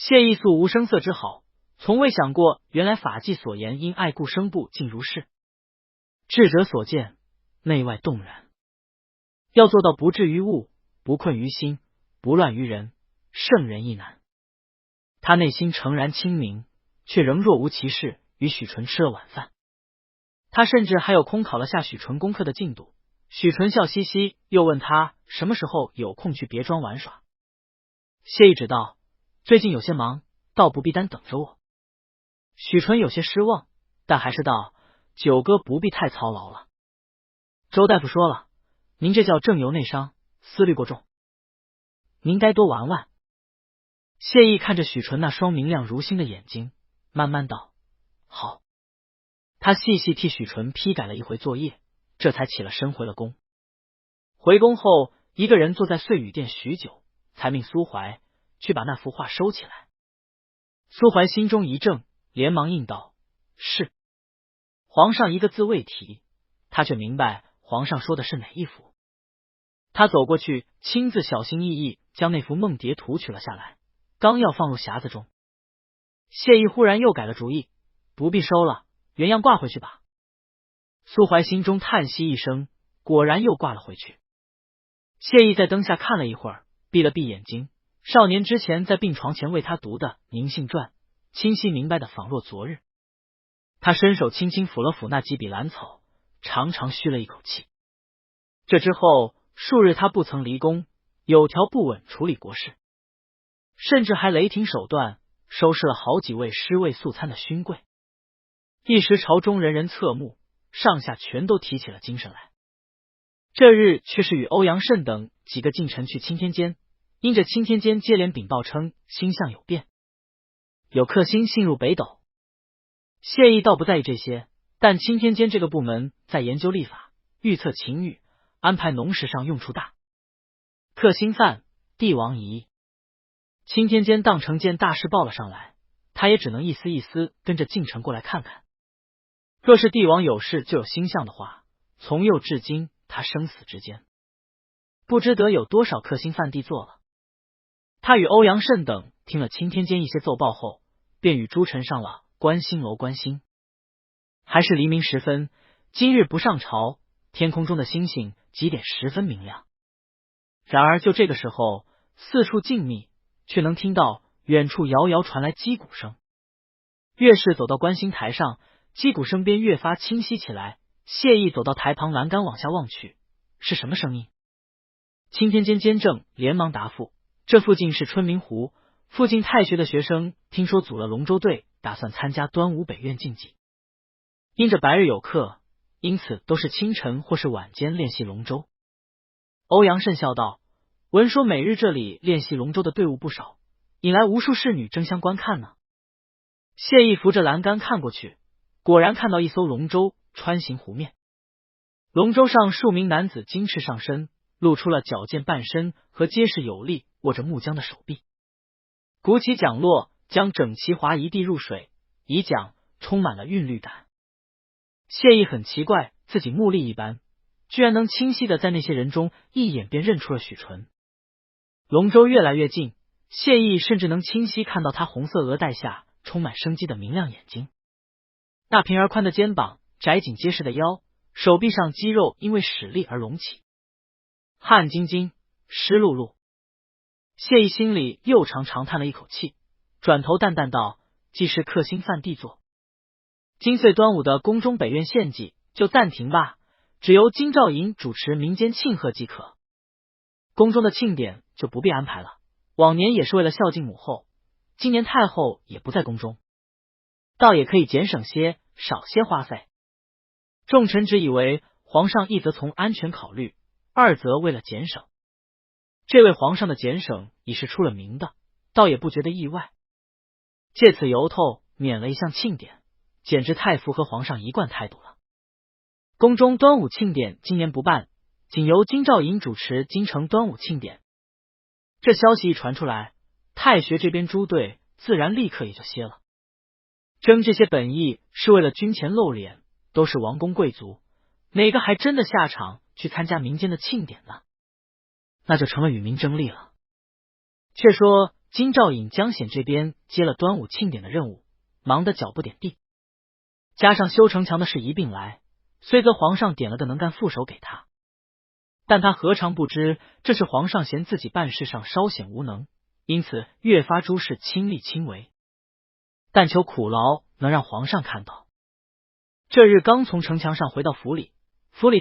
谢意素无声色之好，从未想过原来法纪所言因爱故生怖竟如是。智者所见，内外动然。要做到不至于物，不困于心，不乱于人，胜人亦难。他内心诚然清明，却仍若无其事，与许纯吃了晚饭。他甚至还有空考了下许纯功课的进度。许纯笑嘻嘻，又问他什么时候有空去别庄玩耍。谢意只道最近有些忙，倒不必单等着我。许纯有些失望，但还是道九哥不必太操劳了。周大夫说了，您这叫正由内伤，思虑过重，您该多玩玩。谢意看着许纯那双明亮如星的眼睛，慢慢道好。他细细替许纯批改了一回作业，这才起了身回了宫。回宫后，一个人坐在碎雨殿许久，才命苏怀去把那幅画收起来。苏怀心中一怔，连忙应道是。皇上一个字未提，他却明白皇上说的是哪一幅。他走过去，亲自小心翼翼将那幅梦蝶图取了下来，刚要放入匣子中，谢意忽然又改了主意，不必收了，原样挂回去吧。苏怀心中叹息一声，果然又挂了回去。谢意在灯下看了一会儿，闭了闭眼睛，少年之前在病床前为他读的《宁信传》，清晰明白的仿若昨日。他伸手轻轻抚了抚那几笔兰草，长长吁了一口气。这之后数日他不曾离宫，有条不紊处理国事，甚至还雷霆手段收拾了好几位尸位素餐的勋贵。一时朝中人人侧目，上下全都提起了精神来。这日却是与欧阳慎等几个近臣去青天监，因着青天监接连禀报称星象有变，有克星进入北斗。谢意倒不在意这些，但青天监这个部门在研究历法，预测晴雨，安排农时上用处大。克星犯，帝王疑。青天监当成件大事报了上来，他也只能一丝一丝跟着进城过来看看。若是帝王有事就有星象的话，从幼至今他生死之间，不知得有多少克星犯地做了。他与欧阳慎等听了青天监一些奏报后，便与诸臣上了观星楼观星。还是黎明时分，今日不上朝，天空中的星星几点十分明亮。然而就这个时候，四处静谧，却能听到远处遥遥传来击鼓声。越是走到观星台上，击鼓声便越发清晰起来。谢意走到台旁栏杆往下望去，是什么声音？青天监监正连忙答复，这附近是春明湖，附近太学的学生听说组了龙舟队，打算参加端午北苑竞技。因着白日有课，因此都是清晨或是晚间练习龙舟。欧阳慎笑道，闻说每日这里练习龙舟的队伍不少，引来无数侍女争相观看呢。谢意扶着栏杆看过去，果然看到一艘龙舟穿行湖面，龙舟上数名男子金翅上身，露出了矫健半身和结实有力握着木桨的手臂。鼓起桨落，将整齐划一地入水，以桨充满了韵律感。谢意很奇怪，自己目力一般，居然能清晰的在那些人中一眼便认出了许纯。龙舟越来越近，谢意甚至能清晰看到他红色额带下充满生机的明亮眼睛，那平而宽的肩膀，窄紧结实的腰，手臂上肌肉因为使力而隆起，汗津津，湿漉漉。谢意心里又长长叹了一口气，转头淡淡道，既是克星犯地座，今岁端午的宫中北苑献祭就暂停吧，只由京兆尹主持民间庆贺即可。宫中的庆典就不必安排了，往年也是为了孝敬母后，今年太后也不在宫中，倒也可以减省些，少些花费。众臣只以为皇上一则从安全考虑，二则为了减省。这位皇上的减省已是出了名的，倒也不觉得意外。借此由头免了一项庆典，简直太符合皇上一贯态度了。宫中端午庆典今年不办，仅由京兆尹主持京城端午庆典。这消息一传出来，太学这边诸队自然立刻也就歇了。争这些本意是为了军前露脸，都是王公贵族，哪个还真的下场去参加民间的庆典呢？那就成了与民争利了。却说金兆尹、江显这边接了端午庆典的任务，忙得脚不点地，加上修城墙的事一并来，虽则皇上点了个能干副手给他，但他何尝不知这是皇上嫌自己办事上稍显无能，因此越发诸事亲力亲为，但求苦劳能让皇上看到。这日刚从城墙上回到府里，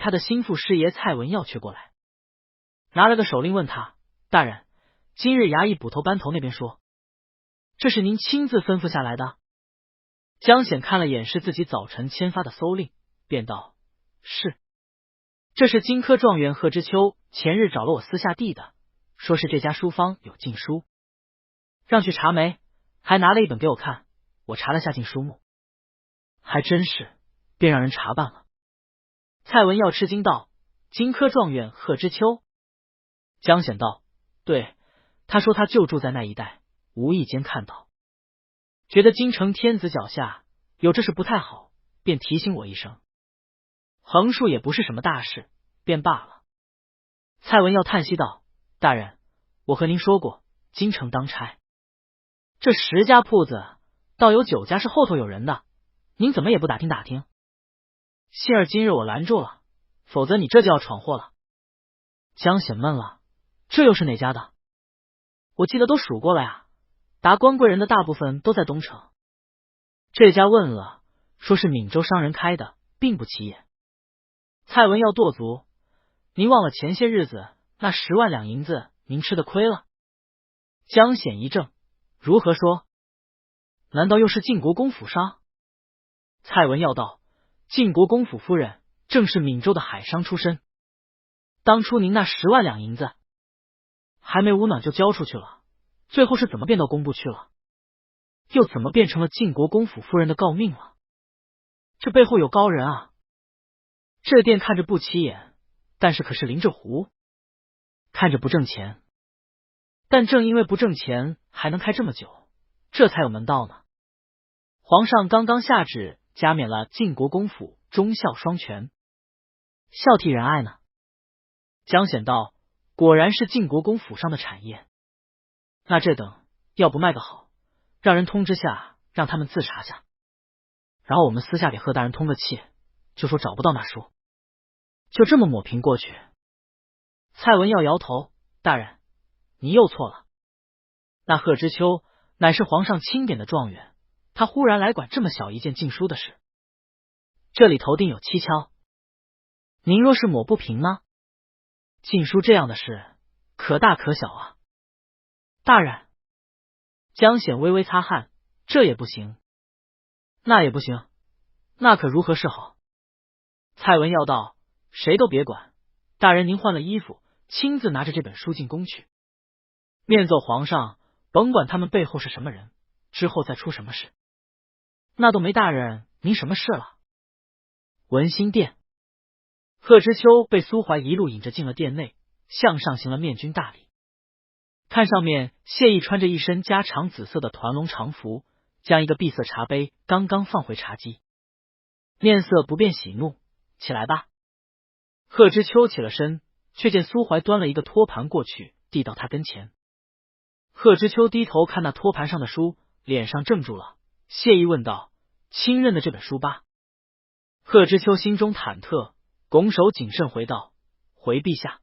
他的心腹师爷蔡文耀却过来，拿了个手令问他：大人，今日衙役捕头班头那边说，这是您亲自吩咐下来的？江显看了眼是自己早晨签发的搜令，便道：是，这是金科状元贺知秋前日找了我私下递的，说是这家书坊有禁书，让去查没，还拿了一本给我看，我查了下禁书目，还真是，便让人查办了。蔡文耀吃惊道：金科状元贺知秋？江显道：对，他说他就住在那一带，无意间看到，觉得京城天子脚下有这事不太好，便提醒我一声，横竖也不是什么大事，便罢了。蔡文耀叹息道：大人，我和您说过，京城当差，这10家铺子倒有9家是后头有人的，您怎么也不打听打听？幸而今日我拦住了，否则你这就要闯祸了。江显闷了，这又是哪家的？我记得都数过了呀，达官贵人的大部分都在东城。这家问了，说是闽州商人开的，并不起眼。蔡文耀跺足：您忘了前些日子那10万两银子您吃的亏了？江显一怔：如何说？难道又是晋国公府商？蔡文耀道：晋国公府夫人正是闽州的海商出身，当初您那10万两银子还没捂暖就交出去了，最后是怎么变到工部去了？又怎么变成了晋国公府夫人的诰命了？这背后有高人啊！这店看着不起眼，但是可是临着湖，看着不挣钱，但正因为不挣钱还能开这么久，这才有门道呢。皇上刚刚下旨加冕了晋国公府忠孝双全，孝悌仁爱呢。江显道：果然是晋国公府上的产业，那这等要不卖个好，让人通知下，让他们自查下，然后我们私下给贺大人通个气，就说找不到那书，就这么抹平过去。蔡文耀摇头：大人，你又错了，那贺知秋乃是皇上钦点的状元，他忽然来管这么小一件禁书的事，这里头定有蹊跷。您若是抹不平呢？禁书这样的事可大可小啊。大人，江显微微擦汗：这也不行，那也不行，那可如何是好？蔡文耀道：谁都别管，大人您换了衣服，亲自拿着这本书进宫去，面奏皇上，甭管他们背后是什么人，之后再出什么事，那都没大人您什么事了。文心殿，贺知秋被苏怀一路引着进了殿内，向上行了面君大礼。看上面谢意穿着一身加长紫色的团龙长服，将一个碧色茶杯刚刚放回茶几，面色不变喜怒：起来吧。贺知秋起了身，却见苏怀端了一个托盘过去，递到他跟前。贺知秋低头看那托盘上的书，脸上怔住了，谢意问道：亲认的这本书吧？贺知秋心中忐忑，拱手谨慎回道：回陛下，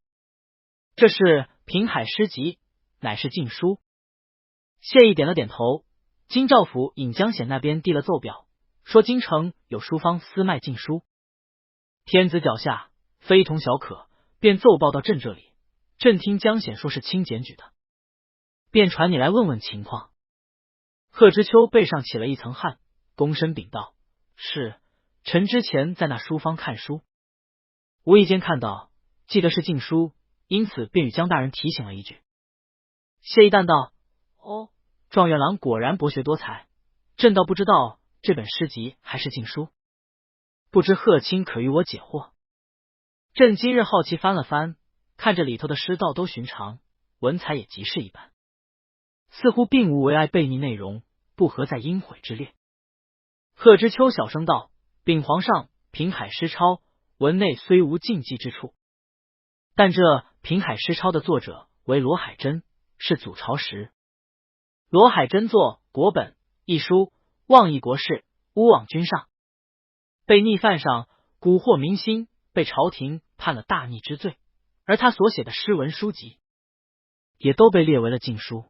这是平海诗集，乃是禁书。谢意点了点头。京兆府尹江显那边递了奏表，说京城有书坊私卖禁书，天子脚下非同小可，便奏报到朕这里。朕听江显说是清检举的，便传你来问问情况。贺知秋背上起了一层汗，躬身禀道：是，臣之前在那书坊看书，无意间看到，记得是禁书，因此便与江大人提醒了一句。谢意淡道：哦，状元郎果然博学多才，朕倒不知道这本诗集还是禁书，不知贺卿可与我解惑。朕今日好奇翻了翻，看着里头的诗道都寻常，文采也极是一般，似乎并无为爱背逆内容，不合在阴悔之列。贺知秋小声道：禀皇上，平海诗抄文内虽无禁忌之处，但这平海诗抄的作者为罗海珍，是祖朝时罗海珍作国本一书，妄议国事，诬妄君上，被逆犯上，蛊惑民心，被朝廷判了大逆之罪。而他所写的诗文书籍也都被列为了禁书。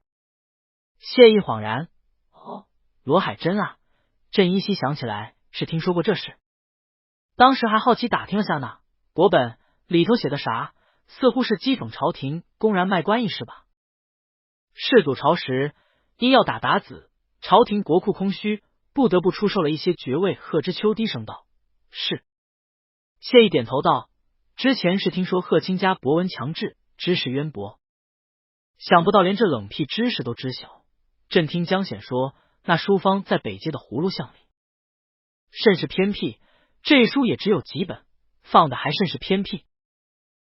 谢意恍然，哦，罗海珍啊，朕依稀想起来是听说过这事，当时还好奇打听了下呢。国本里头写的啥？似乎是讥讽朝廷公然卖官一事吧。世祖朝时因要打鞑子，朝廷国库空虚，不得不出售了一些爵位。贺知秋低声道：是。谢意点头道：之前是听说贺卿家博闻强志，知识渊博，想不到连这冷僻知识都知晓。朕听江显说，那书方在北街的葫芦巷里，甚是偏僻，这书也只有几本，放的还甚是偏僻。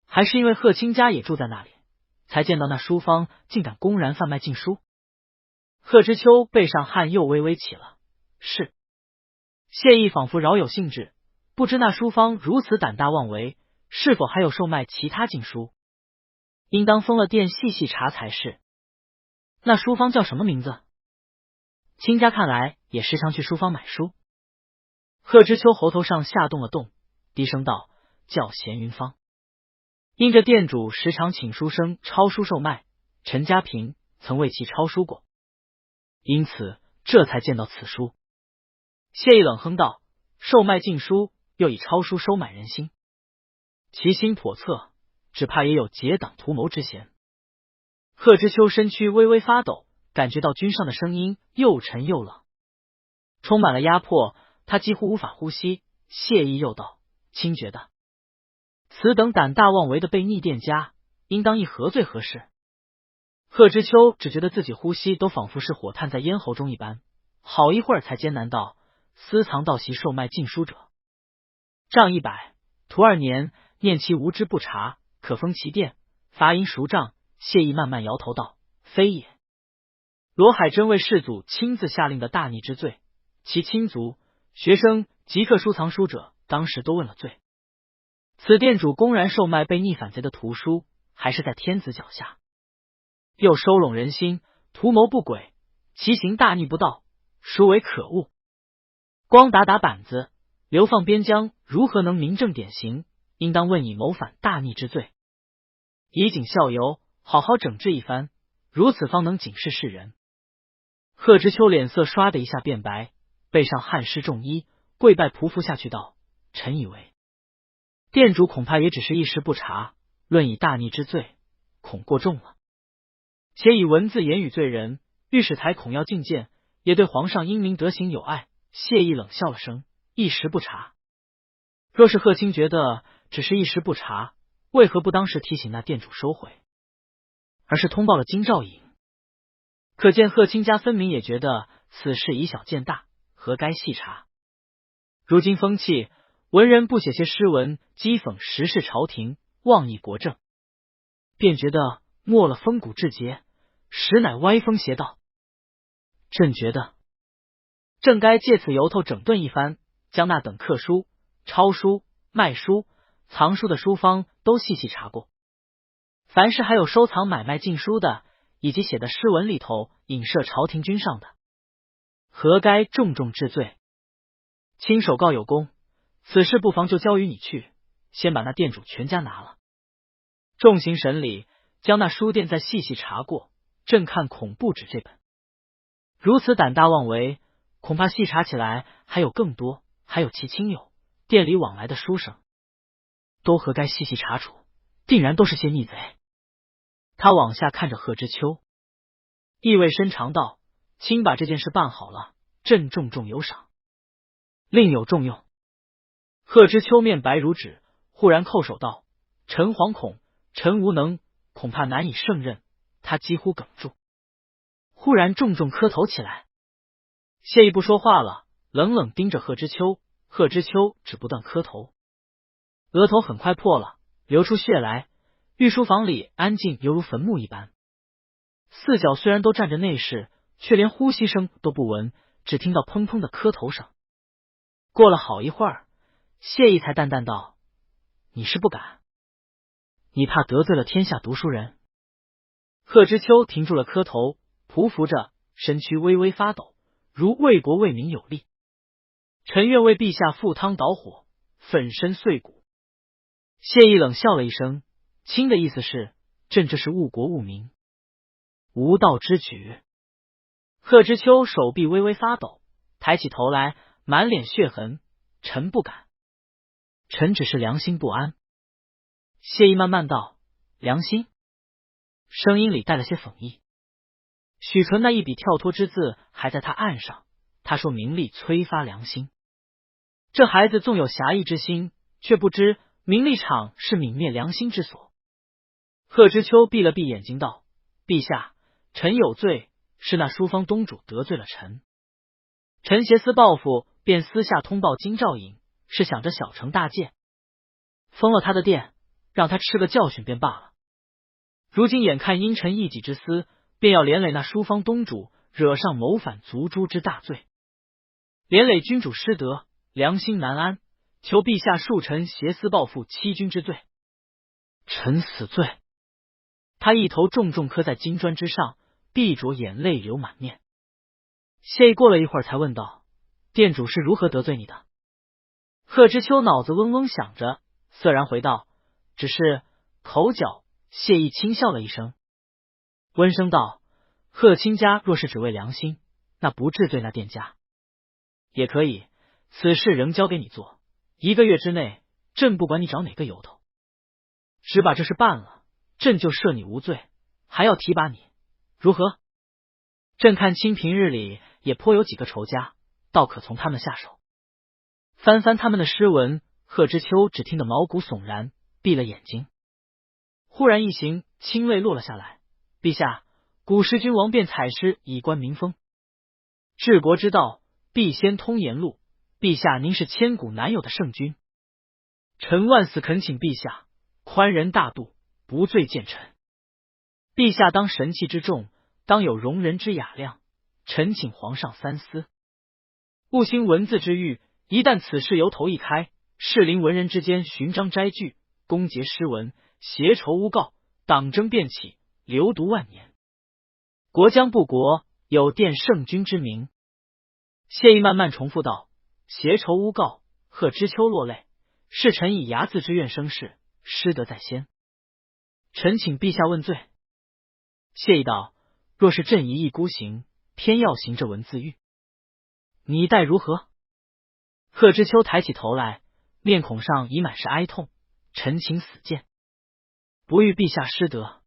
还是因为贺卿家也住在那里，才见到那书方竟敢公然贩卖禁书。贺知秋背上汗又微微起了。是。谢意仿佛饶有兴致，不知那书方如此胆大妄为，是否还有售卖其他禁书？应当封了店细细查才是。那书方叫什么名字？卿家看来也时常去书方买书。贺知秋喉头上下动了动，低声道：叫闲云坊。因这店主时常请书生抄书售卖，陈家平曾为其抄书过，因此这才见到此书。谢意冷哼道：售卖禁书，又以抄书收买人心，其心叵测，只怕也有结党图谋之嫌。贺知秋身躯微微发抖，感觉到君上的声音又沉又冷，充满了压迫，他几乎无法呼吸。谢意又道：卿觉得此等胆大妄为的悖逆店家，应当以何罪何事？贺知秋只觉得自己呼吸都仿佛是火炭在咽喉中一般，好一会儿才艰难道：私藏盗袭售卖禁书者，杖100，徒2年，念其无知不察，可封其店，罚银赎账。谢意慢慢摇头道：非也。罗海珍为世祖亲自下令的大逆之罪，其亲族、学生及客书藏书者，当时都问了罪。此店主公然售卖被逆反贼的图书，还是在天子脚下，又收拢人心，图谋不轨，其行大逆不道，殊为可恶。光打板子，流放边疆，如何能明正典刑？应当问以谋反大逆之罪，以儆效尤，好好整治一番，如此方能警示世人。贺知秋脸色唰的一下变白，背上汗湿重衣，跪拜匍匐下去道：臣以为店主恐怕也只是一时不察，论以大逆之罪，恐过重了。且以文字言语罪人，御史台恐要进谏，也对皇上英明德行有碍。谢意冷笑了声：一时不察。若是贺卿觉得只是一时不察，为何不当时提醒那店主收回，而是通报了京兆尹？可见贺卿家分明也觉得此事以小见大，何该细查？如今风气，文人不写些诗文讥讽时事朝廷，妄议国政，便觉得没了风骨志节，实乃歪风邪道。朕觉得正该借此由头整顿一番，将那等刻书、抄书、卖书、藏书的书方都细细查过，凡是还有收藏买卖禁书的，以及写的诗文里头影射朝廷君上的，何该重重治罪。亲手告有功，此事不妨就交于你去，先把那店主全家拿了，重刑审理，将那书店再细细查过，朕看恐不止这本。如此胆大妄为，恐怕细查起来还有更多，还有其亲友店里往来的书生，都何该细细查处，定然都是些逆贼。他往下看着贺知秋，意味深长道：卿把这件事办好了，朕重重有赏。另有重用。贺知秋面白如纸，忽然叩首道：臣惶恐，臣无能，恐怕难以胜任。他几乎哽住，忽然重重磕头起来。谢意不说话了，冷冷盯着贺知秋。贺知秋只不断磕头，额头很快破了，流出血来。御书房里安静犹如坟墓一般，四角虽然都站着内侍，却连呼吸声都不闻，只听到砰砰的磕头声。过了好一会儿，谢意才淡淡道：你是不敢，你怕得罪了天下读书人。贺知秋停住了磕头，匍匐着，身躯微微发抖，如为国为民有力。臣愿为陛下赴汤蹈火，粉身碎骨。谢意冷笑了一声，卿的意思是，朕这是误国误民，无道之举。贺知秋手臂微微发抖，抬起头来，满脸血痕。臣不敢，臣只是良心不安。谢意慢慢道：良心？声音里带了些讽意。许纯那一笔跳脱之字还在他案上，他说名利催发良心。这孩子纵有侠义之心，却不知名利场是泯灭良心之所。贺知秋闭了闭眼睛道：陛下，臣有罪，是那书坊东主得罪了臣。臣挟私报复，便私下通报金兆尹，是想着小惩大戒，封了他的店，让他吃个教训便罢了。如今眼看因臣一己之私，便要连累那书坊东主，惹上谋反族诛之大罪，连累君主失德，良心难安，求陛下恕臣挟私报复欺君之罪。臣死罪。他一头重重磕在金砖之上，闭着眼泪流满面。谢意过了一会儿才问道：店主是如何得罪你的？贺知秋脑子嗡嗡响着，涩然回道：只是口角。谢意轻笑了一声，温声道：贺卿家若是只为良心，那不治罪那店家也可以，此事仍交给你做，1个月之内，朕不管你找哪个由头，只把这事办了，朕就赦你无罪，还要提拔你，如何？朕看清平日里也颇有几个仇家，倒可从他们下手。翻翻他们的诗文，贺知秋只听得毛骨悚然，闭了眼睛。忽然一行清泪落了下来。陛下，古时君王便采诗以观民风，治国之道必先通言路，陛下您是千古难有的圣君，臣万死恳请陛下宽仁大度，不罪见臣。陛下当神器之重，当有容人之雅量，臣请皇上三思，勿兴文字之欲。一旦此事由头一开，士林文人之间寻章摘句，攻讦诗文，挟仇诬告，党争便起，流毒万年，国将不国，有奠圣君之名。谢意慢慢重复道：挟仇诬告。贺知秋落泪，是臣以睚眦之怨生事，失德在先，臣请陛下问罪。谢意道：若是朕一意孤行，偏要行这文字狱，你待如何？贺知秋抬起头来，面孔上已满是哀痛。臣请死谏，不欲陛下失德。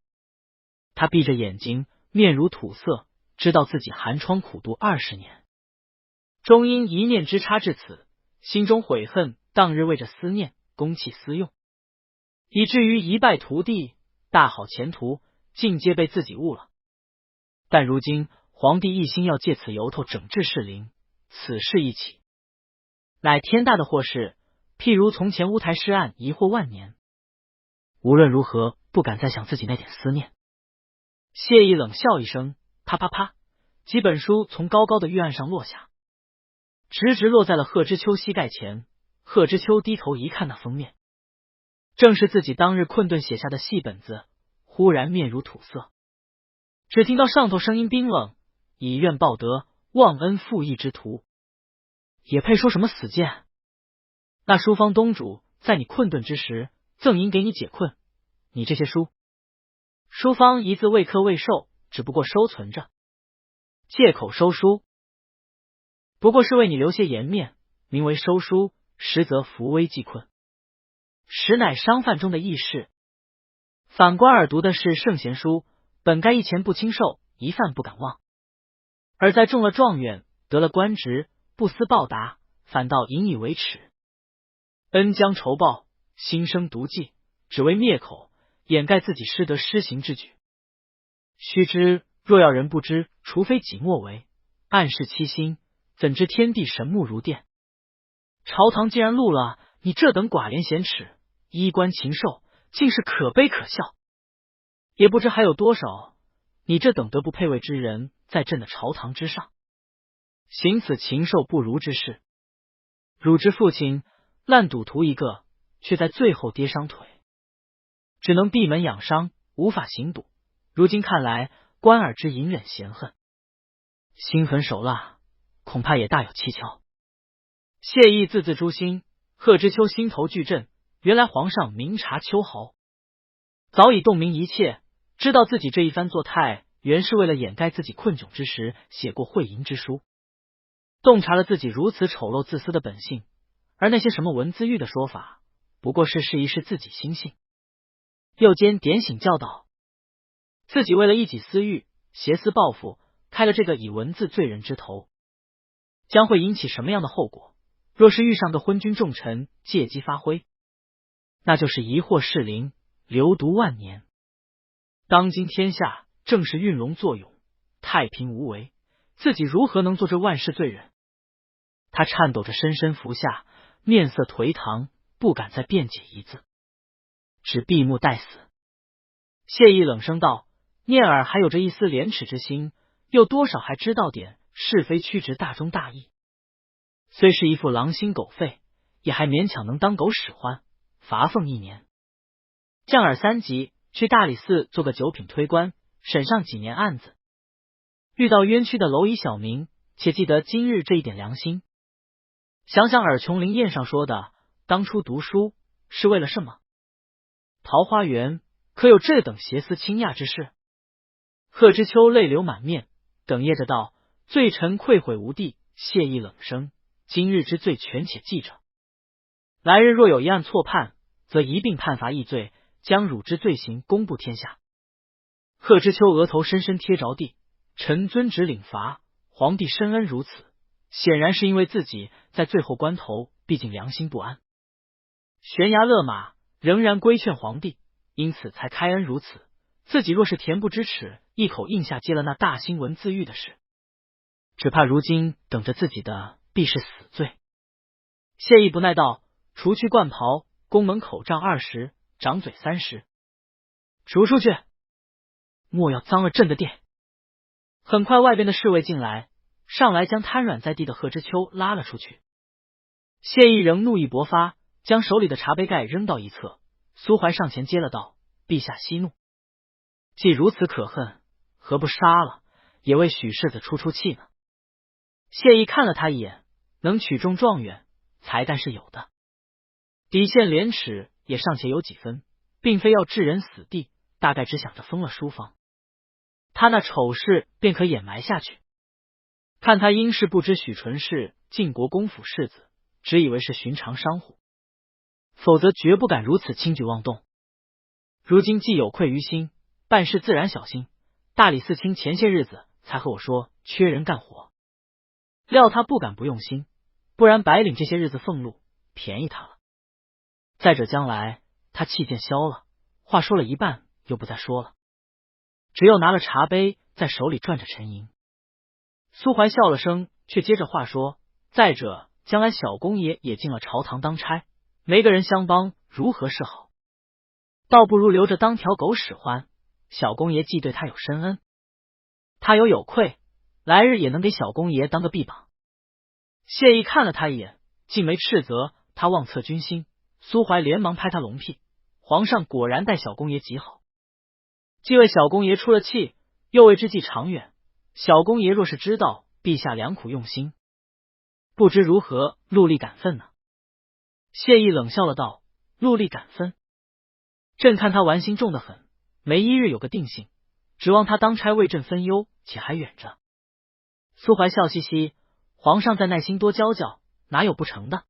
他闭着眼睛，面如土色，知道自己寒窗苦读20年，终因一念之差至此，心中悔恨，当日为着思念公器私用，以至于一败涂地，大好前途尽皆被自己误了。但如今皇帝一心要借此由头整治士林，此事一起，乃天大的祸事，譬如从前乌台诗案疑惑万年。无论如何，不敢再想自己那点思念。谢意冷笑一声，啪啪啪，几本书从高高的御案上落下，直直落在了贺知秋膝盖前。贺知秋低头一看那封面，正是自己当日困顿写下的细本子，忽然面如土色。只听到上头声音冰冷：以怨报德，忘恩负义之徒，也配说什么死谏？那书坊东主在你困顿之时赠银给你解困，你这些书，书坊一字未刻未授，只不过收存着，借口收书，不过是为你留些颜面，名为收书，实则扶危济困，实乃商贩中的义士。反观尔读的是圣贤书，本该一钱不轻受，一饭不敢忘，而在中了状元，得了官职，不思报答，反倒引以为耻，恩将仇报，心生毒计，只为灭口，掩盖自己失德失行之举。须知若要人不知，除非己莫为，暗示欺心，怎知天地神木如电？朝堂既然录了你这等寡廉鲜耻，衣冠禽兽，竟是可悲可笑。也不知还有多少你这等德不配位之人，在朕的朝堂之上，行此禽兽不如之事。汝之父亲烂赌徒一个，却在最后跌伤腿，只能闭门养伤，无法行赌。如今看来，关尔之隐忍嫌恨，心狠手辣，恐怕也大有蹊跷。谢意字字诛心，贺知秋心头巨震，原来皇上明察秋毫，早已洞明一切，知道自己这一番作态，原是为了掩盖自己困窘之时写过讳淫之书，洞察了自己如此丑陋自私的本性，而那些什么文字狱的说法，不过是试一试自己心性。又兼点醒教导，自己为了一己私欲，挟私报复，开了这个以文字罪人之头，将会引起什么样的后果？若是遇上个昏君重臣借机发挥，那就是疑惑适龄，流毒万年。当今天下正是运龙作勇，太平无为，自己如何能做这万世罪人？他颤抖着深深服下，面色颓唐，不敢再辩解一字，只闭目待死。谢意冷声道：聂耳还有着一丝廉耻之心，又多少还知道点是非曲直大忠大义，虽是一副狼心狗肺，也还勉强能当狗使唤，罚俸1年，降尔3级，去大理寺做个九品推官，审上几年案子。遇到冤屈的蝼蚁小民，且记得今日这一点良心。想想尔琼林宴上说的，当初读书是为了什么？桃花源可有这等邪思倾轧之事？贺知秋泪流满面，哽咽着道：罪臣愧悔无地，谢意冷声，今日之罪全且记着，来日若有一案错判，则一并判罚议罪，将汝之罪行公布天下。贺知秋额头深深贴着地，臣遵旨领罚，皇帝深恩如此，显然是因为自己在最后关头毕竟良心不安，悬崖勒马，仍然规劝皇帝，因此才开恩如此。自己若是恬不知耻，一口应下接了那大新文字狱的事，只怕如今等着自己的必是死罪。谢意不耐道：除去冠袍，宫门口杖20，掌嘴30，逐出去，莫要脏了朕的殿。很快外边的侍卫进来，上来将瘫软在地的贺知秋拉了出去。谢意仍怒意勃发，将手里的茶杯盖扔到一侧。苏怀上前接了道：陛下息怒，既如此可恨，何不杀了，也为许世子出气呢？谢意看了他一眼，能取中状元，才干是有的，底线廉耻也尚且有几分，并非要置人死地，大概只想着封了书房，他那丑事便可掩埋下去。看他因是不知许纯是晋国公府世子，只以为是寻常商户，否则绝不敢如此轻举妄动。如今既有愧于心，办事自然小心。大理寺卿前些日子才和我说缺人干活，料他不敢不用心，不然白领这些日子俸禄便宜他了。再者将来他气渐消了，话说了一半又不再说了，只有拿了茶杯在手里转着沉吟。苏怀笑了声，却接着话说：再者将来小公爷也进了朝堂当差，没个人相帮，如何是好？倒不如留着当条狗使唤，小公爷既对他有深恩，他有愧，来日也能给小公爷当个臂膀。谢意看了他一眼，竟没斥责他妄测军心。苏怀连忙拍他龙屁：皇上果然待小公爷极好，既为小公爷出了气，又为之计长远。小公爷若是知道陛下良苦用心，不知如何戮力感奋呢？谢意冷笑了道：戮力感奋？朕看他玩心重得很，没一日有个定性，指望他当差为朕分忧，且还远着。苏怀笑嘻嘻：皇上再耐心多教教，哪有不成的？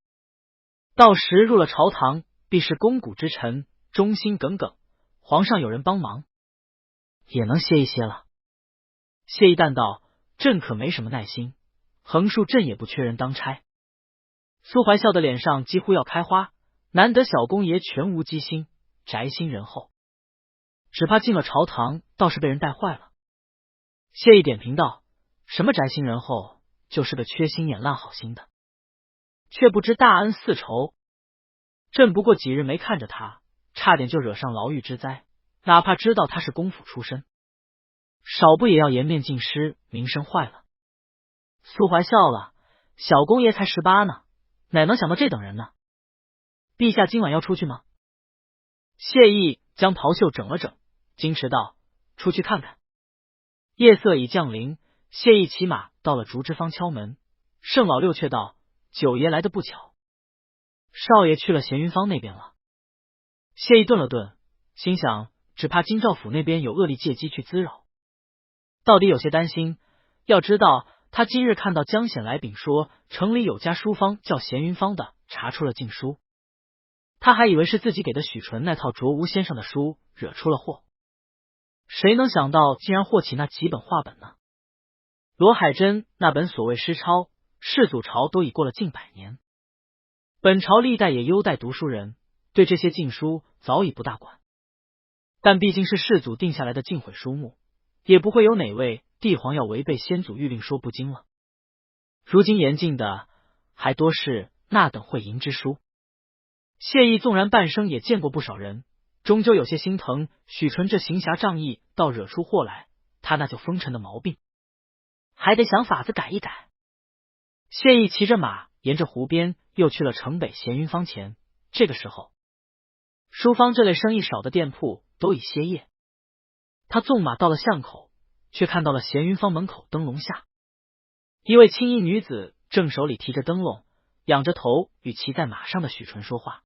到时入了朝堂，必是肱骨之臣，忠心耿耿，皇上有人帮忙，也能歇一歇了。谢意淡道：朕可没什么耐心，横竖朕也不缺人当差。苏怀笑的脸上几乎要开花，难得小公爷全无机心，宅心仁厚，只怕进了朝堂，倒是被人带坏了。谢意点评道：什么宅心仁厚，就是个缺心眼烂好心的，却不知大恩似仇。朕不过几日没看着他，差点就惹上牢狱之灾，哪怕知道他是公府出身，少不也要颜面尽失，名声坏了。苏怀笑了：小公爷才18呢，哪能想到这等人呢？陛下今晚要出去吗？谢意将袍袖整了整，矜持道：出去看看。夜色已降临，谢意骑马到了竹枝坊敲门，盛老六却道：“九爷来的不巧，少爷去了闲云坊那边了。”谢意顿了顿，心想只怕京兆府那边有恶力借机去滋扰，到底有些担心。要知道他今日看到江显来禀说城里有家书坊叫闲云坊的查出了禁书，他还以为是自己给的许纯那套卓无先生的书惹出了祸，谁能想到竟然祸起那几本画本呢？罗海珍那本所谓诗抄，世祖朝都已过了近100年，本朝历代也优待读书人，对这些禁书早已不大管，但毕竟是世祖定下来的禁毁书目，也不会有哪位帝皇要违背先祖谕令说不经了。如今严禁的还多是那等会淫之书。谢意纵然半生也见过不少人，终究有些心疼许纯这行侠仗义到惹出祸来，他那就风尘的毛病还得想法子改一改。谢意骑着马沿着湖边又去了城北闲云坊前，这个时候书坊这类生意少的店铺都已歇业，他纵马到了巷口，却看到了闲云坊门口灯笼下一位青衣女子正手里提着灯笼，仰着头与骑在马上的许纯说话。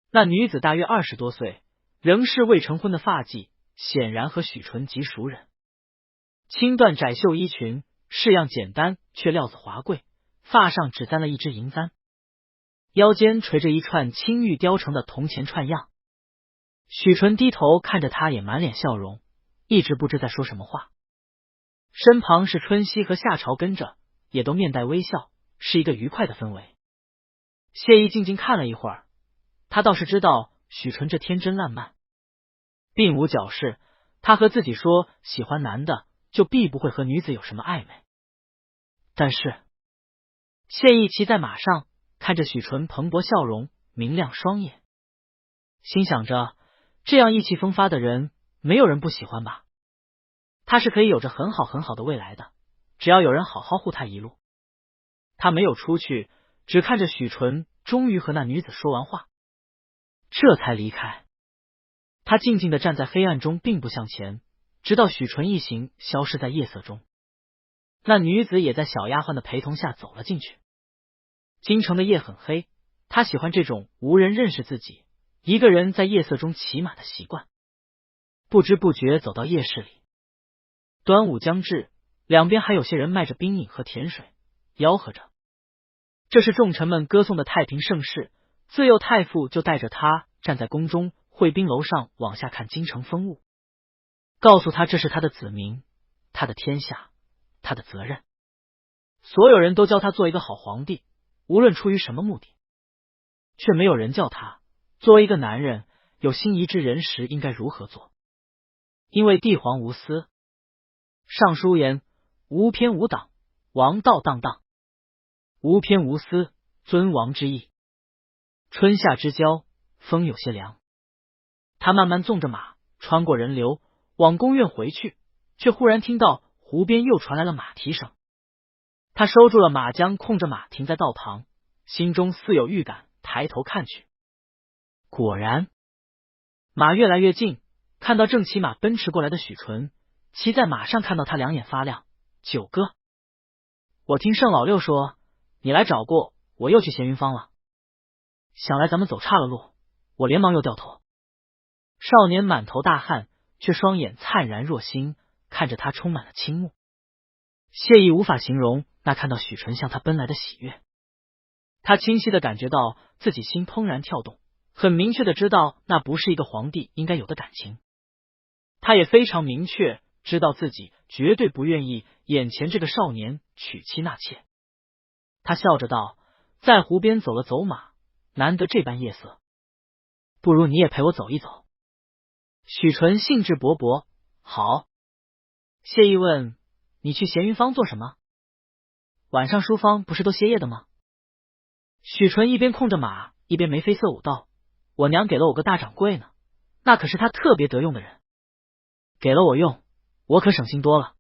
那女子大约20多岁，仍是未成婚的发髻，显然和许纯极熟人。青缎窄袖衣裙，式样简单，却料子华贵，发上只簪了一只银簪，腰间垂着一串青玉雕成的铜钱串样。许纯低头看着她，也满脸笑容，一直不知在说什么话。身旁是春熙和夏朝跟着，也都面带微笑，是一个愉快的氛围。谢意静静看了一会儿，他倒是知道许纯这天真烂漫，并无矫饰，他和自己说喜欢男的就必不会和女子有什么暧昧。但是谢意骑在马上，看着许纯蓬勃笑容，明亮双眼，心想着这样意气风发的人没有人不喜欢吧，他是可以有着很好很好的未来的，只要有人好好护他一路。他没有出去，只看着许纯终于和那女子说完话，这才离开。他静静的站在黑暗中，并不向前，直到许纯一行消失在夜色中。那女子也在小丫鬟的陪同下走了进去。京城的夜很黑，他喜欢这种无人认识自己一个人在夜色中骑马的习惯。不知不觉走到夜市里，端午将至，两边还有些人卖着冰饮和甜水，吆喝着。这是重臣们歌颂的太平盛世，自幼太傅就带着他站在宫中汇宾楼上往下看京城风物，告诉他这是他的子民，他的天下，他的责任。所有人都教他做一个好皇帝，无论出于什么目的，却没有人教他作为一个男人有心仪之人时应该如何做。因为帝皇无私，尚书言无偏无党，王道荡荡，无偏无私，尊王之意。春夏之交，风有些凉。他慢慢纵着马穿过人流往宫院回去，却忽然听到湖边又传来了马蹄声。他收住了马缰，控着马停在道旁，心中似有预感，抬头看去，果然马越来越近，看到正骑马奔驰过来的许纯，骑在马上看到他两眼发亮。九哥，我听盛老六说你来找过我，又去闲云坊了，想来咱们走岔了路。我连忙又掉头。少年满头大汗，却双眼灿然若星，看着他充满了倾慕。谢意无法形容那看到许纯向他奔来的喜悦，他清晰的感觉到自己心怦然跳动，很明确的知道那不是一个皇帝应该有的感情。他也非常明确知道自己绝对不愿意眼前这个少年娶妻纳妾。他笑着道，在湖边走了走马，难得这般夜色，不如你也陪我走一走。许纯兴致勃勃，好。谢意问，你去闲云坊做什么？晚上书坊不是都歇业的吗？许纯一边控着马，一边眉飞色舞道，我娘给了我个大掌柜呢，那可是他特别得用的人，给了我用，我可省心多了。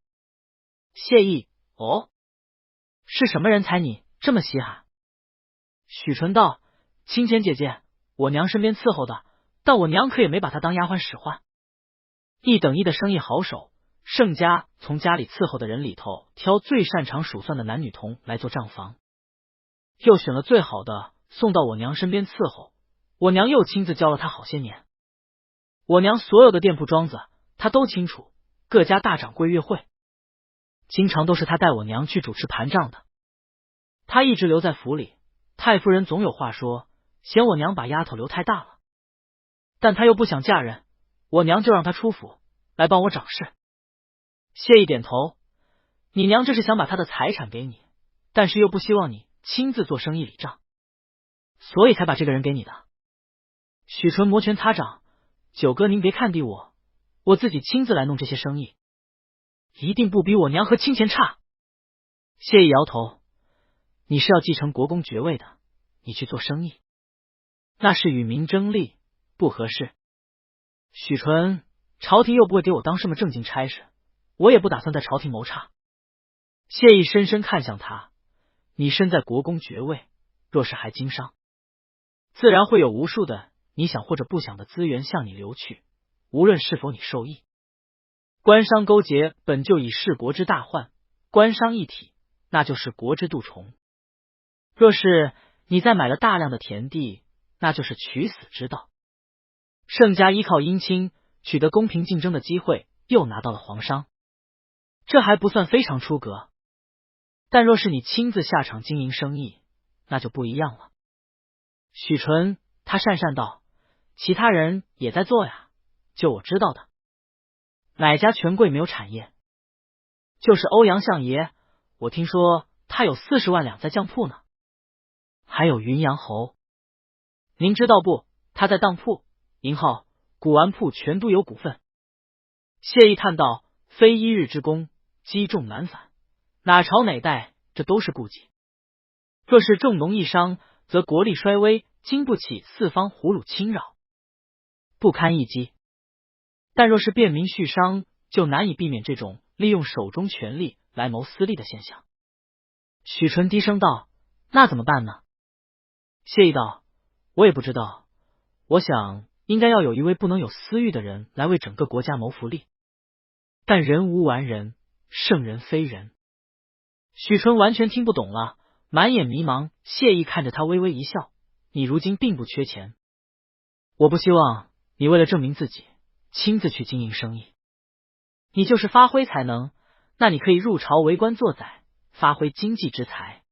谢意，哦，是什么人才你这么稀罕？许纯道，清浅姐姐，我娘身边伺候的，但我娘可也没把她当丫鬟使唤。一等一的生意好手，盛家从家里伺候的人里头挑最擅长数算的男女童来做账房，又选了最好的送到我娘身边伺候，我娘又亲自教了他好些年。我娘所有的店铺庄子他都清楚，各家大掌柜约会经常都是他带我娘去主持盘账的。他一直留在府里，太夫人总有话说，嫌我娘把丫头留太大了，但他又不想嫁人，我娘就让他出府来帮我掌事。谢意点头，你娘这是想把她的财产给你，但是又不希望你亲自做生意理账，所以才把这个人给你的。许纯摩拳擦掌，九哥您别看低我，我自己亲自来弄这些生意，一定不比我娘和亲钱差。谢意摇头，你是要继承国公爵位的，你去做生意，那是与民争利，不合适。许纯，朝廷又不会给我当什么正经差事，我也不打算在朝廷谋差。谢意深深看向他，你身在国公爵位，若是还经商，自然会有无数的你想或者不想的资源向你流去，无论是否你受益。官商勾结本就已是国之大患，官商一体，那就是国之蠹虫。若是你再买了大量的田地，那就是取死之道。盛家依靠姻亲取得公平竞争的机会，又拿到了皇商，这还不算非常出格。但若是你亲自下场经营生意，那就不一样了。许纯他讪讪道，其他人也在做呀，就我知道的。哪家权贵没有产业？就是欧阳相爷，我听说他有40万两在酱铺呢。还有云阳侯，您知道不？他在当铺、银号、古玩铺全都有股份。谢意叹道，非一日之功，积重难返，哪朝哪代这都是顾忌。若是重农抑商，则国力衰微，经不起四方胡虏侵扰，不堪一击。但若是便民恤商，就难以避免这种利用手中权力来谋私利的现象。许纯低声道，那怎么办呢？谢意道，我也不知道，我想应该要有一位不能有私欲的人来为整个国家谋福利。但人无完人，圣人非人。许纯完全听不懂了，满眼迷茫。谢意看着他微微一笑，你如今并不缺钱，我不希望你为了证明自己亲自去经营生意，你就是发挥才能，那你可以入朝为官做宰，发挥经济之才，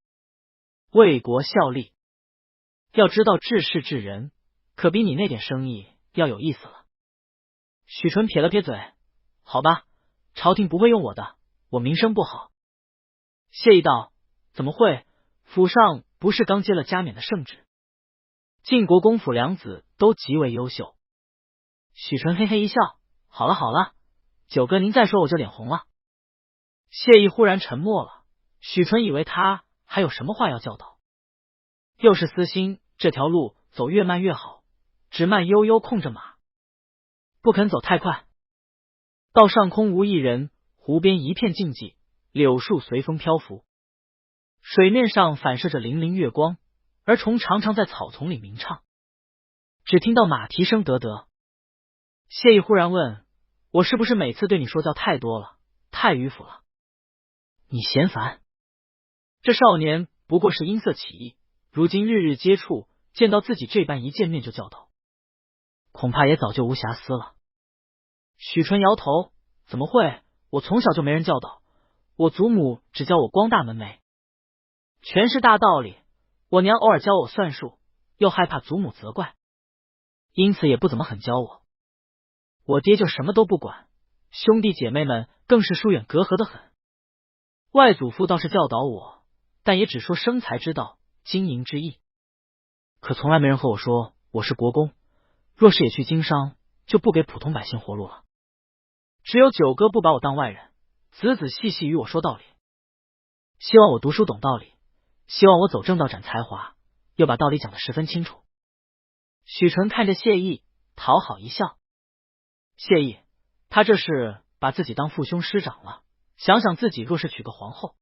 为国效力。要知道治事治人，可比你那点生意要有意思了。许纯撇了撇嘴，好吧，朝廷不会用我的，我名声不好。谢意道，怎么会？府上不是刚接了加冕的圣旨，晋国公府两子都极为优秀。许纯嘿嘿一笑，好了好了，九哥您再说我就脸红了。谢意忽然沉默了，许纯以为他还有什么话要教导，又是私心，这条路走越慢越好，只慢悠悠控着马，不肯走太快。道上空无一人，湖边一片静寂，柳树随风飘拂，水面上反射着粼粼月光，而虫常常在草丛里鸣唱。只听到马蹄声得得。谢意忽然问，我是不是每次对你说教太多了，太迂腐了？你嫌烦？这少年不过是因色起意，如今日日接触，见到自己这般一见面就教导，恐怕也早就无瑕疵了。许纯摇头，怎么会？我从小就没人教导，我祖母只教我光大门楣，全是大道理。我娘偶尔教我算术，又害怕祖母责怪，因此也不怎么狠教我。我爹就什么都不管，兄弟姐妹们更是疏远隔阂的很。外祖父倒是教导我，但也只说生财之道，经营之意，可从来没人和我说我是国公，若是也去经商，就不给普通百姓活路了。只有九哥不把我当外人，仔仔细细与我说道理，希望我读书懂道理，希望我走正道展才华，又把道理讲得十分清楚。许纯看着谢意，讨好一笑。谢意，他这是把自己当父兄师长了，想想自己若是娶个皇后，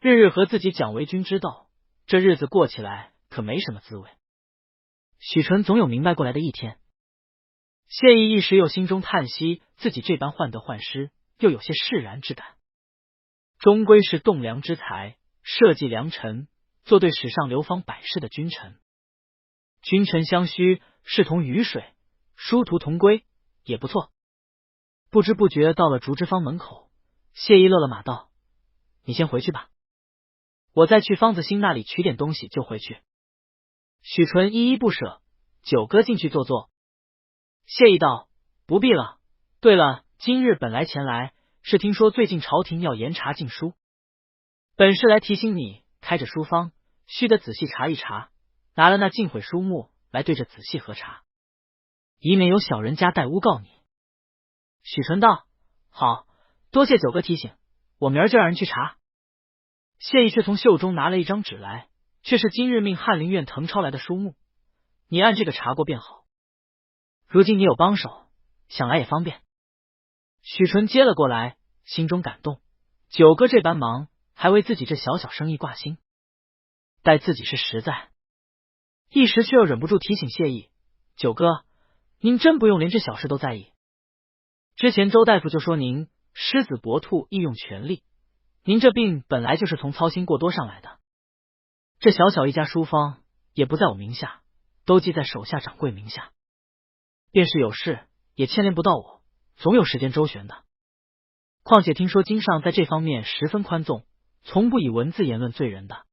日日和自己讲为君之道，这日子过起来可没什么滋味。许纯总有明白过来的一天。谢意一时又心中叹息，自己这般患得患失，又有些释然之感。终归是栋梁之才，社稷良臣，做对史上流芳百世的君臣。君臣相须，视同鱼水，殊途同归，也不错。不知不觉到了竹之坊门口，谢意勒了马道：“你先回去吧，我再去方子兴那里取点东西就回去。”许纯依依不舍：“九哥进去坐坐。”谢意道：“不必了。对了，今日本来前来，是听说最近朝廷要严查禁书，本是来提醒你，开着书坊，须得仔细查一查，拿了那禁毁书目来对着仔细核查，以免有小人家带诬告你。”许纯道：“好，多谢九哥提醒，我明儿就让人去查。”谢意却从袖中拿了一张纸来，却是今日命翰林院誊抄来的书目，你按这个查过便好。如今你有帮手，想来也方便。许纯接了过来，心中感动，九哥这般忙，还为自己这小小生意挂心，待自己是实在。一时却又忍不住提醒谢意：“九哥，您真不用连这小事都在意。之前周大夫就说您狮子搏兔，易用全力，您这病本来就是从操心过多上来的。这小小一家书坊也不在我名下，都记在手下掌柜名下，便是有事也牵连不到我，总有时间周旋的。况且听说经上在这方面十分宽纵，从不以文字言论罪人的，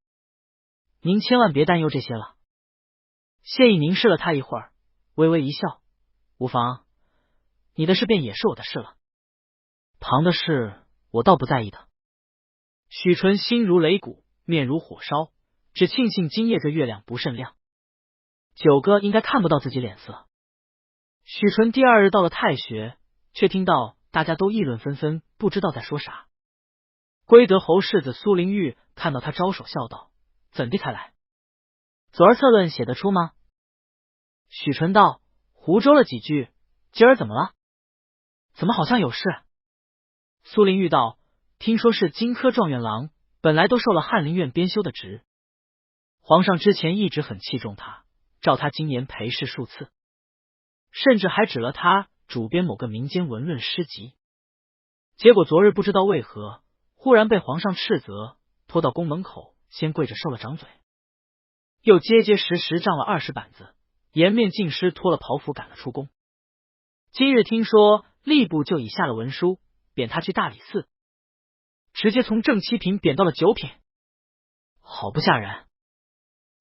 您千万别担忧这些了。”谢意凝视了他一会儿，微微一笑：“无妨，你的事便也是我的事了，旁的事我倒不在意的。”许纯心如擂鼓，面如火烧，只庆幸今夜这月亮不甚亮，九哥应该看不到自己脸色。许纯第二日到了太学，却听到大家都议论纷纷，不知道在说啥。归德侯世子苏灵玉看到他招手笑道：“怎地才来？左儿策论写得出吗？”许纯道：“胡诌了几句，今儿怎么了？怎么好像有事？”苏灵玉道：“听说是金科状元郎，本来都受了翰林院编修的职，皇上之前一直很器重他，照他今年陪侍数次，甚至还指了他主编某个民间文论诗集。结果昨日不知道为何，忽然被皇上斥责，拖到宫门口，先跪着受了掌嘴，又结结实实杖了20板子，颜面尽失，脱了袍服赶了出宫。今日听说吏部就已下了文书，贬他去大理寺，直接从正七品贬到了9品，好不吓人。”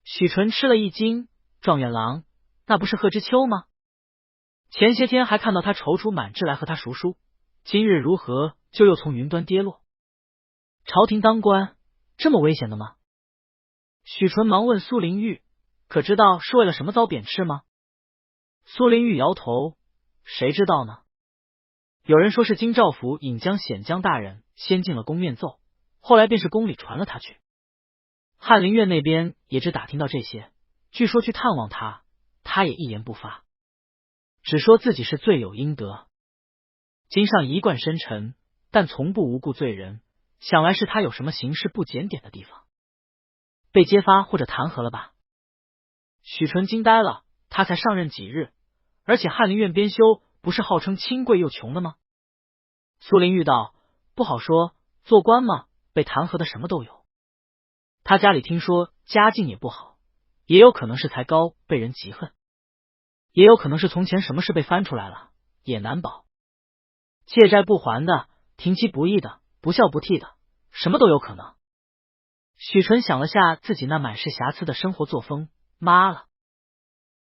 许纯吃了一惊：“状元郎，那不是贺知秋吗？前些天还看到他踌躇满志来和他熟书，今日如何就又从云端跌落？朝廷当官这么危险的吗？”许纯忙问苏灵玉：“可知道是为了什么遭贬斥吗？”苏灵玉摇头：“谁知道呢？有人说是京兆府引江显江大人先进了宫面奏，后来便是宫里传了他去。翰林院那边也只打听到这些，据说去探望他，他也一言不发，只说自己是罪有应得。经上一贯深沉，但从不无故罪人，想来是他有什么行事不检点的地方，被揭发或者弹劾了吧？”许纯惊呆了，他才上任几日，而且翰林院编修不是号称清贵又穷的吗？苏灵玉道：“不好说，做官嘛，被弹劾的什么都有。他家里听说家境也不好，也有可能是才高被人嫉恨，也有可能是从前什么事被翻出来了，也难保。借债不还的，停期不义的，不孝不悌的，什么都有可能。”许纯想了下自己那满是瑕疵的生活作风，妈了，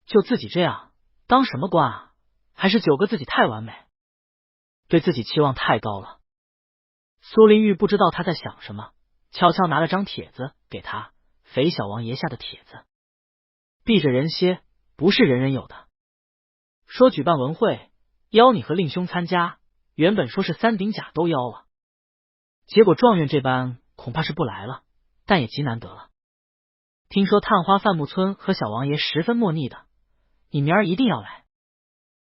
就自己这样当什么官啊？还是九哥自己太完美，对自己期望太高了。苏灵玉不知道他在想什么，悄悄拿了张帖子给他：“肥小王爷下的帖子，避着人些，不是人人有的。说举办文会，邀你和令兄参加，原本说是3顶甲都邀了，结果状元这般恐怕是不来了，但也极难得了。听说探花范木村和小王爷十分莫逆的，你明儿一定要来。”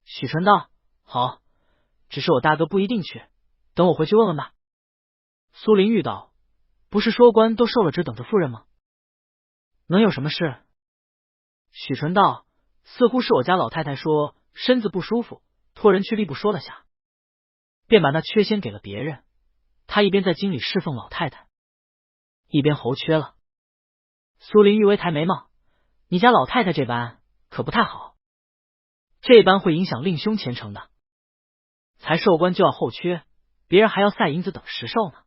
许纯道：“好，只是我大哥不一定去，等我回去问问吧。”苏灵玉道：“不是说官都受了职等着赴任吗？能有什么事？”许纯道：“似乎是我家老太太说身子不舒服，托人去吏部说了下，便把那缺仙给了别人。他一边在京里侍奉老太太，一边喉缺了。苏林玉微抬眉毛，你家老太太这般可不太好，这般会影响令兄前程的。才授官就要后缺，别人还要赛银子等实授呢。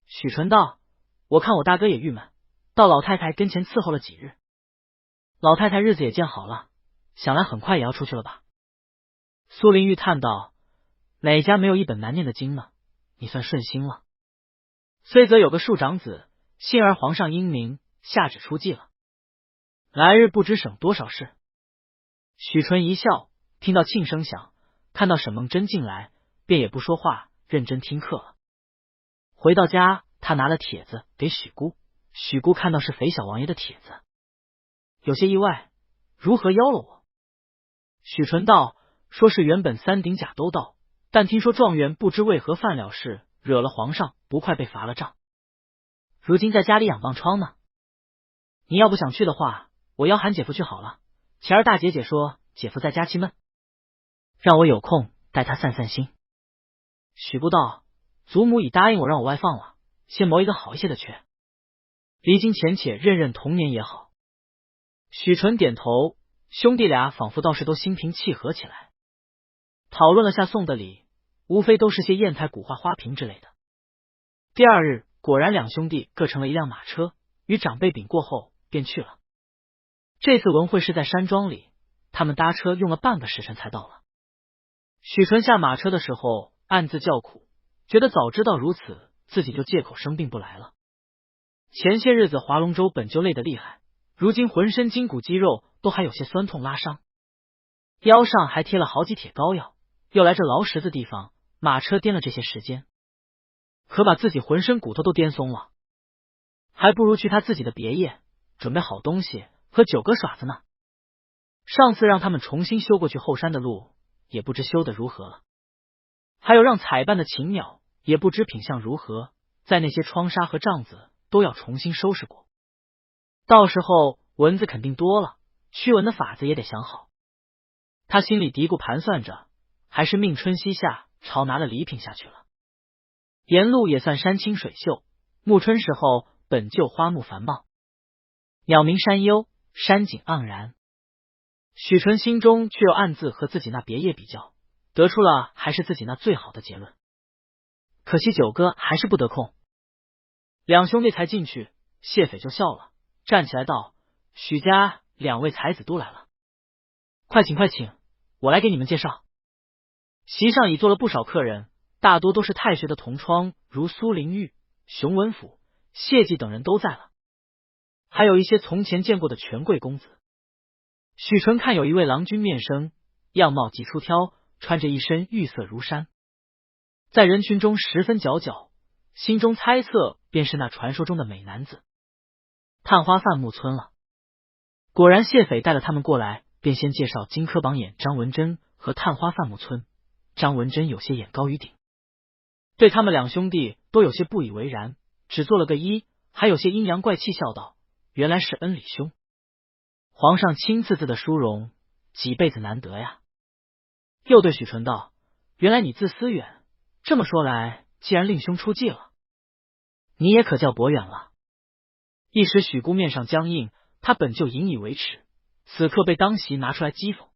许纯道，我看我大哥也郁闷，到老太太跟前伺候了几日，老太太日子也见好了，想来很快也要出去了吧。苏林玉叹道，哪家没有一本难念的经呢？你算顺心了。虽则有个庶长子，幸而皇上英明，下旨出祭了，来日不知省多少事。许纯一笑，听到庆声响，看到沈梦真进来，便也不说话，认真听课了。回到家，他拿了帖子给许姑，许姑看到是肥小王爷的帖子，有些意外，如何邀了我？许纯道，说是原本三鼎甲都到，但听说状元不知为何犯了事，惹了皇上，不快被罚了杖，如今在家里养棒疮呢。你要不想去的话，我邀喊姐夫去好了。前儿大姐姐说姐夫在家气闷，让我有空带他散散心。许姑道，祖母已答应我让我外放了，先谋一个好一些的缺，离京前且认认童年也好。许纯点头，兄弟俩仿佛倒是都心平气和起来，讨论了下送的礼，无非都是些砚台、古画、花瓶之类的。第二日，果然两兄弟各乘了一辆马车，与长辈禀过后便去了。这次文会是在山庄里，他们搭车用了半个时辰才到了。许纯下马车的时候暗自叫苦，觉得早知道如此，自己就借口生病不来了。前些日子划龙舟本就累得厉害，如今浑身筋骨肌肉都还有些酸痛拉伤，腰上还贴了好几帖膏药，又来这劳什子地方，马车颠了这些时间，可把自己浑身骨头都颠松了，还不如去他自己的别业，准备好东西和酒歌耍子呢。上次让他们重新修过去后山的路，也不知修得如何了，还有让采办的禽鸟，也不知品相如何，在那些窗纱和帐子都要重新收拾过，到时候蚊子肯定多了，驱蚊的法子也得想好。他心里嘀咕盘算着，还是命春西夏朝拿了礼品下去了。沿路也算山清水秀，暮春时候本就花木繁茂，鸟鸣山幽，山景盎然。许纯心中却又暗自和自己那别业比较，得出了还是自己那最好的结论。可惜九哥还是不得空。两兄弟才进去，谢斐就笑了，站起来道，许家两位才子都来了，快请快请，我来给你们介绍。席上已坐了不少客人，大多都是太学的同窗，如苏林玉、熊文甫、谢季等人都在了，还有一些从前见过的权贵公子。许纯看有一位郎君面生，样貌极出挑，穿着一身玉色如山，在人群中十分佼佼，心中猜测便是那传说中的美男子探花范木村了。果然谢斐带了他们过来，便先介绍金科榜眼张文贞和探花范木村。张文贞有些眼高于顶，对他们两兄弟都有些不以为然，只做了个揖，还有些阴阳怪气，笑道，原来是恩礼兄，皇上亲赐的殊荣，几辈子难得呀。又对许纯道，原来你自思远，这么说来，既然令兄出祭了，你也可叫博远了。一时许姑面上僵硬，他本就引以为耻，此刻被当席拿出来讥讽，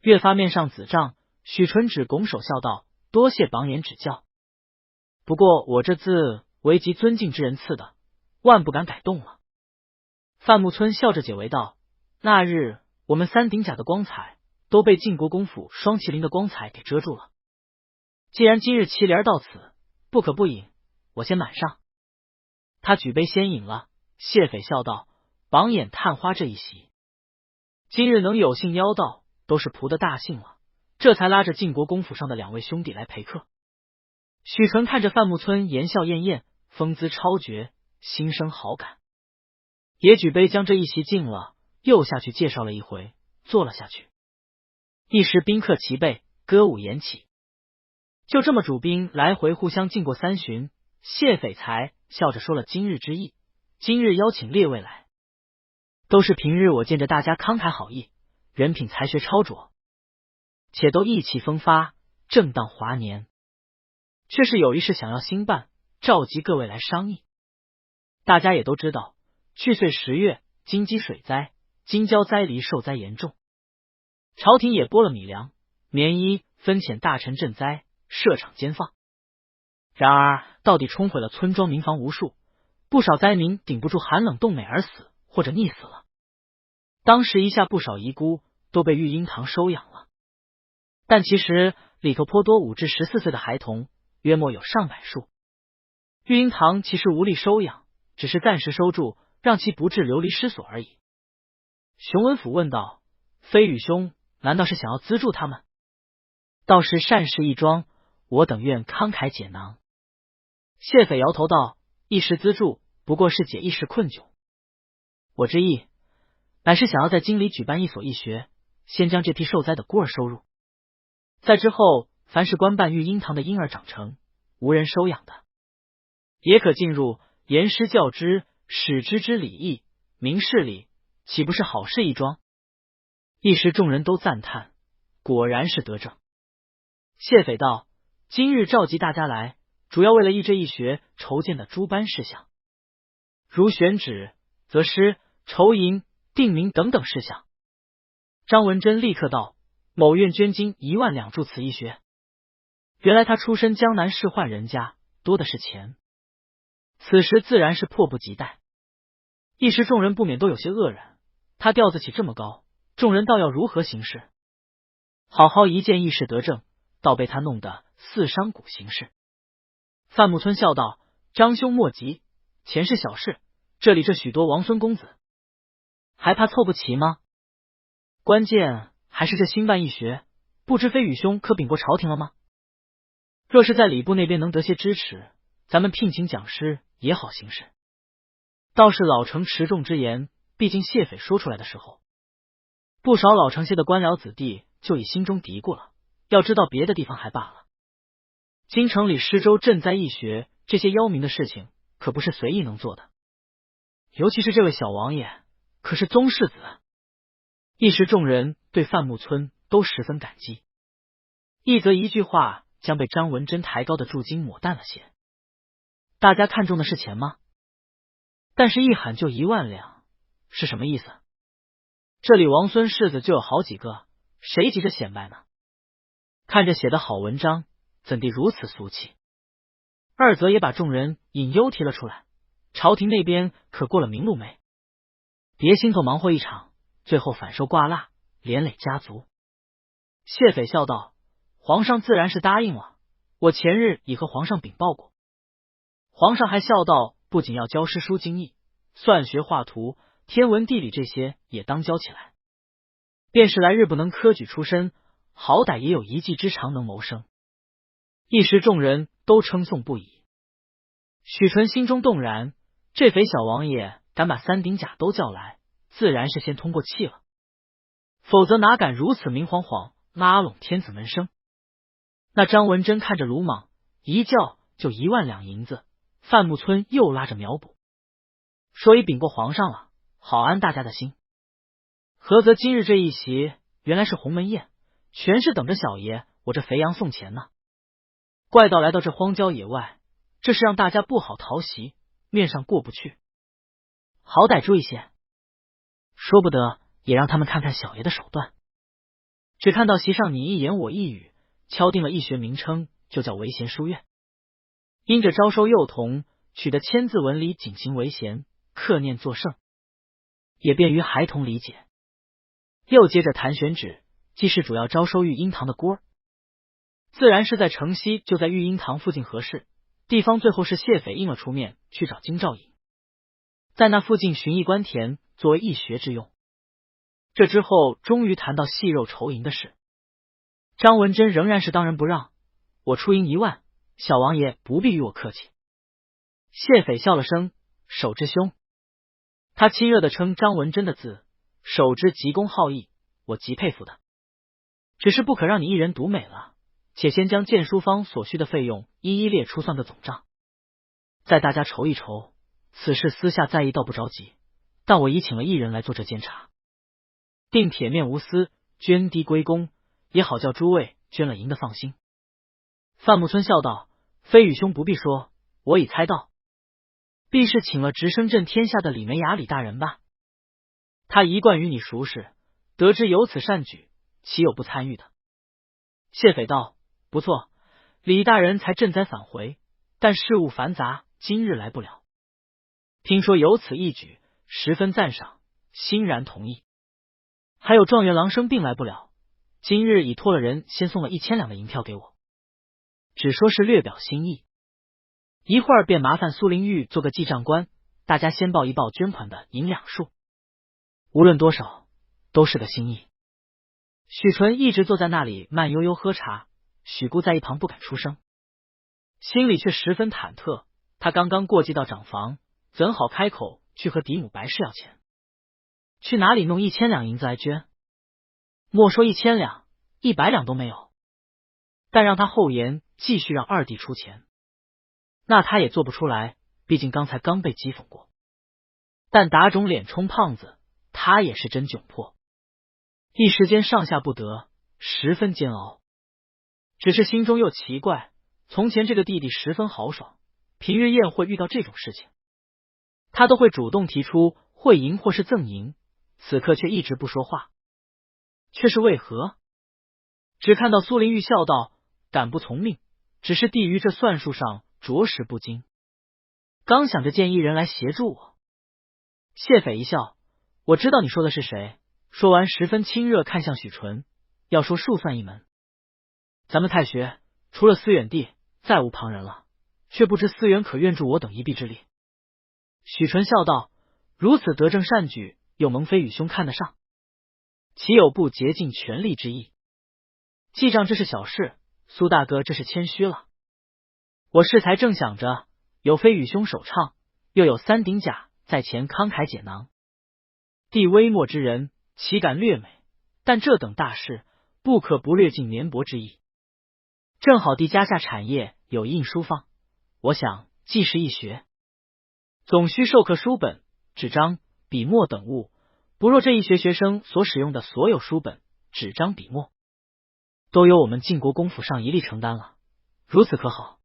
越发面上紫胀。许纯只拱手笑道，多谢榜眼指教，不过我这字为极尊敬之人赐的，万不敢改动了。范木村笑着解围道，那日我们三鼎甲的光彩都被晋国公府双麒麟的光彩给遮住了，既然今日麒麟到此，不可不饮，我先满上。他举杯先饮了。谢斐笑道，榜眼探花这一席，今日能有幸邀到，都是仆的大幸了，这才拉着晋国公府上的两位兄弟来陪客。许纯看着范木村言笑晏晏，风姿超绝，心生好感，也举杯将这一席敬了，又下去介绍了一回，坐了下去。一时宾客齐备，歌舞演起，就这么主宾来回互相敬过三巡，谢斐才笑着说了今日之意，今日邀请列位来，都是平日我见着大家慷慨好意，人品才学超卓，且都意气风发，正当华年。却是有一事想要兴办，召集各位来商议。大家也都知道，去岁10月，京畿水灾，京郊灾黎受灾严重，朝廷也拨了米粮、棉衣，分遣大臣赈灾，设场监放。然而到底冲毁了村庄民房无数，不少灾民顶不住寒冷冻馁而死，或者溺死了。当时一下不少遗孤都被育婴堂收养了，但其实里头颇多5至14岁的孩童，约莫有上百数。育婴堂其实无力收养，只是暂时收住，让其不致流离失所而已。熊文甫问道：飞羽兄，难道是想要资助他们？倒是善事一桩，我等愿慷慨解囊。谢斐摇头道：一时资助，不过是解一时困窘。我之意，乃是想要在京里举办一所义学，先将这批受灾的孤儿收入，在之后凡是官办育婴堂的婴儿长成无人收养的，也可进入严师教之，使之之礼义，明事理，岂不是好事一桩？一时众人都赞叹，果然是德政。谢斐道：今日召集大家来，主要为了议这一学筹建的诸般事项，如选址、择师、筹银、定名等等事项。张文珍立刻道：某愿捐金1万两助此一学。原来他出身江南世宦人家，多的是钱，此时自然是迫不及待。一时众人不免都有些愕然，他调子起这么高，众人倒要如何行事？好好一件议事得政，倒被他弄得似商贾行事。范木村笑道：张兄莫急，钱是小事，这里这许多王孙公子，还怕凑不齐吗？关键还是这兴办义学，不知飞羽兄可禀过朝廷了吗？若是在礼部那边能得些支持，咱们聘请讲师也好行事。倒是老成持重之言，毕竟谢斐说出来的时候，不少老成些的官僚子弟就已心中嘀咕了，要知道别的地方还罢了，京城里施粥赈灾义学这些邀民的事情，可不是随意能做的。尤其是这位小王爷，可是宗室子。一时众人对范木村都十分感激，一则一句话将被张文珍抬高的驻京抹淡了些。大家看中的是钱吗？但是一喊就1万两，是什么意思？这里王孙世子就有好几个，谁急着显摆呢？看着写的好文章，怎地如此俗气？二则也把众人隐忧提了出来，朝廷那边可过了明路没？别心头忙活一场，最后反受挂蜡，连累家族。谢斐笑道：皇上自然是答应了，我前日已和皇上禀报过。皇上还笑道，不仅要教诗书经义，算学画图、天文地理这些也当教起来，便是来日不能科举出身，好歹也有一技之长能谋生。一时众人都称颂不已。许纯心中动然，这肥小王爷敢把3顶甲都叫来，自然是先通过气了，否则哪敢如此明晃晃拉拢天子门生？那张文珍看着鲁莽，一叫就1万两银子。范木村又拉着苗补，说已禀过皇上了，好安大家的心。何则今日这一席原来是鸿门宴，全是等着小爷我这肥羊送钱呢。怪道来到这荒郊野外，这是让大家不好讨喜，面上过不去，好歹注意些，说不得也让他们看看小爷的手段。只看到席上你一言我一语，敲定了义学名称，就叫维贤书院。因着招收幼童，取得签字文里谨行为贤，课念作圣，也便于孩童理解。又接着谈选址，既是主要招收育婴堂的孤儿，自然是在城西，就在育婴堂附近合适地方。最后是谢斐应了出面去找京兆尹，在那附近寻一官田作为义学之用。这之后终于谈到细肉筹银的事，张文珍仍然是当仁不让，我出银1万，小王爷不必与我客气。谢斐笑了声，手之兄。他亲热的称张文珍的字，手之极恭好义，我极佩服的。只是不可让你一人独美了，且先将建书方所需的费用一一列出，算个总账，再大家筹一筹。此事私下再议倒不着急，但我已请了一人来做这监察，定铁面无私，捐低归公，也好叫诸位捐了银的放心。范木村笑道：飞羽兄不必说，我已猜到，必是请了直升镇天下的李梅雅李大人吧？他一贯与你熟识，得知有此善举，岂有不参与的？谢斐道：不错，李大人才赈灾返回，但事务繁杂，今日来不了。听说有此一举，十分赞赏，欣然同意。还有状元郎生病来不了，今日已托了人先送了1000两的银票给我，只说是略表心意。一会儿便麻烦苏灵玉做个记账官，大家先报一报捐款的银两数，无论多少，都是个心意。许纯一直坐在那里慢悠悠喝茶，许姑在一旁不敢出声，心里却十分忐忑。他刚刚过继到长房，怎好开口去和嫡母白氏要钱？去哪里弄1000两银子来捐？莫说1000两，100两都没有。但让他后言继续让二弟出钱，那他也做不出来，毕竟刚才刚被讥讽过。但打肿脸充胖子，他也是真窘迫，一时间上下不得，十分煎熬。只是心中又奇怪，从前这个弟弟十分豪爽，平日宴会遇到这种事情，他都会主动提出汇银或是赠银，此刻却一直不说话，却是为何？只看到苏灵玉笑道：敢不从命，只是弟于这算术上着实不精，刚想着见一人来协助我。谢斐一笑：我知道你说的是谁。说完十分亲热看向许纯，要说数算一门，咱们太学除了思远弟再无旁人了，却不知思远可愿助我等一臂之力。许纯笑道：如此德政善举，又蒙飞羽兄看得上，岂有不竭尽全力之意？记账这是小事，苏大哥这是谦虚了。我适才正想着，有飞羽兄首唱，又有三鼎甲在前慷慨解囊，弟微末之人，岂敢略美？但这等大事，不可不略尽绵薄之意。正好弟家下产业有印书坊，我想既是一学，总需授课书本、纸张、笔墨等物。不若这一学学生所使用的所有书本、纸张、笔墨，都由我们晋国公府上一力承担了，如此可好？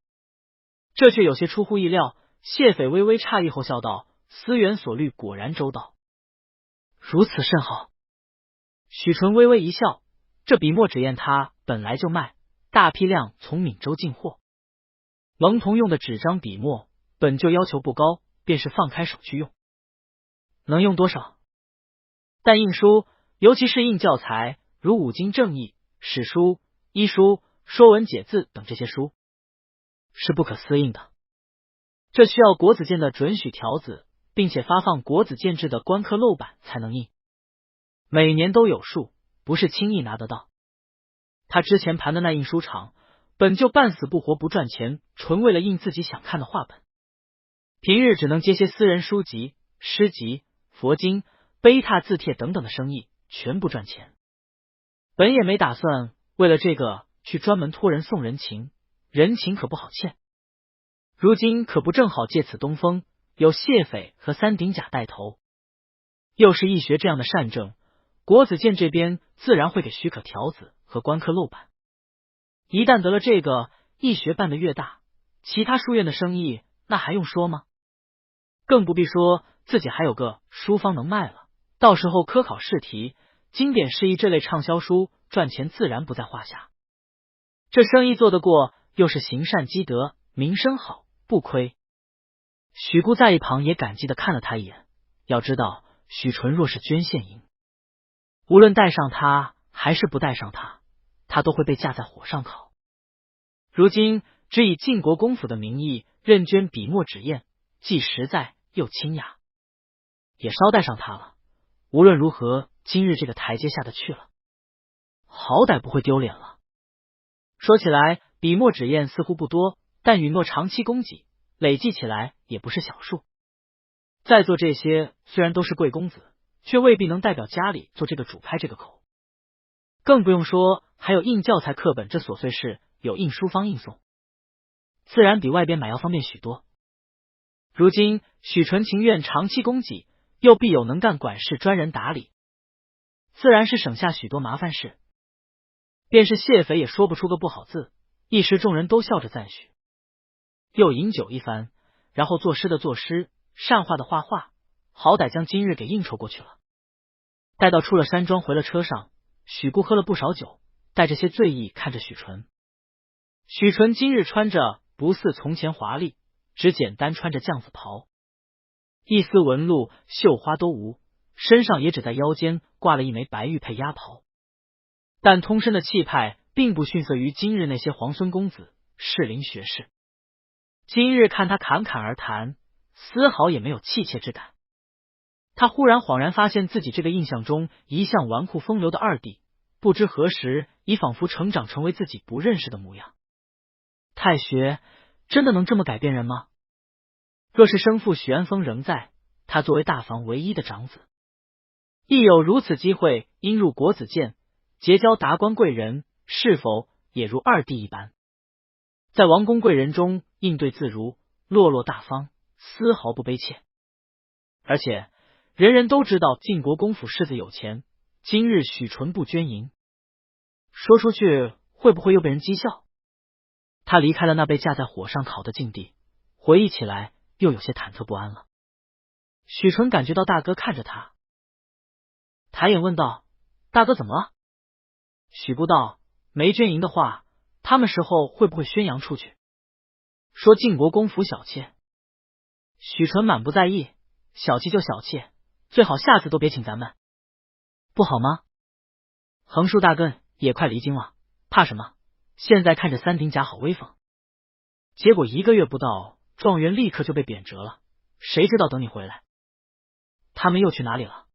这却有些出乎意料。谢斐微微诧异后笑道：思远所虑果然周到，如此甚好。许纯微微一笑，这笔墨纸砚他本来就卖，大批量从闽州进货。蒙童用的纸张笔墨本就要求不高，便是放开手去用，能用多少？但印书，尤其是印教材，如五经正义、史书、医书、说文解字等这些书，是不可私印的。这需要国子监的准许条子，并且发放国子监制的官刻漏版才能印，每年都有数，不是轻易拿得到。他之前盘的那印书厂，本就半死不活不赚钱，纯为了印自己想看的画本，平日只能接些私人书籍、诗集、佛经、碑拓字帖等等的生意，全不赚钱。本也没打算为了这个去专门托人送人情，人情可不好欠。如今可不正好借此东风，有谢斐和三鼎甲带头，又是义学这样的善政，国子监这边自然会给许可条子和官刻漏版。一旦得了这个，义学办得越大，其他书院的生意那还用说吗？更不必说自己还有个书坊能卖了，到时候科考试题、经典释义这类畅销书赚钱自然不在话下。这生意做得过，又是行善积德，名声好，不亏。许姑在一旁也感激的看了他一眼，要知道许纯若是捐献银，无论带上他还是不带上他，他都会被架在火上烤。如今只以晋国公府的名义任捐笔墨纸砚，既实在又清雅，也捎带上他了。无论如何，今日这个台阶下得去了，好歹不会丢脸了。说起来，笔墨纸砚似乎不多，但允诺长期供给，累计起来也不是小数。在座这些虽然都是贵公子，却未必能代表家里做这个主拍这个口，更不用说还有印教材课本这琐碎事，有印书坊印送，自然比外边买要方便许多。如今许纯情愿长期供给，又必有能干管事专人打理，自然是省下许多麻烦事。便是谢斐也说不出个不好字，一时众人都笑着赞许。又饮酒一番，然后作诗的作诗，善画的画画，好歹将今日给应酬过去了。待到出了山庄，回了车上，许姑喝了不少酒，带着些醉意看着许纯。许纯今日穿着不似从前华丽，只简单穿着绛子袍，一丝纹路绣花都无，身上也只在腰间挂了一枚白玉佩鸭袍，但通身的气派并不逊色于今日那些皇孙公子、适龄学士。今日看他侃侃而谈，丝毫也没有气切之感。他忽然恍然发现自己这个印象中一向纨绔风流的二弟，不知何时已仿佛成长成为自己不认识的模样。太学真的能这么改变人吗？若是生父许安峰仍在，他作为大房唯一的长子，亦有如此机会因入国子监，结交达官贵人，是否也如二弟一般，在王公贵人中应对自如，落落大方，丝毫不卑怯。而且人人都知道晋国公府世子有钱，今日许纯不捐银，说出去会不会又被人讥笑？他离开了那被架在火上烤的境地，回忆起来又有些忐忑不安了。许纯感觉到大哥看着他，抬眼问道：“大哥怎么了？”许姑道：“没捐银的话，他们时候会不会宣扬出去，说晋国公府小妾？”许纯满不在意：“小气就小气，最好下次都别请咱们，不好吗？横竖大根也快离京了，怕什么？现在看着三鼎甲好威风，结果1个月不到，状元立刻就被贬谪了，谁知道等你回来，他们又去哪里了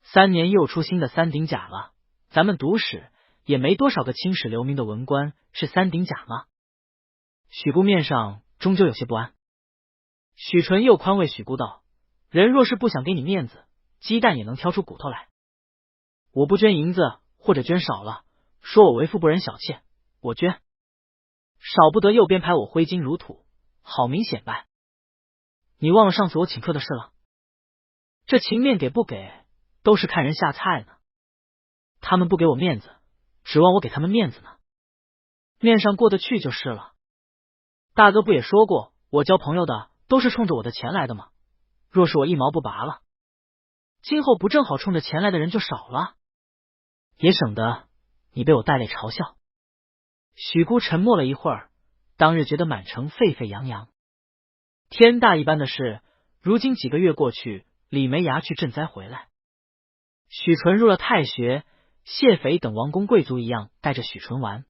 ？3年又出新的三鼎甲了，咱们读史也没多少个青史留名的文官是三鼎甲吗？”许姑面上终究有些不安。许纯又宽慰许姑道：“人若是不想给你面子，鸡蛋也能挑出骨头来。我不捐银子，或者捐少了，说我为富不仁小妾，我捐少不得又编排我挥金如土，好明显摆。你忘了上次我请客的事了？这情面给不给，都是看人下菜呢。他们不给我面子，指望我给他们面子呢？面上过得去就是了。大哥不也说过，我交朋友的都是冲着我的钱来的吗？若是我一毛不拔了，今后不正好冲着钱来的人就少了，也省得你被我带泪嘲笑。”许姑沉默了一会儿，当日觉得满城沸沸扬扬，天大一般的事，如今几个月过去，李梅牙去赈灾回来，许纯入了太学，谢斐等王公贵族一样带着许纯玩。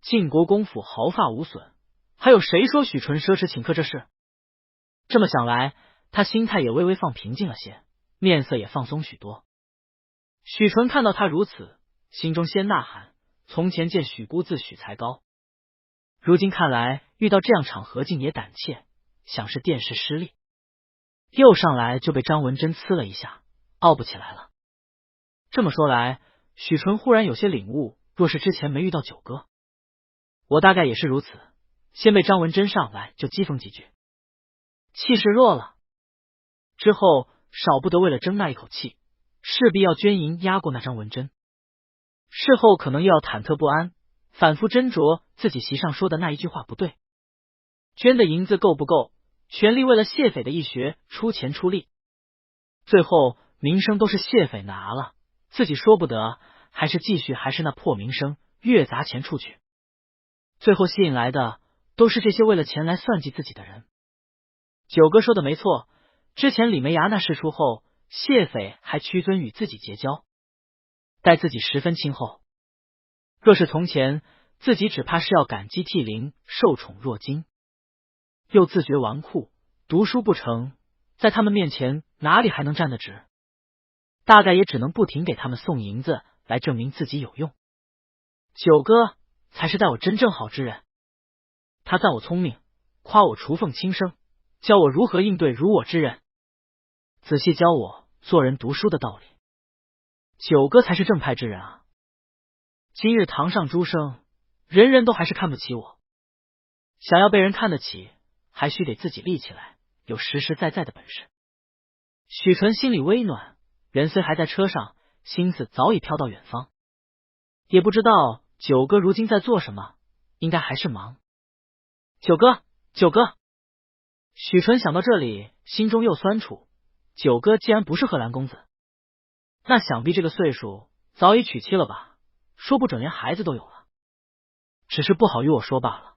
晋国公府毫发无损，还有谁说许纯奢侈请客这事？这么想来，他心态也微微放平静了些，面色也放松许多。许纯看到他如此，心中先呐喊：从前见许姑自诩才高，如今看来遇到这样场合竟也胆怯，想是殿试失利。又上来就被张文贞呲了一下，傲不起来了。这么说来，许纯忽然有些领悟，若是之前没遇到九哥，我大概也是如此，先被张文贞上来就讥讽几句，气势弱了，之后少不得为了争那一口气，势必要捐银压过那张文贞。事后可能又要忐忑不安，反复斟酌自己席上说的那一句话不对，捐的银子够不够，全力为了谢斐的义学出钱出力，最后名声都是谢斐拿了，自己说不得，还是继续还是那破名声，越砸钱出去，最后吸引来的都是这些为了钱来算计自己的人。九哥说的没错，之前李梅牙那事出后，谢斐还屈尊与自己结交，待自己十分亲厚，若是从前，自己只怕是要感激涕零，受宠若惊，又自觉纨绔，读书不成，在他们面前哪里还能站得直？大概也只能不停给他们送银子来证明自己有用。九哥才是待我真正好之人，他赞我聪明，夸我雏凤轻声，教我如何应对如我之人，仔细教我做人读书的道理。九哥才是正派之人啊！今日堂上诸生，人人都还是看不起我，想要被人看得起，还需得自己立起来，有实实在在的本事。许纯心里微暖，人虽还在车上，心思早已飘到远方，也不知道九哥如今在做什么，应该还是忙。九哥，九哥。许纯想到这里，心中又酸楚。九哥既然不是贺兰公子，那想必这个岁数早已娶妻了吧？说不准连孩子都有了，只是不好与我说罢了。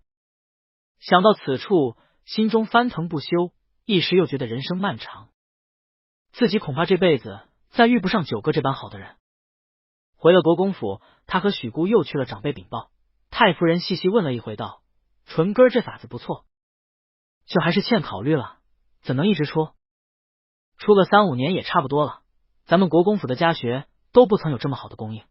想到此处，心中翻腾不休，一时又觉得人生漫长，自己恐怕这辈子再遇不上九哥这般好的人。回了国公府，他和许姑又去了长辈禀报。太夫人细细问了一回，道：“纯根这法子不错，就还是欠考虑了，怎能一直出？出个3、5年也差不多了。咱们国公府的家学都不曾有这么好的供应。”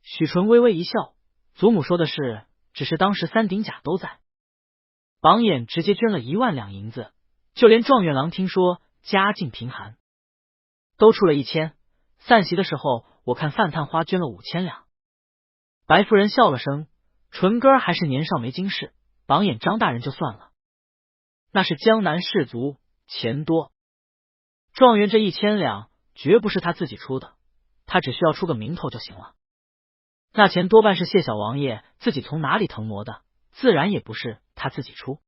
许纯微微一笑，祖母说的是，只是当时3顶甲都在。榜眼直接捐了1万两银子，就连状元郎听说家境贫寒，都出了1000。散席的时候，我看范探花捐了5000两。白夫人笑了声，纯根还是年少没经世，榜眼张大人就算了，那是江南士族，钱多。状元这1000两绝不是他自己出的，他只需要出个名头就行了。那钱多半是谢小王爷自己从哪里腾挪的，自然也不是他自己出。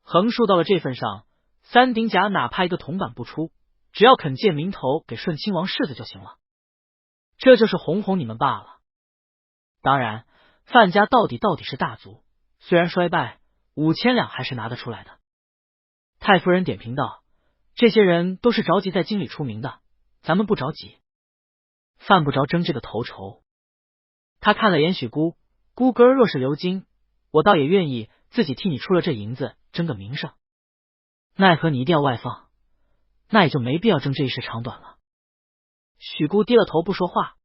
横竖到了这份上，3顶甲哪怕一个铜板不出，只要肯借名头给顺亲王世子就行了，这就是哄哄你们罢了。当然，范家到底是大族，虽然衰败，5000两还是拿得出来的。太夫人点评道：“这些人都是着急在京里出名的，咱们不着急，犯不着争这个头筹。”他看了眼许姑，姑哥若是留京，我倒也愿意自己替你出了这银子，争个名声。奈何你一定要外放，那也就没必要争这一时长短了。许姑低了头不说话，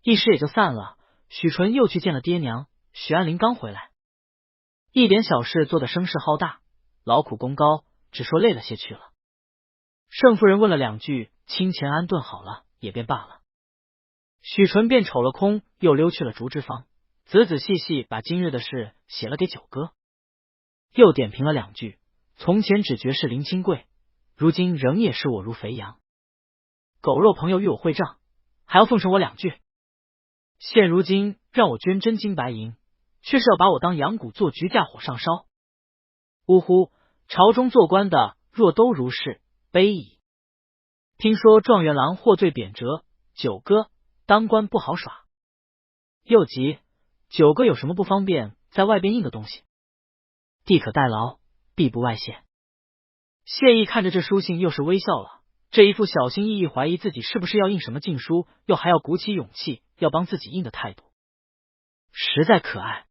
一时也就散了。许纯又去见了爹娘，许安林刚回来，一点小事做得声势浩大，劳苦功高，只说累了些去了。盛夫人问了2句，亲前安顿好了，也便罢了。许纯便瞅了空，又溜去了竹枝房，仔仔细细把今日的事写了给九哥，又点评了2句。从前只觉是林清贵，如今仍也视我如肥羊。狗肉朋友与我会账，还要奉承我2句。现如今让我捐真金白银，却是要把我当羊骨做局架火上烧。呜呼！朝中做官的若都如是，悲矣。听说状元郎获罪贬谪，九哥当官不好耍。又急，九哥有什么不方便在外边印的东西？地可代劳，必不外泄。谢意看着这书信，又是微笑了。这一副小心翼翼怀疑自己是不是要印什么禁书，又还要鼓起勇气要帮自己印的态度，实在可爱。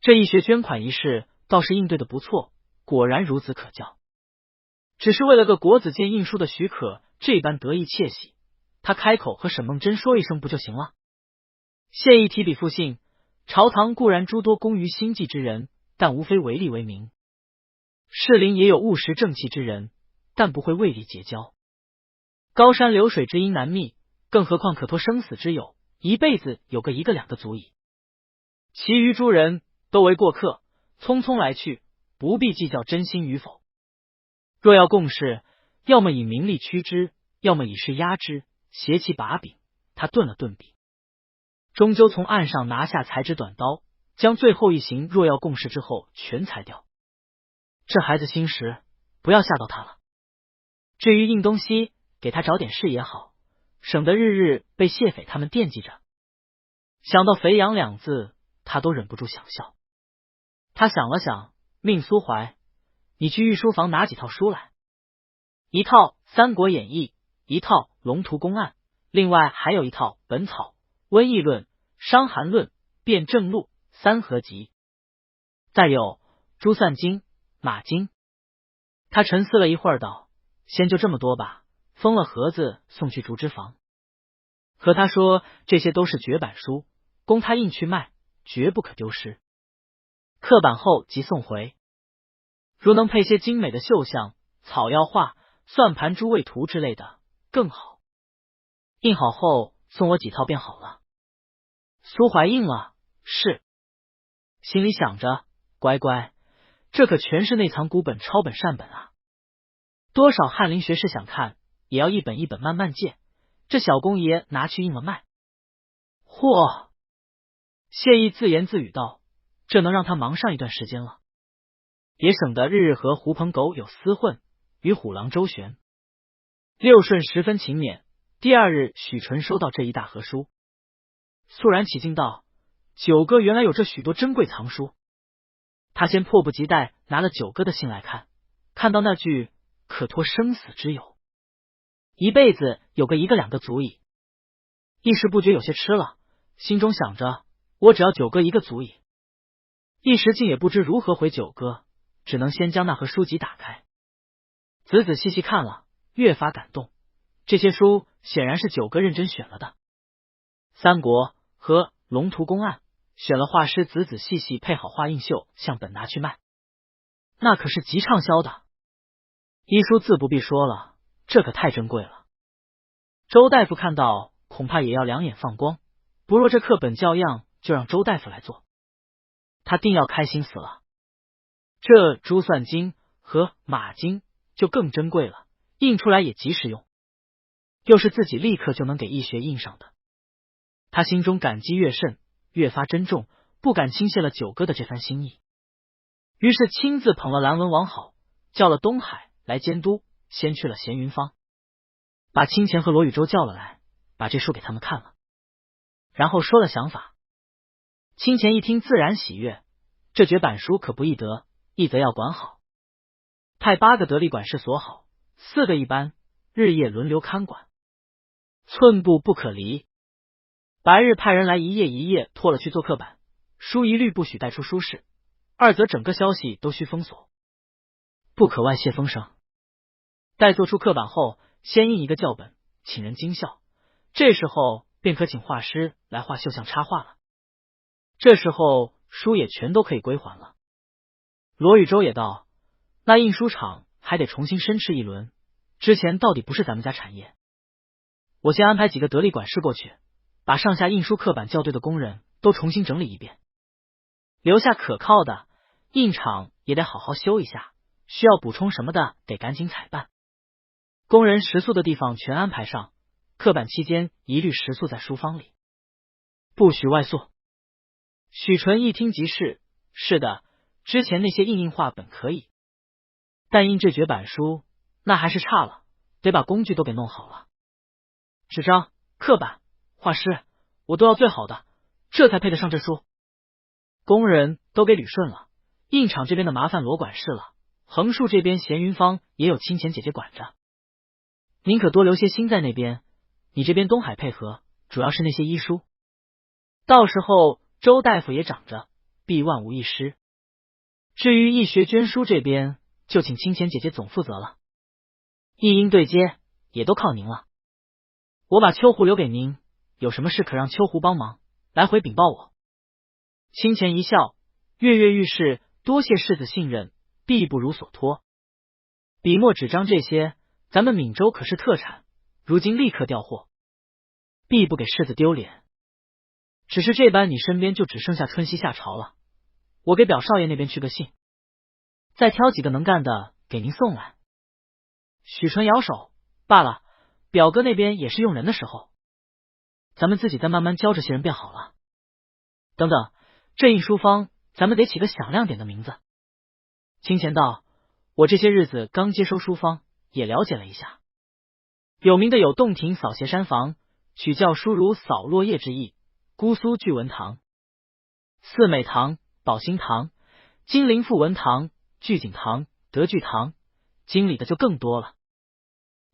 这一学捐款一事倒是应对的不错，果然孺子可教。只是为了个国子监印书的许可，这般得意窃喜，他开口和沈梦真说一声不就行了？谢意提笔复信，朝堂固然诸多工于心计之人，但无非为利为名；士林也有务实正气之人，但不会为利结交。高山流水之音难觅，更何况可托生死之友，一辈子有个1个2个足矣。其余诸人都为过客，匆匆来去，不必计较真心与否。若要共事，要么以名利驱之，要么以势压之，携其把柄。他顿了顿笔，终究从案上拿下裁纸短刀，将最后一行若要共事之后全裁掉。这孩子心实，不要吓到他了。至于印东西，给他找点事也好，省得日日被谢匪他们惦记着。想到肥羊2字，他都忍不住想笑。他想了想，命苏怀：“你去御书房拿几套书来，一套《三国演义》，一套《龙图公案》，另外还有一套《本草》《瘟疫论》《伤寒论》《辨证录》3合集，再有《朱散经》《马经》。”他沉思了一会儿，道：“先就这么多吧。”封了盒子送去竹枝房，和他说这些都是绝版书，供他印去卖，绝不可丢失。刻版后即送回，如能配些精美的绣像、草药画、算盘诸位图之类的更好。印好后送我几套便好了。苏怀应了，是。心里想着，乖乖，这可全是内藏古本、抄本、善本啊！多少翰林学士想看，也要一本一本慢慢借，这小公爷拿去印了卖。嚯！谢意自言自语道：“这能让他忙上一段时间了。”也省得日日和狐朋狗友厮混，与虎狼周旋。六顺十分勤勉，第二日许纯收到这一大盒书，肃然起敬道：“九哥原来有这许多珍贵藏书。”他先迫不及待拿了九哥的信来看，看到那句“可托生死之友，一辈子有个一个两个足矣”，一时不觉有些吃了，心中想着我只要九哥一个足矣。一时竟也不知如何回九哥，只能先将那盒书籍打开，仔仔细细看了，越发感动。这些书显然是九哥认真选了的，三国和龙图公案选了画师仔仔细细配好画印绣，向本拿去卖，那可是极畅销的。医书自不必说了，这可太珍贵了。周大夫看到，恐怕也要两眼放光，不若这课本教样，就让周大夫来做，他定要开心死了。这珠算经和马经就更珍贵了，印出来也极实用，又是自己立刻就能给医学印上的。他心中感激越甚，越发珍重，不敢轻泄了九哥的这番心意，于是亲自捧了蓝文王好，叫了东海来监督，先去了闲云坊，把清钱和罗宇舟叫了来，把这书给他们看了，然后说了想法。清钱一听自然喜悦，这绝版书可不易得，一则要管好，派8个得力管事锁好，4个一班，日夜轮流看管，寸步不可离。白日派人来一夜一夜拖了去做刻板，书一律不许带出书室，二则整个消息都需封锁，不可外泄风声。待做出刻板后，先印一个校本，请人精校，这时候便可请画师来画绣像插画了。这时候书也全都可以归还了。罗宇舟也道，那印书厂还得重新申斥一轮，之前到底不是咱们家产业。我先安排几个得力管事过去，把上下印书刻板校对的工人都重新整理一遍，留下可靠的，印厂也得好好修一下，需要补充什么的得赶紧采办。工人食宿的地方全安排上，刻板期间一律食宿在书坊里，不许外宿。许纯一听即是，是的，之前那些印画本可以，但印这绝版书那还是差了，得把工具都给弄好了，纸张、刻板、画师我都要最好的，这才配得上这书。工人都给捋顺了，印厂这边的麻烦罗管事了，横竖这边闲云坊也有清钱姐姐管着，您可多留些心在那边，你这边东海配合，主要是那些医书，到时候周大夫也长着，必万无一失。至于医学捐书这边，就请清钱姐姐总负责了，一应对接也都靠您了。我把秋胡留给您，有什么事可让秋胡帮忙，来回禀报我。清钱一笑，跃跃欲试，多谢世子信任，必不如所托。笔墨纸张这些，咱们闽州可是特产，如今立刻调货，必不给世子丢脸。只是这般你身边就只剩下春熙夏朝了，我给表少爷那边去个信，再挑几个能干的给您送来。许纯摇手，罢了，表哥那边也是用人的时候，咱们自己再慢慢教这些人便好了。等等，这印书坊咱们得起个响亮点的名字。清钱道，我这些日子刚接收书坊，也了解了一下，有名的有洞庭扫斜山房，取教书如扫落叶之意，姑苏聚文堂、四美堂、宝兴堂、金陵富文堂、聚景堂、德聚堂，经理的就更多了，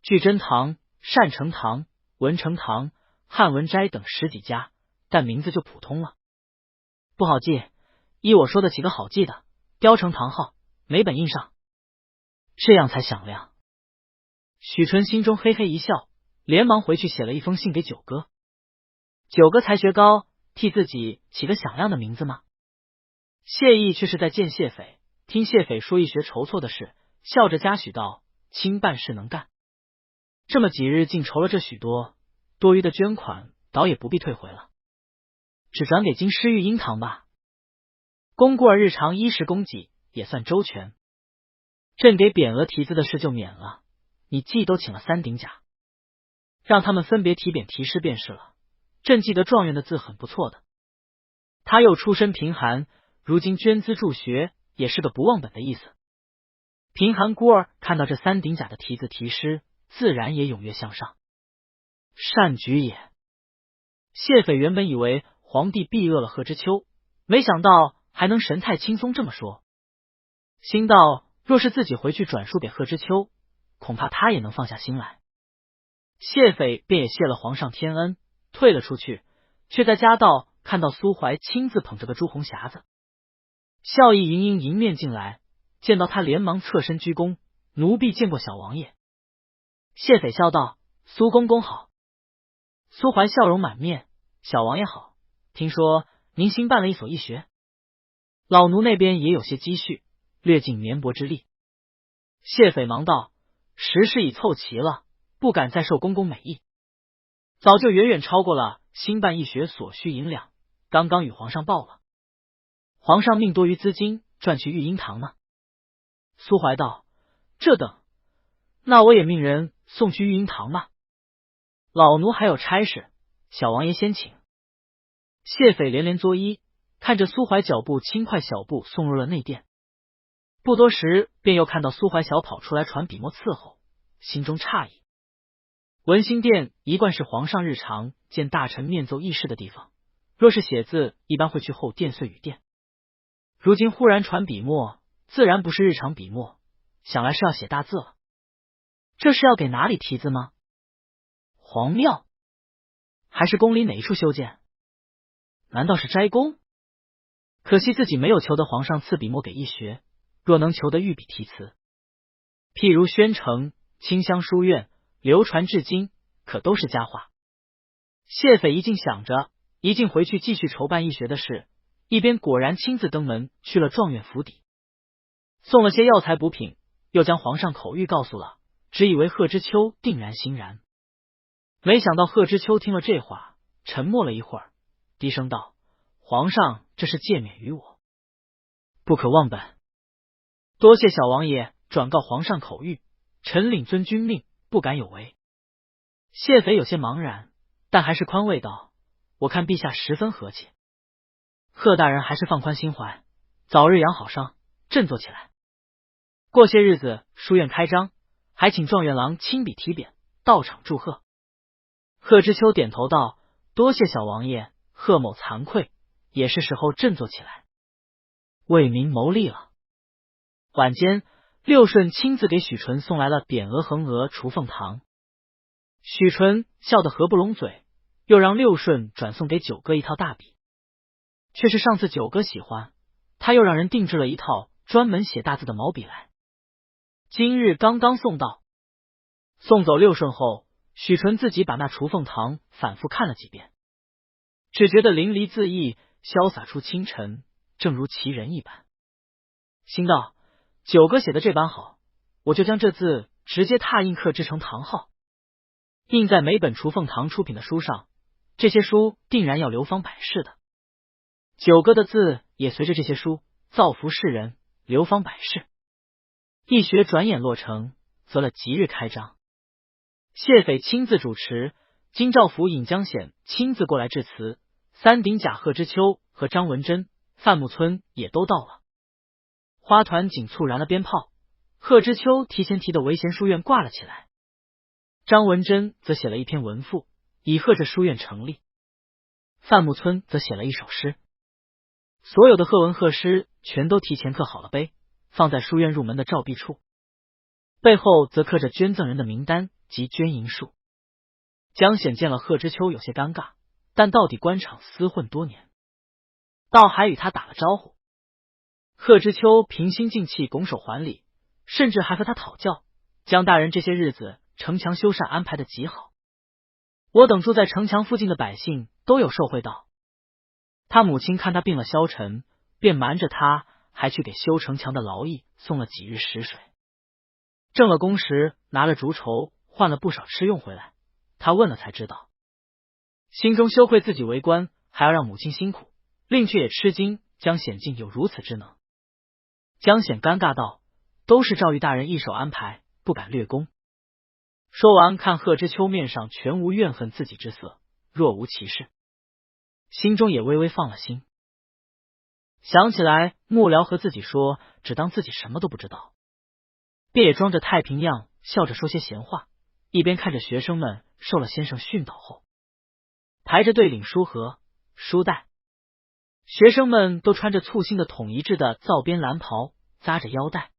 聚真堂、善成堂、文成堂、汉文斋等10几家，但名字就普通了，不好记，依我说的起个好记的，雕成堂号，每本印上，这样才响亮。许纯心中嘿嘿一笑，连忙回去写了一封信给九哥。九哥才学高，替自己起个响亮的名字吗？谢意却是在见谢斐，听谢斐说医学筹措的事，笑着嘉许道：“卿办事能干，这么几日竟筹了这许多，多余的捐款倒也不必退回了，只转给京师育婴堂吧。公孤儿日常衣食供给也算周全，朕给匾额题字的事就免了，你既都请了3顶甲，让他们分别题匾题诗便是了。朕记得状元的字很不错的，他又出身贫寒，如今捐资助学，也是个不忘本的意思。贫寒孤儿看到这三顶甲的题字题诗，自然也踊跃向上。善举也。谢斐原本以为皇帝避恶了贺知秋，没想到还能神态轻松这么说，心道若是自己回去转述给贺知秋，恐怕他也能放下心来。谢斐便也谢了皇上天恩，退了出去，却在家道看到苏怀亲自捧着个朱红匣子，笑意盈盈迎面进来，见到他连忙侧身鞠躬，奴婢见过小王爷。谢斐笑道：苏公公好。苏怀笑容满面：小王爷好，听说您新办了一所义学。老奴那边也有些积蓄，略尽绵薄之力。谢斐忙道：时事已凑齐了，不敢再受公公美意，早就远远超过了新办义学所需银两，刚刚与皇上报了。皇上命多余资金赚去育婴堂呢。苏怀道：这等，那我也命人送去育婴堂吧。老奴还有差事，小王爷先请。谢斐连连作揖，看着苏怀脚步轻快，小步送入了内殿。不多时，便又看到苏怀小跑出来传笔墨伺候，心中诧异。文心殿一贯是皇上日常见大臣面奏议事的地方，若是写字，一般会去后殿碎语殿。如今忽然传笔墨，自然不是日常笔墨，想来是要写大字了。这是要给哪里题字吗？皇庙？还是宫里哪一处修建？难道是斋宫？可惜自己没有求得皇上赐笔墨给义学，若能求得御笔题词，譬如宣城、清香书院，流传至今，可都是佳话。谢斐一尽想着，一尽回去继续筹办义学的事，一边果然亲自登门去了状元府邸，送了些药材补品，又将皇上口谕告诉了，只以为贺知秋定然欣然。没想到贺知秋听了这话，沉默了一会儿，低声道：皇上这是诫勉于我，不可忘本。多谢小王爷转告皇上口谕，臣领遵君命，不敢有违。谢斐有些茫然，但还是宽慰道：我看陛下十分和气，贺大人还是放宽心怀，早日养好伤，振作起来。过些日子书院开张，还请状元郎亲笔题匾，到场祝贺。贺知秋点头道：多谢小王爷，贺某惭愧，也是时候振作起来，为民谋利了。晚间，六顺亲自给许纯送来了匾额横额雏凤堂。许纯笑得合不拢嘴，又让六顺转送给九哥一套大笔，却是上次九哥喜欢，他又让人定制了一套专门写大字的毛笔来，今日刚刚送到。送走六顺后，许纯自己把那雏凤堂反复看了几遍，只觉得淋漓恣意，潇洒出清晨，正如其人一般。心道：九哥写的这般好，我就将这字直接拓印刻制成堂号，印在每本雏凤堂出品的书上，这些书定然要流芳百世的。九哥的字也随着这些书造福世人，流芳百世。义学转眼落成，择了吉日开张。谢斐亲自主持，京兆府尹江显亲自过来致辞，三顶甲贺知秋和张文贞、范木村也都到了。花团锦簇燃了鞭炮，贺知秋提前提的维贤书院挂了起来，张文贞则写了一篇文赋，以贺着书院成立。范木村则写了一首诗，所有的贺文贺诗全都提前刻好了碑，放在书院入门的照壁处，背后则刻着捐赠人的名单及捐银数。江显见了贺知秋有些尴尬，但到底官场厮混多年，倒还与他打了招呼。贺知秋平心静气，拱手还礼，甚至还和他讨教，江大人这些日子城墙修缮安排的极好，我等住在城墙附近的百姓都有受惠到。他母亲看他病了消沉，便瞒着他，还去给修城墙的劳役送了几日食水，挣了工时，拿了竹筹，换了不少吃用回来。他问了才知道，心中羞愧自己为官还要让母亲辛苦，另却也吃惊江显竟有如此之能。江显尴尬道：都是赵玉大人一手安排，不敢略功。说完，看贺知秋面上全无怨恨自己之色，若无其事，心中也微微放了心。想起来幕僚和自己说，只当自己什么都不知道，便也装着太平样，笑着说些闲话，一边看着学生们受了先生训导后，排着队领书盒、书袋。学生们都穿着簇新的统一制的皂边蓝袍，扎着腰带，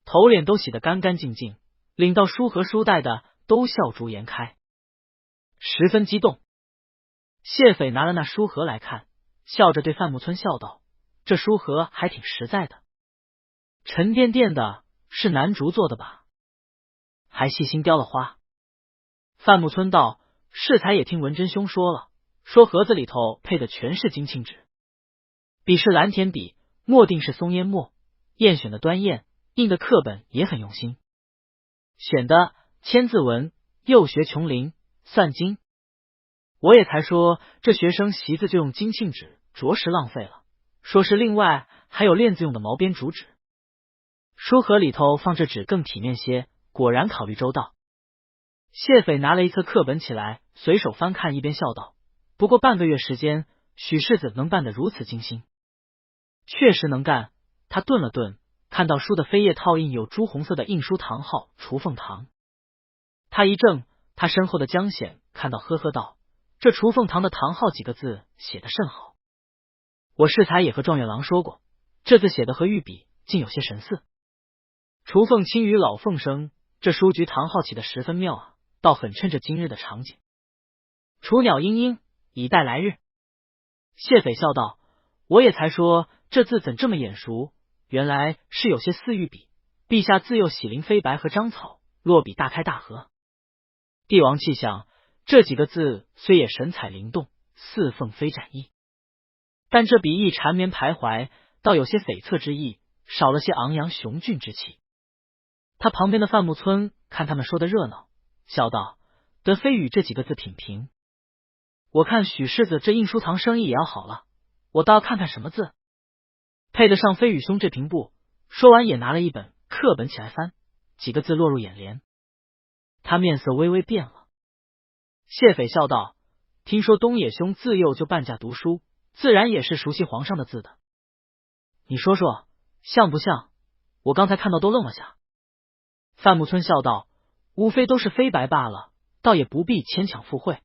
头脸都洗得干干净净，领到书盒书袋的都笑逐颜开，十分激动。谢斐拿了那书盒来看，笑着对范木村笑道：“这书盒还挺实在的，沉甸甸的，是楠竹做的吧？还细心雕了花。”范木村道：“适才也听文真兄说了，说盒子里头配的全是金沁纸，笔是蓝田笔，墨定是松烟墨，砚选的端砚，印的课本也很用心，选的千字文，又学琼林、算经。我也才说这学生习字就用金沁纸，着实浪费了。说是另外还有练字用的毛边竹纸，书盒里头放这纸更体面些，果然考虑周到。”谢斐拿了一册课本起来，随手翻看，一边笑道：“不过半个月时间，许世子能办得如此精心，确实能干。”他顿了顿，看到书的扉页套印有朱红色的印书堂号“雏凤堂”，他一怔，他身后的江显看到，呵呵道：“这雏凤堂的堂号几个字写得甚好，我适才也和状元郎说过，这字写的和御笔竟有些神似。雏凤轻于老凤声，这书局堂号起得十分妙啊，倒很衬着今日的场景。雏鸟嘤嘤，以待来日。”谢斐笑道：“我也才说这字怎这么眼熟，原来是有些似御笔。陛下自幼喜临飞白和章草，落笔大开大合。帝王气象，这几个字虽也神采灵动，似凤飞展翼，但这笔意缠绵徘徊，倒有些悱恻之意，少了些昂扬雄峻之气。”他旁边的范木村看他们说的热闹，笑道：“得非与这几个字品评，我看许世子这印书堂生意也要好了，我倒要看看什么字配得上飞羽兄这平步。”说完也拿了一本课本起来翻，几个字落入眼帘，他面色微微变了。谢斐笑道：“听说东野兄自幼就半价读书，自然也是熟悉皇上的字的，你说说像不像？我刚才看到都愣了下。”范木村笑道：“无非都是飞白罢了，倒也不必牵强附会。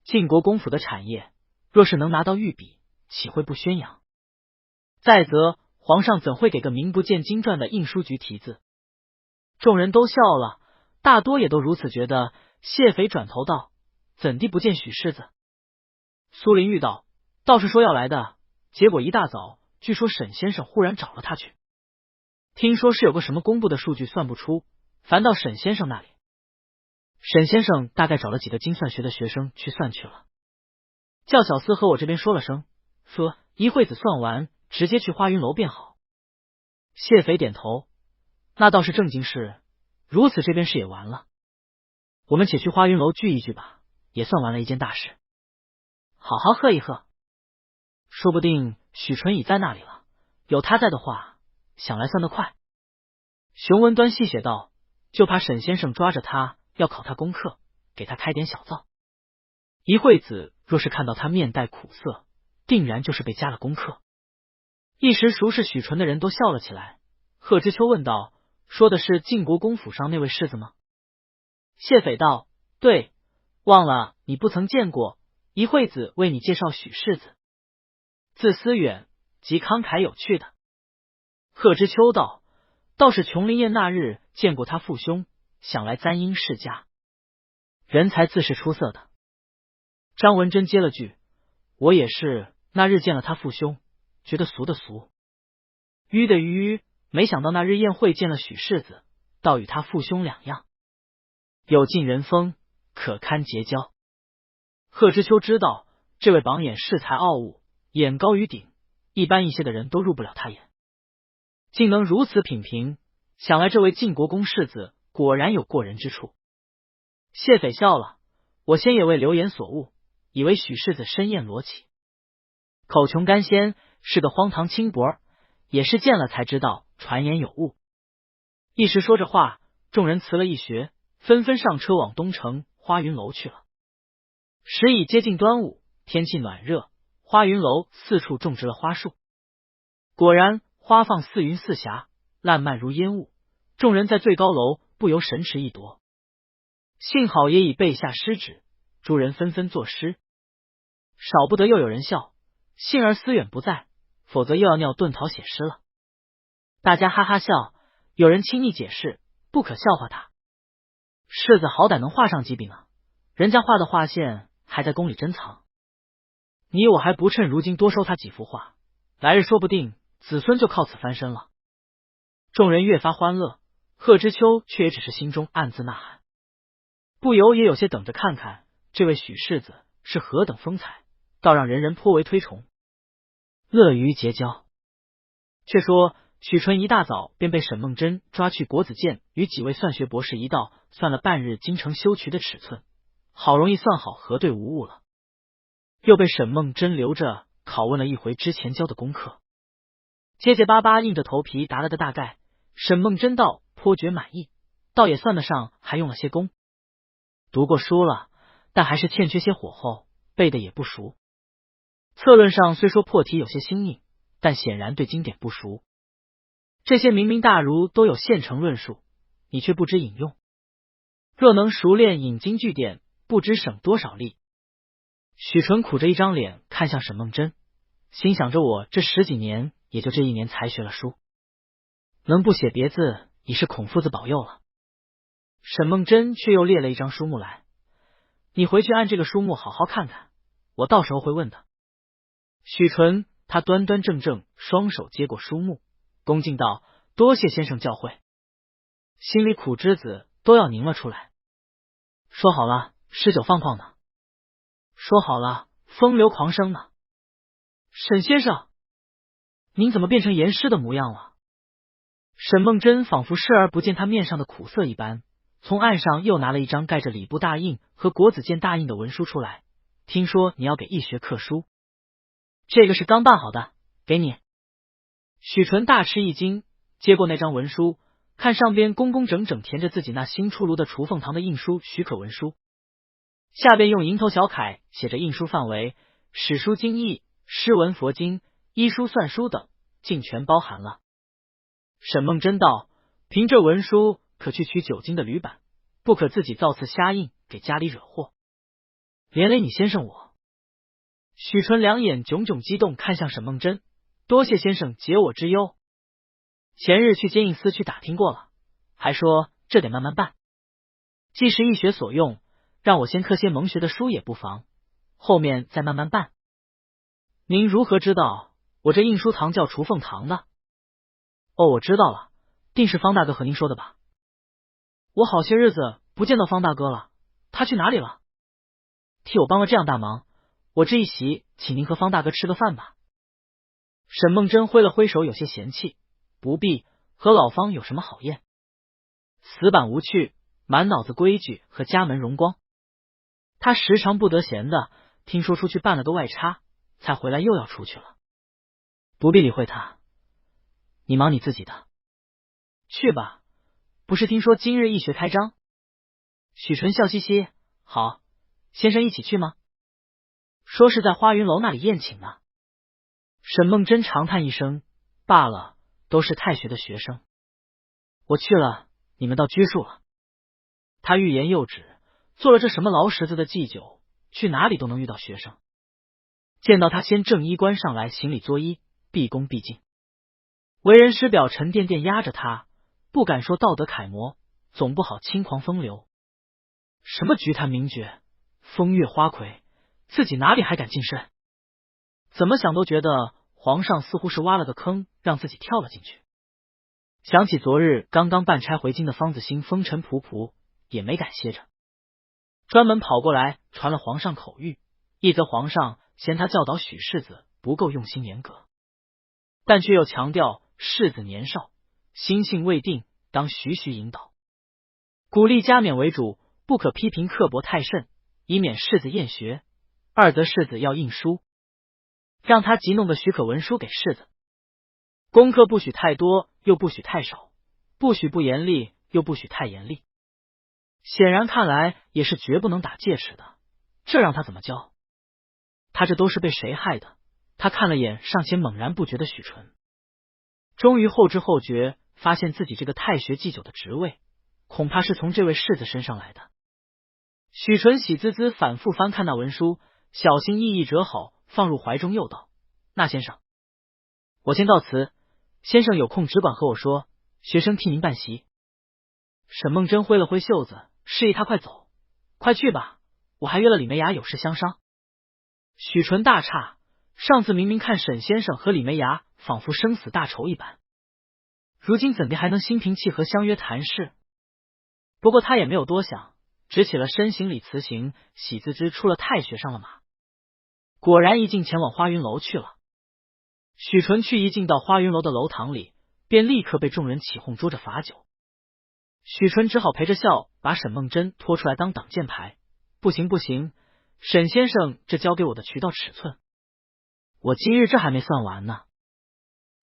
晋国公府的产业，若是能拿到御笔，岂会不宣扬？再则皇上怎会给个名不见经传的印书局题字？”众人都笑了，大多也都如此觉得。谢斐转头道：“怎地不见许世子？”苏林玉道：“倒是说要来的，结果一大早，据说沈先生忽然找了他去，听说是有个什么公布的数据算不出，烦到沈先生那里。沈先生大概找了几个精算学的学生去算去了，叫小厮和我这边说了声，说一会子算完，直接去花云楼便好。”谢斐点头：“那倒是正经事，如此这边事也完了，我们且去花云楼聚一聚吧，也算完了一件大事，好好喝一喝。说不定许纯已在那里了，有他在的话，想来算得快。”熊文端细写道：“就怕沈先生抓着他要考他功课，给他开点小灶。一会子若是看到他面带苦涩，定然就是被加了功课。”一时熟识许纯的人都笑了起来。贺知秋问道：“说的是晋国公府上那位世子吗？”谢斐道：“对，忘了你不曾见过，一会子为你介绍许世子，字思远，极慷慨有趣的。”贺知秋道：“倒是琼林宴那日见过他父兄，想来簪缨世家，人才自是出色的。”张文珍接了句：“我也是那日见了他父兄，觉得俗的俗，迂的迂，没想到那日宴会见了许世子，倒与他父兄两样，有尽人风，可堪结交。”贺知秋知道这位榜眼恃才傲物，眼高于顶，一般一些的人都入不了他眼，竟能如此品评，想来这位晋国公世子果然有过人之处。谢斐笑了：“我先也为流言所误，以为许世子深艳罗绮，口穷干鲜，是个荒唐轻薄，也是见了才知道传言有误。”一时说着话，众人辞了一学，纷纷上车往东城花云楼去了。时已接近端午，天气暖热，花云楼四处种植了花树，果然花放似云似霞，烂漫如烟雾，众人在最高楼不由神驰一夺。幸好也已备下诗旨，诸人纷纷作诗，少不得又有人笑，幸而思远不在，否则又要尿遁逃写诗了。大家哈哈笑，有人轻昵解释，不可笑话他。柿子好歹能画上几笔呢，人家画的画线还在宫里珍藏，你我还不趁如今多收他几幅画，来日说不定子孙就靠此翻身了。众人越发欢乐，贺知秋却也只是心中暗自呐喊，不由也有些等着看看这位许世子是何等风采，倒让人人颇为推崇，乐于结交。却说许纯一大早便被沈梦真抓去国子监，与几位算学博士一道算了半日京城修渠的尺寸，好容易算好核对无误了，又被沈梦真留着拷问了一回之前教的功课，结结巴巴硬着头皮答了个大概。沈梦真道颇觉满意，倒也算得上还用了些功。读过书了，但还是欠缺些火候，背的也不熟。策论上虽说破题有些新颖，但显然对经典不熟。这些明明大儒都有现成论述，你却不知引用。若能熟练引经据典，不知省多少力。许纯苦着一张脸看向沈梦真，心想着我这10几年也就这1年才学了书，能不写别字已是孔夫子保佑了。沈梦真却又列了一张书目来，你回去按这个书目好好看看，我到时候会问的。许纯他端端正正双手接过书目，恭敬道：多谢先生教诲。心里苦枝子都要拧了出来。说好了诗酒放旷呢，说好了风流狂生呢。沈先生，您怎么变成言诗的模样了？沈梦真仿佛视而不见他面上的苦涩一般，从案上又拿了一张盖着礼部大印和国子监大印的文书出来。听说你要给义学刻书，这个是刚办好的，给你。许纯大吃一惊，接过那张文书，看上边工工整整填着自己那新出炉的雏凤堂的印书许可文书，下边用蝇头小楷写着印书范围、史书经义、诗文佛经、医书算书等，尽全包含了。沈梦真道：凭这文书可去取9斤的铝板，不可自己造次瞎印，给家里惹祸，连累你先生我。许纯两眼炯炯激动，看向沈梦真，多谢先生解我之忧。前日去监印司去打听过了，还说这得慢慢办，既是义学所用，让我先刻些蒙学的书也不妨，后面再慢慢办。您如何知道我这印书堂叫雏凤堂的？哦，我知道了，定是方大哥和您说的吧？我好些日子不见到方大哥了，他去哪里了？替我帮了这样大忙，我这一席请您和方大哥吃个饭吧。沈梦真挥了挥手，有些嫌弃，不必，和老方有什么好宴？死板无趣，满脑子规矩和家门荣光。他时常不得闲的，听说出去办了个外差，才回来又要出去了。不必理会他，你忙你自己的。去吧，不是听说今日义学开张？许纯笑嘻嘻，好，先生一起去吗？说是在花云楼那里宴请呢。沈梦真长叹一声，罢了，都是太学的学生，我去了，你们倒拘束了。他欲言又止，做了这什么劳什子的祭酒，去哪里都能遇到学生。见到他先正衣官上来行礼作揖，毕恭毕敬。为人师表沉甸甸压着他，不敢说道德楷模，总不好轻狂风流。什么菊坛名角，风月花魁，自己哪里还敢近身？怎么想都觉得皇上似乎是挖了个坑，让自己跳了进去。想起昨日刚刚办差回京的方子兴风尘仆仆，也没敢歇着，专门跑过来传了皇上口谕，一则皇上嫌他教导许世子不够用心严格，但却又强调世子年少，心性未定，当徐徐引导，鼓励加勉为主，不可批评刻薄太甚，以免世子厌学。二则世子要印书，让他急弄个许可文书给世子，功课不许太多，又不许太少，不许不严厉，又不许太严厉。显然看来也是绝不能打戒尺的，这让他怎么教？他这都是被谁害的？他看了眼尚且猛然不觉的许纯，终于后知后觉，发现自己这个太学祭酒的职位，恐怕是从这位世子身上来的。许纯喜滋滋反复翻看那文书，小心翼翼折好，放入怀中，又道：“那先生，我先告辞，先生有空只管和我说，学生替您办席。”沈梦真挥了挥袖子，示意他快走，快去吧，我还约了李梅雅有事相商。许纯大诧，上次明明看沈先生和李梅雅仿佛生死大仇一般，如今怎地还能心平气和相约谈事？不过他也没有多想，直起了身，行礼辞行，喜滋滋出了太学，上了马，果然一径前往花云楼去了。许纯去一进到花云楼的楼堂里，便立刻被众人起哄捉着罚酒。许纯只好陪着笑，把沈梦真拖出来当挡箭牌。不行不行，沈先生这交给我的渠道尺寸，我今日这还没算完呢。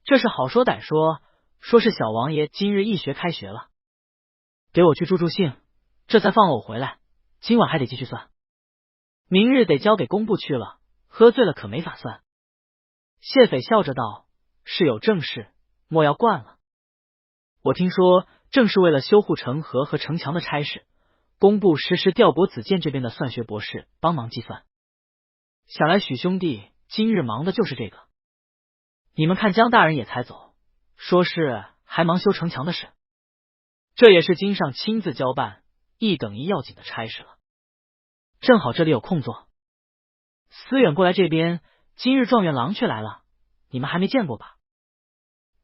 这是好说歹说，说是小王爷今日一学开学了，给我去助助兴，这才放了我回来，今晚还得继续算，明日得交给工部去了，喝醉了可没法算。谢斐笑着道：“是有正事，莫要惯了。我听说正是为了修护城河和城墙的差事，工部时时调拨子健这边的算学博士帮忙计算。想来许兄弟今日忙的就是这个。你们看江大人也才走，说是还忙修城墙的事，这也是经上亲自交办，一等一要紧的差事了。正好这里有空座，思远过来这边，今日状元郎却来了，你们还没见过吧？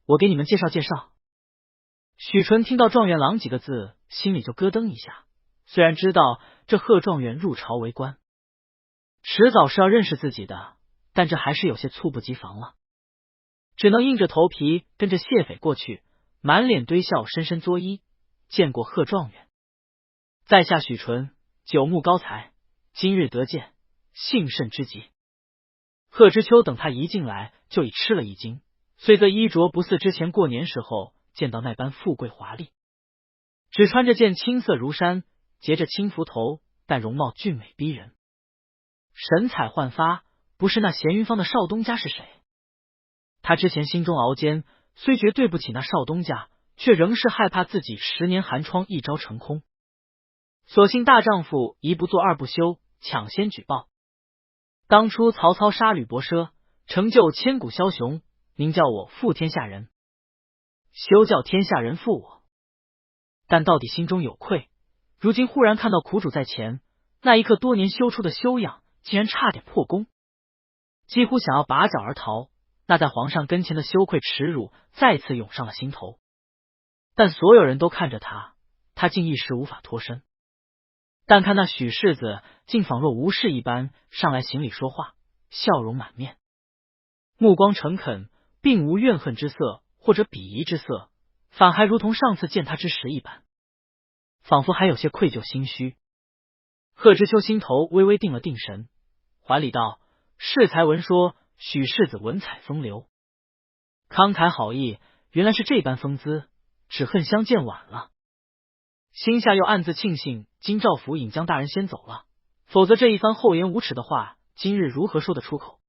我给你们介绍介绍。”许纯听到状元郎几个字，心里就咯噔一下。虽然知道这贺状元入朝为官，迟早是要认识自己的，但这还是有些猝不及防了，只能硬着头皮跟着谢斐过去，满脸堆笑，深深作揖，见过贺状元。在下许纯，久慕高才，今日得见，幸甚之极。贺知秋等他一进来就已吃了一惊，虽则衣着不似之前过年时候见到那般富贵华丽，只穿着件青色如衫，结着青幞头，但容貌俊美逼人，神采焕发，不是那咸云坊的少东家是谁？他之前心中熬煎，虽觉对不起那少东家，却仍是害怕自己10年寒窗一朝成空，所幸大丈夫一不做二不休，抢先举报。当初曹操杀吕伯奢，成就千古枭雄，名叫我负天下人，休叫天下人负我。但到底心中有愧，如今忽然看到苦主在前，那一刻多年修出的修养竟然差点破功，几乎想要拔脚而逃。那在皇上跟前的羞愧耻辱再次涌上了心头，但所有人都看着他，他竟一时无法脱身。但看那许世子竟仿若无事一般上来行礼说话，笑容满面，目光诚恳，并无怨恨之色或者鄙夷之色，反还如同上次见他之时一般，仿佛还有些愧疚心虚。贺知秋心头微微定了定神，怀里道：“适才闻说许世子文采风流，慷慨好义，原来是这般风姿，只恨相见晚了。”心下又暗自庆幸金兆府引江大人先走了，否则这一番厚颜无耻的话，今日如何说得出口？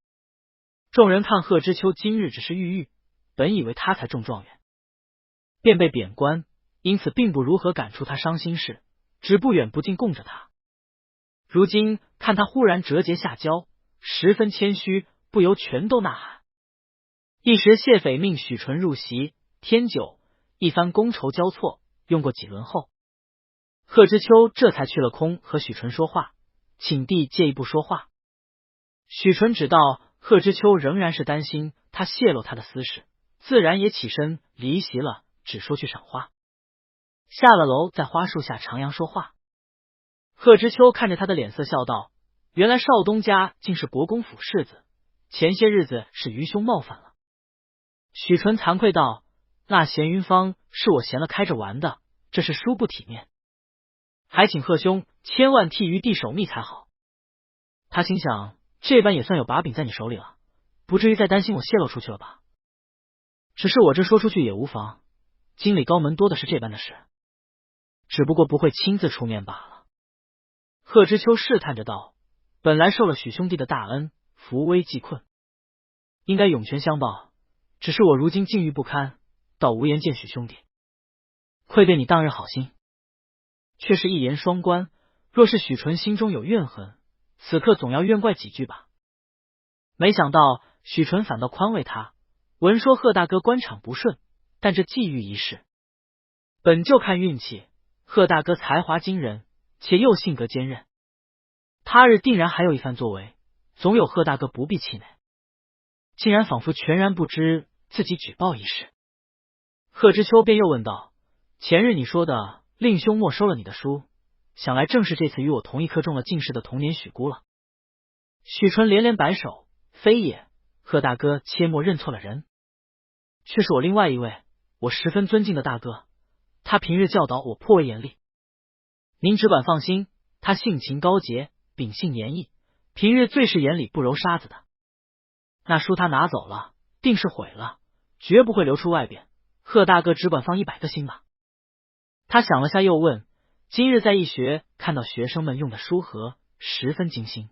众人看贺知秋今日只是郁郁，本以为他才中状元，便被贬官，因此并不如何感触他伤心事，只不远不近供着他。如今看他忽然折节下交，十分谦虚，不由全都呐喊。一时谢斐命许纯入席添酒，一番觥筹交错，用过几轮后，贺知秋这才去了空和许纯说话，请弟借一步说话。许纯只道贺知秋仍然是担心他泄露他的私事，自然也起身离席了，只说去赏花。下了楼，在花树下徜徉说话。贺知秋看着他的脸色，笑道：“原来少东家竟是国公府世子，前些日子是愚兄冒犯了。”许纯惭愧道：“那咸云坊是我闲了开着玩的，这是殊不体面，还请贺兄千万替余弟守密才好。”他心想，这般也算有把柄在你手里了，不至于再担心我泄露出去了吧？只是我这说出去也无妨，京里高门多的是这般的事，只不过不会亲自出面罢了。贺知秋试探着道：“本来受了许兄弟的大恩，扶危济困，应该涌泉相报，只是我如今境遇不堪，倒无颜见许兄弟。愧对你当日好心。却是一言双关，若是许纯心中有怨恨，此刻总要怨怪几句吧。没想到许纯反倒宽慰他，闻说贺大哥官场不顺，但这际遇一事本就看运气，贺大哥才华惊人，且又性格坚韧，他日定然还有一番作为，总有贺大哥不必气馁。竟然仿佛全然不知自己举报一事。贺知秋便又问道：前日你说的令兄没收了你的书，想来正是这次与我同一科中了进士的同年许姑了。许纯连连摆手：非也，贺大哥切莫认错了人，却是我另外一位我十分尊敬的大哥，他平日教导我颇为严厉，您只管放心，他性情高洁，秉性严毅，平日最是眼里不揉沙子的。那书他拿走了，定是毁了，绝不会流出外边，贺大哥只管放100个心吧。他想了下又问：今日在义学看到学生们用的书盒十分精心，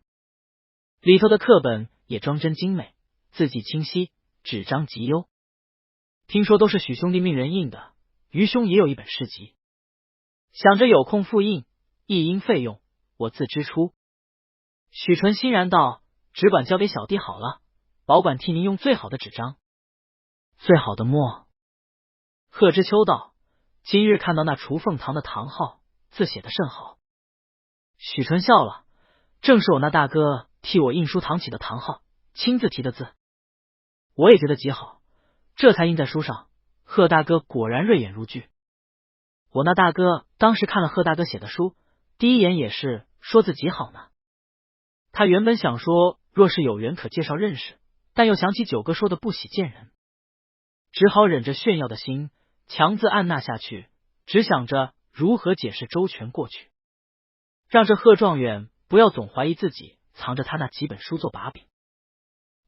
里头的课本也装帧精美，字迹清晰，纸张极优，听说都是许兄弟命人印的，余兄也有一本诗集，想着有空复印，一应费用我自支出。许纯欣然道：只管交给小弟好了，保管替您用最好的纸张，最好的墨。贺知秋道：今日看到那雏凤堂的堂号，字写得甚好。许纯笑了：正是我那大哥替我印书堂起的堂号，亲自题的字，我也觉得极好，这才印在书上。贺大哥果然锐眼如炬。我那大哥当时看了贺大哥写的书，第一眼也是说字极好呢。他原本想说若是有缘可介绍认识，但又想起九哥说的不喜见人，只好忍着炫耀的心，强自按捺下去，只想着如何解释周全过去，让这贺状元不要总怀疑自己藏着他那几本书做把柄。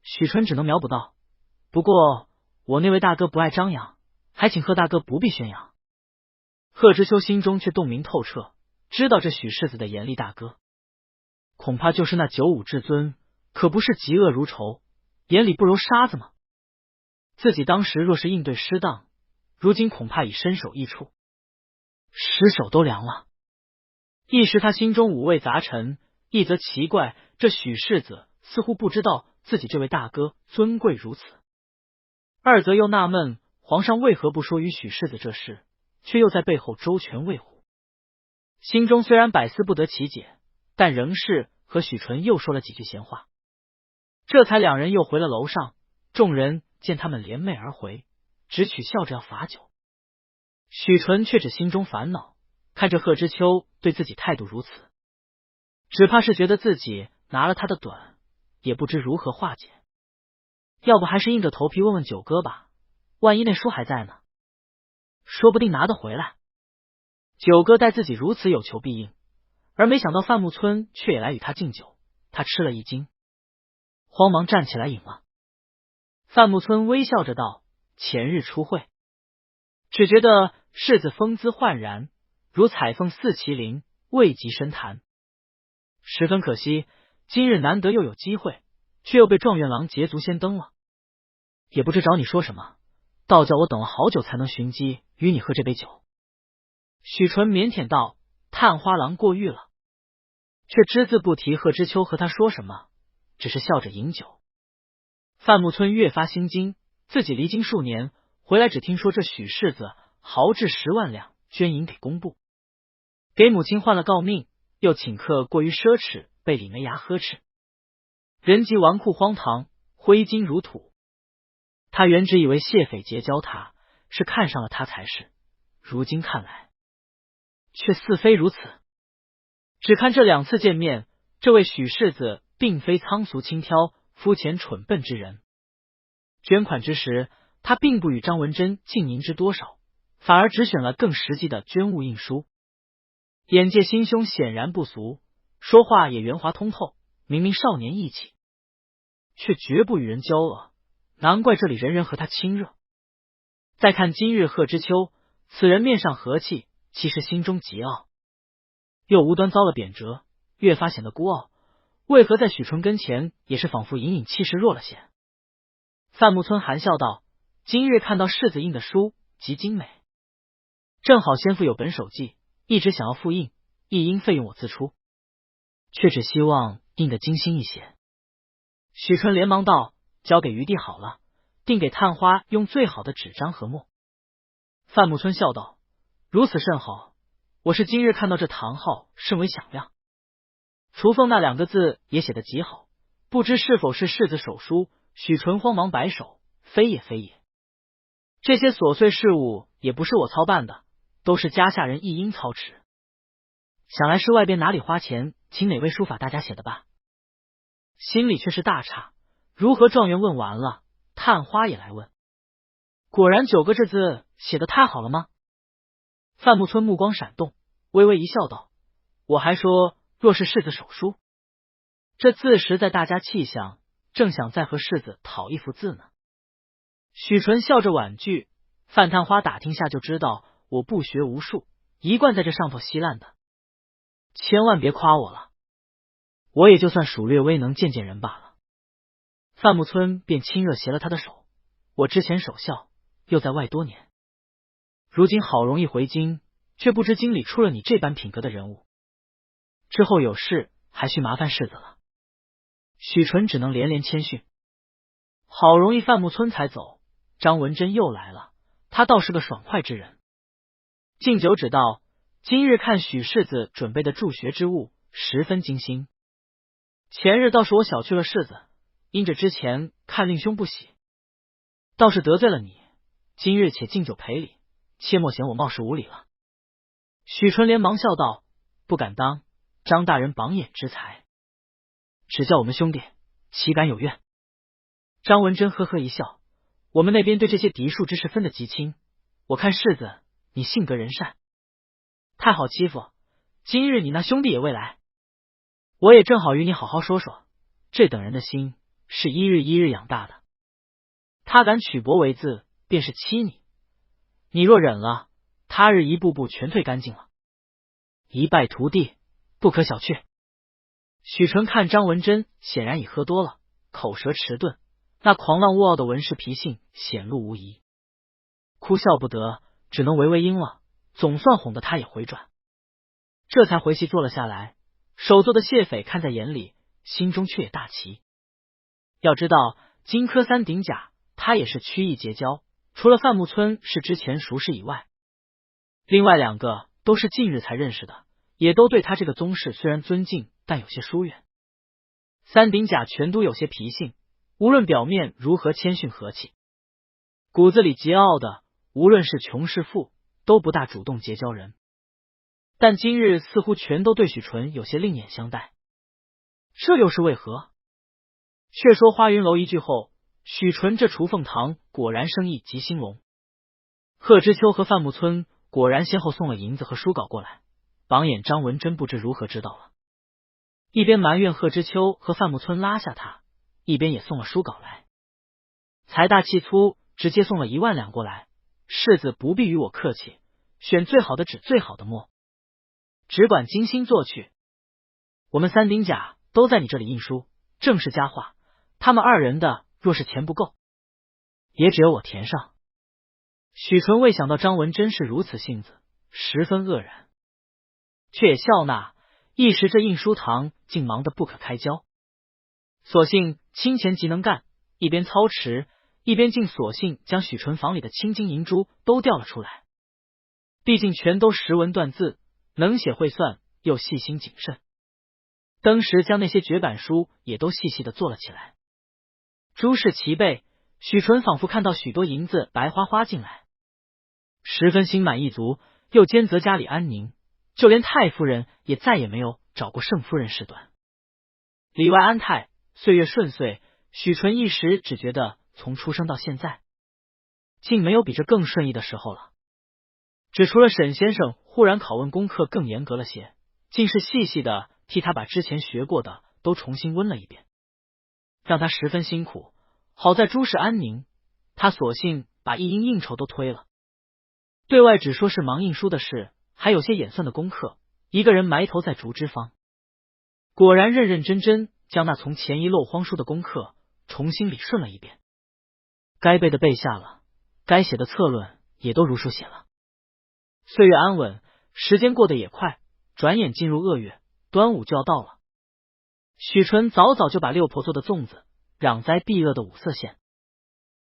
许纯只能描补道：不过我那位大哥不爱张扬，还请贺大哥不必宣扬。贺知秋心中却洞明透彻，知道这许世子的严厉大哥恐怕就是那九五至尊，可不是嫉恶如仇，眼里不揉沙子吗？自己当时若是应对失当，如今恐怕已身首异处，尸首都凉了。一时他心中五味杂陈，一则奇怪这许世子似乎不知道自己这位大哥尊贵如此，二则又纳闷皇上为何不说与许世子这事，却又在背后周全卫护。心中虽然百思不得其解，但仍是和许纯又说了几句闲话，这才两人又回了楼上。众人见他们联袂而回，只取笑着要罚酒。许纯却只心中烦恼，看着贺知秋对自己态度如此，只怕是觉得自己拿了他的短，也不知如何化解。要不还是硬着头皮问问九哥吧，万一那书还在呢，说不定拿得回来。九哥待自己如此有求必应，而没想到范木村却也来与他敬酒，他吃了一惊，慌忙站起来饮了。范木村微笑着道：前日初会，只觉得世子风姿焕然，如彩凤似麒麟，未及深谈，十分可惜，今日难得又有机会，却又被状元郎捷足先登了。也不知找你说什么，倒叫我等了好久才能寻机与你喝这杯酒。许纯腼腆道：探花郎过誉了，却只字不提贺知秋和他说什么，只是笑着饮酒。范木村越发心惊，自己离京数年，回来只听说这许世子豪掷10万两捐银给工部，给母亲换了诰命，又请客过于奢侈，被李梅牙呵斥，人即纨绔荒唐，挥金如土。他原只以为谢匪结交他是看上了他才是，如今看来却似非如此。只看这2次见面，这位许世子并非仓俗轻佻、肤浅蠢笨之人。捐款之时，他并不与张文珍竞银之多少，反而只选了更实际的捐物印书。眼界心胸显然不俗，说话也圆滑通透，明明少年义气，却绝不与人交恶，难怪这里人人和他亲热。再看今日贺知秋，此人面上和气，其实心中极傲，又无端遭了贬谪，越发显得孤傲，为何在许纯跟前也是仿佛隐隐气势弱了些。范木村含笑道：今日看到世子印的书极精美，正好先父有本手记，一直想要复印，译音费用我自出，却只希望印得精心一些。许纯连忙道：交给余弟好了，定给探花用最好的纸张和墨。范木村笑道：如此甚好，我是今日看到这堂号甚为响亮。雏凤那2个字也写得极好，不知是否是世子手书。许纯慌忙摆手：非也非也，这些琐碎事务也不是我操办的，都是家下人一应操持。想来是外边哪里花钱请哪位书法大家写的吧。心里却是大诧，如何状元问完了，探花也来问，果然9个字写得太好了吗？范木村目光闪动，微微一笑道：我还说若是世子手书，这字实在大家气象，正想再和世子讨一幅字呢。许纯笑着婉拒，范探花打听下就知道我不学无术，一贯在这上头稀烂的，千万别夸我了，我也就算属略微能见见人罢了。范木村便亲热携了他的手，我之前守孝，又在外多年，如今好容易回京，却不知京里出了你这般品格的人物，之后有事还需麻烦世子了。许纯只能连连谦逊。好容易范木村才走，张文珍又来了，他倒是个爽快之人。敬酒只道：今日看许世子准备的助学之物，十分精心。前日倒是我小觑了世子，因着之前看令兄不喜，倒是得罪了你，今日且敬酒赔礼，切莫嫌我冒失无礼了。许纯连忙笑道：不敢当，张大人榜眼之才，只叫我们兄弟岂敢有怨。张文珍呵呵一笑：我们那边对这些嫡庶之事分得极清，我看世子你性格仁善，太好欺负，今日你那兄弟也未来，我也正好与你好好说说，这等人的心是一日一日养大的，他敢取帛为字，便是欺你，你若忍了，他日一步步全退干净了，一败涂地，不可小觑。许纯看张文珍显然已喝多了，口舌迟钝，那狂浪兀傲的文士脾性显露无疑，哭笑不得，只能唯唯应了，总算哄得他也回转，这才回席坐了下来。手做的谢匪看在眼里，心中却也大奇。要知道荆轲三鼎甲，他也是曲意结交，除了范木村是之前熟识以外，另外2个都是近日才认识的，也都对他这个宗室虽然尊敬，但有些疏远。三鼎甲全都有些脾性，无论表面如何谦逊和气，骨子里桀骜的，无论是穷是富，都不大主动结交人。但今日似乎全都对许纯有些另眼相待，这又是为何？却说花云楼一句后，许纯这雏凤堂果然生意极兴隆。贺知秋和范木村果然先后送了银子和书稿过来，榜眼张文珍不知如何知道了，一边埋怨贺知秋和范木村拉下他，一边也送了书稿来，财大气粗，直接送了1万两过来。世子不必与我客气，选最好的纸最好的墨，只管精心做去。我们三鼎甲都在你这里印书，正是佳话，他们2人的若是钱不够，也只有我填上。许纯未想到张文珍是如此性子，十分愕然，却也笑纳，一时这印书堂竟忙得不可开交，索性清钱即能干，一边操持，一边竟索性将许纯房里的青金银珠都调了出来。毕竟全都识文断字，能写会算，又细心谨慎，登时将那些绝版书也都细细的做了起来。诸事齐备，许纯仿佛看到许多银子白花花进来，十分心满意足，又兼责家里安宁，就连太夫人也再也没有找过盛夫人事端。里外安泰，岁月顺遂，许纯一时只觉得从出生到现在，竟没有比这更顺意的时候了。只除了沈先生忽然拷问功课更严格了些，竟是细细的替他把之前学过的都重新温了一遍，让他十分辛苦。好在诸事安宁，他索性把一应应酬都推了，对外只说是忙印书的事，还有些演算的功课，一个人埋头在竹枝方，果然认认真真将那从前一漏荒书的功课重新理顺了一遍，该背的背下了，该写的策论也都如数写了。岁月安稳，时间过得也快，转眼进入2月，端午就要到了。许纯早早就把六婆做的粽子养在避热的五色县，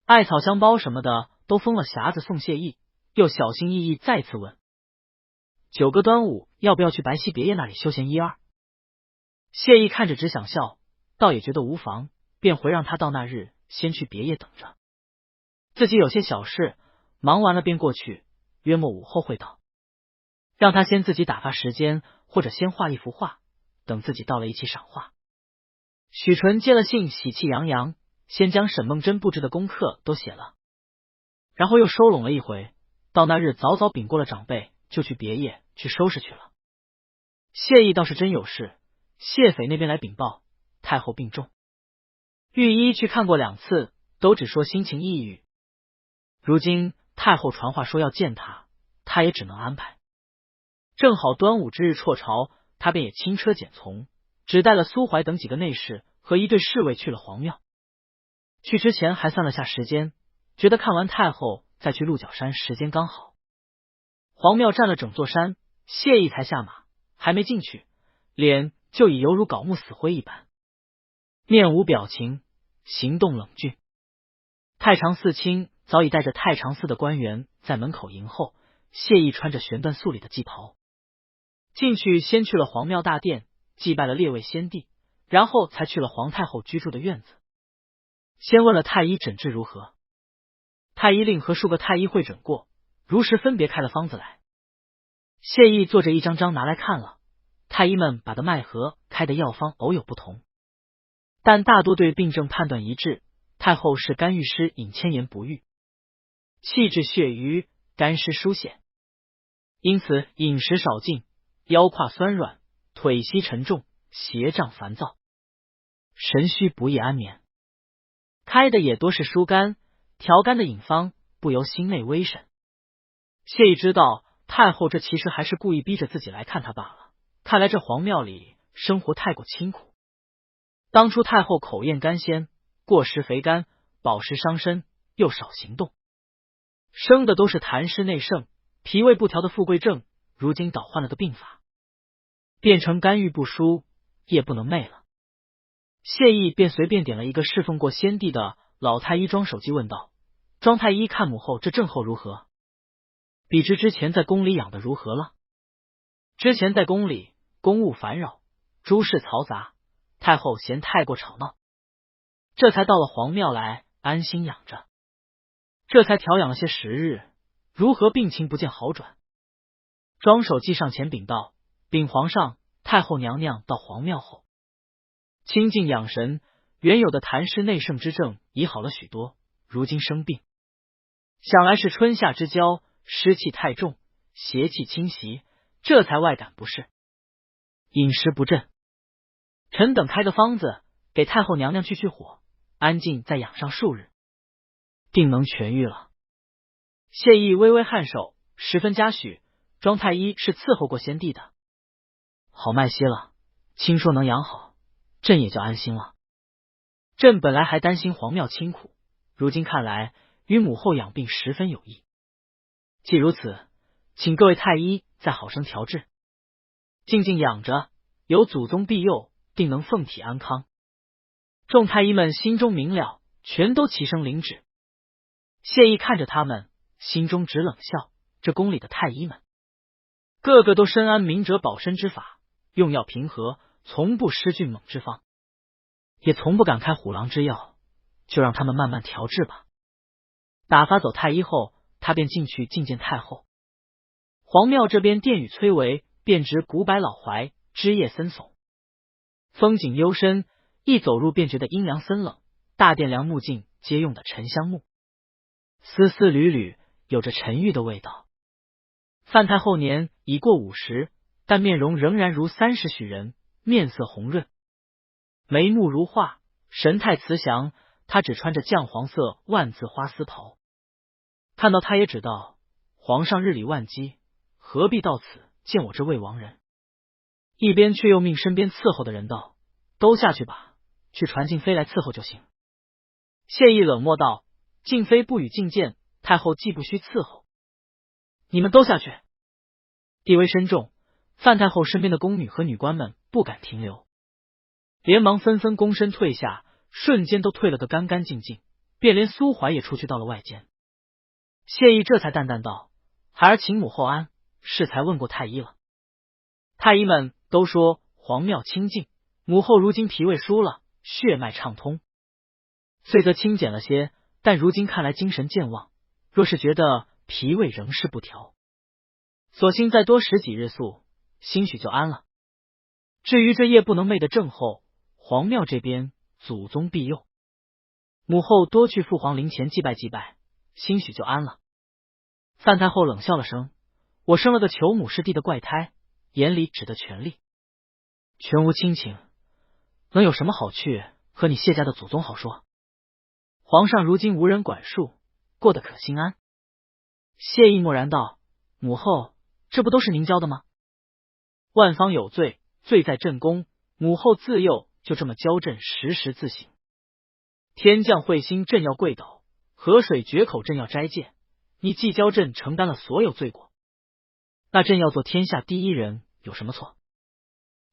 艾草香包什么的都封了匣子送谢意，又小心翼翼再次问：9个端午要不要去白皙别业那里休闲1、2？谢意看着只想笑，倒也觉得无妨，便回让他到那日先去别业等着，自己有些小事忙完了便过去，约莫午后会到，让他先自己打发时间，或者先画一幅画，等自己到了一起赏画。许纯接了信，喜气洋洋，先将沈梦真布置的功课都写了，然后又收拢了一回，到那日早早禀过了长辈，就去别业去收拾去了。谢意倒是真有事，谢斐那边来禀报太后病重，御医去看过2次，都只说心情抑郁，如今太后传话说要见他，他也只能安排。正好端午之日辍朝，他便也轻车简从，只带了苏怀等几个内侍和一队侍卫去了皇庙。去之前还算了下时间，觉得看完太后再去鹿角山时间刚好。皇庙占了整座山，谢意才下马，还没进去，脸就已犹如槁木死灰一般，面无表情，行动冷峻。太常寺卿早已带着太常寺的官员在门口迎候，谢意穿着玄缎素里的祭袍进去，先去了皇庙大殿，祭拜了列位先帝，然后才去了皇太后居住的院子。先问了太医诊治如何，太医令和数个太医会诊过，如实分别开了方子来。谢意坐着一张张拿来看了，太医们把的脉和开的药方偶有不同，但大多对病症判断一致。太后是肝郁湿引千言不愈，气滞血瘀，肝湿疏陷，因此饮食少进，腰胯酸软，腿膝沉重，胁胀烦躁，神虚不易安眠。开的也多是疏肝调肝的饮方，不由心内微审。谢意知道太后这其实还是故意逼着自己来看他罢了，看来这皇庙里生活太过清苦。当初太后口厌甘鲜，过食肥甘，饱食伤身，又少行动，生的都是痰湿内盛，脾胃不调的富贵症，如今倒换了个病法，变成肝郁不舒，夜不能寐了。谢意便随便点了一个侍奉过先帝的老太医庄守基，问道：庄太医看母后这症候如何？比之前在宫里养的如何了？之前在宫里公务烦扰，诸事嘈杂，太后嫌太过吵闹，这才到了皇庙来安心养着，这才调养了些时日，如何病情不见好转？庄守基上前禀道：禀皇上，太后娘娘到皇庙后清静养神，原有的痰湿内盛之症已好了许多，如今生病，想来是春夏之交，湿气太重，邪气侵袭，这才外感不适，饮食不振。臣等开个方子，给太后娘娘去火，安静再养上数日，定能痊愈了。谢意微微颔首，十分嘉许。庄太医是伺候过先帝的，好脉些了，听说能养好，朕也就安心了。朕本来还担心皇庙清苦，如今看来与母后养病十分有益。既如此，请各位太医再好生调治，静静养着，有祖宗庇佑，定能凤体安康。众太医们心中明了，全都齐声领旨。谢意看着他们，心中只冷笑，这宫里的太医们个个都深谙明哲保身之法，用药平和，从不施峻猛之方，也从不敢开虎狼之药，就让他们慢慢调治吧。打发走太医后，他便进去觐见太后。皇庙这边殿宇崔嵬，遍植古柏老槐，枝叶森耸，风景幽深，一走入便觉得阴凉森冷。大殿梁木镜皆用的沉香木，丝丝缕缕，有着沉郁的味道。范太后年已过50，但面容仍然如30许人，面色红润，眉目如画，神态慈祥。她只穿着绛黄色万字花丝袍，看到她也知道皇上日理万机，何必到此见我这魏王人？一边却又命身边伺候的人道：都下去吧，去传静妃来伺候就行。谢意冷漠道：静妃不与觐见，太后既不需伺候，你们都下去。地位深重，范太后身边的宫女和女官们不敢停留，连忙纷纷躬身退下，瞬间都退了个干干净净，便连苏怀也出去到了外间。谢意这才淡淡道：“孩儿请母后安，适才问过太医了。太医们都说皇庙清静，母后如今脾胃疏了，血脉畅通，虽则清减了些，但如今看来精神健旺，若是觉得脾胃仍是不调，索性再多食几日素，兴许就安了。至于这夜不能寐的症候，皇庙这边祖宗庇佑，母后多去父皇灵前祭拜祭拜，兴许就安了。”范太后冷笑了声：“我生了个求母是地的怪胎，眼里只得权力，全无亲情，能有什么好去和你谢家的祖宗好说？皇上如今无人管束，过得可心安？”谢意默然道：“母后，这不都是您教的吗？万方有罪，罪在朕宫，母后自幼就这么教朕时时自省。天降彗星，朕要跪倒；河水决口，朕要斋戒。你既教朕承担了所有罪过，那朕要做天下第一人有什么错？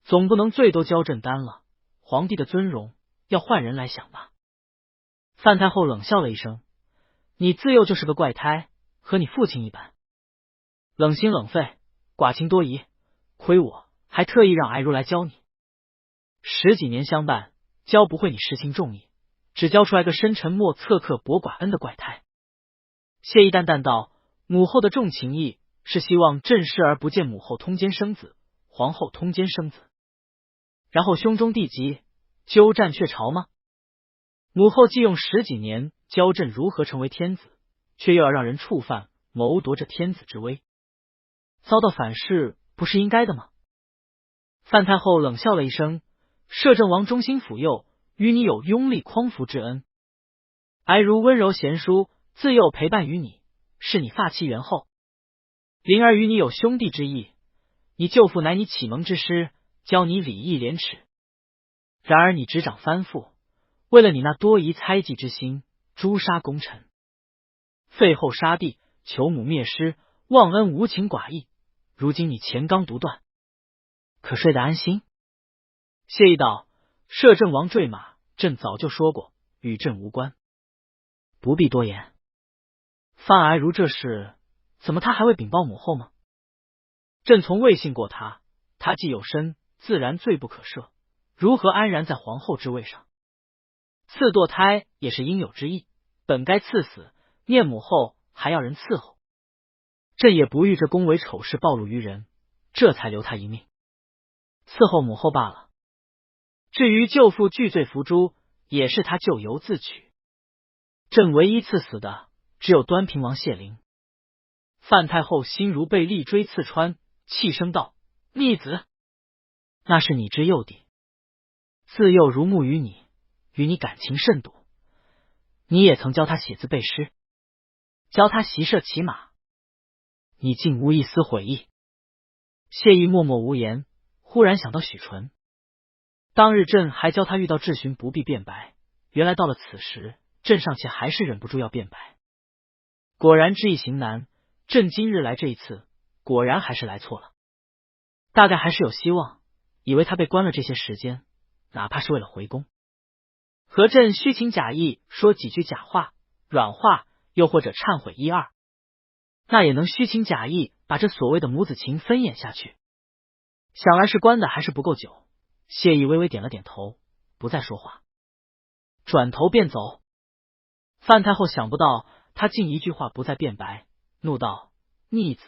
总不能罪都教朕担了，皇帝的尊荣要换人来想吧？”范太后冷笑了一声：“你自幼就是个怪胎，和你父亲一般，冷心冷肺，寡情多疑，亏我还特意让哀如来教你。10几年相伴，教不会你实情重义，只教出来个深沉默、侧刻薄寡恩的怪胎。”谢意淡淡道：“母后的重情义是希望朕视而不见母后通奸生子，皇后通奸生子，然后兄终弟及，鸠占鹊巢吗？母后既用10几年教朕如何成为天子，却又要让人触犯谋夺着天子之威，遭到反噬不是应该的吗？”范太后冷笑了一声：“摄政王忠心辅佑，与你有拥立匡扶之恩。哀如温柔贤淑，自幼陪伴于你，是你发妻元后。灵儿与你有兄弟之义，你舅父乃你启蒙之师，教你礼义廉耻。然而你执掌藩赋，为了你那多疑猜忌之心，诛杀功臣，废后杀弟，求母灭师，忘恩无情寡义。如今你乾纲独断，可睡得安心？”谢意道：“摄政王坠马，朕早就说过，与朕无关，不必多言。范哀如这事，怎么他还未禀报母后吗？朕从未信过他，他既有身，自然罪不可赦，如何安然在皇后之位上？赐堕胎也是应有之意，本该赐死，念母后还要人伺候。朕也不欲这宫闱丑事暴露于人，这才留他一命，伺候母后罢了。至于舅父拒罪伏诛，也是他咎由自取。朕唯一赐死的，只有端平王谢灵。”范太后心如被利锥刺穿，气声道：“逆子，那是你之幼弟，自幼如沐于你，与你感情甚笃。你也曾教他写字背诗，教他习射骑马，你竟无一丝悔意。”谢意默默无言，忽然想到许纯，当日朕还教他遇到质询不必辩白，原来到了此时，朕尚且还是忍不住要辩白。果然知易行难，朕今日来这一次，果然还是来错了。大概还是有希望，以为他被关了这些时间，哪怕是为了回宫，和朕虚情假意说几句假话、软话，又或者忏悔一二，那也能虚情假意把这所谓的母子情分演下去。想来是关的还是不够久。谢意微微点了点头，不再说话，转头便走。范太后想不到他竟一句话不再辩白，怒道：“逆子，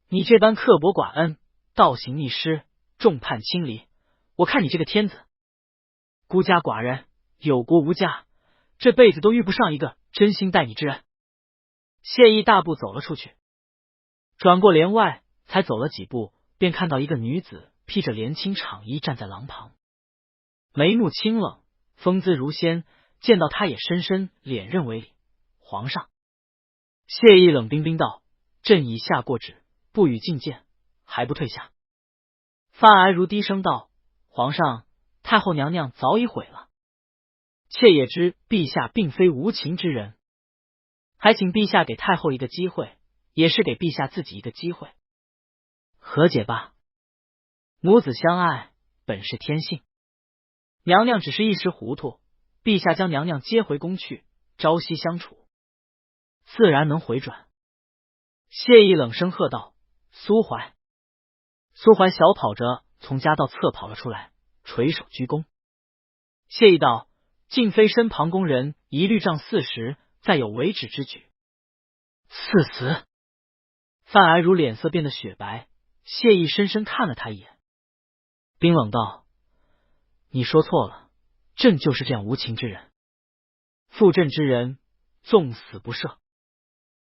你这般刻薄寡恩，倒行逆施，众叛亲离，我看你这个天子，孤家寡人，有国无家，这辈子都遇不上一个真心待你之人。”谢意大步走了出去，转过帘外，才走了几步，便看到一个女子披着连青氅衣站在廊旁，眉目清冷，风姿如仙，见到他也深深脸认为礼。皇上。谢意冷冰冰道：“朕已下过旨，不予觐见，还不退下？”范哀如低声道：“皇上，太后娘娘早已悔了，妾也知陛下并非无情之人，还请陛下给太后一个机会，也是给陛下自己一个机会。和解吧。母子相爱，本是天性。娘娘只是一时糊涂，陛下将娘娘接回宫去，朝夕相处，自然能回转。谢意冷声喝道：“苏怀！”苏怀小跑着从夹道侧跑了出来，垂手鞠躬。谢意道：“敬妃身旁宫人一律杖40，再有违止之举，赐死。”范哀如脸色变得雪白，谢意深深看了他一眼，冰冷道：“你说错了，朕就是这样无情之人，负朕之人，纵死不赦。”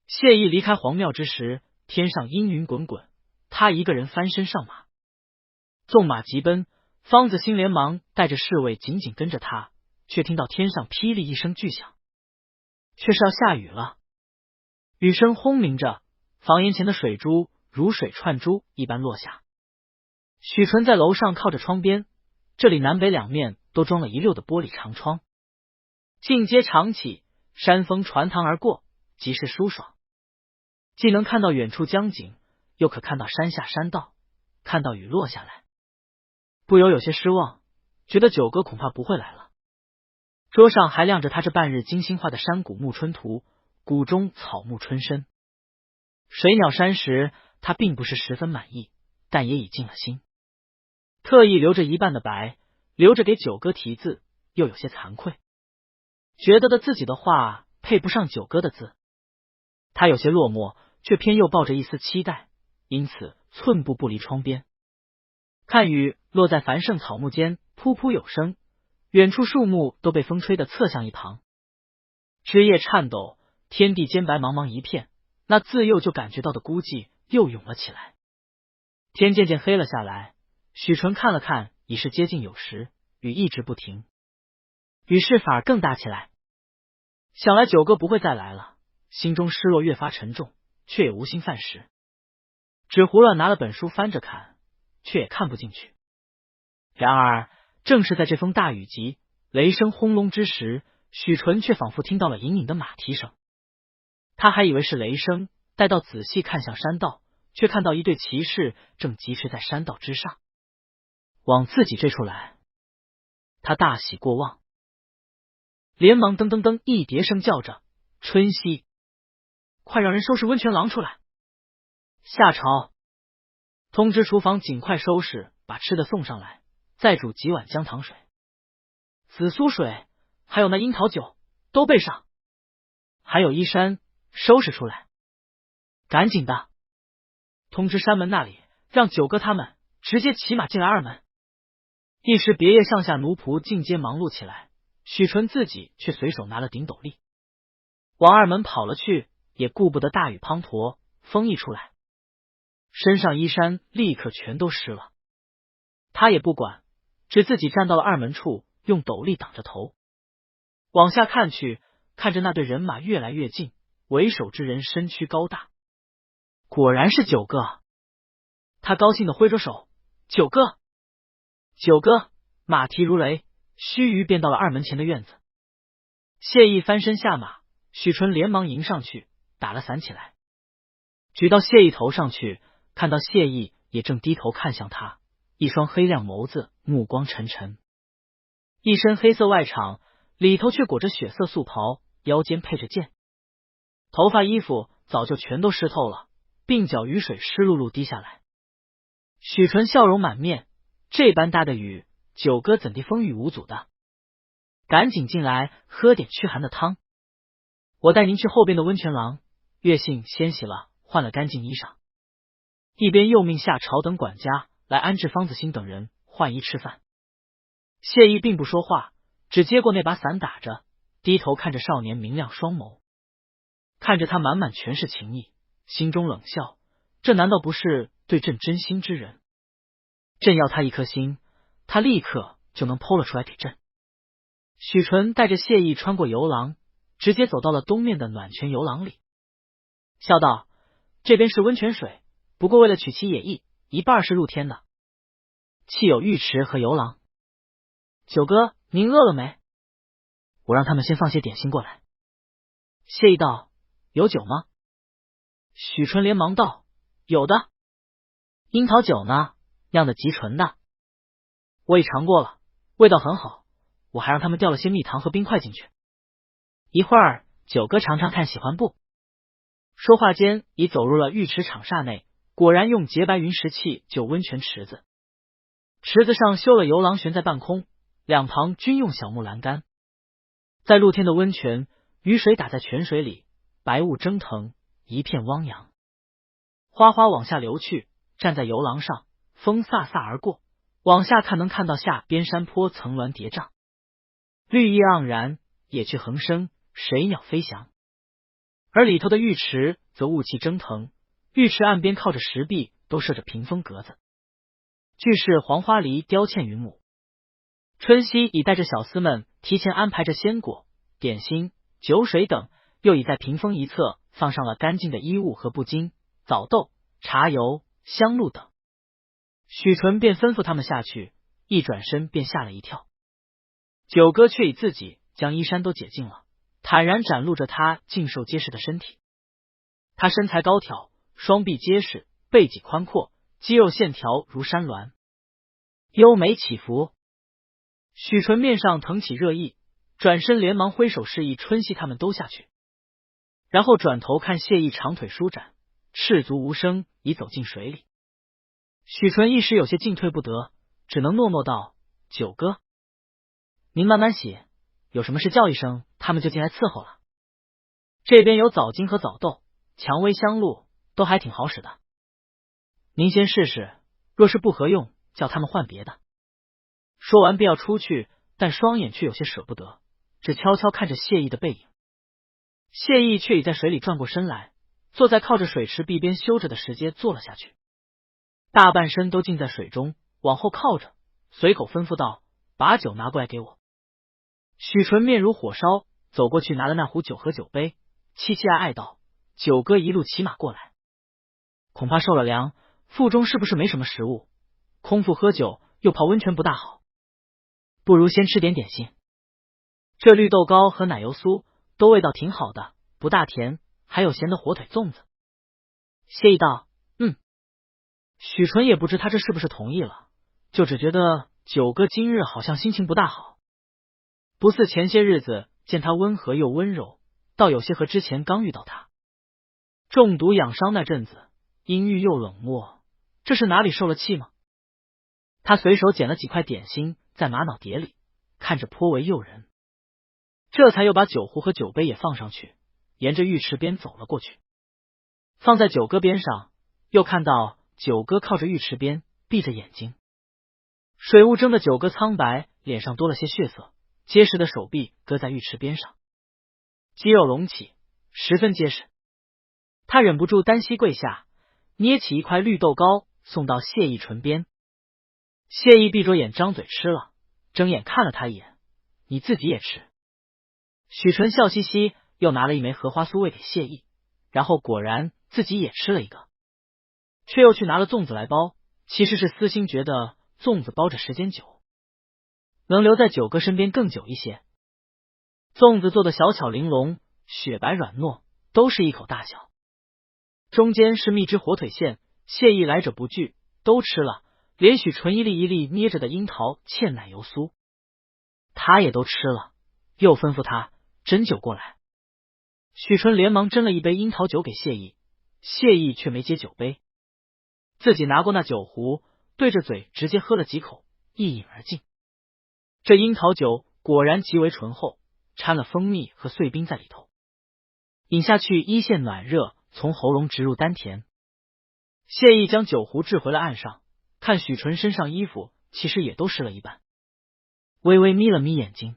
谢意离开皇庙之时，天上阴云滚滚，他一个人翻身上马，纵马急奔。方子兴连忙带着侍卫紧紧跟着他，却听到天上霹雳一声巨响，却是要下雨了。雨声轰鸣着，房檐前的水珠如水串珠一般落下。许纯在楼上靠着窗边，这里南北两面都装了一溜的玻璃长窗，尽皆长起，山风传堂而过，极是舒爽。既能看到远处江景，又可看到山下山道，看到雨落下来，不由有些失望，觉得九哥恐怕不会来了。桌上还亮着他这半日精心画的山谷暮春图，谷中草木春深，水鸟山石，他并不是十分满意，但也已尽了心。特意留着一半的白，留着给九哥题字，又有些惭愧，觉得自己的画配不上九哥的字。他有些落寞，却偏又抱着一丝期待，因此寸步不离窗边，看雨落在繁盛草木间，噗噗有声，远处树木都被风吹得侧向一旁，枝叶颤抖，天地间白茫茫一片，那自幼就感觉到的孤寂又涌了起来。天渐渐黑了下来，许纯看了看，已是接近酉时，雨一直不停，雨势反而更大起来。想来九哥不会再来了，心中失落越发沉重，却也无心饭食，只胡乱拿了本书翻着看，却也看不进去。然而正是在这风大雨急，雷声轰隆之时，许纯却仿佛听到了隐隐的马蹄声。他还以为是雷声，待到仔细看向山道，却看到一队骑士正疾驰在山道之上，往自己这处来。他大喜过望，连忙噔噔噔一叠声叫着：“春熙，快让人收拾温泉郎出来！”下朝，通知厨房尽快收拾，把吃的送上来，再煮几碗姜糖水、紫苏水，还有那樱桃酒都备上，还有衣衫收拾出来，赶紧的！通知山门那里，让九哥他们直接骑马进来二门。一时别业上下奴仆尽皆忙碌起来，许纯自己却随手拿了顶斗笠，往二门跑了去，也顾不得大雨滂沱，风一出来，身上衣衫立刻全都湿了。他也不管，只自己站到了二门处，用斗笠挡着头，往下看去，看着那队人马越来越近，为首之人身躯高大，果然是九哥。他高兴的挥着手：“九哥！九哥！”马蹄如雷，须臾便到了二门前的院子。谢意翻身下马，许纯连忙迎上去，打了伞起来，举到谢意头上去，看到谢意也正低头看向他，一双黑亮眸子，目光沉沉，一身黑色外氅，里头却裹着血色素袍，腰间配着剑，头发衣服早就全都湿透了，鬓角雨水湿漉漉滴下来。许纯笑容满面，这般大的雨，九哥怎地风雨无阻的？赶紧进来喝点驱寒的汤，我带您去后边的温泉廊，月信先洗了，换了干净衣裳。一边又命下朝等管家来安置方子兴等人换衣吃饭。谢意并不说话，只接过那把伞打着，低头看着少年明亮双眸，看着他满满全是情意，心中冷笑，这难道不是对朕真心之人？朕要他一颗心，他立刻就能剖了出来给朕。许纯带着谢意穿过游廊，直接走到了东面的暖泉游廊里，笑道：“这边是温泉水，不过为了取其野意，一半是露天的，既有浴池和游廊。九哥，您饿了没？我让他们先放些点心过来。”谢意道：“有酒吗？”许纯连忙道：“有的。”樱桃酒呢，酿的极纯的，我已尝过了，味道很好，我还让他们调了些蜜糖和冰块进去。一会儿九哥尝尝看喜欢不？说话间已走入了浴池场厦内，果然用洁白云石砌就温泉池子，池子上修了游廊悬在半空，两旁均用小木栏杆。在露天的温泉，雨水打在泉水里，白雾蒸腾，一片汪洋，哗哗往下流去。站在游廊上，风飒飒而过，往下看能看到下边山坡层峦叠嶂，绿意盎然，野趣横生，水鸟飞翔。而里头的浴池则雾气蒸腾，浴池岸边靠着石壁都设着屏风格子，俱是黄花梨雕嵌云母。春熙已带着小厮们提前安排着鲜果、点心、酒水等，又已在屏风一侧放上了干净的衣物和布巾、枣豆、茶油、香露等。许纯便吩咐他们下去，一转身便吓了一跳。九哥却已自己将衣衫都解尽了，坦然展露着他劲瘦结实的身体。他身材高挑，双臂结实，背脊宽阔，肌肉线条如山峦，优美起伏。许纯面上腾起热意，转身连忙挥手示意春熙他们都下去，然后转头看谢意长腿舒展，赤足无声已走进水里。许纯一时有些进退不得，只能诺诺道：“九哥，您慢慢洗，有什么事叫一声，他们就进来伺候了。这边有枣精和枣豆、蔷薇香露，都还挺好使的。您先试试，若是不合用，叫他们换别的。”说完便要出去，但双眼却有些舍不得，只悄悄看着谢意的背影。谢意却已在水里转过身来，坐在靠着水池壁边修着的石阶坐了下去，大半身都浸在水中，往后靠着，随口吩咐道：“把酒拿过来给我。”许纯面如火烧，走过去拿了那壶酒和酒杯，凄凄哀哀道：“九哥一路骑马过来，恐怕受了凉，腹中是不是没什么食物？空腹喝酒又泡温泉不大好，不如先吃点点心。这绿豆糕和奶油酥都味道挺好的，不大甜，还有咸的火腿粽子。”谢意道：“许纯也不知他这是不是同意了，就只觉得九哥今日好像心情不大好，不似前些日子见他温和又温柔，倒有些和之前刚遇到他中毒养伤那阵子阴郁又冷漠，这是哪里受了气吗？他随手捡了几块点心在玛瑙碟里，看着颇为诱人，这才又把酒壶和酒杯也放上去，沿着浴池边走了过去，放在九哥边上，又看到九哥靠着浴池边闭着眼睛，水雾蒸的九哥苍白，脸上多了些血色，结实的手臂搁在浴池边上，肌肉隆起，十分结实。他忍不住单膝跪下，捏起一块绿豆糕送到谢意唇边。谢意闭着眼张嘴吃了，睁眼看了他一眼：“你自己也吃。”许纯笑嘻嘻，又拿了一枚荷花酥喂给谢意，然后果然自己也吃了一个，却又去拿了粽子来包，其实是私心觉得粽子包着时间久，能留在九哥身边更久一些。粽子做的小巧玲珑，雪白软糯，都是一口大小，中间是蜜汁火腿馅，谢意来者不拒，都吃了，连许纯一粒一粒捏着的樱桃芡奶油酥他也都吃了，又吩咐他斟酒过来。许纯连忙斟了一杯樱桃酒给谢意，谢意却没接酒杯，自己拿过那酒壶，对着嘴直接喝了几口，一饮而尽。这樱桃酒果然极为醇厚，掺了蜂蜜和碎冰在里头，饮下去一线暖热，从喉咙直入丹田。谢意将酒壶掷回了岸上，看许纯身上衣服其实也都湿了一半，微微眯了眯眼睛。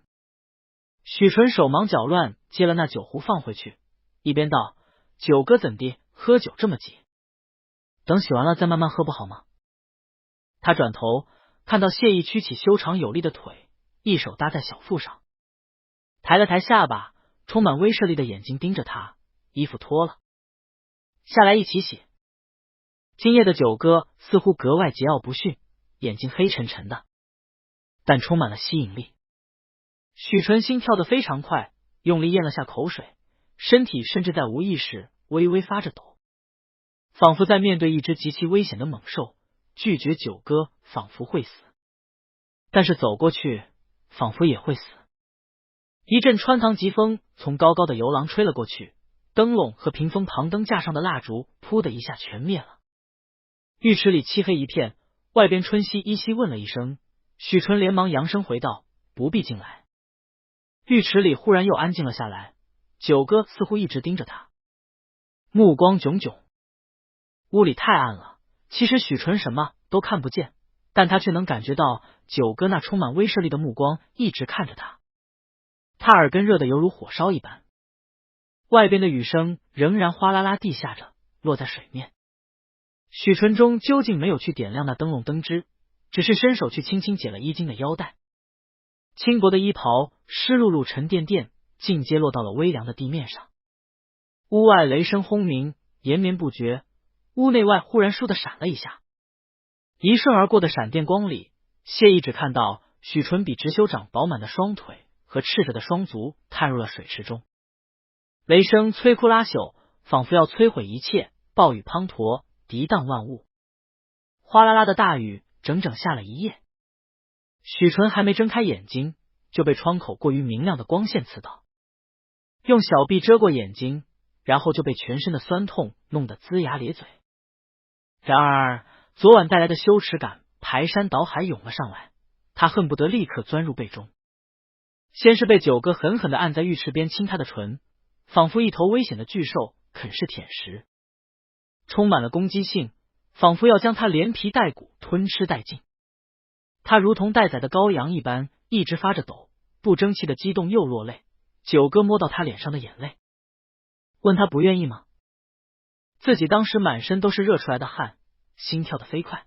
许纯手忙脚乱接了那酒壶放回去，一边道：“九哥怎地喝酒这么急？等洗完了再慢慢喝不好吗？”他转头看到谢意曲起修长有力的腿，一手搭在小腹上，抬了抬下巴，充满威慑力的眼睛盯着他，衣服脱了下来一起洗。今夜的九哥似乎格外桀骜不驯，眼睛黑沉沉的，但充满了吸引力。许纯心跳得非常快，用力咽了下口水，身体甚至在无意识微微发着抖，仿佛在面对一只极其危险的猛兽，拒绝九歌，仿佛会死，但是走过去，仿佛也会死。一阵穿堂疾风从高高的游廊吹了过去，灯笼和屏风旁灯架上的蜡烛噗的一下全灭了。浴池里漆黑一片，外边春熙依稀问了一声，许纯连忙扬声回道：“不必进来。”浴池里忽然又安静了下来，九歌似乎一直盯着他，目光炯炯。屋里太暗了，其实许纯什么都看不见，但他却能感觉到九歌那充满威慑力的目光一直看着他。他耳根热得犹如火烧一般。外边的雨声仍然哗啦啦地下着，落在水面。许纯中究竟没有去点亮那灯笼灯枝，只是伸手去轻轻解了衣襟的腰带。轻薄的衣袍湿漉漉沉甸甸，尽皆落到了微凉的地面上。屋外雷声轰鸣，延绵不绝，屋内外忽然倏地闪了一下。一瞬而过的闪电光里，谢意只看到许纯比直修长饱满的双腿和赤着的双足探入了水池中。雷声摧枯拉朽，仿佛要摧毁一切，暴雨滂沱，涤荡万物。哗啦啦的大雨整整下了一夜。许纯还没睁开眼睛，就被窗口过于明亮的光线刺到，用小臂遮过眼睛，然后就被全身的酸痛弄得龇牙咧嘴。然而昨晚带来的羞耻感排山倒海涌了上来，他恨不得立刻钻入被中。先是被九歌狠狠地按在浴池边亲他的唇，仿佛一头危险的巨兽啃噬舔食，充满了攻击性，仿佛要将他连皮带骨吞吃殆尽。他如同待宰的羔羊一般，一直发着抖，不争气的激动又落泪。九歌摸到他脸上的眼泪，问他不愿意吗？自己当时满身都是热出来的汗，心跳得飞快，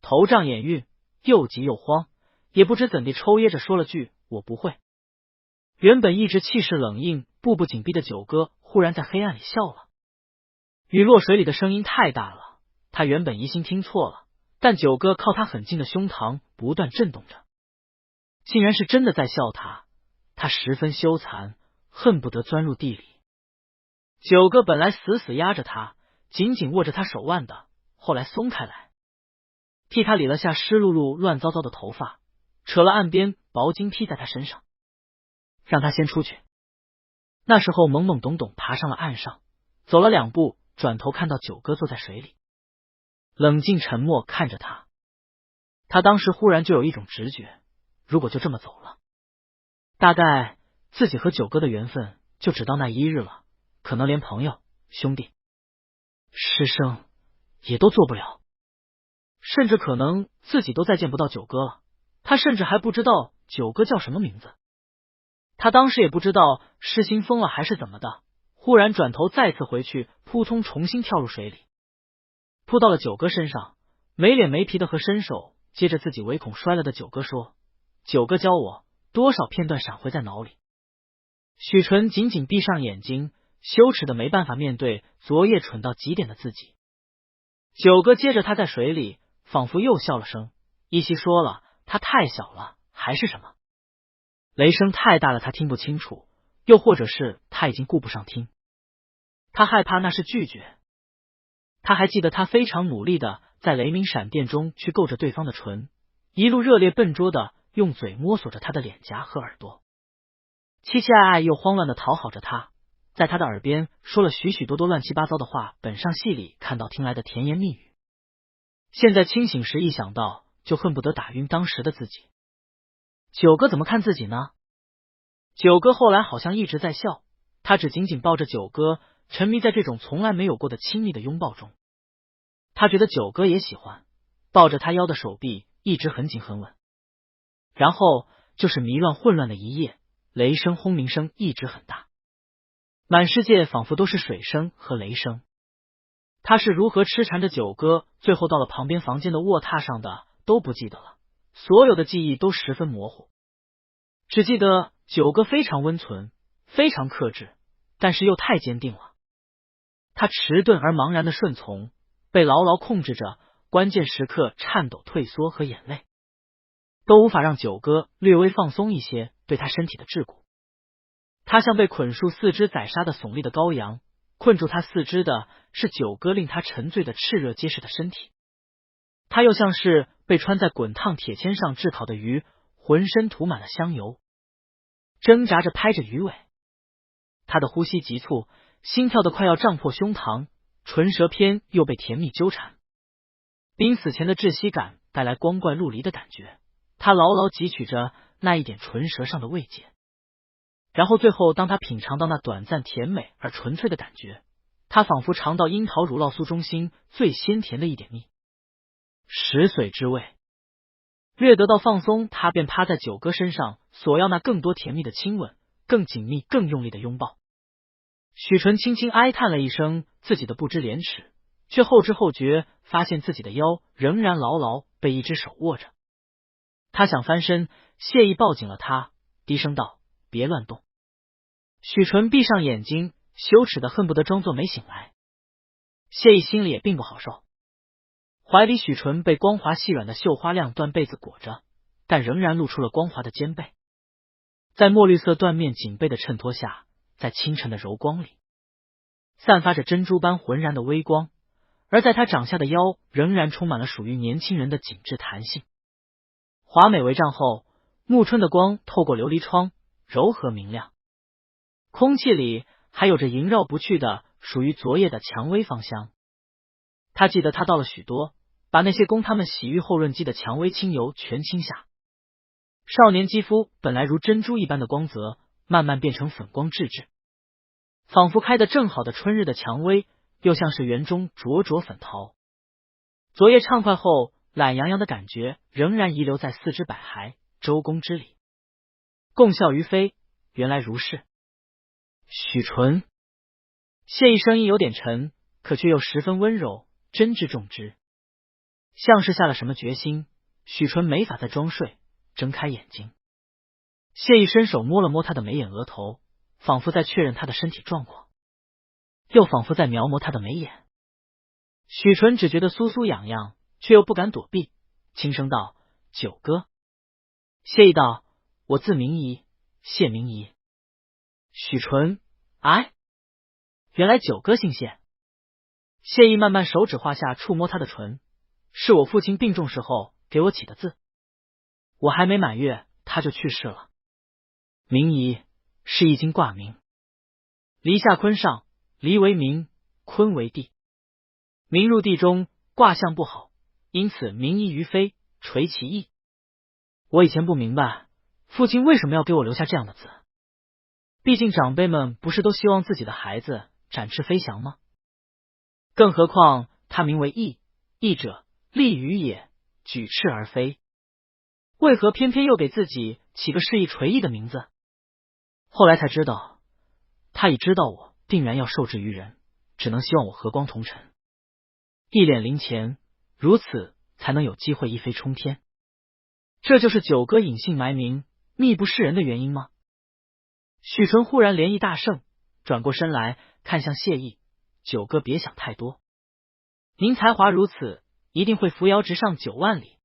头胀眼晕，又急又慌，也不知怎地抽噎着说了句我不会。原本一直气势冷硬、步步紧逼的九歌忽然在黑暗里笑了。雨落水里的声音太大了，他原本疑心听错了，但九歌靠他很近的胸膛不断震动着，竟然是真的在笑他。他十分羞惭，恨不得钻入地里。九歌本来死死压着他，紧紧握着他手腕的，后来松开来，替他理了下湿漉漉乱糟糟的头发，扯了岸边薄巾披在他身上，让他先出去。那时候懵懵懂懂爬上了岸上，走了2步，转头看到九歌坐在水里，冷静沉默看着他。他当时忽然就有一种直觉，如果就这么走了，大概自己和九歌的缘分就只到那一日了，可能连朋友、兄弟、师生也都做不了，甚至可能自己都再见不到九歌了。他甚至还不知道九歌叫什么名字。他当时也不知道是心疯了还是怎么的，忽然转头再次回去，扑通重新跳入水里，扑到了九歌身上，没脸没皮的和伸手接着自己唯恐摔了的九歌说：“九歌教我。”多少片段闪回在脑里。许纯紧紧闭上眼睛，羞耻的没办法面对昨夜蠢到极点的自己。九歌接着他在水里，仿佛又笑了声，依稀说了他太小了还是什么。雷声太大了，他听不清楚，又或者是他已经顾不上听。他害怕那是拒绝。他还记得他非常努力的在雷鸣闪电中去够着对方的唇，一路热烈笨拙的用嘴摸索着他的脸颊和耳朵，期期爱爱又慌乱的讨好着他，在他的耳边说了许许多多乱七八糟的话，本上戏里看到听来的甜言蜜语。现在清醒时一想到，就恨不得打晕当时的自己。九歌怎么看自己呢？九歌后来好像一直在笑，他只紧紧抱着九歌，沉迷在这种从来没有过的亲密的拥抱中。他觉得九歌也喜欢，抱着他腰的手臂一直很紧很稳。然后就是迷乱混乱的一夜，雷声轰鸣声一直很大，满世界仿佛都是水声和雷声。他是如何痴缠着九歌，最后到了旁边房间的卧榻上的都不记得了，所有的记忆都十分模糊，只记得九歌非常温存，非常克制，但是又太坚定了。他迟钝而茫然的顺从，被牢牢控制着，关键时刻颤抖退缩和眼泪都无法让九歌略微放松一些对他身体的桎梏。他像被捆束四肢宰杀的耸立的羔羊，困住他四肢的是九歌令他沉醉的炽热结实的身体。他又像是被穿在滚烫铁签上炙烤的鱼，浑身涂满了香油，挣扎着拍着鱼尾。他的呼吸急促，心跳得快要胀破胸膛，唇舌偏又被甜蜜纠缠。濒死前的窒息感带来光怪陆离的感觉，他牢牢汲取着那一点唇舌上的慰藉。然后最后，当他品尝到那短暂甜美而纯粹的感觉，他仿佛尝到樱桃乳酪酥中心最鲜甜的一点蜜，食髓之味。略得到放松，他便趴在九哥身上，索要那更多甜蜜的亲吻，更紧密更用力的拥抱。许纯轻轻哀叹了一声自己的不知廉耻，却后知后觉，发现自己的腰仍然牢牢被一只手握着。他想翻身，谢意抱紧了他，低声道：“别乱动。”许纯闭上眼睛，羞耻的恨不得装作没醒来。谢意心里也并不好受，怀里许纯被光滑细软的绣花亮缎被子裹着，但仍然露出了光滑的肩背，在墨绿色缎面锦被的衬托下，在清晨的柔光里散发着珍珠般浑然的微光，而在他掌下的腰仍然充满了属于年轻人的紧致弹性。华美帷帐后，暮春的光透过琉璃窗，柔和明亮，空气里还有着萦绕不去的属于昨夜的蔷薇芳香。他记得他倒了许多，把那些供他们洗浴后润肌的蔷薇清油全倾下。少年肌肤本来如珍珠一般的光泽，慢慢变成粉光质质，仿佛开得正好的春日的蔷薇，又像是园中灼灼粉桃。昨夜畅快后，懒洋洋的感觉仍然遗留在四肢百骸、周公之里。共笑于飞，原来如是。许纯，谢意声音有点沉，可却又十分温柔，真挚重之，像是下了什么决心。许纯没法再装睡，睁开眼睛。谢意伸手摸了摸他的眉眼额头，仿佛在确认他的身体状况，又仿佛在描摹他的眉眼。许纯只觉得酥酥痒痒，却又不敢躲避，轻声道：“九哥。”谢意道：“我字明仪，谢明仪。”许纯：“哎，原来九哥姓谢。”谢意慢慢手指画下，触摸他的唇：“是我父亲病重时候给我起的字，我还没满月他就去世了。明仪是易经卦名，离下坤上，离为明，坤为地。明入地中，卦象不好，因此明仪于飞，垂其翼。我以前不明白父亲为什么要给我留下这样的字，毕竟长辈们不是都希望自己的孩子展翅飞翔吗？更何况他名为翼，翼者立于也，举翅而飞，为何偏偏又给自己起个适宜垂翼的名字？后来才知道，他已知道我定然要受制于人，只能希望我和光同尘，一脸灵前，如此才能有机会一飞冲天。这就是九哥隐姓埋名、秘不示人的原因吗？许纯忽然涟漪大盛，转过身来看向谢意：“九哥别想太多，您才华如此，一定会扶摇直上9万里。”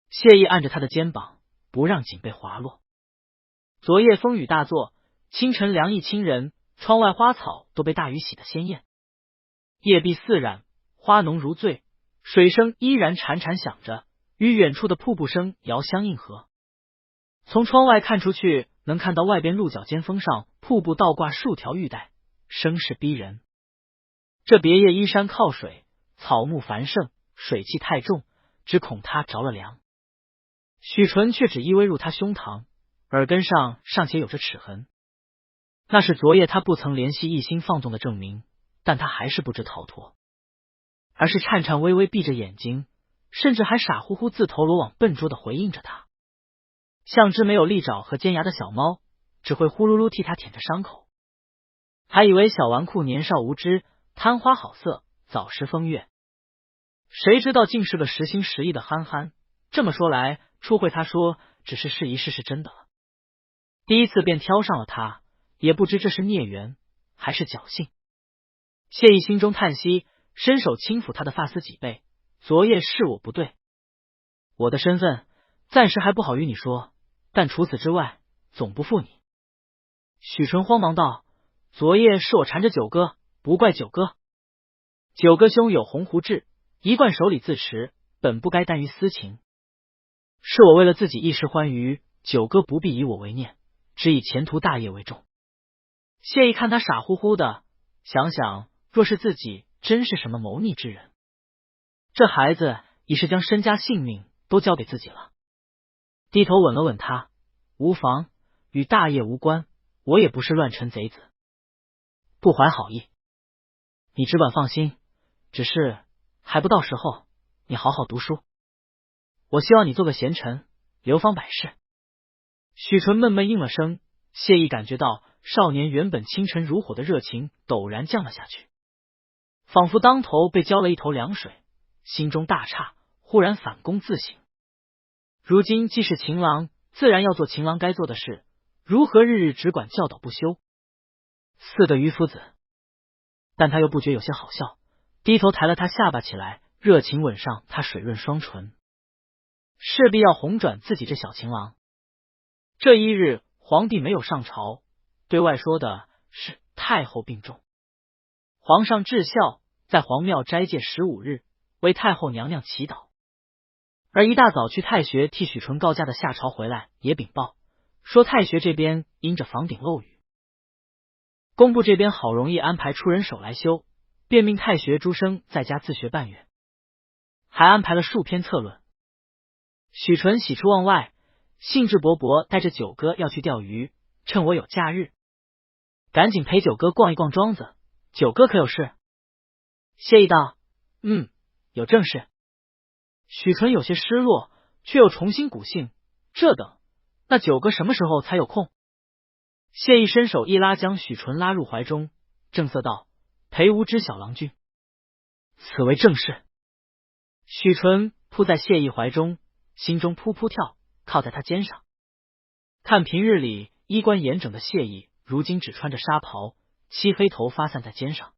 谢意按着他的肩膀，不让锦被滑落。昨夜风雨大作，清晨凉意侵人，窗外花草都被大雨洗得鲜艳，叶碧似染，花浓如醉，水声依然潺潺响着，与远处的瀑布声遥相应和。从窗外看出去，能看到外边鹿角尖峰上瀑布倒挂数条玉带，声势逼人。这别业依山靠水，草木繁盛，水气太重，只恐他着了凉。许纯却只依偎入他胸膛，耳根上尚且有着齿痕，那是昨夜他不曾怜惜一心放纵的证明，但他还是不知逃脱，而是颤颤巍巍闭着眼睛，甚至还傻乎乎自投罗网，笨拙的回应着他，像只没有利爪和尖牙的小猫，只会呼噜噜替他舔着伤口。还以为小纨绔年少无知，贪花好色，早识风月，谁知道竟是个实心实意的憨憨。这么说来，初会他说只是试一试是真的了，第一次便挑上了他，也不知这是孽缘还是侥幸。谢意心中叹息，伸手轻抚他的发丝脊背：“昨夜是我不对，我的身份暂时还不好与你说，但除此之外，总不负你。”许纯慌忙道：“昨夜是我缠着九哥，不怪九哥。九哥兄有鸿鹄志，一贯守礼自持，本不该耽于私情，是我为了自己一时欢愉，九哥不必以我为念，只以前途大业为重。谢意看他傻乎乎的，想想若是自己真是什么谋逆之人，这孩子已是将身家性命都交给自己了。低头吻了吻他，无妨，与大业无关，我也不是乱臣贼子，不怀好意，你只管放心，只是还不到时候，你好好读书，我希望你做个贤臣，流芳百世。许纯闷闷应了声，谢意感觉到少年原本清晨如火的热情陡然降了下去，仿佛当头被浇了一头凉水，心中大诧，忽然反躬自省。如今既是情郎，自然要做情郎该做的事，如何日日只管教导不休，似的愚夫子。但他又不觉有些好笑，低头抬了他下巴起来，热情吻上他水润双唇，势必要红转自己这小情郎。这一日皇帝没有上朝，对外说的是太后病重，皇上至孝，在皇庙斋戒15日，为太后娘娘祈祷。而一大早去太学替许纯告假的夏朝回来，也禀报说太学这边因着房顶漏雨，工部这边好容易安排出人手来修，便命太学诸生在家自学半月，还安排了数篇策论。许纯喜出望外，兴致勃勃带着九哥要去钓鱼，趁我有假日，赶紧陪九哥逛一逛庄子。九哥可有事？谢意道：有正事。许纯有些失落，却又重新鼓兴，这等那九哥什么时候才有空？谢意伸手一拉，将许纯拉入怀中，正色道：陪吾知小郎君，此为正事。许纯扑在谢意怀中，心中扑扑跳，靠在他肩上。看平日里衣冠严整的谢意，如今只穿着纱袍，漆黑头发散在肩上，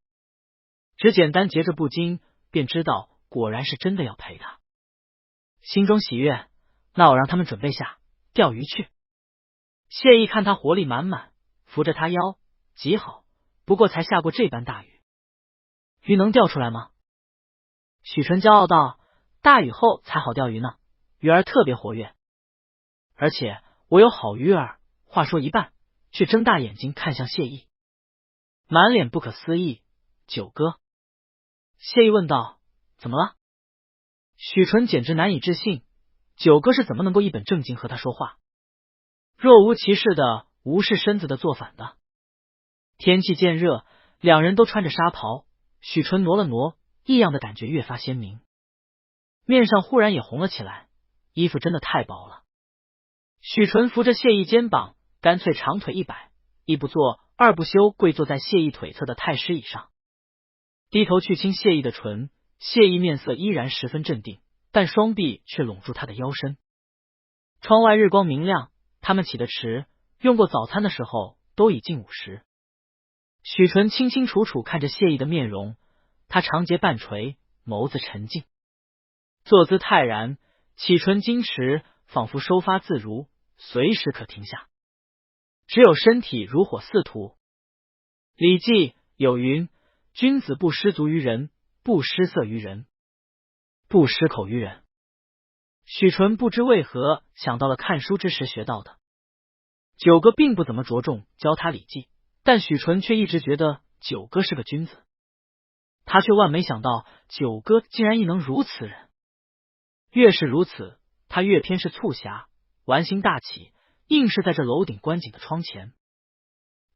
只简单结着布巾，便知道果然是真的要陪他。心中喜悦，那我让他们准备下钓鱼去。谢意看他活力满满，扶着他腰，极好，不过才下过这般大雨，鱼能钓出来吗？许纯骄傲道：大雨后才好钓鱼呢，鱼儿特别活跃，而且我有好鱼儿。话说一半，却睁大眼睛看向谢意，满脸不可思议。九哥？谢意问道：怎么了？许纯简直难以置信，九哥是怎么能够一本正经和他说话，若无其事的无视身子的做反的。天气渐热，两人都穿着纱袍，许纯挪了挪，异样的感觉越发鲜明，面上忽然也红了起来，衣服真的太薄了。许纯扶着谢意肩膀，干脆长腿一摆，一不做二不休，跪坐在谢意腿侧的太师椅上，低头去亲谢意的唇。谢意面色依然十分镇定，但双臂却拢住他的腰身。窗外日光明亮，他们起得迟，用过早餐的时候都已近午时。许纯清清楚楚看着谢意的面容，他长睫半垂，眸子沉静，坐姿泰然，启唇矜持，仿佛收发自如，随时可停下，只有身体如火似荼。礼记有云：君子不失足于人，不失色于人，不失口于人。许纯不知为何想到了看书之时学到的。九哥并不怎么着重教他礼记，但许纯却一直觉得九哥是个君子，他却万没想到九哥竟然亦能如此人。越是如此，他越偏是促狭，玩心大起，硬是在这楼顶观景的窗前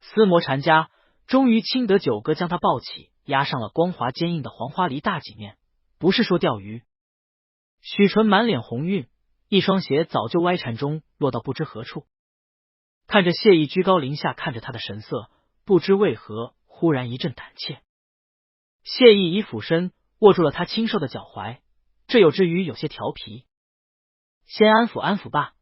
厮磨缠夹，终于亲得九哥将他抱起，压上了光滑坚硬的黄花梨大几面，不是说钓鱼。许纯满脸红晕，一双鞋早就歪缠中落到不知何处，看着谢意居高临下看着他的神色，不知为何忽然一阵胆怯。谢意以俯身握住了他清瘦的脚踝，这有之于有些调皮，先安抚安抚吧。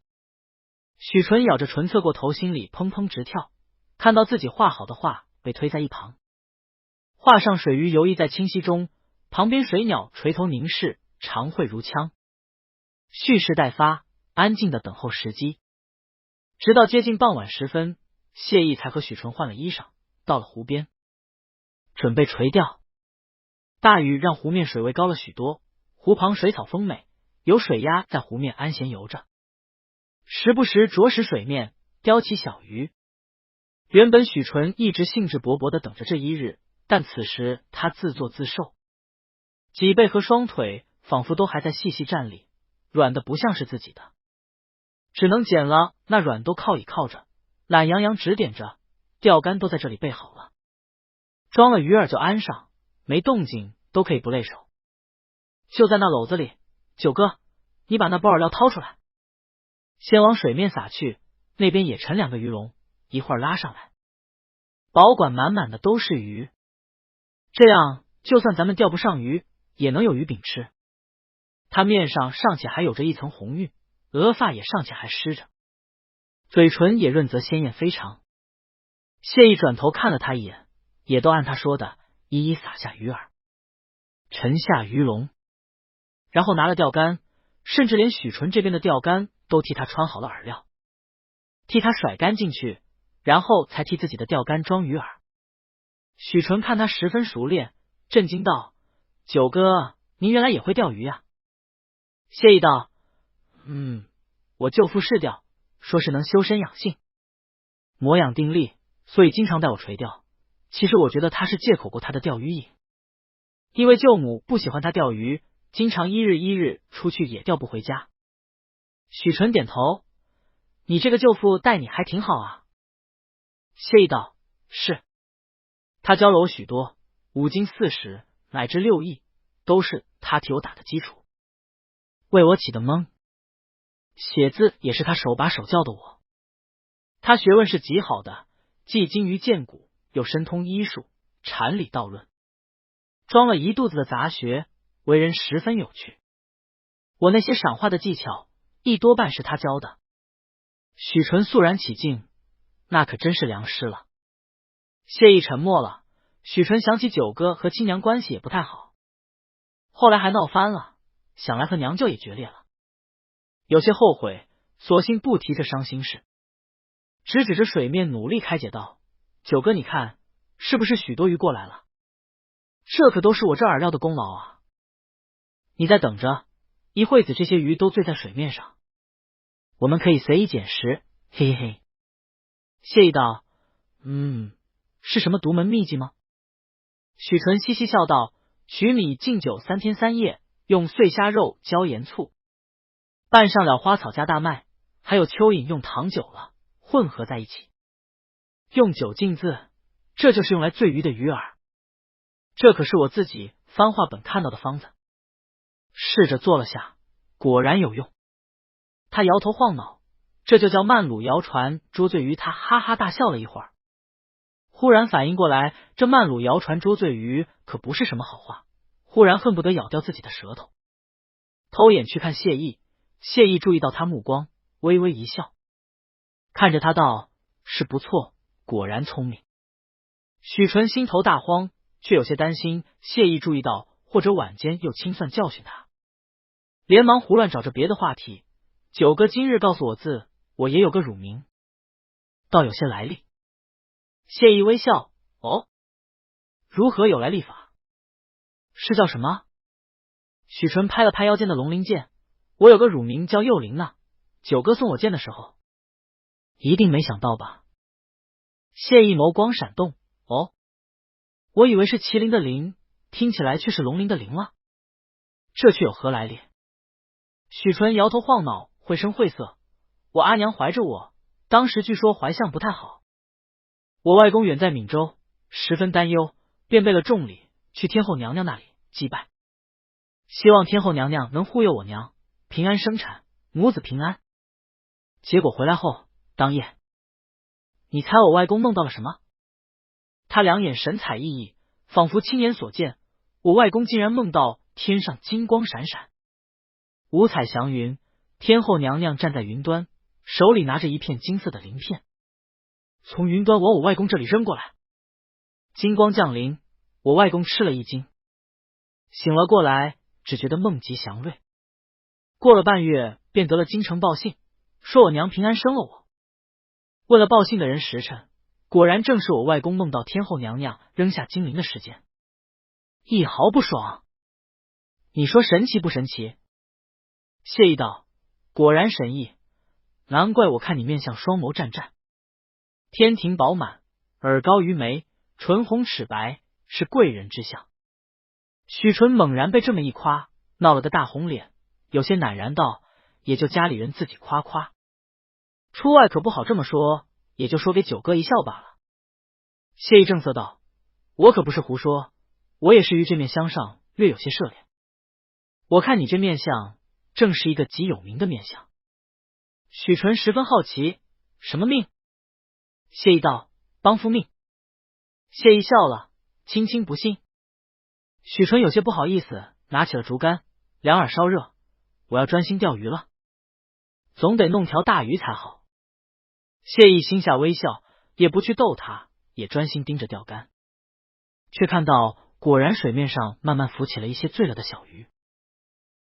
许纯咬着唇侧过头，心里砰砰直跳，看到自己画好的画被推在一旁，画上水鱼游弋在清溪中，旁边水鸟垂头凝视，长喙如枪，蓄势待发，安静的等候时机。直到接近傍晚时分，谢意才和许纯换了衣裳，到了湖边，准备垂钓。大雨让湖面水位高了许多，湖旁水草丰美，有水鸭在湖面安闲游着，时不时啄食水面，叼起小鱼。原本许纯一直兴致勃勃的等着这一日，但此时他自作自受，脊背和双腿仿佛都还在细细站立，软的不像是自己的，只能捡了那软都靠倚靠着，懒洋洋指点着，钓竿都在这里备好了，装了鱼饵就安上，没动静都可以不累手。就在那篓子里，九哥，你把那包饵料掏出来，先往水面撒去，那边也沉2个鱼笼，一会儿拉上来，保管满满的都是鱼，这样就算咱们钓不上鱼，也能有鱼饼吃。他面上尚且还有着一层红晕，额发也尚且还湿着，嘴唇也润泽鲜艳非常。谢意转头看了他一眼，也都按他说的一一撒下鱼饵，沉下鱼笼，然后拿了钓竿，甚至连许纯这边的钓竿都替他穿好了饵料，替他甩干进去，然后才替自己的钓竿装鱼饵。许纯看他十分熟练，震惊道：“九哥，您原来也会钓鱼呀？”谢意道：“我舅父是钓，说是能修身养性，磨养定力，所以经常带我垂钓。其实我觉得他是借口过他的钓鱼瘾，因为舅母不喜欢他钓鱼，经常一日出去野钓不回家。”许纯点头：“你这个舅父待你还挺好啊。”谢意道：“是，他教了我许多5经40乃至6艺，都是他替我打的基础，为我起的蒙。写字也是他手把手教的我，他学问是极好的，既精于剑骨，又深通医术、禅理道论，装了一肚子的杂学，为人十分有趣。我那些赏画的技巧，一多半是他教的。”许纯肃然起敬，那可真是良师了。谢意沉默了，许纯想起九哥和亲娘关系也不太好，后来还闹翻了，想来和娘舅也决裂了，有些后悔，索性不提这伤心事，只指着水面努力开解道：“九哥，你看是不是许多鱼过来了？这可都是我这饵料的功劳啊！你再等着，一会子这些鱼都醉在水面上，我们可以随意捡食，嘿嘿嘿。”谢意道：“是什么独门秘籍吗？”许纯嘻嘻笑道：“取米浸酒3天3夜，用碎虾肉浇盐醋，拌上了花草加大麦，还有蚯蚓用糖酒了，混合在一起，用酒浸渍，这就是用来醉鱼的鱼饵。这可是我自己翻画本看到的方子，试着做了下，果然有用。”他摇头晃脑，这就叫慢橹摇船捉醉鱼。他哈哈大笑了一会儿，忽然反应过来，这慢橹摇船捉醉鱼可不是什么好话，忽然恨不得咬掉自己的舌头。偷眼去看谢意，谢意注意到他目光，微微一笑，看着他道：“是不错，果然聪明。”许纯心头大慌，却有些担心谢意注意到，或者晚间又清算教训他，连忙胡乱找着别的话题。九哥今日告诉我字，我也有个乳名，倒有些来历。谢意微笑：“哦，如何有来历法？是叫什么？”许纯拍了拍腰间的龙鳞剑：“我有个乳名叫幼灵呢，九哥送我剑的时候，一定没想到吧？”谢意眸光闪动：“哦，我以为是麒麟的麟，听起来却是龙鳞的鳞了，这却有何来历？”许纯摇头晃脑，绘声绘色：“我阿娘怀着我，当时据说怀相不太好，我外公远在闽州，十分担忧，便备了重礼去天后娘娘那里祭拜，希望天后娘娘能护佑我娘平安生产，母子平安。结果回来后，当夜，你猜我外公梦到了什么？”他两眼神采奕奕，仿佛亲眼所见，我外公竟然梦到天上金光闪闪，五彩祥云，天后娘娘站在云端，手里拿着一片金色的鳞片，从云端往我外公这里扔过来。金光降临，我外公吃了一惊，醒了过来，只觉得梦极祥瑞。过了半月，便得了京城报信，说我娘平安生了我。问了报信的人时辰，果然正是我外公梦到天后娘娘扔下金鳞的时间，一毫不爽。你说神奇不神奇？谢意道：“果然神异，难怪我看你面相双眸湛湛，天庭饱满，耳高于眉，唇红齿白，是贵人之相。”许纯猛然被这么一夸，闹了个大红脸，有些赧然道：“也就家里人自己夸夸，出外可不好这么说，也就说给九哥一笑罢了。”谢意正色道：“我可不是胡说，我也是于这面相上略有些涉猎。我看你这面相，正是一个极有名的面相。”许纯十分好奇：“什么命？”谢意道：“帮夫命。”谢意笑了，轻轻不信。许纯有些不好意思，拿起了竹竿，两耳烧热：“我要专心钓鱼了，总得弄条大鱼才好。”谢意心下微笑，也不去逗他，也专心盯着钓竿，却看到果然水面上慢慢浮起了一些醉了的小鱼，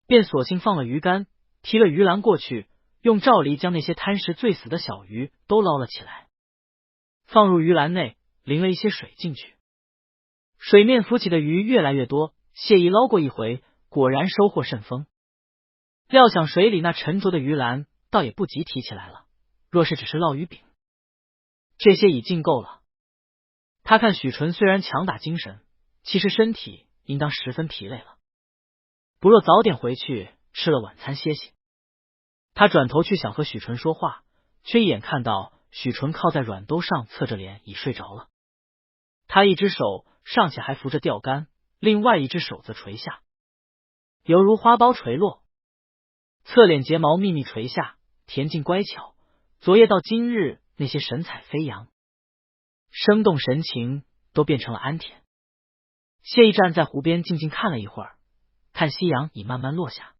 便索性放了鱼竿，提了鱼篮过去，用罩篱将那些贪食醉死的小鱼都捞了起来，放入鱼篮内，淋了一些水进去。水面浮起的鱼越来越多，谢意捞过一回，果然收获甚丰。料想水里那沉着的鱼篮倒也不及提起来了，若是只是烙鱼饼，这些已尽够了。他看许纯虽然强打精神，其实身体应当十分疲累了，不若早点回去吃了晚餐歇息。他转头去想和许纯说话，却一眼看到许纯靠在软兜上，侧着脸已睡着了。他一只手尚且还扶着钓竿，另外一只手则垂下，犹如花苞垂落，侧脸睫毛密密垂下，恬静乖巧。昨夜到今日，那些神采飞扬、生动神情都变成了安恬。谢意站在湖边静静看了一会儿，看夕阳已慢慢落下，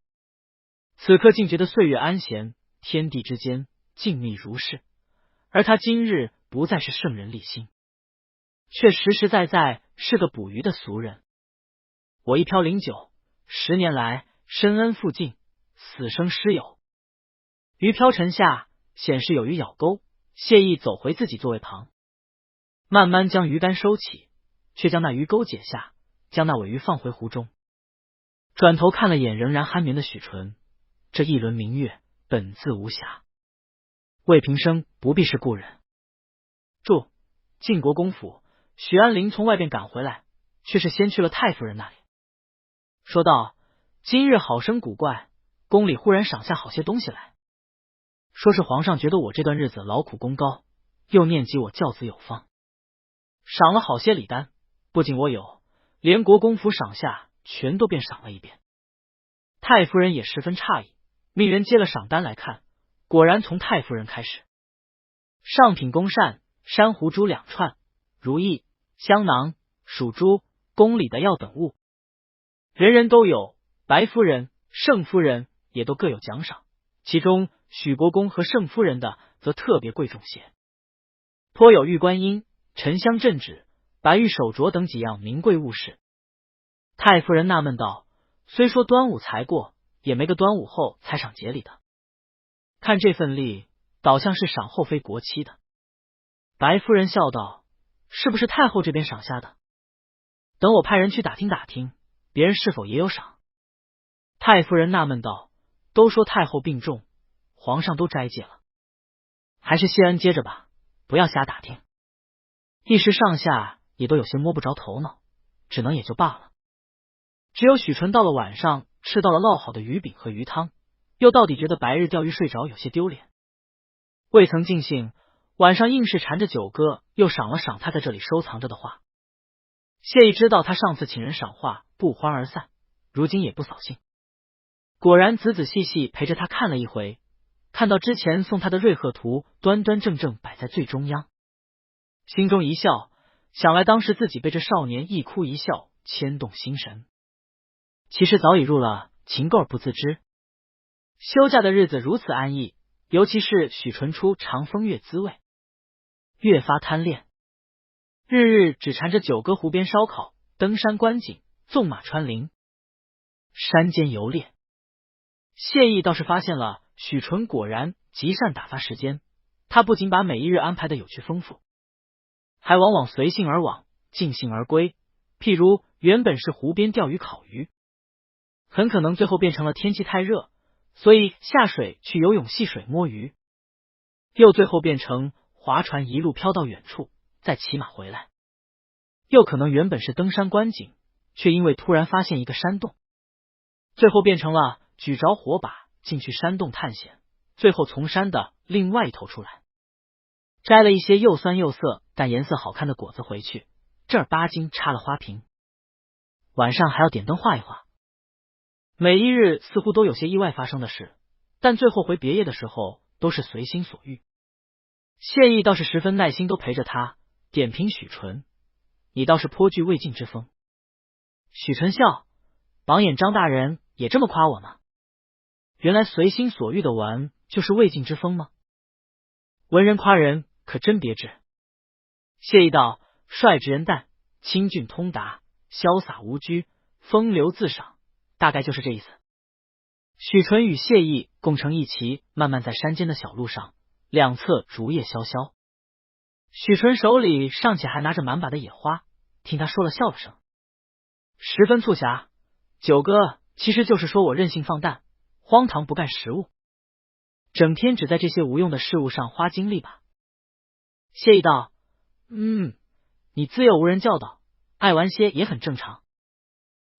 此刻竟觉得岁月安闲，天地之间静谧如是。而他今日不再是圣人立心，却实实在在是个捕鱼的俗人。我一漂09，10年来深恩负尽，死生师友。鱼漂沉下，显示有鱼咬钩，谢意走回自己座位旁，慢慢将鱼竿收起，却将那鱼钩解下，将那尾鱼放回湖中。转头看了眼仍然酣眠的许纯，这一轮明月本自无瑕，魏平生不必是故人。注：晋国公府，许安陵从外边赶回来，却是先去了太夫人那里。说道：今日好生古怪，宫里忽然赏下好些东西来，说是皇上觉得我这段日子劳苦功高，又念及我教子有方，赏了好些礼单，不仅我有，连国公府赏下全都便赏了一遍。太夫人也十分诧异，命人接了赏单来看，果然从太夫人开始，上品宫扇、珊瑚珠2串，如意、香囊、属珠、宫里的药等物，人人都有。白夫人、盛夫人也都各有奖赏，其中许国公和盛夫人的则特别贵重些，颇有玉观音、沉香镇纸、白玉手镯等几样名贵物事。太夫人纳闷道：虽说端午才过，也没个端午后才赏节礼的，看这份例，倒像是赏后妃国戚的。白夫人笑道：是不是太后这边赏下的？等我派人去打听打听，别人是否也有赏。太夫人纳闷道：都说太后病重，皇上都斋戒了，还是谢恩接着吧，不要瞎打听。一时上下也都有些摸不着头脑，只能也就罢了。只有许纯到了晚上，吃到了烙好的鱼饼和鱼汤，又到底觉得白日钓鱼睡着有些丢脸，未曾尽兴，晚上硬是缠着九哥又赏了赏他在这里收藏着的画。谢意知道他上次请人赏画不欢而散，如今也不扫兴，果然仔仔细细陪着他看了一回，看到之前送他的瑞鹤图端端正正摆在最中央，心中一笑，想来当时自己被这少年一哭一笑牵动心神，其实早已入了情垢而不自知。休假的日子如此安逸，尤其是许纯初尝风月滋味，越发贪恋，日日只缠着九哥湖边烧烤、登山观景、纵马穿林、山间游猎。谢意倒是发现了许纯果然极善打发时间，他不仅把每一日安排的有趣丰富，还往往随性而往，尽兴而归。譬如原本是湖边钓鱼烤鱼，很可能最后变成了天气太热，所以下水去游泳戏水摸鱼，又最后变成划船一路飘到远处，再骑马回来。又可能原本是登山观景，却因为突然发现一个山洞，最后变成了举着火把进去山洞探险，最后从山的另外一头出来，摘了一些又酸又涩但颜色好看的果子回去，正儿八经插了花瓶。晚上还要点灯画一画。每一日似乎都有些意外发生的事，但最后回别业的时候都是随心所欲。谢意倒是十分耐心，都陪着他。点评许纯，你倒是颇具魏晋之风。许纯笑，榜眼张大人也这么夸我吗？原来随心所欲的玩就是魏晋之风吗？文人夸人可真别致。谢意道，率直人淡，清俊通达，潇洒无拘，风流自赏，大概就是这意思。许纯与谢意共乘一骑，慢慢在山间的小路上，两侧竹叶萧萧。许纯手里尚且还拿着满把的野花，听他说了笑了声，十分促狭。九哥其实就是说我任性放荡，荒唐不干实物，整天只在这些无用的事物上花精力吧。谢意道，你自幼无人教导，爱玩些也很正常。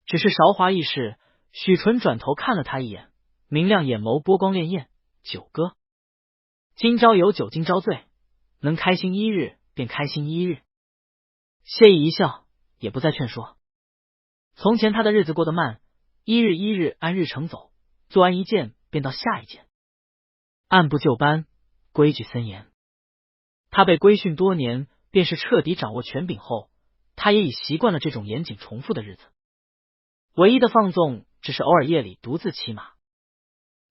只是韶华易逝。许纯转头看了他一眼，明亮眼眸波光潋滟。九哥，今朝有酒今朝醉，能开心一日便开心一日。谢意一笑，也不再劝说。从前他的日子过得慢，一日一日按日程走，做完一件便到下一件，按部就班，规矩森严。他被规训多年，便是彻底掌握权柄后，他也已习惯了这种严谨重复的日子。唯一的放纵只是偶尔夜里独自骑马。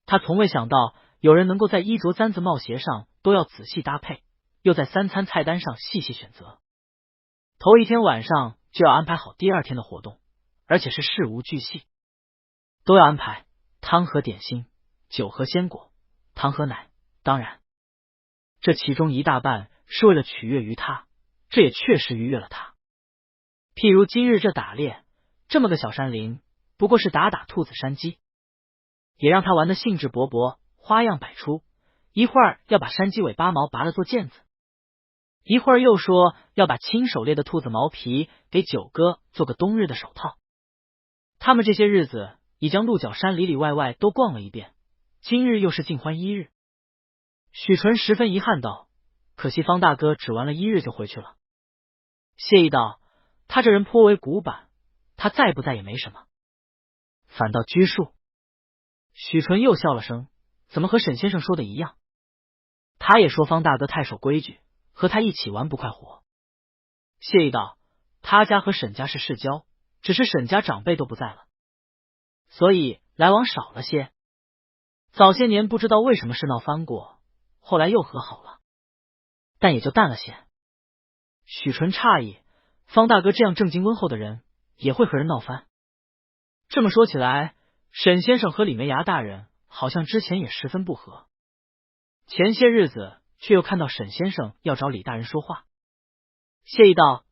他从未想到有人能够在衣着簪子帽鞋上都要仔细搭配，又在三餐菜单上细细选择。头一天晚上就要安排好第二天的活动，而且是事无巨细都要安排，汤和点心，酒和鲜果，糖和奶。当然这其中一大半是为了取悦于他，这也确实愉悦了他。譬如今日这打猎，这么个小山林，不过是打兔子山鸡，也让他玩得兴致勃勃，花样百出。一会儿要把山鸡尾巴毛拔了做毽子，一会儿又说要把亲手猎的兔子毛皮给九哥做个冬日的手套。他们这些日子已将鹿角山里里外外都逛了一遍，今日又是尽欢一日。许纯十分遗憾道，可惜方大哥只玩了一日就回去了。谢意道，他这人颇为古板，他在不在也没什么，反倒拘束。许纯又笑了声，怎么和沈先生说的一样？他也说方大哥太守规矩，和他一起玩不快活。谢意道，他家和沈家是世交，只是沈家长辈都不在了，所以来往少了些。早些年不知道为什么事闹翻过，后来又和好了，但也就淡了些。许纯诧异，方大哥这样正经温厚的人也会和人闹翻。这么说起来，沈先生和李梅牙大人好像之前也十分不和，前些日子却又看到沈先生要找李大人说话。谢意道，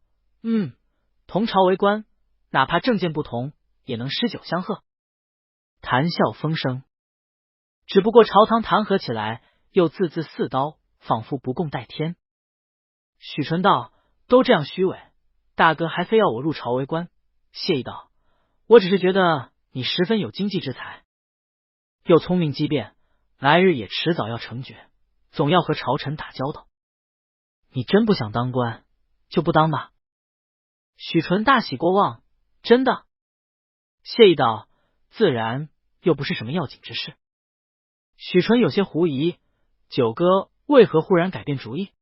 同朝为官，哪怕政见不同，也能诗酒相和，谈笑风生。只不过朝堂弹劾起来，又字字似刀，仿佛不共戴天。许纯道，都这样虚伪，大哥还非要我入朝为官。谢意道，我只是觉得你十分有经济之才，又聪明机变，来日也迟早要成爵，总要和朝臣打交道。你真不想当官，就不当吧。许纯大喜过望，真的？谢意道，自然，又不是什么要紧之事。许纯有些狐疑，九哥为何忽然改变主意？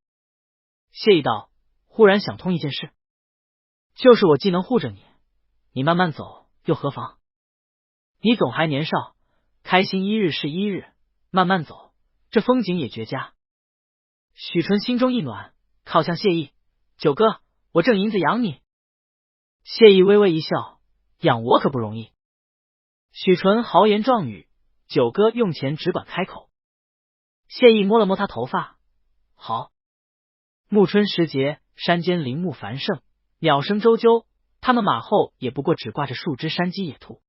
谢意道，忽然想通一件事，就是我既能护着你，你慢慢走又何妨？你总还年少，开心一日是一日，慢慢走，这风景也绝佳。许纯心中一暖，靠向谢意，九哥，我挣银子养你。谢意微微一笑，养我可不容易。许纯豪言壮语，九哥用钱只管开口。谢意摸了摸他头发，好。暮春时节，山间林木繁盛，鸟声啾啾，他们马后也不过只挂着树枝山鸡野兔，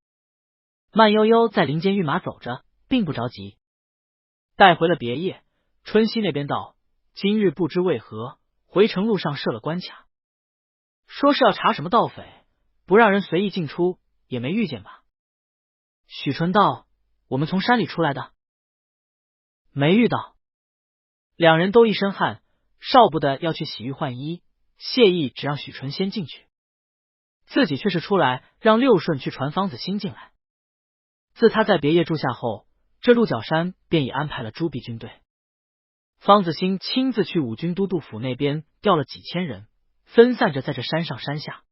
慢悠悠在林间御马走着，并不着急。带回了别业，春熙那边道，今日不知为何回城路上设了关卡，说是要查什么盗匪，不让人随意进出，也没遇见吧？许纯道，我们从山里出来的，没遇到。两人都一身汗，少不得要去洗浴换衣，谢意只让许纯先进去，自己却是出来让六顺去传方子兴进来。自他在别业住下后，这鹿角山便已安排了诸臂军队。方子兴亲自去五军都督府那边调了几千人，分散着在这山上山下，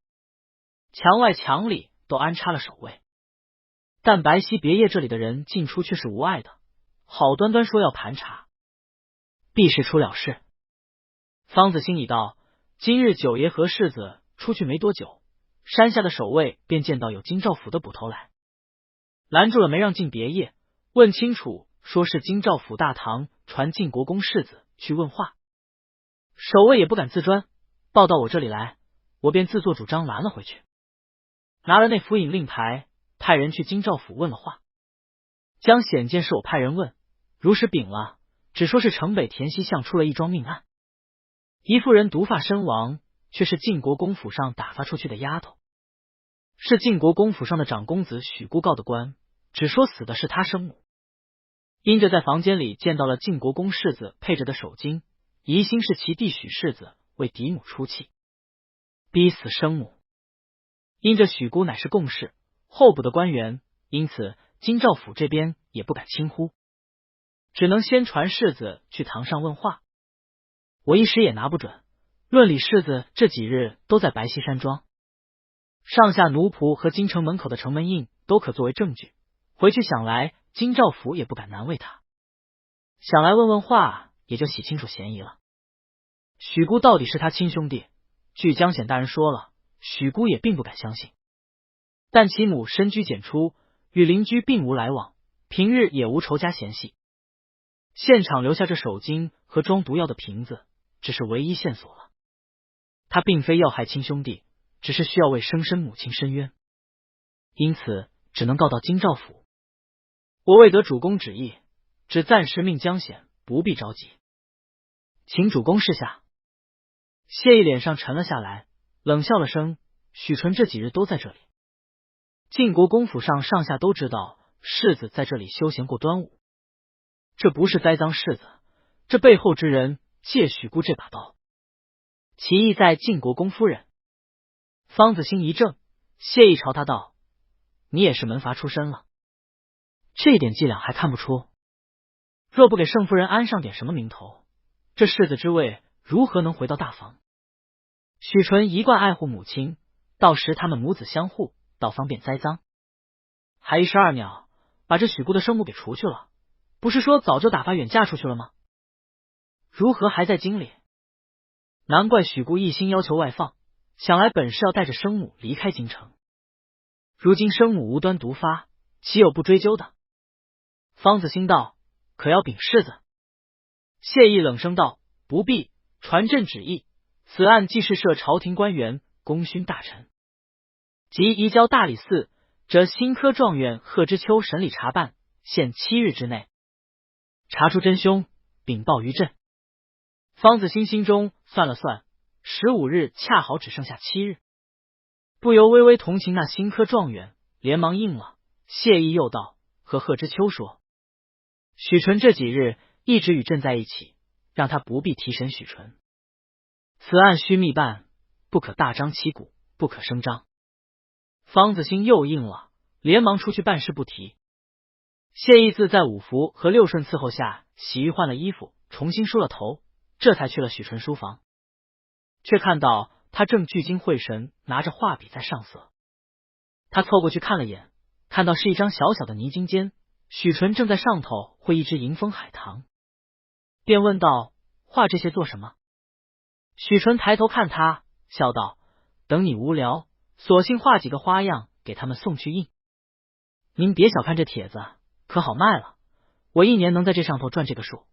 墙外墙里都安插了守卫。但白溪别业这里的人进出却是无碍的，好端端说要盘查，必是出了事。方子兴已道，今日九爷和世子出去没多久，山下的守卫便见到有京兆府的捕头来，拦住了没让进别业，问清楚，说是京兆府大堂传晋国公世子去问话。守卫也不敢自专，报到我这里来，我便自作主张拦了回去，拿了那府尹令牌，派人去京兆府问了话，将显件是我派人问，如实禀了，只说是城北田西巷出了一桩命案，一妇人毒发身亡，却是晋国公府上打发出去的丫头，是晋国公府上的长公子许姑告的官，只说死的是他生母，因着在房间里见到了晋国公世子配着的手巾，疑心是其弟许世子为嫡母出气，逼死生母。因着许姑乃是贡士，候补的官员，因此京兆府这边也不敢轻忽，只能先传世子去堂上问话。我一时也拿不准，论理世子这几日都在白溪山庄，上下奴仆和京城门口的城门印都可作为证据，回去想来京兆府也不敢难为他，想来问问话也就洗清楚嫌疑了。许姑到底是他亲兄弟，据江显大人说了，许姑也并不敢相信，但其母深居简出，与邻居并无来往，平日也无仇家嫌隙，现场留下这手巾和装毒药的瓶子，只是唯一线索了。他并非要害亲兄弟，只是需要为生身母亲伸冤，因此只能告到京兆府。我未得主公旨意，只暂时命江显不必着急，请主公示下。谢意脸上沉了下来，冷笑了声，许纯这几日都在这里，晋国公府上上下都知道世子在这里休闲过端午，这不是栽赃世子，这背后之人借许姑这把刀，其意在晋国公夫人。方子兴一怔，谢意朝他道，你也是门阀出身了，这点伎俩还看不出？若不给盛夫人安上点什么名头，这世子之位如何能回到大房？许纯一贯爱护母亲，到时他们母子相护，倒方便栽赃。还一石二鸟，把这许姑的生母给除去了，不是说早就打发远嫁出去了吗？如何还在京里？难怪许姑一心要求外放，想来本是要带着生母离开京城。如今生母无端毒发，岂有不追究的？方子兴道，可要禀世子？谢意冷声道，不必，传朕旨意，此案既是涉朝廷官员、功勋大臣，即移交大理寺，则新科状元贺知秋审理查办，限7日之内查出真凶，禀报于朕。方子兴心中算了算，15日恰好只剩下7日，不由微微同情那新科状元，连忙应了。谢意又道，和贺知秋说，许纯这几日一直与朕在一起，让他不必提审许纯，此案须密办，不可大张旗鼓，不可声张。方子兴又应了，连忙出去办事不提。谢意自在五福和六顺伺候下，洗浴换了衣服，重新梳了头，这才去了许纯书房，却看到他正聚精会神拿着画笔在上色。他凑过去看了眼，看到是一张小小的泥金笺，许纯正在上头绘一只迎风海棠，便问道，画这些做什么？许纯抬头看他，笑道，等你无聊，索性画几个花样给他们送去印。您别小看这帖子，可好卖了，我一年能在这上头赚这个数。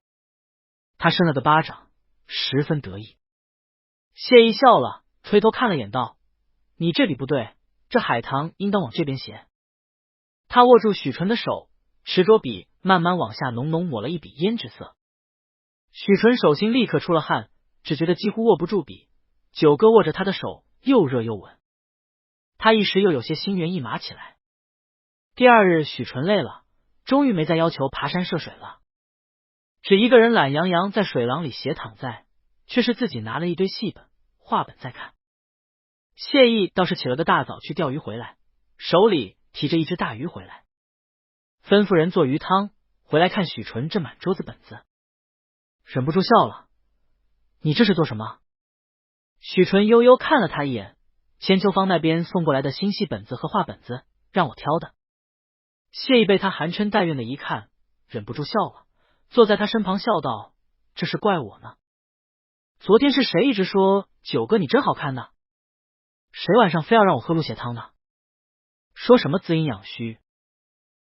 他伸了个巴掌，十分得意。谢意笑了，垂头看了眼道，你这笔不对，这海棠应当往这边写。他握住许纯的手，持着笔慢慢往下浓浓抹了一笔胭脂色。许纯手心立刻出了汗，只觉得几乎握不住笔。九哥握着他的手，又热又稳，他一时又有些心猿意马起来。第二日，许纯累了，终于没再要求爬山涉水了，只一个人懒洋洋在水廊里斜躺在，却是自己拿了一堆戏本、画本在看。谢意倒是起了个大早去钓鱼回来，手里提着一只大鱼回来，吩咐人做鱼汤，回来看许纯这满桌子本子，忍不住笑了。你这是做什么？许纯悠悠看了他一眼，千秋坊那边送过来的新戏本子和画本子，让我挑的。谢意被他含嗔带怨的一看，忍不住笑了，坐在他身旁笑道：这是怪我呢。昨天是谁一直说九哥你真好看呢？谁晚上非要让我喝鹿血汤呢？说什么滋阴养虚，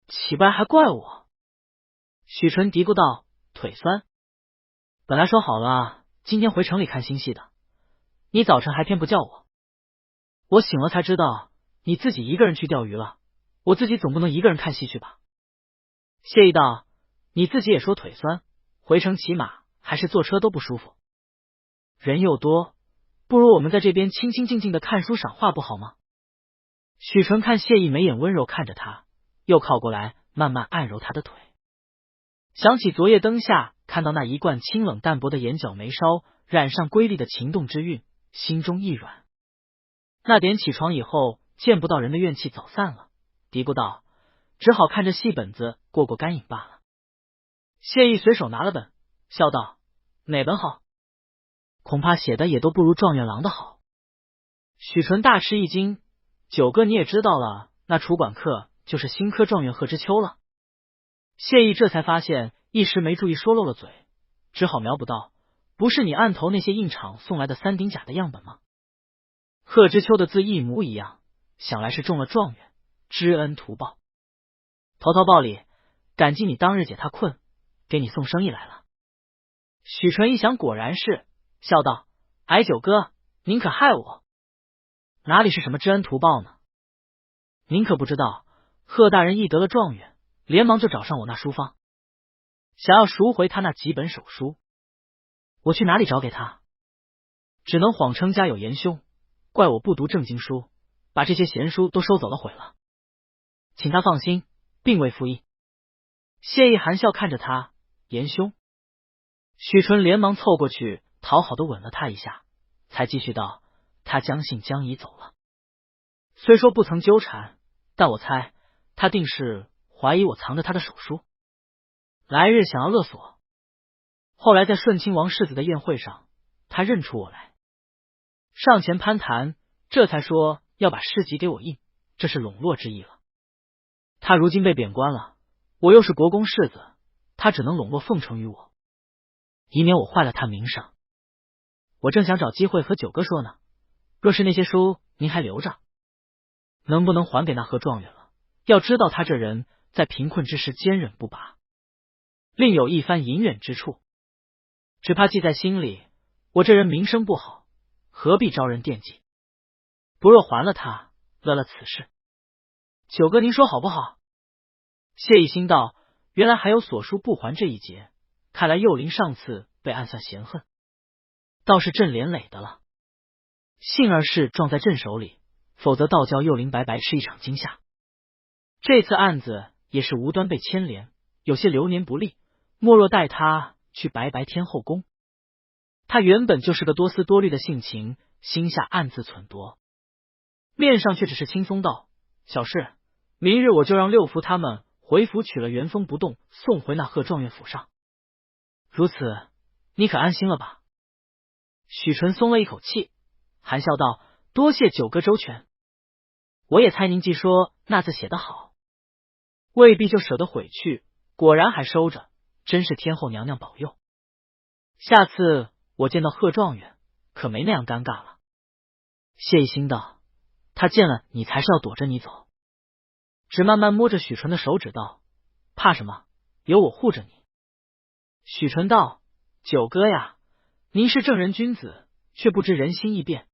岂不然还怪我？许纯嘀咕道：腿酸。本来说好了今天回城里看新戏的，你早晨还偏不叫我，我醒了才知道你自己一个人去钓鱼了，我自己总不能一个人看戏去吧。谢意道：你自己也说腿酸，回城骑马还是坐车都不舒服，人又多，不如我们在这边清清静静的看书赏画不好吗？许纯看谢意眉眼温柔看着他，又靠过来慢慢按揉他的腿，想起昨夜灯下看到那一贯清冷淡薄的眼角眉梢染上瑰丽的情动之韵，心中一软。那点起床以后见不到人的怨气早散了，嘀咕道：只好看着戏本子过过干瘾罢了。谢意随手拿了本，笑道：哪本好？恐怕写的也都不如状元郎的好。许纯大吃一惊：九哥你也知道了，那楚管客就是新科状元贺知秋了。谢意这才发现一时没注意说漏了嘴，只好描补道：不是你案头那些印厂送来的3顶甲的样本吗？贺知秋的字一模一样，想来是中了状元，知恩图报。投桃报李，感激你当日解他困，给你送生意来了。许纯一想果然是，笑道：哎，九哥您可害我，哪里是什么知恩图报呢？您可不知道，贺大人一得了状元，连忙就找上我那书坊，想要赎回他那几本手书。我去哪里找给他？只能谎称家有严兄，怪我不读正经书，把这些闲书都收走了毁了，请他放心，并未负义。谢意含笑看着他：严兄。许纯连忙凑过去讨好的吻了他一下，才继续道：他将信将疑走了，虽说不曾纠缠，但我猜他定是怀疑我藏着他的手书，来日想要勒索。后来在顺亲王世子的宴会上，他认出我来，上前攀谈，这才说要把诗集给我印，这是笼络之意了。他如今被贬官了，我又是国公世子，他只能笼络奉承于我，以免我坏了他名声。我正想找机会和九哥说呢，若是那些书您还留着，能不能还给那贺状元了？要知道他这人在贫困之时坚忍不拔，另有一番隐忍之处，只怕记在心里，我这人名声不好，何必招人惦记？不若还了他，乐了此事。九哥您说好不好？谢意心道：原来还有所书不还这一节，看来幼灵上次被暗算嫌恨，倒是朕连累的了。幸而是撞在朕手里，否则倒叫幼灵白白吃一场惊吓。这次案子也是无端被牵连，有些流年不利，莫若带他去白白天后宫。他原本就是个多思多虑的性情，心下暗自忖度，面上却只是轻松道：小事，明日我就让六福他们回府取了原封不动送回那贺状元府上。如此你可安心了吧？许纯松了一口气，含笑道：多谢九哥周全，我也猜您既说那字写得好，未必就舍得毁去，果然还收着，真是天后娘娘保佑。下次我见到贺状元可没那样尴尬了。谢意心道：他见了你才是要躲着你走。只慢慢摸着许纯的手指道：怕什么？有我护着你。许纯道：九哥呀，您是正人君子，却不知人心易变。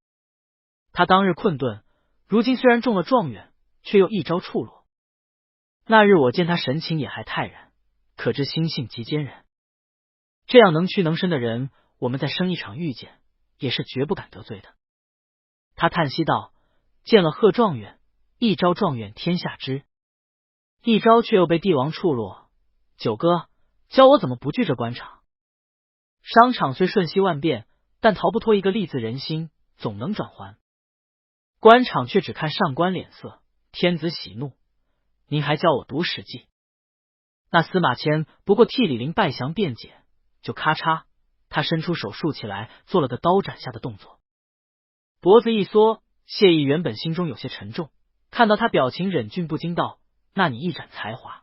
他当日困顿，如今虽然中了状元，却又一朝处落。那日我见他神情也还泰然，可知心性极坚韧。这样能屈能伸的人，我们在生意场遇见，也是绝不敢得罪的。他叹息道：见了贺状元，一朝状元天下知，一朝却又被帝王处落。九哥，教我怎么不惧这官场？商场虽瞬息万变，但逃不脱一个利字人心，总能转还。官场却只看上官脸色，天子喜怒。您还教我读史记？那司马迁不过替李陵拜降辩解，就咔嚓，他伸出手竖起来，做了个刀斩下的动作，脖子一缩。谢意原本心中有些沉重，看到他表情忍俊不禁道：那你一展才华，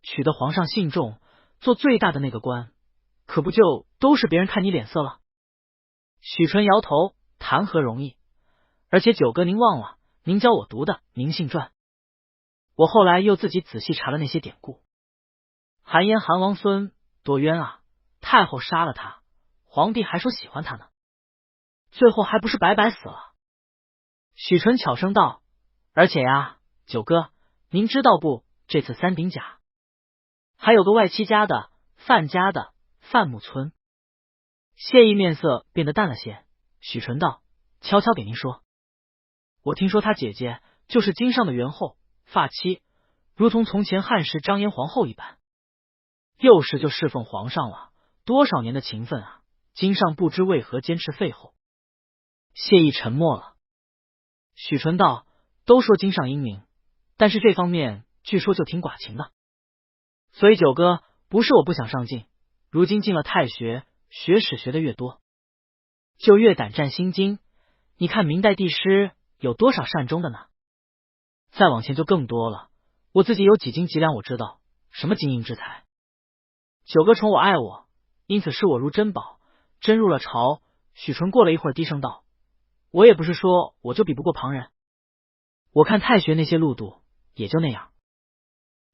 取得皇上信重，做最大的那个官，可不就都是别人看你脸色了？许纯摇头，谈何容易。而且九哥您忘了，您教我读的《明信传》，我后来又自己仔细查了那些典故。韩嫣韩王孙多冤啊，太后杀了他，皇帝还说喜欢他呢，最后还不是白白死了。许纯悄声道：而且呀，九哥您知道不，这次三鼎甲还有个外戚家的，范家的，范木村。谢意面色变得淡了些。许纯道：悄悄给您说，我听说他姐姐就是京上的元后发妻，如同从前汉时张嫣皇后一般，幼时就侍奉皇上了，多少年的情分啊！京上不知为何坚持废后。谢意沉默了。许纯道：都说京上英明，但是这方面据说就挺寡情的。所以九哥，不是我不想上进，如今进了太学，学史学的越多，就越胆战心惊。你看明代帝师有多少善终的呢？再往前就更多了。我自己有几斤几两，我知道什么精英之才。九哥宠我爱我，因此视我如珍宝，真入了朝。许纯过了一会儿低声道：我也不是说我就比不过旁人，我看太学那些路度也就那样，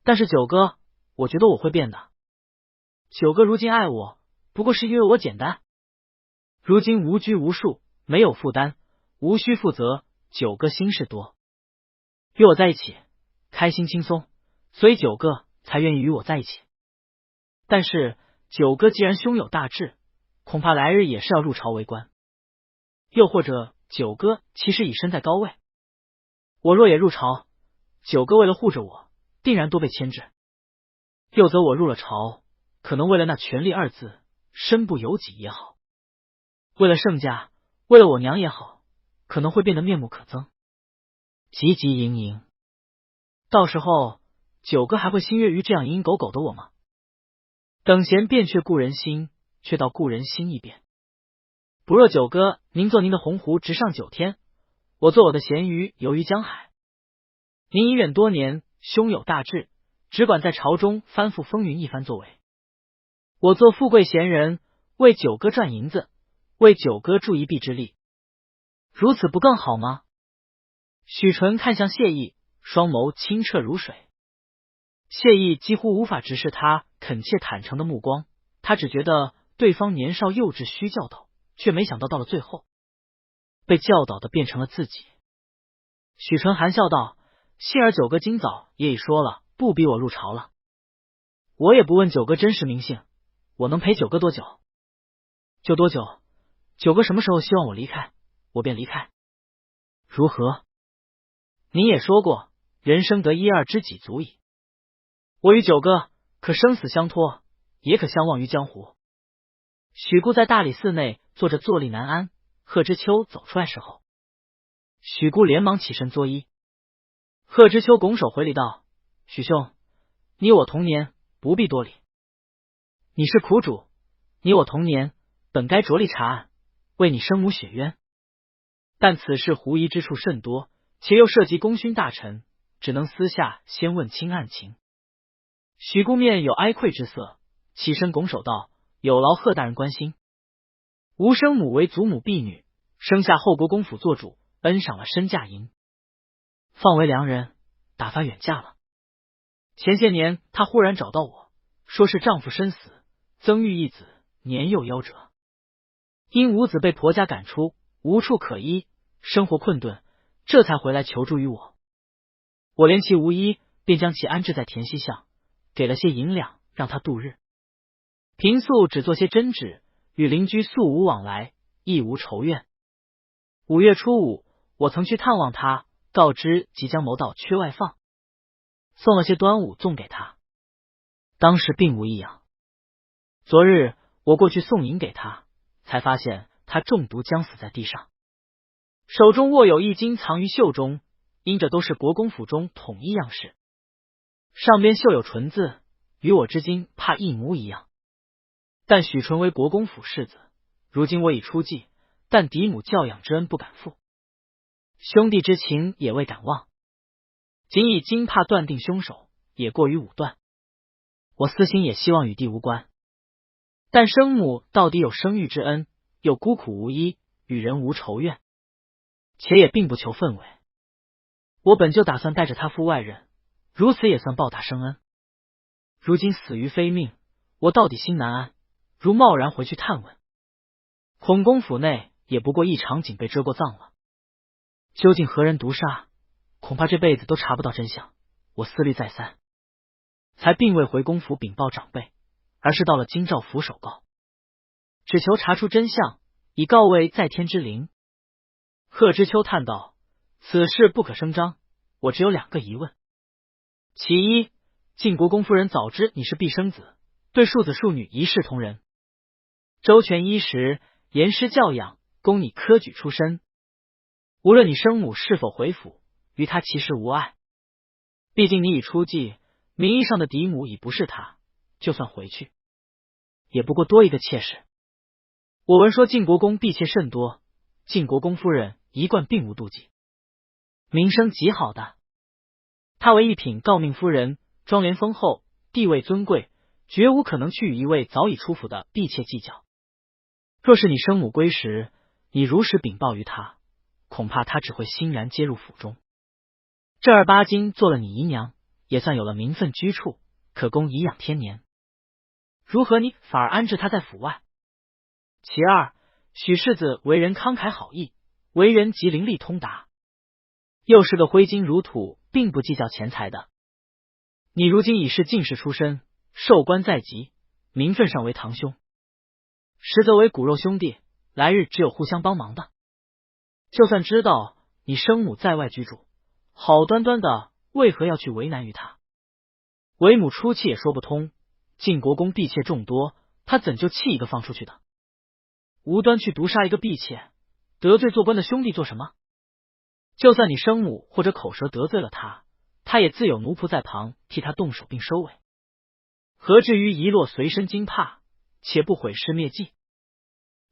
但是九哥，我觉得我会变的。九哥如今爱我，不过是因为我简单。如今无拘无束，没有负担，无需负责，九哥心事多，与我在一起开心轻松，所以九哥才愿意与我在一起。但是九哥既然胸有大志，恐怕来日也是要入朝为官，又或者九哥其实已身在高位，我若也入朝，九哥为了护着我，定然多被牵制。又则我入了朝，可能为了那权力二字，身不由己也好，为了盛家，为了我娘也好，可能会变得面目可憎，汲汲营营。到时候九哥还会心悦于这样蝇营狗苟的我吗？等闲变却故人心，却道故人心易变。不若九哥您做您的鸿鹄直上九天，我做我的咸鱼游于江海。您隐忍多年，胸有大志，只管在朝中翻覆风云一番作为。我做富贵闲人，为九哥赚银子，为九哥助一臂之力，如此不更好吗？许纯看向谢意，双眸清澈如水。谢意几乎无法直视他恳切坦诚的目光，他只觉得对方年少幼稚，需教导，却没想到到了最后，被教导的变成了自己。许纯含笑道：幸而九哥今早也已说了，不逼我入朝了。我也不问九哥真实名姓，我能陪九哥多久就多久，九哥什么时候希望我离开，我便离开，如何？你也说过，人生得一二知己足矣。我与九哥可生死相托，也可相忘于江湖。许姑在大理寺内坐着坐立难安，贺知秋走出来时候，许姑连忙起身作揖。贺知秋拱手回礼道：许兄，你我同年，不必多礼。你是苦主，你我同年，本该着力查案，为你生母雪冤。但此事狐疑之处甚多，且又涉及功勋大臣，只能私下先问清案情。许姑面有哀愧之色，起身拱手道：有劳贺大人关心。吾生母为祖母婢女，生下后国公府做主，恩赏了身价银，放为良人，打发远嫁了。前些年她忽然找到我，说是丈夫身死，曾育一子，年幼夭折，因五子被婆家赶出，无处可依，生活困顿，这才回来求助于我。我怜其无依，便将其安置在田溪巷，给了些银两，让他度日。平素只做些针纸，与邻居素无往来，亦无仇怨。5月初5，我曾去探望他，告知即将谋到缺外放，送了些端午粽给他，当时并无异样。昨日我过去送银给他，才发现他中毒将死在地上，手中握有一巾藏于袖中，因这都是国公府中统一样式，上边绣有纯字，与我之今怕一模一样。但许纯为国公府世子，如今我已出继，但嫡母教养之恩不敢负，兄弟之情也未敢忘，仅以今怕断定凶手，也过于武断。我私心也希望与弟无关，但生母到底有生育之恩，又孤苦无依，与人无仇怨，且也并不求分委。我本就打算带着他赴外任，如此也算报答生恩。如今死于非命，我到底心难安，如贸然回去探问，孔公府内也不过一场景被遮过葬了。究竟何人毒杀，恐怕这辈子都查不到真相。我思虑再三，才并未回公府禀报长辈，而是到了京兆府首告，只求查出真相，以告慰在天之灵。贺知秋叹道：此事不可声张，我只有2个疑问。其一，晋国公夫人早知你是婢生子，对庶子庶女一视同仁，周全衣食，严师教养，供你科举出身。无论你生母是否回府，于他其实无碍。毕竟你已出继，名义上的嫡母已不是他，就算回去，也不过多一个妾室。我闻说晋国公婢妾甚多，晋国公夫人一贯并无妒忌，名声极好的。她为一品诰命夫人，庄帘丰厚，地位尊贵，绝无可能去与一位早已出府的婢妾计较。若是你生母归时，你如实禀报于他，恐怕他只会欣然接入府中，正儿八经做了你姨娘，也算有了名分居处，可供颐养天年。如何你反而安置他在府外？其二，许世子为人慷慨好义，为人极伶俐通达，又是个挥金如土，并不计较钱财的。你如今已是进士出身，授官在即，名分上为堂兄，实则为骨肉兄弟，来日只有互相帮忙的。就算知道你生母在外居住，好端端的为何要去为难于他？为母出气也说不通，晋国公婢妾众多，他怎就弃一个放出去的？无端去毒杀一个婢妾，得罪做官的兄弟做什么？就算你生母或者口舌得罪了他，他也自有奴仆在旁替他动手并收尾，何至于遗落随身惊怕，且不毁尸灭迹？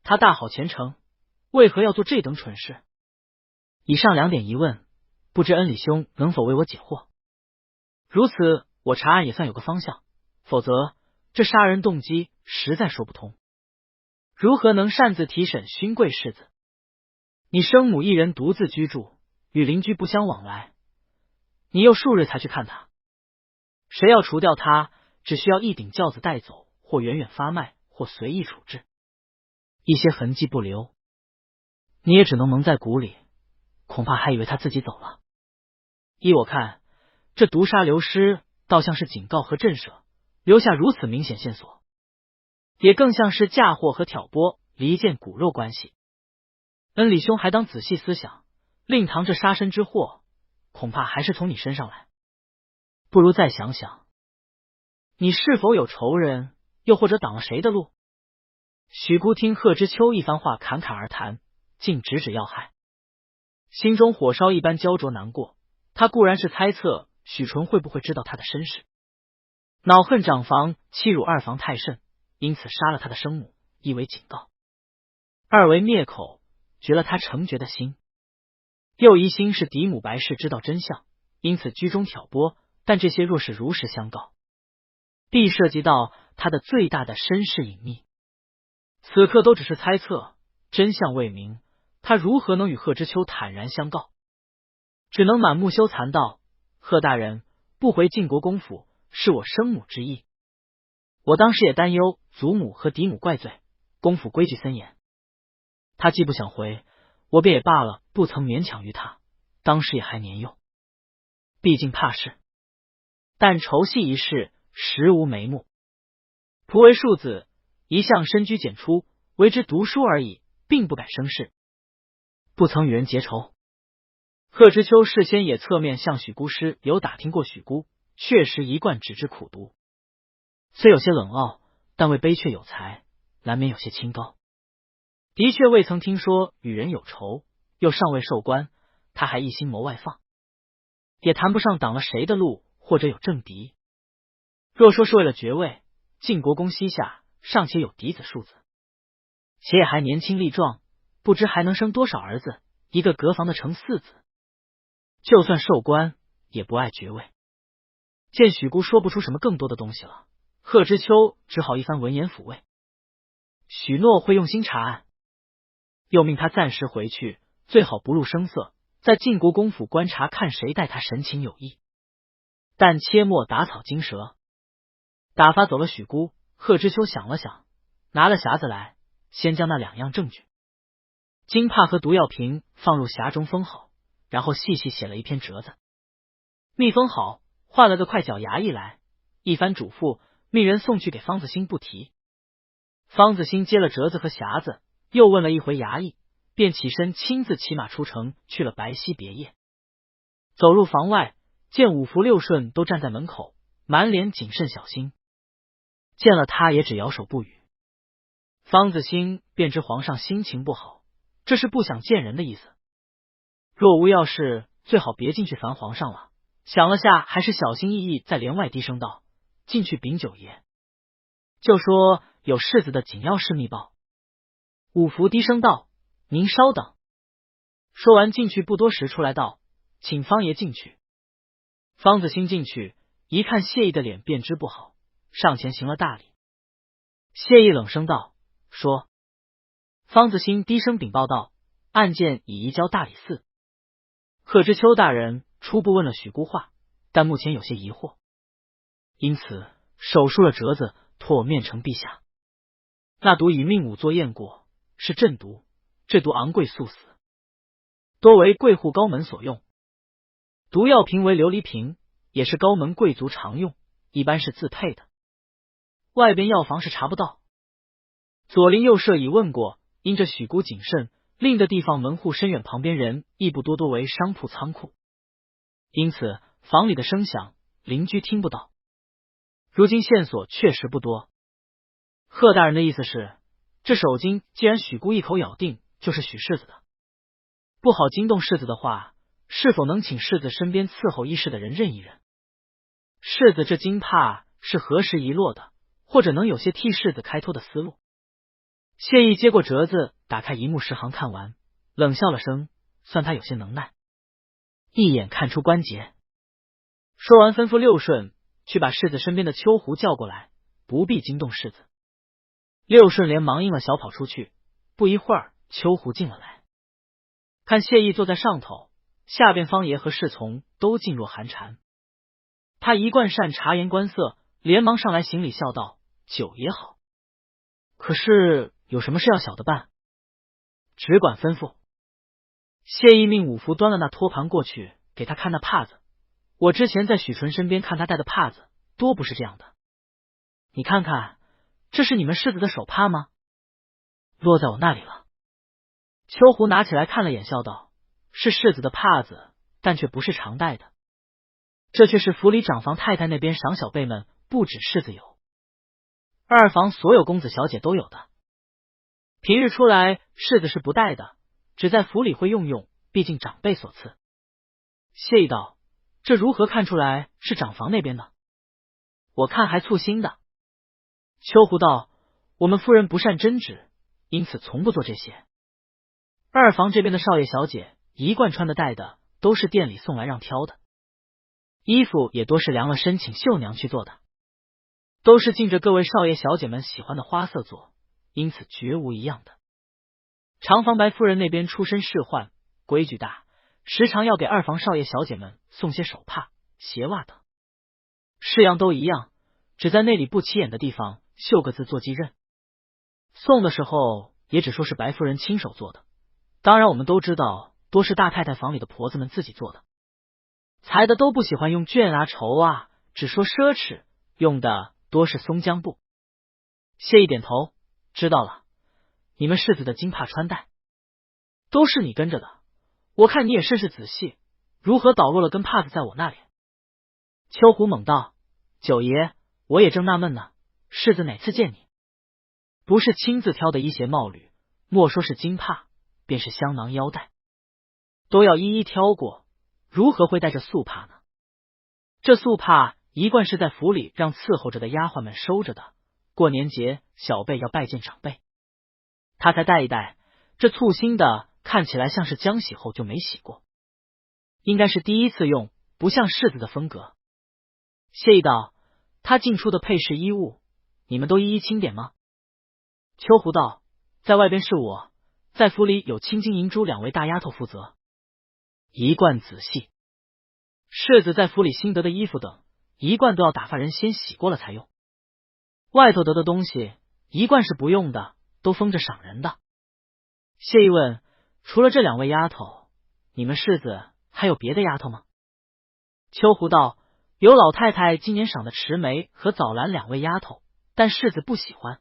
他大好前程，为何要做这等蠢事？以上2点疑问，不知恩礼兄能否为我解惑？如此，我查案也算有个方向，否则这杀人动机实在说不通。如何能擅自提审勋贵世子？你生母一人独自居住，与邻居不相往来，你又数日才去看他，谁要除掉他，只需要一顶轿子带走，或远远发卖，或随意处置，一些痕迹不留，你也只能蒙在鼓里，恐怕还以为他自己走了。依我看，这毒杀流失倒像是警告和震慑，留下如此明显线索，也更像是嫁祸和挑拨，离间骨肉关系。恩礼兄还当仔细思想，令堂这杀身之祸，恐怕还是从你身上来。不如再想想，你是否有仇人，又或者挡了谁的路？许姑听贺知秋一番话侃侃而谈，竟直指要害，心中火烧一般焦灼难过。他固然是猜测许纯会不会知道他的身世，恼恨长房欺辱二房太甚，因此杀了他的生母，一为警告，二为灭口，绝了他成绝的心。又疑心是嫡母白氏知道真相，因此居中挑拨，但这些若是如实相告，必涉及到他的最大的身世隐秘。此刻都只是猜测，真相未明，他如何能与贺知秋坦然相告？只能满目羞惭道：贺大人不回晋国公府，是我生母之意。我当时也担忧祖母和嫡母怪罪，公府规矩森严，他既不想回，我便也罢了，不曾勉强于他。当时也还年幼，毕竟怕事，但酬戏一事实无眉目。仆为庶子，一向深居简出，为之读书而已，并不敢生事，不曾与人结仇。贺知秋事先也侧面向许姑师有打听过，许姑确实一贯只知苦读，虽有些冷傲，但为悲却有才，难免有些清高。的确未曾听说与人有仇，又尚未受官，他还一心谋外放，也谈不上挡了谁的路，或者有政敌。若说是为了爵位，晋国公膝下尚且有嫡子庶子，且也还年轻力壮，不知还能生多少儿子，一个隔房的成4子。就算受官，也不爱爵位。见许姑说不出什么更多的东西了，贺知秋只好一番文言抚慰，许诺会用心查案，又命他暂时回去，最好不露声色，在晋国公府观察看谁待他神情有异，但切莫打草惊蛇。打发走了许姑，贺知秋想了想，拿了匣子来，先将那2样证据金帕和毒药瓶放入匣中封好，然后细细写了一篇折子，密封好，换了个快脚衙役来，一番嘱咐，命人送去给方子兴不提。方子兴接了折子和匣子，又问了一回衙役，便起身亲自骑马出城，去了白溪别业。走入房外，见五福六顺都站在门口，满脸谨慎小心，见了他也只摇手不语。方子兴便知皇上心情不好，这是不想见人的意思。若无要事，最好别进去烦皇上了。想了下，还是小心翼翼在帘外低声道：“进去禀九爷，就说有世子的紧要事密报。”五福低声道：“您稍等。”说完进去不多时出来道：“请方爷进去。”方子兴进去一看谢意的脸，便知不好，上前行了大礼。谢意冷声道：“说。”方子兴低声禀报道：“案件已移交大理寺。贺知秋大人初步问了许姑话，但目前有些疑惑，因此手书了折子，托我面呈陛下。那毒已命仵作验过，是鸩毒，这毒昂贵速死，多为贵户高门所用。毒药瓶为琉璃瓶，也是高门贵族常用，一般是自配的，外边药房是查不到。左邻右舍已问过，因这许姑谨慎，另的地方门户深远，旁边人亦不多为商铺仓库，因此房里的声响邻居听不到。如今线索确实不多。贺大人的意思是，这手巾既然许姑一口咬定就是许世子的，不好惊动世子的话，是否能请世子身边伺候医事的人认一认？世子这金帕是何时遗落的，或者能有些替世子开脱的思路？谢意接过折子，打开一目十行看完，冷笑了声，算他有些能耐，一眼看出关节。说完吩咐六顺去把世子身边的秋胡叫过来，不必惊动世子。六顺连忙应了，小跑出去。不一会儿，秋胡进了来，看谢意坐在上头，下边方爷和侍从都噤若寒蝉。他一贯善察言观色，连忙上来行礼，笑道：“九爷好。可是有什么事要小的办？只管吩咐。”谢意命五福端了那托盘过去，给他看那帕子。我之前在许纯身边看他戴的帕子，多不是这样的。你看看，这是你们世子的手帕吗？落在我那里了。秋胡拿起来看了眼，笑道：“是世子的帕子，但却不是常戴的。这却是府里长房太太那边赏小辈们，不止世子有，二房所有公子小姐都有的。平日出来，世子是不戴的，只在府里会用用，毕竟长辈所赐。”谢意道：“这如何看出来是长房那边的？我看还簇新的。”秋胡道：“我们夫人不善针指，因此从不做这些。二房这边的少爷小姐一贯穿的戴的，都是店里送来让挑的，衣服也多是量了身请绣娘去做的，都是尽着各位少爷小姐们喜欢的花色做，因此绝无一样的。长房白夫人那边出身仕宦，规矩大，时常要给二房少爷小姐们送些手帕、鞋袜等，式样都一样，只在那里不起眼的地方绣个字做记认。送的时候也只说是白夫人亲手做的，当然我们都知道，多是大太太房里的婆子们自己做的。裁的都不喜欢用绢啊绸啊，只说奢侈，用的多是松浆布。谢意点头，知道了。你们世子的金帕穿戴，都是你跟着的。我看你也甚是仔细，如何倒落了根帕子在我那里？秋胡猛道：九爷，我也正纳闷呢，世子哪次见你，不是亲自挑的衣鞋帽履，莫说是金帕，便是香囊腰带，都要一一挑过，如何会带着素帕呢？这素帕一贯是在府里让伺候着的丫鬟们收着的，过年节小辈要拜见长辈，他才带一带。这簇新的看起来像是浆洗后就没洗过，应该是第一次用，不像世子的风格。谢意道：他进出的配饰衣物，你们都一一清点吗？秋胡道：在外边是我，在府里有青金银珠两位大丫头负责，一贯仔细。世子在府里新得的衣服等，一贯都要打发人先洗过了才用。外头得的东西，一贯是不用的，都封着赏人的。谢意问：除了这两位丫头，你们世子还有别的丫头吗？秋胡道：有老太太今年赏的池梅和枣兰两位丫头，但世子不喜欢，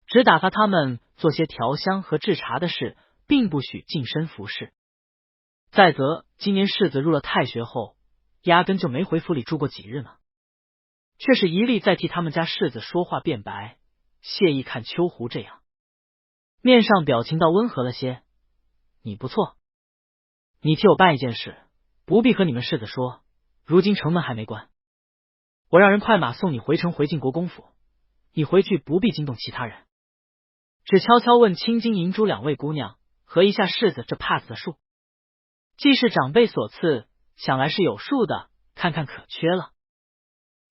只打发他们做些调香和制茶的事，并不许近身服侍。再则今年世子入了太学后，压根就没回府里住过几日呢，却是一力在替他们家世子说话辩白。谢意看秋胡这样，面上表情倒温和了些。你不错，你替我办一件事，不必和你们世子说，如今城门还没关，我让人快马送你回城回晋国公府，你回去不必惊动其他人，只悄悄问青金银珠两位姑娘和一下世子这帕子的数，既是长辈所赐，想来是有数的，看看可缺了。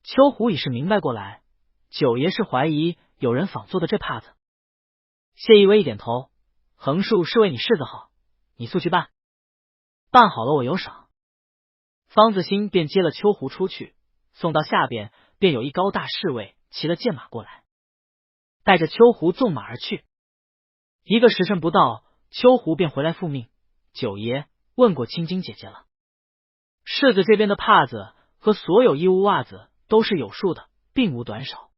秋胡已是明白过来，九爷是怀疑有人仿做的这帕子。谢意微一点头，横竖是为你世子好，你速去办，办好了我有赏。方子兴便接了秋胡出去，送到下边，便有一高大侍卫骑了剑马过来，带着秋胡纵马而去。一个时辰不到，秋胡便回来复命：九爷问过青金姐姐了，世子这边的帕子和所有衣物袜子都是有数的，并无短少。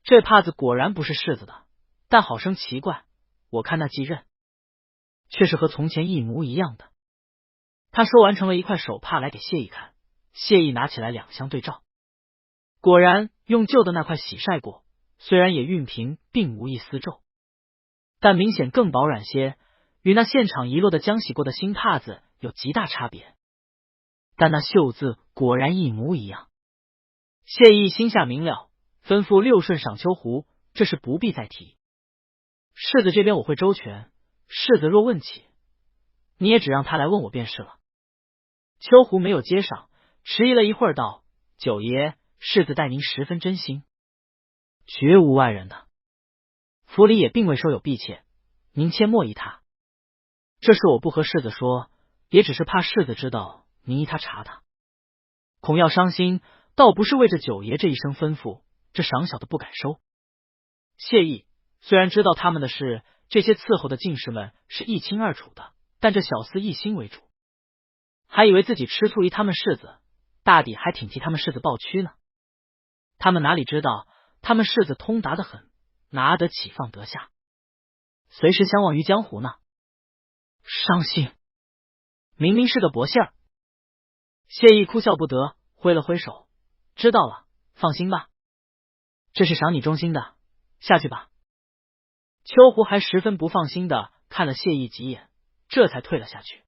这帕子果然不是世子的，但好生奇怪，我看那继刃却是和从前一模一样的。他说完成了一块手帕来给谢意看，谢意拿起来两相对照，果然用旧的那块洗晒过，虽然也熨平，并无一丝皱，但明显更薄软些，与那现场遗落的浆洗过的新帕子有极大差别，但那绣字果然一模一样。谢意心下明了，吩咐六顺赏秋胡，这事不必再提。世子这边我会周全，世子若问起，你也只让他来问我便是了。秋胡没有接上，迟疑了一会儿道：九爷，世子待您十分真心，绝无外人的，府里也并未收有婢妾，您切莫依他。这事我不和世子说，也只是怕世子知道您依他查他，恐要伤心，倒不是为着九爷这一声吩咐，这赏小的不敢收。谢意虽然知道他们的事，这些伺候的进士们是一清二楚的，但这小厮一心为主，还以为自己吃醋于他们世子，大抵还挺替他们世子抱屈呢。他们哪里知道，他们世子通达得很，拿得起放得下，随时相忘于江湖呢。伤心，明明是个薄馅儿。谢意哭笑不得，挥了挥手，知道了，放心吧，这是赏你忠心的，下去吧。秋胡还十分不放心的看了谢意几眼，这才退了下去。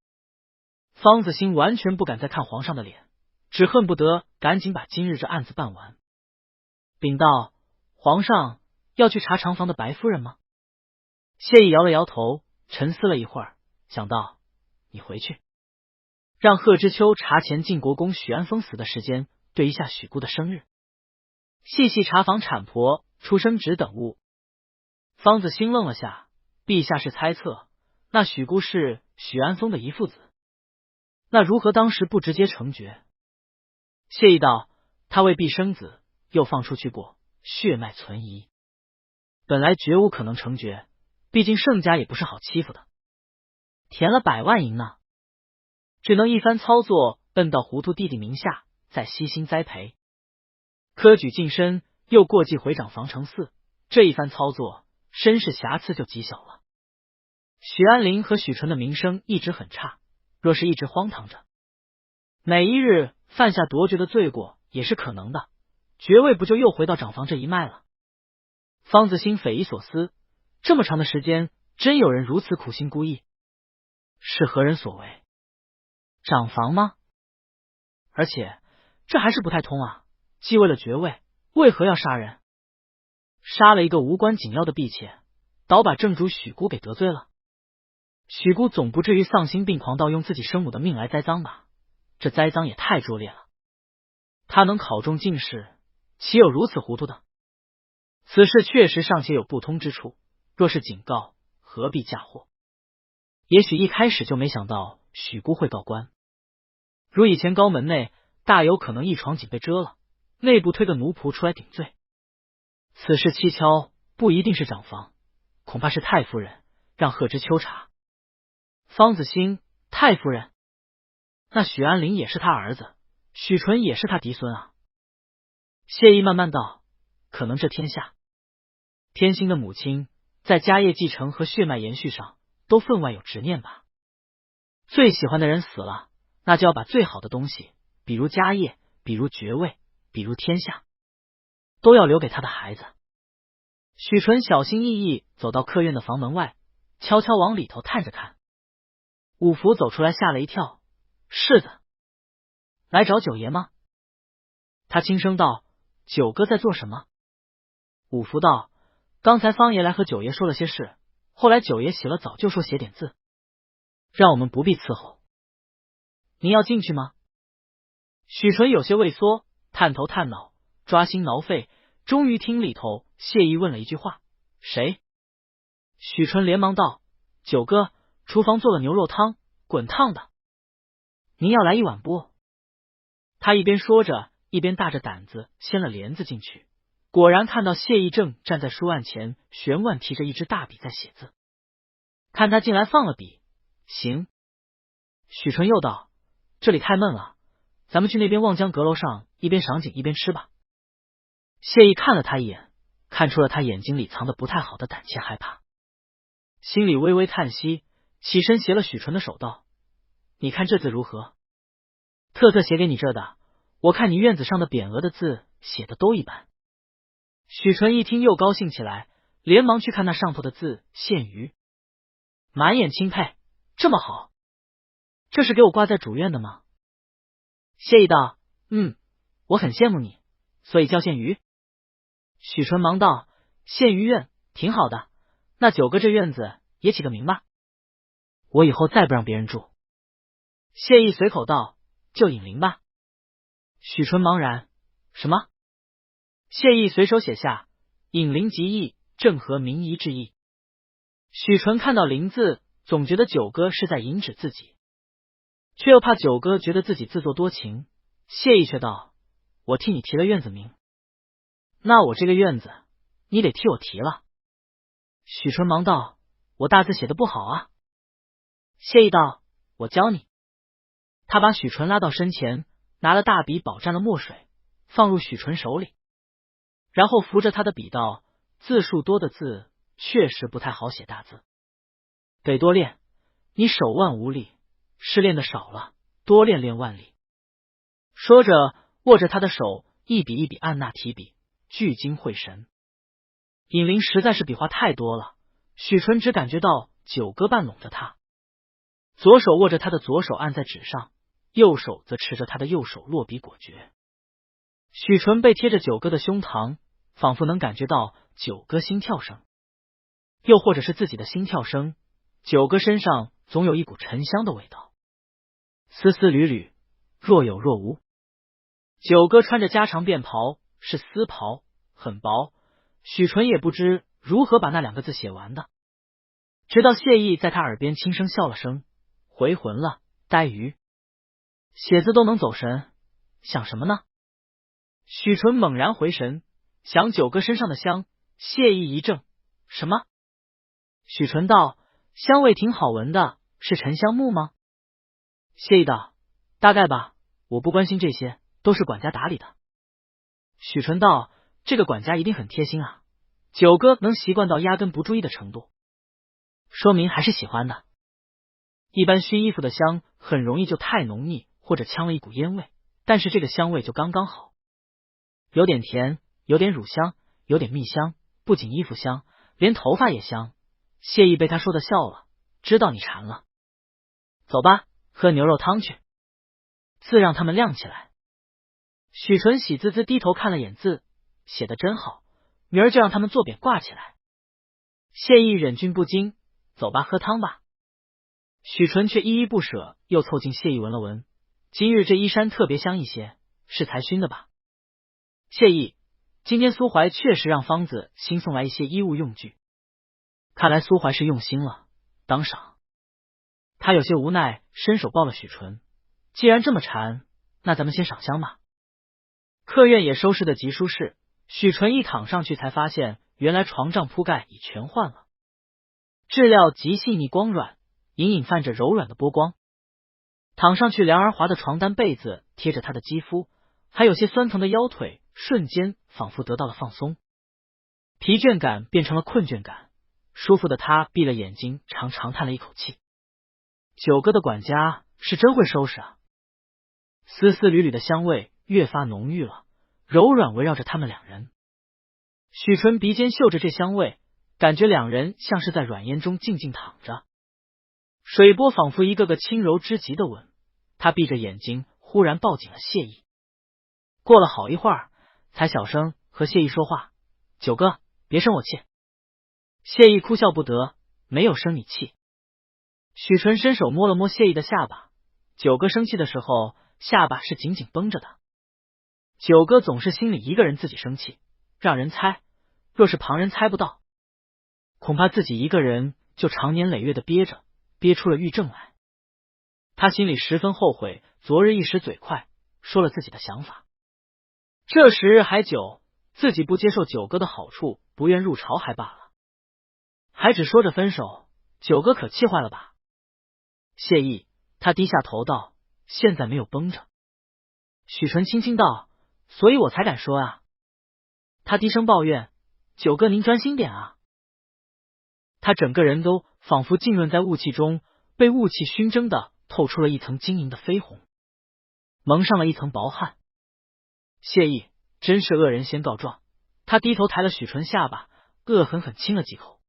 方子兴完全不敢再看皇上的脸，只恨不得赶紧把今日这案子办完。禀道：皇上要去查长房的白夫人吗？谢意摇了摇头，沉思了一会儿，想到你回去，让贺知秋查前晋国公许安风死的时间，对一下许姑的生日，细细查访产婆、出生纸等物。方子兴愣了下，陛下是猜测那许姑是许安风的遗父子，那如何当时不直接成绝？谢意道：他未必生子，又放出去过，血脉存疑，本来绝无可能成绝，毕竟盛家也不是好欺负的，填了100万银呢，只能一番操作奔到糊涂弟弟名下，再悉心栽培，科举晋升，又过继回长防城寺，这一番操作，身世瑕疵就极小了。许安林和许纯的名声一直很差，若是一直荒唐着，哪一日犯下夺爵的罪过也是可能的，爵位不就又回到长房这一脉了？方子欣匪夷所思，这么长的时间，真有人如此苦心孤诣？是何人所为？长房吗？而且这还是不太通啊，既为了爵位，为何要杀人？杀了一个无关紧要的婢妾，倒把正主许姑给得罪了。许姑总不至于丧心病狂到用自己生母的命来栽赃吧？这栽赃也太拙劣了。他能考中进士，岂有如此糊涂的？此事确实尚且有不通之处，若是警告，何必嫁祸？也许一开始就没想到许姑会告官，如以前高门内大有可能一床井被遮了，内部推个奴仆出来顶罪。此事蹊跷，不一定是长房，恐怕是太夫人让贺知秋查。方子欣，太夫人？那许安林也是他儿子，许纯也是他嫡孙啊。谢意慢慢道，可能这天下天心的母亲在家业继承和血脉延续上都分外有执念吧。最喜欢的人死了，那就要把最好的东西，比如家业，比如爵位，比如天下，都要留给他的孩子。许纯小心翼翼走到客院的房门外，悄悄往里头探着看。五福走出来吓了一跳，世子来找九爷吗？他轻声道，九哥在做什么？五福道，刚才方爷来和九爷说了些事，后来九爷洗了澡就说写点字，让我们不必伺候。您要进去吗？许纯有些畏缩，探头探脑，抓心挠肺，终于听里头谢意问了一句话，谁？许纯连忙道，九哥，厨房做了牛肉汤，滚烫的，您要来一碗不？他一边说着，一边大着胆子掀了帘子进去，果然看到谢意正站在书案前，悬腕提着一支大笔在写字。看他进来放了笔，行。许纯又道，这里太闷了，咱们去那边望江阁楼上一边赏景一边吃吧。谢意看了他一眼，看出了他眼睛里藏的不太好的胆怯害怕，心里微微叹息，起身携了许纯的手道，你看这字如何？特写给你这的，我看你院子上的匾额的字写的都一般。许纯一听又高兴起来，连忙去看那上头的字，献于，满眼钦佩，这么好，这是给我挂在主院的吗？谢意道，我很羡慕你，所以叫献于。许纯忙道，献于院挺好的，那九哥这院子也起个名吧，我以后再不让别人住。谢意随口道，就引灵吧。许纯茫然，什么？谢意随手写下，引灵即义，正合民仪之意。许纯看到灵字，总觉得九哥是在引指自己，却又怕九哥觉得自己自作多情。谢意却道，我替你提了院子名，那我这个院子你得替我提了。许纯忙道，我大字写的不好啊。谢意道，我教你。他把许纯拉到身前，拿了大笔饱蘸了墨水，放入许纯手里，然后扶着他的笔道，字数多的字确实不太好写大字，得多练，你手腕无力，是练的少了，多练练腕力。说着握着他的手，一笔一笔按捺提笔，聚精会神。尹灵实在是笔画太多了，许纯只感觉到九哥半拢着他，左手握着他的左手按在纸上，右手则持着他的右手落笔果决。许纯背贴着九哥的胸膛，仿佛能感觉到九哥心跳声，又或者是自己的心跳声。九哥身上总有一股沉香的味道，丝丝缕缕，若有若无。九哥穿着家常便袍，是丝袍，很薄，许纯也不知如何把那两个字写完的，直到谢意在他耳边轻声笑了声，回魂了，呆鱼写字都能走神，想什么呢？许纯猛然回神，想九哥身上的香。谢意一怔，什么？许纯道，香味挺好闻的，是沉香木吗？谢意道，大概吧，我不关心这些，都是管家打理的。许纯道，这个管家一定很贴心啊，九哥能习惯到压根不注意的程度，说明还是喜欢的。一般熏衣服的香很容易就太浓腻，或者呛了一股烟味，但是这个香味就刚刚好，有点甜，有点乳香，有点蜜香，不仅衣服香，连头发也香。谢意被他说的笑了，知道你馋了，走吧，喝牛肉汤去。字让他们亮起来。许纯喜滋滋低头看了眼字，写得真好，明儿就让他们坐匾挂起来。谢意忍俊不禁，走吧，喝汤吧。许纯却依依不舍，又凑近谢意闻了闻，今日这衣衫特别香一些，是才熏的吧？谢意，今天苏怀确实让方子新送来一些衣物用具，看来苏怀是用心了，当赏。他有些无奈，伸手抱了许纯，既然这么馋，那咱们先赏香吧。客院也收拾得极舒适，许纯一躺上去才发现，原来床帐铺盖已全换了，质料极细腻光软，隐隐泛着柔软的波光。躺上去凉而滑的床单被子贴着他的肌肤，还有些酸疼的腰腿瞬间仿佛得到了放松，疲倦感变成了困倦感，舒服的他闭了眼睛，长叹了一口气。九哥的管家是真会收拾啊！丝丝缕缕的香味越发浓郁了，柔软围绕着他们两人。许纯鼻尖嗅着这香味，感觉两人像是在软烟中静静躺着，水波仿佛一个个轻柔之极的吻。他闭着眼睛，忽然抱紧了谢意。过了好一会儿，才小声和谢意说话：“九哥，别生我气。”谢意哭笑不得，没有生你气。许纯伸手摸了摸谢意的下巴，九哥生气的时候，下巴是紧紧绷着的。九哥总是心里一个人自己生气，让人猜，若是旁人猜不到，恐怕自己一个人就长年累月的憋着，憋出了郁症来。他心里十分后悔，昨日一时嘴快，说了自己的想法。这时日还久，自己不接受九哥的好处，不愿入朝还罢了，还只说着分手，九哥可气坏了吧？谢意，他低下头道：“现在没有绷着。”许纯轻轻道：“所以我才敢说啊。”他低声抱怨：“九哥您专心点啊。”他整个人都仿佛浸润在雾气中，被雾气熏蒸的透出了一层晶莹的绯红，蒙上了一层薄汗。谢意，真是恶人先告状。他低头抬了许纯下巴，恶狠狠亲了几口。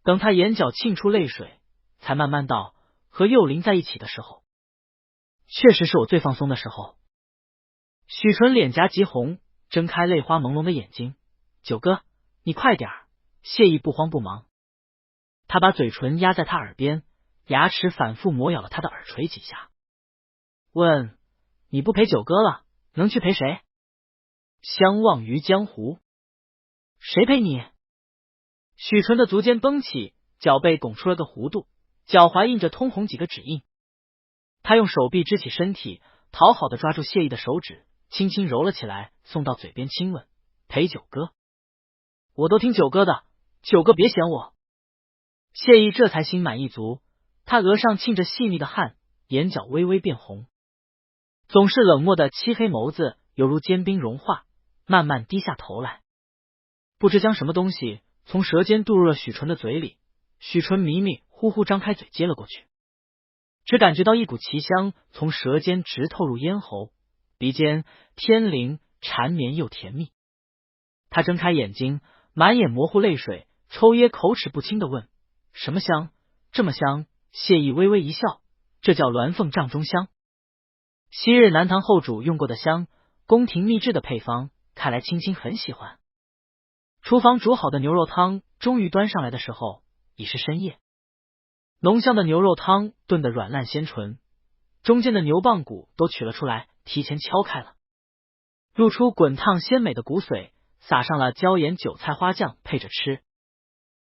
等他眼角沁出泪水，才慢慢道：“和幼林在一起的时候，确实是我最放松的时候。”许纯脸颊极红，睁开泪花朦胧的眼睛：“九哥，你快点儿。”谢意不慌不忙，他把嘴唇压在他耳边，牙齿反复磨咬了他的耳垂几下，问：“你不陪九哥了，能去陪谁？”相忘于江湖。谁陪你？许纯的足尖绷起，脚背拱出了个弧度，脚踝印着通红几个指印。他用手臂支起身体，讨好的抓住谢意的手指，轻轻揉了起来，送到嘴边亲吻：“陪九哥。”“我都听九哥的，九哥别嫌我。”谢意这才心满意足，他额上沁着细密的汗，眼角微微变红，总是冷漠的漆黑眸子犹如坚冰融化，慢慢低下头来，不知将什么东西从舌尖渡入了许纯的嘴里。许纯迷迷糊糊张开嘴接了过去，只感觉到一股奇香从舌尖直透入咽喉，鼻尖天灵缠绵又甜蜜。他睁开眼睛，满眼模糊泪水，抽噎口齿不清的问：“什么香？这么香？”谢意微微一笑：“这叫鸾凤帐中香，昔日南唐后主用过的香，宫廷秘制的配方，看来青青很喜欢。”厨房煮好的牛肉汤终于端上来的时候，已是深夜。浓香的牛肉汤炖得软烂鲜纯，中间的牛棒骨都取了出来，提前敲开了，露出滚烫鲜美的骨髓，撒上了椒盐韭菜花酱配着吃。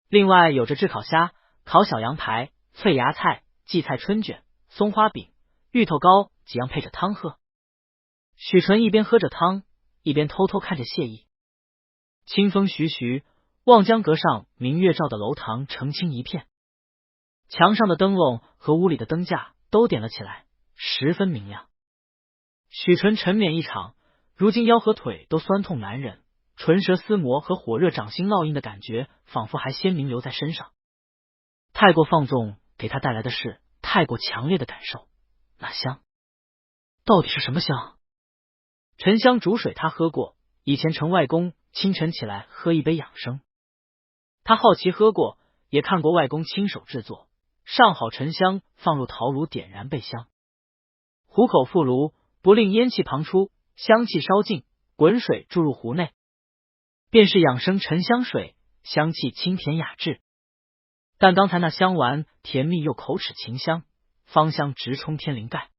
另外有着炙烤虾、烤小羊排、脆芽菜、荠菜春卷、松花饼、芋头糕几样配着汤喝。许纯一边喝着汤，一边偷偷看着谢意。清风徐徐，望江阁上明月照的楼堂澄清一片，墙上的灯笼和屋里的灯架都点了起来，十分明亮。许纯沉湎一场，如今腰和腿都酸痛难忍，唇舌撕磨和火热掌心烙印的感觉仿佛还鲜明留在身上。太过放纵给他带来的是太过强烈的感受。那香到底是什么香？沉香煮水他喝过，以前程外公清晨起来喝一杯养生。他好奇喝过，也看过外公亲手制作，上好沉香放入陶炉点燃备香，壶口覆炉，不令烟气旁出，香气烧尽，滚水注入壶内，便是养生沉香水，香气清甜雅致。但刚才那香丸甜蜜又口齿清香，芳香直冲天灵盖，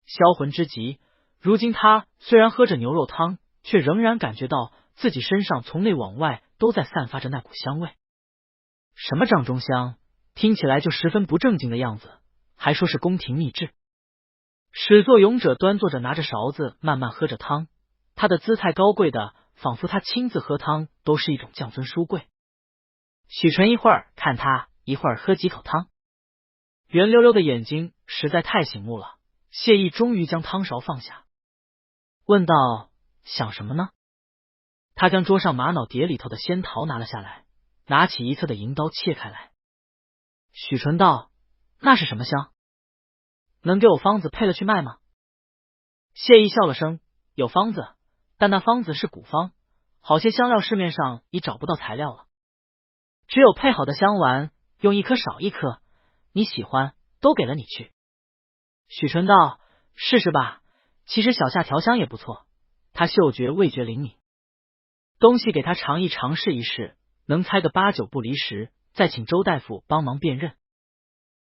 销魂之极。如今他虽然喝着牛肉汤，却仍然感觉到自己身上从内往外都在散发着那股香味。什么掌中香，听起来就十分不正经的样子，还说是宫廷秘制。始作俑者端坐着，拿着勺子慢慢喝着汤，他的姿态高贵的，仿佛他亲自喝汤都是一种降尊淑贵。许纯一会儿看他，一会儿喝几口汤，圆溜溜的眼睛实在太醒目了。谢意终于将汤勺放下，问道：想什么呢？他将桌上玛瑙碟里头的仙桃拿了下来，拿起一侧的银刀切开来。许纯道：那是什么香？能给我方子配了去卖吗？谢意笑了声：有方子，但那方子是古方，好些香料市面上已找不到材料了，只有配好的香丸，用一颗少一颗，你喜欢都给了你去。许纯道：试试吧，其实小夏调香也不错，他嗅觉味觉灵敏，东西给他尝一尝试一试，能猜个8、9不离10，再请周大夫帮忙辨认，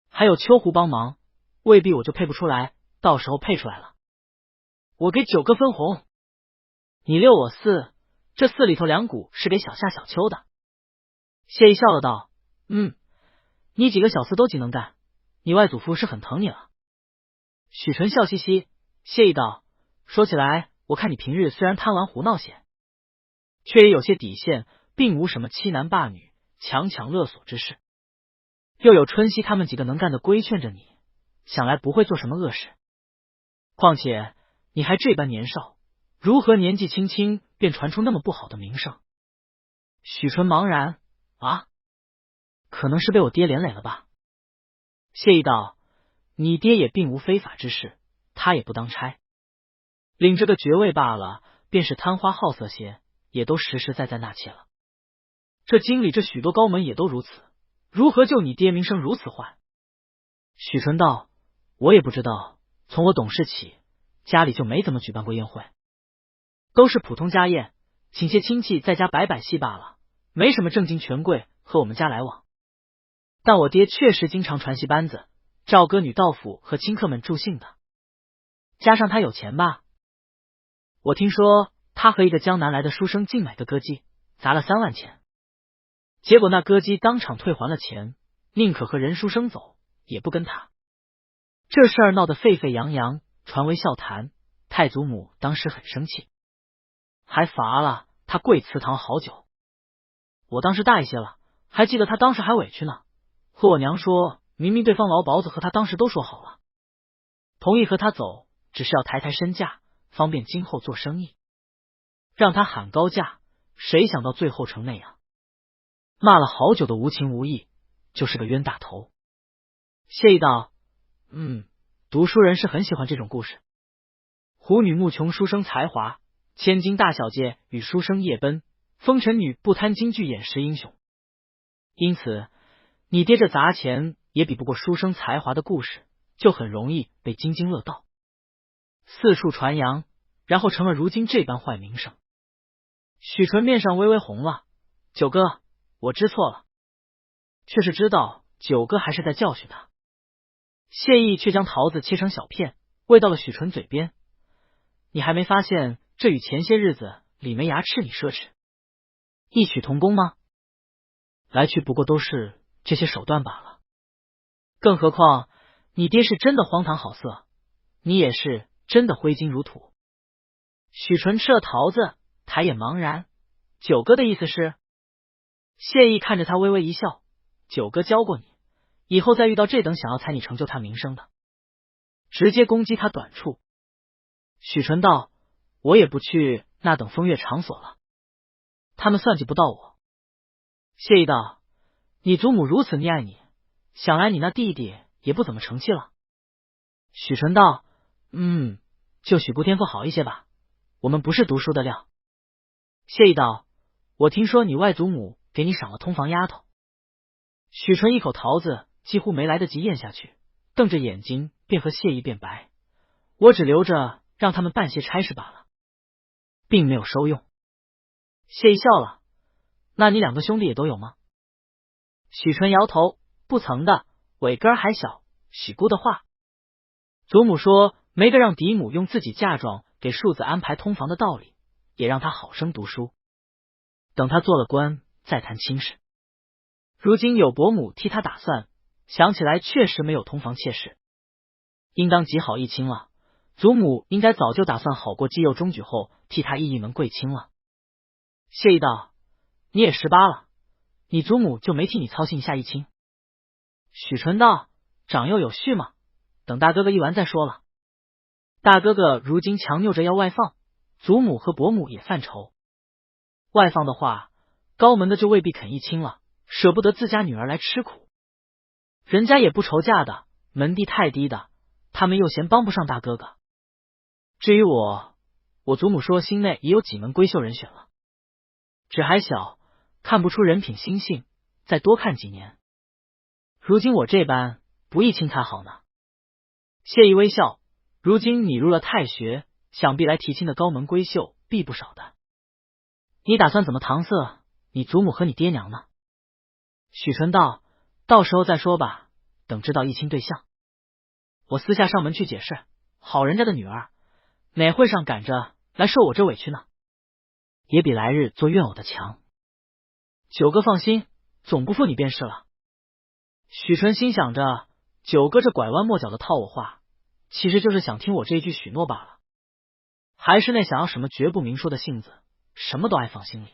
还有秋胡帮忙，未必我就配不出来，到时候配出来了，我给9个分红，你6我4，这4里头2股是给小夏小秋的。谢意笑了道：你几个小厮都极能干，你外祖父是很疼你了。许纯笑嘻嘻，谢意道：说起来，我看你平日虽然贪玩胡闹些，却也有些底线，并无什么欺男霸女、强抢勒索之事，又有春熙他们几个能干的规劝着你，想来不会做什么恶事。况且你还这般年少，如何年纪轻轻便传出那么不好的名声？许纯茫然：可能是被我爹连累了吧。谢意道：你爹也并无非法之事，他也不当差，领这个爵位罢了，便是贪花好色些，也都实实在在纳妾了。这京里这许多高门也都如此，如何就你爹名声如此坏？许纯道：我也不知道，从我懂事起，家里就没怎么举办过宴会，都是普通家宴，请些亲戚在家摆摆戏罢了，没什么正经权贵和我们家来往。但我爹确实经常传戏班子，赵歌女道府和亲客们助兴的，加上他有钱吧。我听说他和一个江南来的书生竞买个歌姬，砸了3万钱，结果那歌姬当场退还了钱，宁可和任书生走，也不跟他。这事儿闹得沸沸扬扬，传为笑谈，太祖母当时很生气，还罚了他跪祠堂好久。我当时大一些了，还记得他当时还委屈呢，和我娘说明明对方老鸨子和他当时都说好了，同意和他走，只是要抬抬身价，方便今后做生意，让他喊高价，谁想到最后成那样，骂了好久的无情无义，就是个冤大头。谢意道：读书人是很喜欢这种故事。虎女慕穷书生才华，千金大小姐与书生夜奔，风尘女不贪金句演识英雄，因此你爹这砸钱也比不过书生才华的故事，就很容易被津津乐道，四处传扬，然后成了如今这般坏名声。许纯面上微微红了：九哥，我知错了。却是知道九哥还是在教训他。谢意却将桃子切成小片，喂到了许纯嘴边。你还没发现这与前些日子李梅牙斥你奢侈异曲同工吗？来去不过都是这些手段罢了。更何况你爹是真的荒唐好色，你也是真的挥金如土。许纯吃了桃子，抬眼茫然。九哥的意思是？谢意看着他微微一笑，九哥教过你，以后再遇到这等想要踩你成就他名声的，直接攻击他短处。许纯道：我也不去那等风月场所了。他们算计不到我。谢意道：你祖母如此溺爱你，想来你那弟弟也不怎么成器了。许纯道：就许姑天赋好一些吧，我们不是读书的料。谢意道：我听说你外祖母给你赏了通房丫头。许纯一口桃子几乎没来得及咽下去，瞪着眼睛便和谢意辩白：我只留着让他们办些差事罢了，并没有收用。谢意笑了：那你两个兄弟也都有吗？许纯摇头：不曾的，伟哥还小，许姑的话。祖母说没个让嫡母用自己嫁妆给庶子安排通房的道理，也让他好生读书，等他做了官再谈亲事。如今有伯母替他打算，想起来确实没有通房妾室，应当极好议亲了。祖母应该早就打算好过继幼中举后替他议一门贵亲了。谢意道：你也18了，你祖母就没替你操心一下议亲？许纯道：长幼有序嘛，等大哥哥议完再说了。大哥哥如今强拗着要外放，祖母和伯母也犯愁。外放的话，高门的就未必肯议亲了，舍不得自家女儿来吃苦。人家也不愁嫁的，门第太低的，他们又嫌帮不上大哥哥。至于我祖母说心内也有几门闺秀人选了，只还小，看不出人品心性，再多看几年。如今我这般不议亲才好呢。谢意微笑：如今你入了太学，想必来提亲的高门闺秀必不少的。你打算怎么搪塞你祖母和你爹娘呢？许纯道：到时候再说吧，等知道议亲对象，我私下上门去解释。好人家的女儿哪会上赶着来受我这委屈呢？也比来日做怨偶的强。九哥放心，总不负你便是了。许纯心想着，九哥这拐弯抹角的套我话，其实就是想听我这一句许诺罢了。还是那想要什么绝不明说的性子，什么都爱放心里。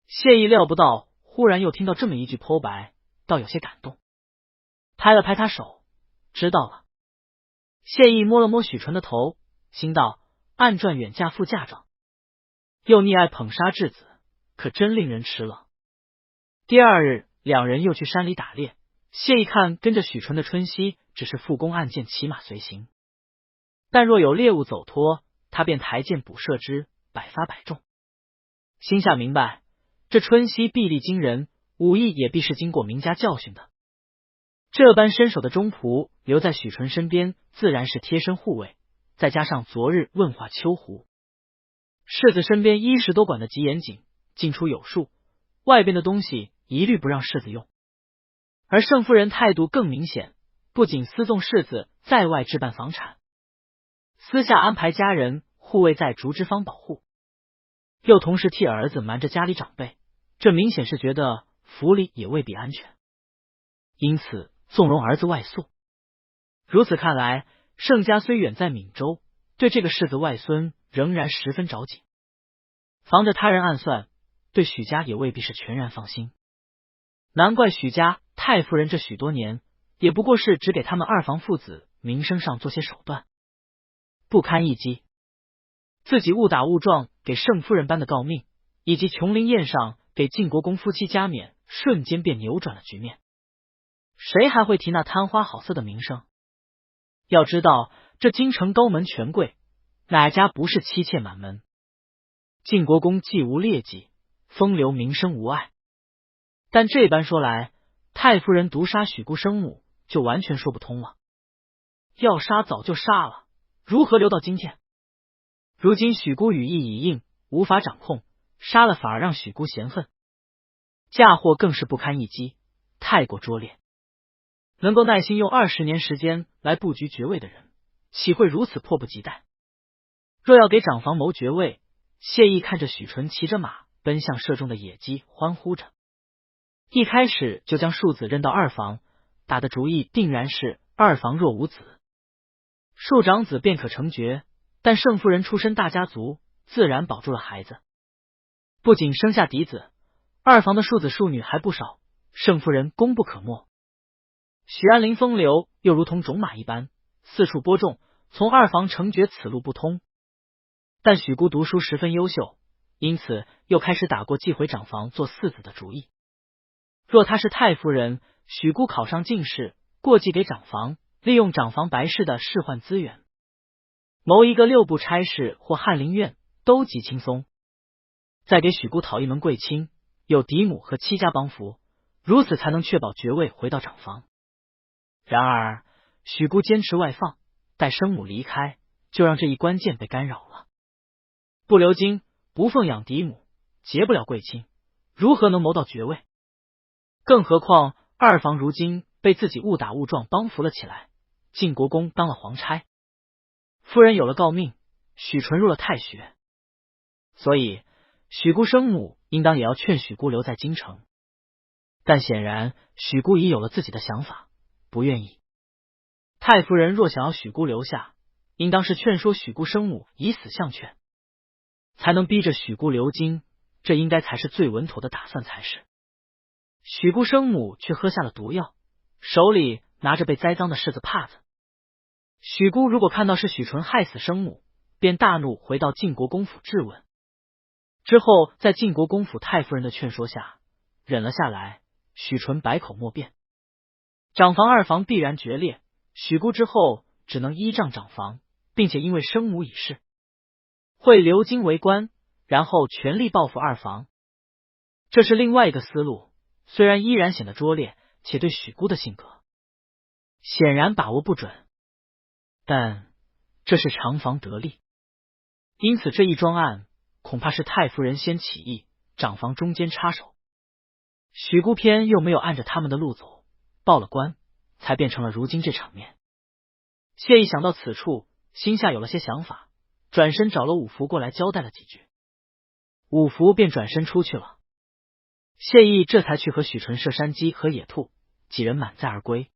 谢意料不到，忽然又听到这么一句剖白，倒有些感动，拍了拍他手：知道了。谢意摸了摸许纯的头，心道：暗赚远嫁负嫁妆，又溺爱捧杀稚子，可真令人吃了。第二日，两人又去山里打猎。谢意看跟着许纯的春熙只是复弓按箭，骑马随行，但若有猎物走脱，他便抬箭捕射之，百发百中。心下明白，这春熙臂力惊人，武艺也必是经过名家教训的。这般身手的中仆留在许纯身边，自然是贴身护卫，再加上昨日问话秋胡，世子身边衣食都管得极严谨，进出有数，外边的东西一律不让世子用。而盛夫人态度更明显，不仅私纵世子在外置办房产，私下安排家人护卫在竹之方保护，又同时替儿子瞒着家里长辈，这明显是觉得府里也未必安全，因此纵容儿子外宿。如此看来，盛家虽远在闽州，对这个世子外孙仍然十分着紧，防着他人暗算，对许家也未必是全然放心。难怪许家太夫人这许多年也不过是只给他们二房父子名声上做些手段，不堪一击。自己误打误撞给盛夫人颁的诰命，以及琼林宴上给晋国公夫妻加冕，瞬间便扭转了局面。谁还会提那贪花好色的名声？要知道，这京城高门权贵，哪家不是妻妾满门？晋国公既无劣迹，风流名声无碍。但这般说来，太夫人毒杀许姑生母，就完全说不通了。要杀早就杀了，如何留到今天？如今许姑羽翼已硬，无法掌控，杀了反而让许姑嫌恨，嫁祸更是不堪一击，太过拙劣。能够耐心用20年时间来布局爵位的人，岂会如此迫不及待？若要给长房谋爵位，谢意看着许纯骑着马奔向射中的野鸡，欢呼着。一开始就将庶子认到二房，打的主意定然是二房若无子，庶长子便可成爵，但盛夫人出身大家族，自然保住了孩子。不仅生下嫡子，二房的庶子庶女还不少，盛夫人功不可没。许安林风流又如同种马一般，四处播种，从二房成爵此路不通。但许姑读书十分优秀，因此又开始打过寄回长房做嗣子的主意。若他是太夫人，许姑考上进士，过继给长房，利用长房白氏的仕宦资源，谋一个6部差事或翰林院都极轻松。再给许姑讨一门贵亲，有嫡母和戚家帮扶，如此才能确保爵位回到长房。然而许姑坚持外放，待生母离开，就让这一关键被干扰了。不留京，不奉养嫡母，结不了贵亲，如何能谋到爵位？更何况二房如今被自己误打误撞帮扶了起来，晋国公当了皇差，夫人有了诰命，许纯入了太学，所以许姑生母应当也要劝许姑留在京城。但显然许姑已有了自己的想法，不愿意。太夫人若想要许姑留下，应当是劝说许姑生母以死相劝，才能逼着许姑留京，这应该才是最稳妥的打算才是。许姑生母却喝下了毒药，手里拿着被栽赃的柿子帕子。许姑如果看到是许纯害死生母，便大怒，回到晋国公府质问。之后在晋国公府太夫人的劝说下，忍了下来。许纯百口莫辩，长房二房必然决裂，许姑之后只能依仗长房，并且因为生母已逝，会留京为官，然后全力报复二房。这是另外一个思路，虽然依然显得拙劣，且对许姑的性格显然把握不准，但这是长房得利。因此这一桩案恐怕是太夫人先起义，长房中间插手，许姑偏又没有按着他们的路走，报了官，才变成了如今这场面。谢意想到此处，心下有了些想法，转身找了五福过来交代了几句，五福便转身出去了。谢意这才去和许纯射山鸡和野兔，几人满载而归。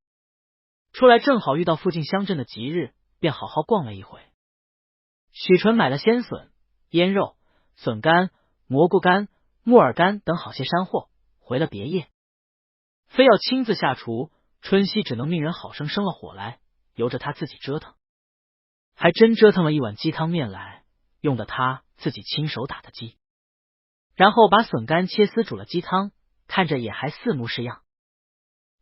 出来正好遇到附近乡镇的吉日，便好好逛了一回。许纯买了鲜笋、腌肉、笋干、蘑菇干、木耳干等好些山货，回了别业。非要亲自下厨，春熙只能命人好生了火来，由着他自己折腾。还真折腾了一碗鸡汤面来，用的他自己亲手打的鸡，然后把笋干切丝煮了鸡汤，看着也还四目是样。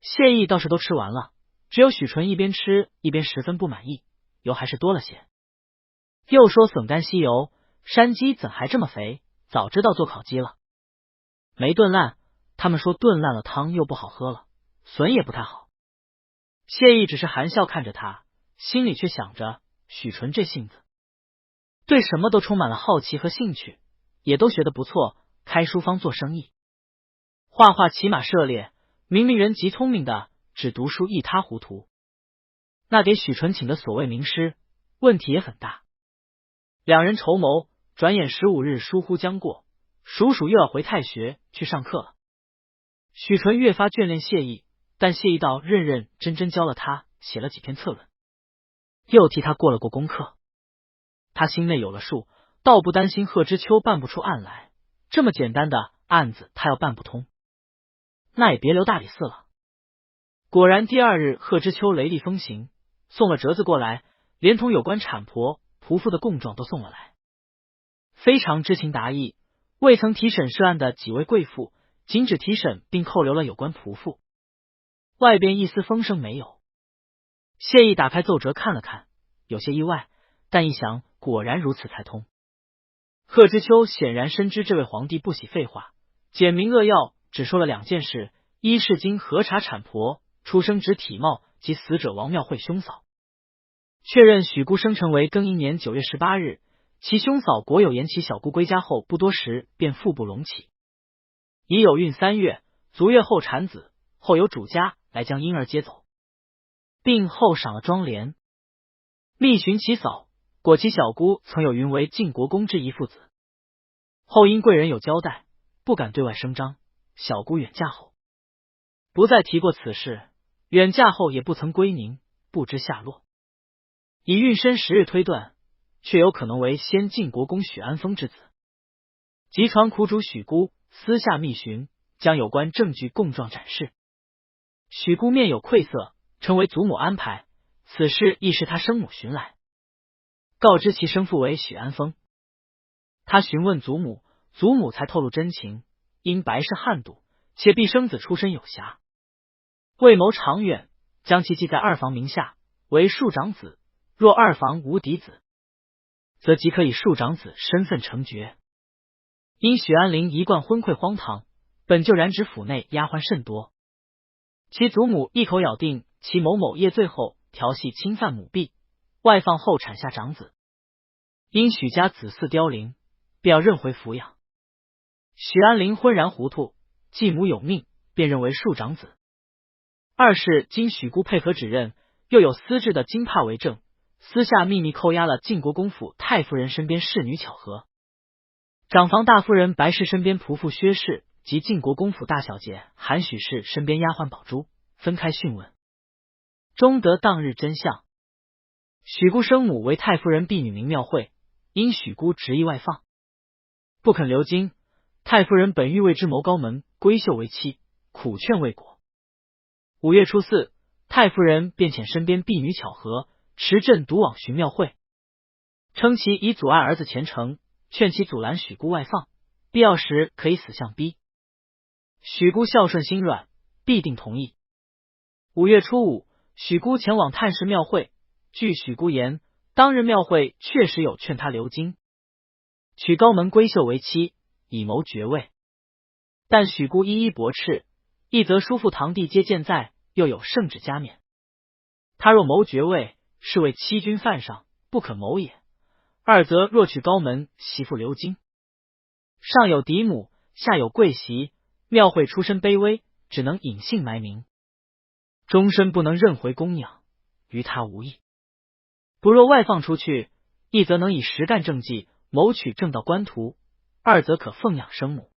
谢意倒是都吃完了，只有许纯一边吃一边十分不满意，油还是多了些。又说笋干吸油，山鸡怎还这么肥？早知道做烤鸡了。没炖烂，他们说炖烂了汤又不好喝了，笋也不太好。谢意只是含笑看着他，心里却想着许纯这性子，对什么都充满了好奇和兴趣，也都学得不错，开书坊做生意，画画骑马射猎，明明人极聪明的，只读书一塌糊涂。那给许纯请的所谓名师，问题也很大。两人筹谋，转眼15日疏忽将过，鼠鼠又要回太学去上课了。许纯越发眷恋谢意，但谢意倒认认真真教了他写了几篇策论，又替他过了功课。他心内有了数，倒不担心贺知秋办不出案来，这么简单的案子他要办不通，那也别留大理寺了。果然第二日贺知秋雷厉风行，送了折子过来，连同有关产婆仆妇的供状都送了来，非常知情达意。未曾提审涉案的几位贵妇，仅只提审并扣留了有关仆妇，外边一丝风声没有。谢意打开奏折看了看，有些意外，但一想果然如此才通。贺知秋显然深知这位皇帝不喜废话，简明扼要，只说了2件事：一是经核查产婆出生指体貌及死者王庙会兄嫂，确认许姑生辰为庚寅年9月18日，其兄嫂国有言其小姑归家后不多时便腹部隆起，已有孕3月，足月后产子，后有主家来将婴儿接走，并后赏了庄帘。密寻其嫂，果其小姑曾有云为晋国公之一父子，后因贵人有交代，不敢对外声张。小姑远嫁后，不再提过此事，远嫁后也不曾归宁，不知下落。以孕身时日推断，却有可能为先晋国公许安丰之子。即传苦主许姑私下密询，将有关证据供状展示。许姑面有愧色，称为祖母安排，此事亦是他生母寻来，告知其生父为许安丰。他询问祖母，祖母才透露真情，因白氏悍赌，且毕生子出身有瑕，为谋长远，将其记在二房名下，为庶长子。若二房无嫡子，则即可以庶长子身份承爵。因许安陵一贯昏聩荒唐，本就染指府内丫鬟甚多，其祖母一口咬定其某某夜醉后调戏侵犯母婢，外放后产下长子。因许家子嗣凋零，便要认回抚养。许安陵浑然糊涂，继母有命，便认为庶长子。二是经许姑配合指认，又有私制的金帕为证，私下秘密扣押了晋国公府太夫人身边侍女巧合、长房大夫人白氏身边仆妇薛氏及晋国公府大小姐韩许氏身边丫鬟宝珠，分开讯问，终得当日真相。许姑生母为太夫人婢女名妙慧，因许姑执意外放，不肯留京，太夫人本欲为之谋高门闺秀为妻，苦劝未果。5月初4，太夫人便遣身边婢女巧合持镇独往寻妙慧，称其已阻碍儿子前程，劝其阻拦许姑外放，必要时可以死相逼。许姑孝顺心软，必定同意。5月初5，许姑前往探视妙慧，据许姑言，当日妙慧确实有劝她留京，娶高门闺秀为妻，以谋爵位。但许姑一一驳斥，一则叔父堂弟皆健在，又有圣旨加冕，他若谋爵位，是为欺君犯上，不可谋也；二则若娶高门媳妇留京，上有嫡母，下有贵媳，妙慧出身卑微，只能隐姓埋名，终身不能认回供养，于他无益。不若外放出去，一则能以实干政绩，谋取正道官途；二则可奉养生母。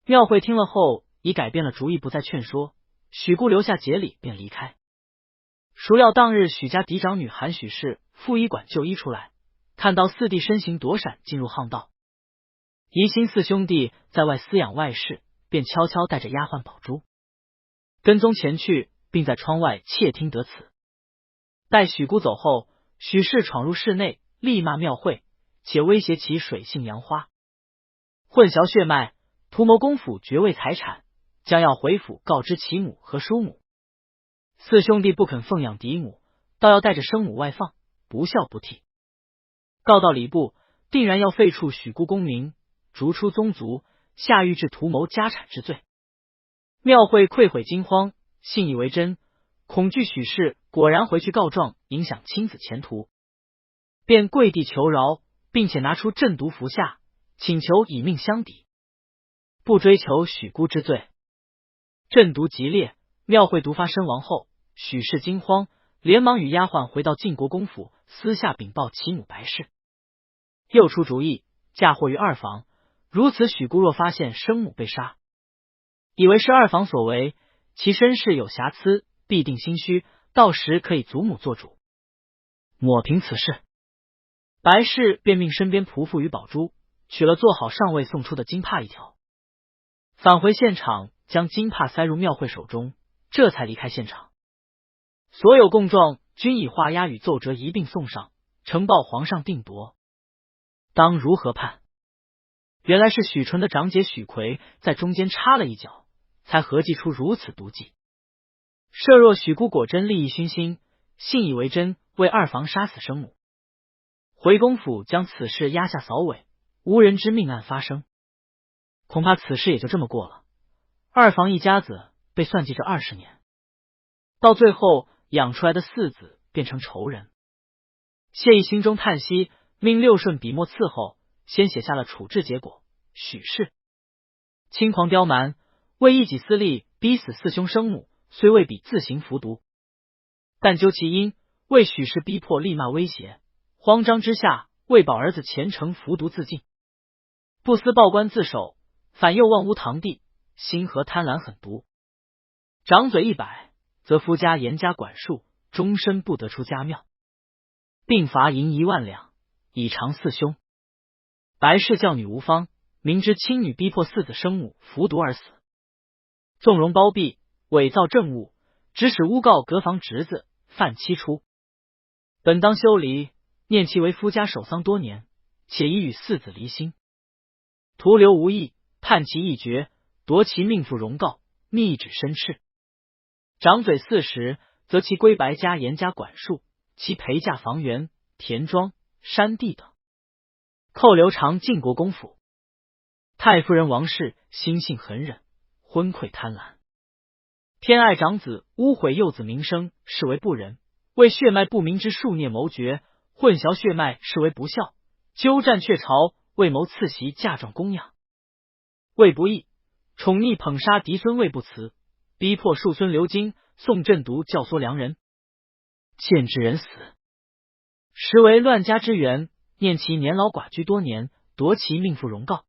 妙慧听了后，已改变了主意，不再劝说。许姑留下节礼，便离开。孰料当日许家嫡长女韩许氏赴医馆就医出来，看到四弟身形躲闪进入巷道，疑心四兄弟在外私养外室，便悄悄带着丫鬟宝珠跟踪前去，并在窗外窃听得此。待许姑走后，许氏闯入室内，力骂妙慧，且威胁其水性杨花，混淆血脉，图谋公府爵位财产，将要回府告知其母和叔母。四兄弟不肯奉养嫡母，倒要带着生母外放，不孝不悌。告到礼部，定然要废黜许姑功名，逐出宗族，下狱治图谋家产之罪。妙慧愧悔惊慌，信以为真，恐惧许氏果然回去告状，影响亲子前途，便跪地求饶，并且拿出镇毒符下，请求以命相抵，不追求许姑之罪。镇毒极烈，妙慧毒发身亡后，许氏惊慌，连忙与丫鬟回到晋国公府，私下禀报其母白氏，又出主意嫁祸于二房。如此，许姑若发现生母被杀，以为是二房所为，其身世有瑕疵，必定心虚，到时可以祖母做主，抹平此事。白氏便命身边仆妇与宝珠取了做好上尉送出的金帕一条，返回现场，将金帕塞入妙慧手中，这才离开现场。所有供状均以画押与奏折一并送上，呈报皇上定夺。当如何判？原来是许纯的长姐许奎在中间插了一脚，才合计出如此毒计。设若许姑果真利益熏心，信以为真，为二房杀死生母，回公府将此事压下扫尾，无人知命案发生，恐怕此事也就这么过了。二房一家子被算计这20年，到最后养出来的四子变成仇人。谢毅心中叹息，命六顺笔墨伺候，先写下了处置结果。许氏轻狂刁蛮，为一己私利，逼死四兄生母，虽未必自行服毒，但究其因，为许氏逼迫厉骂威胁，慌张之下为保儿子前程服毒自尽，不思报官自首，反又忘污堂弟，心何贪婪狠毒，掌嘴100，则夫家严加管束，终身不得出家庙，并罚银1万两，以偿四兄。白氏教女吴芳明知亲女逼迫四子生母服毒而死，纵容包庇，伪造证物，指使诬告隔房侄子犯妻出，本当休离，念其为夫家守丧多年，且已与四子离心。徒留无益，判其一决，夺其命复荣告，密旨申斥。掌嘴40，则其归白家严加管束，其陪嫁房园、田庄、山地等。扣留长晋国公府。太夫人王氏心性狠忍，昏聩贪婪，偏爱长子，污毁幼子名声，视为不仁，为血脉不明之数孽谋绝，混淆血脉视为不孝，鸠占鹊巢，为谋赐袭嫁状供养。魏不义，宠溺捧杀嫡孙魏不辞，逼迫庶孙刘京、宋振铎教唆良人，见之人死，实为乱家之源，念其年老寡居多年，夺其命复荣告。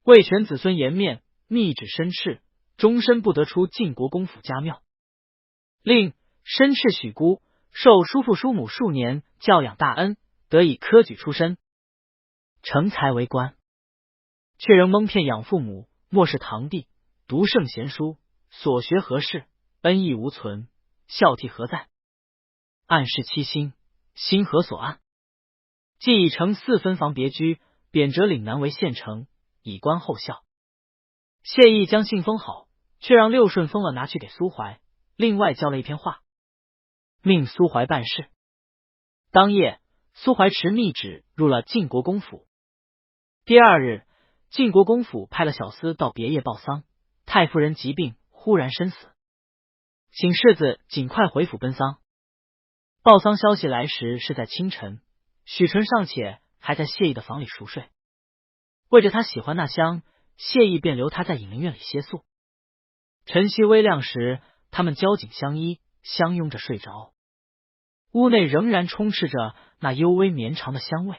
魏权子孙颜面，密旨申斥，终身不得出晋国公府家庙。令申斥许姑，受叔父叔母数年教养大恩，得以科举出身，成才为官，却仍蒙骗养父母，漠视堂弟，读圣贤书，所学何事，恩义无存，孝悌何在？暗示妻心，心何所安？既已成4分房别居，贬谪岭南为县丞，以观后效。谢毅将信封好，却让六顺封了拿去给苏怀，另外交了一篇话，命苏怀办事。当夜，苏怀持密旨入了晋国公府。第2日，晋国公府派了小厮到别业报丧，太夫人疾病忽然身死，请世子尽快回府奔丧。报丧消息来时是在清晨，许纯尚且还在谢毅的房里熟睡，为着他喜欢那香，谢毅便留他在隐灵院里歇宿。晨曦微亮时，他们交颈相依，相拥着睡着。屋内仍然充斥着那幽微绵长的香味。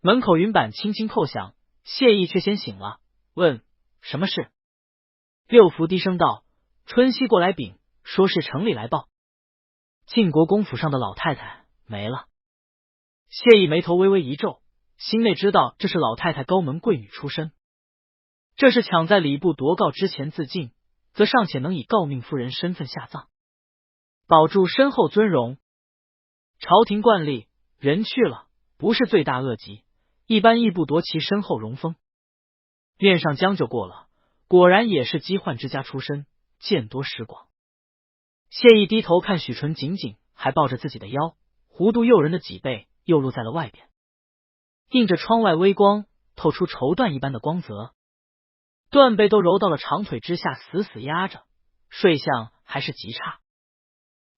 门口云板轻轻叩响，谢毅却先醒了，问什么事。六福低声道：春熙过来禀，说是城里来报，晋国公府上的老太太没了。谢毅眉头微微一皱，心内知道这是老太太高门贵女出身，这是抢在礼部夺告之前自尽，则尚且能以诰命夫人身份下葬，保住身后尊荣。朝廷惯例，人去了不是罪大恶极，一般亦不夺其身后荣封。面上将就过了，果然也是饥患之家出身，见多识广。谢毅低头看许纯紧紧还抱着自己的腰，弧度诱人的脊背又露在了外边，映着窗外微光，透出绸缎一般的光泽，缎被都揉到了长腿之下，死死压着，睡相还是极差，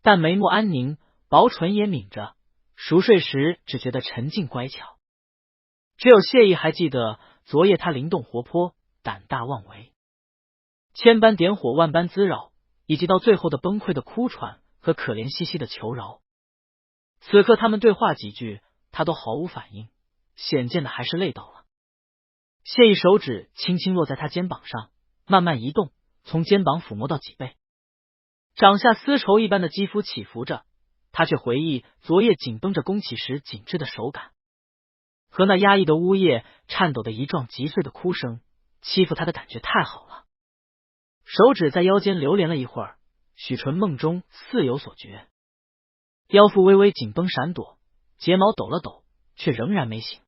但眉目安宁，薄唇也抿着，熟睡时只觉得沉静乖巧。只有谢毅还记得昨夜他灵动活泼，胆大妄为，千般点火，万般滋扰，以及到最后的崩溃的哭喘和可怜兮兮的求饶。此刻他们对话几句，他都毫无反应，显见的还是累到了。谢毅手指轻轻落在他肩膀上，慢慢移动，从肩膀抚摸到脊背，掌下丝绸一般的肌肤起伏着，他却回忆昨夜紧绷着弓起时紧致的手感，和那压抑的呜咽、颤抖的一状极碎的哭声，欺负他的感觉太好了。手指在腰间流连了一会儿，许纯梦中似有所觉，腰腹微微紧绷闪躲，睫毛抖了抖，却仍然没醒。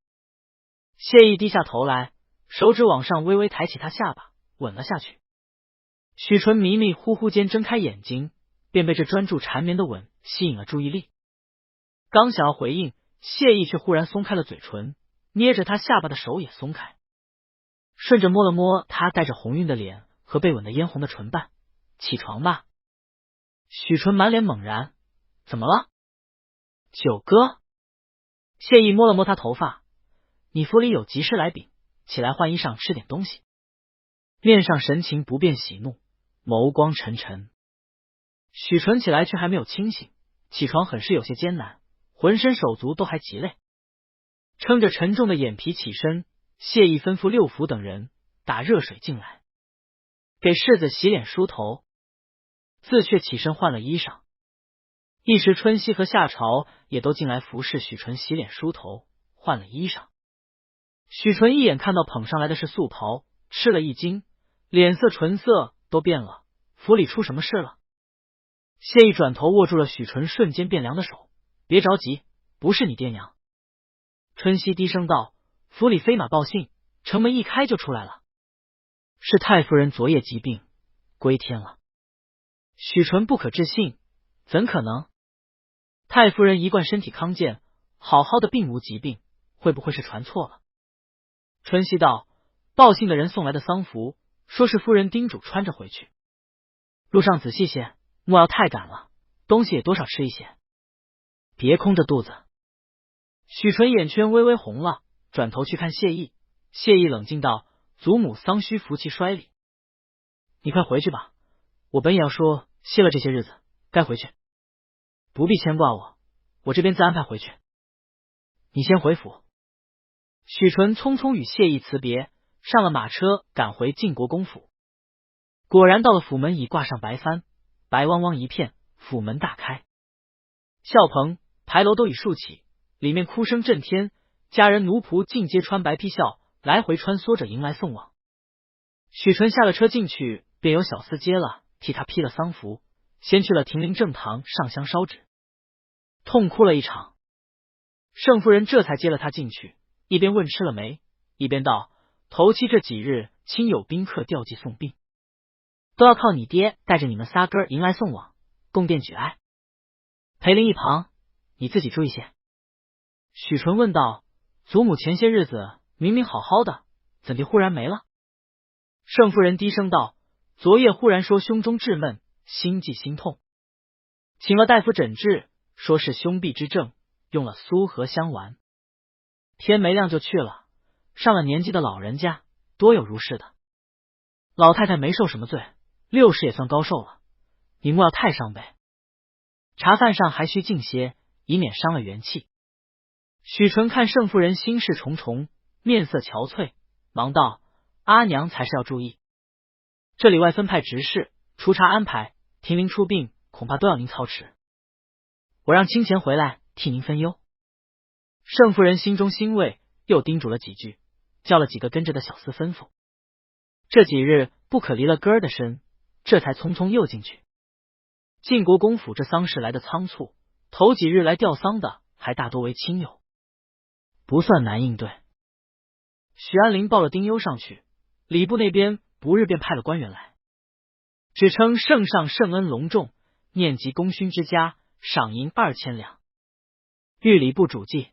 谢毅低下头来，手指往上微微抬起他下巴，吻了下去。许纯迷迷糊糊间睁开眼睛，便被这专注缠绵的吻吸引了注意力。刚想要回应，谢毅却忽然松开了嘴唇，捏着他下巴的手也松开，顺着摸了摸他带着红晕的脸和被吻的嫣红的唇瓣。起床吧。许纯满脸猛然，怎么了？九哥。谢毅摸了摸他头发，你府里有急事来禀，起来换衣裳，吃点东西。面上神情不变喜怒，眸光沉沉。许纯起来却还没有清醒，起床很是有些艰难，浑身手足都还极累，撑着沉重的眼皮起身。谢毅吩咐六福等人打热水进来，给世子洗脸梳头，自却起身换了衣裳。一时春熙和夏朝也都进来服侍许纯洗脸梳头，换了衣裳。许纯一眼看到捧上来的是素袍，吃了一惊，脸色唇色都变了。府里出什么事了？谢毅转头握住了许纯瞬间变凉的手，别着急，不是你爹娘。春熙低声道，府里飞马报信，城门一开就出来了。是太夫人昨夜疾病，归天了。许纯不可置信，怎可能？太夫人一贯身体康健，好好的并无疾病，会不会是传错了？春熙道：报信的人送来的丧服，说是夫人叮嘱穿着回去。路上仔细些，莫要太赶了，东西也多少吃一些，别空着肚子。许纯眼圈微微红了，转头去看谢意。谢意冷静道：祖母丧需福气衰礼，你快回去吧，我本也要说歇了这些日子，该回去。不必牵挂我，我这边自安排回去。你先回府。许纯匆匆与谢意辞别，上了马车，赶回晋国公府。果然到了府门，已挂上白帆，白汪汪一片，府门大开，孝棚牌楼都已竖起，里面哭声震天，家人奴仆尽皆穿白披孝，来回穿梭着迎来送往。许纯下了车进去，便有小厮接了，替他披了丧服，先去了亭林正堂上香烧纸，痛哭了一场。盛夫人这才接了他进去，一边问吃了没，一边道：头七这几日亲有宾客吊祭送殡，都要靠你爹带着你们仨哥迎来送往，供奠举哀。裴林一旁，你自己注意些。许纯问道：祖母前些日子明明好好的，怎地忽然没了？盛夫人低声道：昨夜忽然说胸中滞闷，心悸心痛，请了大夫诊治，说是胸痹之症，用了苏合香丸。天没亮就去了，上了年纪的老人家多有如是的。老太太没受什么罪，60也算高寿了，你莫要太伤悲。茶饭上还需静些，以免伤了元气。许纯看盛夫人心事重重，面色憔悴，忙道：阿娘才是要注意，这里外分派执事，除茶安排，停灵出殡，恐怕都要您操持。我让清钱回来替您分忧。盛夫人心中欣慰，又叮嘱了几句，叫了几个跟着的小厮吩咐。这几日不可离了哥儿的身，这才匆匆又进去。晋国公府这丧事来得仓促，头几日来吊丧的还大多为亲友，不算难应对。许安林报了丁忧上去，礼部那边不日便派了官员来，只称圣上圣恩隆重，念及功勋之家，赏银2000两。谕礼部主祭。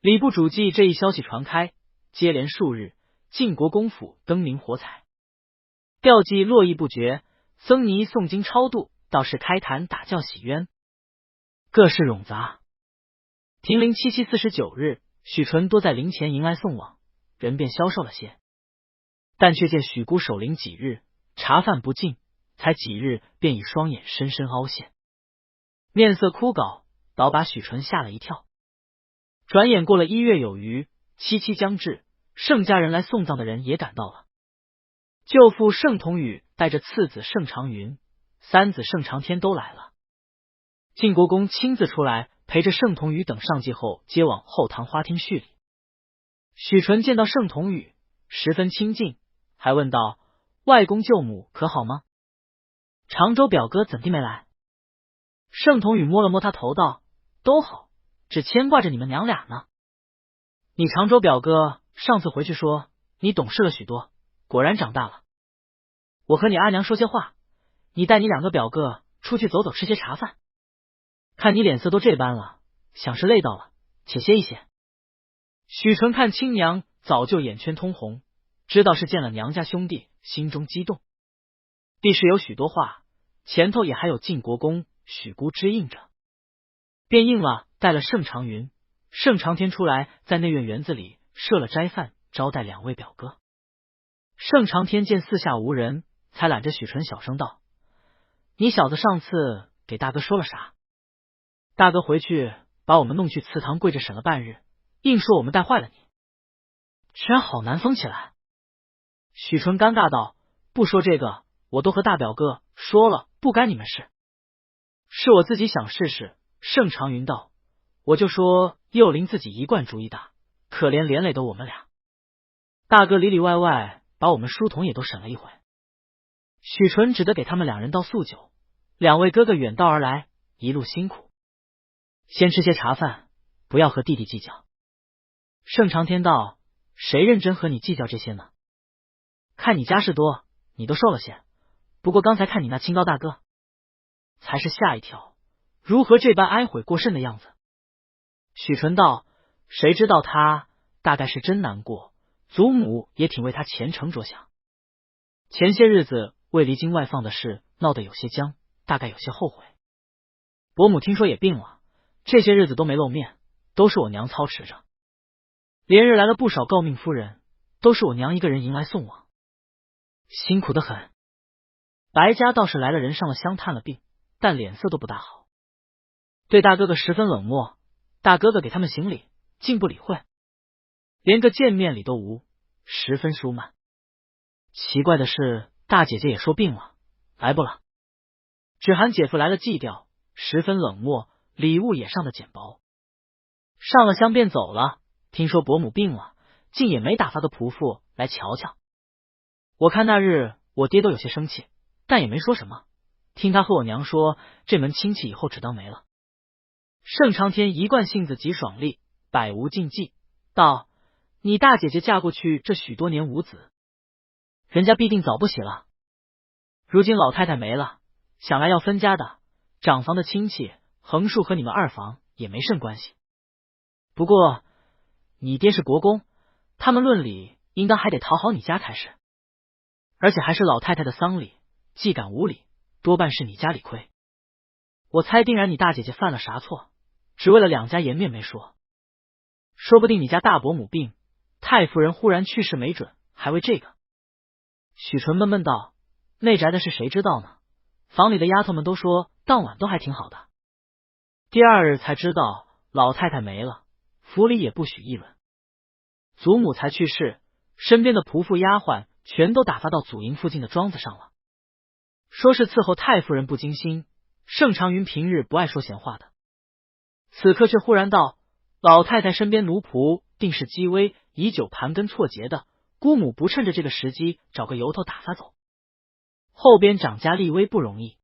礼部主祭这一消息传开，接连数日，晋国公府灯明火彩，吊祭络绎不绝，僧尼诵经超度，道士开坛打教洗冤，各式冗杂。停灵7期49日，许纯多在灵前迎来送往，人便消瘦了些，但却见许姑守灵几日，茶饭不进，才几日便以双眼深深凹陷，面色枯槁，倒把许纯吓了一跳。转眼过了1月有余，7期将至，盛家人来送葬的人也赶到了。舅父盛同宇带着次子盛长云、三子盛长天都来了。晋国公亲自出来陪着盛同宇等上祭后，接往后堂花厅叙礼。许纯见到盛同宇，十分亲近，还问道：外公舅母可好吗？常州表哥怎地没来？盛同宇摸了摸他头道：都好，只牵挂着你们娘俩呢。你常州表哥上次回去说你懂事了许多，果然长大了。我和你阿娘说些话，你带你2个表哥出去走走，吃些茶饭。看你脸色都这般了，想是累到了，且歇一歇。许纯看亲娘早就眼圈通红，知道是见了娘家兄弟，心中激动。必是有许多话，前头也还有晋国公、许姑之应着，便应了，带了盛长云、盛长天出来，在内院园子里设了斋饭，招待2位表哥。盛长天见四下无人，才揽着许纯小声道：你小子上次给大哥说了啥？大哥回去把我们弄去祠堂跪着审了半日，硬说我们带坏了你，这好难封起来。许纯尴尬道：不说这个，我都和大表哥说了，不干你们事，是我自己想试试。盛长云道：我就说幼林自己一贯主意大，可怜连累的我们俩，大哥里里外外把我们书童也都审了一回。许纯只得给他们2人倒素酒，2位哥哥远道而来，一路辛苦，先吃些茶饭，不要和弟弟计较。盛长天道：谁认真和你计较这些呢？看你家事多，你都瘦了些，不过刚才看你那清高大哥，才是吓一跳，如何这般哀悔过甚的样子？许纯道：谁知道他大概是真难过，祖母也挺为他前程着想。前些日子为离京外放的事闹得有些僵，大概有些后悔。伯母听说也病了，这些日子都没露面，都是我娘操持着。连日来了不少诰命夫人，都是我娘一个人迎来送往，辛苦得很。白家倒是来了人上了香探了病，但脸色都不大好，对大哥哥十分冷漠。大哥哥给他们行礼，竟不理会，连个见面礼都无，十分疏慢。奇怪的是，大姐姐也说病了，来不了。只喊姐夫来了祭吊，十分冷漠，礼物也上的简薄。上了香便走了。听说伯母病了，竟也没打发个仆妇来瞧瞧。我看那日我爹都有些生气，但也没说什么。听他和我娘说，这门亲戚以后只当没了。盛长天一贯性子极爽利，百无禁忌，道：你大姐姐嫁过去这许多年无子，人家必定早不喜了。如今老太太没了，想来要分家的，长房的亲戚横竖和你们二房也没甚关系。不过你爹是国公，他们论理应当还得讨好你家才是，而且还是老太太的丧礼，既敢无礼，多半是你家理亏。我猜定然你大姐姐犯了啥错，只为了两家颜面没说，说不定你家大伯母病，太夫人忽然去世没准，还为这个。许纯闷闷道：内宅的事谁知道呢？房里的丫头们都说当晚都还挺好的。第二日才知道老太太没了，府里也不许议论。祖母才去世，身边的仆妇丫鬟全都打发到祖营附近的庄子上了，说是伺候太夫人不精心。盛长云平日不爱说闲话的，此刻却忽然道：老太太身边奴仆定是积威，以久盘根错节的，姑母不趁着这个时机找个由头打发走，后边长家立威不容易。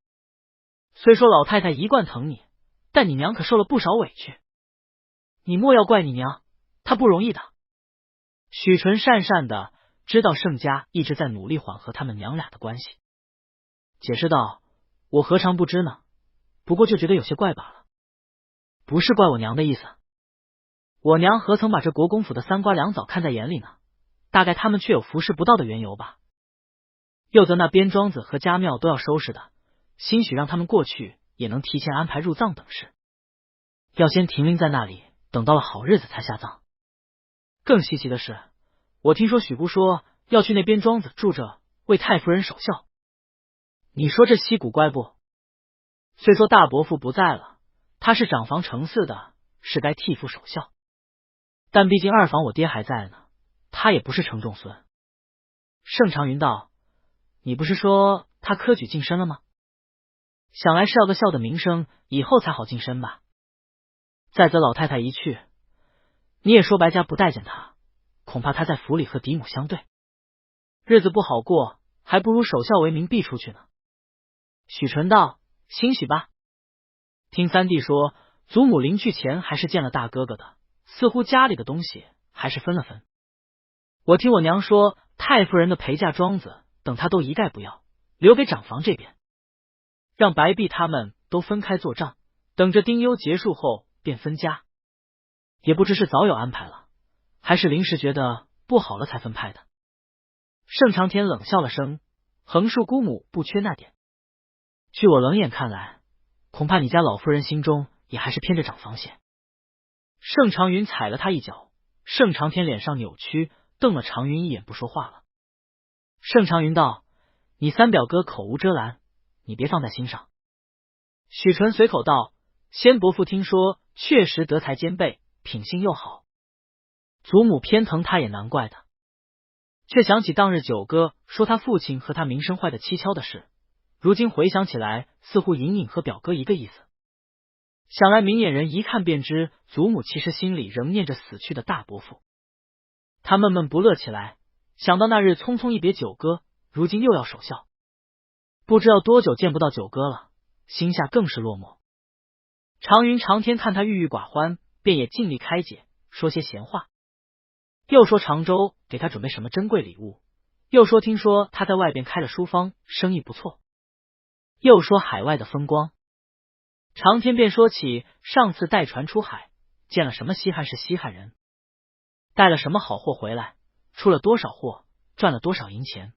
虽说老太太一贯疼你，但你娘可受了不少委屈，你莫要怪你娘，她不容易的。许纯讪讪的知道盛家一直在努力缓和他们娘俩的关系，解释道：我何尝不知呢，不过就觉得有些怪罢了，不是怪我娘的意思。我娘何曾把这国公府的三瓜两枣看在眼里呢？大概他们却有服侍不到的缘由吧。又则那边庄子和家庙都要收拾的，兴许让他们过去也能提前安排入葬等事，要先停灵在那里，等到了好日子才下葬。更稀奇的是，我听说许姑说要去那边庄子住着，为太夫人守孝。你说这稀古怪不？虽说大伯父不在了，他是长房承嗣的，是该替父守孝，但毕竟二房我爹还在呢，他也不是承重孙。盛长云道：你不是说他科举晋升了吗？想来是要个孝的名声，以后才好晋升吧。再则老太太一去，你也说白家不待见他，恐怕他在府里和嫡母相对，日子不好过，还不如守孝为名避出去呢。许纯道：兴许吧。听三弟说，祖母临去前还是见了大哥哥的，似乎家里的东西还是分了分。我听我娘说，太夫人的陪嫁庄子等他都一概不要，留给长房这边，让白璧他们都分开做账，等着丁忧结束后便分家。也不知是早有安排了，还是临时觉得不好了才分派的。盛长天冷笑了声，横竖姑母不缺那点，据我冷眼看来，恐怕你家老夫人心中也还是偏着长房些。盛长云踩了他一脚，盛长天脸上扭曲，瞪了长云一眼，不说话了。盛长云道：你三表哥口无遮拦，你别放在心上。许纯随口道：先伯父听说确实德才兼备，品性又好，祖母偏疼他也难怪的。却想起当日九哥说他父亲和他名声坏的蹊跷的事，如今回想起来，似乎隐隐和表哥一个意思。想来明眼人一看便知，祖母其实心里仍念着死去的大伯父。他闷闷不乐起来，想到那日匆匆一别九哥，如今又要守孝，不知道多久见不到九哥了，心下更是落寞。长云长天看他郁郁寡欢，便也尽力开解，说些闲话。又说常州给他准备什么珍贵礼物，又说听说他在外边开了书坊，生意不错，又说海外的风光。长天便说起上次带船出海，见了什么西汉是西汉人，带了什么好货回来，出了多少货，赚了多少银钱，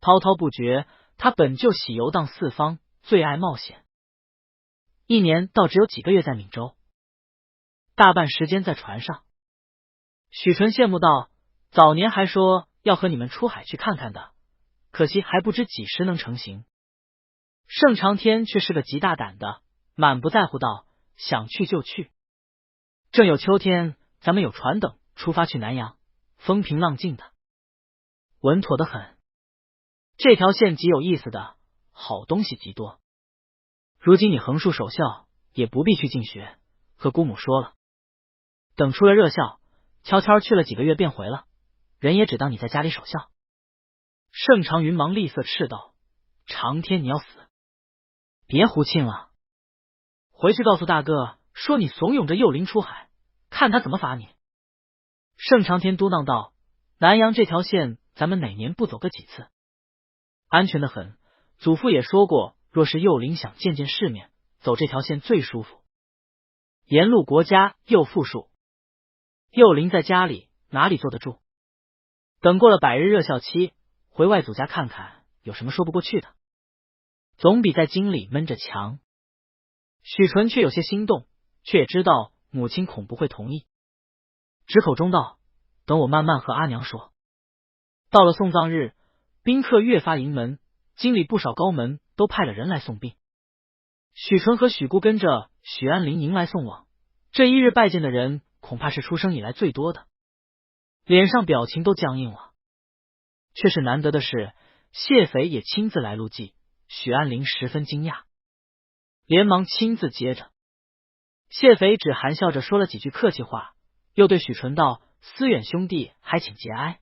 滔滔不绝。他本就喜游荡四方，最爱冒险，一年倒只有几个月在闽州，大半时间在船上。许纯羡慕道：早年还说要和你们出海去看看的，可惜还不知几时能成行。盛长天却是个极大胆的，满不在乎道：想去就去，正有秋天，咱们有船等，出发去南洋，风平浪静的，稳妥得很。这条线极有意思的，好东西极多。如今你横竖守孝，也不必去进学，和姑母说了，等出了热校，悄悄去了几个月便回了，人也只当你在家里守孝。盛长云忙厉色斥道：长天你要死，别胡沁了，回去告诉大哥说你怂恿着幼灵出海，看他怎么罚你。盛长天嘟囔道：南洋这条线咱们哪年不走个几次，安全的很，祖父也说过，若是幼灵想见见世面，走这条线最舒服，沿路国家又富庶，幼灵在家里哪里坐得住？等过了百日热校期，回外祖家看看，有什么说不过去的，总比在京里闷着强。许纯却有些心动，却也知道母亲恐不会同意，直口中道：等我慢慢和阿娘说。到了送葬日，宾客越发盈门，京里不少高门都派了人来送殡。许纯和许姑跟着许安林迎来送往，这一日拜见的人恐怕是出生以来最多的，脸上表情都僵硬了。却是难得的是，谢斐也亲自来路祭，许安林十分惊讶，连忙亲自接着。谢斐只含笑着说了几句客气话，又对许纯道：思远兄弟还请节哀，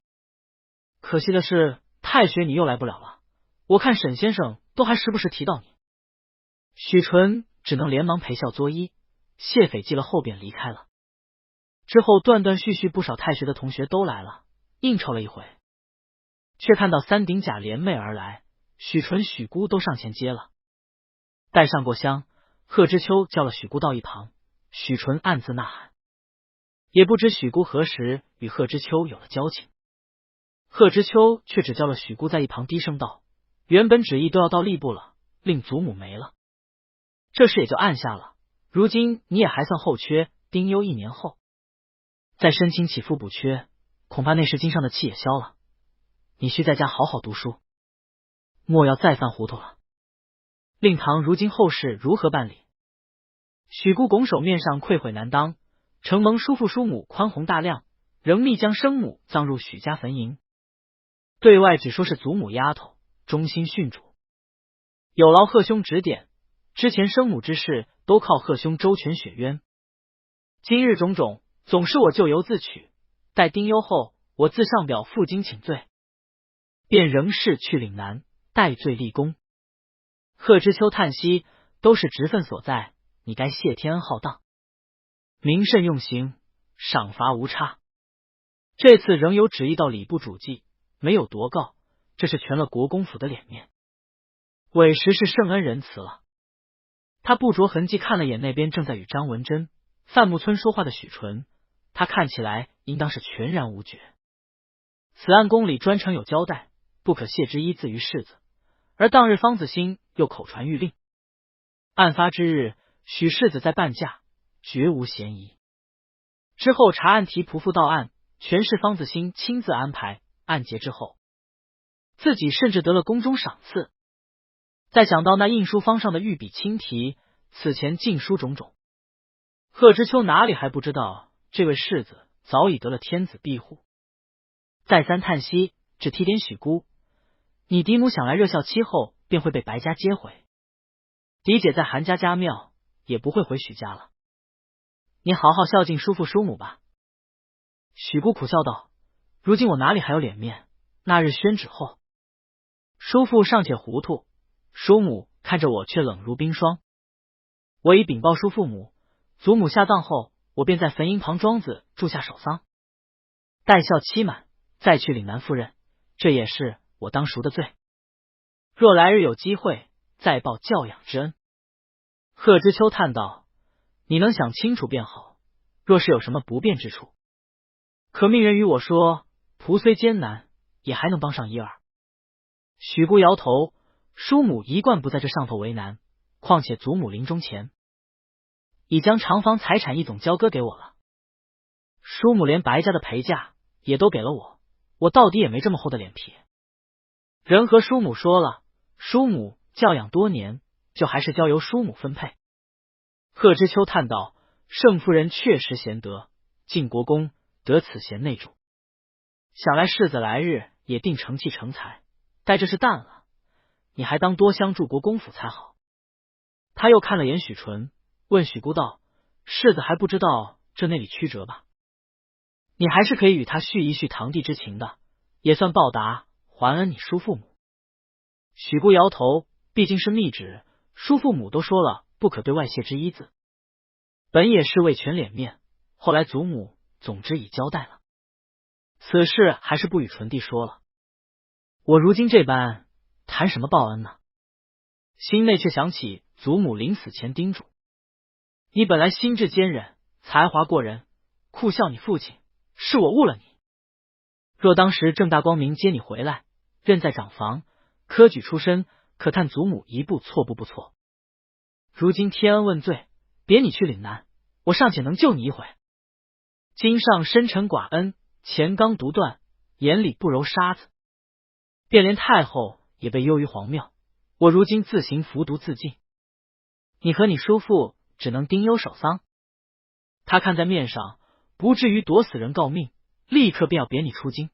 可惜的是太学你又来不了了，我看沈先生都还时不时提到你。许纯只能连忙陪笑作揖，谢斐记了后便离开了。之后断断续续不少太学的同学都来了，应酬了一回，却看到三顶甲联袂而来，许纯许姑都上前接了，带上过香。贺知秋叫了许姑到一旁，许纯暗自呐喊，也不知许姑何时与贺知秋有了交情。贺知秋却只叫了许姑在一旁低声道：原本旨意都要到吏部了，令祖母没了，这事也就按下了，如今你也还算后缺，丁忧1年后再申请起复补缺，恐怕那时经上的气也消了，你需在家好好读书，莫要再犯糊涂了。令堂如今后事如何办理？许姑拱手，面上愧悔难当，承蒙叔父叔母宽宏大量，仍密将生母葬入许家坟茔，对外只说是祖母丫头，忠心训主，有劳贺兄指点，之前生母之事都靠贺兄周全雪冤，今日种种总是我咎由自取，待丁忧后，我自上表负荆请罪，便仍是去岭南，戴罪立功。贺知秋叹息，都是职分所在，你该谢天恩浩荡，明慎用刑，赏罚无差。这次仍有旨意到礼部主祭，没有夺告，这是全了国公府的脸面，委实是圣恩仁慈了。他不着痕迹看了眼那边正在与张文珍、范木村说话的许纯，他看起来应当是全然无觉。此案公里专程有交代，不可泄之一字于世子，而当日方子兴又口传谕令，案发之日许世子在伴驾，绝无嫌疑。之后查案提仆妇到案，全是方子兴亲自安排，案结之后自己甚至得了宫中赏赐。再想到那印书方上的御笔亲题，此前禁书种种，贺知秋哪里还不知道这位世子早已得了天子庇护。再三叹息，只提点许姑，你嫡母想来热校期后便会被白家接回，嫡姐在韩家家庙也不会回许家了，你好好孝敬叔父叔母吧。许姑苦笑道：如今我哪里还有脸面？那日宣旨后，叔父尚且糊涂，叔母看着我却冷如冰霜。我已禀报叔父母，祖母下葬后，我便在坟茔旁庄子住下守丧。待孝期满，再去岭南赴任，这也是我当赎的罪。若来日有机会，再报教养之恩。贺知秋叹道：你能想清楚便好，若是有什么不便之处，可命人与我说，仆虽艰难，也还能帮上一二。许姑摇头，叔母一贯不在这上头为难，况且祖母临终前已将长房财产一总交割给我了，叔母连白家的陪嫁也都给了我，我到底也没这么厚的脸皮。人和叔母说了，叔母教养多年，就还是交由叔母分配。贺知秋叹道：盛夫人确实贤德，晋国公得此贤内助，想来世子来日也定成器成才，待这事淡了，你还当多相助国公府才好。他又看了眼许纯，问许姑道：世子还不知道这内里曲折吧？你还是可以与他叙一叙堂弟之情的，也算报答还恩你叔父母。许姑摇头，毕竟是密旨，叔父母都说了不可对外泄之一字，本也是为全脸面，后来祖母总之已交代了，此事还是不与纯弟说了。我如今这般谈什么报恩呢？心内却想起祖母临死前叮嘱，你本来心智坚韧，才华过人，酷笑你父亲，是我误了你。若当时正大光明接你回来，任在长房，科举出身，可叹祖母一步错步不错。如今天恩问罪，别你去岭南，我尚且能救你一回。今上深沉寡恩，前刚独断，眼里不揉沙子，便连太后也被忧于皇庙，我如今自行服毒自尽，你和你叔父只能丁忧守丧。他看在面上，不至于夺死人告命，立刻便要贬你出京。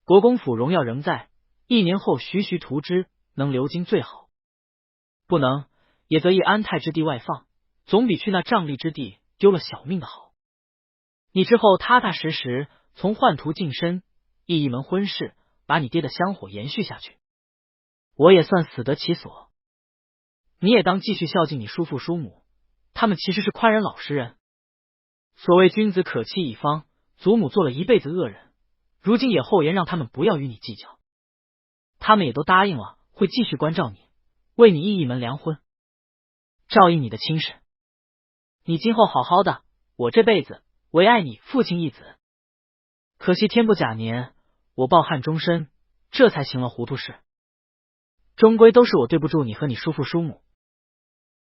国公府荣耀仍在，1年后徐徐图之，能留京最好，不能也则以安泰之地外放，总比去那瘴疠之地丢了小命的好。你之后踏踏实实从宦途晋升，议一门婚事，把你爹的香火延续下去，我也算死得其所。你也当继续孝敬你叔父叔母，他们其实是宽仁老实人。所谓君子可欺一方，祖母做了一辈子恶人，如今也厚颜让他们不要与你计较，他们也都答应了会继续关照你，为你议一门良婚，照应你的亲事。你今后好好的，我这辈子唯爱你父亲一子。可惜天不假年，我抱憾终身，这才行了糊涂事。终归都是我对不住你和你叔父叔母，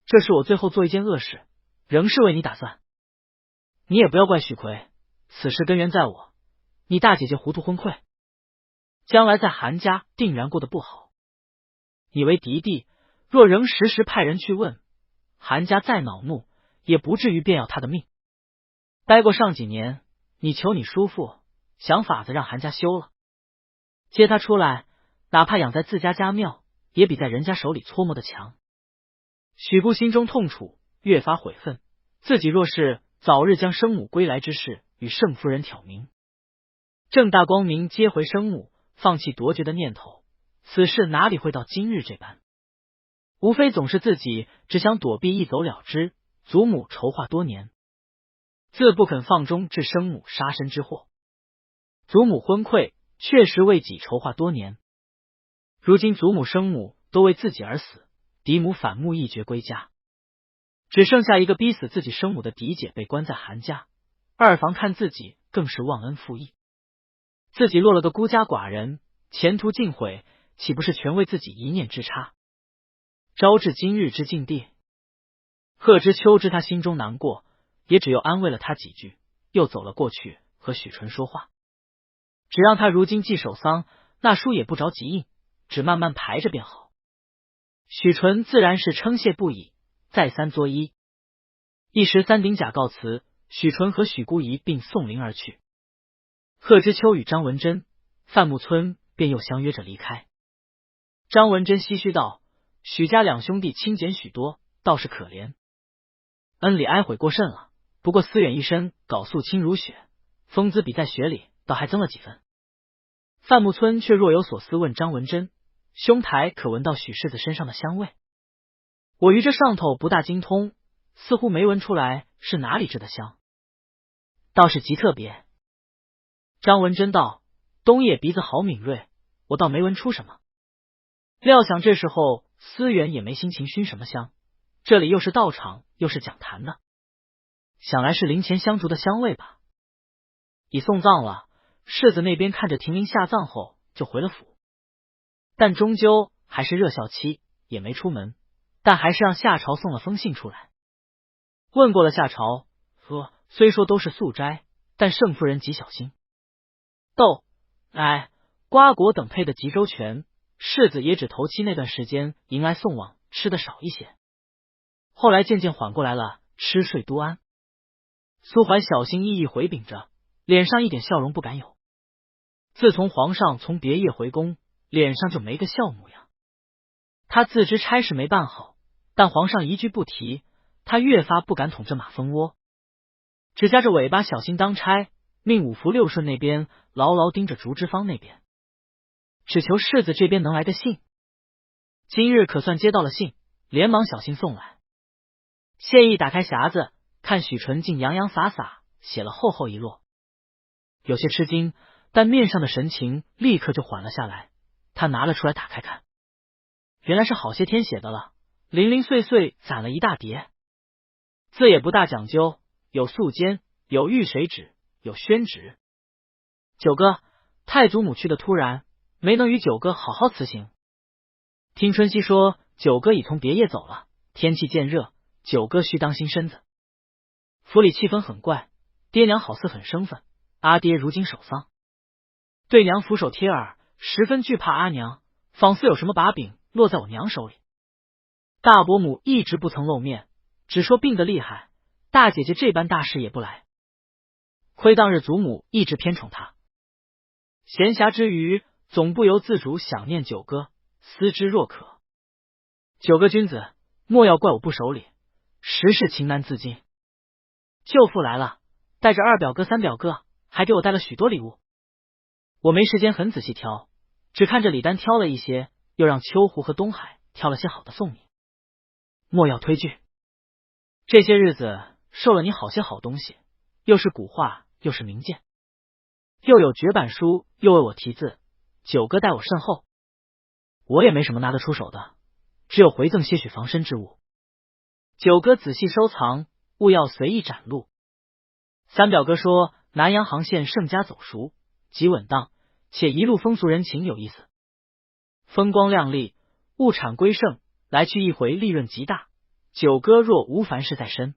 这是我最后做一件恶事，仍是为你打算。你也不要怪许奎，此事根源在我，你大姐姐糊涂昏聩，将来在韩家定然过得不好。你为嫡弟，若仍时时派人去问，韩家再恼怒，也不至于便要他的命。待过上几年，你求你叔父想法子让韩家休了，接他出来，哪怕养在自家家庙，也比在人家手里搓磨的强。许姑心中痛楚，越发悔愤，自己若是早日将生母归来之事与盛夫人挑明，正大光明接回生母，放弃夺爵的念头，此事哪里会到今日这般？无非总是自己只想躲避一走了之，祖母筹划多年，自不肯放中致生母杀身之祸。祖母昏聩，确实为己筹划多年，如今祖母生母都为自己而死，嫡母反目一决归家，只剩下一个逼死自己生母的嫡姐被关在韩家，二房看自己更是忘恩负义，自己落了个孤家寡人，前途尽毁，岂不是全为自己一念之差，招致今日之境地？贺知秋知他心中难过，也只有安慰了他几句，又走了过去和许纯说话，只让他如今既守丧，那书也不着急印，只慢慢排着便好。许纯自然是称谢不已，再三作揖。一时3顶甲告辞，许纯和许姑仪并送灵而去。贺知秋与张文贞、范木村便又相约着离开。张文贞唏嘘道：许家两兄弟清简许多，倒是可怜，恩里哀悔过甚了，不过思远一身缟素轻如雪，风姿比在雪里倒还增了几分。范木村却若有所思问张文贞：兄台可闻到许世子身上的香味？我于这上头不大精通，似乎没闻出来是哪里制的香，倒是极特别。张文贞道：“东野鼻子好敏锐，我倒没闻出什么。”料想这时候思远也没心情熏什么香，这里又是道场又是讲坛的，想来是灵前香烛的香味吧。已送葬了，世子那边看着停灵下葬后就回了府，但终究还是热孝期，也没出门，但还是让夏朝送了封信出来。问过了夏朝，说虽说都是素斋，但盛夫人极小心。豆、奶、瓜果等配的极周全，世子也只头七那段时间迎来送往吃的少一些，后来渐渐缓过来了，吃睡都安。苏怀小心翼翼回禀着，脸上一点笑容不敢有。自从皇上从别业回宫，脸上就没个笑模样。他自知差事没办好，但皇上一句不提，他越发不敢捅这马蜂窝，只夹着尾巴小心当差，命五福六顺那边牢牢盯着竹之方那边，只求世子这边能来个信。今日可算接到了信，连忙小心送来。谢意打开匣子，看许纯竟洋洋洒洒写了厚厚一摞，有些吃惊，但面上的神情立刻就缓了下来。他拿了出来打开看，原来是好些天写的了，零零碎碎攒了一大叠，字也不大讲究，有素笺，有玉水纸，有宣纸。九哥，太祖母去的突然，没能与九哥好好辞行。听春熙说，九哥已从别业走了，天气渐热，九哥需当心身子。府里气氛很怪，爹娘好似很生分，阿爹如今守丧，对娘俯首贴耳，十分惧怕阿娘，仿似有什么把柄落在我娘手里。大伯母一直不曾露面，只说病得厉害，大姐姐这般大事也不来，亏当日祖母一直偏宠她，闲暇之余总不由自主想念九哥，思之若渴。九哥君子，莫要怪我不守礼，实是情难自禁。舅父来了，带着二表哥三表哥，还给我带了许多礼物。我没时间很仔细挑，只看着李丹挑了一些，又让秋湖和东海挑了些好的送你，莫要推拒。这些日子受了你好些好东西，又是古画，又是名鉴，又有绝版书，又为我题字，九哥待我甚厚。我也没什么拿得出手的，只有回赠些许防身之物，九哥仔细收藏，勿要随意展露。三表哥说南阳航线盛家走熟，极稳当，且一路风俗人情有意思，风光亮丽，物产归盛，来去一回利润极大。九哥若无凡事在身，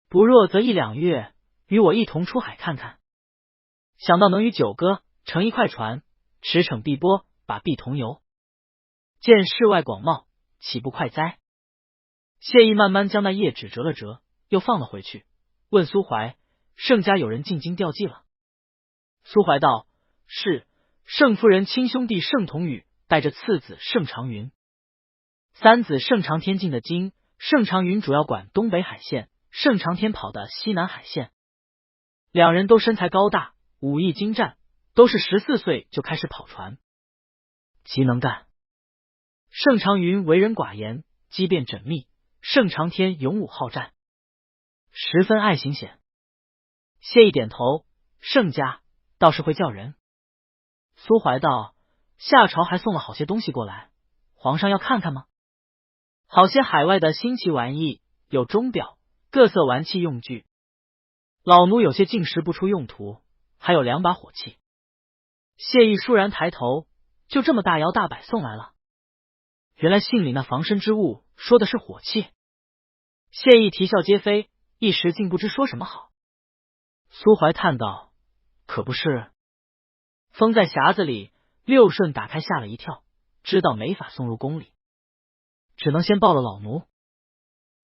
不若则一两月与我一同出海看看。想到能与九哥乘一块船，驰骋碧波，把碧同游，见世外广袤，岂不快哉？谢意慢慢将那页纸折了折，又放了回去，问苏怀：盛家有人进京吊祭了？苏怀道：是，盛夫人亲兄弟盛同宇带着次子盛长云，三子盛长天进的京。盛长云主要管东北海线，盛长天跑的西南海线。两人都身材高大，武艺精湛，都是14岁就开始跑船，极能干。盛长云为人寡言，机变缜密；盛长天勇武好战，十分爱行险。谢意点头，盛家倒是会叫人。苏怀道：夏朝还送了好些东西过来，皇上要看看吗？好些海外的新奇玩意，有钟表、各色玩器用具。老奴有些进食不出用途，还有2把火器。谢意倏然抬头，就这么大摇大摆送来了。原来信里那防身之物说的是火器。谢意啼笑皆非，一时竟不知说什么好。苏怀叹道：可不是。封在匣子里，六顺打开吓了一跳，知道没法送入宫里，只能先报了老奴。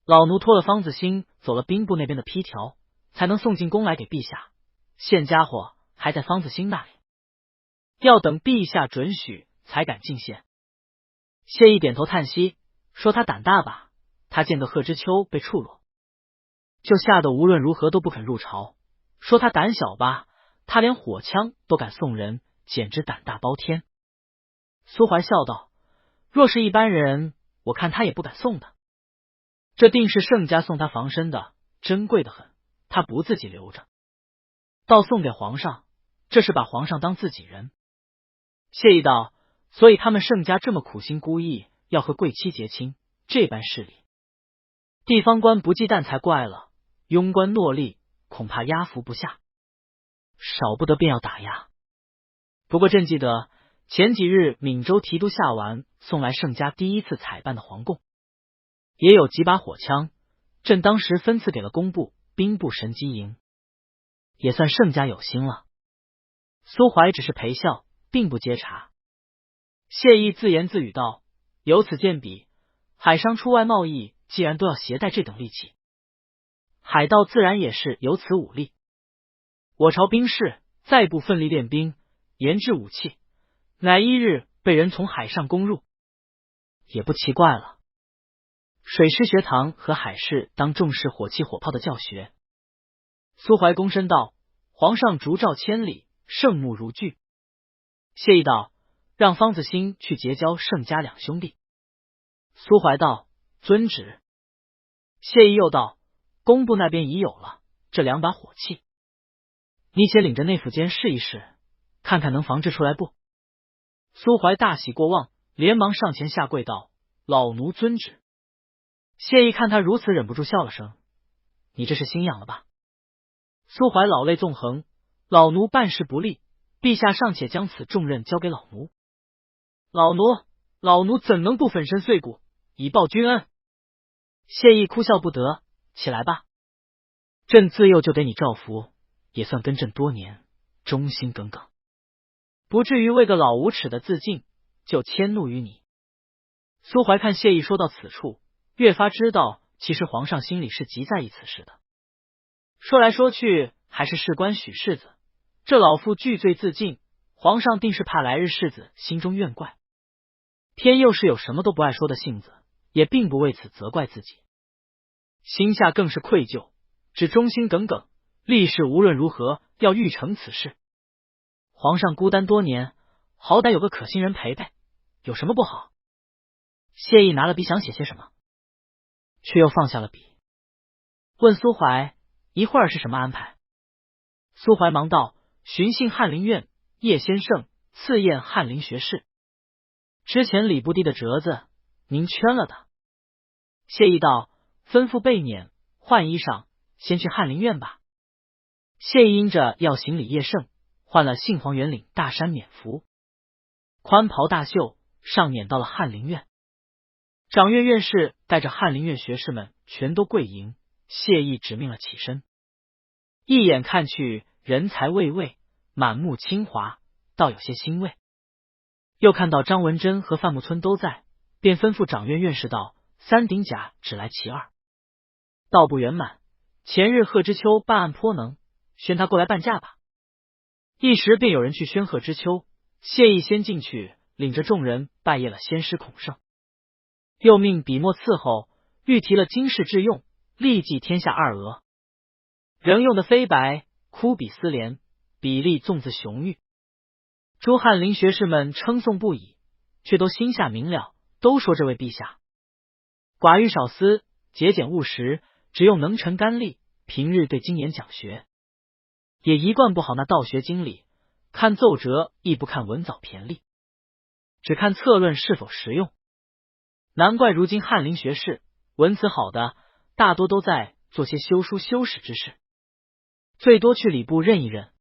老奴托了方子兴走了兵部那边的批条，才能送进宫来给陛下。现家伙还在方子兴那里，要等陛下准许才敢进献。谢意点头叹息，说他胆大吧，他见个贺知秋被处落，就吓得无论如何都不肯入朝；说他胆小吧，他连火枪都敢送人，简直胆大包天。苏怀笑道：若是一般人，我看他也不敢送的。这定是盛家送他防身的，珍贵的很，他不自己留着，倒送给皇上，这是把皇上当自己人。谢意道：所以他们盛家这么苦心孤诣，要和贵戚结亲，这般势力，地方官不忌惮才怪了，庸官懦力，恐怕压服不下，少不得便要打压。不过朕记得前几日闽州提督夏完送来盛家第一次采办的皇贡，也有几把火枪，朕当时分赐给了工部、兵部神机营，也算盛家有心了。苏怀只是陪笑，并不接茬。谢意自言自语道：由此见彼，海商出外贸易既然都要携带这等利器，海盗自然也是有此武力。我朝兵士再不奋力练兵，研制武器，乃一日被人从海上攻入，也不奇怪了。水师学堂和海事当重视火器火炮的教学。苏怀躬身道：皇上烛照千里，圣目如炬。谢意道：让方子兴去结交盛家两兄弟。苏怀道：遵旨。谢意又道：工部那边已有了这2把火器，你且领着内府监试一试，看看能防制出来不？苏怀大喜过望，连忙上前下跪道：老奴遵旨。谢意看他如此，忍不住笑了声：你这是心痒了吧？苏怀老泪纵横：老奴办事不力，陛下尚且将此重任交给老奴，老奴怎能不粉身碎骨以报君恩？谢意哭笑不得：起来吧，朕自幼就给你照拂，也算跟朕多年，忠心耿耿，不至于为个老无耻的自尽就迁怒于你。苏怀看谢意说到此处，越发知道其实皇上心里是极在意此事的。说来说去还是事关许世子，这老妇拒罪自尽，皇上定是怕来日世子心中怨怪，偏又是有什么都不爱说的性子，也并不为此责怪自己，心下更是愧疚，只忠心耿耿，立誓无论如何要预成此事。皇上孤单多年，好歹有个可心人陪陪，有什么不好？谢意拿了笔想写些什么，却又放下了笔，问苏怀一会儿是什么安排。苏怀忙道：巡幸翰林院，叶先生赐宴翰林学士，之前礼部递的折子，您圈了的。谢意道：吩咐备撵，换衣裳，先去翰林院吧。谢意因着要行礼叶盛，换了杏黄圆领大衫冕服，宽袍大袖，上撵到了翰林院。掌院院士带着翰林院学士们全都跪迎，谢意指命了起身。一眼看去，人才巍巍，满目清华，倒有些欣慰。又看到张文珍和范木村都在，便吩咐掌院院士道：三顶甲只来其二，道不圆满，前日贺知秋办案颇能，宣他过来办驾吧。一时便有人去宣贺知秋，谢意先进去，领着众人拜谒了先师孔圣，又命笔墨伺候，御提了经世致用，立即天下2额，仍用的飞白，枯笔丝连，笔力纵自雄玉。诸翰林学士们称颂不已，却都心下明了，都说这位陛下寡欲少思，节俭务实，只用能臣干吏，平日对经研讲学，也一贯不好那道学经理，看奏折亦不看文藻骈例，只看策论是否实用。难怪如今翰林学士文辞好的，大多都在做些修书修史之事，最多去礼部任一任。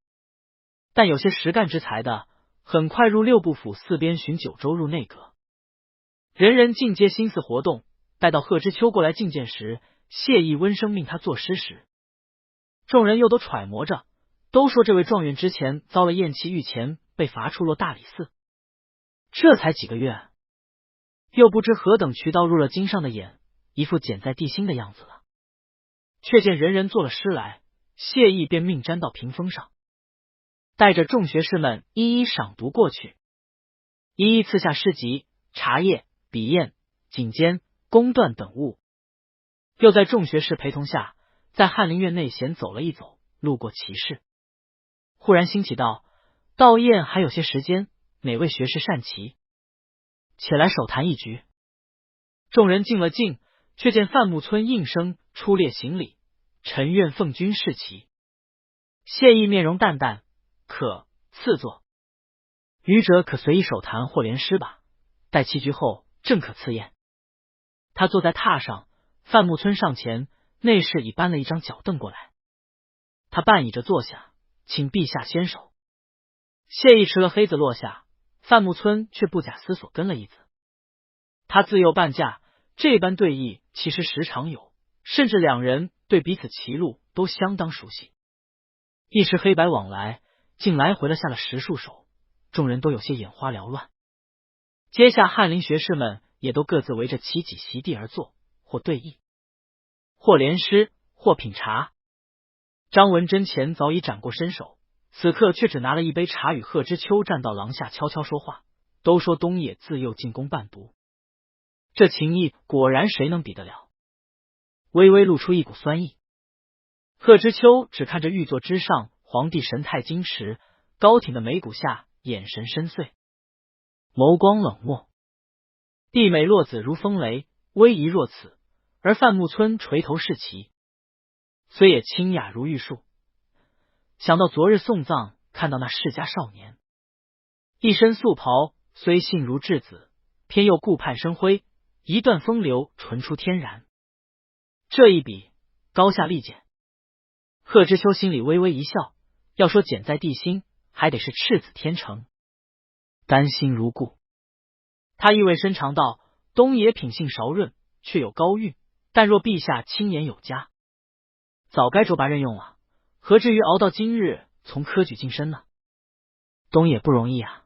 但有些实干之才的，很快入6部府4边巡9州入内阁，人人尽皆心思活动。待到贺知秋过来觐见时，谢意温声命他作诗时，众人又都揣摩着，都说这位状元之前遭了厌弃狱前，被罚出落大理寺，这才几个月，又不知何等渠道入了经上的眼，一副简在地心的样子了。却见人人做了诗来，谢意便命粘到屏风上，带着众学士们一一赏读过去，一一赐下诗集、茶叶、笔砚、锦笺、宫断等物。又在众学士陪同下，在翰林院内闲走了一走，路过其事，忽然兴起道：到宴还有些时间，哪位学士善棋，且来手谈一局。众人静了静，却见范木村应声出列行礼，臣愿奉君试棋。谢意面容淡淡，可赐座。愚者可随意手弹或连诗吧，待棋局后，正可赐宴。他坐在榻上，范木村上前，内侍已搬了一张脚凳过来。他半倚着坐下，请陛下先手。谢意持了黑子落下，范木村却不假思索跟了一子。他自幼伴驾，这般对弈其实时常有，甚至两人对彼此棋路都相当熟悉。一时黑白往来，竟来回了下了10数手，众人都有些眼花缭乱。接下翰林学士们也都各自围着其几席地而坐，或对弈，或连诗，或品茶。张文贞前早已展过身手，此刻却只拿了一杯茶与贺知秋站到廊下悄悄说话。都说东野自幼进宫伴读，这情谊果然谁能比得了？微微露出一股酸意。贺知秋只看着玉座之上皇帝神态矜持，高挺的眉骨下眼神深邃，眸光冷漠。帝美落子如风雷，威仪若此，而范木村垂头是棋，虽也清雅如玉树。想到昨日送葬看到那世家少年，一身素袍，虽性如稚子，偏又顾盼生辉，一段风流纯出天然。这一比高下立减。贺知秋心里微微一笑，要说简在帝心，还得是赤子天成，丹心如故。他意味深长道：东野品性韶润，却有高韵，但若陛下亲言有加，早该周拔任用了，何至于熬到今日从科举晋升呢？东野不容易啊。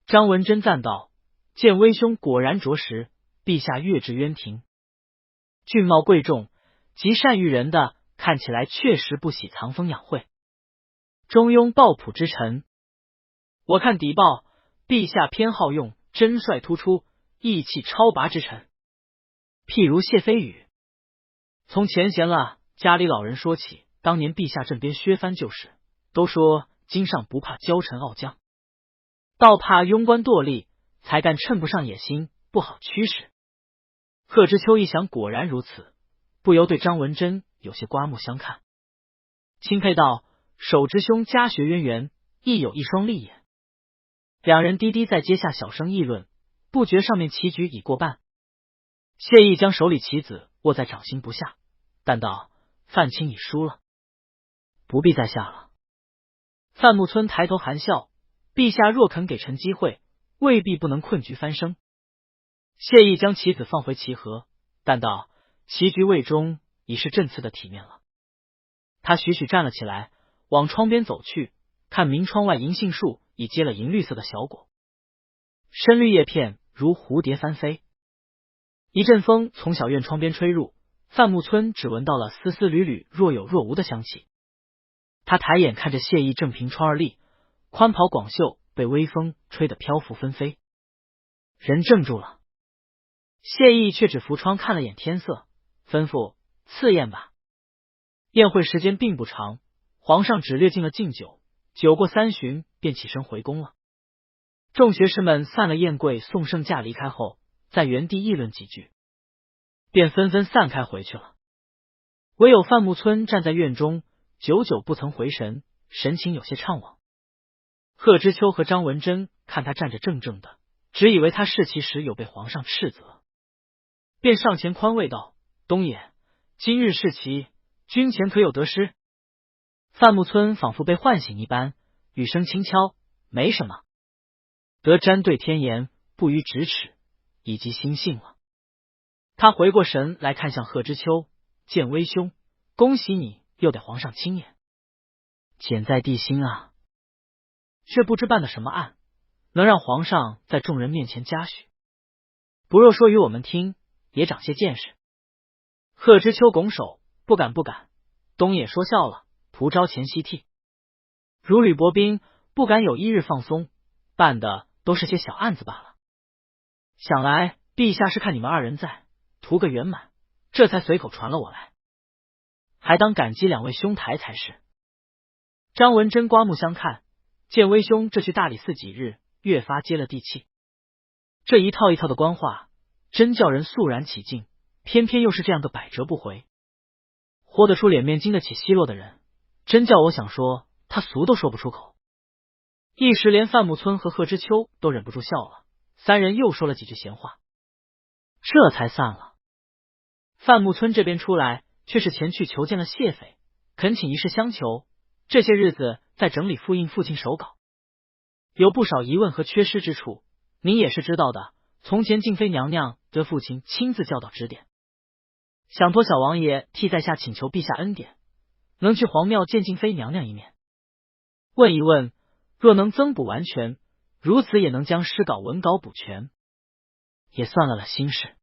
张文贞赞道：见威兄果然着实，陛下阅至渊庭，俊貌贵重，极善育人的，看起来确实不喜藏风养晦，中庸抱朴之臣。我看底报，陛下偏好用真率突出、义气超拔之臣，譬如谢飞宇。从前贤了家里老人说起，当年陛下镇边削藩旧事，都说经上不怕骄臣傲将，倒怕庸官惰吏，才干称不上野心，不好驱使。贺知秋一想，果然如此，不由对张文贞有些刮目相看，钦佩道：手之兄家学渊源，亦有一双利眼。两人低低在阶下小声议论，不觉上面棋局已过半。谢意将手里棋子握在掌心不下，但道：范卿已输了，不必再下了。范木村抬头含笑：陛下若肯给臣机会，未必不能困局翻身。谢意将棋子放回棋盒，但道：棋局未终，已是朕赐的体面了。他徐徐站了起来，往窗边走去，看明窗外银杏树已结了银绿色的小果，深绿叶片如蝴蝶翻飞。一阵风从小院窗边吹入，范木村只闻到了丝丝缕缕若有若无的香气。他抬眼看着谢意正凭窗而立，宽袍广袖被微风吹得飘浮纷飞，人怔住了。谢意却只扶窗看了眼天色，吩咐赐宴吧。宴会时间并不长，皇上只略敬了敬酒，酒过3巡便起身回宫了。众学士们散了宴柜送圣驾离开后，在原地议论几句，便纷纷散开回去了。唯有范木村站在院中，久久不曾回神，神情有些怅惘。贺知秋和张文贞看他站着怔怔的，只以为他试棋时有被皇上斥责，便上前宽慰道：东野，今日试棋，军前可有得失？范木村仿佛被唤醒一般，语声轻悄：没什么，得沾对天言，不逾咫尺，以及心性了。他回过神来看向贺知秋：见威兄，恭喜你又得皇上亲眼，简在帝心啊，却不知办的什么案，能让皇上在众人面前嘉许，不若说与我们听，也长些见识。贺知秋拱手：不敢不敢。东野说笑了，仆朝前夕替，如履薄冰，不敢有一日放松，办的都是些小案子罢了。想来陛下是看你们二人在，图个圆满，这才随口传了我来，还当感激两位兄台才是。张文贞刮目相看，见威兄这去大理寺几日，越发接了地气。这一套一套的官话，真叫人肃然起敬，偏偏又是这样的百折不回，豁得出脸面经得起奚落的人，真叫我想说他俗都说不出口。一时连范木村和贺知秋都忍不住笑了，三人又说了几句闲话，这才散了。范木村这边出来，却是前去求见了谢斐，恳请一事相求。这些日子在整理复印父亲手稿，有不少疑问和缺失之处，您也是知道的。从前静妃娘娘得父亲亲自教导指点，想托小王爷替在下请求陛下恩典，能去皇庙见静妃娘娘一面，问一问，若能增补完全，如此也能将诗稿文稿补全，也算了心事。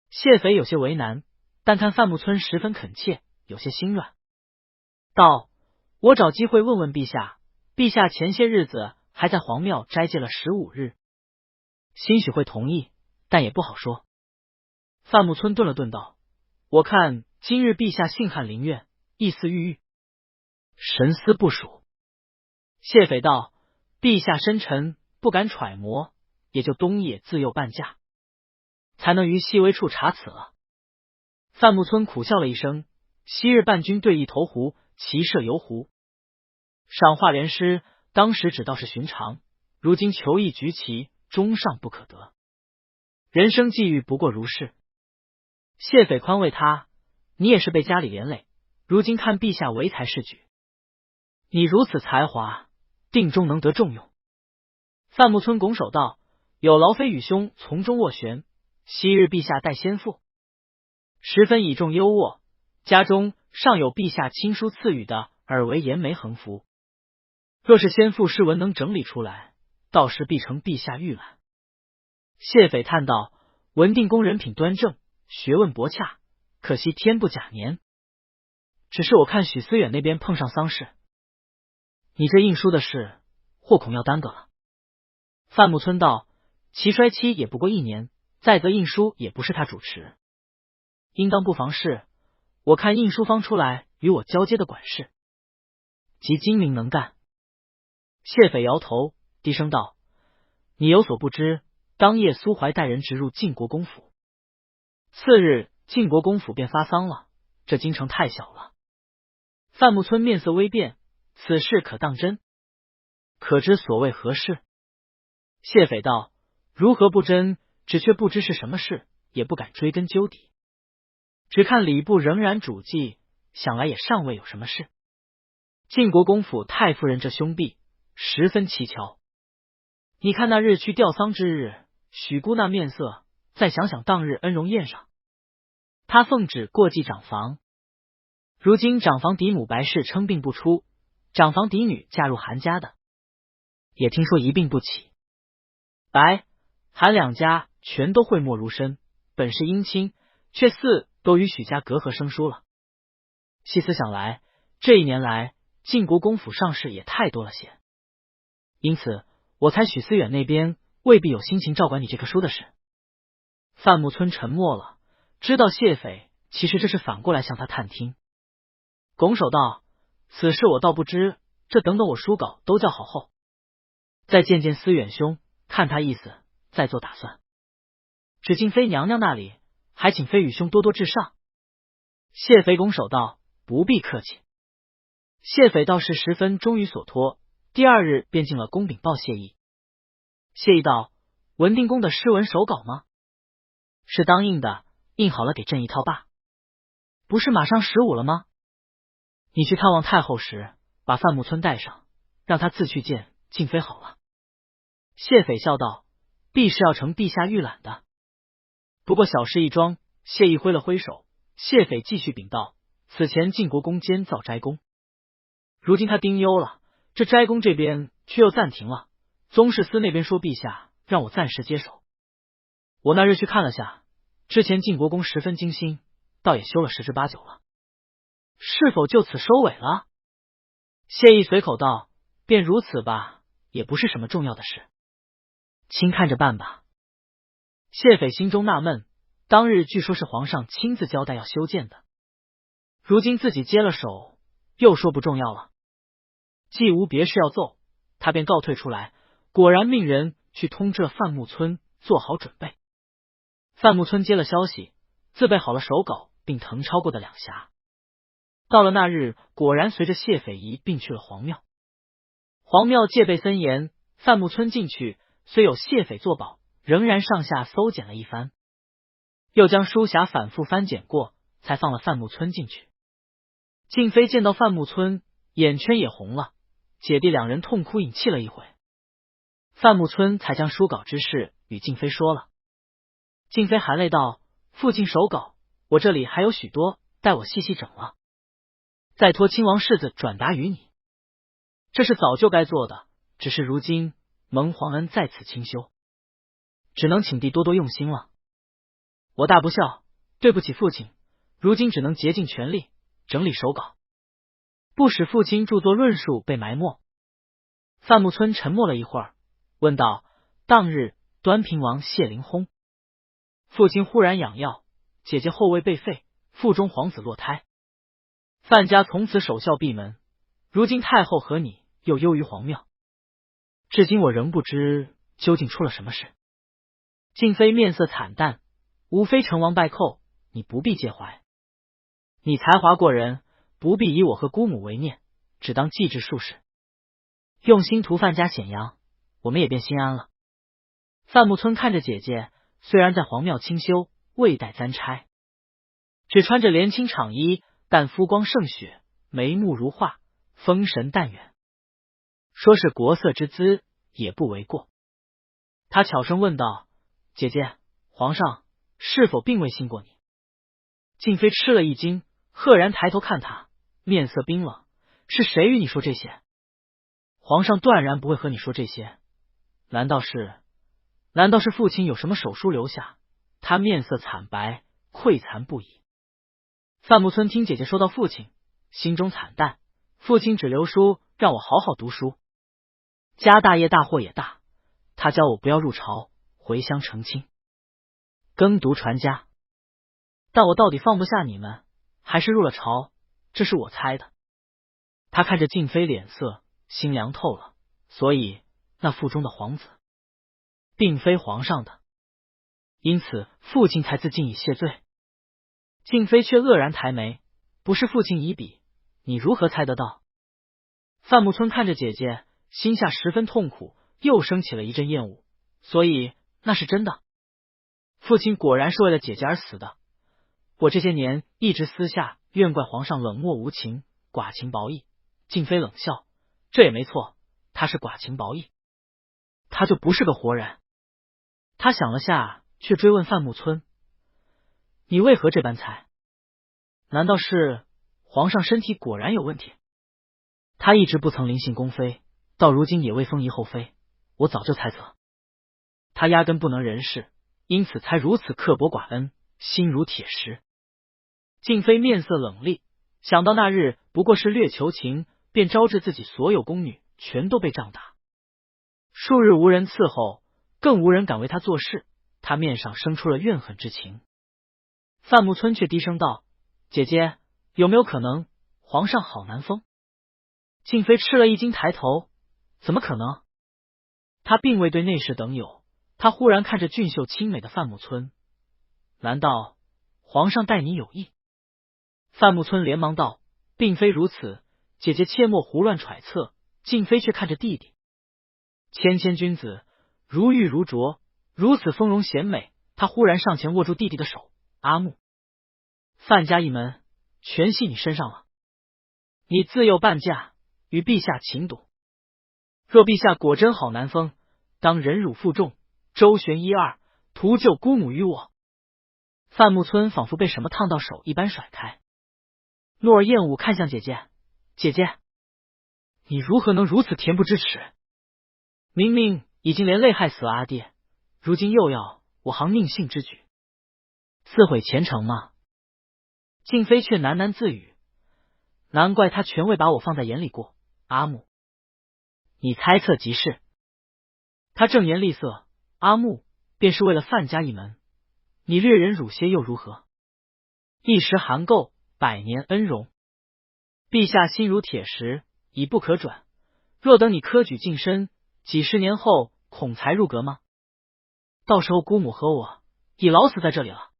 谢斐有些为难，但看范木村十分恳切，有些心软，道：我找机会问问陛下，陛下前些日子还在皇庙斋戒了15日，兴许会同意，但也不好说。范木村顿了顿道：我看今日陛下信翰林苑，意思郁郁，神思不属。谢斐道：陛下深沉，不敢揣摩，也就冬夜自幼半驾，才能于细微处查此了。范木村苦笑了一声，昔日伴君对弈投壶，骑射游湖，赏画联诗，当时只道是寻常，如今求艺局棋，终尚不可得。人生际遇不过如是。谢斐宽慰他：你也是被家里连累，如今看陛下唯才是举，你如此才华，定终能得重用。范木村拱手道：有劳飞羽兄从中斡旋，昔日陛下待先父，十分倚重优渥，家中尚有陛下亲书赐予的尔为严眉横幅，若是先父诗文能整理出来，到时必成陛下预览。谢斐叹道：文定公人品端正，学问博洽，可惜天不假年。只是我看许思远那边碰上丧事，你这印书的事或恐要耽搁了。范木村道：其衰期也不过1年，再则印书也不是他主持，应当不妨事。我看印书方出来与我交接的管事，极精明能干。谢斐摇头，低声道：你有所不知，当夜苏怀带人直入晋国公府，次日晋国公府便发丧了，这京城太小了。范木村面色微变，此事可当真？可知所谓何事？谢斐道：如何不真？只却不知是什么事，也不敢追根究底，只看礼部仍然主祭，想来也尚未有什么事。晋国公府太夫人这兄弟十分蹊跷，你看那日去吊丧之日，许姑那面色，再想想当日恩荣宴上，他奉旨过继长房，如今长房嫡母白氏称病不出，长房嫡女嫁入韩家的，也听说一病不起。白、韩两家全都讳莫如深，本是姻亲，却似都与许家隔阂生疏了。细思想来，这1年来晋国公府上事也太多了些，因此我猜许思远那边未必有心情照管你这棵书的事。范木村沉默了，知道谢斐其实这是反过来向他探听，拱手道：此事我倒不知，这等等我书稿都校好后，再见见思远兄，看他意思，再做打算。只敬妃娘娘那里，还请飞羽兄多多至上。谢斐拱手道：不必客气。谢斐倒是十分忠于所托，第2日便进了宫禀报谢意。谢意道：文定公的诗文手稿吗？是当印的，印好了给朕一套罢。不是马上15了吗？你去探望太后时，把范木村带上，让他自去见静妃好了。谢斐笑道：必是要承陛下预览的，不过小事一桩。谢意挥了挥手，谢斐继续禀道：此前晋国公监造斋宫，如今他丁忧了，这斋宫这边却又暂停了，宗室司那边说陛下让我暂时接手。我那日去看了下，之前晋国公十分精心，倒也修了10之8九了，是否就此收尾了？谢意随口道：便如此吧，也不是什么重要的事，亲看着办吧。谢斐心中纳闷，当日据说是皇上亲自交代要修建的，如今自己接了手，又说不重要了。既无别事要奏，他便告退出来，果然命人去通知了范木村，做好准备。范木村接了消息，自备好了手稿，并誊抄过的2匣。到了那日，果然随着谢斐一并去了皇庙。皇庙戒备森严，范木村进去，虽有谢匪作保，仍然上下搜检了一番，又将书匣反复翻检过，才放了范木村进去。静妃见到范木村，眼圈也红了，姐弟两人痛哭饮泣了一回。范木村才将书稿之事与静妃说了。静妃含泪道：“父亲手稿，我这里还有许多，待我细细整了，再托亲王世子转达于你。这是早就该做的，只是如今蒙皇恩在此清修，只能请弟多多用心了。我大不孝，对不起父亲，如今只能竭尽全力整理手稿，不使父亲著作论述被埋没。”范木村沉默了一会儿，问道：“当日端平王谢灵薨，父亲忽然养药，姐姐后位被废，腹中皇子落胎，范家从此守孝闭门。如今太后和你又忧于皇庙，至今我仍不知究竟出了什么事。”静妃面色惨淡，无非成王败寇，你不必介怀。你才华过人，不必以我和姑母为念，只当继制术士，用心图范家显扬，我们也便心安了。范木村看着姐姐，虽然在皇庙清修，未待簪钗，只穿着连青氅衣，但肤光胜雪，眉目如画，风神淡远，说是国色之姿也不为过。他悄声问道：“姐姐，皇上是否并未信过你？”静妃吃了一惊，赫然抬头看他，面色冰冷：“是谁与你说这些？”“皇上断然不会和你说这些，难道是父亲有什么手书留下？”他面色惨白，愧惭不已。范木村听姐姐说到父亲，心中惨淡。父亲只留书让我好好读书，家大业大祸也大，他教我不要入朝，回乡成亲，耕读传家。但我到底放不下你们，还是入了朝，这是我猜的。他看着静妃脸色，心凉透了，所以那腹中的皇子并非皇上的，因此父亲才自尽以谢罪。静妃却愕然抬眉：“不是父亲遗笔，你如何猜得到？”范木村看着姐姐，心下十分痛苦，又升起了一阵厌恶。所以那是真的，父亲果然是为了姐姐而死的。我这些年一直私下怨怪皇上冷漠无情，寡情薄义。静妃冷笑：“这也没错，他是寡情薄义，他就不是个活人。”他想了下，却追问范木村：“你为何这般猜？难道是皇上身体果然有问题？”他一直不曾临幸宫妃，到如今也未封仪后妃，我早就猜测他压根不能人事，因此才如此刻薄寡恩，心如铁石。静妃面色冷厉，想到那日不过是略求情，便招致自己所有宫女全都被杖打，数日无人伺候，更无人敢为他做事，他面上生出了怨恨之情。范木村却低声道：“姐姐，有没有可能皇上好难封？”静妃吃了一惊，抬头：“怎么可能？”他并未对内侍等有，他忽然看着俊秀清美的范木村：“难道皇上待你有意？”范木村连忙道：“并非如此，姐姐切莫胡乱揣测。”静妃却看着弟弟，谦谦君子，如玉如琢，如此丰容贤美。他忽然上前握住弟弟的手：“阿木，范家一门全系你身上了，你自幼伴驾，与陛下情笃。若陛下果真好难封，当忍辱负重，周旋一二，图救姑母于我。”范木村仿佛被什么烫到手一般甩开，诺儿厌恶看向姐姐：“姐姐，你如何能如此恬不知耻？明明已经连累害死了阿爹，如今又要我行佞幸之举，自毁前程吗？”静妃却喃喃自语：“难怪他全未把我放在眼里过。阿木，你猜测极是。”他正颜厉色：“阿木便是为了范家一门，你略忍辱些又如何？一时寒垢，百年恩荣。陛下心如铁石，已不可转。若等你科举晋升，几十年后恐才入阁吗？到时候姑母和我已老死在这里了。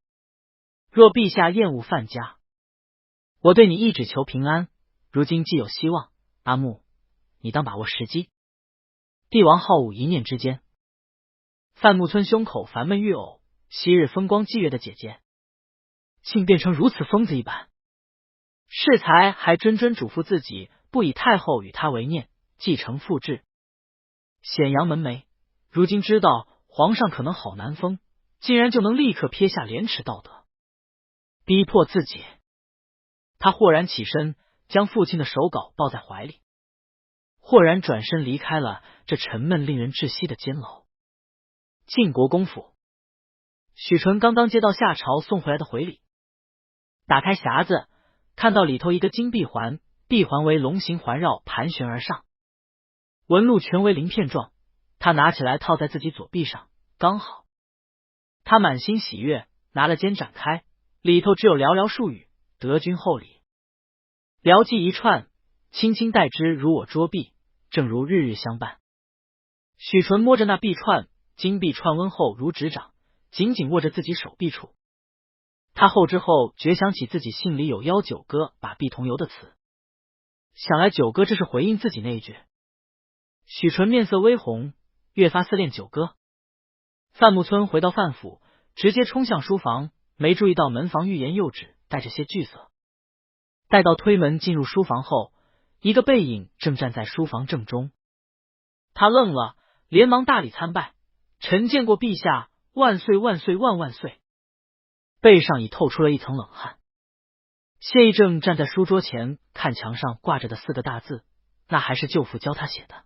若陛下厌恶范家，我对你一只求平安。如今既有希望，阿木，你当把握时机。”帝王好恶一念之间。范木村胸口烦闷欲呕，昔日风光霁月的姐姐，竟变成如此疯子一般。适才还谆谆嘱咐自己，不以太后与他为念，继承父志。显阳门楣，如今知道皇上可能好难封，竟然就能立刻撇下廉耻道德，逼迫自己。他豁然起身，将父亲的手稿抱在怀里，豁然转身离开了这沉闷令人窒息的监牢。晋国公府，许纯刚刚接到夏朝送回来的回礼，打开匣子，看到里头一个金闭环，闭环为龙形环绕盘旋而上，纹路全为鳞片状。他拿起来套在自己左臂上，刚好。他满心喜悦，拿了笺展开，里头只有寥寥数语：得君厚礼。聊寄一串，轻轻带之如我捉臂，正如日日相伴。许纯摸着那臂串，金臂串温厚如指掌，紧紧握着自己手臂处。他后知后觉想起自己信里有邀九哥把臂同游的词，想来九哥这是回应自己那一句。许纯面色微红，越发思念九哥。范木村回到范府，直接冲向书房，没注意到门房欲言又止，带着些惧色。待到推门进入书房后，一个背影正站在书房正中。他愣了，连忙大礼参拜：“臣见过陛下，万岁万岁万万岁！”背上已透出了一层冷汗。谢义正站在书桌前，看墙上挂着的4个大字，那还是舅父教他写的。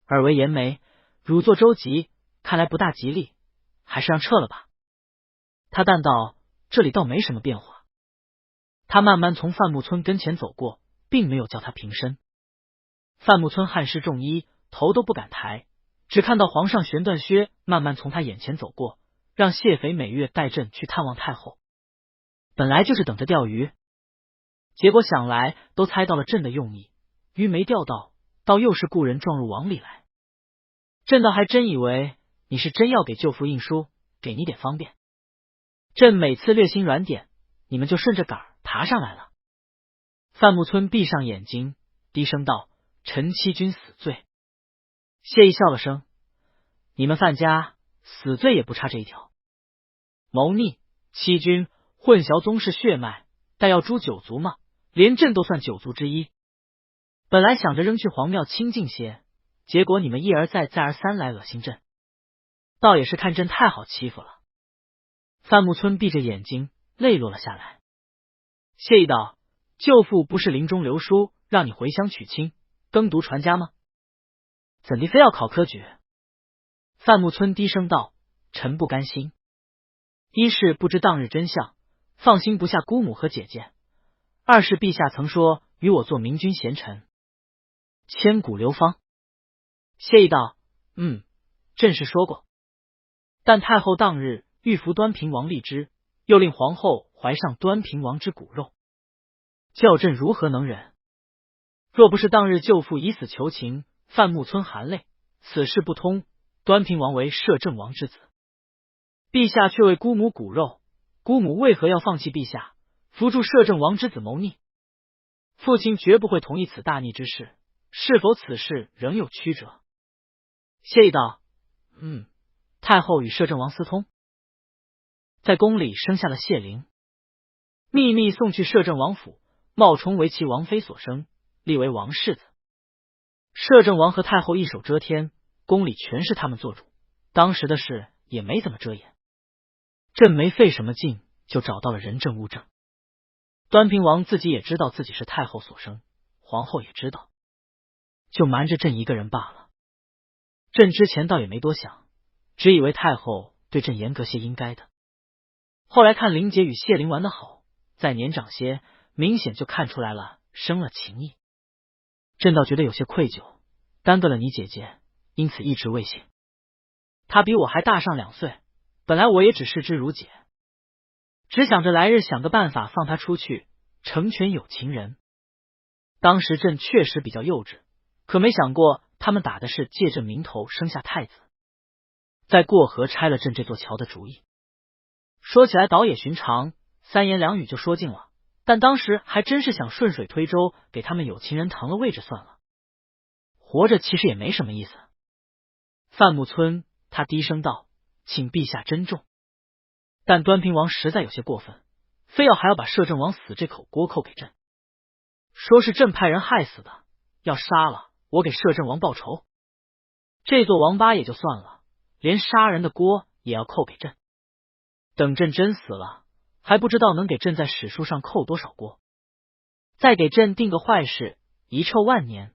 耳为严眉，汝作周吉，看来不大吉利，还是让撤了吧。他淡道：“这里倒没什么变化。”他慢慢从范木村跟前走过，并没有叫他平身。范木村汗湿重衣，头都不敢抬，只看到皇上玄缎靴慢慢从他眼前走过，让谢肥每月带朕去探望太后。本来就是等着钓鱼，结果想来都猜到了朕的用意，鱼没钓到，倒又是故人撞入网里来。朕倒还真以为你是真要给舅父印书，给你点方便。朕每次略心软点，你们就顺着杆儿爬上来了。范木村闭上眼睛，低声道：“臣欺君死罪。”谢意笑了声：“你们范家死罪也不差这一条。谋逆、欺君、混淆宗室血脉，但要诛九族吗？连朕都算九族之一。本来想着扔去皇庙清静些，结果你们一而再再而三来恶心朕，倒也是看朕太好欺负了。”范木村闭着眼睛，泪落了下来。谢意道：“舅父不是临终留书让你回乡娶亲，耕读传家吗？怎地非要考科举？”范木村低声道：“臣不甘心。一是不知当日真相，放心不下姑母和姐姐；二是陛下曾说与我做明君贤臣，千古流芳。”谢意道：“朕是说过，但太后当日欲扶端平王立之，又令皇后怀上端平王之骨肉，叫朕如何能忍？若不是当日舅父以死求情，范木村含泪，此事不通。端平王为摄政王之子，陛下却为姑母骨肉，姑母为何要放弃陛下，扶助摄政王之子谋逆？父亲绝不会同意此大逆之事，是否此事仍有曲折？”谢意道：“太后与摄政王私通，在宫里生下了谢灵，秘密送去摄政王府，冒充为其王妃所生，立为王世子。摄政王和太后一手遮天，宫里全是他们做主，当时的事也没怎么遮掩。朕没费什么劲就找到了人证物证。端平王自己也知道自己是太后所生，皇后也知道，就瞒着朕一个人罢了。朕之前倒也没多想，只以为太后对朕严格些应该的。后来看林姐与谢灵玩得好，再年长些，明显就看出来了，生了情意。朕倒觉得有些愧疚，耽搁了你姐姐，因此一直未醒。她比我还大上2岁，本来我也只视之如姐，只想着来日想个办法放她出去，成全有情人。当时朕确实比较幼稚，可没想过他们打的是借朕名头生下太子，在过河拆了朕这座桥的主意。说起来倒也寻常，3言2语就说尽了，但当时还真是想顺水推舟，给他们有情人腾了位置算了。活着其实也没什么意思。范木村他低声道：“请陛下珍重。”但端平王实在有些过分，非要还要把摄政王死这口锅扣给朕，说是朕派人害死的，要杀了我给摄政王报仇。这座王八也就算了，连杀人的锅也要扣给朕。等朕真死了，还不知道能给朕在史书上扣多少锅。再给朕定个坏事，遗臭万年。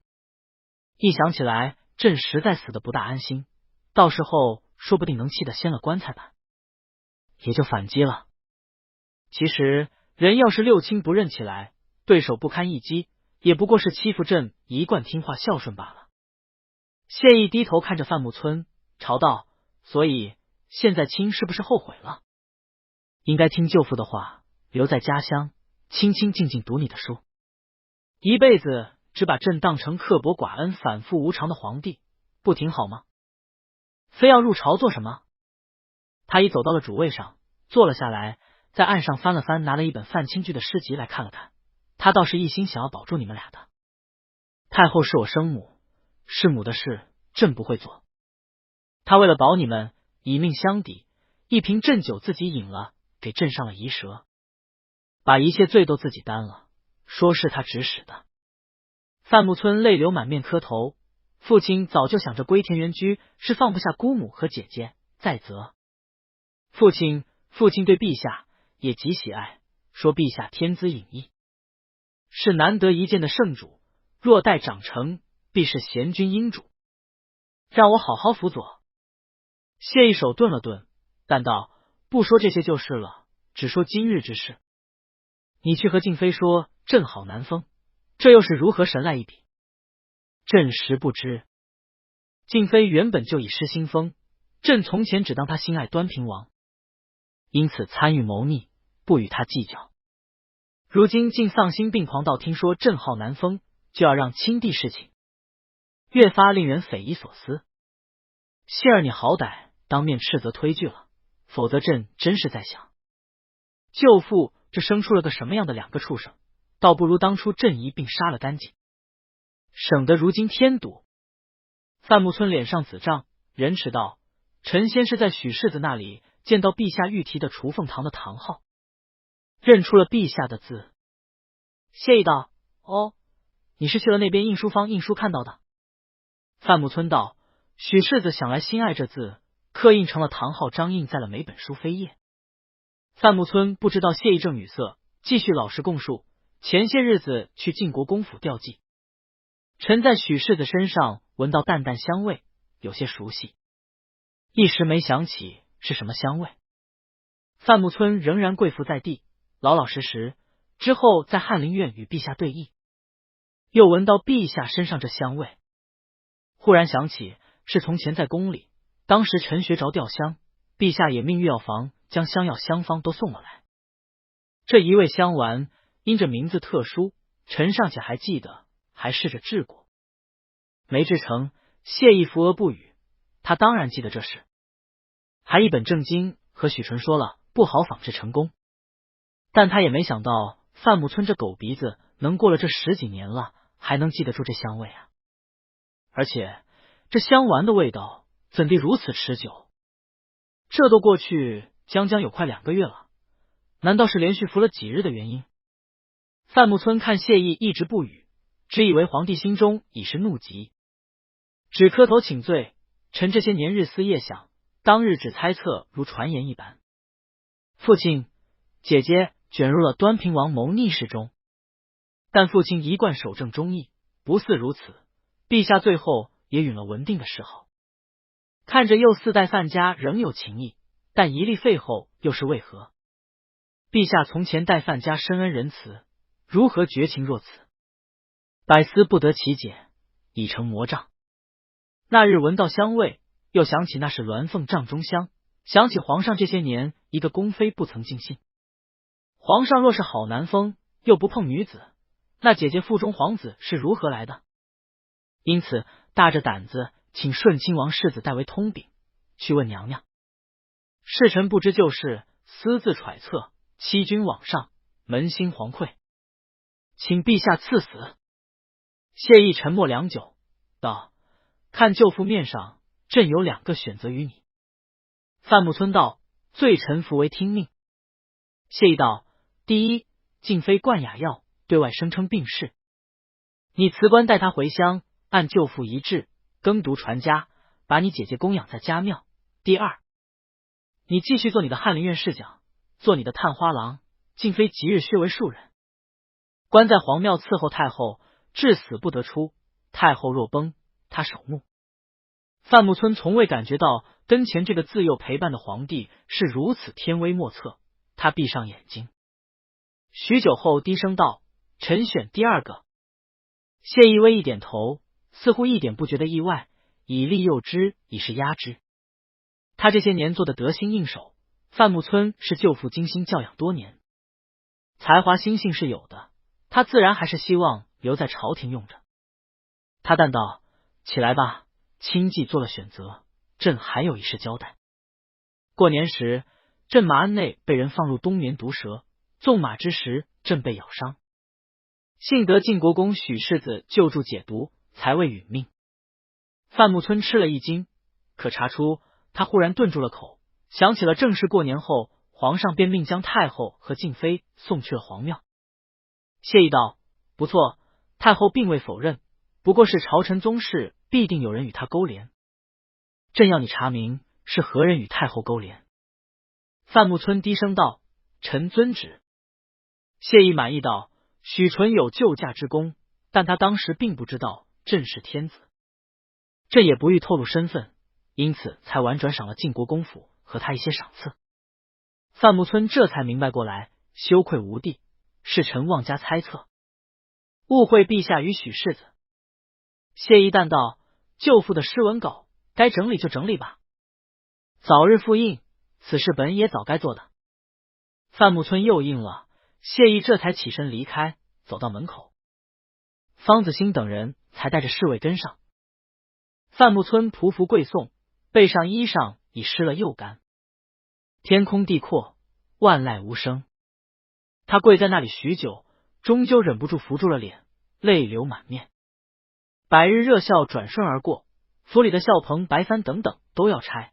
一想起来，朕实在死得不大安心，到时候说不定能气得掀了棺材板，也就反击了。其实人要是六亲不认起来，对手不堪一击，也不过是欺负朕一贯听话孝顺罢了。谢意低头看着范木村，朝道：“所以现在卿是不是后悔了？应该听舅父的话，留在家乡，清清静静读你的书，一辈子只把朕当成刻薄寡恩、反复无常的皇帝，不挺好吗？非要入朝做什么？”他已走到了主位上，坐了下来，在案上翻了翻，拿了一本范清剧的诗集来看了看。他倒是一心想要保住你们俩的。太后是我生母，弑母的事朕不会做。他为了保你们，以命相抵，一瓶鸩酒自己饮了，给朕上了遗舌，把一切罪都自己担了，说是他指使的。范木村泪流满面磕头，父亲早就想着归田园居，是放不下姑母和姐姐，再则父亲对陛下也极喜爱，说陛下天资隐逸，是难得一见的圣主，若待长成，必是贤君英主，让我好好辅佐。谢一手顿了顿，但道：“不说这些就是了，只说今日之事。你去和静妃说朕好难封，这又是如何神来一笔？朕实不知。静妃原本就已失心疯，朕从前只当她心爱端平王，因此参与谋逆，不与他计较。如今竟丧心病狂到听说朕号难封，就要让亲弟侍寝，越发令人匪夷所思。谢儿，你好歹当面斥责推拒了，否则朕真是在想，舅父这生出了个什么样的两个畜生，倒不如当初朕一并杀了干净，省得如今添堵。”范木村脸上紫胀，仁慈道：“臣先是在许世子那里见到陛下御题的雏凤堂的堂号，认出了陛下的字。”谢意道：“哦，你是去了那边印书坊印书看到的？”范木村道：“许世子想来心爱这字，刻印成了堂号，章印在了每本书扉页。”范木村不知道谢意正语塞，继续老实供述：“前些日子去晋国公府吊祭，臣在许世子身上闻到淡淡香味，有些熟悉，一时没想起是什么香味。”范木村仍然跪伏在地，老老实实。之后在翰林院与陛下对弈，又闻到陛下身上这香味，忽然想起是从前在宫里，当时陈学着吊香，陛下也命御药房将香药香方都送了来。这一味香丸因着名字特殊，臣尚且还记得，还试着治过，没治成，谢意扶额不语。他当然记得这事，还一本正经和许纯说了不好仿制成功，但他也没想到范木村这狗鼻子能过了这10几年了，还能记得住这香味啊！而且这香丸的味道怎地如此持久？这都过去将将有快2个月了，难道是连续服了几日的原因？范木村看谢意一直不语，只以为皇帝心中已是怒极，只磕头请罪。臣这些年日思夜想，当日只猜测如传言一般，父亲、姐姐卷入了端平王谋逆事中，但父亲一贯守正忠义，不似如此，陛下最后也允了文定的谥号。看着又4代范家仍有情谊，但一立废后又是为何？陛下从前待范家深恩仁慈，如何绝情若此？百思不得其解，已成魔障。那日闻到香味，又想起那是鸾凤帐中香，想起皇上这些年一个宫妃不曾尽信。皇上若是好男风，又不碰女子，那姐姐腹中皇子是如何来的？因此大着胆子请顺亲王世子代为通禀，去问娘娘。侍臣不知旧事，私自揣测，欺君罔上，扪心惶愧，请陛下赐死。谢意沉默良久，道：“看舅父面上朕有2个选择于你。范木村道：罪臣服为听命。谢意道：第一，静妃灌哑药，对外声称病逝，你辞官带她回乡，按舅父遗志耕读传家，把你姐姐供养在家庙。第二，你继续做你的翰林院侍讲，做你的探花郎，静妃即日削为庶人，关在皇庙伺候太后，至死不得出。太后若崩，他守墓。范木村从未感觉到跟前这个自幼陪伴的皇帝是如此天威莫测，他闭上眼睛，许久后低声道：臣选第2个。谢意微一点头，似乎一点不觉得意外，以利诱之，以势压之。他这些年做的得心应手，范木村是舅父精心教养多年，才华心性是有的，他自然还是希望留在朝廷用着。他淡道：起来吧，亲继做了选择，朕还有一事交代。过年时，朕马鞍内被人放入冬眠毒蛇，纵马之时，朕被咬伤，幸得晋国公许世子救助解毒，才未殒命。范木村吃了一惊，可查出他忽然顿住了口，想起了正式过年后，皇上便命将太后和静妃送去了皇庙。谢意道：不错，太后并未否认，不过是朝臣宗室，必定有人与他勾连。朕要你查明是何人与太后勾连。范木村低声道：臣遵旨。谢意满意道：许纯有救驾之功，但他当时并不知道朕是天子，朕也不欲透露身份，因此才婉转赏了晋国公府和他一些赏赐。范木村这才明白过来，羞愧无地，是臣妄加猜测，误会陛下与许世子。谢意淡道：舅父的诗文稿该整理就整理吧，早日复印，此事本也早该做的。范木村又应了，谢意这才起身离开，走到门口，方子兴等人才带着侍卫跟上。范木村匍匐跪送，背上衣裳已湿了又干。天空地阔，万籁无声。他跪在那里许久，终究忍不住扶住了脸，泪流满面。百日热孝转瞬而过，府里的孝棚、白帆等等都要拆，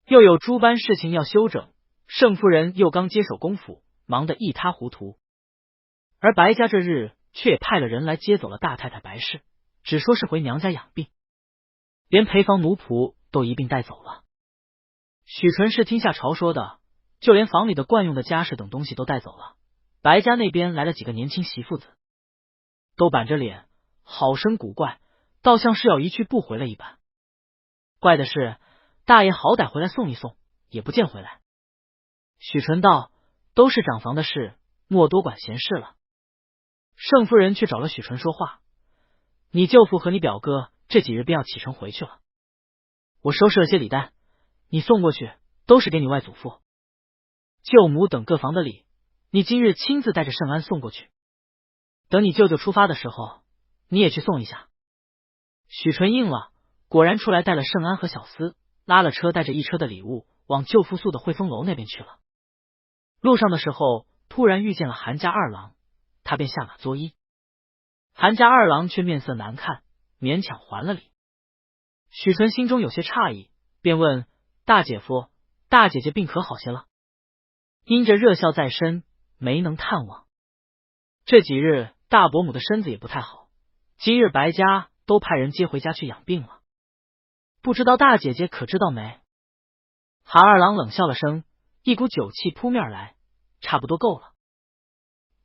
又有诸般事情要修整。盛夫人又刚接手公府，忙得一塌糊涂。而白家这日却也派了人来接走了大太太白氏，只说是回娘家养病，连陪房奴仆都一并带走了。许纯是听下朝说的，就连房里的惯用的家事等东西都带走了。白家那边来了几个年轻媳妇子，都板着脸，好生古怪，倒像是要一去不回来一般。怪的是，大爷好歹回来送一送，也不见回来。许纯道：都是长房的事，莫多管闲事了。盛夫人却找了许纯说话：你舅父和你表哥这几日便要启程回去了，我收拾了些礼单，你送过去，都是给你外祖父、舅母等各房的礼，你今日亲自带着圣安送过去，等你舅舅出发的时候，你也去送一下。许纯应了，果然出来带了圣安和小厮，拉了车，带着一车的礼物往舅父宿的汇丰楼那边去了。路上的时候，突然遇见了韩家二郎，他便下马作揖。韩家二郎却面色难看，勉强还了礼。许纯心中有些诧异，便问大姐夫：大姐姐病可好些了？因着热孝在身，没能探望。这几日大伯母的身子也不太好，今日白家都派人接回家去养病了，不知道大姐姐可知道没？韩二郎冷笑了声，一股酒气扑面来，差不多够了。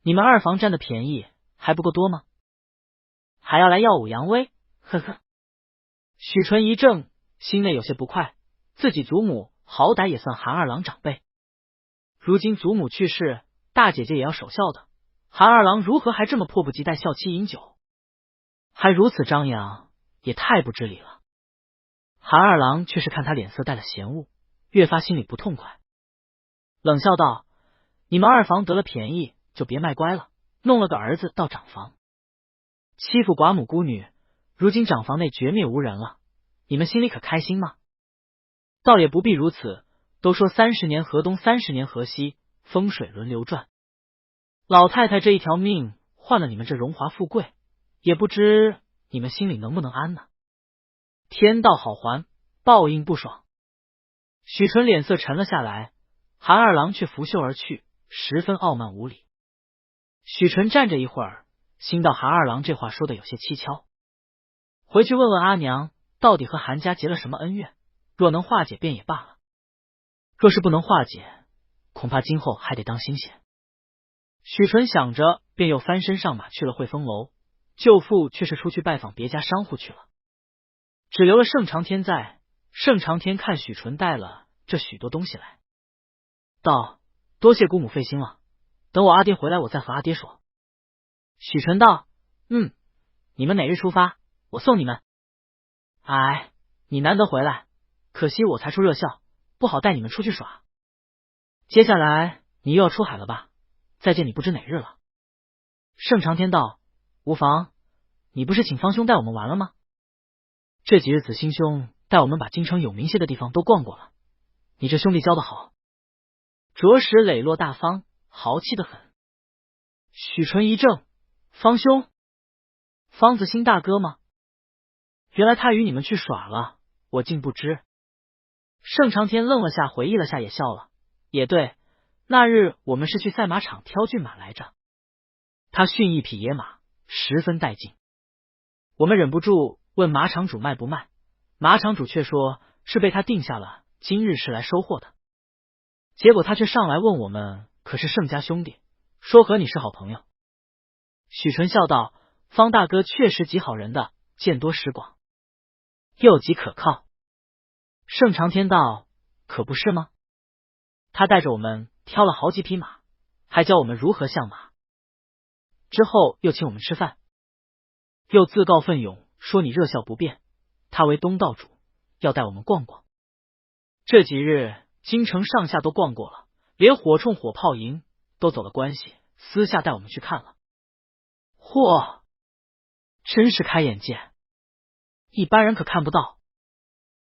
你们二房占的便宜还不够多吗？还要来耀武扬威？呵呵。许纯一怔，心内有些不快，自己祖母好歹也算韩二郎长辈，如今祖母去世，大姐姐也要守孝的，韩二郎如何还这么迫不及待孝妻饮酒，还如此张扬，也太不知礼了。韩二郎却是看他脸色带了嫌恶，越发心里不痛快，冷笑道：你们二房得了便宜就别卖乖了，弄了个儿子到长房，欺负寡母孤女，如今长房内绝灭无人了，你们心里可开心吗？倒也不必如此，都说30年河东30年河西，风水轮流转，老太太这一条命换了你们这荣华富贵，也不知你们心里能不能安呢？天道好还，报应不爽。许纯脸色沉了下来，韩二郎却拂袖而去，十分傲慢无礼。许纯站着一会儿，心道韩二郎这话说的有些蹊跷，回去问问阿娘，到底和韩家结了什么恩怨，若能化解便也罢了，若是不能化解，恐怕今后还得当心些。许纯想着，便又翻身上马去了汇丰楼，舅父却是出去拜访别家商户去了，只留了盛长天在。盛长天看许纯带了这许多东西来，道：多谢姑母费心了，等我阿爹回来，我再和阿爹说。许纯道：你们哪日出发，我送你们。哎，你难得回来，可惜我才出热校，不好带你们出去耍。接下来你又要出海了吧？再见你不知哪日了。盛长天道：无妨，你不是请方兄带我们玩了吗？这几日子兴兄带我们把京城有名些的地方都逛过了，你这兄弟交得好，着实磊落大方，豪气的很。许纯一怔，方兄，方子兴大哥吗？原来他与你们去耍了，我竟不知。盛长天愣了下，回忆了下，也笑了。也对，那日我们是去赛马场挑骏马来着，他驯一匹野马，十分带劲。我们忍不住问马场主卖不卖，马场主却说是被他定下了，今日是来收货的。结果他却上来问我们可是盛家兄弟，说和你是好朋友。许纯笑道：方大哥确实极好人的，见多识广，又极可靠。盛长天道：可不是吗？他带着我们挑了好几匹马，还教我们如何相马，之后又请我们吃饭，又自告奋勇说你热校不便，他为东道主，要带我们逛逛。这几日京城上下都逛过了，连火铳火炮营都走了关系，私下带我们去看了。嚯，真是开眼界，一般人可看不到。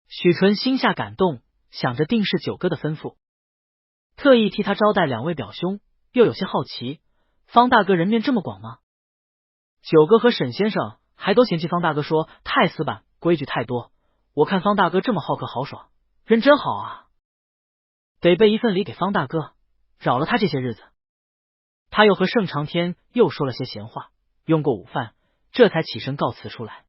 许纯心下感动，想着定是九哥的吩咐，特意替他招待两位表兄，又有些好奇，方大哥人面这么广吗？九哥和沈先生还都嫌弃方大哥说太死板，规矩太多，我看方大哥这么好客豪爽，人真好啊，得备一份礼给方大哥，扰了他这些日子。他又和盛长天又说了些闲话，用过午饭，这才起身告辞出来。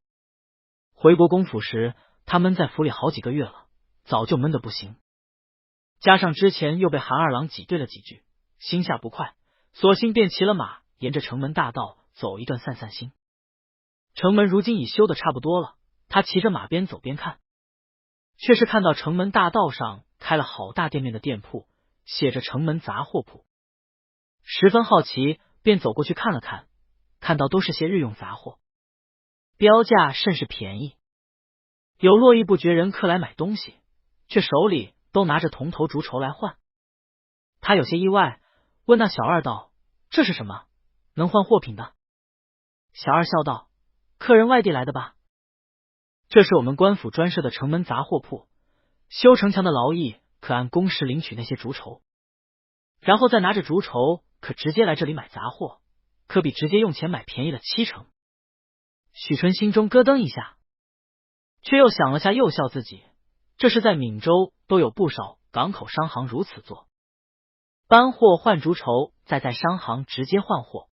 回国公府时，他闷在府里好几个月了，早就闷得不行，加上之前又被韩二郎挤兑了几句，心下不快，索性便骑了马，沿着城门大道走一段散散心。城门如今已修得差不多了，他骑着马边走边看，却是看到城门大道上开了好大店面的店铺，写着城门杂货铺，十分好奇，便走过去看了看，看到都是些日用杂货，标价甚是便宜，有络绎不绝人客来买东西，却手里都拿着铜头竹筹来换。他有些意外，问那小二道：这是什么？能换货品的？小二笑道：客人外地来的吧？这是我们官府专设的城门杂货铺，修城墙的劳役可按工时领取那些竹筹，然后再拿着竹筹可直接来这里买杂货，可比直接用钱买便宜了70%。许纯心中咯噔一下，却又想了下，又笑自己，这是在闽州都有不少港口商行如此做，搬货换竹筹，再在商行直接换货。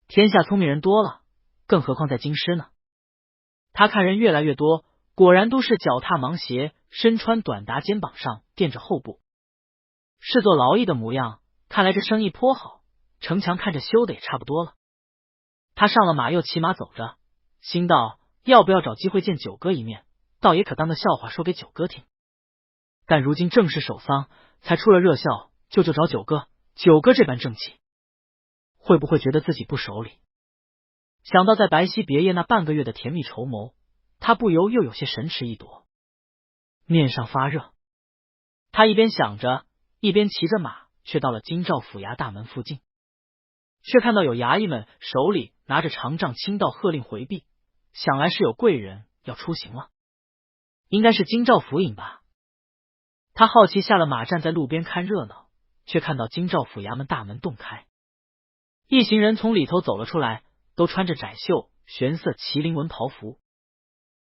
天下聪明人多了，更何况在京师呢？他看人越来越多，果然都是脚踏芒鞋，身穿短达，肩膀上垫着厚布，是做劳役的模样。看来这生意颇好，城墙看着修的也差不多了。他上了马，又骑马走着，心道要不要找机会见九哥一面，倒也可当个笑话说给九哥听。但如今正是守丧，才出了热校，就找九哥，九哥这般正气，会不会觉得自己不守礼？想到在白皙别业那半个月的甜蜜筹谋，他不由又有些神驰一夺，面上发热。他一边想着，一边骑着马，却到了京兆府衙大门附近，却看到有衙役们手里拿着长杖倾道喝令回避，想来是有贵人要出行了，应该是京兆府尹吧。他好奇下了马，站在路边看热闹，却看到京兆府衙门大门洞开，一行人从里头走了出来，都穿着窄袖玄色麒麟纹袍服，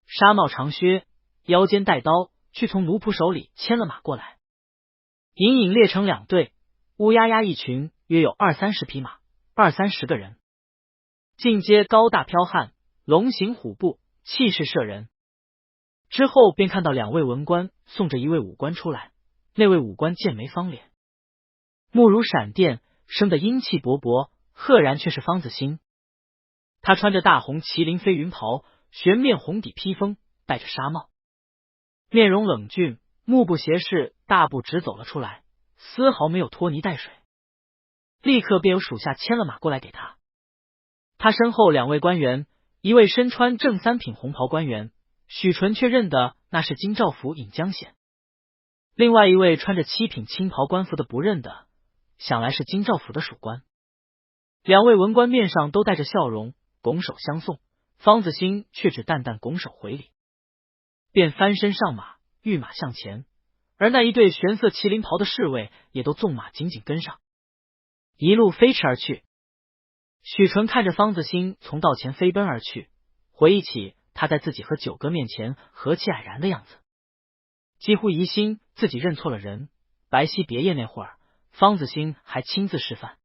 纱帽长靴，腰间带刀，去从奴仆手里牵了马过来。隐隐列成两队，乌压压一群，约有20-30匹马，20-30个人，尽皆高大剽悍，龙行虎步，气势慑人。之后便看到2位文官送着1位武官出来，那位武官剑眉方脸，目如闪电，生得英气勃勃，赫然却是方子兴。他穿着大红麒麟飞云袍，玄面红底披风，戴着纱帽，面容冷峻，目不斜视，大步直走了出来，丝毫没有拖泥带水。立刻便有属下牵了马过来给他。他身后2位官员，一位身穿正3品红袍官员，许纯却认得那是京兆府尹江显；另外一位穿着7品青袍官服的不认得，想来是京兆府的属官。2位文官面上都带着笑容，拱手相送，方子兴却只淡淡拱手回礼，便翻身上马，御马向前，而那一队玄色麒麟袍的侍卫也都纵马紧紧跟上，一路飞驰而去。许纯看着方子兴从道前飞奔而去，回忆起他在自己和九哥面前和气蔼然的样子，几乎疑心自己认错了人。白皙别业那会儿，方子兴还亲自示范，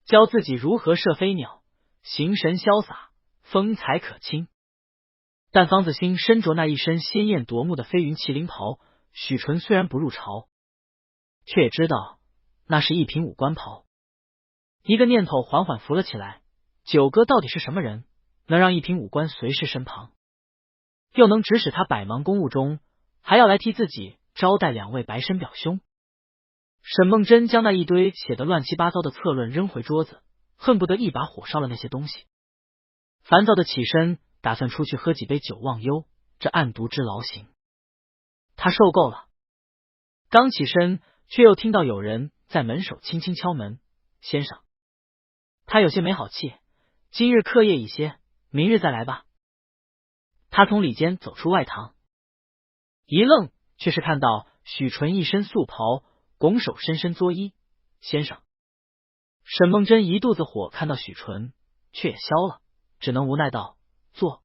教自己如何射飞鸟，形神潇洒，风采可亲。但方子兴身着那一身鲜艳夺目的飞云麒麟袍，许纯虽然不入朝，却也知道那是一品武官袍。一个念头缓缓浮了起来，九哥到底是什么人，能让一品武官随侍身旁，又能指使他百忙公务中，还要来替自己招待2位白身表兄？沈梦真将那一堆写得乱七八糟的策论扔回桌子，恨不得一把火烧了那些东西。烦躁的起身，打算出去喝几杯酒忘忧，这暗毒之劳形，他受够了。刚起身，却又听到有人在门首轻轻敲门：“先生。”他有些没好气，今日课业一些，明日再来吧。他从里间走出外堂，一愣，却是看到许纯一身素袍，拱手深深作揖：“先生。”沈梦真一肚子火，看到许纯却也消了，只能无奈道：“坐。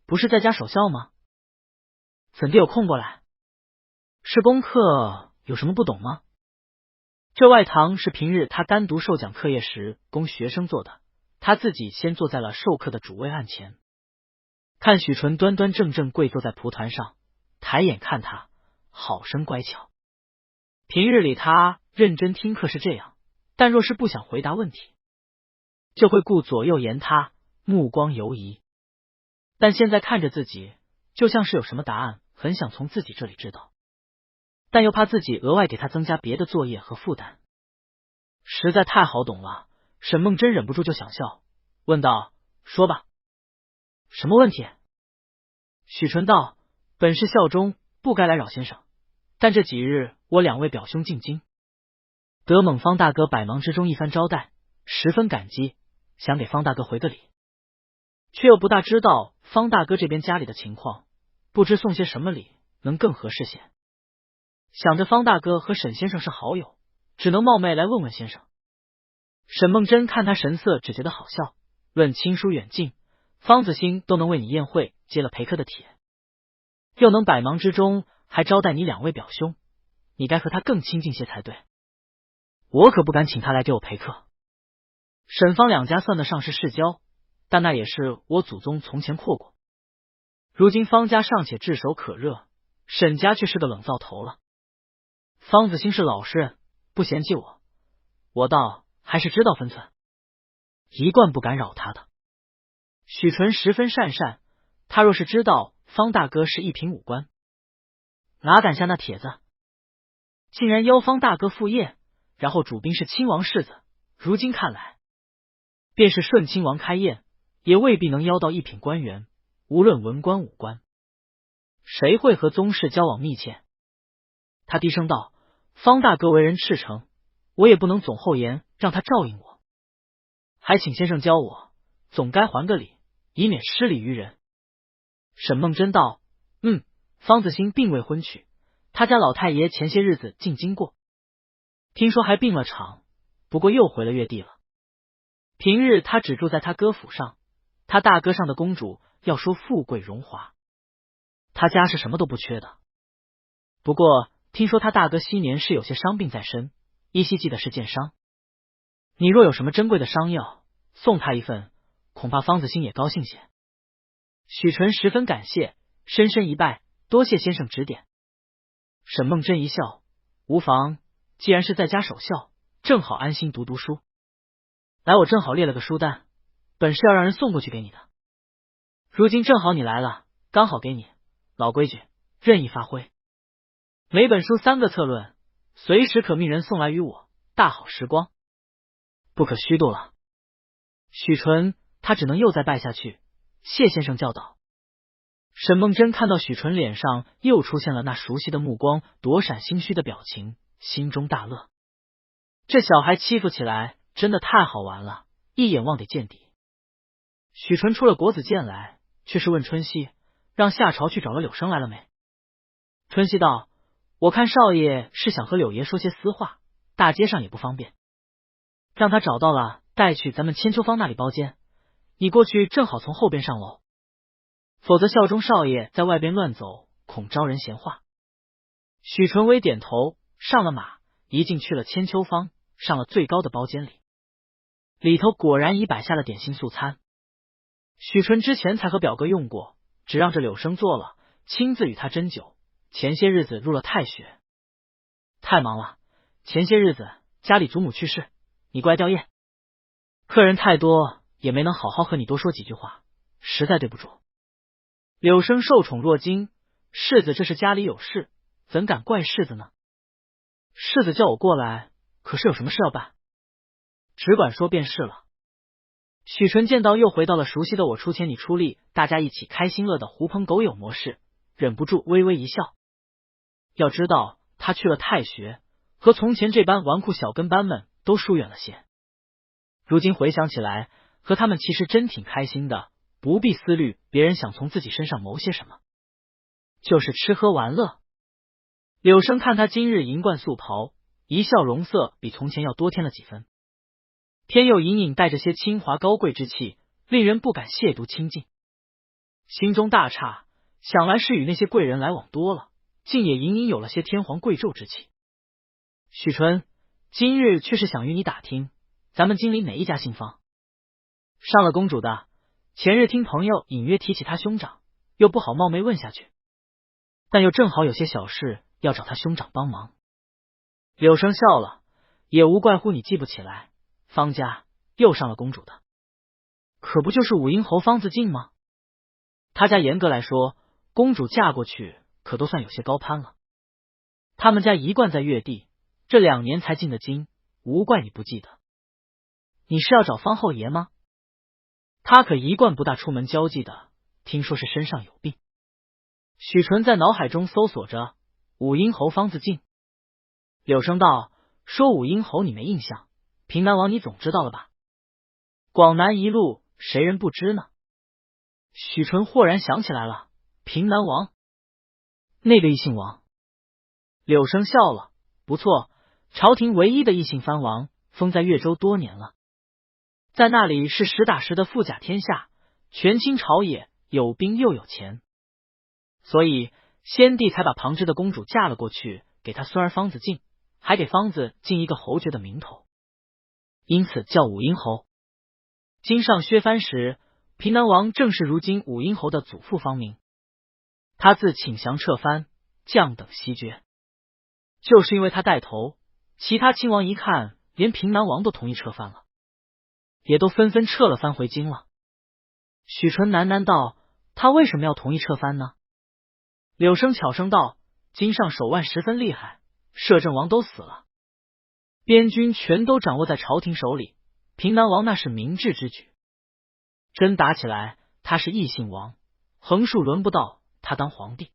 不是在家守孝吗？怎地有空过来？是功课有什么不懂吗？”这外堂是平日他单独授讲课业时供学生坐的，他自己先坐在了授课的主位案前，看许纯端端正正跪坐在蒲团上，抬眼看他，好生乖巧。平日里他认真听课是这样，但若是不想回答问题，就会顾左右言他，目光游移。但现在看着自己，就像是有什么答案很想从自己这里知道，但又怕自己额外给他增加别的作业和负担，实在太好懂了。沈梦真忍不住就想笑，问道：“说吧，什么问题？”许纯道：“本是孝忠，不该来扰先生，但这几日我2位表兄进京，得蒙方大哥百忙之中一番招待，十分感激，想给方大哥回个礼，却又不大知道方大哥这边家里的情况，不知送些什么礼能更合适些。想着方大哥和沈先生是好友，只能冒昧来问问先生。”沈梦真看他神色，只觉得好笑。论亲疏远近，方子兴都能为你宴会，接了陪客的帖，又能百忙之中还招待你2位表兄，你该和他更亲近些才对。我可不敢请他来给我陪客。沈方2家算得上是世交，但那也是我祖宗从前阔过。如今方家尚且炙手可热，沈家却是个冷灶头了。方子兴是老实人，不嫌弃我，我倒还是知道分寸，一贯不敢扰他的。许纯十分讪讪，他若是知道方大哥是一品武官，哪敢下那帖子？竟然邀方大哥赴宴，然后主宾是亲王世子，如今看来，便是顺亲王开宴，也未必能邀到一品官员，无论文官武官，谁会和宗室交往密切？他低声道：“方大哥为人赤诚，我也不能总厚颜让他照应我，还请先生教我，总该还个礼，以免失礼于人。”沈梦真道：“方子兴并未婚娶，他家老太爷前些日子进京过，听说还病了场，不过又回了越地了。平日他只住在他哥府上，他大哥上的公主要说富贵荣华，他家是什么都不缺的。不过听说他大哥昔年是有些伤病在身，依稀记得是箭伤。你若有什么珍贵的伤药，送他一份，恐怕方子兴也高兴些。许纯十分感谢，深深一拜，多谢先生指点。沈梦真一笑，无妨，既然是在家守孝，正好安心读书。来，我正好列了个书单，本是要让人送过去给你的。如今正好你来了，刚好给你。老规矩，任意发挥。每本书3个策论，随时可命人送来与我，大好时光，不可虚度了。许纯他只能又再拜下去，谢先生教导。沈梦真看到许纯脸上又出现了那熟悉的目光，躲闪心虚的表情，心中大乐。这小孩欺负起来真的太好玩了，一眼望得见底。许纯出了国子监来，却是问春熙，让夏朝去找了柳生来了没？春熙道，我看少爷是想和柳爷说些私话，大街上也不方便，让他找到了带去咱们千秋坊那里包间，你过去正好从后边上楼，否则孝忠少爷在外边乱走，恐招人闲话。许纯微点头，上了马，一进去了千秋坊，上了最高的包间里，里头果然已摆下了点心素餐。许纯之前才和表哥用过，只让这柳生做了，亲自与他斟酒。前些日子入了太学，太忙了，前些日子家里祖母去世，你过来吊唁，客人太多，也没能好好和你多说几句话，实在对不住。柳生受宠若惊，世子这是家里有事，怎敢怪世子呢？世子叫我过来，可是有什么事要办？只管说便是了。许纯见到又回到了熟悉的我出钱你出力，大家一起开心乐的狐朋狗友模式，忍不住微微一笑。要知道他去了太学，和从前这般纨绔小跟班们都疏远了些。如今回想起来，和他们其实真挺开心的，不必思虑别人想从自己身上谋些什么，就是吃喝玩乐。柳生看他今日银冠素袍，一笑容色比从前要多添了几分，天又隐隐带着些清华高贵之气，令人不敢亵渎亲近，心中大诧，想来是与那些贵人来往多了，竟也隐隐有了些天皇贵胄之气。许纯，今日却是想与你打听，咱们京里哪一家姓方？上了公主的，前日听朋友隐约提起他兄长，又不好冒昧问下去，但又正好有些小事要找他兄长帮忙。柳生笑了，也无怪乎你记不起来，方家又上了公主的，可不就是武英侯方自尽吗？他家严格来说，公主嫁过去可都算有些高攀了。他们家一贯在越地，这2年才进的京，无怪你不记得。你是要找方后爷吗？他可一贯不大出门交际的，听说是身上有病。许纯在脑海中搜索着武英侯方自尽。柳生道，说武英侯你没印象，平南王你总知道了吧？广南一路谁人不知呢？许纯豁然想起来了，平南王，那个异姓王。柳生笑了，不错，朝廷唯一的异姓藩王，封在越州多年了，在那里是实打实的富甲天下，权倾朝野，有兵又有钱，所以先帝才把旁支的公主嫁了过去，给他孙儿方子敬，还给方子敬一个侯爵的名头，因此叫武英侯。经上削藩时，平南王正是如今武英侯的祖父方明，他自请降撤藩，降等西爵，就是因为他带头，其他亲王一看连平南王都同意撤藩了，也都纷纷撤了藩回京了。许纯喃喃道，他为什么要同意撤藩呢？柳生巧声道，京上手腕十分厉害，摄政王都死了，边军全都掌握在朝廷手里，平南王那是明智之举，真打起来他是异姓王，横竖轮不到他当皇帝，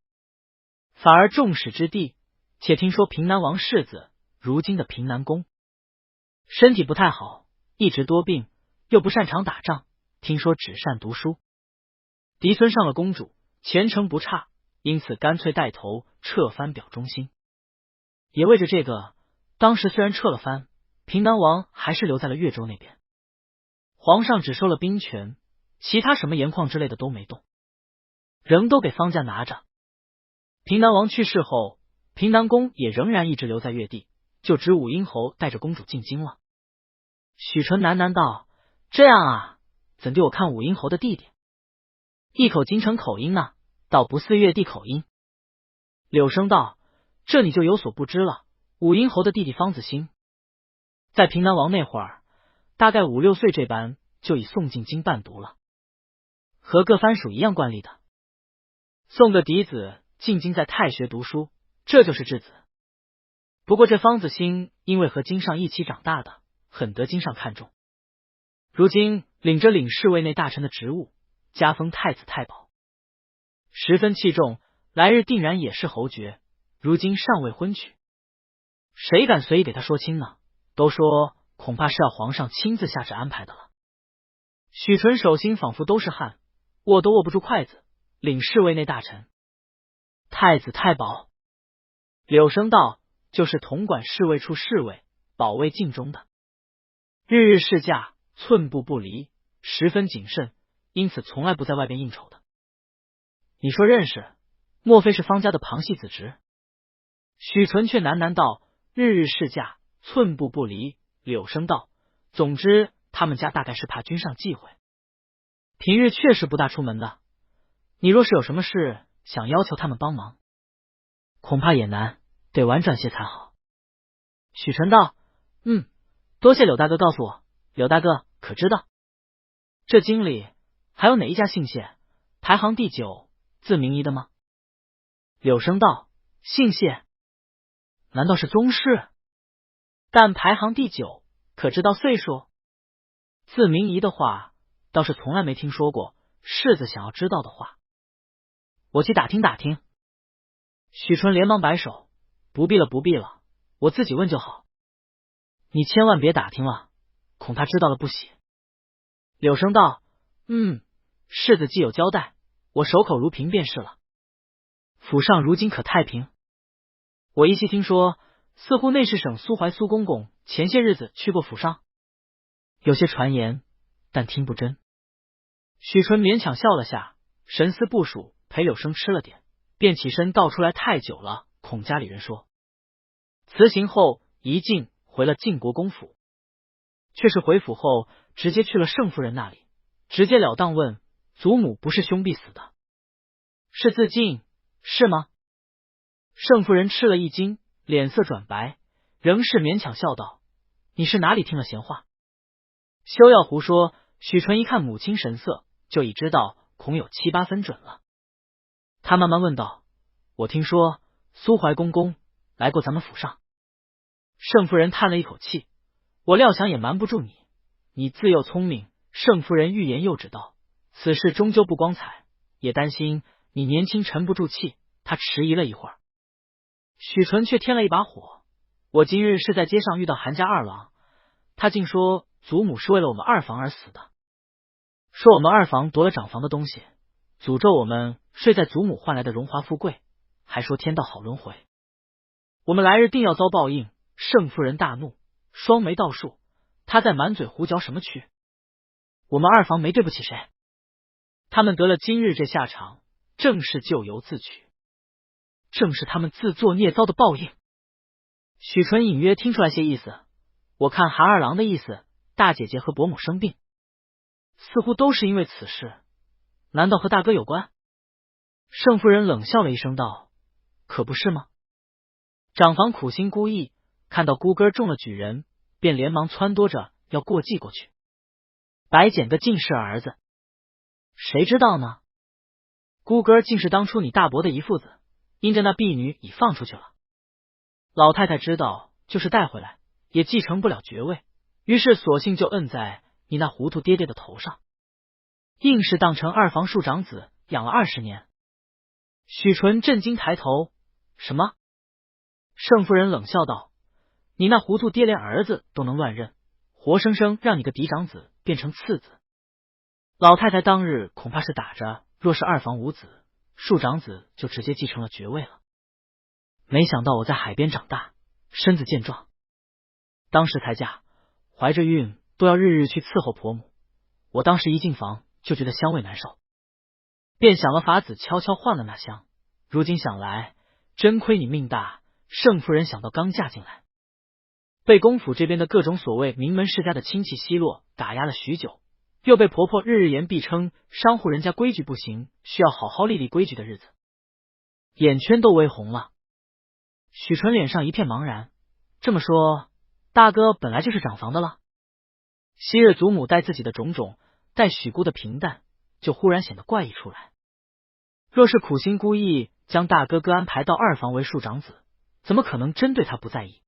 反而众矢之的。且听说平南王世子，如今的平南公身体不太好，一直多病，又不擅长打仗，听说只善读书。嫡孙上了公主，前程不差，因此干脆带头撤藩表忠心。也为着这个，当时虽然撤了藩，平南王还是留在了越州那边，皇上只收了兵权，其他什么盐矿之类的都没动，仍都给方家拿着。平南王去世后，平南宫也仍然一直留在越地，就只武英侯带着公主进京了。许纯喃喃道：“这样啊，怎地我看武英侯的弟弟，一口京城口音呢，倒不似越地口音。”柳生道：“这你就有所不知了。武英侯的弟弟方子兴，在平南王那会儿，大概5、6岁这般，就已送进京伴读了，和各藩属一样惯例的。送个嫡子进京，在太学读书，这就是质子。不过这方子兴因为和京上一起长大的，很得京上看重，如今领着领侍卫内大臣的职务，加封太子太保，十分器重，来日定然也是侯爵。如今尚未婚娶，谁敢随意给他说亲呢？都说恐怕是要皇上亲自下旨安排的了。”许纯手心仿佛都是汗，握都握不住筷子。领侍卫内大臣，太子太保。柳生道：“就是统管侍卫处侍卫，保卫禁中的，日日侍驾，寸步不离，十分谨慎，因此从来不在外边应酬的。你说认识，莫非是方家的旁系子侄？”许纯却喃喃道：“日日侍驾，寸步不离。”柳生道：“总之他们家大概是怕君上忌讳，平日确实不大出门的。你若是有什么事想要求他们帮忙，恐怕也难，得婉转些才好。”许纯道：“多谢柳大哥告诉我。柳大哥可知道这京里还有哪一家姓谢，排行第9，字明仪的吗？”柳生道：“姓谢？难道是宗室？但排行第9，可知道岁数？字明仪的话，倒是从来没听说过。世子想要知道的话，我去打听打听。”许纯连忙摆手：“不必了，不必了，我自己问就好。你千万别打听了，恐他知道了不喜。”柳生道：“世子既有交代，我守口如瓶便是了。府上如今可太平？我依稀听说，似乎内侍省苏怀苏公公前些日子去过府上，有些传言，但听不真。”许纯勉强笑了下，神思部署，陪柳生吃了点，便起身道出来太久了，恐家里人说。辞行后一进回了晋国公府，却是回府后直接去了盛夫人那里，直截了当问：“祖母不是凶毙死的，是自尽，是吗？”盛夫人吃了一惊，脸色转白，仍是勉强笑道：“你是哪里听了闲话？休要胡说。”许纯一看母亲神色，就已知道恐有7、8分准了。他慢慢问道：“我听说苏怀公公来过咱们府上。”盛夫人叹了一口气：“我料想也瞒不住你，你自幼聪明。”盛夫人欲言又止道：“此事终究不光彩，也担心你年轻沉不住气。”他迟疑了一会儿，许纯却添了一把火：“我今日是在街上遇到韩家二郎，他竟说祖母是为了我们二房而死的，说我们二房夺了长房的东西，诅咒我们睡在祖母换来的荣华富贵，还说天道好轮回，我们来日定要遭报应。”盛夫人大怒，双眉倒竖，他在满嘴胡嚼什么去？我们二房没对不起谁？他们得了今日这下场，正是咎由自取，正是他们自作孽遭的报应。许纯隐约听出来些意思，我看韩二郎的意思，大姐姐和伯母生病，似乎都是因为此事，难道和大哥有关？盛夫人冷笑了一声道：“可不是吗？”长房苦心孤诣，看到孤哥中了举人，便连忙撺掇着要过继过去，白捡个进士儿子。谁知道呢？孤哥竟是当初你大伯的姨父子，因着那婢女已放出去了。老太太知道，就是带回来也继承不了爵位，于是索性就摁在你那糊涂爹爹的头上，硬是当成二房庶长子养了20年。许纯震惊抬头：“什么？”盛夫人冷笑道：“你那糊涂爹连儿子都能乱认，活生生让你个嫡长子变成次子。老太太当日恐怕是打着若是二房无子，庶长子就直接继承了爵位了。没想到我在海边长大，身子健壮，当时才嫁，怀着孕都要日日去伺候婆母。我当时一进房就觉得香味难受，便想了法子悄悄换了那香。如今想来，真亏你命大，盛夫人想到刚嫁进来，被公府这边的各种所谓名门世家的亲戚奚落打压了许久，又被婆婆日日言必称商户人家规矩不行，需要好好立立规矩的日子，眼圈都微红了。许纯脸上一片茫然，这么说，大哥本来就是长房的了？昔日祖母待自己的种种，待许姑的平淡，就忽然显得怪异出来。若是苦心孤意将大哥哥安排到二房为庶长子，怎么可能真对他不在意？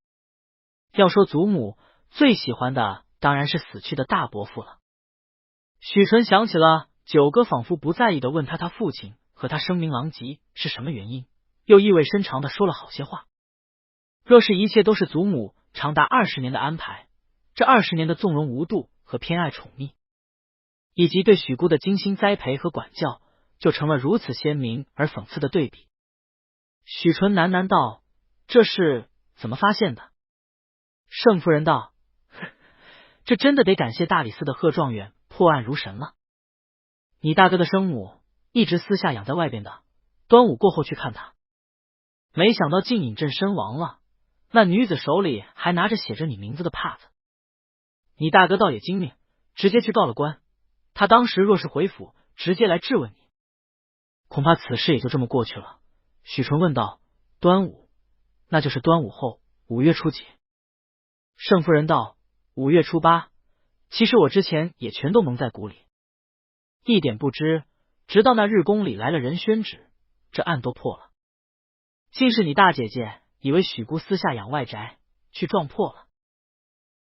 要说祖母最喜欢的当然是死去的大伯父了。许纯想起了九哥仿佛不在意的问他父亲和他声名狼藉是什么原因，又意味深长的说了好些话。若是一切都是祖母长达20年的安排，这20年的纵容无度和偏爱宠溺，以及对许姑的精心栽培和管教，就成了如此鲜明而讽刺的对比。许纯喃喃道：“这事怎么发现的？”盛夫人道：“这真的得感谢大理寺的贺状元破案如神了。你大哥的生母一直私下养在外边的，端午过后去看他，没想到竟饮鸩身亡了。那女子手里还拿着写着你名字的帕子。你大哥倒也精明，直接去告了官。他当时若是回府，直接来质问你，恐怕此事也就这么过去了。”许纯问道：“端午，那就是端午后5月初几？”盛夫人道：“5月初8。其实我之前也全都蒙在鼓里，一点不知，直到那日宫里来了人宣旨，这案都破了。竟是你大姐姐以为许姑私下养外宅，去撞破了，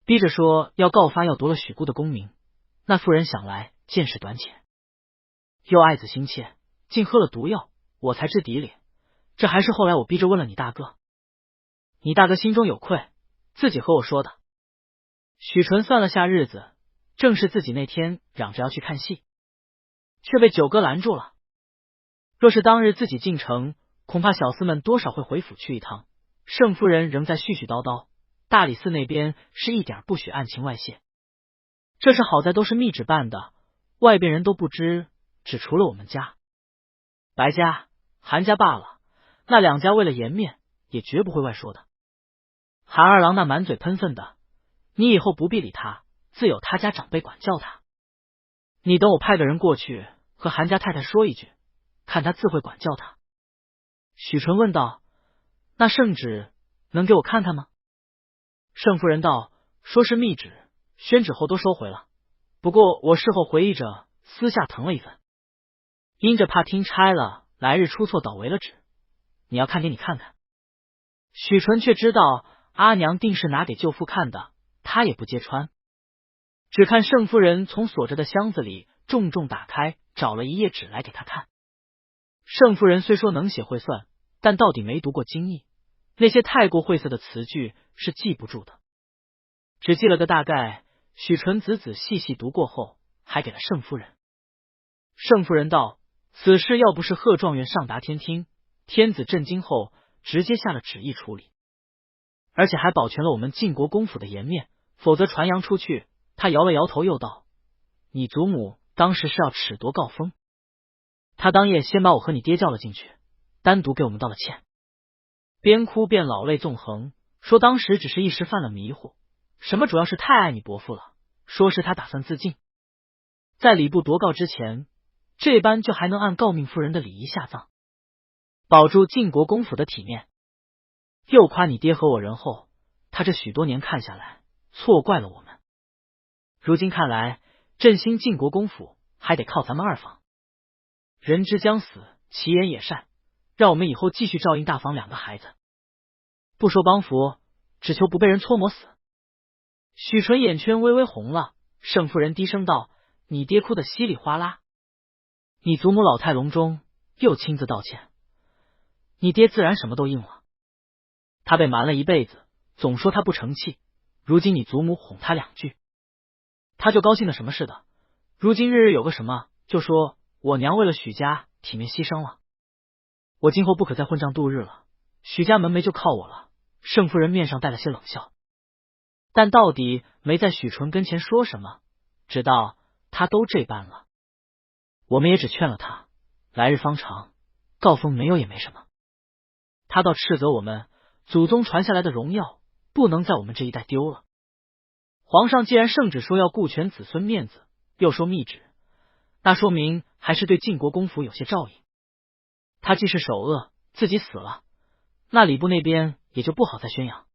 逼着说要告发，要夺了许姑的功名。那妇人想来见识短浅，又爱子心切，竟喝了毒药，我才知底里。这还是后来我逼着问了你大哥，你大哥心中有愧，自己和我说的。”许纯算了下日子，正是自己那天嚷着要去看戏，却被九哥拦住了。若是当日自己进城，恐怕小厮们多少会回府去一趟。盛夫人仍在絮絮叨叨，大理寺那边是一点不许案情外泄。这事好在都是密旨办的，外边人都不知，只除了我们家。白家、韩家罢了，那2家为了颜面，也绝不会外说的。韩二郎那满嘴喷粪的，你以后不必理他，自有他家长辈管教他。你等我派个人过去和韩家太太说一句，看他自会管教他。许纯问道：“那圣旨能给我看看吗？”盛夫人道：“说是密旨，宣旨后都收回了。不过我事后回忆着，私下誊了一份，因着怕听差了，来日出错倒为了旨。你要看给你看看。”许纯却知道阿娘定是拿给舅父看的，他也不揭穿，只看盛夫人从锁着的箱子里重重打开，找了一页纸来给他看。盛夫人虽说能写会算，但到底没读过经义，那些太过晦涩的词句是记不住的，只记了个大概。许纯仔仔细细读过后，还给了盛夫人。盛夫人道：“此事要不是贺状元上达天听，天子震惊后直接下了旨意处理，而且还保全了我们晋国公府的颜面，否则传扬出去。”他摇了摇头，又道：“你祖母当时是要褫夺诰封，他当夜先把我和你爹叫了进去，单独给我们道了歉，边哭边老泪纵横，说当时只是一时犯了迷糊，什么主要是太爱你伯父了，说是他打算自尽，在礼部夺诰之前，这般就还能按诰命夫人的礼仪下葬，保住晋国公府的体面。又夸你爹和我仁厚，他这许多年看下来，错怪了我们。如今看来，振兴晋国公府还得靠咱们二房。人之将死，其言也善，让我们以后继续照应大房2个孩子，不说帮扶，只求不被人搓磨死。”许纯眼圈微微红了，盛夫人低声道：“你爹哭得稀里哗啦，你祖母老态龙钟，又亲自道歉，你爹自然什么都应了。他被瞒了一辈子，总说他不成器，如今你祖母哄他2句，他就高兴的什么似的。如今日日有个什么，就说我娘为了许家体面牺牲了，我今后不可再混账度日了，许家门楣就靠我了。”盛夫人面上带了些冷笑，但到底没在许纯跟前说什么，直到他都这般了，我们也只劝了他，来日方长，告封没有也没什么。他倒斥责我们祖宗传下来的荣耀不能在我们这一代丢了。皇上既然圣旨说要顾全子孙面子，又说密旨，那说明还是对晋国公府有些照应。他既是首恶，自己死了，那礼部那边也就不好再宣扬。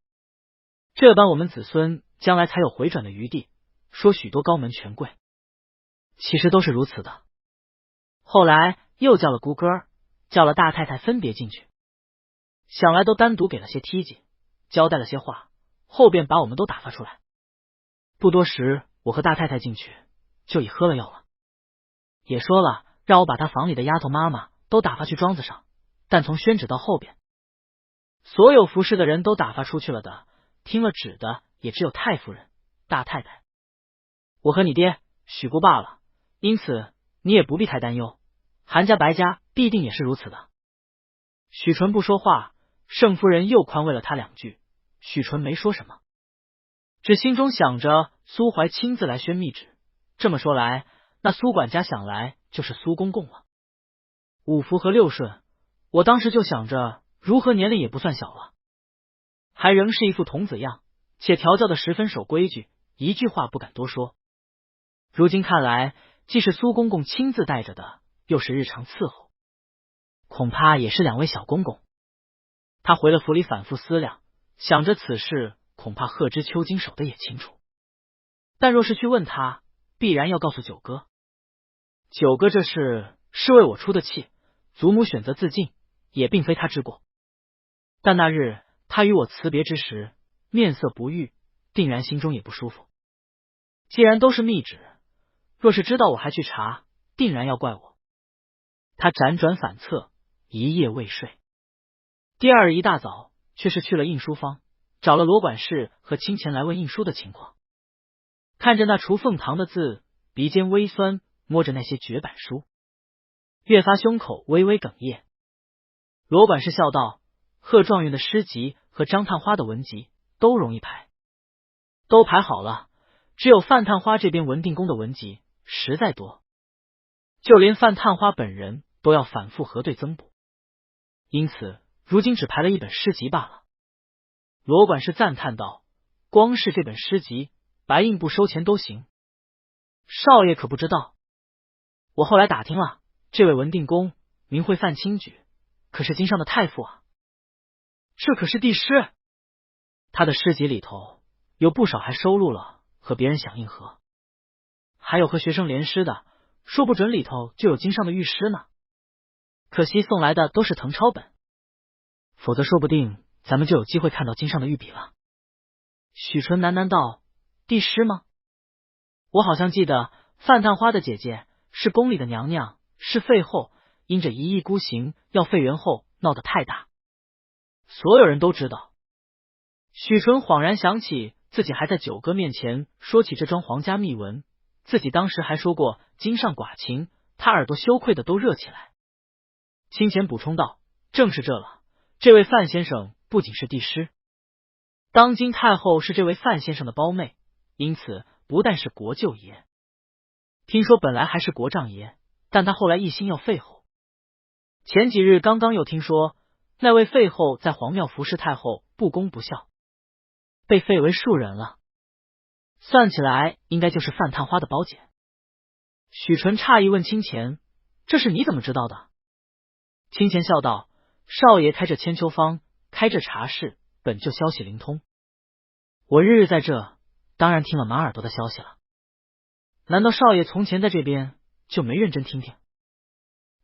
这般我们子孙将来才有回转的余地，说许多高门权贵，其实都是如此的。后来又叫了姑哥，叫了大太太分别进去，想来都单独给了些梯级，交代了些话，后便把我们都打发出来。不多时，我和大太太进去，就已喝了药了，也说了让我把他房里的丫头妈妈都打发去庄子上，但从宣旨到后边，所有服侍的人都打发出去了的，听了旨的也只有太夫人、大太太，我和你爹、许姑罢了，因此你也不必太担忧，韩家、白家必定也是如此的。许纯不说话，盛夫人又宽慰了他两句，许纯没说什么，只心中想着苏怀亲自来宣密旨。这么说来，那苏管家想来就是苏公公了。五福和六顺，我当时就想着如何年龄也不算小了，还仍是一副童子样，且调教的十分守规矩，一句话不敢多说。如今看来，既是苏公公亲自带着的，又是日常伺候，恐怕也是两位小公公。他回了府里反复思量，想着此事恐怕贺知秋金守的也清楚，但若是去问他，必然要告诉九哥。九哥这事是为我出的气，祖母选择自尽，也并非他之过。但那日他与我辞别之时，面色不悦，定然心中也不舒服。既然都是密旨，若是知道我还去查，定然要怪我。他辗转反侧，一夜未睡。第二日一大早，却是去了印书坊，找了罗管事和清钱来问印书的情况。看着那除凤堂的字，鼻尖微酸，摸着那些绝版书，越发胸口微微哽咽。罗管事笑道：贺状元的诗集和张探花的文集都容易排，都排好了，只有范探花这边文定公的文集实在多，就连范探花本人都要反复核对增补，因此如今只排了一本诗集罢了。罗管事赞叹道：光是这本诗集，白印不收钱都行。少爷可不知道，我后来打听了，这位文定公名讳范清举，可是经上的太傅啊。这可是帝师，他的诗集里头有不少还收录了和别人响应和，还有和学生联诗的，说不准里头就有经上的御诗呢。可惜送来的都是誊抄本，否则说不定咱们就有机会看到经上的御笔了。许纯喃喃道：帝师吗？我好像记得范探花的姐姐是宫里的娘娘，是废后，因着一意孤行要废元后闹得太大，所有人都知道。许纯恍然想起自己还在九哥面前说起这桩皇家秘闻，自己当时还说过经上寡情，他耳朵羞愧的都热起来。清闲补充道：正是这了，这位范先生不仅是帝师，当今太后是这位范先生的胞妹，因此不但是国舅爷，听说本来还是国丈爷，但他后来一心要废后。前几日刚刚又听说那位废后在皇庙服侍太后不恭不孝，被废为庶人了，算起来应该就是范探花的胞姐。许纯诧异问清钱：这是你怎么知道的？清钱笑道：少爷开这千秋坊，开这茶室，本就消息灵通，我日日在这，当然听了满耳朵的消息了。难道少爷从前在这边就没认真听听？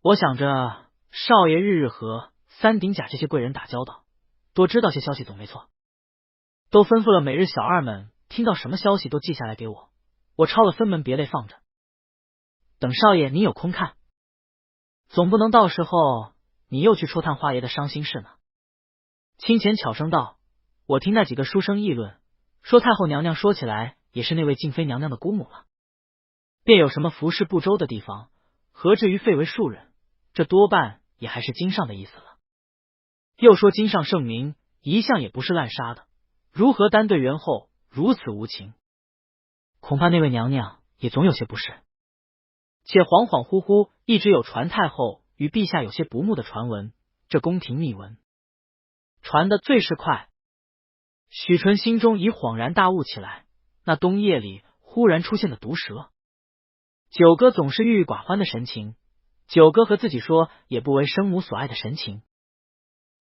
我想着少爷日日和三鼎甲这些贵人打交道，多知道些消息总没错。都吩咐了每日小二们听到什么消息都记下来给我，我抄了分门别类放着，等少爷你有空看，总不能到时候你又去戳探花爷的伤心事呢。清钱巧声道：我听那几个书生议论，说太后娘娘说起来也是那位静妃娘娘的姑母了，便有什么服侍不周的地方，何至于废为庶人？这多半也还是经上的意思了。又说经上圣明，一向也不是滥杀的，如何单对元后如此无情？恐怕那位娘娘也总有些不是。且恍恍惚惚一直有传太后与陛下有些不睦的传闻，这宫廷秘闻传的最是快。许纯心中已恍然大悟起来，那冬夜里忽然出现的毒蛇。九哥总是郁郁寡欢的神情，九哥和自己说也不为生母所爱的神情，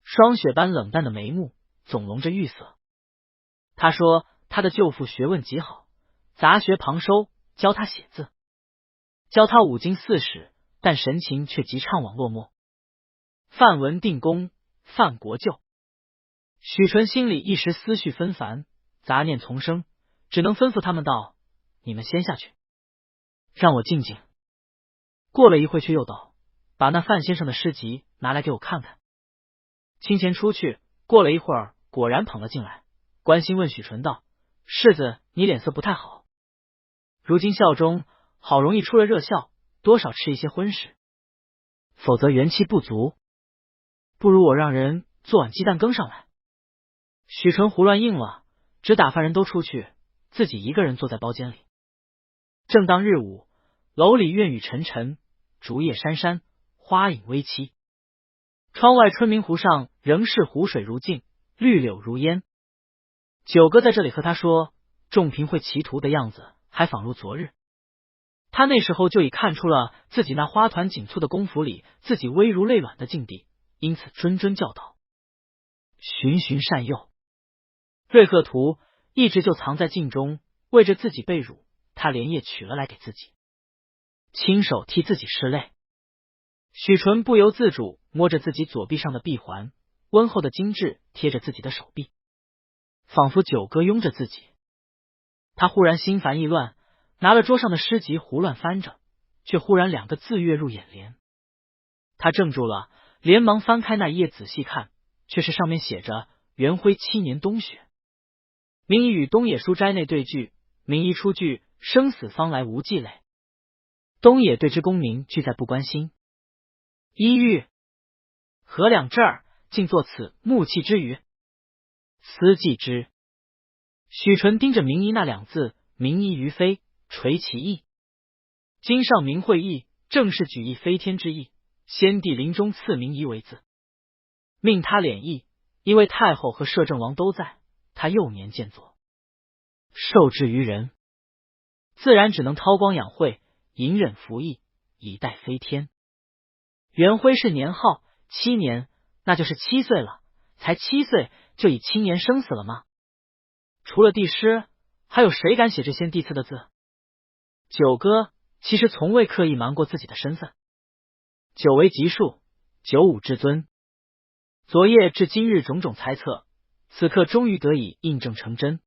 霜雪般冷淡的眉目总笼着玉色。他说他的舅父学问极好，杂学旁收，教他写字，教他五经四史，但神情却极怅惘落寞。范文定公，范国舅。许纯心里一时思绪纷繁，杂念丛生，只能吩咐他们道：你们先下去，让我静静。过了一会，却又道：把那范先生的诗集拿来给我看看。亲前出去，过了一会儿，果然捧了进来，关心问许纯道：世子，你脸色不太好，如今孝中好容易出了热笑，多少吃一些荤食，否则元气不足。不如我让人做碗鸡蛋羹上来。许纯胡乱应了，只打发人都出去，自己一个人坐在包间里。正当日午，楼里院雨沉沉，竹叶珊珊，花影微凄。窗外春明湖上仍是湖水如镜，绿柳如烟。九哥在这里和他说仲平会棋图的样子，还仿如昨日。他那时候就已看出了自己那花团锦簇的宫府里自己微如泪卵的境地，因此谆谆教导，循循善诱。瑞鹤图一直就藏在镜中，为着自己被辱，他连夜取了来给自己，亲手替自己拭泪。许纯不由自主摸着自己左臂上的臂环，温厚的精致贴着自己的手臂，仿佛九哥拥着自己。他忽然心烦意乱，拿了桌上的诗集胡乱翻着，却忽然两个字跃入眼帘。他怔住了，连忙翻开那一页仔细看，却是上面写着元徽7年冬雪。明已与东野书斋内对句，明一出句生死方来无忌累。东野对之功名俱在不关心。一玉何两这儿，竟作此木器之语，思记之。许纯盯着明夷那两字，明夷于飞，垂其意。今上明会意，正是举义飞天之意。先帝临终赐明夷为字，命他敛意，因为太后和摄政王都在，他幼年见作，受制于人，自然只能韬光养晦，隐忍服役，以待飞天。元徽是年号7年，那就是7岁了，才7岁就以轻言生死了吗？除了帝师，还有谁敢写这先帝赐的字？九哥其实从未刻意瞒过自己的身份。九为吉数，九五至尊。昨夜至今日种种猜测，此刻终于得以印证成真。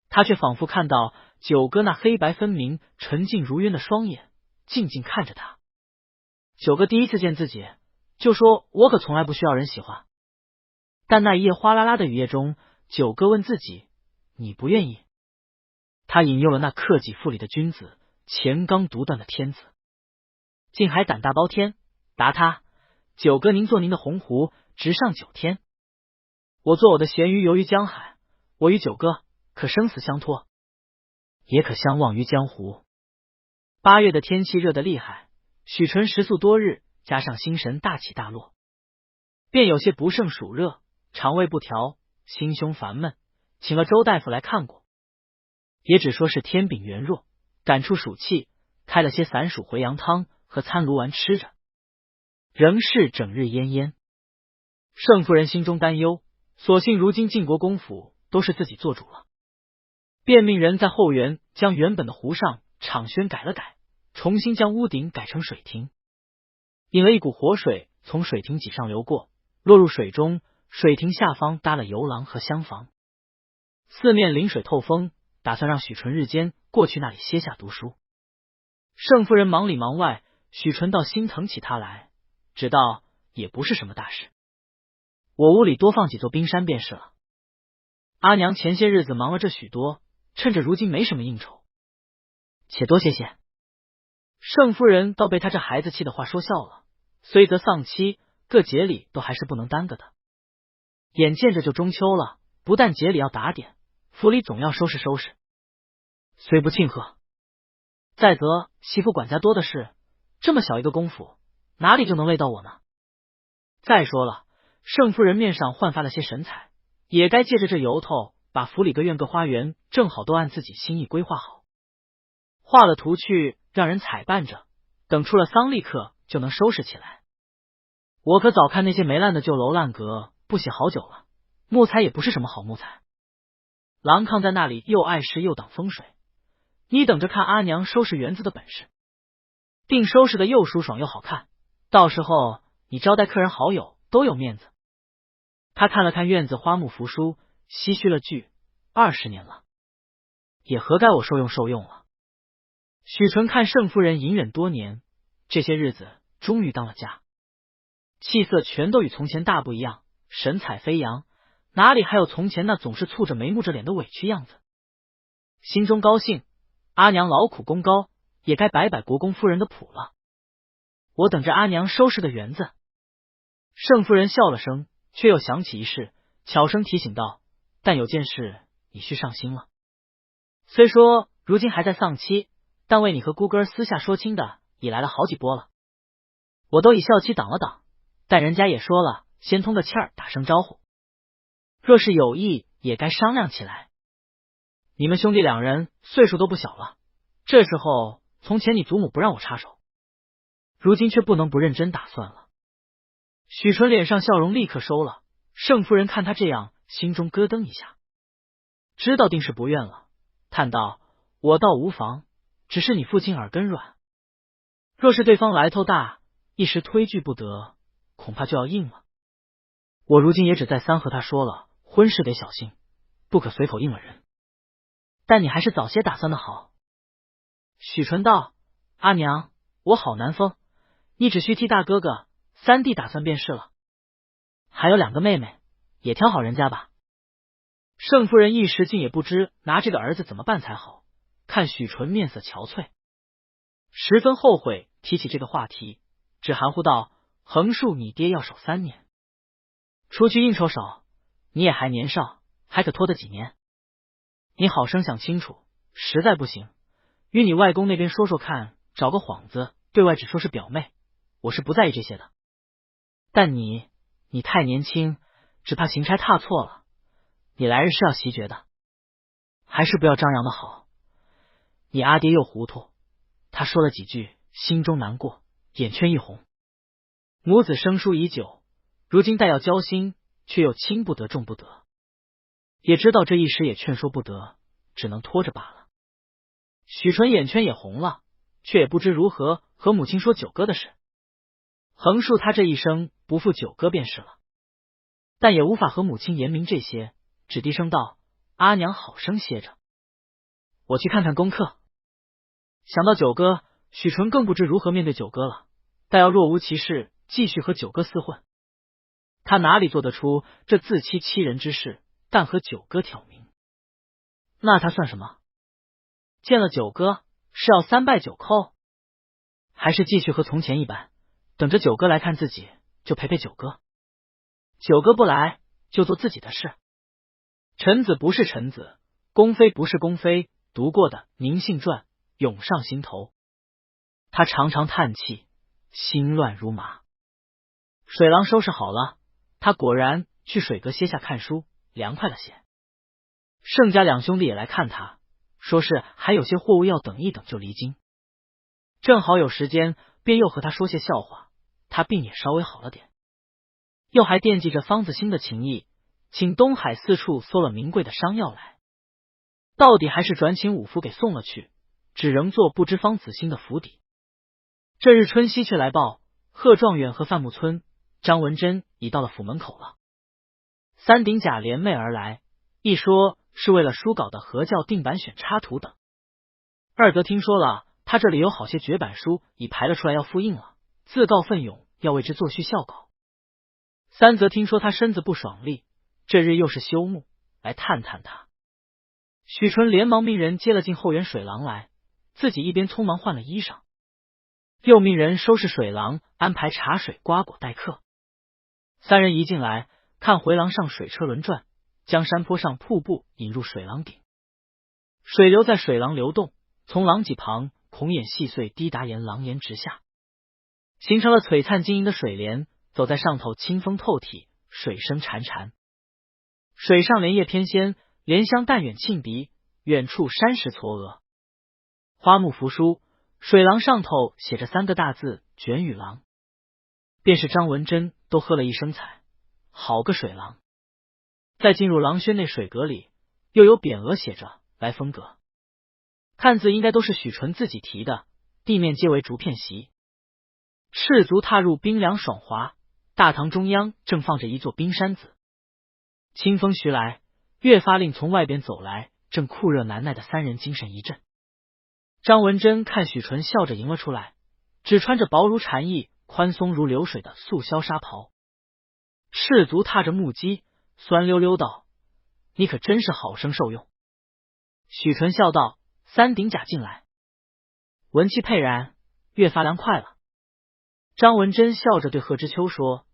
他却仿佛看到九哥那黑白分明、纯净如渊的双眼，静静看着他。九哥第一次见自己，就说我可从来不需要人喜欢。但那一夜哗啦啦的雨夜中，九哥问自己，你不愿意？他引诱了那克己复礼的君子，乾纲独断的天子，竟还胆大包天，答他：九哥您做您的鸿鹄，直上9天，我做我的咸鱼，游于江海。我与九哥可生死相托，也可相忘于江湖。8月的天气热得厉害，许纯食宿多日，加上心神大起大落，便有些不胜暑热，肠胃不调，心胸烦闷，请了周大夫来看过，也只说是天禀元弱，感触暑气，开了些散暑回阳汤和参芦丸吃着，仍是整日奄奄。盛夫人心中担忧，所幸如今晋国公府都是自己做主了，便命人在后园将原本的湖上场轩改了改，重新将屋顶改成水亭，引了一股活水从水亭脊上流过，落入水中。水亭下方搭了游廊和厢房，四面临水透风，打算让许纯日间过去那里歇下读书。盛夫人忙里忙外，许纯倒心疼起他来，知道也不是什么大事，我屋里多放几座冰山便是了。阿娘前些日子忙了这许多，趁着如今没什么应酬，且多歇歇。盛夫人倒被他这孩子气的话说笑了，虽则丧妻，各节礼都还是不能耽搁的。眼见着就中秋了，不但节礼要打点，府里总要收拾收拾，虽不庆贺。再则媳妇管家多的是，这么小一个公府，哪里就能累到我呢？再说了，盛夫人面上焕发了些神采，也该借着这由头，把府里各院各花园正好都按自己心意规划好，画了图去让人采办着，等出了丧立刻就能收拾起来。我可早看那些没烂的旧楼烂阁不洗好久了，木材也不是什么好木材，廊炕在那里又碍事又挡风水，你等着看阿娘收拾园子的本事，定收拾的又舒爽又好看，到时候你招待客人好友都有面子。他看了看院子花木扶疏，唏嘘了句：20年了，也合该我受用了。许纯看盛夫人隐忍多年，这些日子终于当了家，气色全都与从前大不一样，神采飞扬，哪里还有从前那总是蹙着眉目着脸的委屈样子。心中高兴，阿娘劳苦功高，也该摆摆国公夫人的谱了。我等着阿娘收拾的园子。盛夫人笑了声，却又想起一事，悄声提醒道：但有件事你须上心了。虽说如今还在丧期，但为你和姑哥私下说亲的已来了好几波了，我都以孝期挡了挡，但人家也说了，先通个气儿，打声招呼。若是有意，也该商量起来。你们兄弟两人岁数都不小了，这时候从前你祖母不让我插手，如今却不能不认真打算了。许纯脸上笑容立刻收了，盛夫人看他这样，心中咯噔一下，知道定是不愿了，叹道：我倒无妨，只是你父亲耳根软，若是对方来头大，一时推拒不得，恐怕就要硬了。我如今也只再三和他说了，婚事得小心，不可随口应了人，但你还是早些打算的好。许纯道：阿娘，我好难封，你只需替大哥哥三弟打算便是了，还有2个妹妹，也挑好人家吧。盛夫人一时竟也不知拿这个儿子怎么办才好，看许纯面色憔悴，十分后悔提起这个话题，只含糊道：横竖你爹要守3年，出去应酬少，你也还年少，还可拖得几年？你好生想清楚，实在不行，与你外公那边说说看，找个幌子，对外只说是表妹，我是不在意这些的。但你太年轻，只怕行差踏错了，你来日是要袭爵的，还是不要张扬的好。你阿爹又糊涂，他说了几句，心中难过，眼圈一红。母子生疏已久，如今待要交心，却又轻不得重不得，也知道这一时也劝说不得，只能拖着罢了。许纯眼圈也红了，却也不知如何和母亲说九哥的事。横竖他这一生不负九哥便是了，但也无法和母亲言明这些，只低声道：阿娘好生歇着，我去看看功课。想到九哥，许纯更不知如何面对九哥了，但要若无其事继续和九哥厮混，他哪里做得出这自欺欺人之事？但和九哥挑明，那他算什么？见了九哥是要3拜9叩，还是继续和从前一般，等着九哥来看自己就陪陪九哥，九哥不来就做自己的事。臣子不是臣子，宫妃不是宫妃，读过的《宁信传》涌上心头，他常常叹气，心乱如麻。水廊收拾好了，他果然去水阁歇下看书，凉快了些。盛家2兄弟也来看他，说是还有些货物要等一等就离京，正好有时间，便又和他说些笑话，他病也稍微好了点，又还惦记着方子兴的情谊，请东海4处搜了名贵的商药来，到底还是转请五夫给送了去，只仍做不知方子兴的府邸。这日春熙却来报，贺状元和范木村、张文贞已到了府门口了。3顶甲联袂而来，一说是为了书稿的合校定版选插图等，二则听说了他这里有好些绝版书已排了出来要复印了，自告奋勇要为之作序校稿。3则听说他身子不爽利，这日又是休沐，来探探他。许纯连忙命人接了进后园水廊来，自己一边匆忙换了衣裳，又命人收拾水廊，安排茶水瓜果待客。3人一进来，看回廊上水车轮转，将山坡上瀑布引入水廊顶，水流在水廊流动，从廊脊旁孔眼细碎滴答沿廊檐直下，形成了璀璨晶莹的水帘，走在上头清风透体，水声潺潺。水上莲叶翩跹，莲香淡远沁鼻，远处山石嵯峨，花木扶疏，水廊上头写着3个大字卷雨廊。便是张文珍都喝了一声彩，好个水廊。再进入廊轩内水阁里，又有匾额写着来风阁，看字应该都是许纯自己题的，地面皆为竹片席。赤足踏入冰凉爽滑，大堂中央正放着一座冰山子。清风徐来，越发令从外边走来正酷热难耐的3人精神一振。张文珍看许纯笑着迎了出来，只穿着薄如蝉翼、宽松如流水的素绡纱袍，赤足踏着木屐，酸溜溜道：“你可真是好生受用。”许纯笑道：“3顶甲进来。”文气沛然，越发凉快了。张文珍笑着对贺知秋说：“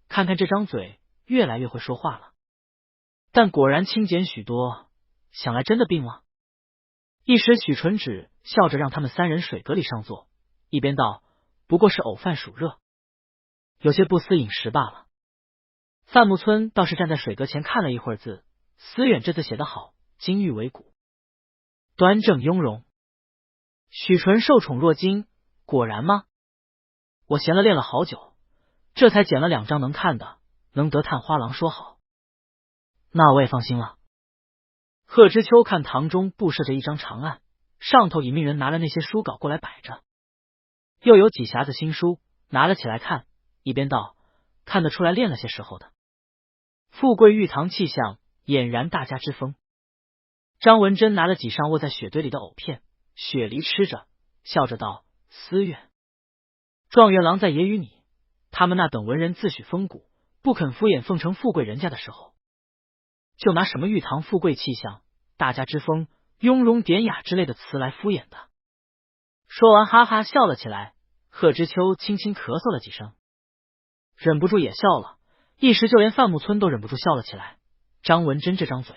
看看这张嘴，越来越会说话了。”但果然清简许多，想来真的病了。一时许纯只笑着让他们3人水阁里上坐，一边道：“不过是偶饭暑热，有些不思饮食罢了。”范木村倒是站在水阁前看了一会儿字，思远这字写得好，金玉为骨，端正雍容。许纯受宠若惊，果然吗？我闲了练了好久，这才捡了2张能看的，能得探花郎说好，那我也放心了。贺知秋看堂中布设着一张长案，上头已命人拿了那些书稿过来摆着，又有几匣子新书，拿了起来看，一边道：“看得出来练了些时候的。富贵玉堂气象，俨然大家之风。”张文珍拿了几上卧在雪堆里的藕片，雪梨吃着，笑着道：“思远，状元郎在揶揄你，他们那等文人自诩风骨，不肯敷衍奉承富贵人家的时候，就拿什么玉堂富贵气象、大家之风、雍容典雅之类的词来敷衍的。”说完哈哈笑了起来。贺知秋轻轻咳嗽了几声，忍不住也笑了，一时就连范木村都忍不住笑了起来。张文珍这张嘴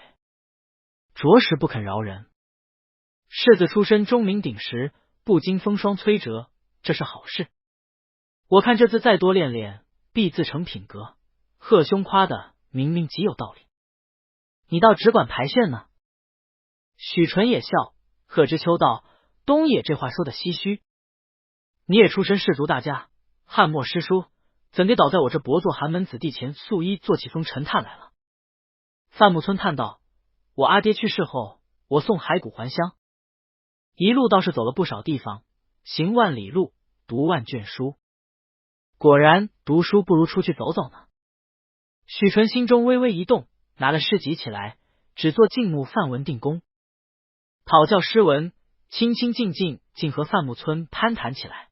着实不肯饶人。世子出身钟鸣鼎食，不经风霜摧折，这是好事。我看这字再多练练，必自成品格。贺兄夸的明明极有道理，你倒只管排炫呢。许纯也笑。贺知秋道：“东野这话说的唏嘘，你也出身士族大家，汉末诗书，怎地倒在我这薄作寒门子弟前素衣做起风尘炭来了？”范木村叹道：“我阿爹去世后，我送骸骨还乡，一路倒是走了不少地方，行万里路，读万卷书。果然读书不如出去走走呢。”许纯心中微微一动，拿了诗集起来，只做静目范文定功，讨教诗文，清清静静竟和范木村攀谈起来。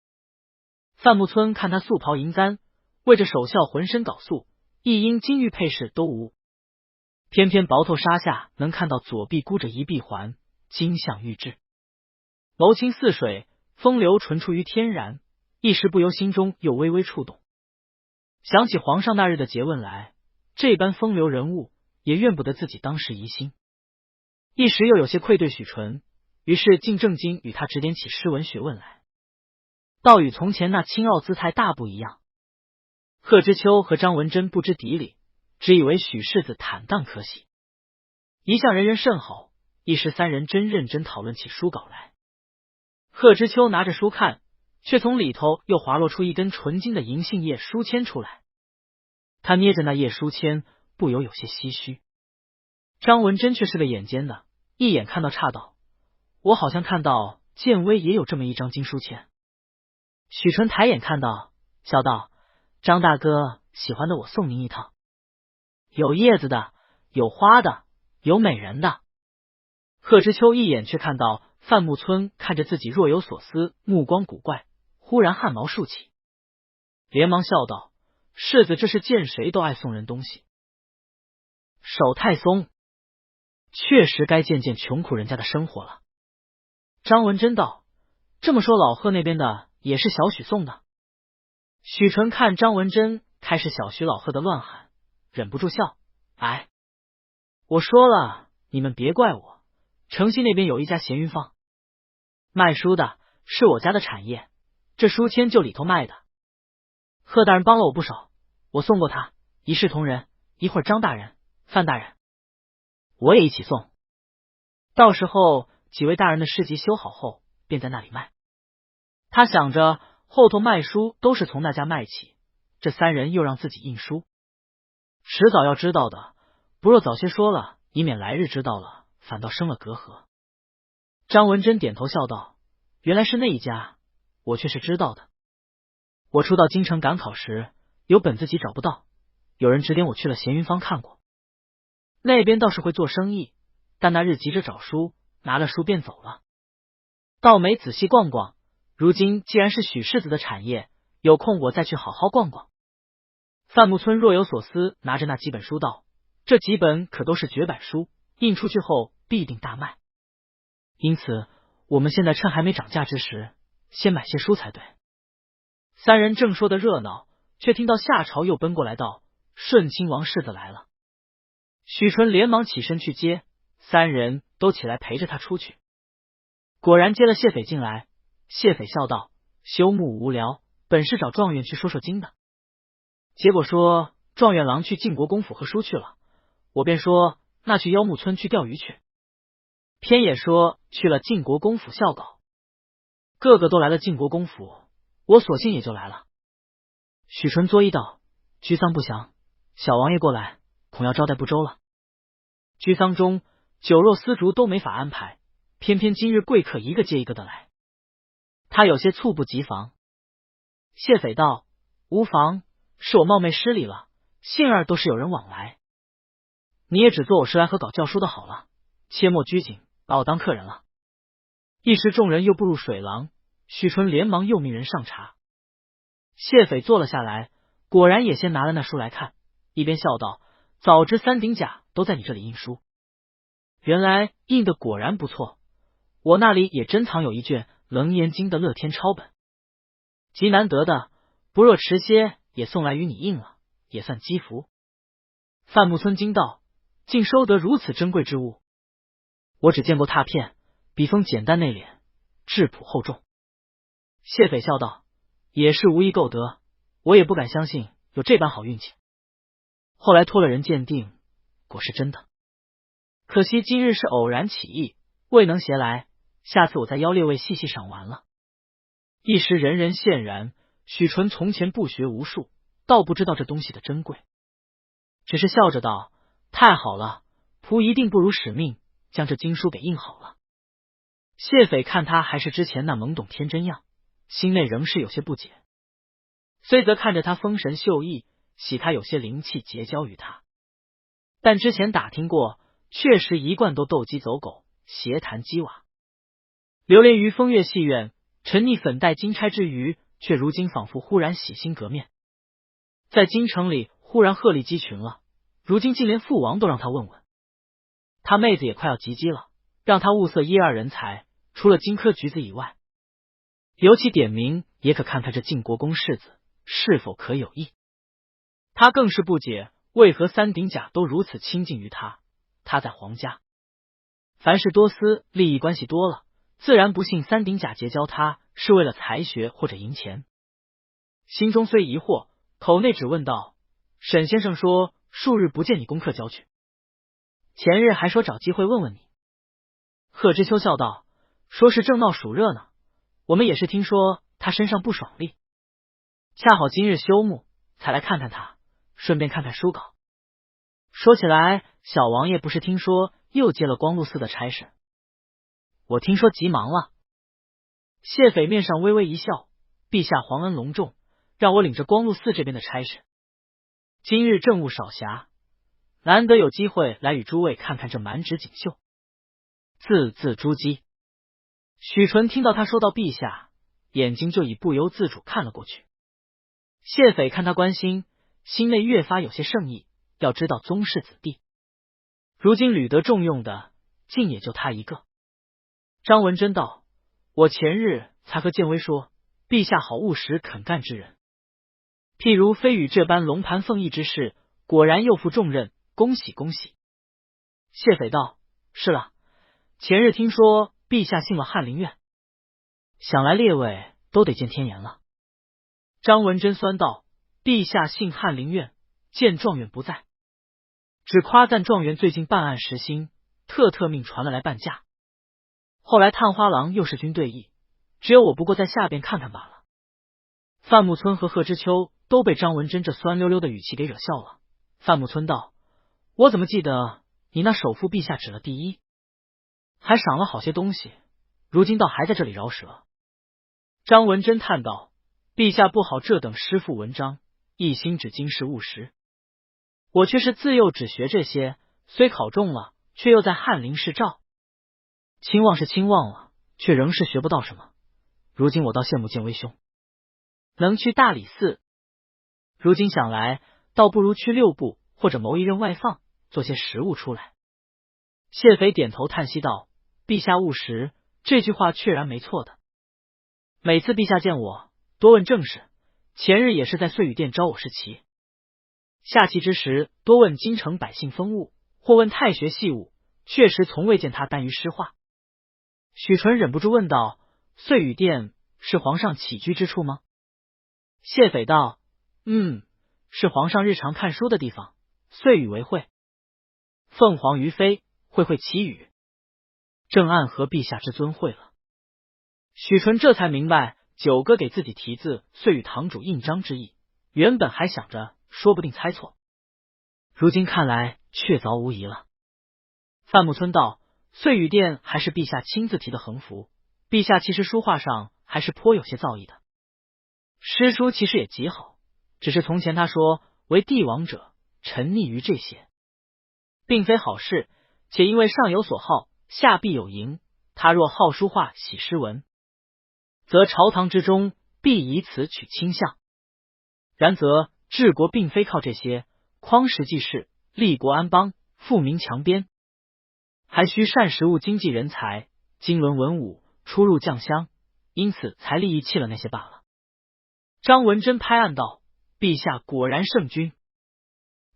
范木村看他素袍银簪，为着守孝浑身缟素，一应金玉配饰都无，偏偏薄透纱下能看到左臂箍着一臂环，金像玉质，眸清似水，风流纯出于天然，一时不由心中又微微触动，想起皇上那日的诘问来，这般风流人物也怨不得自己当时疑心，一时又有些愧对许纯，于是竟正经与他指点起诗文学问来，倒与从前那清傲姿态大不一样。贺知秋和张文珍不知底里，只以为许世子坦荡可喜，一向人缘甚好，一时3人真认真讨论起书稿来。贺知秋拿着书看，却从里头又滑落出一根纯金的银杏叶书签出来，他捏着那叶书签，不由有些唏嘘。张文珍却是个眼尖的，一眼看到诧道：“我好像看到建威也有这么一张金书签。”许纯抬眼看到，笑道：“张大哥喜欢的，我送您一套，有叶子的，有花的，有美人的。”贺知秋一眼却看到范木村看着自己若有所思，目光古怪，忽然汗毛竖起，连忙笑道：“世子这是见谁都爱送人东西，手太松，确实该见见穷苦人家的生活了。”张文珍道：“这么说老贺那边的也是小许送的？”许纯看张文珍开始小许老贺的乱喊，忍不住笑：“哎，我说了，你们别怪我。城西那边有一家闲云坊，卖书的，是我家的产业，这书签就里头卖的。贺大人帮了我不少，我送过他，一视同仁，一会儿张大人、范大人，我也一起送。到时候几位大人的诗集修好后，便在那里卖。他想着后头卖书都是从那家卖起，这三人又让自己印书，迟早要知道的，不若早些说了，以免来日知道了，反倒生了隔阂。张文珍点头笑道：“原来是那一家，我却是知道的。我初到京城赶考时，有本自己找不到，有人指点我去了闲云坊看过，那边倒是会做生意，但那日急着找书，拿了书便走了，倒没仔细逛逛。如今既然是许世子的产业，有空我再去好好逛逛。”范木村若有所思，拿着那几本书道：“这几本可都是绝版书，印出去后必定大卖。因此我们现在趁还没涨价之时，先买些书才对。”三人正说的热闹，却听到夏朝又奔过来道：“顺亲王世子来了。”许纯连忙起身去接，三人都起来陪着他出去。果然接了谢斐进来，谢斐笑道：“休沐无聊，本是找状元去说说经的。结果说状元郎去晋国公府喝书去了，我便说那去妖木村去钓鱼去，偏也说去了晋国公府校稿，个个都来了晋国公府，我索性也就来了。”许纯作揖道：“居丧不祥，小王爷过来，恐要招待不周了。居丧中酒肉丝竹都没法安排，偏偏今日贵客一个接一个的来，他有些猝不及防。”谢斐道：“无妨，是我冒昧失礼了，幸而都是有人往来，你也只做我是来和稿教书的好了，切莫拘谨，把我当客人了。”一时众人又步入水廊，许纯连忙又命人上茶。谢斐坐了下来，果然也先拿了那书来看，一边笑道：“早知三鼎甲都在你这里印书，原来印的果然不错，我那里也珍藏有一卷《楞严经》的乐天抄本，极难得的，不若迟些也送来与你印了，也算积福。”范木村惊道：“竟收得如此珍贵之物？我只见过拓片，笔锋简单内敛，质朴厚重。”谢斐笑道：“也是无意购得，我也不敢相信有这般好运气。后来托了人鉴定，果是真的。可惜今日是偶然起意，未能携来，下次我再邀列位细细赏玩了。”一时人人羡然，许纯从前不学无术，倒不知道这东西的珍贵，只是笑着道：“太好了，仆一定不辱使命，将这经书给印好了。”谢斐看他还是之前那懵懂天真样，心内仍是有些不解，虽则看着他风神秀逸，喜他有些灵气结交于他，但之前打听过，确实一贯都斗鸡走狗，邪谈鸡娃，流连于风月戏院，沉溺粉黛金钗之余，却如今仿佛忽然洗心革面，在京城里忽然鹤立鸡群了，如今竟连父王都让他问问。他妹子也快要及笄了，让他物色一二人才，除了荆轲橘子以外，尤其点名也可看看这晋国公世子是否可有意。他更是不解，为何三鼎甲都如此亲近于他，他在皇家凡事多思，利益关系多了，自然不信三鼎甲结交他是为了才学或者赢钱。心中虽疑惑，口内只问道：“沈先生说数日不见你功课交去，前日还说找机会问问你。”贺知秋笑道：“说是正闹暑热呢，我们也是听说他身上不爽利，恰好今日休沐，才来看看他，顺便看看书稿。说起来，小王爷不是听说又接了光禄寺的差事？我听说急忙了。”谢斐面上微微一笑：“陛下皇恩隆重，让我领着光禄寺这边的差事。今日政务少暇，难得有机会来与诸位看看这满纸锦绣，字字珠玑。”许纯听到他说到陛下，眼睛就已不由自主看了过去。谢斐看他关心，心内越发有些盛意，要知道宗室子弟，如今屡得重用的，竟也就他一个。张文珍道：“我前日才和建威说，陛下好务实肯干之人，譬如飞羽这般龙盘凤翼之事，果然又负重任，恭喜恭喜。”谢斐道：“是了，前日听说陛下信了翰林院，想来列位都得见天颜了。”张文珍酸道：“陛下信翰林院，见状元不在，只夸赞状元最近办案实心，特命传了来半价。后来探花郎又是军对弈，只有我不过在下边看看罢了。范木村和贺知秋都被张文珍这酸溜溜的语气给惹笑了。范木村道：我怎么记得你那首富陛下指了第一，还赏了好些东西，如今倒还在这里饶舌。张文珍叹道：陛下不好这等诗赋文章，一心只经世务实。我却是自幼只学这些，虽考中了，却又在翰林试照。亲望是亲望了，却仍是学不到什么。如今我倒羡慕建威兄能去大理寺，如今想来，倒不如去六部或者谋一任外放，做些实物出来。谢斐点头叹息道：陛下务实，这句话确然没错的。每次陛下见我，多问正事，前日也是在岁雨殿招我试棋。下棋之时，多问京城百姓风物，或问太学细务，确实从未见他耽于诗画。许纯忍不住问道：岁雨殿是皇上起居之处吗？谢斐道：是皇上日常看书的地方，岁雨为会。凤凰于飞，会其语，正暗合陛下之尊会了。许纯这才明白九哥给自己题字岁雨堂主印章之意，原本还想着说不定猜错，如今看来确凿无疑了。范木村道：岁雨殿还是陛下亲自题的横幅，陛下其实书画上还是颇有些造诣的。诗书其实也极好，只是从前他说为帝王者沉溺于这些，并非好事，且因为上有所好，下必有盈。他若好书画喜诗文，则朝堂之中必以此取倾向。然则治国并非靠这些，匡时济世，立国安邦，富民强边，还需善实务经济人才，经纶文武，出入将相，因此才立意弃了那些罢了。张文珍拍案道：陛下果然圣君，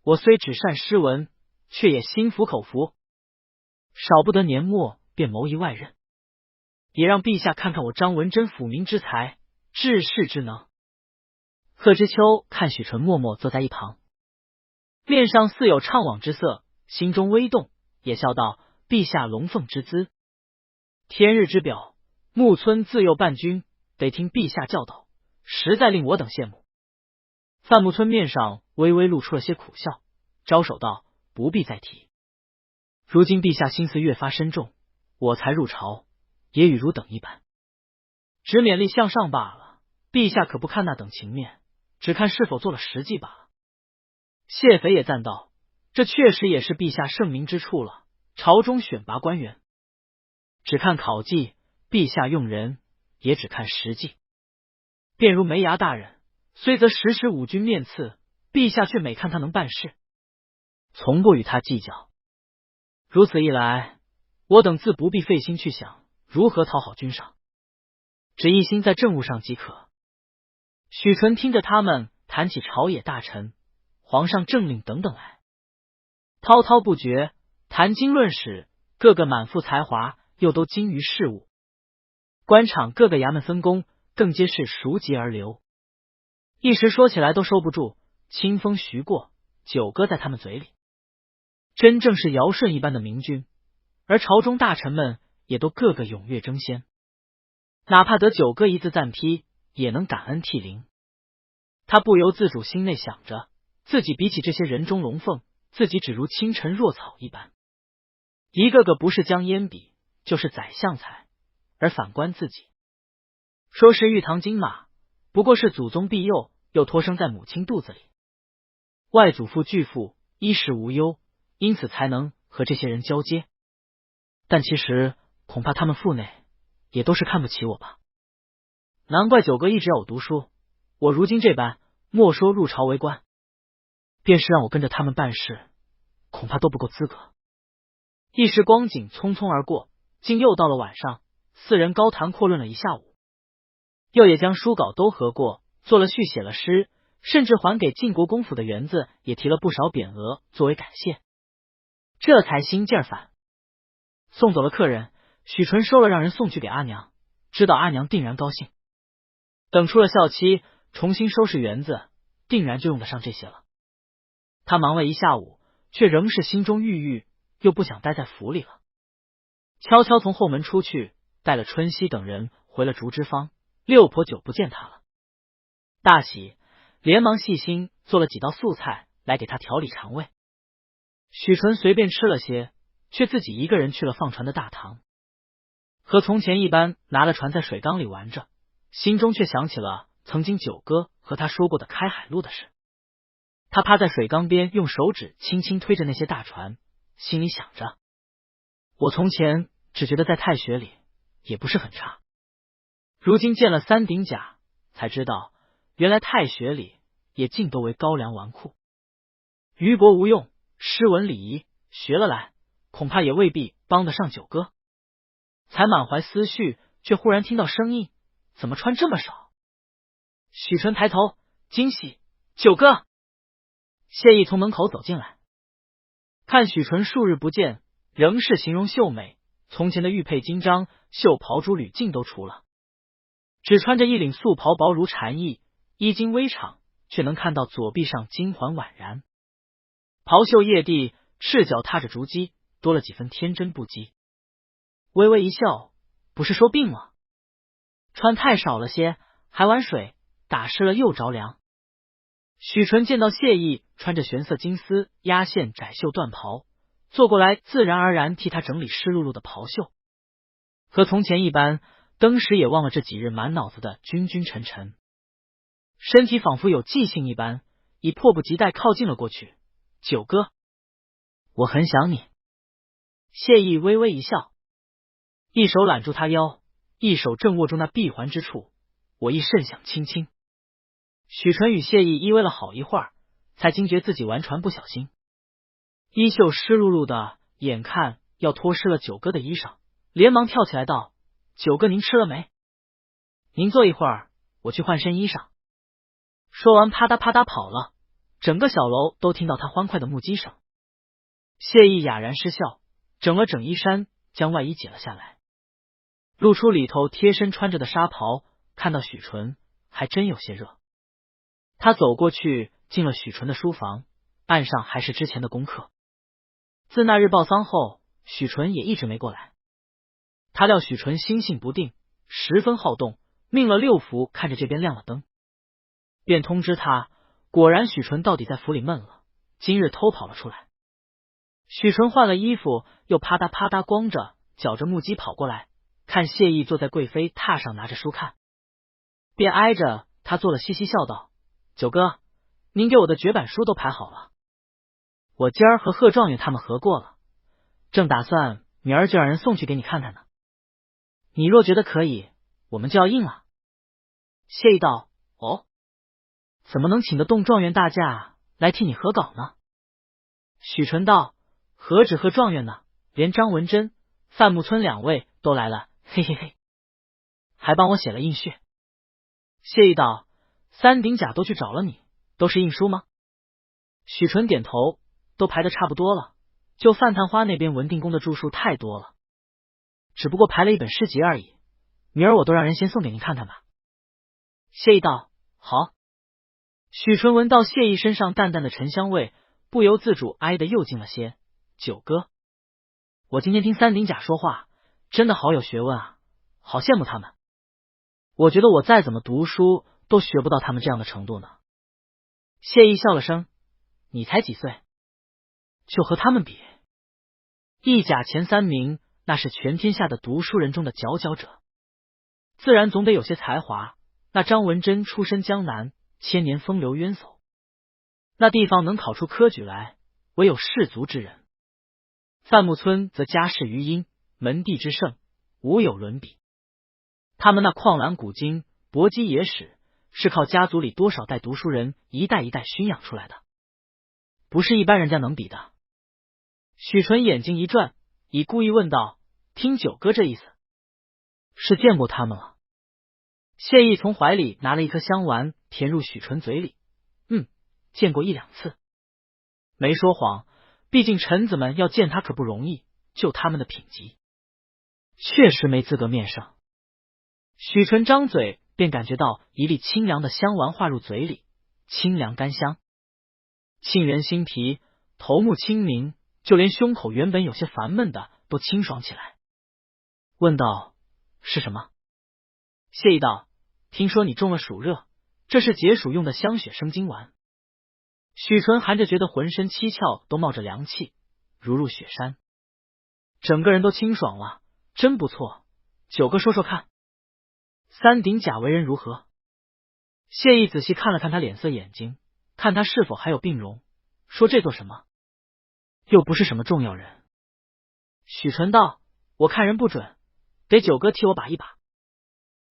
我虽只善诗文，却也心服口服，少不得年末便谋一外任，也让陛下看看我张文珍抚民之才，治世之能。贺知秋看许纯默默坐在一旁，面上似有怅惘之色，心中微动，也笑道：陛下龙凤之姿，天日之表，木村自幼伴君，得听陛下教导，实在令我等羡慕。范木村面上微微露出了些苦笑，招手道：不必再提。如今陛下心思越发深重，我才入朝，也与汝等一般，只勉力向上罢了。陛下可不看那等情面，只看是否做了实际罢了。谢斐也赞道：这确实也是陛下圣明之处了。朝中选拔官员，只看考绩，陛下用人也只看实际。便如梅衙大人，虽则时时五军面刺，陛下却每看他能办事，从不与他计较。如此一来，我等自不必费心去想如何讨好君上，只一心在政务上即可。许纯听着他们谈起朝野大臣、皇上政令等等来，滔滔不绝，谈经论史，个个满腹才华，又都精于事务。官场各个衙门分工，更皆是熟极而流，一时说起来都收不住，清风徐过，九歌在他们嘴里，真正是尧舜一般的明君。而朝中大臣们也都个个踊跃争先，哪怕得九歌一字赞批，也能感恩涕零。他不由自主心内想着，自己比起这些人中龙凤，自己只如清晨若草一般，一个个不是将烟比，就是宰相才。而反观自己，说是玉堂金马，不过是祖宗庇佑，又托生在母亲肚子里，外祖父巨富，衣食无忧，因此才能和这些人交接。但其实恐怕他们腹内也都是看不起我吧。难怪九哥一直要我读书，我如今这般，莫说入朝为官，便是让我跟着他们办事，恐怕都不够资格。一时光景匆匆而过，竟又到了晚上，四人高谈阔论了一下午，又也将书稿都合过，做了序，写了诗，甚至还给晋国公府的园子也提了不少匾额作为感谢，这才心劲儿返。送走了客人，许纯收了让人送去给阿娘，知道阿娘定然高兴。等出了校期，重新收拾园子，定然就用得上这些了。他忙了一下午，却仍是心中郁郁，又不想待在府里了。悄悄从后门出去，带了春熙等人回了竹枝坊。六婆久不见他了，大喜，连忙细心做了几道素菜来给他调理肠胃。许纯随便吃了些，却自己一个人去了放船的大堂，和从前一般拿了船在水缸里玩着，心中却想起了曾经九哥和他说过的开海路的事。他趴在水缸边，用手指轻轻推着那些大船，心里想着，我从前只觉得在太学里也不是很差，如今见了三顶甲，才知道原来太学里也尽都为高粱纨绔，鱼帛无用，诗文礼仪学了来，恐怕也未必帮得上九哥。才满怀思绪，却忽然听到声音，怎么穿这么少？许纯抬头，惊喜，九哥！谢意从门口走进来，看许纯数日不见，仍是形容秀美，从前的玉佩金章、袖袍珠履尽都除了，只穿着一领素袍，薄如蝉翼，衣襟微敞，却能看到左臂上金环宛然。袍袖曳地，赤脚踏着竹屐，多了几分天真不羁。微微一笑，不是说病了？穿太少了些，还玩水，打湿了又着凉。许纯见到谢意穿着玄色金丝压线窄袖缎袍，坐过来，自然而然替他整理湿漉漉的袍袖，和从前一般，登时也忘了这几日满脑子的君君臣臣，身体仿佛有记性一般，已迫不及待靠近了过去。九哥，我很想你。谢意微微一笑，一手揽住他腰，一手正握住那臂环之处，我亦甚想亲亲。许纯与谢意依偎了好一会儿，才惊觉自己玩船不小心，衣袖湿漉漉的，眼看要脱湿了九哥的衣裳，连忙跳起来道：九哥您吃了没？您坐一会儿，我去换身衣裳。说完啪嗒啪嗒跑了，整个小楼都听到他欢快的目击声。谢意哑然失笑，整了整衣衫，将外衣解了下来，露出里头贴身穿着的纱袍，看到许纯还真有些热。他走过去，进了许纯的书房，案上还是之前的功课。自那日报丧后，许纯也一直没过来。他料许纯心性不定，十分好动，命了六福看着这边亮了灯，便通知他。果然许纯到底在府里闷了，今日偷跑了出来。许纯换了衣服，又啪嗒啪嗒光着绞着木屐跑过来，看谢意坐在贵妃榻上拿着书看，便挨着他坐了，嘻嘻笑道：九哥，您给我的绝版书都排好了，我今儿和贺状元他们合过了，正打算明儿就让人送去给你看看呢。你若觉得可以，我们就要印了。谢意道：哦，怎么能请得动状元大驾来替你合稿呢？许纯道：何止贺状元呢，连张文贞、范木村两位都来了，嘿嘿嘿，还帮我写了印序。谢意道：三顶甲都去找了你，都是印书吗？许纯点头，都排得差不多了，就范探花那边文定公的著述太多了，只不过排了一本诗集而已，明儿我都让人先送给您看看吧。谢意道：好。许纯闻到谢意身上淡淡的沉香味，不由自主挨得又近了些。九哥，我今天听三顶甲说话，真的好有学问啊，好羡慕他们。我觉得我再怎么读书，都学不到他们这样的程度呢。谢意笑了声：你才几岁，就和他们比？一甲前三名，那是全天下的读书人中的佼佼者，自然总得有些才华。那张文贞出身江南，千年风流渊薮，那地方能考出科举来，唯有士族之人。范木村则家世余荫，门第之盛，无有伦比。他们那旷览古今，搏击野史，是靠家族里多少代读书人一代一代熏养出来的，不是一般人家能比的。许纯眼睛一转，已故意问道：听九哥这意思，是见过他们了？谢意从怀里拿了一颗香丸，填入许纯嘴里。见过一两次。没说谎，毕竟臣子们要见他可不容易，就他们的品级，确实没资格面上。许纯张嘴，便感觉到一粒清凉的香丸化入嘴里，清凉甘香，沁人心脾，头目清明，就连胸口原本有些烦闷的都清爽起来，问道：“是什么？”谢意道：“听说你中了暑热，这是解暑用的香雪生津丸。”许纯含着觉得浑身七窍都冒着凉气，如入雪山，整个人都清爽了，真不错。九哥说说看，三鼎甲为人如何？谢意仔细看了看他脸色眼睛，看他是否还有病容，说这做什么？又不是什么重要人。许纯道：“我看人不准，得九哥替我把一把，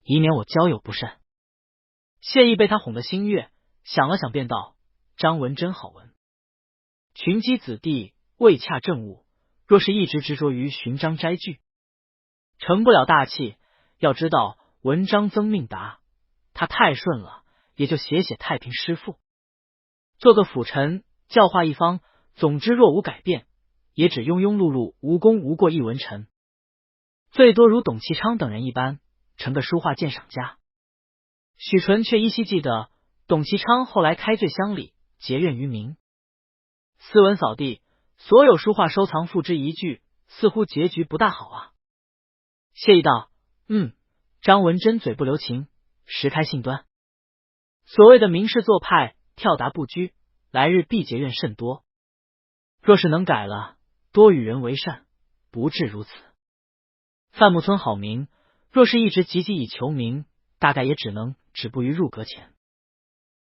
以免我交友不慎。”谢意被他哄得心悦，想了想便道：“张文真好闻，群姬子弟未洽政务，若是一直执着于寻章摘句，成不了大器。要知道文章曾命达，他太顺了，也就写太平诗赋，做个辅臣，教化一方。总之若无改变，也只庸庸碌碌，无功无过一文臣，最多如董其昌等人一般，成个书画鉴赏家。”许纯却依稀记得董其昌后来开罪乡里，结怨于民。斯文扫地，所有书画收藏付之一炬，似乎结局不大好啊。谢意道：“张文真嘴不留情，实开信端。所谓的名士做派，跳达不拘，来日必结怨甚多。若是能改了，多与人为善，不至如此。范木村好名，若是一直汲汲以求名，大概也只能止步于入阁前。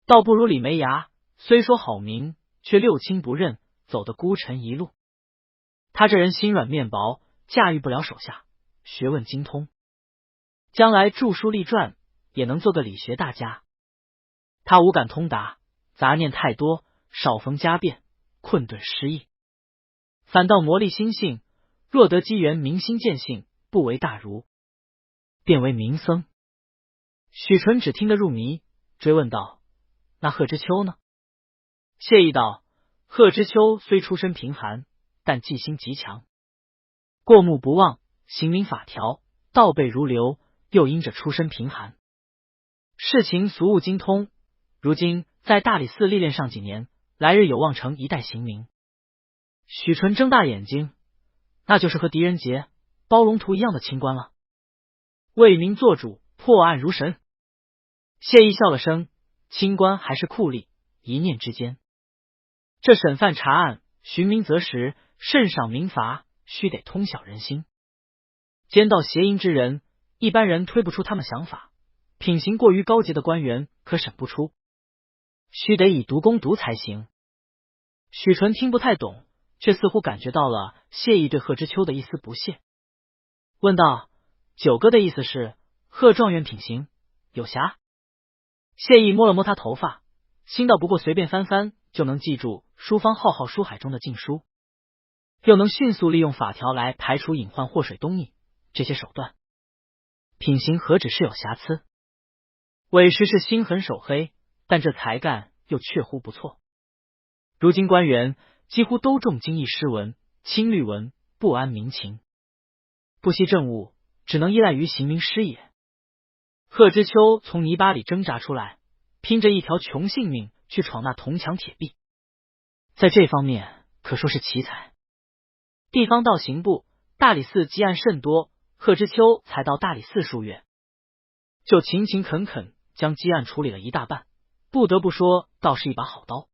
倒不如李梅牙，虽说好名，却六亲不认，走得孤臣一路。他这人心软面薄，驾驭不了手下，学问精通，将来著书立传，也能做个理学大家。他无感通达，杂念太多，少逢家变，困顿失意，反倒磨砺心性。若得机缘，明心见性，不为大儒，便为名僧。”许纯只听得入迷，追问道：“那贺知秋呢？”谢意道：“贺知秋虽出身贫寒，但记心极强，过目不忘，行明法条，倒背如流，又因着出身贫寒，世情俗物精通，如今在大理寺历练上几年，来日有望成一代行名。”许纯睁大眼睛，那就是和狄仁杰、包龙图一样的清官了，为民做主，破案如神。谢意笑了声，清官还是酷吏，一念之间。这审犯查案、寻民择时，慎赏民罚，须得通晓人心。奸盗邪淫之人，一般人推不出他们想法；品行过于高洁的官员，可审不出，须得以毒攻毒才行。许纯听不太懂，却似乎感觉到了谢意对贺知秋的一丝不屑，问道：“九哥的意思是，贺状元品行有瑕？”谢意摸了摸他头发，心道不过随便翻翻就能记住书方浩浩书海中的禁书，又能迅速利用法条来排除隐患祸水东逆，这些手段，品行何止是有瑕疵，委实是心狠手黑，但这才干又确乎不错。如今官员几乎都重经义诗文、轻律文，不安民情，不惜政务，只能依赖于行名师也。贺知秋从泥巴里挣扎出来，拼着一条穷性命去闯那铜墙铁壁，在这方面可说是奇才。地方道刑部、大理寺积案甚多，贺知秋才到大理寺数月，就勤勤恳恳将积案处理了一大半，不得不说倒是一把好刀。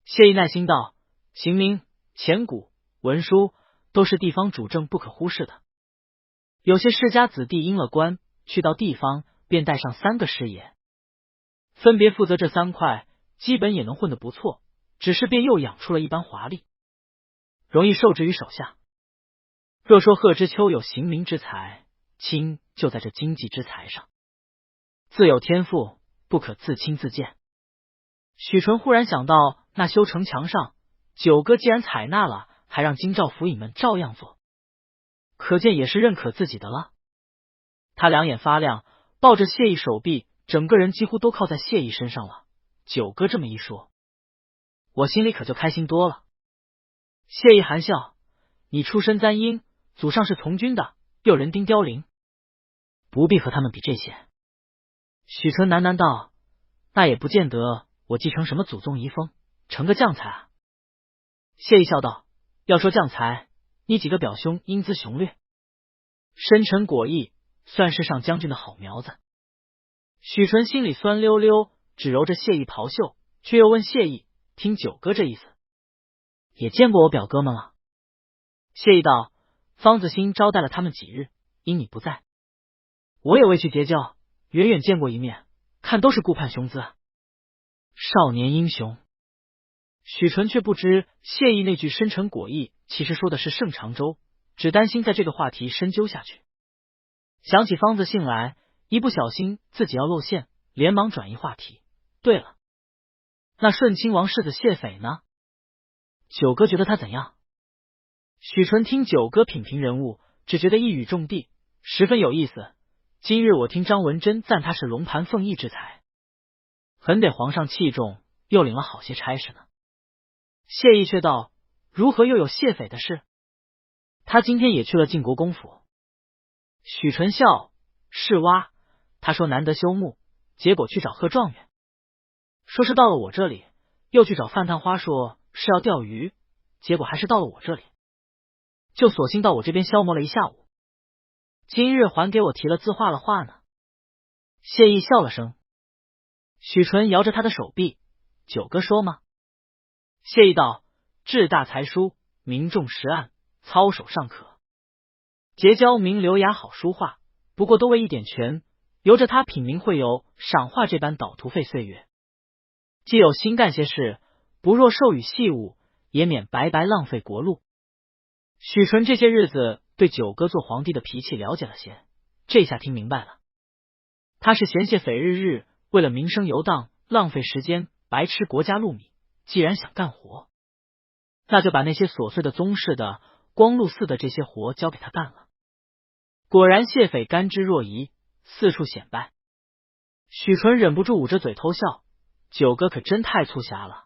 谢意耐心道：“刑名、钱谷、文书都是地方主政不可忽视的，有些世家子弟因了官，去到地方便带上3个师爷，分别负责这3块，基本也能混得不错，只是便又养出了一般华丽，容易受制于手下。若说贺知秋有行名之才，轻就在这经济之才上，自有天赋，不可自轻自贱。”许纯忽然想到，那修城墙上，九哥既然采纳了，还让京兆府尹们照样做，可见也是认可自己的了。他两眼发亮，抱着谢意手臂，整个人几乎都靠在谢意身上了。九哥这么一说，我心里可就开心多了。谢意含笑：“你出身簪缨，祖上是从军的，又人丁凋零，不必和他们比这些。”许纯喃喃道：“那也不见得，我继承什么祖宗遗风，成个将才啊。”谢意笑道：“要说将才，你几个表兄英姿雄略，深沉果毅，算是上将军的好苗子。”许纯心里酸溜溜，只揉着谢意袍袖，却又问谢意：“听九哥这意思，也见过我表哥们了？”谢意道：“方子兴招待了他们几日，因你不在，我也未去结交，远远见过一面，看都是顾盼雄姿，少年英雄。”许纯却不知谢意那句深沉果毅，其实说的是盛长洲，只担心在这个话题深究下去。想起方子兴来，一不小心自己要露馅，连忙转移话题。对了，那顺亲王世子谢斐呢？九哥觉得他怎样？许纯听九哥品评人物，只觉得一语中的，十分有意思。今日我听张文贞赞他是龙盘凤翼之才，很得皇上器重，又领了好些差事呢。谢意却道：“如何又有谢斐的事？他今天也去了晋国公府。”许纯笑：“是哇，他说难得休沐，结果去找贺状元，说是到了我这里，又去找范探花，说是要钓鱼，结果还是到了我这里，就索性到我这边消磨了一下午，今日还给我提了字画了画呢。”谢意笑了声。许纯摇着他的手臂：“九哥说吗？”谢意道：“志大才疏，民众识案，操守尚可，结交名流雅好书画，不过都为一点权，由着他品茗会游，赏画这般倒图费岁月。既有心干些事，不若授予细务，也免白白浪费国禄。”许纯这些日子对九哥做皇帝的脾气了解了些，这下听明白了，他是嫌谢斐日日为了民生游荡，浪费时间，白吃国家禄米。既然想干活，那就把那些琐碎的宗室的、光禄寺的这些活交给他干了。果然谢斐甘之若饴，四处显摆。许纯忍不住捂着嘴偷笑，九哥可真太粗狭了，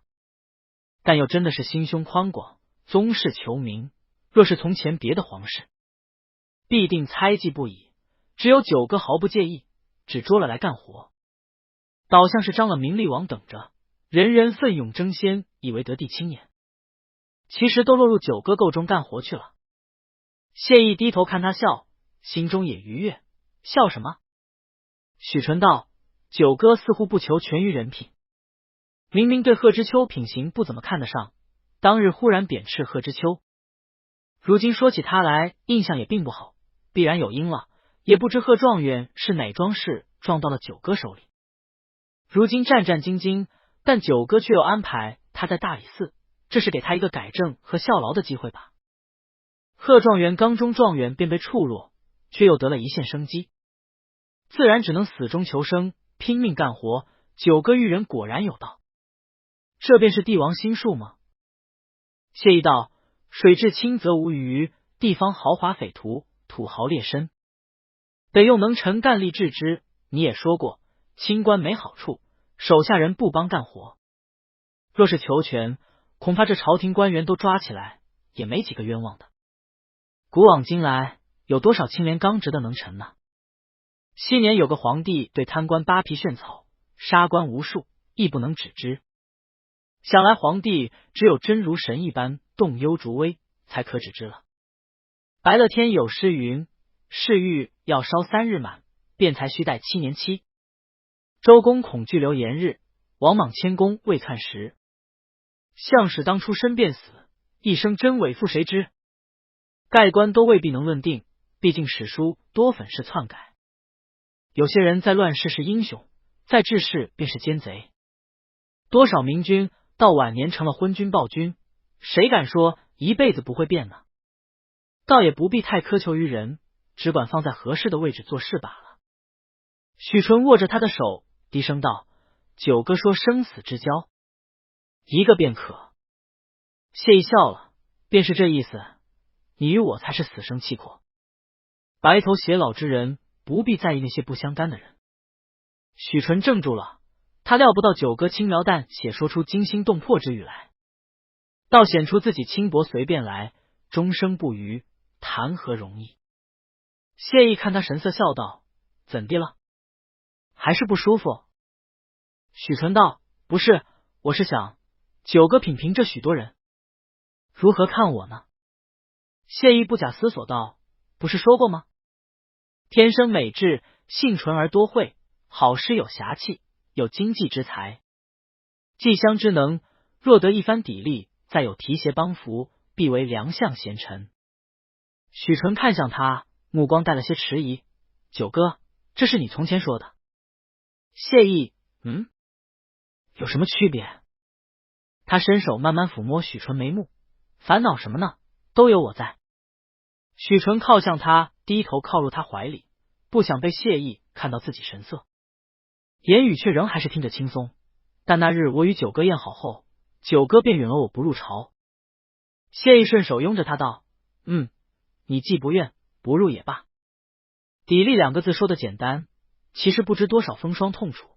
但又真的是心胸宽广，宗室求名，若是从前别的皇室，必定猜忌不已，只有九哥毫不介意，只捉了来干活，倒像是张了名利网等着，人人奋勇争先，以为得地青年，其实都落入九哥构中干活去了。谢意低头看他笑，心中也愉悦。笑什么？许纯道：“九哥似乎不求全于人品，明明对贺知秋品行不怎么看得上，当日忽然贬斥贺知秋，如今说起他来，印象也并不好，必然有因了。也不知贺状元是哪桩事撞到了九哥手里，如今战战兢兢，但九哥却又安排他在大理寺，这是给他一个改正和效劳的机会吧。贺状元刚中状元便被处落，却又得了一线生机，自然只能死中求生，拼命干活。九哥遇人果然有道，这便是帝王心术吗？”谢意道：“水至清则无鱼，地方豪华匪徒，土豪劣绅，得用能臣干力治之。你也说过，清官没好处，手下人不帮干活，若是求全，恐怕这朝廷官员都抓起来，也没几个冤枉的。古往今来，有多少清廉刚直的能臣呢？昔年有个皇帝对贪官扒皮炫草，杀官无数，亦不能止之。想来皇帝只有真如神一般动幽逐微，才可止之了。白乐天有诗云：侍御要烧3日满，辩才须待7年期。周公恐惧流言日，王莽谦恭未看时。项使当初身便死，一生真伪负谁知？盖官都未必能论定，毕竟史书多粉饰篡改。有些人在乱世是英雄，在治世便是奸贼。多少明君到晚年成了昏君暴君，谁敢说一辈子不会变呢？倒也不必太苛求于人，只管放在合适的位置做事罢了。许纯握着他的手，低声道：“九哥说生死之交，一个便可。”谢意笑了：“便是这意思，你与我才是死生契阔。白头偕老之人，不必在意那些不相干的人。”许纯怔住了，他料不到九哥轻描淡写说出惊心动魄之语来，倒显出自己轻薄随便来，终生不渝，谈何容易？谢意看他神色，笑道：“怎地了？还是不舒服？”许纯道：“不是，我是想九哥品评这许多人，如何看我呢？谢意不假思索道：不是说过吗？天生美质，性纯而多慧，好诗有侠气，有经济之才，寄乡之能，若得一番砥砺，再有提携帮扶，必为良相贤臣。许纯看向他，目光带了些迟疑。九哥，这是你从前说的。谢意，有什么区别？他伸手慢慢抚摸许纯眉目，烦恼什么呢？都有我在。许纯靠向他，低头靠入他怀里，不想被谢意看到自己神色，言语却仍还是听着轻松。但那日我与九哥宴好后，九哥便允了我不入朝。谢意顺手拥着他道：你既不愿，不入也罢。砥砺两个字说的简单，其实不知多少风霜痛楚，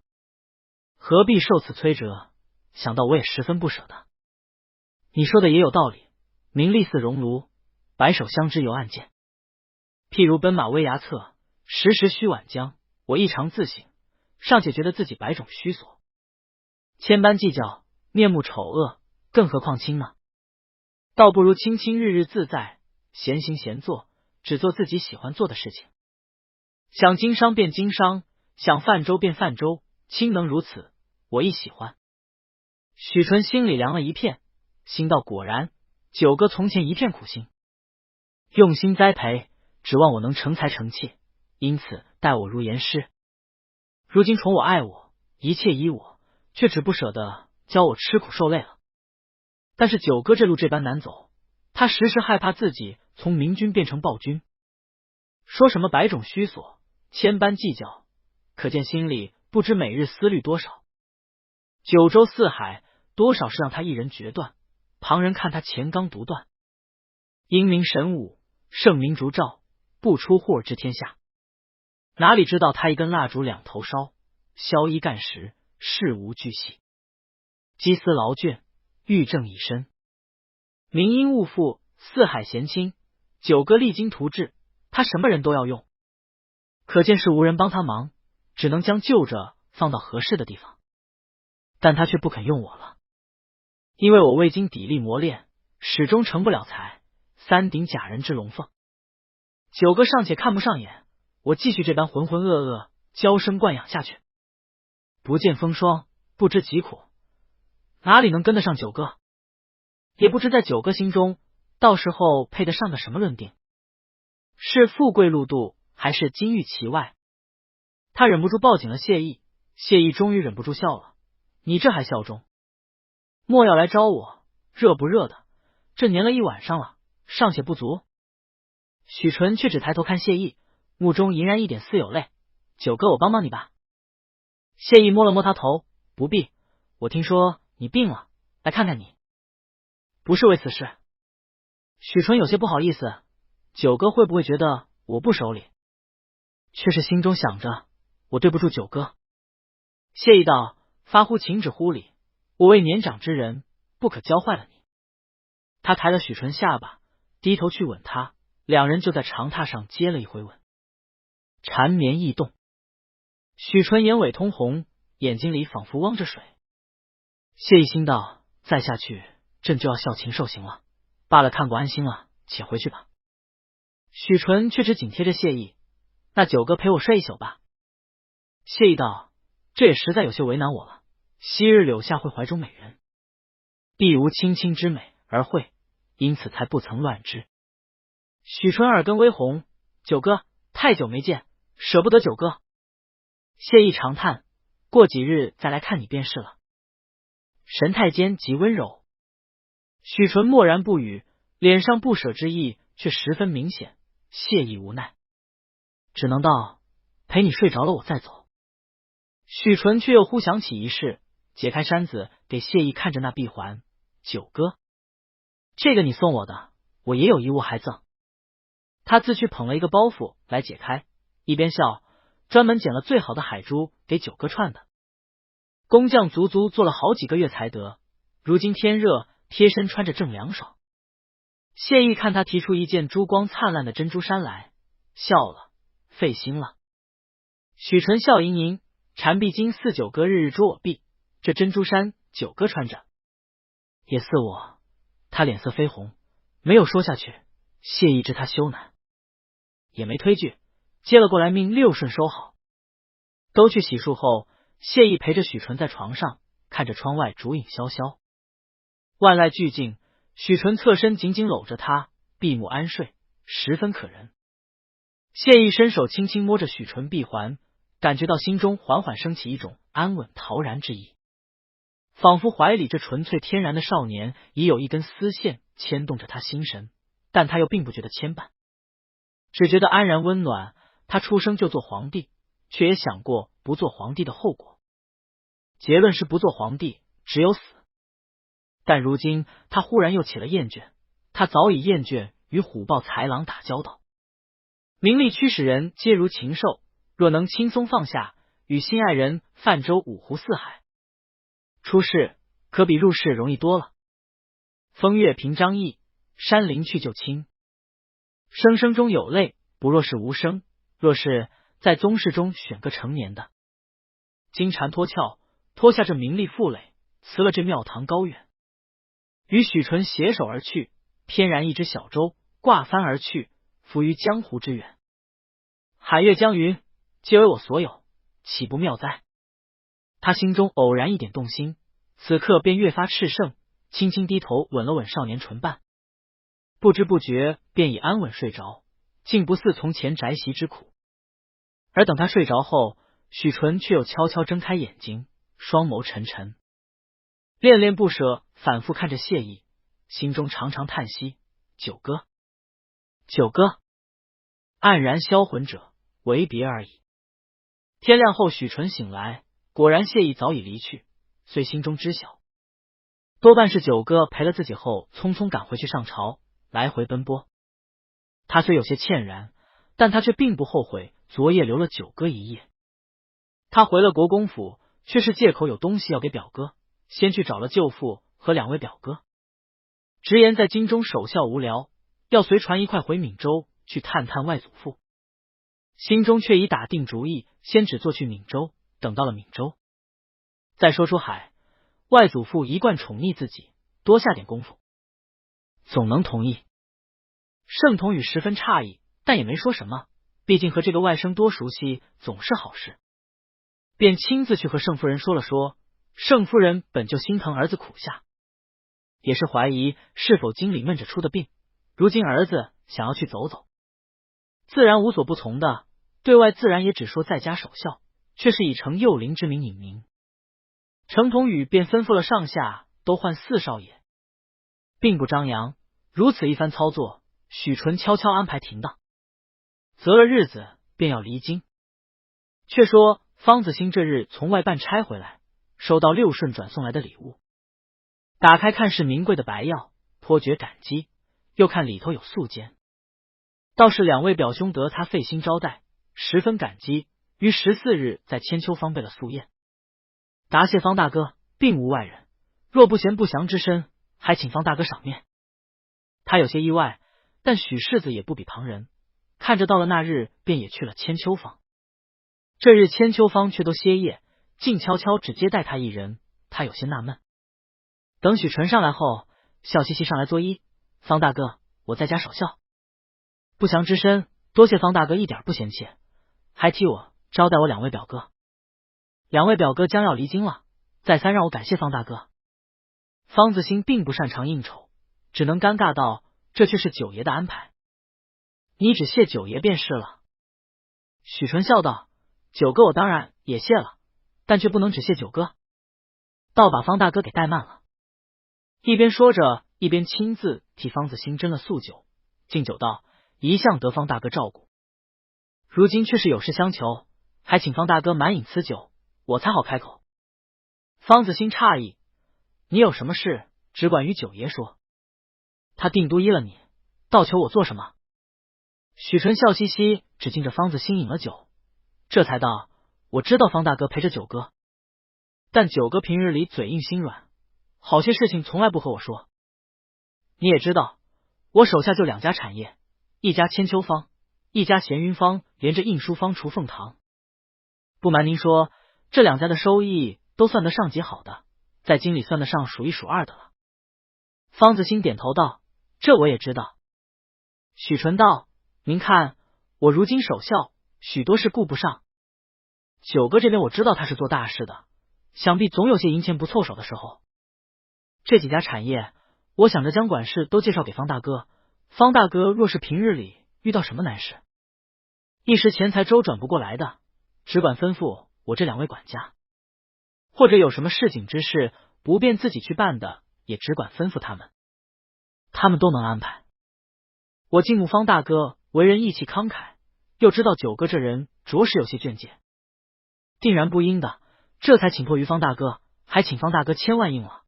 何必受此摧折？想到我也十分不舍得。你说的也有道理，名利似熔炉，白首相知犹暗箭。譬如奔马危崖侧，时时须挽缰。我异常自省，尚且觉得自己百种虚索，千般计较，面目丑恶，更何况亲呢？倒不如轻轻日日自在，闲行闲坐，只做自己喜欢做的事情。想经商便经商，想泛舟便泛舟，亲能如此，我亦喜欢。许纯心里凉了一片，心道果然，九哥从前一片苦心，用心栽培，指望我能成才成器，因此待我如严师。如今宠我爱我，一切依我，却只不舍得教我吃苦受累了。但是九哥这路这般难走，他时时害怕自己从明君变成暴君。说什么百种虚索，千般计较，可见心里不知每日思虑多少。九州四海，多少是让他一人决断，旁人看他乾纲独断。英明神武，圣明烛照，不出户而治天下。哪里知道他一根蜡烛两头烧，宵衣干食，事无巨细，积思劳倦，欲正以身。民因物富，四海贤亲，九哥励精图治，他什么人都要用，可见是无人帮他忙，只能将救着放到合适的地方。但他却不肯用我了，因为我未经砥砺磨练，始终成不了才，三顶假人之龙凤。九哥尚且看不上眼，我继续这般浑浑噩噩娇生惯养下去，不见风霜，不知疾苦，哪里能跟得上九哥？也不知在九哥心中，到时候配得上个什么论定，是富贵禄度，还是金玉其外？他忍不住抱紧了谢意，谢意终于忍不住笑了。你这还笑中？莫要来招我，热不热的？这黏了一晚上了，尚且不足。许纯却只抬头看谢意，目中隐然一点似有泪。九哥，我帮帮你吧。谢意摸了摸他头，不必，我听说你病了，来看看你。不是为此事。许纯有些不好意思，九哥会不会觉得我不收礼？却是心中想着，我对不住九哥。谢意道：发乎情止乎礼，我为年长之人，不可教坏了你。他抬了许纯下巴，低头去吻他，两人就在长榻上接了一回吻，缠绵意动。许纯眼尾通红，眼睛里仿佛汪着水。谢意心道：再下去朕就要效禽受刑了，罢了，看过安心了，且回去吧。许纯却只紧贴着谢意，那九哥陪我睡一宿吧。谢意道：这也实在有些为难我了。昔日柳下惠怀中美人，必无青青之美而会，因此才不曾乱之。许纯耳根微红，九哥，太久没见，舍不得九哥。谢意长叹，过几日再来看你便是了。神态间极温柔。许纯默然不语，脸上不舍之意却十分明显。谢意无奈，只能道：陪你睡着了我再走。许纯却又忽想起一事，解开衫子给谢意看着那臂环。九哥，这个你送我的，我也有一物还赠。他自去捧了一个包袱来解开，一边笑，专门捡了最好的海珠给九哥串的。工匠足足做了好几个月才得，如今天热，贴身穿着正凉爽。谢意看他提出一件珠光灿烂的珍珠衫来，笑了，费心了。许纯笑盈盈，缠臂金似九哥日日捉我臂，这珍珠衫九哥穿着也似我，他脸色绯红，没有说下去。谢意知他羞难，也没推拒，接了过来，命六顺收好。都去洗漱后，谢意陪着许纯在床上，看着窗外烛影萧萧，万籁俱静。许纯侧身紧紧搂着他，闭目安睡，十分可人。谢意伸手轻轻摸着许纯臂环，感觉到心中缓缓升起一种安稳陶然之意，仿佛怀里这纯粹天然的少年已有一根丝线牵动着他心神，但他又并不觉得牵绊，只觉得安然温暖。他出生就做皇帝，却也想过不做皇帝的后果，结论是不做皇帝只有死。但如今他忽然又起了厌倦，他早已厌倦与虎豹豺狼打交道，名利驱使人皆如禽兽，若能轻松放下，与心爱人泛舟五湖四海，出世可比入世容易多了。风月凭张毅，山林去就清。声声中有泪，不若是无声。若是在宗室中选个成年的，金蝉脱壳，脱下这名利负累，辞了这庙堂高远，与许纯携手而去，翩然一只小舟，挂帆而去，浮于江湖之远。海月江云，皆为我所有，岂不妙哉？他心中偶然一点动心，此刻便越发炽盛，轻轻低头吻了吻少年唇瓣，不知不觉便已安稳睡着，竟不似从前宅席之苦。而等他睡着后，许纯却又悄悄睁开眼睛，双眸沉沉，恋恋不舍，反复看着谢意，心中常常叹息：九哥，九哥。黯然销魂者，为别而已。天亮后，许纯醒来，果然谢意早已离去，虽心中知晓，多半是九哥陪了自己后匆匆赶回去上朝，来回奔波。他虽有些歉然，但他却并不后悔昨夜留了九哥一夜。他回了国公府，却是借口有东西要给表哥，先去找了舅父和两位表哥，直言在京中守孝无聊，要随船一块回闽州去探探外祖父。心中却已打定主意，先只做去闽州，等到了闽州再说出海。外祖父一贯宠溺自己，多下点功夫，总能同意。盛同宇十分诧异，但也没说什么，毕竟和这个外甥多熟悉总是好事，便亲自去和盛夫人说了说。盛夫人本就心疼儿子苦下，也是怀疑是否经里闷着出的病，如今儿子想要去走走，自然无所不从的，对外自然也只说在家守孝，却是以承幼龄之名引名。程同宇便吩咐了上下都换四少爷，并不张扬。如此一番操作，许纯悄悄安排停当，择了日子便要离京。却说方子兴这日从外办差回来，收到六顺转送来的礼物，打开看是名贵的白药，颇觉感激，又看里头有素笺，倒是两位表兄得他费心招待，十分感激，于14日在千秋坊备了素宴，答谢方大哥，并无外人，若不嫌不祥之身，还请方大哥赏面。他有些意外，但许世子也不比旁人，看着到了那日便也去了千秋坊。这日千秋坊却都歇业，静悄悄只接待他一人，他有些纳闷。等许纯上来后，笑嘻嘻上来作揖：方大哥，我在家守孝，不祥之身，多谢方大哥一点不嫌弃，还替我招待我两位表哥。两位表哥将要离京了，再三让我感谢方大哥。方子兴并不擅长应酬，只能尴尬道：这却是九爷的安排，你只谢九爷便是了。许纯笑道：九哥我当然也谢了，但却不能只谢九哥，倒把方大哥给怠慢了。一边说着，一边亲自替方子兴斟了素酒，敬酒道：一向得方大哥照顾，如今却是有事相求，还请方大哥满饮此酒，我才好开口。方子兴诧异：你有什么事只管与九爷说，他定都依了你，倒求我做什么？许纯笑嘻嘻，只敬着方子兴饮了酒，这才道：我知道方大哥陪着九哥，但九哥平日里嘴硬心软，好些事情从来不和我说。你也知道，我手下就两家产业，一家千秋坊，一家闲云坊，连着印书坊、雏凤堂。不瞒您说，这两家的收益都算得上极好的，在京里算得上数一数二的了。方子兴点头道：“这我也知道。”许纯道：“您看，我如今守孝，许多事顾不上。九哥这边我知道他是做大事的，想必总有些银钱不凑手的时候。这几家产业，我想着将管事都介绍给方大哥。方大哥若是平日里遇到什么难事，一时钱财周转不过来的，只管吩咐我这2位管家，或者有什么市井之事不便自己去办的，也只管吩咐他们，他们都能安排。我敬慕方大哥为人义气慷慨，又知道九哥这人着实有些眷介，定然不应的，这才请迫于方大哥，还请方大哥千万应了。”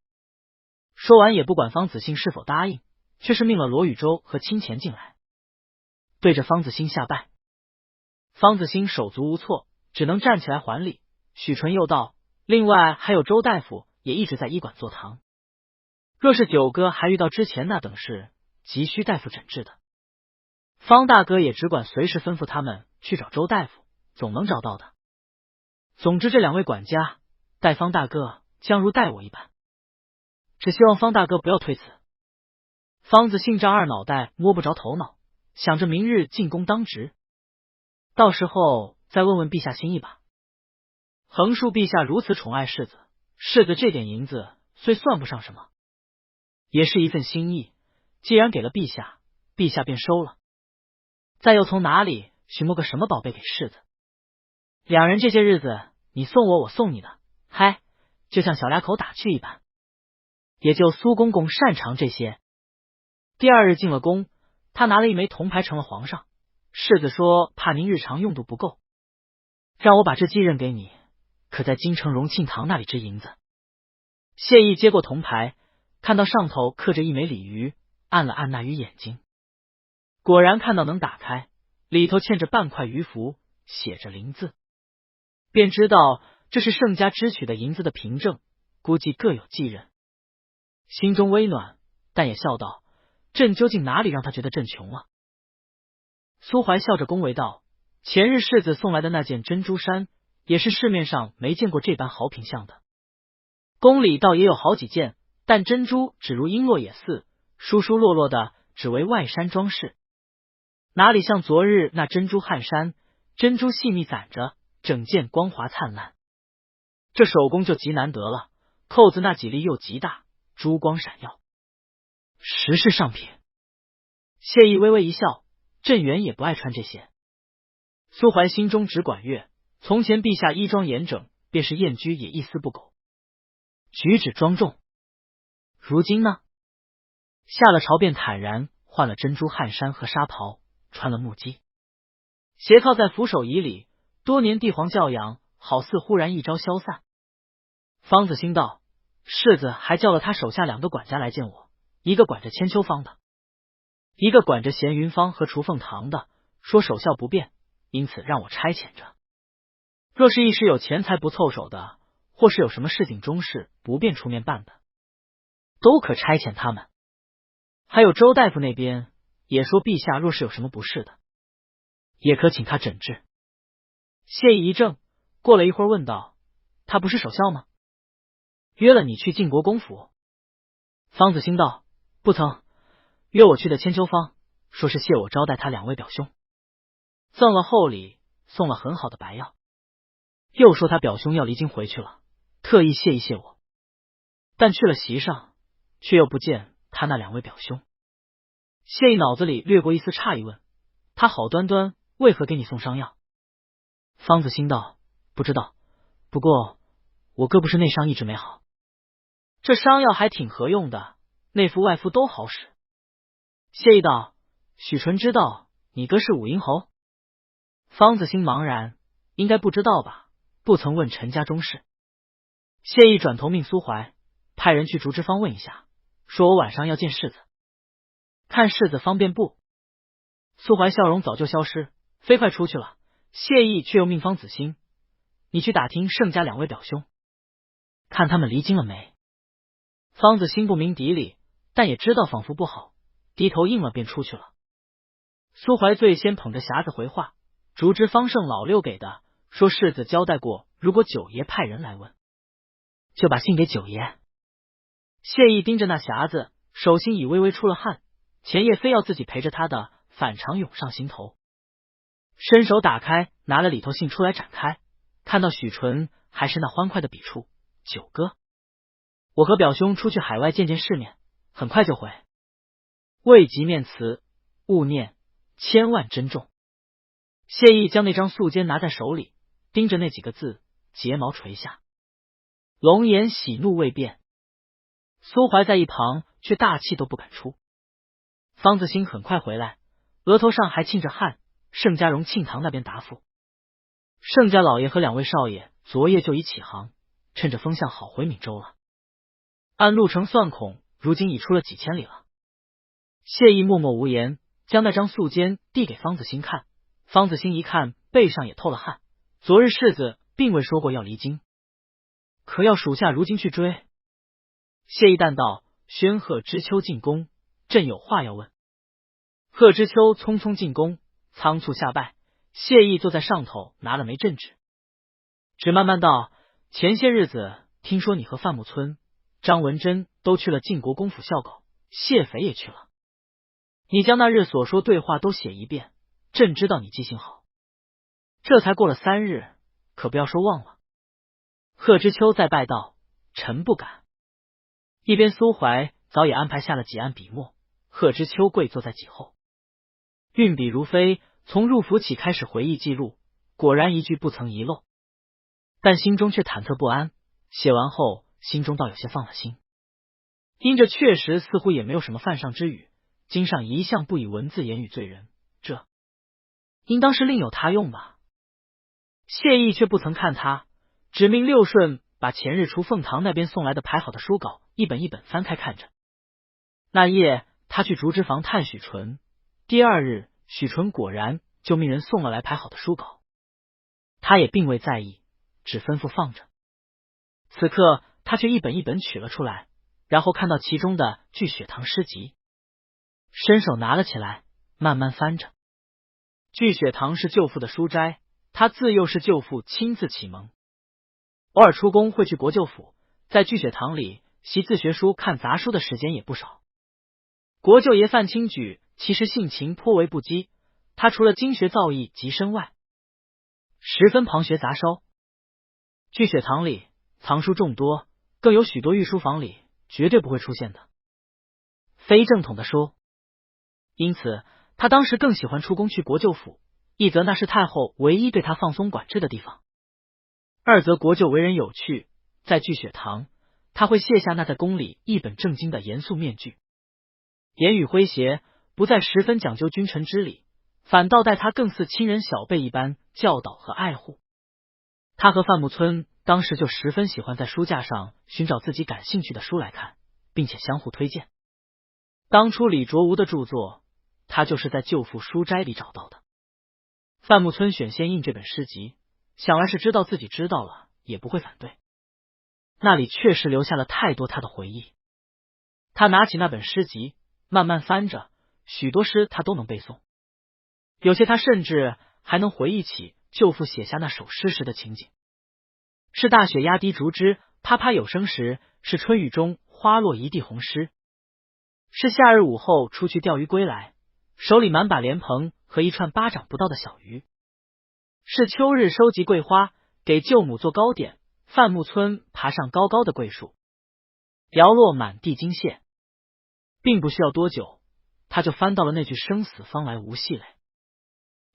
说完也不管方子兴是否答应，却是命了罗宇舟和清钱进来，对着方子兴下拜。方子兴手足无措，只能站起来还礼。许纯又道：“另外还有周大夫也一直在医馆坐堂，若是九哥还遇到之前那等事，急需大夫诊治的，方大哥也只管随时吩咐他们去找周大夫，总能找到的。总之这2位管家待方大哥将如待我一般，只希望方大哥不要推辞。”方子兴这二脑袋摸不着头脑，想着明日进宫当值，到时候再问问陛下心意吧。横竖陛下如此宠爱世子，世子这点银子虽算不上什么，也是一份心意，既然给了陛下，陛下便收了，再又从哪里寻摸个什么宝贝给世子。两人这些日子你送我，我送你的，嗨，就像小俩口打趣一般。也就苏公公擅长这些。第2日进了宫，他拿了一枚铜牌呈了皇上。世子说怕您日常用度不够，让我把这继任给你，可在京城荣庆堂那里支银子。谢意接过铜牌，看到上头刻着一枚鲤鱼，按了按那鱼眼睛，果然看到能打开，里头嵌着半块鱼符，写着灵字，便知道这是盛家支取的银子的凭证，估计各有继任。心中微暖，但也笑道：“朕究竟哪里让他觉得朕穷了？”苏怀笑着恭维道：“前日世子送来的那件珍珠衫，也是市面上没见过这般好品相的。宫里倒也有好几件，但珍珠只如璎珞也似，疏疏落落的，只为外衫装饰，哪里像昨日那珍珠汗衫，珍珠细密攒着，整件光滑灿烂。这手工就极难得了，扣子那几粒又极大，珠光闪耀，实是上品。”谢意微微一笑：“朕原也不爱穿这些。”苏怀心中只管悦，从前陛下衣装严整，便是燕居也一丝不苟，举止庄重。如今呢，下了朝便坦然换了珍珠汗衫和纱袍，穿了木屐，斜靠在扶手椅里，多年帝皇教养，好似忽然一朝消散。方子兴道：“世子还叫了他手下2个管家来见我，一个管着千秋坊的，一个管着闲云坊和雏凤堂的，说守孝不便，因此让我差遣着。若是一时有钱财不凑手的，或是有什么市井中事不便出面办的，都可差遣他们。还有周大夫那边也说，陛下若是有什么不适的，也可请他诊治。”谢意一怔，过了一会儿问道：“他不是守孝吗？约了你去晋国公府？”方子兴道：“不曾，约我去的千秋坊，说是谢我招待他2位表兄，赠了厚礼，送了很好的白药，又说他表兄要离京回去了，特意谢一谢我。但去了席上，却又不见他那2位表兄。”谢意脑子里掠过一丝诧异，问：“他好端端为何给你送伤药？”方子兴道：“不知道，不过我哥不是内伤一直没好，这伤药还挺合用的，内服外敷都好使。”谢意道：“许纯知道你哥是武英侯？”方子兴茫然：“应该不知道吧，不曾问陈家中事。”谢意转头命苏怀派人去竹之坊问一下，说我晚上要见世子，看世子方便不？苏怀笑容早就消失，飞快出去了。谢意却又命方子兴：“你去打听盛家2位表兄，看他们离京了没。”方子兴不明底里，但也知道仿佛不好，低头应了便出去了。苏怀最先捧着匣子回话：“竹之方胜老六给的，说世子交代过，如果九爷派人来问，就把信给九爷。”谢意盯着那匣子，手心已微微出了汗，前夜非要自己陪着他的反常涌上心头。伸手打开，拿了里头信出来展开，看到许纯还是那欢快的笔触：九哥，我和表兄出去海外见见世面，很快就回。未及面辞，勿念，千万珍重。谢意将那张素笺拿在手里，盯着那几个字，睫毛垂下，龙颜喜怒未变。苏怀在一旁却大气都不敢出。方子兴很快回来，额头上还沁着汗。盛家荣庆堂那边答复，盛家老爷和两位少爷昨夜就已起航，趁着风向好回闽州了。按路程算孔，如今已出了几千里了。谢意默默无言，将那张素笺递给方子兴看。方子兴一看，背上也透了汗。昨日世子并未说过要离京，可要属下如今去追？谢意淡道：宣贺知秋进宫，朕有话要问。贺知秋匆匆进宫，仓促下拜。谢意坐在上头，拿了枚镇纸，只慢慢道：前些日子听说你和范木村、张文珍都去了晋国公府校稿，谢斐也去了。你将那日所说对话都写一遍，朕知道你记性好。这才过了3日，可不要说忘了。贺知秋再拜道：臣不敢。一边苏怀早已安排下了几案笔墨，贺知秋跪坐在几后，运笔如飞，从入府起开始回忆记录，果然一句不曾遗漏，但心中却忐忑不安。写完后，心中倒有些放了心，因着确实似乎也没有什么犯上之语。经上一向不以文字言语罪人，这应当是另有他用吧。谢意却不曾看他，只命六顺把前日厨凤堂那边送来的排好的书稿一本一本翻开看着。那夜他去竹枝房探许纯，第2日许纯果然就命人送了来排好的书稿，他也并未在意，只吩咐放着。此刻他却一本一本取了出来，然后看到其中的《聚雪堂诗集》，伸手拿了起来，慢慢翻着。聚雪堂是舅父的书斋，他自幼是舅父亲自启蒙，偶尔出宫会去国舅府，在聚雪堂里习自学书看杂书的时间也不少。国舅爷范清举其实性情颇为不羁，他除了经学造诣极深外，十分旁学杂烧。聚雪堂里藏书众多，更有许多御书房里绝对不会出现的非正统的书，因此他当时更喜欢出宫去国舅府，一则那是太后唯一对他放松管制的地方，二则国舅为人有趣，在聚雪堂他会卸下那在宫里一本正经的严肃面具，言语诙谐，不再十分讲究君臣之礼，反倒待他更似亲人小辈一般教导和爱护。他和范木村当时就十分喜欢在书架上寻找自己感兴趣的书来看，并且相互推荐。当初李卓吾的著作，他就是在舅父书斋里找到的。范木村选先印这本诗集，想来是知道自己知道了也不会反对，那里确实留下了太多他的回忆。他拿起那本诗集慢慢翻着，许多诗他都能背诵，有些他甚至还能回忆起舅父写下那首诗时的情景。是大雪压低竹枝，啪啪有声时，是春雨中花落一地红湿。是夏日午后出去钓鱼归来，手里满把莲蓬和一串巴掌不到的小鱼。是秋日收集桂花，给舅母做糕点，范木村爬上高高的桂树，摇落满地金线。并不需要多久，他就翻到了那句生死方来无系垒，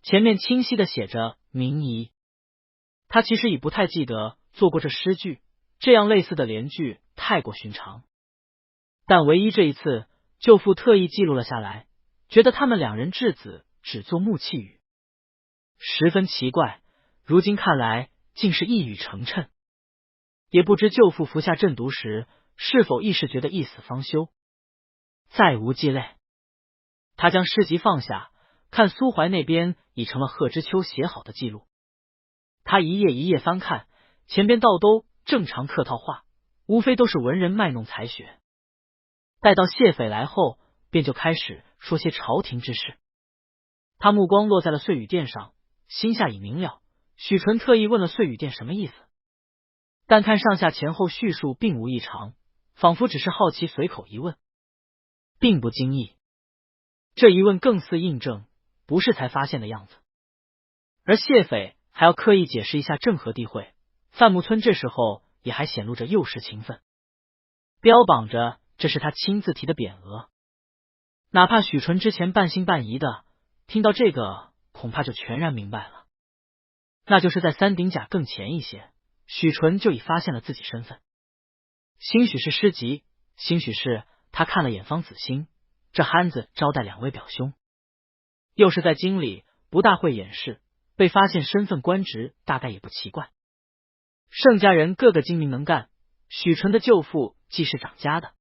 前面清晰的写着明夷。他其实已不太记得做过这诗句，这样类似的连句太过寻常，但唯一这一次舅父特意记录了下来，觉得他们两人稚子只做木器语，十分奇怪，如今看来竟是一语成谶。也不知舅父服下鸩毒时，是否亦是觉得一死方休，再无忌类。他将诗集放下，看苏怀那边已成了贺知秋写好的记录。他一页一页翻看，前边倒都正常客套话，无非都是文人卖弄才学。待到谢斐来后，便就开始说些朝廷之事。他目光落在了碎雨殿上，心下已明了，许纯特意问了碎雨殿什么意思，但看上下前后叙述并无异常，仿佛只是好奇随口一问。并不惊异。这一问更似印证，不是才发现的样子。而谢斐还要刻意解释一下正和地会，范木村这时候也还显露着幼时勤奋，标榜着这是他亲自提的匾额。哪怕许纯之前半信半疑的，听到这个恐怕就全然明白了，那就是在三鼎甲更前一些，许纯就已发现了自己身份。兴许是诗集，兴许是他看了眼方子兴这憨子招待两位表兄，又是在京里不大会掩饰，被发现身份官职大概也不奇怪。盛家人个个精明能干，许纯的舅父既是长家的，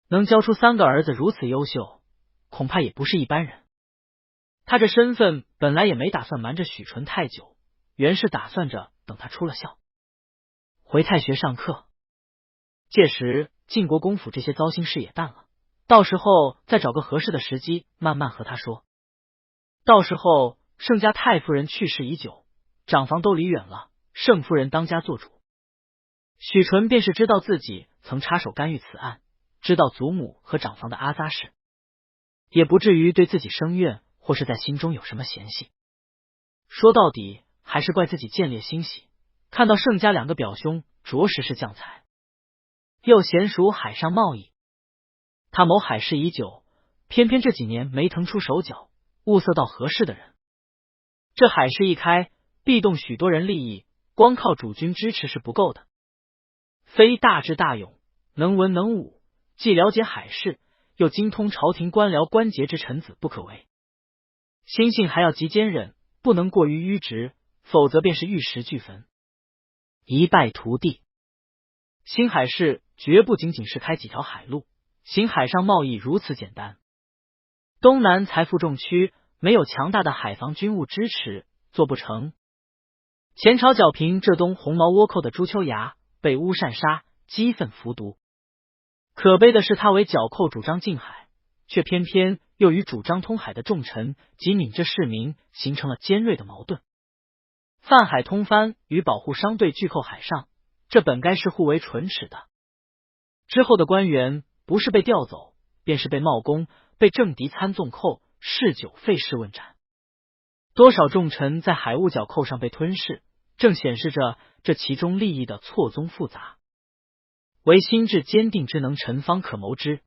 能教出3个儿子如此优秀，恐怕也不是一般人。他这身份本来也没打算瞒着许纯太久，原是打算着等他出了校回太学上课，届时晋国公府这些糟心事也淡了，到时候再找个合适的时机慢慢和他说。到时候盛家太夫人去世已久，长房都离远了，盛夫人当家做主，许纯便是知道自己曾插手干预此案，知道祖母和长房的阿扎事，也不至于对自己生怨，或是在心中有什么嫌隙。说到底还是怪自己见猎心喜，看到盛家2个表兄着实是将才，又娴熟海上贸易，他谋海事已久，偏偏这几年没腾出手脚，物色到合适的人。这海事一开，必动许多人利益，光靠主君支持是不够的，非大智大勇，能文能武，既了解海事，又精通朝廷官僚关节之臣子不可为。心性还要极坚韧，不能过于迂直，否则便是玉石俱焚，一败涂地。新海市绝不仅仅是开几条海路，行海上贸易如此简单。东南财富重区，没有强大的海防军务支持，做不成。前朝剿平浙东红毛倭寇的朱秋衙被乌善杀，激愤服毒。可悲的是，他为剿寇主张禁海，却偏偏又与主张通海的重臣及闽浙市民形成了尖锐的矛盾。泛海通番与保护商队拒寇海上，这本该是互为唇齿的。之后的官员不是被调走，便是被冒功，被政敌参纵寇，嗜酒废事问斩。多少重臣在海务剿寇上被吞噬，正显示着这其中利益的错综复杂，唯心智坚定之能臣方可谋之。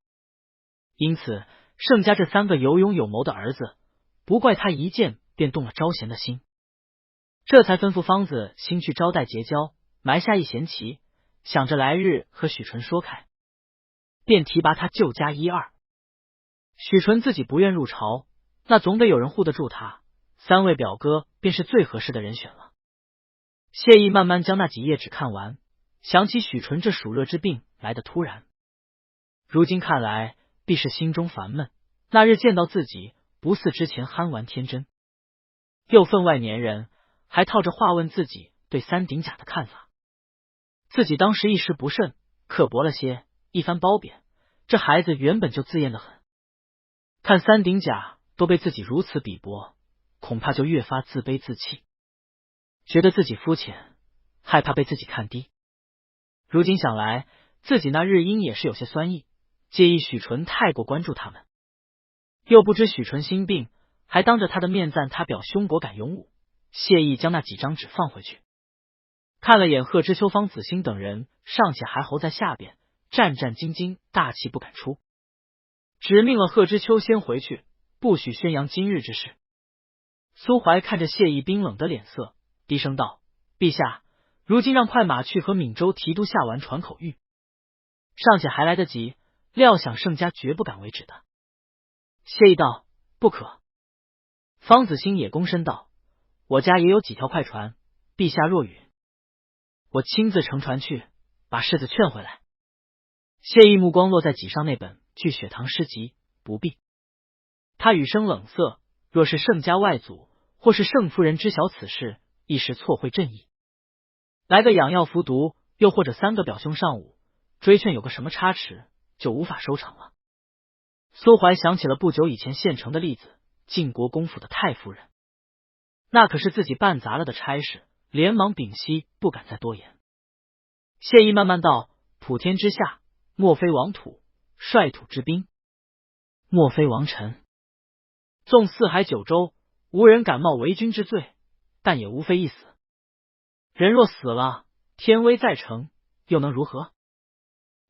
因此盛家这3个有勇有谋的儿子，不怪他一见便动了招贤的心，这才吩咐方子兴去招待结交，埋下一弦棋，想着来日和许纯说开，便提拔他舅家1、2。许纯自己不愿入朝，那总得有人护得住他，3位表哥便是最合适的人选了。谢意慢慢将那几页纸看完，想起许纯这暑热之病来得突然，如今看来必是心中烦闷，那日见到自己不似之前憨玩天真，又分外粘人，还套着话问自己对三鼎甲的看法。自己当时一时不慎刻薄了些，一番褒贬，这孩子原本就自厌得很，看三鼎甲都被自己如此鄙薄，恐怕就越发自卑自弃，觉得自己肤浅，害怕被自己看低。如今想来，自己那日因也是有些酸意，介意许纯太过关注他们，又不知许纯心病，还当着他的面赞他表兄果敢勇武，谢意将那几张纸放回去，看了眼贺知秋、方子兴等人，尚且还候在下边，战战兢兢，大气不敢出，只命了贺知秋先回去，不许宣扬今日之事。苏怀看着谢意冰冷的脸色，低声道：“陛下，如今让快马去和闽州提督下完传口谕，尚且还来得及，料想盛家绝不敢为止的。”谢意道：“不可。”方子兴也躬身道：“我家也有几条快船，陛下若允，我亲自乘船去，把世子劝回来。”谢意目光落在几上那本《聚雪堂诗集》，不必。他语声冷色，若是盛家外祖或是盛夫人知晓此事，一时错会朕意，来个养药服毒，又或者3个表兄上午追劝有个什么差池，就无法收场了。苏怀想起了不久以前县城的例子，晋国公府的太夫人，那可是自己办砸了的差事，连忙屏息，不敢再多言。谢意慢慢道：“普天之下，莫非王土，率土之滨，莫非王臣？纵四海九州，无人敢冒为君之罪，但也无非一死。人若死了，天威在城，又能如何？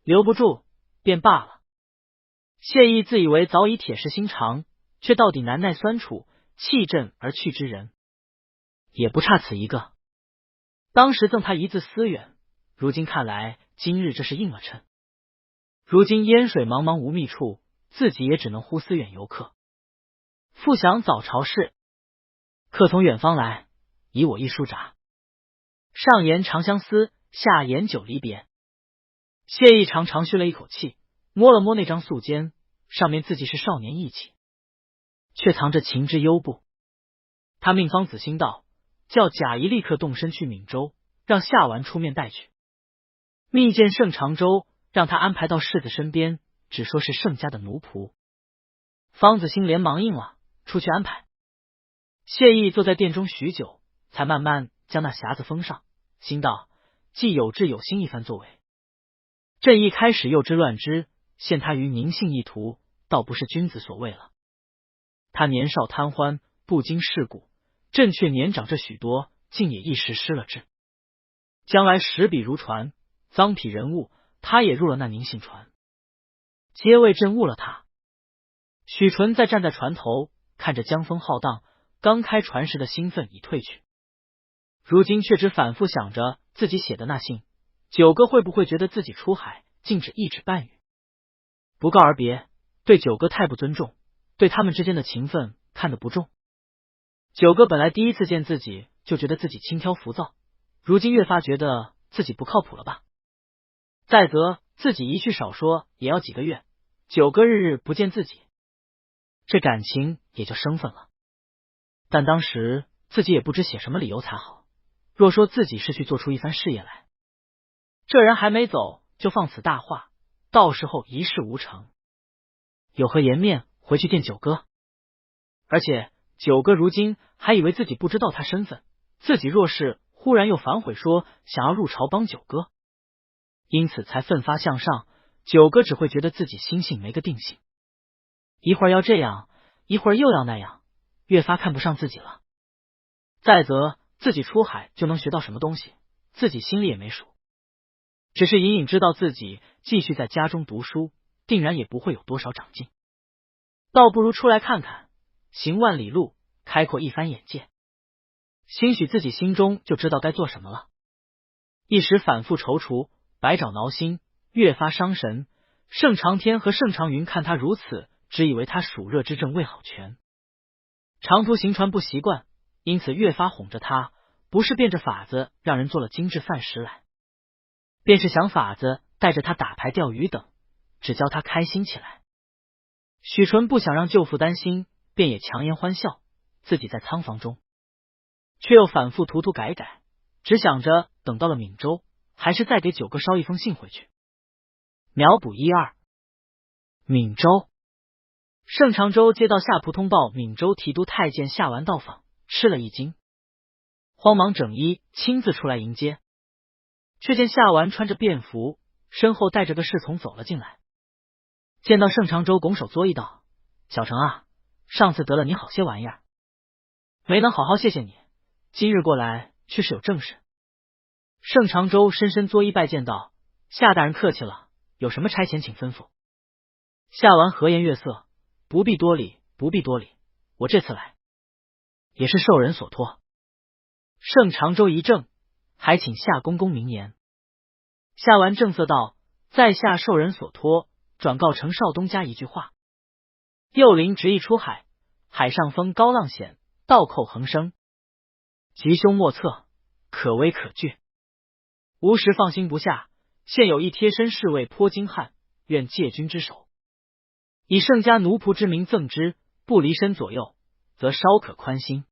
留不住便罢了。谢意自以为早已铁石心肠，却到底难耐酸楚，弃阵而去之人，也不差此一个。当时赠他一字思远，如今看来，今日这是应了谶。如今烟水茫茫无觅处，自己也只能呼思远游客。复想早朝事，客从远方来，以我一书札。上言长相思，下言久离别。谢意长长吁了一口气，摸了摸那张素笺，上面字迹是少年意气，却藏着情之幽步。他命方子兴道，叫贾谊立刻动身去闽州，让夏完出面带去。密见盛长洲，让他安排到世子身边，只说是盛家的奴仆。方子兴连忙应了，出去安排。谢意坐在殿中许久，才慢慢将那匣子封上，心道既有志有心一番作为。朕一开始幼之乱之，陷他于宁性一途，倒不是君子所为了。他年少贪欢，不经世故，朕却年长这许多，竟也一时失了志。将来史笔如传，赃匹人物，他也入了那宁性船，皆为朕误了他。许纯在站在船头，看着江风浩荡，刚开船时的兴奋已褪去，如今却只反复想着自己写的那信，九哥会不会觉得自己出海竟只一纸半语，不告而别，对九哥太不尊重，对他们之间的情分看得不重。九哥本来第一次见自己就觉得自己轻佻浮躁，如今越发觉得自己不靠谱了吧。再则自己一去少说也要几个月，九哥日日不见自己，这感情也就生分了。但当时自己也不知写什么理由才好，若说自己是去做出一番事业来，这人还没走就放此大话，到时候一事无成，有何颜面回去见九哥？而且九哥如今还以为自己不知道他身份，自己若是忽然又反悔说想要入朝帮九哥，因此才奋发向上，九哥只会觉得自己心性没个定性，一会儿要这样，一会儿又要那样，越发看不上自己了。再则自己出海就能学到什么东西，自己心里也没数，只是隐隐知道自己继续在家中读书，定然也不会有多少长进，倒不如出来看看，行万里路，开阔一番眼界，兴许自己心中就知道该做什么了。一时反复踌躇，百爪挠心，越发伤神。盛长天和盛长云看他如此，只以为他暑热之症未好全，长途行船不习惯，因此越发哄着他，不是变着法子让人做了精致饭食来，便是想法子带着他打牌钓鱼等，只教他开心起来。许纯不想让舅父担心，便也强颜欢笑，自己在仓房中却又反复涂涂改改，只想着等到了闽州，还是再给九哥捎一封信回去。秒补1-2。闽州。盛长洲接到夏仆通报闽州提督太监夏完到访，吃了一惊，慌忙整衣亲自出来迎接，却见夏完穿着便服，身后带着个侍从走了进来。见到盛长洲，拱手作揖道：“小成啊，上次得了你好些玩意儿，没能好好谢谢你，今日过来却是有正事。”盛长洲深深作揖拜见道：“夏大人客气了，有什么差遣请吩咐。”夏完和颜悦色：“不必多礼，不必多礼，我这次来也是受人所托。”盛长洲一怔，还请夏公公明言。夏完正色道：“在下受人所托，转告程少东家一句话。幼灵执意出海，海上风高浪险，倒扣横生，吉凶莫测，可危可惧。无时放心不下，现有一贴身侍卫颇精悍，愿借君之手，以盛家奴仆之名赠之，不离身左右，则稍可宽心。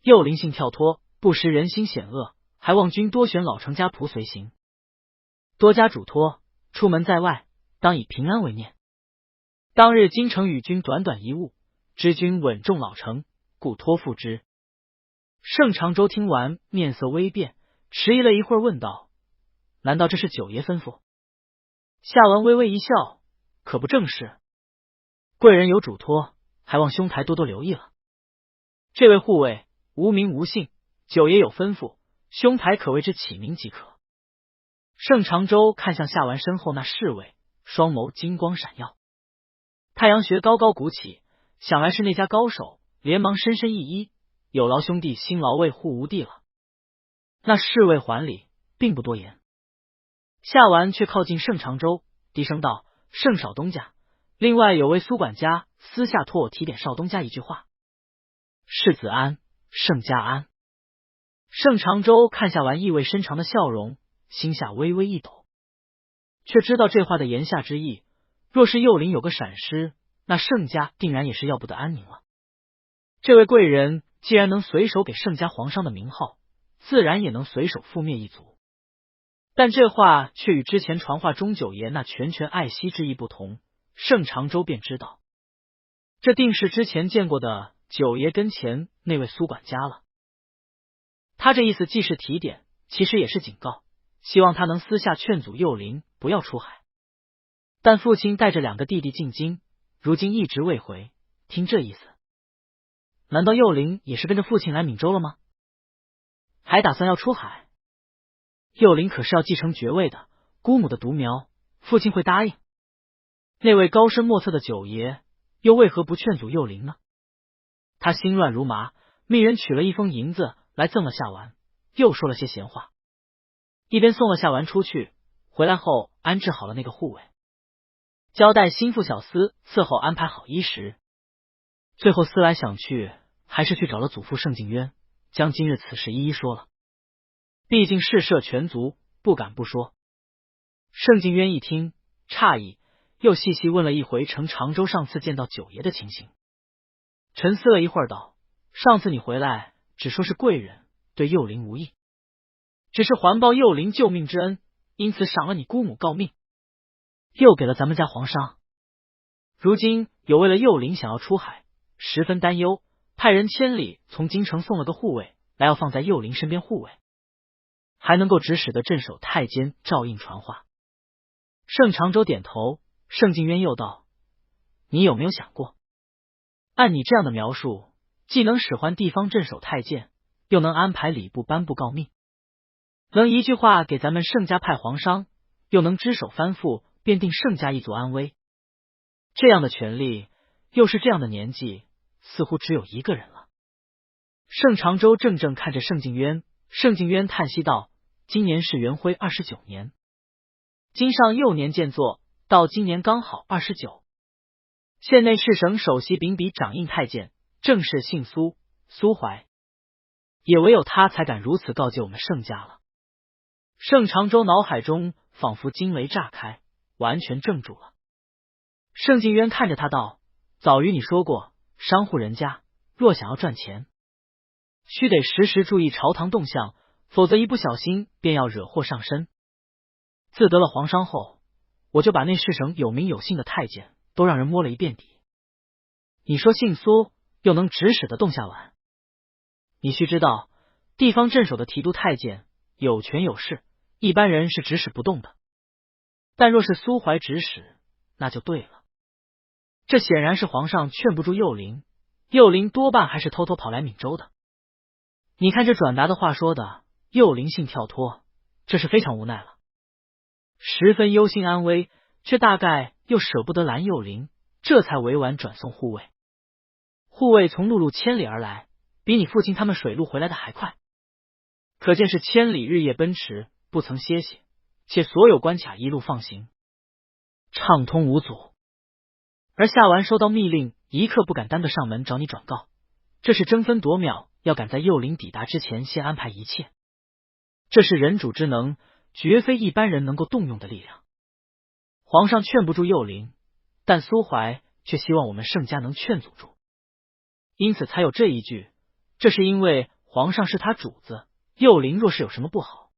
幼灵性跳脱，不识人心险恶，还望君多选老程家仆随行，多加嘱托，出门在外，当以平安为念。当日京城与君短短一晤，知君稳重老成，故托付之。”盛长洲听完，面色微变，迟疑了一会儿，问道：“难道这是九爷吩咐？”夏完微微一笑：“可不正是。贵人有嘱托，还望兄台多多留意了。这位护卫无名无姓，九爷有吩咐，兄台可为之起名即可。盛长洲看向夏完身后那侍卫，双眸金光闪耀，太阳穴高高鼓起，想来是那家高手，连忙深深一揖，有劳兄弟辛劳为护无地了。那侍卫还礼，并不多言。夏完却靠近盛长洲，低声道：盛少东家，另外有位苏管家私下托我提点少东家一句话。世子安，盛家安。盛长洲看夏完意味深长的笑容，心下微微一抖，却知道这话的言下之意，若是幼灵有个闪失，那盛家定然也是要不得安宁了。这位贵人既然能随手给盛家皇上的名号，自然也能随手覆灭一族。但这话却与之前传话中九爷那拳拳爱惜之意不同，盛长洲便知道，这定是之前见过的九爷跟前那位苏管家了。他这意思既是提点，其实也是警告，希望他能私下劝阻幼灵不要出海。但父亲带着2个弟弟进京，如今一直未回，听这意思，难道幼灵也是跟着父亲来闽州了吗？还打算要出海？幼灵可是要继承爵位的，姑母的独苗，父亲会答应？那位高深莫测的九爷又为何不劝阻幼灵呢？他心乱如麻，命人取了1封银子来赠了夏完，又说了些闲话，一边送了夏完出去，回来后安置好了那个护卫，交代心腹小厮伺候安排好衣食。最后思来想去，还是去找了祖父盛敬渊，将今日此事一一说了。毕竟事涉全族，不敢不说。盛敬渊一听诧异，又细细问了一回程长洲上次见到九爷的情形。沉思了一会儿道：上次你回来只说是贵人对幼灵无益，只是还报幼灵救命之恩，因此赏了你姑母诰命，又给了咱们家皇上。如今有为了幼灵想要出海，十分担忧，派人千里从京城送了个护卫来，要放在幼灵身边护卫，还能够指使的镇守太监照应传话。盛长洲点头，盛敬渊又道：你有没有想过，按你这样的描述，既能使唤地方镇守太监，又能安排礼部颁布诰命，能一句话给咱们盛家派皇商，又能只手翻覆，便定盛家一族安危。这样的权力，又是这样的年纪，似乎只有一个人了。盛长洲怔怔看着盛敬渊，盛敬渊叹息道：今年是元徽29年，今上幼年建作，到今年刚好29。县内侍省首席秉笔掌印太监，正是姓苏，苏怀，也唯有他才敢如此告诫我们盛家了。盛长洲脑海中仿佛惊雷炸开，完全怔住了。盛敬渊看着他道：早与你说过，商户人家若想要赚钱，须得时时注意朝堂动向，否则一不小心便要惹祸上身。自得了皇商后，我就把那侍省有名有姓的太监都让人摸了一遍底。你说姓苏又能指使的动下碗？你须知道，地方镇守的提督太监有权有势，一般人是指使不动的。但若是苏怀指使，那就对了。这显然是皇上劝不住幼灵，幼灵多半还是偷偷跑来闽州的。你看这转达的话说的，幼灵性跳脱，这是非常无奈了，十分忧心安危，却大概又舍不得拦幼灵，这才委婉转送护卫。护卫从陆路千里而来，比你父亲他们水路回来的还快，可见是千里日夜奔驰，不曾歇息，且所有关卡一路放行，畅通无阻。而夏完收到密令，一刻不敢单个上门找你转告，这是争分夺秒，要赶在幼灵抵达之前先安排一切。这是人主之能，绝非一般人能够动用的力量。皇上劝不住幼灵，但苏怀却希望我们盛家能劝阻住，因此才有这一句。这是因为皇上是他主子，幼灵若是有什么不好，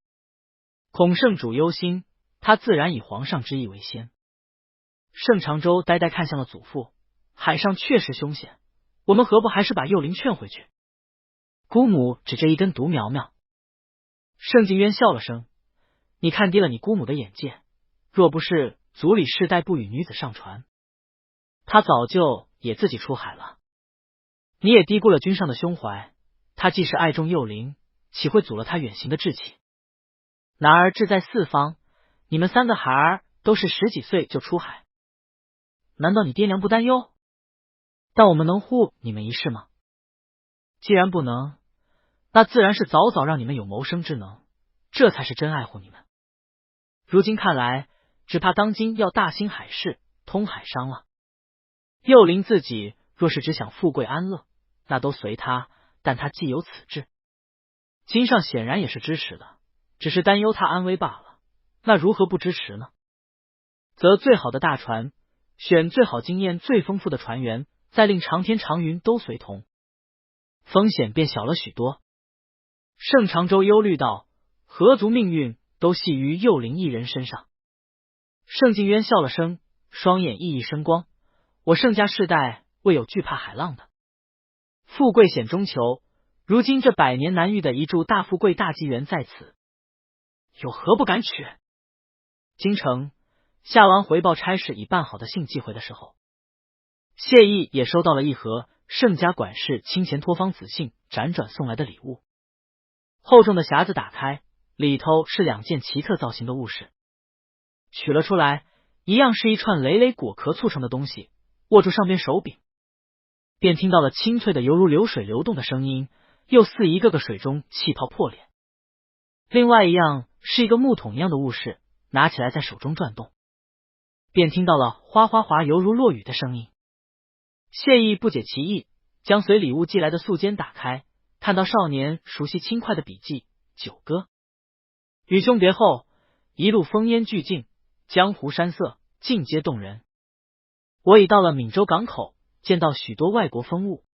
恐圣主忧心，他自然以皇上之意为先。盛长洲呆呆看向了祖父，海上确实凶险，我们何不还是把幼灵劝回去？姑母只这一根独苗苗。盛敬渊笑了声：你看低了你姑母的眼界，若不是族里世代不与女子上船，他早就也自己出海了。你也低估了君上的胸怀，他既是爱重幼龄，岂会阻了他远行的志气？男儿志在四方，你们三个孩儿都是10几岁就出海，难道你爹娘不担忧？但我们能护你们一世吗？既然不能，那自然是早早让你们有谋生之能，这才是真爱护你们。如今看来，只怕当今要大兴海事，通海商了。幼龄自己若是只想富贵安乐，那都随他，但他既有此志，金上显然也是支持的，只是担忧他安危罢了。那如何不支持呢？则最好的大船，选最好经验最丰富的船员，再令长天长云都随同，风险便小了许多。盛长洲忧虑道：何族命运都系于幼龄一人身上。盛敬渊笑了声，双眼熠熠生光。我盛家世代未有惧怕海浪的，富贵险中求，如今这100年难遇的一柱大富贵大机缘在此，有何不敢取？京城夏王回报差事已办好的信寄回的时候，谢毅也收到了一盒盛家管事亲前托方子信辗转送来的礼物。厚重的匣子打开，里头是2件奇特造型的物事，取了出来，一样是一串累累果壳促成的东西，握住上边手柄，便听到了清脆的犹如流水流动的声音，又似一个个水中气泡破裂。另外一样是一个木桶一样的物事，拿起来在手中转动，便听到了哗哗哗犹如落雨的声音。谢毅不解其意，将随礼物寄来的素笺打开，看到少年熟悉轻快的笔迹九歌。与兄别后，一路烽烟俱尽，江湖山色尽皆动人。我已到了闽州港口，见到许多外国风物，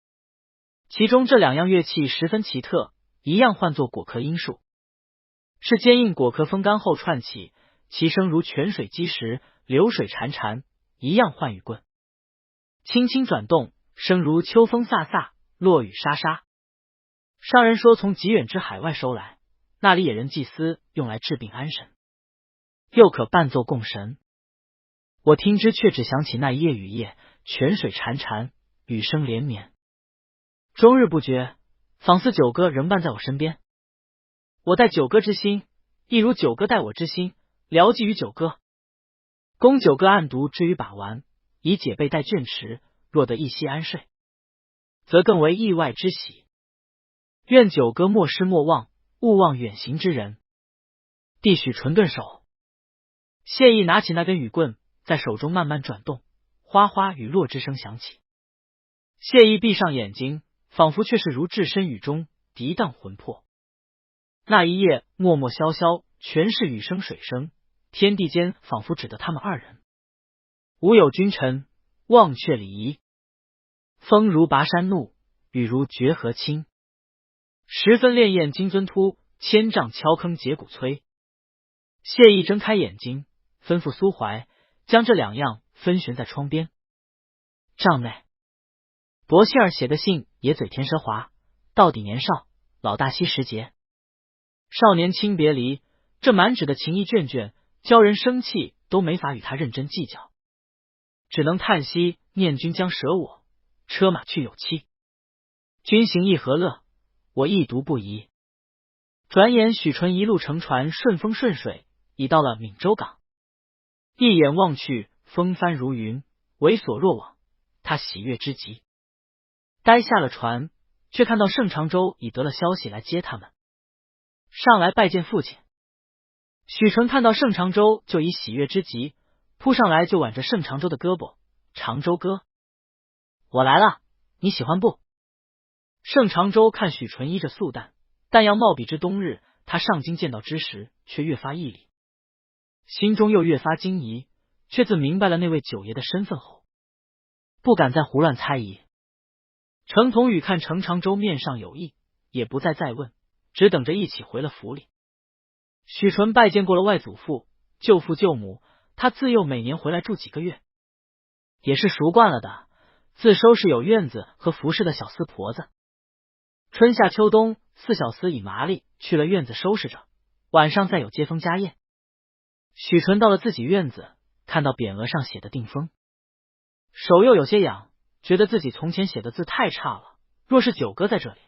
其中这2样乐器十分奇特，一样唤作果壳音树，是坚硬果壳风干后串起，其声如泉水击石，流水潺潺，一样唤雨棍，轻轻转动，声如秋风飒飒，落雨沙沙。商人说从极远之海外收来，那里野人祭司用来治病安神，又可伴奏供神。我听之却只想起那一夜雨夜，泉水潺潺，雨声连绵，终日不绝，仿似九哥仍伴在我身边。我待九哥之心，亦如九哥待我之心，聊寄于九哥，供九哥暗读之于把玩，以解背待卷池，若得一息安睡，则更为意外之喜。愿九哥莫失莫忘，勿忘远行之人。弟许纯顿首。谢意拿起那根雨棍，在手中慢慢转动，哗哗雨落之声响起。谢意闭上眼睛，仿佛却是如置身雨中，涤荡魂魄。那一夜默默萧萧，全是雨声水声，天地间仿佛只得他们2人。无有君臣，忘却礼仪。风如拔山怒，雨如决河清。十分烈焰金樽突，千丈敲坑节骨摧。谢意睁开眼睛，吩咐苏怀将这2样分悬在窗边。帐内，薄希儿写的信也嘴甜舌滑，到底年少，老大惜时节。少年轻别离，这满纸的情意卷卷，教人生气都没法与他认真计较，只能叹息念君将舍我，车马去有期。君行亦何乐，我亦独不疑。转眼许纯一路乘船顺风顺水，已到了闽州港。一眼望去，风帆如云，猥琐若网，他喜悦之极。待下了船，却看到盛长洲已得了消息来接他们，上来拜见父亲。许纯看到盛长洲就已喜悦之极，扑上来就挽着盛长洲的胳膊：长洲哥，我来了，你喜欢不？盛长洲看许纯依着素淡，但要貌比之冬日，他上京见到之时，却越发毅力，心中又越发惊疑，却自明白了那位九爷的身份后，不敢再胡乱猜疑。程同宇看程长洲面上有意，也不再问，只等着一起回了府里。许纯拜见过了外祖父、舅父、舅母，他自幼每年回来住几个月，也是熟惯了的，自收拾有院子和服侍的小厮婆子。春夏秋冬4小厮以麻利去了院子收拾着，晚上再有接风家宴。许纯到了自己院子，看到匾额上写的定风，手又有些痒，觉得自己从前写的字太差了，若是九哥在这里，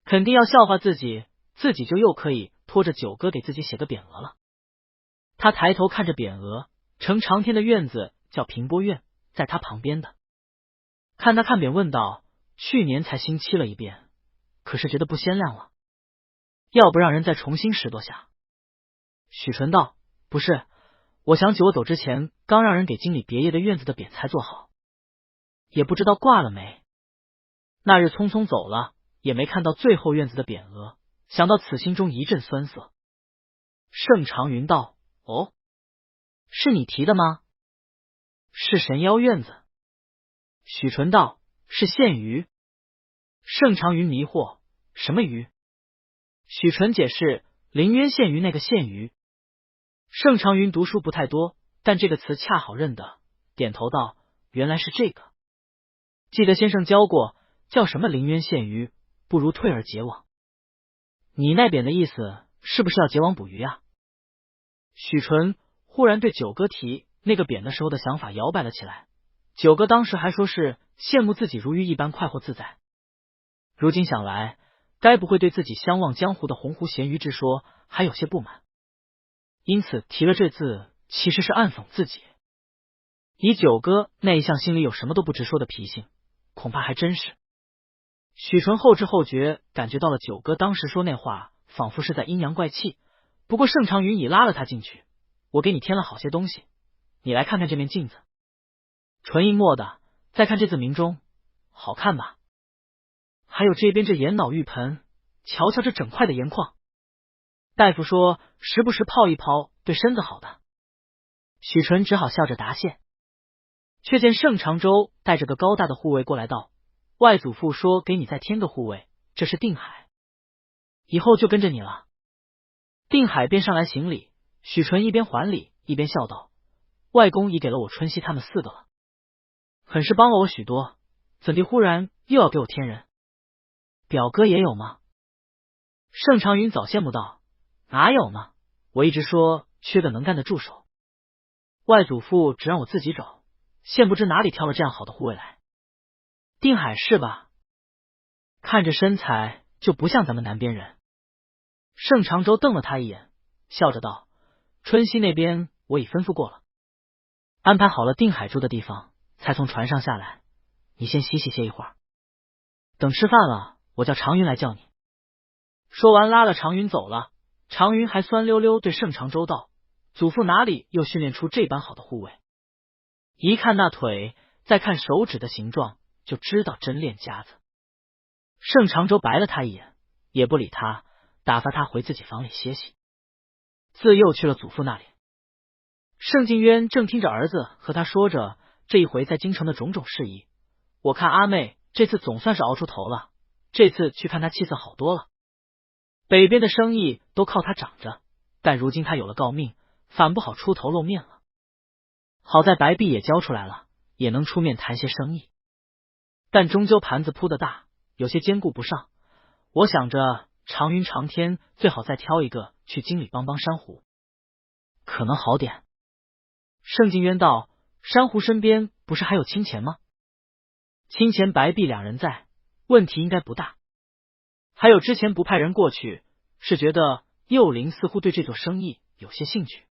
肯定要笑话自己，自己就又可以拖着九哥给自己写个匾额了。他抬头看着匾额，程长天的院子叫平波院，在他旁边的。看他看匾问道：去年才新漆了一遍，可是觉得不鲜亮了，要不让人再重新拾掇下？许纯道：不是，我想起我走之前刚让人给经理别业的院子的匾才做好，也不知道挂了没。那日匆匆走了，也没看到最后院子的匾额，想到此心中一阵酸涩。盛长云道：哦，是你提的吗？是神妖院子。许纯道：是县鱼。盛长云迷惑：什么鱼？许纯解释：临渊县鱼那个县鱼。盛长云读书不太多，但这个词恰好认得，点头道：原来是这个。记得先生教过，叫什么临渊县鱼，不如退而结网。你那匾的意思是不是要结网捕鱼啊？许纯忽然对九哥提那个匾的时候的想法摇摆了起来。九哥当时还说是羡慕自己如鱼一般快活自在，如今想来，该不会对自己相忘江湖的鸿鹄咸鱼之说还有些不满，因此提了这字，其实是暗讽自己。以九哥那一向心里有什么都不直说的脾性，恐怕还真是。许纯后知后觉感觉到了九哥当时说那话仿佛是在阴阳怪气，不过盛长云已拉了他进去，我给你添了好些东西，你来看看这面镜子，纯银墨的，再看这字明中，好看吧？还有这边这眼脑玉盆，瞧瞧这整块的盐矿，大夫说时不时泡一泡对身子好的。许纯只好笑着答谢，却见盛长洲带着个高大的护卫过来道：外祖父说给你再添个护卫，这是定海，以后就跟着你了。定海便上来行礼，许纯一边还礼一边笑道：外公已给了我春熙他们4个了，很是帮了我许多，怎地忽然又要给我添人？表哥也有吗？盛长云早羡慕道：哪有呢，我一直说缺个能干的助手，外祖父只让我自己找，现不知哪里挑了这样好的护卫来。定海是吧？看着身材就不像咱们南边人。盛长洲瞪了他一眼，笑着道：春熙那边我已吩咐过了，安排好了定海住的地方，才从船上下来，你先歇一会儿，等吃饭了我叫长云来叫你。说完拉了长云走了。长云还酸溜溜对盛长洲道：祖父哪里又训练出这般好的护卫？一看那腿，再看手指的形状，就知道真练家子。盛长洲白了他一眼，也不理他，打发他回自己房里歇息，自又去了祖父那里。盛静渊正听着儿子和他说着这一回在京城的种种事宜，我看阿妹这次总算是熬出头了，这次去看他气色好多了。北边的生意都靠他长着，但如今他有了诰命，反不好出头露面了。好在白璧也交出来了，也能出面谈些生意，但终究盘子铺得大，有些兼顾不上。我想着长云长天最好再挑一个去京里帮珊瑚，可能好点。盛静渊道：珊瑚身边不是还有清钱吗？清钱白璧两人在，问题应该不大。还有之前不派人过去，是觉得幼灵似乎对这座生意有些兴趣，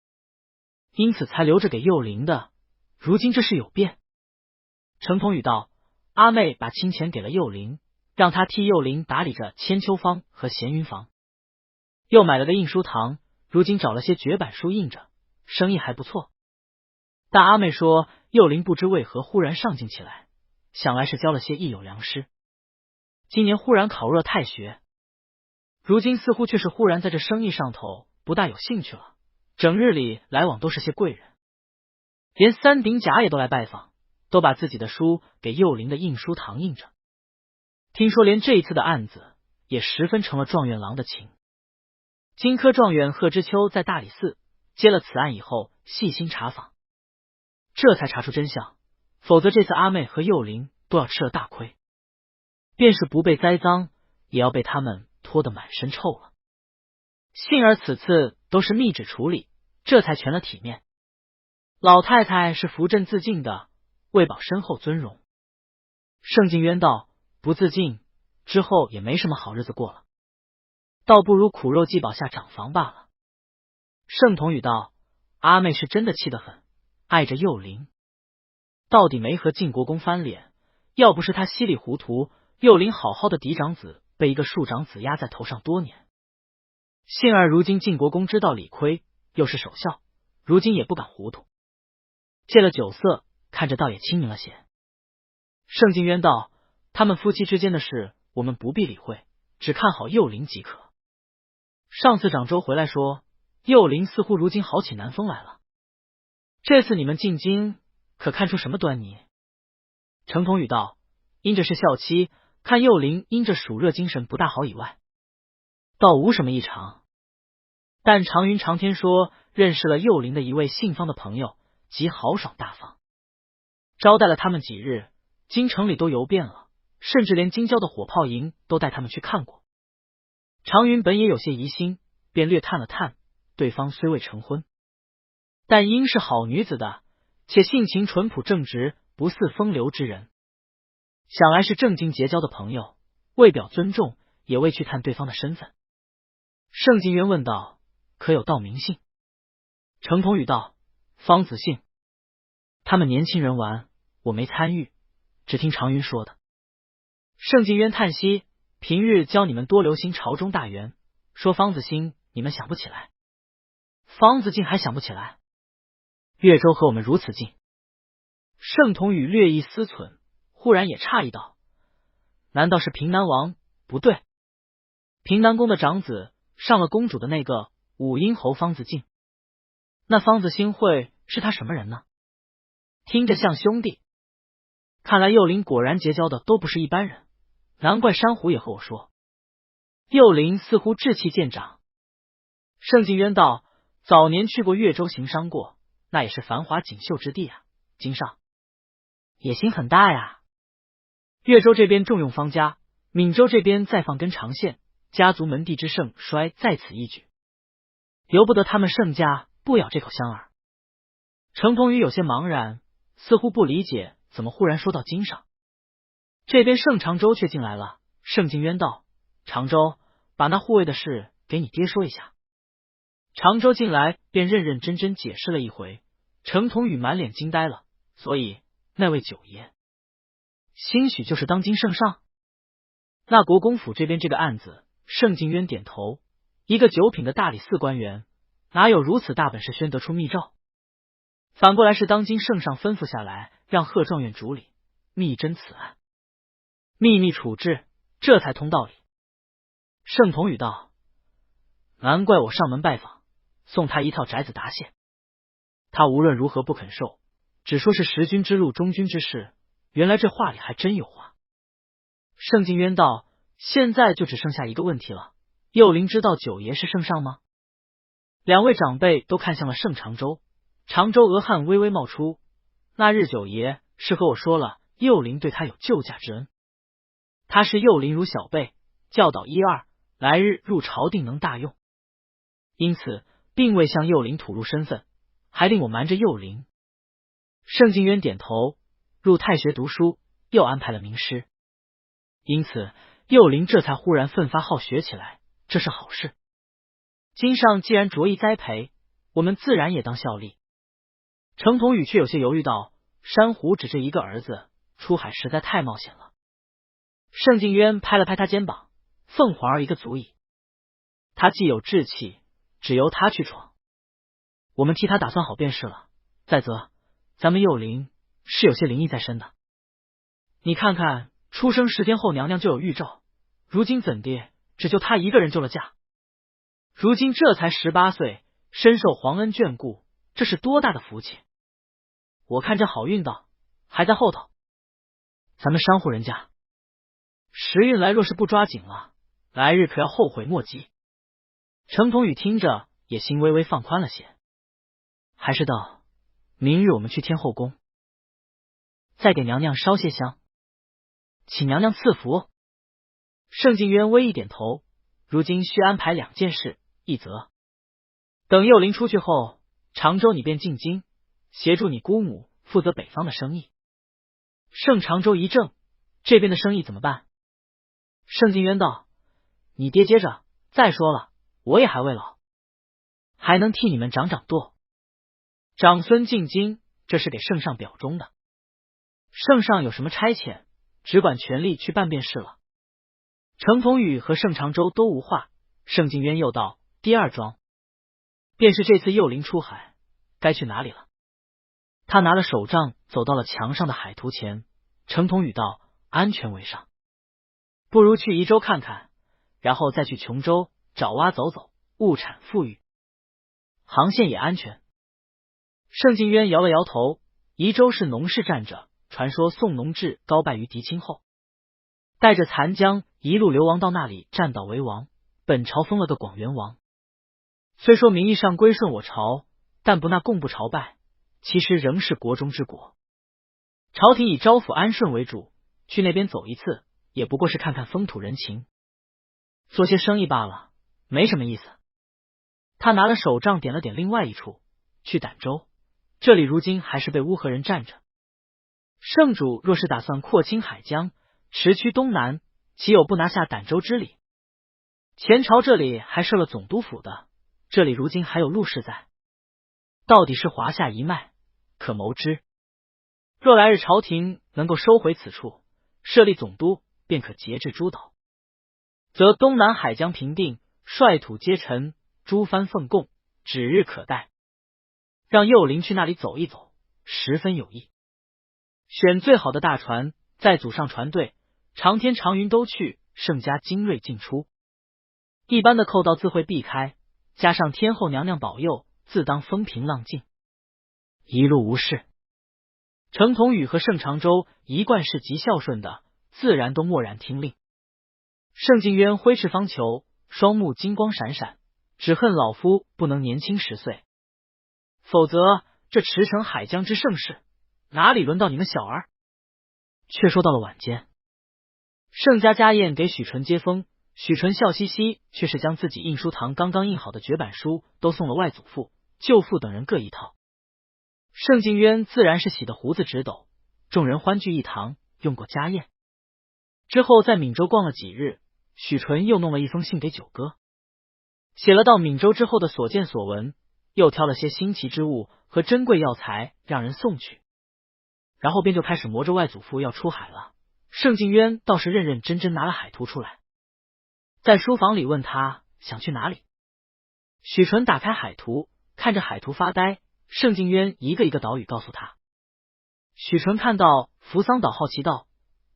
因此才留着给幼灵的，如今这事有变。程同宇道：阿妹把清钱给了幼灵，让他替幼灵打理着千秋坊和闲云坊，又买了个印书堂，如今找了些绝版书印着，生意还不错。但阿妹说幼灵不知为何忽然上进起来，想来是教了些益友良师，今年忽然考入了太学，如今似乎却是忽然在这生意上头不大有兴趣了，整日里来往都是些贵人，连三鼎甲也都来拜访，都把自己的书给幼灵的印书堂印着。听说连这一次的案子也十分成了状元郎的情。金科状元贺知秋在大理寺接了此案以后细心查访，这才查出真相，否则这次阿妹和幼灵都要吃了大亏，便是不被栽赃，也要被他们拖得满身臭了。幸而此次都是密旨处理，这才全了体面。老太太是扶正自尽的，为保身后尊荣。盛敬渊道：不自尽，之后也没什么好日子过了，倒不如苦肉计保下长房罢了。盛同宇道：阿妹是真的气得很，爱着幼灵，到底没和晋国公翻脸，要不是他稀里糊涂，幼灵好好的嫡长子被一个庶长子压在头上多年。幸而如今晋国公知道理亏，又是守孝，如今也不敢糊涂，戒了酒色，看着倒也清明了些。盛敬渊道：他们夫妻之间的事，我们不必理会，只看好幼灵即可。上次长周回来说，幼灵似乎如今好起南风来了，这次你们进京可看出什么端倪？程同宇道：因着是孝妻，看幼灵因着暑热精神不大好以外，倒无什么异常。但常云常天说认识了幼灵的一位姓方的朋友，极豪爽大方，招待了他们几日，京城里都游遍了，甚至连京郊的火炮营都带他们去看过。常云本也有些疑心，便略探了探，对方虽未成婚，但因是好女子的，且性情淳朴正直，不似风流之人，想来是正经结交的朋友，为表尊重，也未去探对方的身份。盛敬渊问道：可有道明姓？程同宇道：方子姓。他们年轻人玩，我没参与，只听常云说的。盛敬渊叹息：平日教你们多留心朝中大员，说方子兴你们想不起来，方子敬还想不起来。越州和我们如此近。盛同宇略一思忖，忽然也诧异道：难道是平南王？不对，平南宫的长子上了公主的那个武阴侯方子敬，那方子兴会是他什么人呢？听着像兄弟，看来幼灵果然结交的都不是一般人，难怪珊瑚也和我说，幼灵似乎志气渐长。盛敬渊道：早年去过越州行商过，那也是繁华锦绣之地啊，京上野心很大呀。越州这边重用方家，闽州这边再放根长线，家族门第之盛衰在此一举，由不得他们盛家不咬这口香儿。程同宇有些茫然，似乎不理解怎么忽然说到京上。这边盛长洲却进来了。盛敬渊道：长洲，把那护卫的事给你爹说一下。长洲进来便认认真真解释了一回，程同宇满脸惊呆了。所以那位九爷兴许就是当今圣上？那国公府这边这个案子，盛敬渊点头，一个九品的大理寺官员，哪有如此大本事宣得出密诏？反过来是当今圣上吩咐下来，让贺状元主理，密侦此案，秘密处置，这才通道理。盛同宇道：难怪我上门拜访，送他一套宅子答谢，他无论如何不肯受，只说是识君之路忠君之事，原来这话里还真有话。盛敬渊道：现在就只剩下一个问题了，幼灵知道九爷是圣上吗？两位长辈都看向了盛长洲，长洲额汗微微冒出，那日九爷是和我说了幼灵对他有救驾之恩，他是幼灵如小辈，教导一二，来日入朝定能大用，因此并未向幼灵吐露身份，还令我瞒着幼灵。盛敬渊点头，入太学读书，又安排了名师，因此幼灵这才忽然奋发好学起来，这是好事。京上既然着意栽培，我们自然也当效力。程同宇却有些犹豫道：珊瑚只这一个儿子，出海实在太冒险了。盛敬渊拍了拍他肩膀：凤凰儿一个足矣，他既有志气，只由他去闯，我们替他打算好便是了。再则咱们幼灵是有些灵异在身的，你看看出生10天后娘娘就有预兆，如今怎地只就他一个人救了驾，如今这才18岁，深受皇恩眷顾，这是多大的福气。我看这好运道还在后头，咱们商户人家时运来若是不抓紧了，来日可要后悔莫及。程同宇听着也心微微放宽了些，还是道明日我们去天后宫，再给娘娘烧些香，请娘娘赐福。盛敬渊微一点头，如今需安排2件事，一则等幼灵出去后，常州你便进京，协助你姑母负责北方的生意，盛长洲一怔，这边的生意怎么办？盛敬渊道：你爹接着，再说了，我也还未老，还能替你们掌掌舵。长孙进京，这是给圣上表忠的。圣上有什么差遣，只管全力去办便是了。程同宇和盛长洲都无话。盛敬渊又道：第二桩，便是这次幼灵出海，该去哪里了？他拿了手杖，走到了墙上的海图前。程同宇道：安全为上，不如去宜州看看，然后再去琼州、爪哇走走，物产富裕，航线也安全。盛敬渊摇了摇头，宜州是农氏占着，传说宋农志高败于狄青后，带着残将一路流亡到那里，占岛为王，本朝封了个广元王。虽说名义上归顺我朝，但不纳贡不朝拜，其实仍是国中之国。朝廷以招抚安顺为主，去那边走一次，也不过是看看风土人情，做些生意罢了，没什么意思。他拿了手杖点了点另外一处，去儋州，这里如今还是被乌合人占着。圣主若是打算扩清海疆，驰驱东南，岂有不拿下儋州之理？前朝这里还设了总督府的，这里如今还有陆氏在，到底是华夏一脉，可谋之。若来日朝廷能够收回此处，设立总督，便可节制诸岛，则东南海疆平定，率土皆臣，诸藩奉贡，指日可待。让幼灵去那里走一走，十分有益。选最好的大船，再组上船队，长天长云都去，盛家精锐尽出。一般的寇盗自会避开，加上天后娘娘保佑，自当风平浪静，一路无事。程同宇和盛长洲一贯是极孝顺的，自然都默然听令。盛敬渊挥斥方遒，双目金光闪闪，只恨老夫不能年轻10岁，否则这驰骋海疆之盛世，哪里轮到你们小儿？却说到了晚间，盛家家宴给许纯接风，许纯笑嘻嘻，却是将自己印书堂刚刚印好的绝版书都送了外祖父、舅父等人各一套。盛敬渊自然是喜得胡子直抖，众人欢聚一堂，用过家宴之后，在闽州逛了几日，许纯又弄了一封信给九哥，写了到闽州之后的所见所闻，又挑了些新奇之物和珍贵药材让人送去，然后便就开始磨着外祖父要出海了。盛敬渊倒是认认真真拿了海图出来，在书房里问他想去哪里。许纯打开海图，看着海图发呆，盛敬渊一个一个岛屿告诉他。许纯看到扶桑岛，好奇道：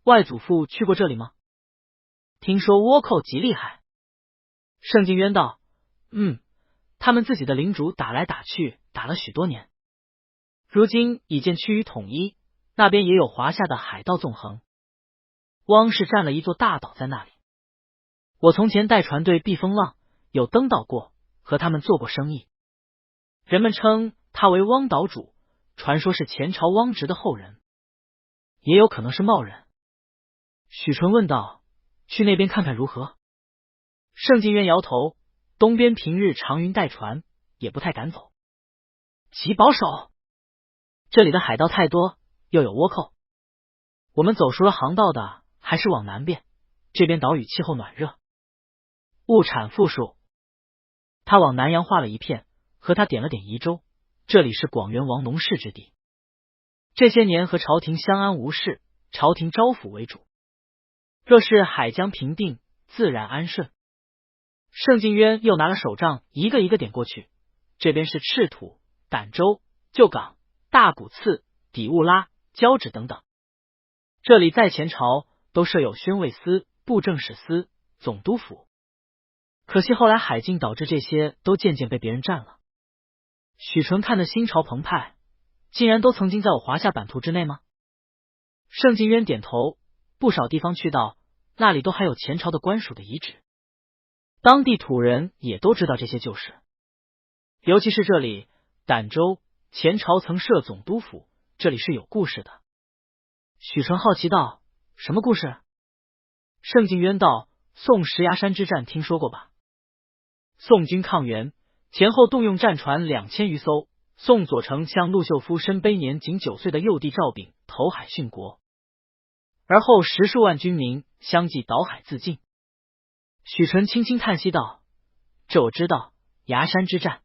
外祖父去过这里吗？听说倭寇极厉害。盛敬渊道：他们自己的领主打来打去，打了许多年，如今已见趋于统一，那边也有华夏的海盗纵横，汪氏占了一座大岛在那里。我从前带船队避风浪，有登岛过，和他们做过生意。人们称他为汪岛主，传说是前朝汪直的后人，也有可能是冒人。许纯问道：去那边看看如何？盛敬渊摇头，东边平日长云带船，也不太敢走，极保守。这里的海盗太多，又有倭寇，我们走熟了航道的，还是往南边，这边岛屿气候暖热，物产富庶。他往南洋画了一片，和他点了点宜州，这里是广元王农氏之地，这些年和朝廷相安无事，朝廷招抚为主，若是海疆平定，自然安顺。盛敬渊又拿了手杖一个一个点过去，这边是赤土、儋州、旧港、大古次、底兀拉、交趾等等，这里在前朝都设有宣慰司、布政使司、总督府，可惜后来海禁导致这些都渐渐被别人占了。许纯看得心潮澎湃，竟然都曾经在我华夏版图之内吗？盛敬渊点头，不少地方去到，那里都还有前朝的官署的遗址，当地土人也都知道这些旧事，尤其是这里儋州，前朝曾设总督府，这里是有故事的。许纯好奇道：什么故事？盛敬渊道：宋石崖山之战听说过吧？宋军抗元，前后动用战船2000余艘，宋左丞相陆秀夫身背年仅9岁的幼弟赵炳投海殉国，而后10数万军民相继倒海自尽。许纯轻轻叹息道：“这我知道，崖山之战。”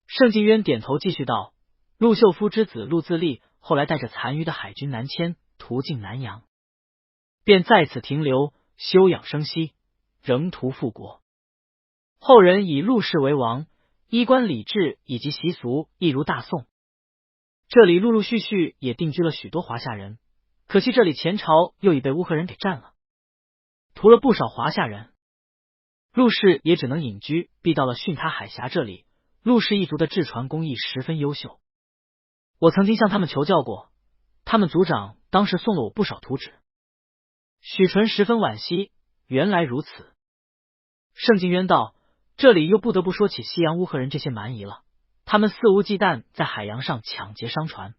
盛敬渊点头继续道：“陆秀夫之子陆自立后来带着残余的海军南迁，途径南阳，便在此停留，休养生息，仍图复国。后人以陆氏为王，衣冠礼制以及习俗亦如大宋。这里陆陆续续也定居了许多华夏人，可惜这里前朝又已被乌合人给占了，屠了不少华夏人。陆氏也只能隐居，避到了巽他海峡这里。陆氏一族的制船工艺十分优秀，我曾经向他们求教过，他们族长当时送了我不少图纸。”许纯十分惋惜，原来如此。盛敬渊道：“这里又不得不说起西洋乌合人这些蛮夷了，他们肆无忌惮在海洋上抢劫商船，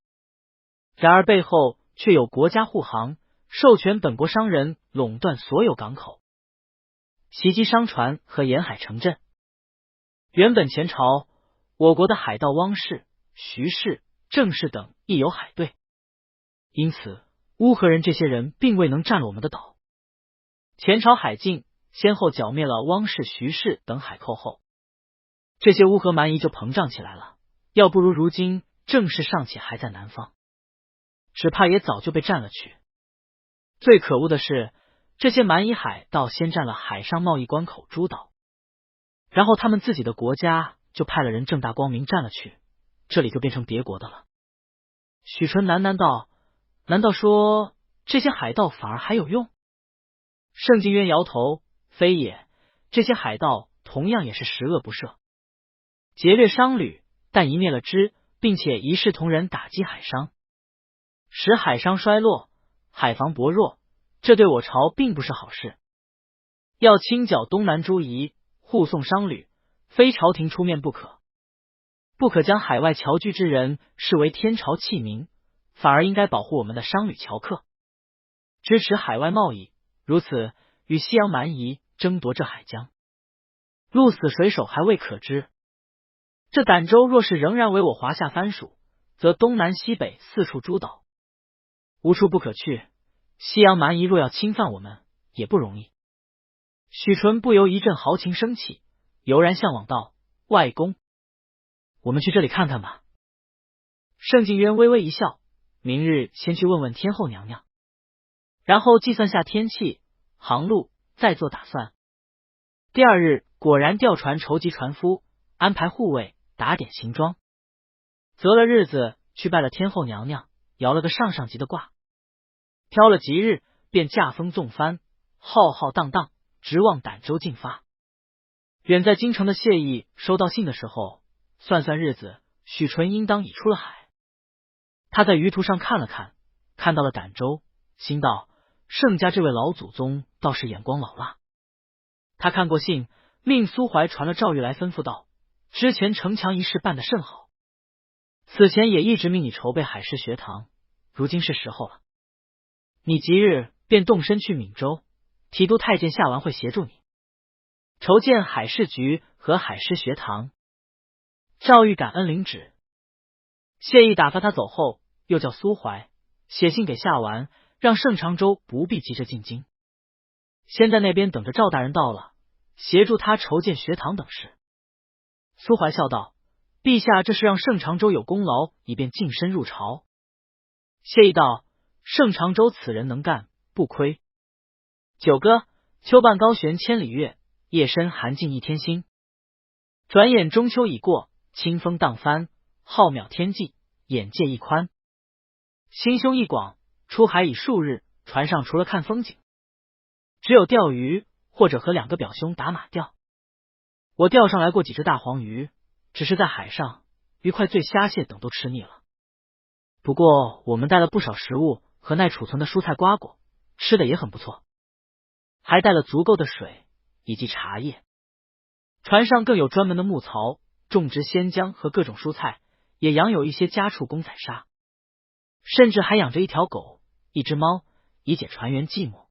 然而背后却有国家护航，授权本国商人垄断所有港口，袭击商船和沿海城镇。原本前朝我国的海盗汪氏、徐氏、郑氏等亦有海队，因此乌合人这些人并未能占了我们的岛。前朝海禁先后剿灭了汪氏、徐氏等海寇后，这些乌合蛮夷就膨胀起来了，要不如如今郑氏尚且还在南方，只怕也早就被占了去。最可恶的是，这些蛮夷海盗先占了海上贸易关口诸岛，然后他们自己的国家就派了人正大光明占了去，这里就变成别国的了。”许纯喃喃道：“难道说这些海盗反而还有用？”盛敬渊摇头：“非也，这些海盗同样也是十恶不赦，劫掠商旅，但一灭了之，并且一视同仁打击海商，使海商衰落，海防薄弱，这对我朝并不是好事。要清剿东南诸夷，护送商旅，非朝廷出面不可。不可将海外侨居之人视为天朝弃民，反而应该保护我们的商旅侨客，支持海外贸易，如此与西洋蛮夷争夺这海疆，鹿死谁手还未可知。这儋州若是仍然为我华夏藩属，则东南西北四处诸岛无处不可去，西洋蛮夷若要侵犯我们，也不容易。”许纯不由一阵豪情生气，油然向往道：“外公，我们去这里看看吧。”盛敬渊微微一笑：“明日先去问问天后娘娘，然后计算下天气、航路，再做打算。”第二日果然调船筹集船夫，安排护卫，打点行装，择了日子去拜了天后娘娘，摇了个上上级的卦，挑了吉日，便驾风纵帆，浩浩荡荡，直往儋州进发。远在京城的谢意收到信的时候，算算日子，许纯应当已出了海。他在舆图上看了看，看到了儋州，心道：盛家这位老祖宗倒是眼光老辣。他看过信，命苏怀传了诏谕来，吩咐道：之前城墙一事办得甚好，此前也一直命你筹备海师学堂，如今是时候了。你即日便动身去闽州，提督太监夏完会协助你筹建海事局和海师学堂。诏谕感恩领旨。谢意打发他走后，又叫苏怀写信给夏完，让盛长洲不必急着进京，先在那边等着赵大人到了，协助他筹建学堂等事。苏怀笑道：陛下这是让盛长洲有功劳，以便晋升入朝。谢意道：盛长洲此人能干，不亏。九歌：秋半高悬千里月，夜深寒尽一天星。转眼中秋已过，清风荡帆，浩渺天际，眼界一宽。心胸一广，出海已数日，船上除了看风景，只有钓鱼或者和两个表兄打马钓。我钓上来过几只大黄鱼，只是在海上鱼块、醉虾蟹等都吃腻了。不过我们带了不少食物和耐储存的蔬菜瓜果，吃的也很不错，还带了足够的水以及茶叶。船上更有专门的牧槽，种植鲜姜和各种蔬菜，也养有一些家畜供宰杀，甚至还养着一条狗、一只猫，以解船员寂寞。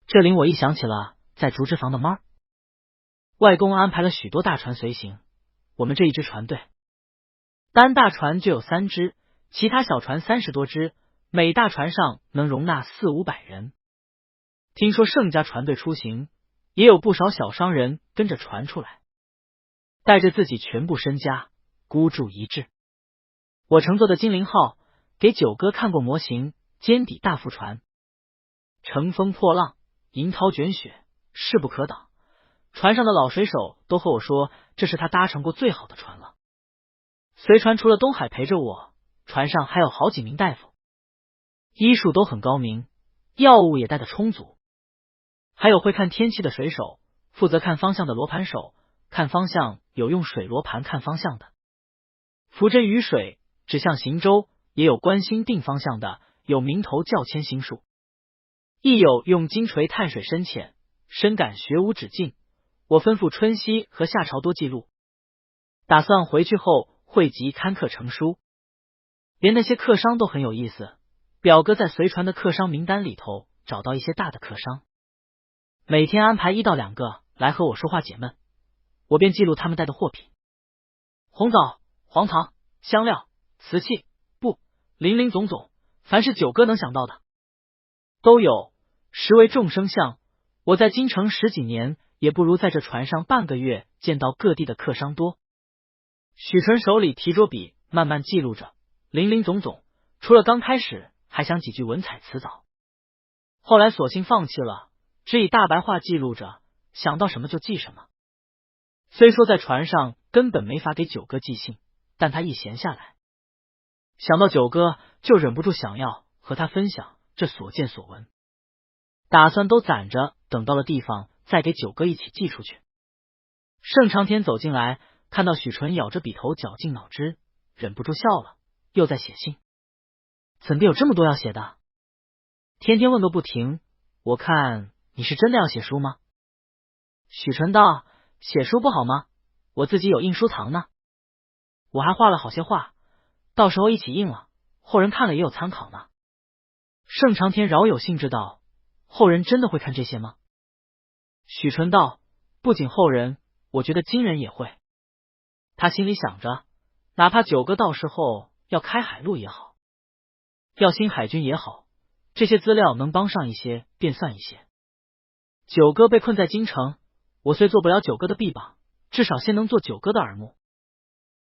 这令我一想起了在竹枝房的猫儿。外公安排了许多大船随行，我们这一支船队，单大船就有3只，其他小船30多只，每大船上能容纳400-500人。听说盛家船队出行，也有不少小商人跟着船出来，带着自己全部身家孤注一掷。我乘坐的金陵号给九哥看过模型，尖底大副船，乘风破浪，迎涛卷雪，势不可挡。船上的老水手都和我说，这是他搭乘过最好的船了。随船除了东海陪着我，船上还有好几名大夫，医术都很高明，药物也带得充足。还有会看天气的水手，负责看方向的罗盘手，看方向有用水罗盘看方向的，扶针雨水指向行舟，也有观星定方向的，有名头叫签星术，亦有用金锤探水深浅，深感学无止境。我吩咐春熙和夏朝多记录，打算回去后汇集刊刻成书。连那些客商都很有意思，表哥在随船的客商名单里头找到一些大的客商，每天安排1到2个来和我说话解闷，我便记录他们带的货品：红枣、黄糖、香料、瓷器、布，林林总总，凡是九哥能想到的都有，实为众生相。我在京城10几年，也不如在这船上半个月见到各地的客商多。许纯手里提着笔，慢慢记录着，林林总总，除了刚开始还想几句文采词藻，后来索性放弃了，只以大白话记录着，想到什么就记什么。虽说在船上根本没法给九哥寄信，但他一闲下来，想到九哥就忍不住想要和他分享这所见所闻，打算都攒着，等到了地方再给九哥一起寄出去。盛长天走进来，看到许纯咬着笔头绞尽脑汁，忍不住笑了，又在写信。怎的有这么多要写的？天天问个不停，我看你是真的要写书吗？许纯道：写书不好吗？我自己有印书堂呢，我还画了好些画，到时候一起印了，后人看了也有参考呢。盛长天饶有兴致道：后人真的会看这些吗？许纯道：不仅后人，我觉得今人也会。他心里想着，哪怕九哥到时候要开海路也好，要兴海军也好，这些资料能帮上一些便算一些。九哥被困在京城，我虽做不了九哥的臂膀，至少先能做九哥的耳目。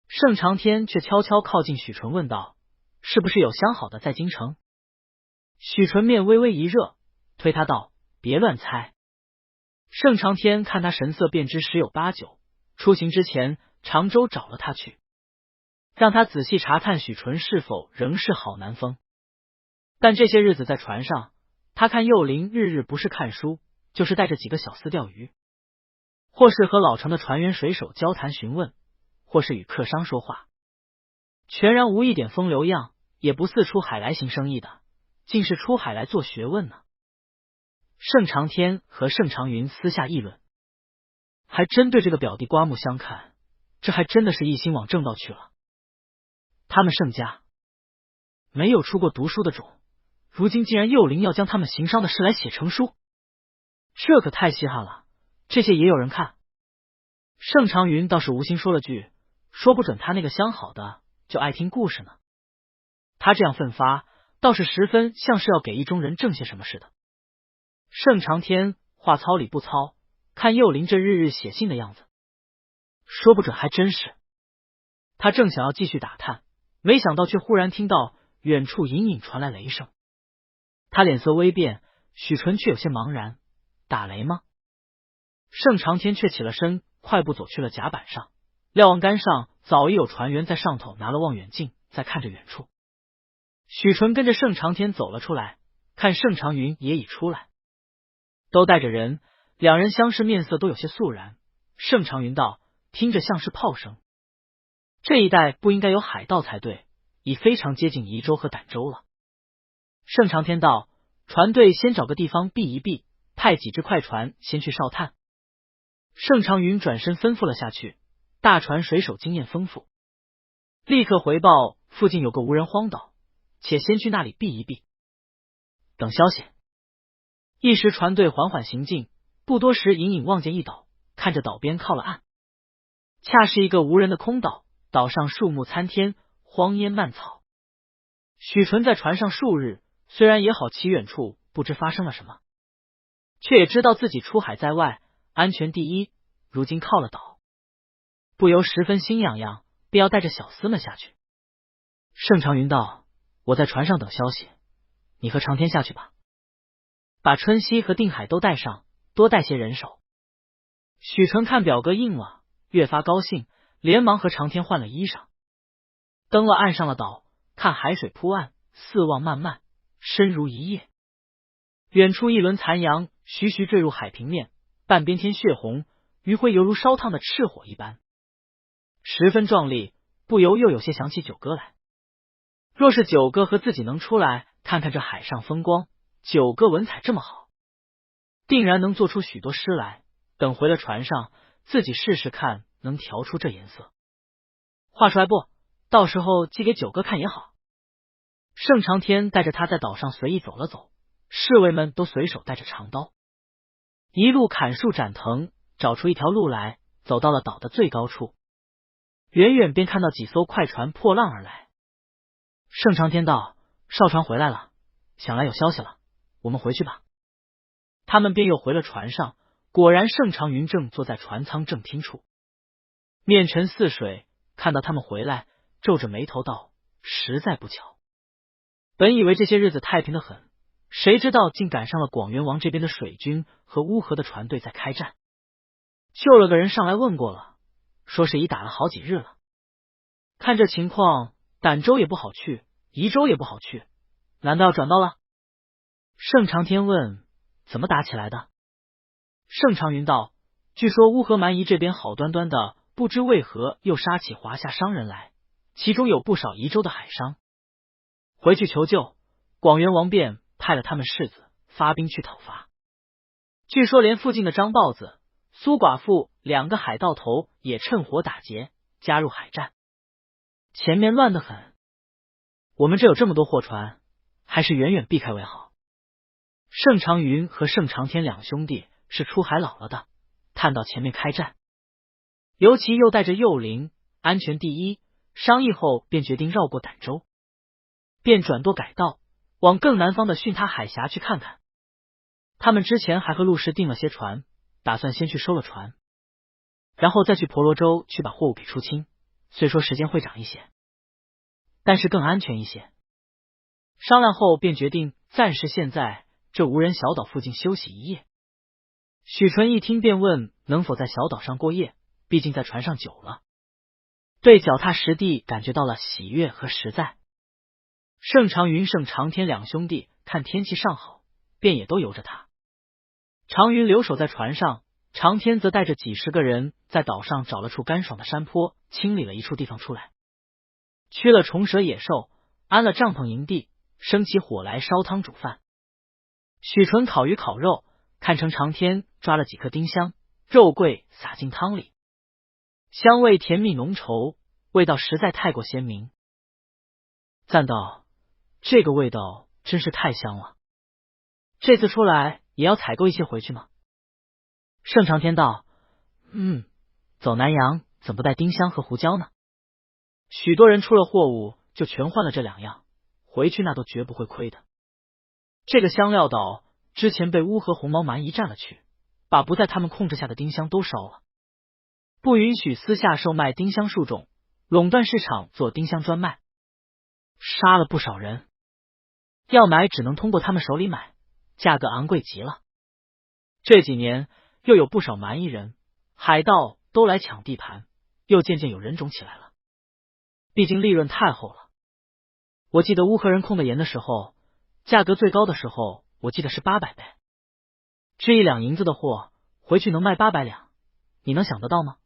盛长天却悄悄靠近许纯问道：是不是有相好的在京城？许纯面微微一热，推他道：别乱猜。盛长天看他神色便知十有八九，出行之前常州找了他去，让他仔细查探许纯是否仍是好南风。但这些日子在船上，他看幼灵日日不是看书，就是带着几个小厮钓鱼，或是和老城的船员水手交谈询问，或是与客商说话，全然无一点风流样，也不似出海来行生意的，竟是出海来做学问呢。盛长天和盛长云私下议论，还真对这个表弟刮目相看，这还真的是一心往正道去了。他们盛家没有出过读书的种，如今竟然幼灵要将他们行商的事来写成书，这可太稀罕了，这些也有人看。盛长云倒是无心说了句，说不准他那个相好的就爱听故事呢。他这样奋发，倒是十分像是要给意中人挣些什么似的。盛长天话糙理不糙，看幼灵这日日写信的样子，说不准还真是。他正想要继续打探，没想到却忽然听到远处隐隐传来雷声。他脸色微变，许纯却有些茫然，打雷吗？盛长天却起了身，快步走去了甲板上，瞭望杆上早已有船员在上头拿了望远镜在看着远处。许纯跟着盛长天走了出来，看盛长云也已出来，都带着人，两人相视，面色都有些肃然。盛长云道：听着像是炮声，这一带不应该有海盗才对，已非常接近宜州和儋州了。盛长天道：船队先找个地方避一避，派几只快船先去哨探。盛长云转身吩咐了下去，大船水手经验丰富，立刻回报附近有个无人荒岛，且先去那里避一避，等消息。一时船队缓缓行进，不多时隐隐望见一岛，看着岛边靠了岸，恰是一个无人的空岛，岛上树木参天，荒烟蔓草。许纯在船上数日，虽然也好奇远处不知发生了什么，却也知道自己出海在外，安全第一，如今靠了岛，不由十分心痒痒，便要带着小厮们下去。盛长云道：“我在船上等消息，你和长天下去吧，把春熙和定海都带上，多带些人手。”许纯看表哥应了，越发高兴，连忙和长天换了衣裳，登了岸上了岛，看海水铺岸，四望漫漫，深如一夜。远处一轮残阳徐徐坠入海平面，半边天血红，余晖犹如烧烫的赤火一般，十分壮丽，不由又有些想起九哥来。若是九哥和自己能出来看看这海上风光，九哥文采这么好，定然能做出许多诗来，等回了船上，自己试试看能调出这颜色。画出来不？到时候寄给九哥看也好。盛长天带着他在岛上随意走了走，侍卫们都随手带着长刀，一路砍树斩藤，找出一条路来，走到了岛的最高处。远远便看到几艘快船破浪而来。盛长天道：“哨船回来了，想来有消息了，我们回去吧。”他们便又回了船上，果然盛长云正坐在船舱正厅处，面沉似水，看到他们回来，皱着眉头道：“实在不巧，本以为这些日子太平的很，谁知道竟赶上了广元王这边的水军和乌河的船队在开战。救了个人上来问过了，说是已打了好几日了。看这情况，儋州也不好去，宜州也不好去，难道要转到了？”盛长天问：“怎么打起来的？”盛长云道：“据说乌河蛮夷这边好端端的，不知为何又杀起华夏商人来，其中有不少宜州的海商。回去求救，广元王便派了他们世子发兵去讨伐。据说连附近的张豹子、苏寡妇两个海盗头也趁火打劫，加入海战，前面乱得很。我们这有这么多货船，还是远远避开为好。”盛长云和盛长天两兄弟是出海老了的，看到前面开战，尤其又带着幼灵，安全第一，商议后便决定绕过儋州，便转舵改道，往更南方的巽他海峡去看看。他们之前还和陆氏订了些船，打算先去收了船，然后再去婆罗洲去把货物给出清，虽说时间会长一些，但是更安全一些。商量后便决定暂时现在这无人小岛附近休息一夜。许纯一听便问能否在小岛上过夜，毕竟在船上久了，对脚踏实地感觉到了喜悦和实在。盛长云、盛长天两兄弟看天气尚好，便也都由着他。长云留守在船上，长天则带着几十个人在岛上找了处干爽的山坡，清理了一处地方出来，驱了虫蛇野兽，安了帐篷营地，生起火来烧汤煮饭。许纯烤鱼烤肉，看成长天抓了几颗丁香，肉桂撒进汤里，香味甜蜜浓稠，味道实在太过鲜明。赞道：“这个味道真是太香了，这次出来也要采购一些回去吗？”盛长天道：“走南洋怎不带丁香和胡椒呢？许多人出了货物就全换了这两样，回去那都绝不会亏的。这个香料岛之前被乌合红毛蛮夷占了去，把不在他们控制下的丁香都烧了，不允许私下售卖丁香树种，垄断市场做丁香专卖，杀了不少人，要买只能通过他们手里买，价格昂贵极了。这几年又有不少蛮夷人、海盗都来抢地盘，又渐渐有人种起来了，毕竟利润太厚了。我记得乌合人控的严的时候，价格最高的时候，我记得是800倍。值1两银子的货，回去能卖800两，你能想得到吗？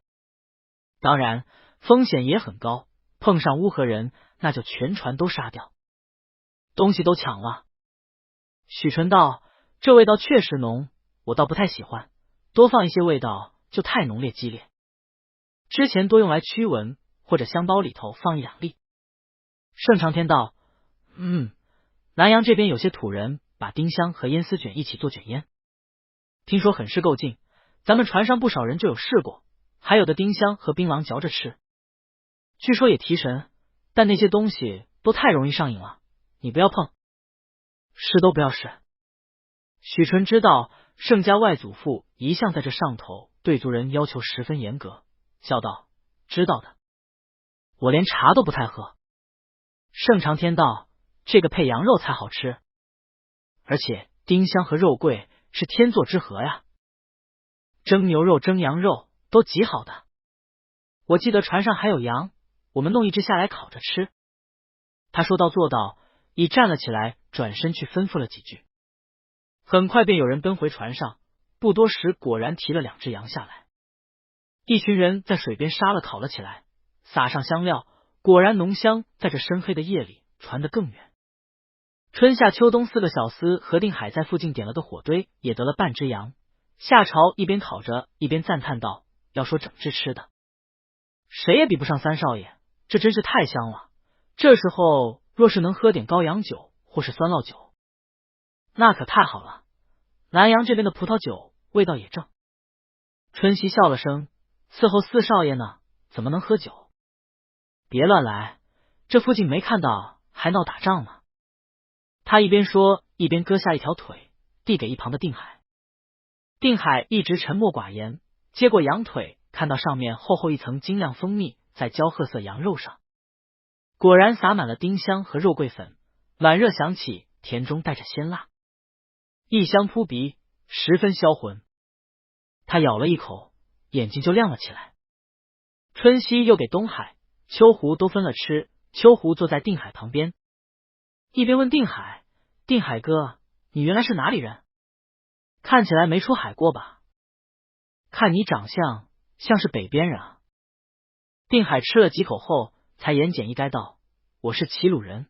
当然，风险也很高，碰上乌合人，那就全船都杀掉，东西都抢了。许纯道：“这味道确实浓，我倒不太喜欢，多放一些味道就太浓烈激烈。之前多用来驱蚊，或者香包里头放1两粒。”盛长天道：“南洋这边有些土人把丁香和烟丝卷一起做卷烟，听说很是够劲，咱们船上不少人就有试过，还有的丁香和槟榔嚼着吃，据说也提神，但那些东西都太容易上瘾了，你不要碰，试都不要试。许纯知道盛家外祖父一向在这上头对族人要求十分严格，笑道：知道的，我连茶都不太喝。盛长天道：这个配羊肉才好吃，而且丁香和肉桂是天作之合呀，蒸牛肉蒸羊肉都极好的。我记得船上还有羊，我们弄一只下来烤着吃。他说到做到，已站了起来，转身去吩咐了几句。很快便有人跟回船上，不多时果然提了2只羊下来。一群人在水边杀了烤了起来，撒上香料，果然浓香在这深黑的夜里传得更远。春夏秋冬4个小厮和定海在附近点了个火堆，也得了半只羊。夏朝一边烤着一边赞叹道：要说整只吃的，谁也比不上3少爷，这真是太香了。这时候若是能喝点羔羊酒或是酸酪酒，那可太好了。南阳这边的葡萄酒味道也正。春熙笑了声：伺候4少爷呢，怎么能喝酒？别乱来，这附近没看到还闹打仗吗？他一边说一边割下一条腿递给一旁的定海。定海一直沉默寡言，接过羊腿，看到上面厚厚一层晶亮蜂蜜在焦褐色羊肉上，果然撒满了丁香和肉桂粉，暖热响起，甜中带着鲜辣，异香扑鼻，十分销魂。他咬了一口，眼睛就亮了起来。春熙又给东海、秋胡都分了吃，秋胡坐在定海旁边，一边问定海：定海哥，你原来是哪里人？看起来没出海过吧？看你长相像是北边人啊。定海吃了几口后才言简意赅道：我是齐鲁人。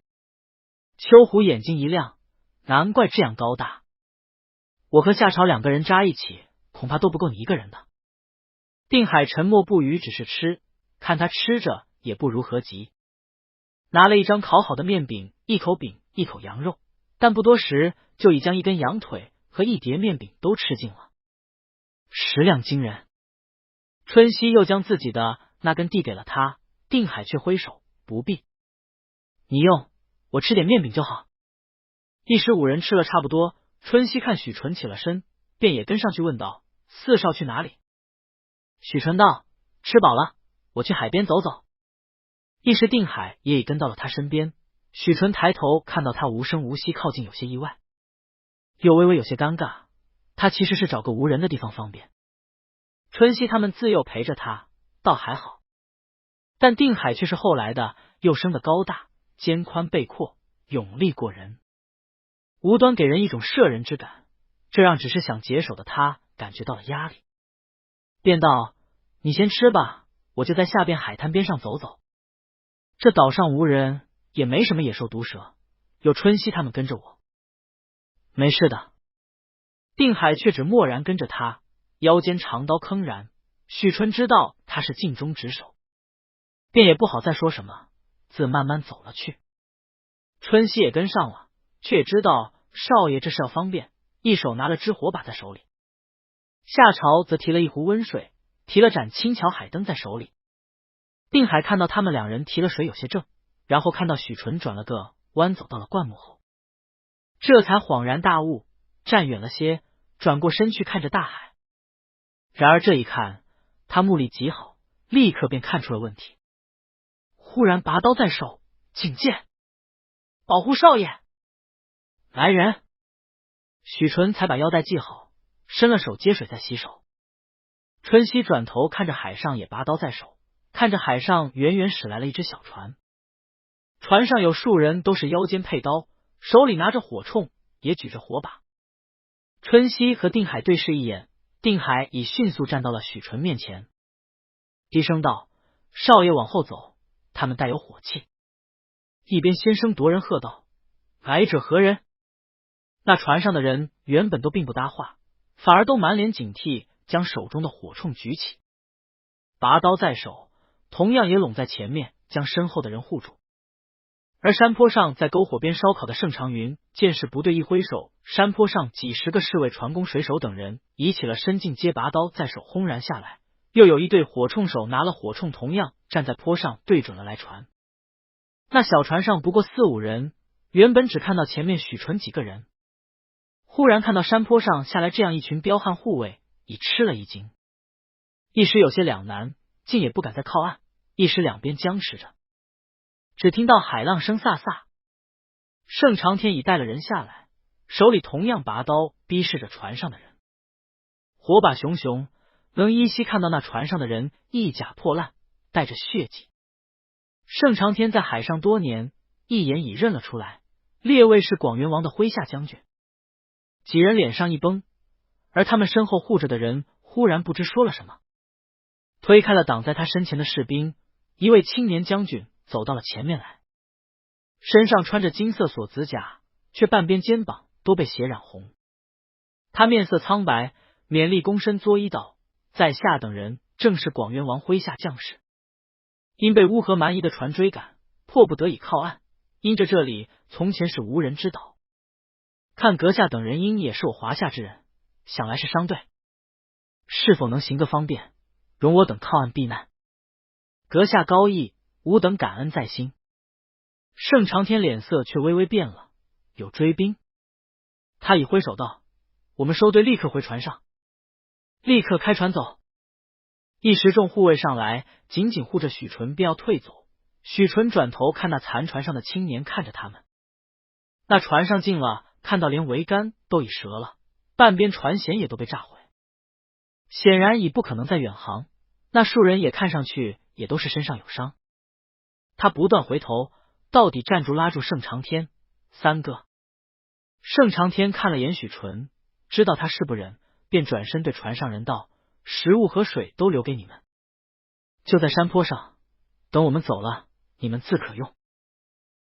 秋胡眼睛一亮，难怪这样高大，我和夏朝2个人扎一起，恐怕都不够你一个人的。定海沉默不语，只是吃，看他吃着也不如何急。拿了一张烤好的面饼，一口饼一口羊肉，但不多时就已将一根羊腿和一碟面饼都吃尽了，食量惊人。春熙又将自己的那根递给了他，定海却挥手：不必，你用，我吃点面饼就好。一时5人吃了差不多，春熙看许纯起了身，便也跟上去问道：4少去哪里？许纯道：吃饱了，我去海边走走。一时定海也已跟到了他身边，许纯抬头看到他无声无息靠近，有些意外，又微微有些尴尬。他其实是找个无人的地方方便。春熙他们自幼陪着他，倒还好，但定海却是后来的，又生得高大，肩宽背阔，勇力过人，无端给人一种摄人之感，这让只是想解手的他感觉到了压力，便道：你先吃吧，我就在下边海滩边上走走。这岛上无人，也没什么野兽毒蛇，有春熙他们跟着我，没事的。定海却只默然跟着他，腰间长刀铿然。许纯知道他是尽忠职守，便也不好再说什么，自慢慢走了去。春熙也跟上了，却也知道少爷这是要方便，一手拿了支火把在手里，夏朝则提了一壶温水，提了盏轻巧海灯在手里。定海看到他们2人提了水有些怔，然后看到许纯转了个弯走到了灌木后，这才恍然大悟，站远了些，转过身去看着大海。然而这一看，他目力极好，立刻便看出了问题，忽然拔刀在手，警戒：保护少爷！来人！许纯才把腰带系好，伸了手接水在洗手。春熙转头看着海上也拔刀在手，看着海上远远驶来了一只小船，船上有数人都是腰间佩刀，手里拿着火铳，也举着火把。春熙和定海对视一眼，定海已迅速站到了许纯面前，低声道：少爷往后走，他们带有火气。一边先声夺人喝道：来者何人？那船上的人原本都并不搭话，反而都满脸警惕，将手中的火铳举起，拔刀在手，同样也拢在前面，将身后的人护住。而山坡上在篝火边烧烤的盛长云见势不对，一挥手，山坡上几10个侍卫、船工、水手等人移起了身进阶，拔刀在手轰然下来。又有一队火铳手拿了火铳，同样站在坡上对准了来船。那小船上不过4、5人，原本只看到前面许纯几个人，忽然看到山坡上下来这样一群彪悍护卫，已吃了一惊，一时有些两难，竟也不敢再靠岸，一时两边僵持着。只听到海浪声飒飒，盛长天已带了人下来，手里同样拔刀逼视着船上的人，火把熊熊，能依稀看到那船上的人衣甲破烂，带着血迹。盛长天在海上多年，一眼已认了出来，列位是广元王的麾下将军。几人脸上一绷，而他们身后护着的人忽然不知说了什么，推开了挡在他身前的士兵，一位青年将军走到了前面来，身上穿着金色锁子甲，却半边肩膀都被血染红。他面色苍白，勉力躬身作揖道：“在下等人正是广元王麾下将士，因被乌合蛮夷的船追赶，迫不得已靠岸，因着这里从前是无人之岛。看阁下等人因也是我华夏之人，想来是商队，是否能行个方便，容我等靠岸避难？阁下高义，吾等感恩在心。”盛长天脸色却微微变了，有追兵。他已挥手道：“我们收队立刻回船上，立刻开船走。”一时众护卫上来，紧紧护着许纯，便要退走。许纯转头看那残船上的青年，看着他们。那船上近了，看到连桅杆都已折了，半边船舷也都被炸毁，显然已不可能再远航。那数人也看上去也都是身上有伤。他不断回头，到底站住拉住盛长天三个。盛长天看了眼许纯，知道他是不忍，便转身对船上人道：“食物和水都留给你们，就在山坡上，等我们走了，你们自可用。”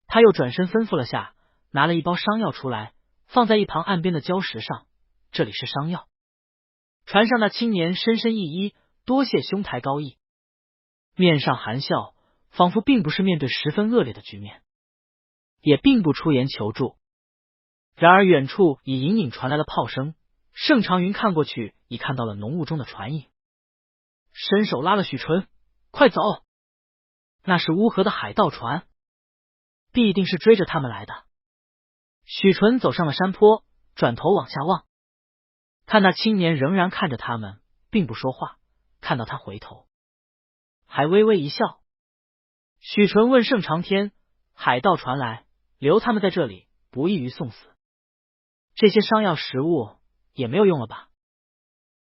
他又转身吩咐了下，拿了一包伤药出来，放在一旁岸边的礁石上，这里是伤药。船上那青年深深一揖，多谢兄台高义，面上含笑，仿佛并不是面对十分恶劣的局面，也并不出言求助。然而远处已隐隐传来了炮声，盛长云看过去，已看到了浓雾中的船影，伸手拉了许纯：“快走！那是乌合的海盗船，必定是追着他们来的。”许纯走上了山坡，转头往下望，看那青年仍然看着他们，并不说话。看到他回头，还微微一笑。许纯问盛长天：“海盗船来，留他们在这里，不易于送死。这些伤药食物也没有用了吧？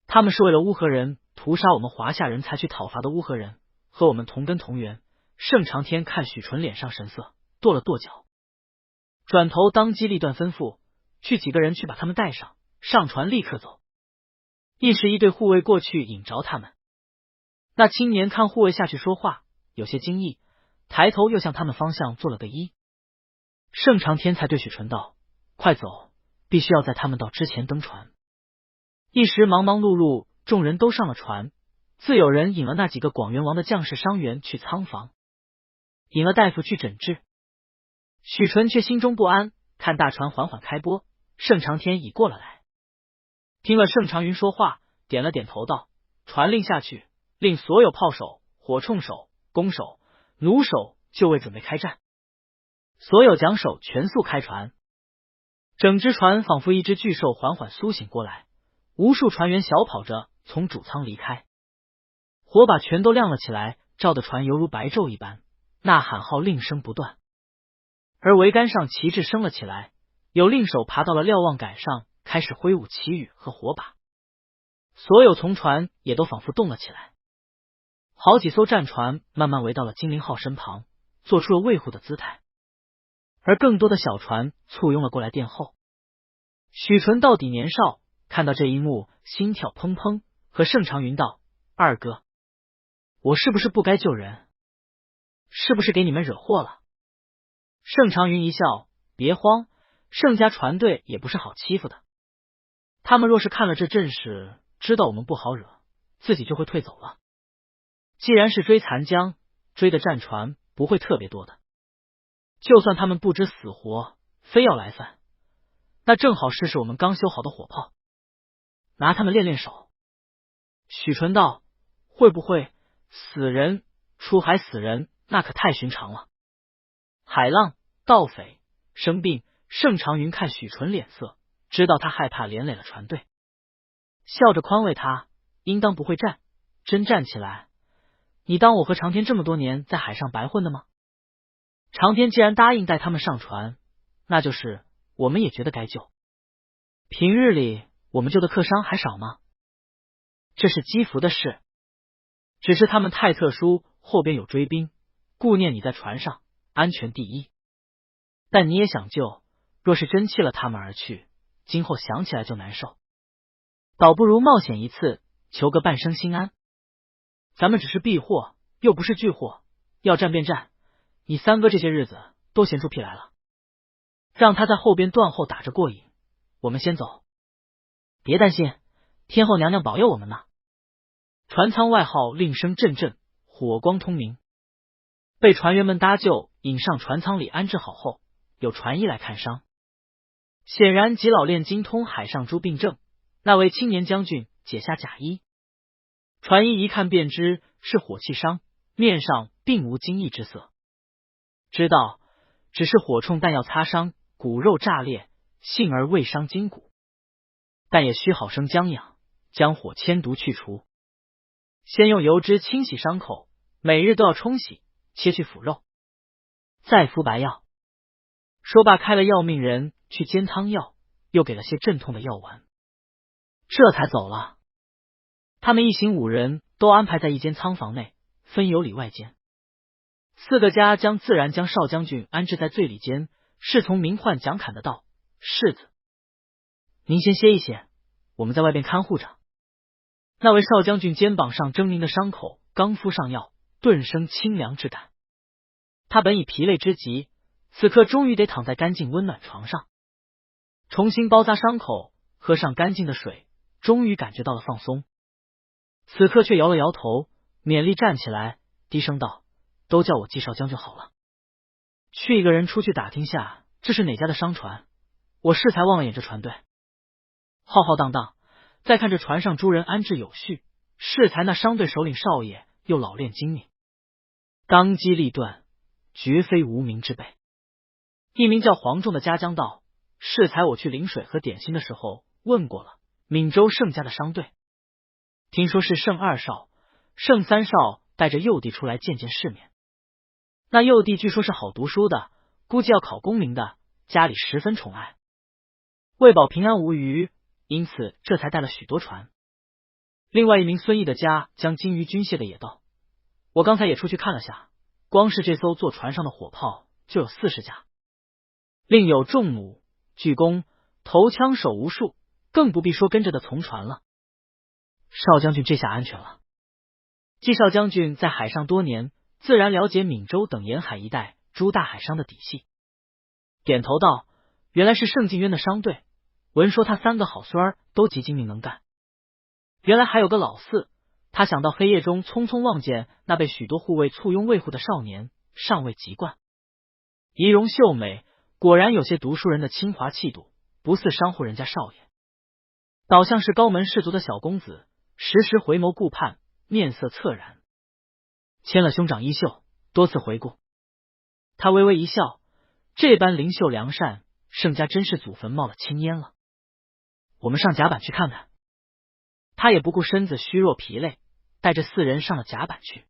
他们是为了乌合人屠杀我们华夏人才去讨伐的乌合人，和我们同根同源。”盛长天看许纯脸上神色，跺了跺脚，转头当机立断吩咐：“去几个人去把他们带上，上船立刻走。”一时一队护卫过去引着他们。那青年看护卫下去说话，有些惊异，抬头又向他们方向做了个揖。盛长天才对许纯道：“快走，必须要在他们到之前登船。”一时忙忙碌碌，众人都上了船，自有人引了那几个广元王的将士伤员去仓房，引了大夫去诊治。许纯却心中不安，看大船缓缓开拨，盛长天已过了来，听了盛长云说话，点了点头道：“传令下去，令所有炮手、火铳手、弓手、弩手就位准备开战。”所有桨手全速开船。整只船仿佛一只巨兽缓缓苏醒过来，无数船员小跑着从主舱离开，火把全都亮了起来，照的船犹如白昼一般，呐喊号令声不断。而桅杆上旗帜升了起来，有令手爬到了瞭望杆上，开始挥舞旗语和火把。所有从船也都仿佛动了起来，好几艘战船慢慢围到了金陵号身旁，做出了卫护的姿态，而更多的小船簇拥了过来殿后。许纯到底年少，看到这一幕，心跳砰砰，和盛长云道：“二哥，我是不是不该救人？是不是给你们惹祸了？”盛长云一笑：“别慌，盛家船队也不是好欺负的。他们若是看了这阵势，知道我们不好惹，自己就会退走了。既然是追残江，追的战船不会特别多的。就算他们不知死活，非要来犯，那正好试试我们刚修好的火炮，拿他们练练手。”许纯道：“会不会死人出海死人，那可太寻常了。海浪、盗匪生病，盛长云看许纯脸色，知道他害怕连累了船队，笑着宽慰他，应当不会战，真战起来，你当我和长天这么多年在海上白混的吗？长天既然答应带他们上船，那就是我们也觉得该救。平日里我们救的客商还少吗？这是积福的事，只是他们太特殊，后边有追兵，顾念你在船上安全第一。但你也想救，若是真弃了他们而去，今后想起来就难受，倒不如冒险一次，求个半生心安。咱们只是避祸，又不是拒祸，要战便战，你三哥这些日子都闲出屁来了，让他在后边断后打着过瘾，我们先走。别担心，天后娘娘保佑我们呢。船舱外号令声阵阵，火光通明。被船员们搭救引上船舱里安置好后，有船医来看伤。显然吉老练精通海上诸病症，那位青年将军解下甲衣，船医一看便知是火气伤，面上并无惊异之色，知道只是火铳弹药擦伤，骨肉炸裂，幸而未伤筋骨，但也需好生将养，将火迁毒去除。先用油脂清洗伤口，每日都要冲洗，切去腐肉，再敷白药。说罢开了药，命人去煎汤药，又给了些镇痛的药丸，这才走了。他们一行5人都安排在一间仓房内，分有里外间。4个家将自然将少将军安置在最里间，侍从名唤蒋侃的道：世子，您先歇一歇，我们在外边看护着。那位少将军肩膀上狰狞的伤口刚敷上药，顿生清凉之感。他本已疲累之极，此刻终于得躺在干净温暖床上，重新包扎伤口，喝上干净的水，终于感觉到了放松。此刻却摇了摇头，勉力站起来，低声道：都叫我季少将军好了，去一个人出去打听下这是哪家的商船，我适才望了眼这船队，浩浩荡荡，再看这船上诸人安置有序，适才那商队首领少爷又老练精明，当机立断，绝非无名之辈。一名叫黄仲的家将道：适才我去领水和点心的时候问过了，闽州盛家的商队，听说是盛2少、盛3少带着幼弟出来见见世面。那幼弟据说是好读书的，估计要考功名的，家里十分宠爱，为保平安无虞，因此这才带了许多船。另外一名孙毅的家将精于军械的也道：我刚才也出去看了下，光是这艘坐船上的火炮就有40架，另有重弩、巨弓、投枪手无数，更不必说跟着的从船了。少将军这下安全了。季少将军在海上多年，自然了解闽州等沿海一带诸大海商的底细，点头道：原来是盛进渊的商队，闻说他3个好孙儿都极精明能干，原来还有个老四。他想到黑夜中匆匆望见那被许多护卫簇拥卫护的少年，尚未及惯，仪容秀美，果然有些读书人的清华气度，不似商户人家少爷，倒像是高门士族的小公子，时时回眸顾盼，面色恻然。牵了兄长衣袖，多次回顾，他微微一笑，这般灵秀良善，盛家真是祖坟冒了青烟了。我们上甲板去看看。他也不顾身子虚弱疲累，带着4人上了甲板去。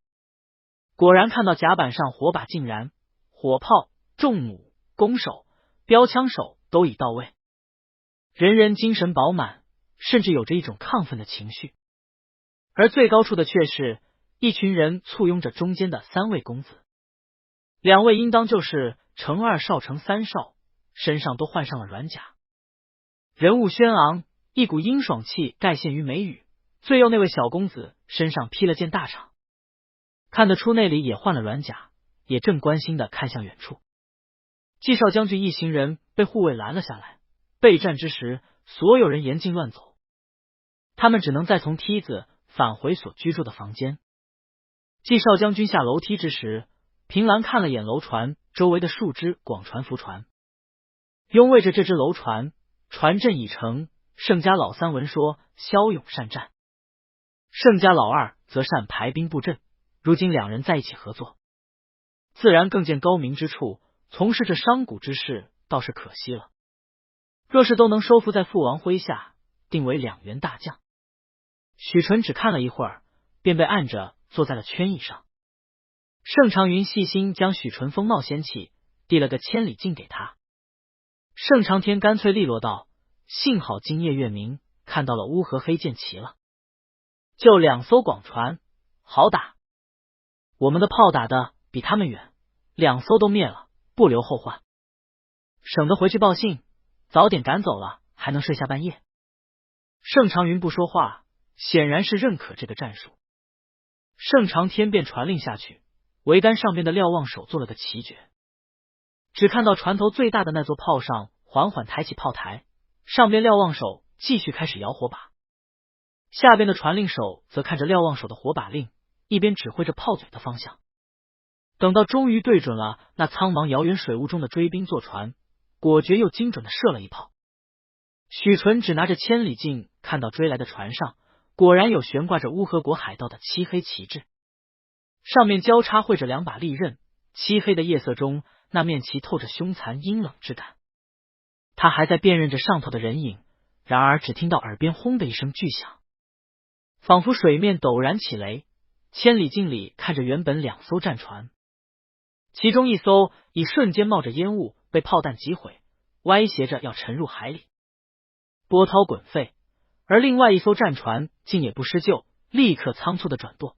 果然看到甲板上火把尽燃，火炮、重弩、弓手、标枪手都已到位，人人精神饱满，甚至有着一种亢奋的情绪。而最高处的却是一群人簇拥着中间的3位公子，2位应当就是程2少、程3少，身上都换上了软甲，人物轩昂，一股阴爽气盖现于眉宇。最右那位小公子身上披了件大氅，看得出那里也换了软甲，也正关心的看向远处。季少将军一行人被护卫拦了下来，备战之时，所有人严禁乱走，他们只能再从梯子返回所居住的房间。季少将军下楼梯之时，凭栏看了眼楼船周围的数只广船浮船，拥卫着这只楼船，船阵已成。盛家老3闻说骁勇善战，盛家老2则善排兵布阵，如今2人在一起合作，自然更见高明之处，从事着商贾之事，倒是可惜了。若是都能收服在父王麾下，定为2员大将。许纯只看了一会儿，便被按着坐在了圈椅上。盛长云细心将许纯风貌掀起，递了个千里镜给他。盛长天干脆利落道：幸好今夜月明，看到了乌合黑剑旗了，就2艘广船，好打。我们的炮打的比他们远，2艘都灭了，不留后患，省得回去报信，早点赶走了，还能睡下半夜。盛长云不说话，显然是认可这个战术。盛长天便传令下去，桅杆上边的瞭望手做了个奇绝。只看到船头最大的那座炮上缓缓抬起炮台，上边瞭望手继续开始摇火把，下边的传令手则看着瞭望手的火把令，一边指挥着炮嘴的方向。等到终于对准了那苍茫遥远水雾中的追兵坐船，果决又精准的射了一炮。许纯只拿着千里镜看到追来的船上果然有悬挂着乌合国海盗的漆黑旗帜，上面交叉绘着2把利刃，漆黑的夜色中，那面旗透着凶残阴冷之感。他还在辨认着上头的人影，然而只听到耳边轰的一声巨响，仿佛水面陡然起雷。千里镜里看着原本2艘战船，其中一艘已瞬间冒着烟雾被炮弹击毁，歪斜着要沉入海里，波涛滚沸，而另外一艘战船竟也不施救，立刻仓促的转舵，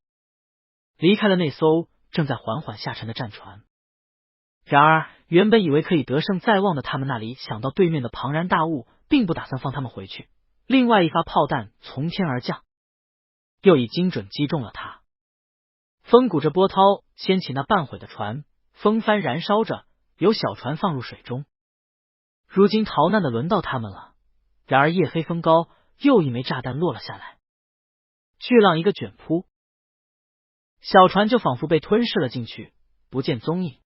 离开了那艘正在缓缓下沉的战船。然而原本以为可以得胜在望的他们那里想到对面的庞然大物并不打算放他们回去，另外一发炮弹从天而降，又已精准击中了他。风鼓着波涛掀起那半毁的船，风帆燃烧着，有小船放入水中。如今逃难的轮到他们了，然而夜黑风高，又一枚炸弹落了下来，巨浪一个卷扑，小船就仿佛被吞噬了进去，不见踪影。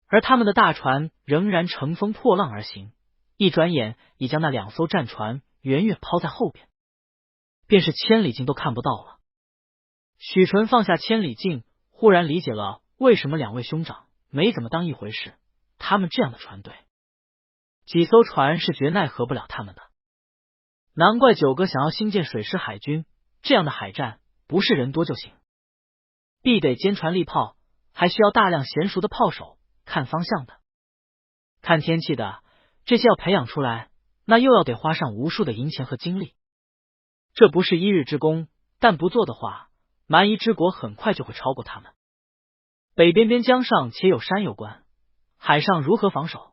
而他们的大船仍然乘风破浪而行，一转眼已将那2艘战船远远抛在后边，便是千里镜都看不到了。许纯放下千里镜，忽然理解了为什么2位兄长没怎么当一回事。他们这样的船队，几艘船是绝奈何不了他们的。难怪九哥想要兴建水师海军，这样的海战不是人多就行，必得坚船利炮，还需要大量娴熟的炮手，看方向的，看天气的，这些要培养出来，那又要得花上无数的银钱和精力。这不是一日之功，但不做的话，蛮夷之国很快就会超过他们。北边边江上且有山有关，海上如何防守？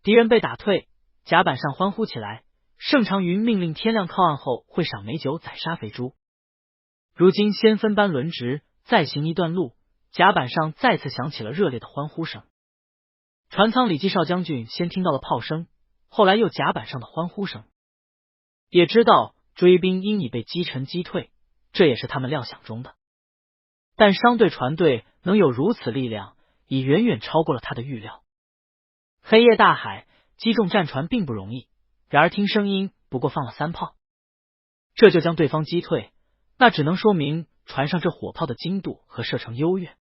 敌人被打退，甲板上欢呼起来。盛长云命令天亮靠岸后会赏美酒宰杀肥猪。如今先分班轮值，再行一段路，甲板上再次响起了热烈的欢呼声。船舱里季少将军先听到了炮声，后来又甲板上的欢呼声，也知道追兵应已被击沉击退，这也是他们料想中的。但商队船队能有如此力量，已远远超过了他的预料。黑夜大海，击中战船并不容易，然而听声音不过放了3炮，这就将对方击退，那只能说明船上这火炮的精度和射程优越。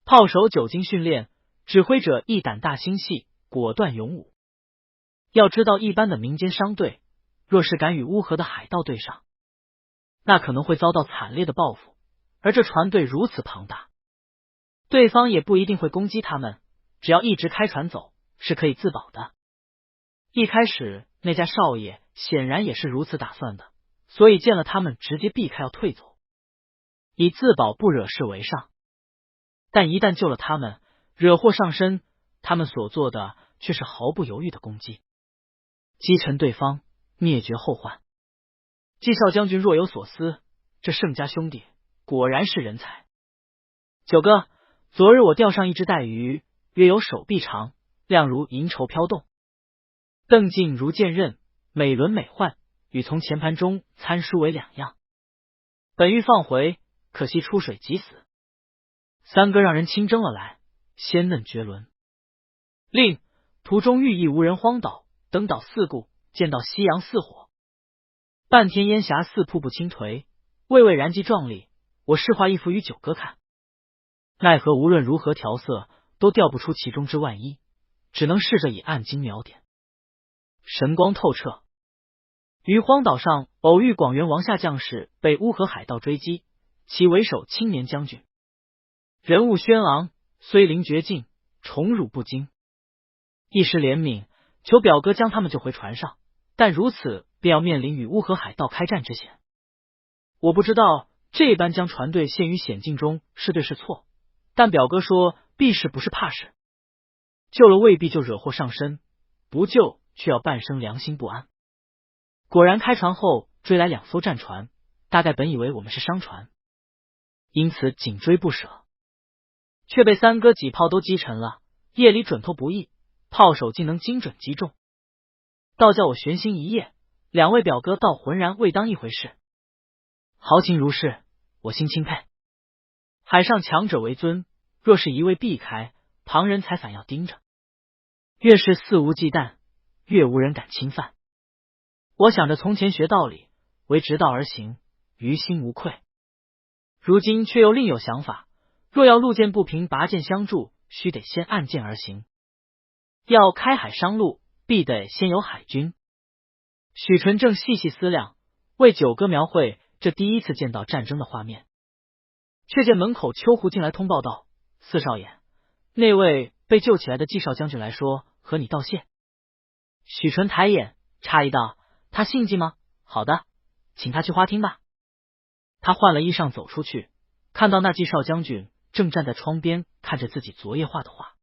炮手久经训练，指挥者亦胆大心细，果断勇武。要知道一般的民间商队，若是敢与乌合的海盗对上，那可能会遭到惨烈的报复，而这船队如此庞大，对方也不一定会攻击他们，只要一直开船走，是可以自保的。一开始那家少爷显然也是如此打算的，所以见了他们直接避开要退走，以自保不惹事为上。但一旦救了他们，惹祸上身，他们所做的却是毫不犹豫的攻击，击沉对方，灭绝后患。季少将军若有所思，这盛家兄弟果然是人才。九哥，昨日我钓上一只带鱼，约有手臂长，亮如银绸飘动，瞪镜如剑刃，美轮美奂，与从前盘中参书为两样。本欲放回，可惜出水即死。三哥让人亲征了来，鲜嫩绝伦。令途中寓意无人荒岛，登岛四顾，见到夕阳似火，半天烟霞似瀑布倾颓，蔚蔚然极壮丽。我试画一幅与九哥看，奈何无论如何调色，都调不出其中之万一。只能试着以暗睛瞄点。神光透彻，于荒岛上偶遇广元王下将士被乌合海盗追击，其为首青年将军，人物轩昂，虽临绝境，宠辱不惊。一时怜悯，求表哥将他们救回船上，但如此便要面临与乌合海盗开战之险。我不知道这般将船队陷于险境中是对是错，但表哥说避事不是怕事，救了未必就惹祸上身，不救却要半生良心不安。果然开船后追来2艘战船，大概本以为我们是商船，因此紧追不舍，却被3哥几炮都击沉了。夜里准头不易，炮手竟能精准击中，倒叫我悬心一夜。2位表哥倒浑然未当一回事。豪情如是，我心钦佩。海上强者为尊，若是一味避开，旁人才反要盯着。越是肆无忌惮，越无人敢侵犯。我想着从前学道理，为直道而行，于心无愧。如今却又另有想法，若要路见不平拔剑相助，须得先按剑而行。要开海商路，必得先有海军。许纯正细细思量，为九哥描绘这第一次见到战争的画面，却见门口秋胡进来通报道：“四少爷，那位被救起来的纪少将军来说和你道谢。”许纯抬眼诧异道：“他姓纪吗？好的，请他去花厅吧。”他换了衣裳走出去，看到那纪少将军正站在窗边看着自己昨夜画的画，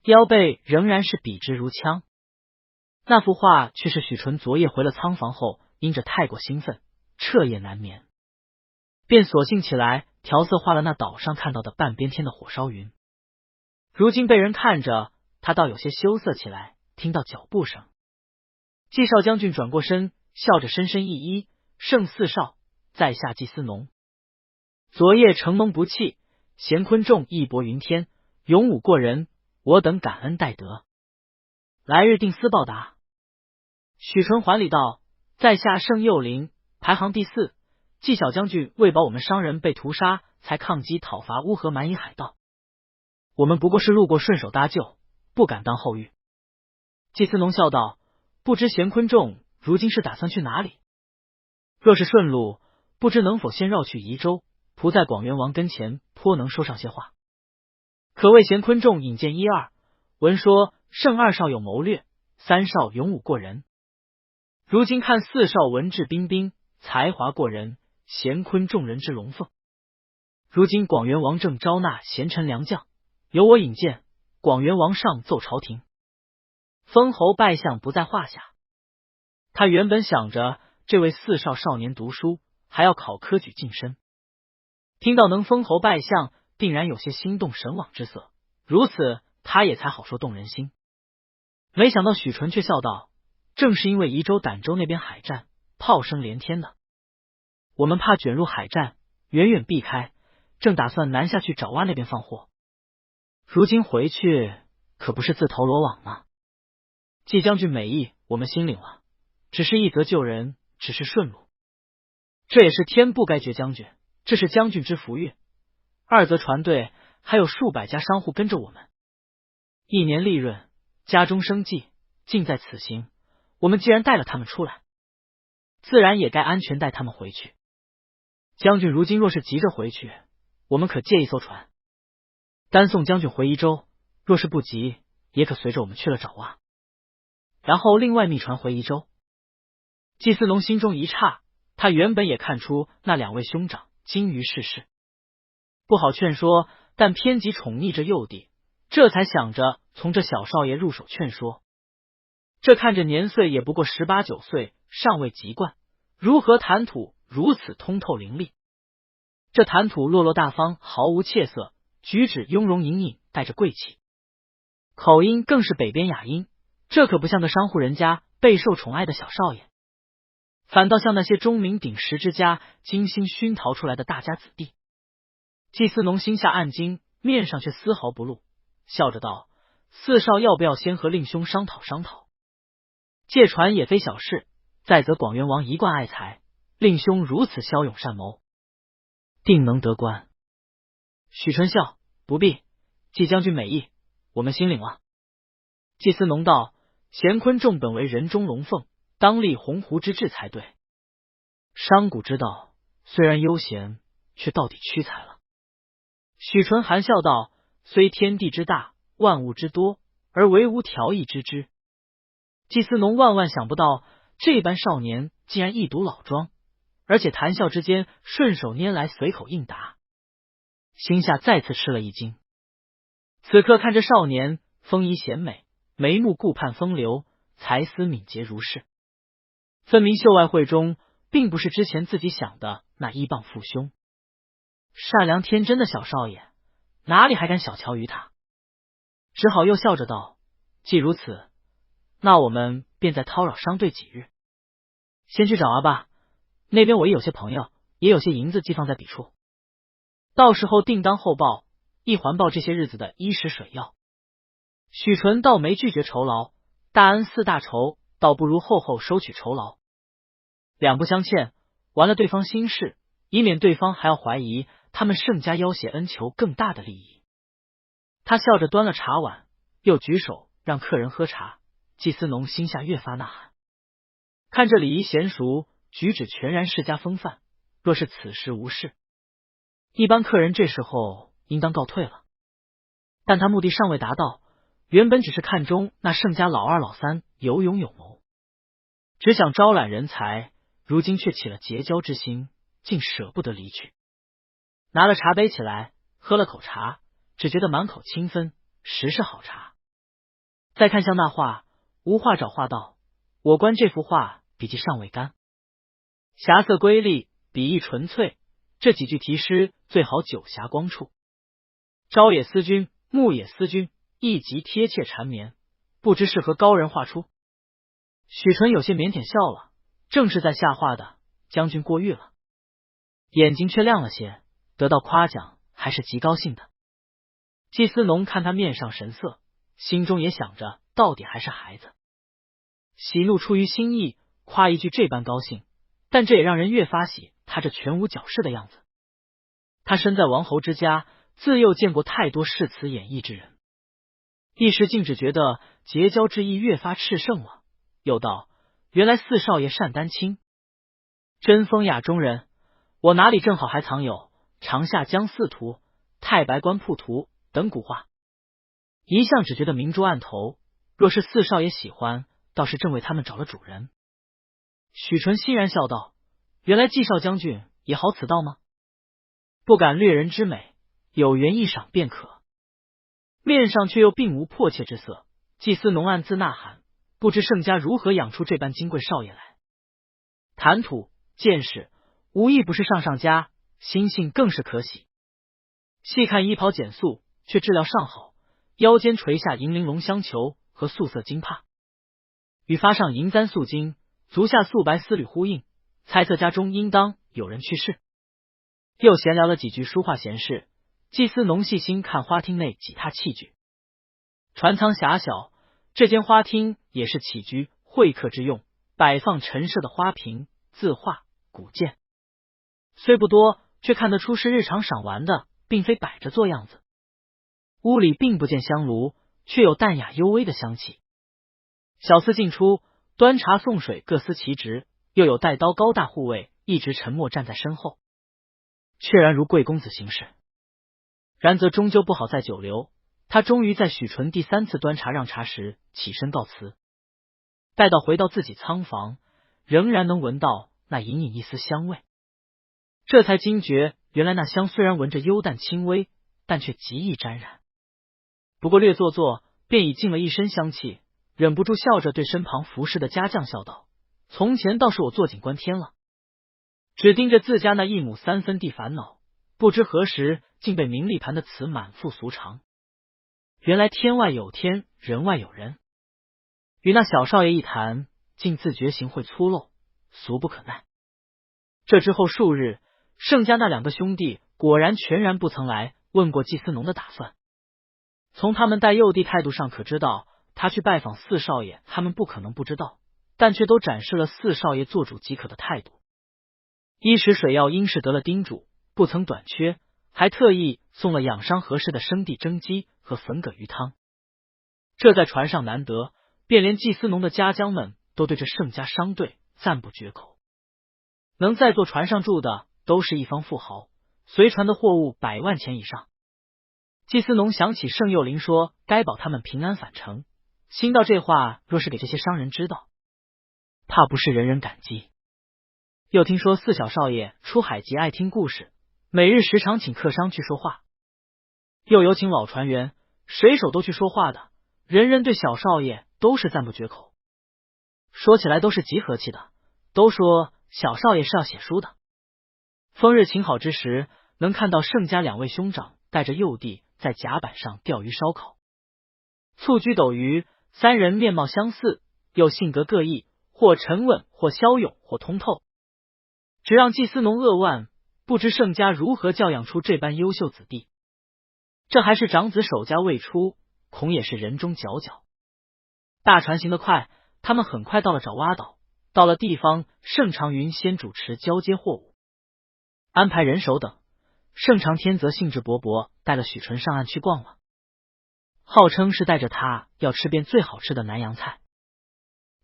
腰背仍然是笔直如枪。那幅画却是许纯昨夜回了仓房后，因着太过兴奋，彻夜难眠，便索性起来调色画了那岛上看到的半边天的火烧云。如今被人看着，他倒有些羞涩起来。听到脚步声，纪少将军转过身，笑着深深一揖：“圣四少，在下纪思农。昨夜承蒙不弃，贤坤仲义薄云天，勇武过人，我等感恩戴德，来日定思报答。”许纯还礼道：“在下圣幼林，排行第4。纪小将军为保我们商人被屠杀，才抗击讨伐乌合蛮夷海盗。我们不过是路过，顺手搭救，不敢当后遇。”纪思农笑道：“不知贤坤仲如今是打算去哪里？若是顺路，不知能否先绕去宜州，仆在广元王跟前，颇能说上些话。可谓贤坤仲引荐1、2，闻说圣2少有谋略，3少勇武过人。如今看4少文质彬彬，才华过人，贤坤仲人之龙凤。如今广元王正招纳贤臣良将，由我引荐，广元王上奏朝廷，封侯拜相不在话下。”他原本想着这位4少少年读书，还要考科举进身，听到能封侯拜相，定然有些心动神往之色，如此他也才好说动人心。没想到许纯却笑道：“正是因为宜州、儋州那边海战炮声连天的，我们怕卷入海战，远远避开，正打算南下去爪哇那边放货。如今回去可不是自投罗网吗？纪将军美意我们心领了，只是一则救人，只是顺路，这也是天不该绝将军，这是将军之福运。2则船队还有数百家商户跟着我们，1年利润，家中生计，尽在此行。我们既然带了他们出来，自然也该安全带他们回去。将军如今若是急着回去，我们可借1艘船，单送将军回宜州，若是不急，也可随着我们去了爪哇，然后另外密船回宜州。”纪思农心中一诧，他原本也看出那2位兄长精于世事，不好劝说，但偏极宠溺着幼弟，这才想着从这小少爷入手劝说。这看着年岁也不过18、19岁，尚未及惯，如何谈吐如此通透伶俐？这谈吐落落大方，毫无怯色，举止雍容隐隐，带着贵气，口音更是北边雅音，这可不像个商户人家备受宠爱的小少爷，反倒像那些钟鸣鼎食之家精心熏陶出来的大家子弟。纪思农心下暗惊，面上却丝毫不露，笑着道：“4少要不要先和令兄商讨商讨？借船也非小事，再则广元王一贯爱才，令兄如此骁勇善谋，定能得官。”许纯笑：“不必，纪将军美意，我们心领了。”祭司农道：贤坤仲本为人中龙凤，当立鸿鹄之志才对。商贾之道，虽然悠闲，却到底屈才了。许纯含笑道：虽天地之大，万物之多，而唯无调易之之。祭司农万万想不到，这般少年竟然一睹老庄，而且谈笑之间顺手拈来，随口应答，心下再次吃了一惊。此刻看着少年，丰仪贤美，眉目顾盼风流，才思敏捷如是，分明秀外慧中并不是之前自己想的那一棒父兄。善良天真的小少爷，哪里还敢小瞧于他？只好又笑着道：既如此，那我们便再叨扰商队几日，先去找阿爸那边，我也有些朋友，也有些银子寄放在彼处，到时候定当厚报，一环报这些日子的衣食水药。许纯倒没拒绝酬劳，大恩似大仇，倒不如厚厚收取酬劳，两不相欠，完了对方心事，以免对方还要怀疑他们盛家要挟恩求更大的利益。他笑着端了茶碗，又举手让客人喝茶。祭司农心下越发呐喊，看着礼仪娴熟，举止全然世家风范，若是此时无事，一般客人这时候应当告退了。但他目的尚未达到，原本只是看中那盛家老二老三有勇有谋，只想招揽人才，如今却起了结交之心，竟舍不得离去。拿了茶杯起来，喝了口茶，只觉得满口清芬，实是好茶。再看向那画，无话找话道：我观这幅画笔记尚未干，霞色瑰丽，笔意纯粹，这几句题诗最好酒霞光处。朝也思君，暮也思君，意极贴切缠绵，不知是何高人画出。许纯有些腼腆笑了，正是在下画的，将军过誉了。眼睛却亮了些，得到夸奖还是极高兴的。祭司农看他面上神色，心中也想着到底还是孩子，喜怒出于心意，夸一句这般高兴，但这也让人越发喜他这全无矫饰的样子。他身在王侯之家，自幼见过太多誓词演绎之人，一时竟只觉得结交之意越发炽盛了。又道：原来四少爷善丹青，真风雅中人，我哪里正好还藏有长夏江四图、太白观铺图等古画，一向只觉得明珠案头，若是四少爷喜欢，倒是正为他们找了主人。许纯欣然笑道：原来季少将军也好此道吗？不敢掠人之美，有缘一赏便可。面上却又并无迫切之色。祭司农暗自呐喊，不知盛家如何养出这般金贵少爷来。谈吐见识无一不是上佳，心性更是可喜。细看衣袍简素，却质料尚好，腰间垂下银玲珑香球和素色金帕，与发上银簪素金，足下素白丝缕呼应，猜测家中应当有人去世。又闲聊了几句书画闲事，祭司农细心看花厅内几榻器具，船舱狭小，这间花厅也是起居会客之用，摆放陈设的花瓶、字画、古件，虽不多，却看得出是日常赏玩的，并非摆着做样子。屋里并不见香炉，却有淡雅幽微的香气。小厮进出，端茶送水各司其职，又有带刀高大护卫一直沉默站在身后，确然如贵公子行事。然则终究不好再久留，他终于在许纯第三次端茶让茶时起身告辞。待到回到自己仓房，仍然能闻到那隐隐一丝香味，这才惊觉原来那香虽然闻着幽淡轻微，但却极易沾染。不过略做作，便已尽了一身香气，忍不住笑着对身旁服侍的家将笑道：从前倒是我坐井观天了，只盯着自家那一亩三分地烦恼，不知何时竟被名利盘的词满腹俗肠。原来天外有天，人外有人。与那小少爷一谈，竟自觉行会粗陋，俗不可耐。这之后数日，盛家那两个兄弟果然全然不曾来问过祭司农的打算。从他们待幼弟态度上可知道，他去拜访四少爷，他们不可能不知道，但却都展示了四少爷做主即可的态度。衣食水药因是得了叮嘱，不曾短缺，还特意送了养伤合适的生地蒸鸡和粉葛鱼汤。这在船上难得，便连祭司农的家将们都对这盛家商队赞不绝口。能在坐船上住的都是一方富豪，随船的货物100万钱以上。祭司农想起盛幼龄说该保他们平安返程，心道这话若是给这些商人知道，怕不是人人感激。又听说四小少爷出海极爱听故事，每日时常请客商去说话，又有请老船员、水手都去说话的，人人对小少爷都是赞不绝口。说起来都是极和气的，都说小少爷是要写书的。风日晴好之时，能看到盛家2位兄长带着幼弟在甲板上钓鱼烧烤。蹴鞠斗鱼，3人面貌相似，又性格各异，或沉稳，或骁勇，或通透。只让祭司农扼腕，不知盛家如何教养出这般优秀子弟。这还是长子守家未出，恐也是人中佼佼。大船行得快，他们很快到了爪哇岛。到了地方，盛长云先主持交接货物，安排人手等。盛长天则兴致勃勃带了许纯上岸去逛了，号称是带着他要吃遍最好吃的南洋菜。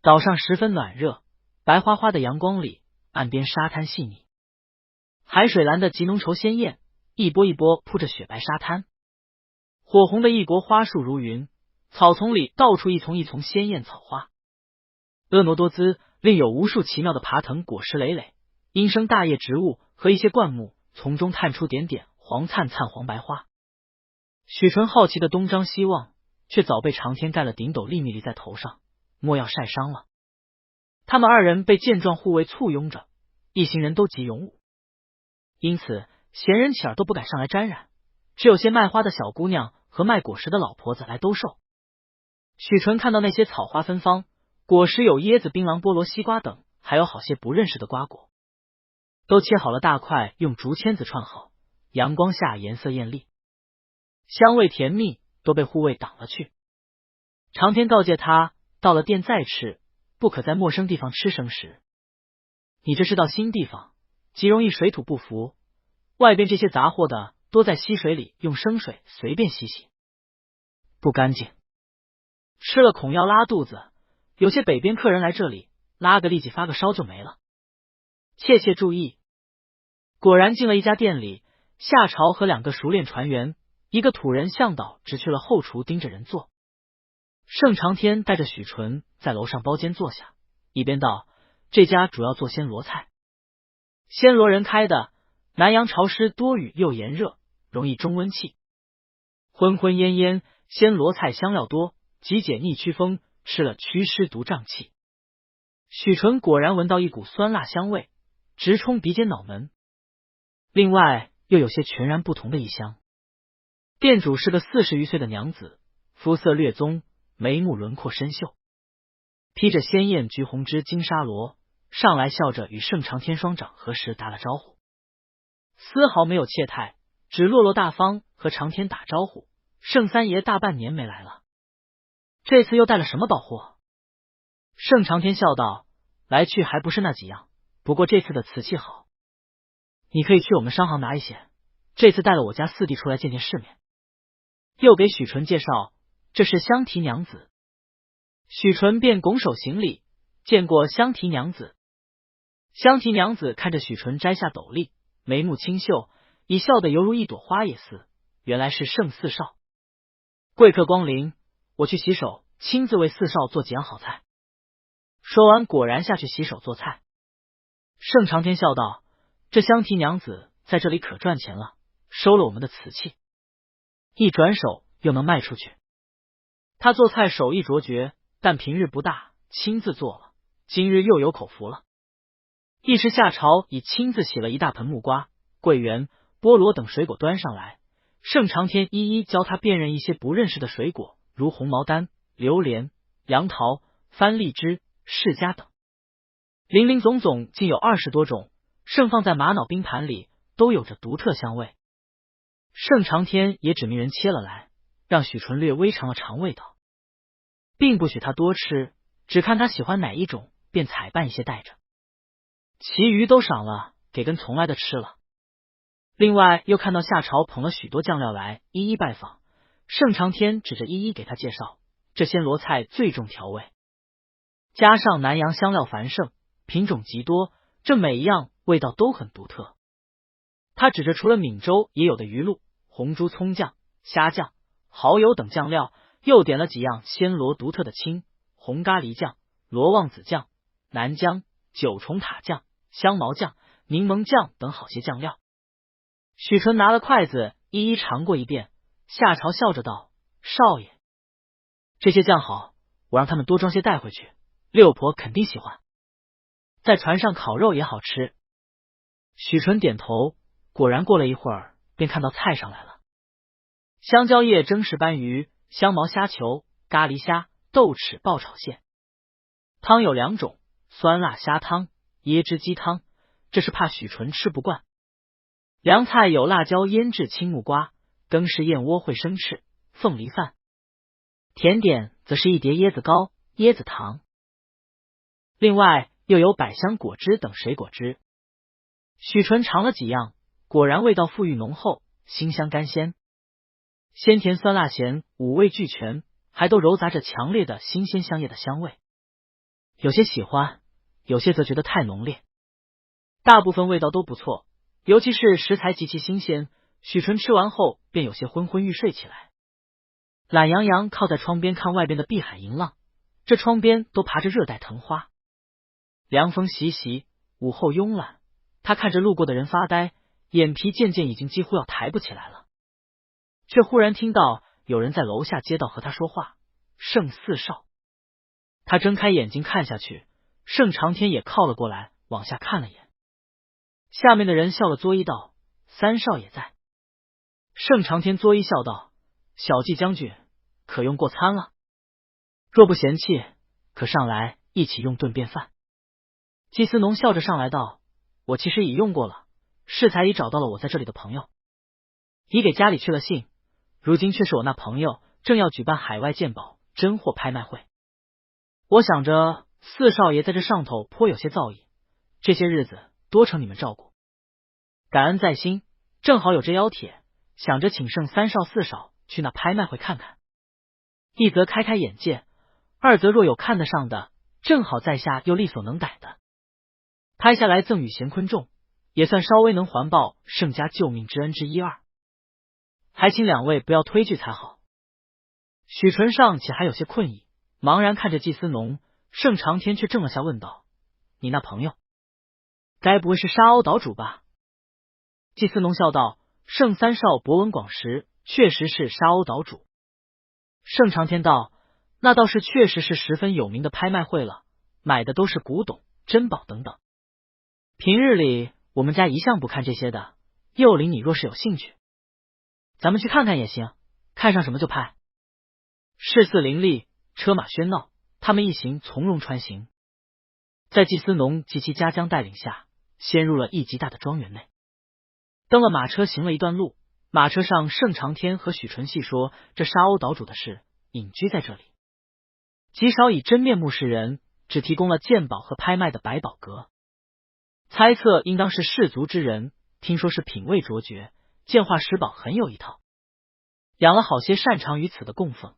岛上十分暖热，白花花的阳光里，岸边沙滩细腻，海水蓝的极浓稠鲜艳，一波一波铺着雪白沙滩。火红的异国花树如云，草丛里到处一丛一丛鲜艳草花，婀娜多姿，另有无数奇妙的爬藤果实累累，阴生大叶植物和一些灌木，从中探出点点黄灿灿黄白花。许纯好奇的东张西望，却早被长天盖了顶斗，立密立在头上，莫要晒伤了。他们2人被健壮护卫簇拥着，一行人都极勇武，因此闲人起儿都不敢上来沾染，只有些卖花的小姑娘和卖果实的老婆子来兜售。许纯看到那些草花芬芳，果实有椰子、槟榔、菠萝、西瓜等，还有好些不认识的瓜果，都切好了大块，用竹签子串好，阳光下颜色艳丽，香味甜蜜，都被护卫挡了去。长天告诫他，到了店再吃，不可在陌生地方吃生食。你这是到新地方，极容易水土不服，外边这些杂货的多在溪水里用生水随便洗洗，不干净，吃了恐要拉肚子。有些北边客人来这里，拉个痢疾发个烧就没了，切切注意。果然进了一家店里，夏朝和2个熟练船员，一个土人向导直去了后厨盯着人做。盛长天带着许纯在楼上包间坐下，一边道：这家主要做暹罗菜。暹罗人开的，南洋潮湿多雨又炎热，容易中温气。昏昏烟烟，暹罗菜香料多，极解逆祛风，吃了祛湿毒胀气。许纯果然闻到一股酸辣香味，直冲鼻尖脑门。另外又有些全然不同的异香。店主是个40余岁的娘子，肤色略棕，眉目轮廓深秀，披着鲜艳橘红织金纱罗，上来笑着与盛长天双掌合十打了招呼，丝毫没有怯态，只落落大方和长天打招呼。盛三爷大半年没来了，这次又带了什么宝货？盛长天笑道：来去还不是那几样，不过这次的瓷器好，你可以去我们商行拿一些，这次带了我家4弟出来见见世面。又给许纯介绍，这是香缇娘子。许纯便拱手行礼，见过香缇娘子。香缇娘子看着许纯摘下斗笠，眉目清秀，已笑得犹如一朵花也似，原来是盛四少。贵客光临，我去洗手，亲自为四少做几样好菜。说完果然下去洗手做菜。盛长天笑道：这香缇娘子在这里可赚钱了，收了我们的瓷器，一转手又能卖出去。他做菜手艺卓绝，但平日不大，亲自做了，今日又有口福了。一时夏朝已亲自洗了一大盆木瓜、桂圆、菠萝等水果端上来，盛长天一一教他辨认一些不认识的水果，如红毛丹、榴莲、杨桃、番荔枝、释迦等，林林总总竟有20多种，盛放在玛瑙冰盘里，都有着独特香味。盛长天也指命人切了来，让许纯略微尝了尝味道，并不许他多吃，只看他喜欢哪一种，便采办一些带着，其余都赏了，给跟从来的吃了。另外又看到夏朝捧了许多酱料来，一一拜访。盛长天指着一一给他介绍，这鲜罗菜最重调味，加上南洋香料繁盛，品种极多，这每一样味道都很独特。他指着除了闽州也有的鱼露、红珠葱酱、虾酱、蚝油等酱料，又点了几样鲜罗独特的青红咖喱酱、罗望子酱、南姜、九重塔酱、香茅酱、柠檬酱等好些酱料。许纯拿了筷子一一尝过一遍，下朝笑着道：“少爷，这些酱好，我让他们多装些带回去，六婆肯定喜欢。在船上烤肉也好吃。”许纯点头，果然过了一会儿，便看到菜上来了：香蕉叶蒸石斑鱼、香茅虾球、咖喱虾、豆豉爆炒蟹。汤有两种，酸辣虾汤、椰汁鸡汤，这是怕许纯吃不惯。凉菜有辣椒腌制青木瓜、羹式燕窝烩生翅、凤梨饭。甜点则是一碟椰子糕、椰子糖。另外又有百香果汁等水果汁。许纯尝了几样，果然味道馥郁浓厚，馨香甘鲜，鲜甜酸辣咸五味俱全，还都糅杂着强烈的新鲜香叶的香味。有些喜欢，有些则觉得太浓烈。大部分味道都不错，尤其是食材极其新鲜，许纯吃完后便有些昏昏欲睡起来。懒洋洋靠在窗边看外边的碧海银浪，这窗边都爬着热带藤花，凉风习习，午后慵懒，他看着路过的人发呆，眼皮渐渐已经几乎要抬不起来了。却忽然听到有人在楼下街道和他说话：“盛四少。”他睁开眼睛看下去，盛长天也靠了过来，往下看了眼。下面的人笑了作揖道：“三少也在。”盛长天作揖笑道：“小季将军可用过餐了？若不嫌弃，可上来一起用顿便饭。”季思农笑着上来道：“我其实已用过了，适才已找到了我在这里的朋友，已给家里去了信，如今却是我那朋友正要举办海外鉴宝珍货拍卖会。我想着四少爷在这上头颇有些造诣，这些日子多承你们照顾，感恩在心，正好有这邀帖，想着请圣三少四少去那拍卖会看看，一则开开眼界，二则若有看得上的，正好在下又力所能逮的，拍下来赠与贤坤众，也算稍微能环报盛家救命之恩之一二，还请两位不要推拒才好。”许纯尚且还有些困意，茫然看着季思农，盛长天却怔了下，问道：“你那朋友该不会是沙鸥岛主吧？”季思农笑道：“盛三少博闻广识，确实是沙鸥岛主。”盛长天道：“那倒是确实是十分有名的拍卖会了，买的都是古董、珍宝等等。平日里我们家一向不看这些的，幼龄你若是有兴趣，咱们去看看也行，看上什么就拍。”市肆林立，车马喧闹，他们一行从容穿行，在季思农及其家将带领下，先入了一极大的庄园内。登了马车，行了一段路，马车上盛长天和许纯细说这沙鸥岛主的事，隐居在这里，极少以真面目示人，只提供了鉴宝和拍卖的百宝阁，猜测应当是士族之人，听说是品味卓绝，鉴化石宝很有一套，养了好些擅长于此的供奉。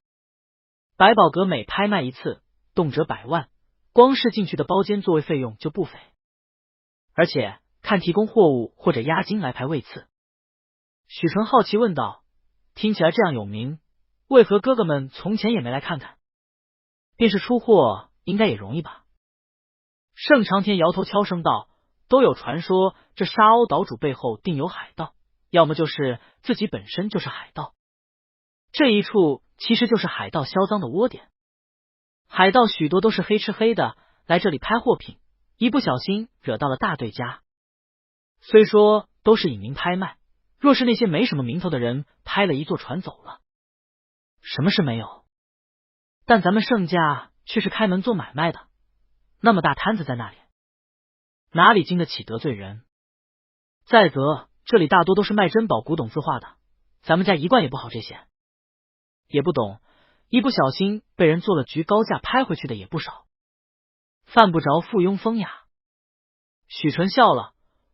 百宝阁每拍卖一次，动辄100万，光是进去的包间座位费用就不菲，而且看提供货物或者押金来排位次。许纯好奇问道：“听起来这样有名，为何哥哥们从前也没来看看？便是出货，应该也容易吧？”盛长天摇头悄声道：“都有传说，这沙鸥岛主背后定有海盗，要么就是自己本身就是海盗。这一处其实就是海盗销赃的窝点，海盗许多都是黑吃黑的，来这里拍货品，一不小心惹到了大对家。虽说都是隐名拍卖，若是那些没什么名头的人拍了一座船走了，什么事没有，但咱们盛家却是开门做买卖的，那么大摊子在那里，哪里经得起得罪人？再则这里大多都是卖珍宝古董字画的，咱们家一贯也不好这些，也不懂，一不小心被人做了局高价拍回去的也不少，犯不着附庸风雅。”许纯笑了，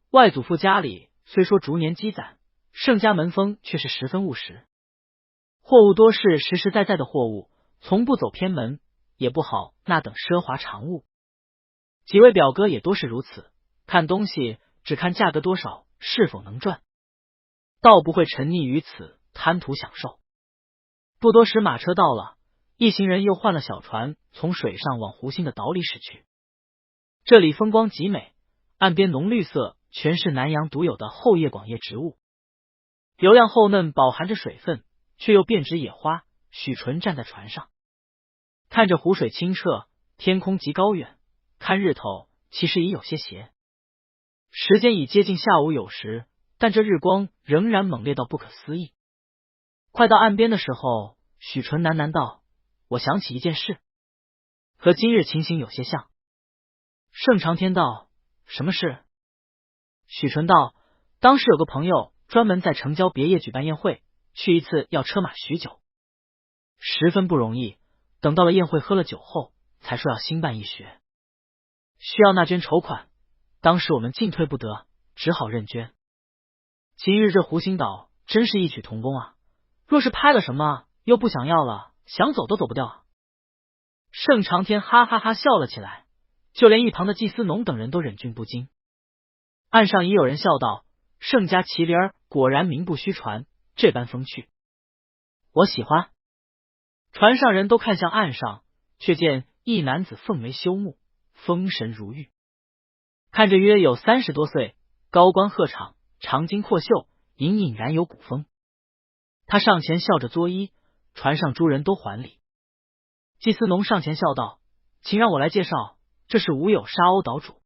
外祖父家里虽说逐年积攒，盛家门风却是十分务实，货物多是实实在在的货物，从不走偏门，也不好那等奢华长物。几位表哥也多是如此，看东西只看价格多少，是否能赚，倒不会沉溺于此，贪图享受。不多时，马车到了，一行人又换了小船，从水上往湖心的岛里驶去。这里风光极美，岸边浓绿色，全是南洋独有的厚叶广叶植物，油亮厚嫩，饱含着水分，却又遍植野花。许纯站在船上，看着湖水清澈，天空极高远，看日头其实已有些斜。时间已接近下午酉时，但这日光仍然猛烈到不可思议。快到岸边的时候，许纯喃喃道：“我想起一件事，和今日情形有些像。”盛长天道：“什么事？”许纯道：“当时有个朋友专门在城郊别业举办宴会，去一次要车马许久，十分不容易。等到了宴会喝了酒后，才说要兴办一学，需要纳捐筹款。当时我们进退不得，只好认捐。今日这湖心岛真是异曲同工啊！若是拍了什么，又不想要了，想走都走不掉啊！”盛长天哈哈哈笑了起来，就连一旁的季思农等人都忍俊不禁。岸上也有人笑道：“盛家麒麟儿果然名不虚传，这般风趣，我喜欢。”船上人都看向岸上，却见一男子凤眉修目，风神如玉，看着约有30多岁，高官鹤氅，长襟阔袖，隐隐然有古风。他上前笑着作揖，船上诸人都还礼。季思农上前笑道：“请让我来介绍，这是吴有沙鸥岛主，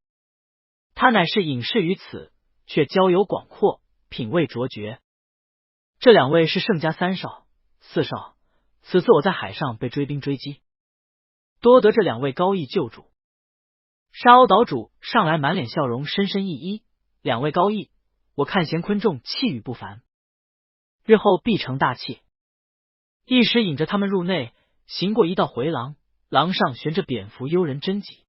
他乃是隐士于此，却交友广阔，品味卓绝。这两位是盛家3少、4少，此次我在海上被追兵追击，多得这两位高义救主。”沙鸥岛主上来满脸笑容，深深一揖：“两位高义，我看贤坤仲气宇不凡，日后必成大器。”一时引着他们入内，行过一道回廊，廊上悬着蝙蝠幽人真迹，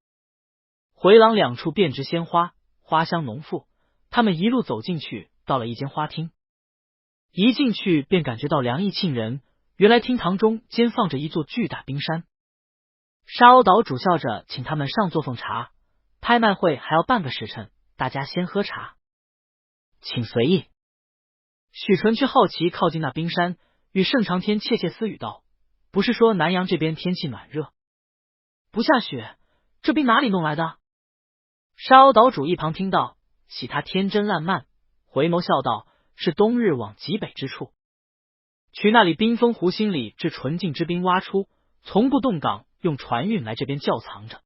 回廊两处遍植鲜花，花香浓馥。他们一路走进去，到了一间花厅，一进去便感觉到凉意沁人。原来厅堂中间放着一座巨大冰山。沙鸥岛主笑着请他们上座奉茶，拍卖会还要半个时辰，大家先喝茶，请随意。许纯却好奇靠近那冰山，与盛长天窃窃私语道：“不是说南阳这边天气暖热，不下雪，这冰哪里弄来的？”沙鸥岛主一旁听到，喜他天真烂漫，回眸笑道：“是冬日往极北之处，取那里冰封湖心里至纯净之冰挖出，从不动港，用船运来这边窖藏着。”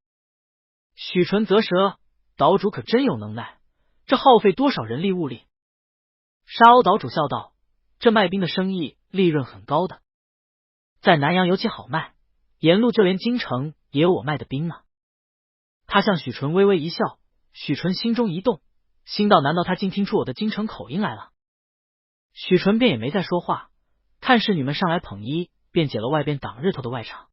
许纯啧舌，岛主可真有能耐，这耗费多少人力物力？沙鸥岛主笑道：“这卖冰的生意利润很高的，在南阳尤其好卖，沿路就连京城也有我卖的冰呢。”他向许纯微微一笑，许纯心中一动，心道：难道他竟听出我的京城口音来了？许纯便也没再说话，看侍女们上来捧衣，便解了外边挡日头的外场，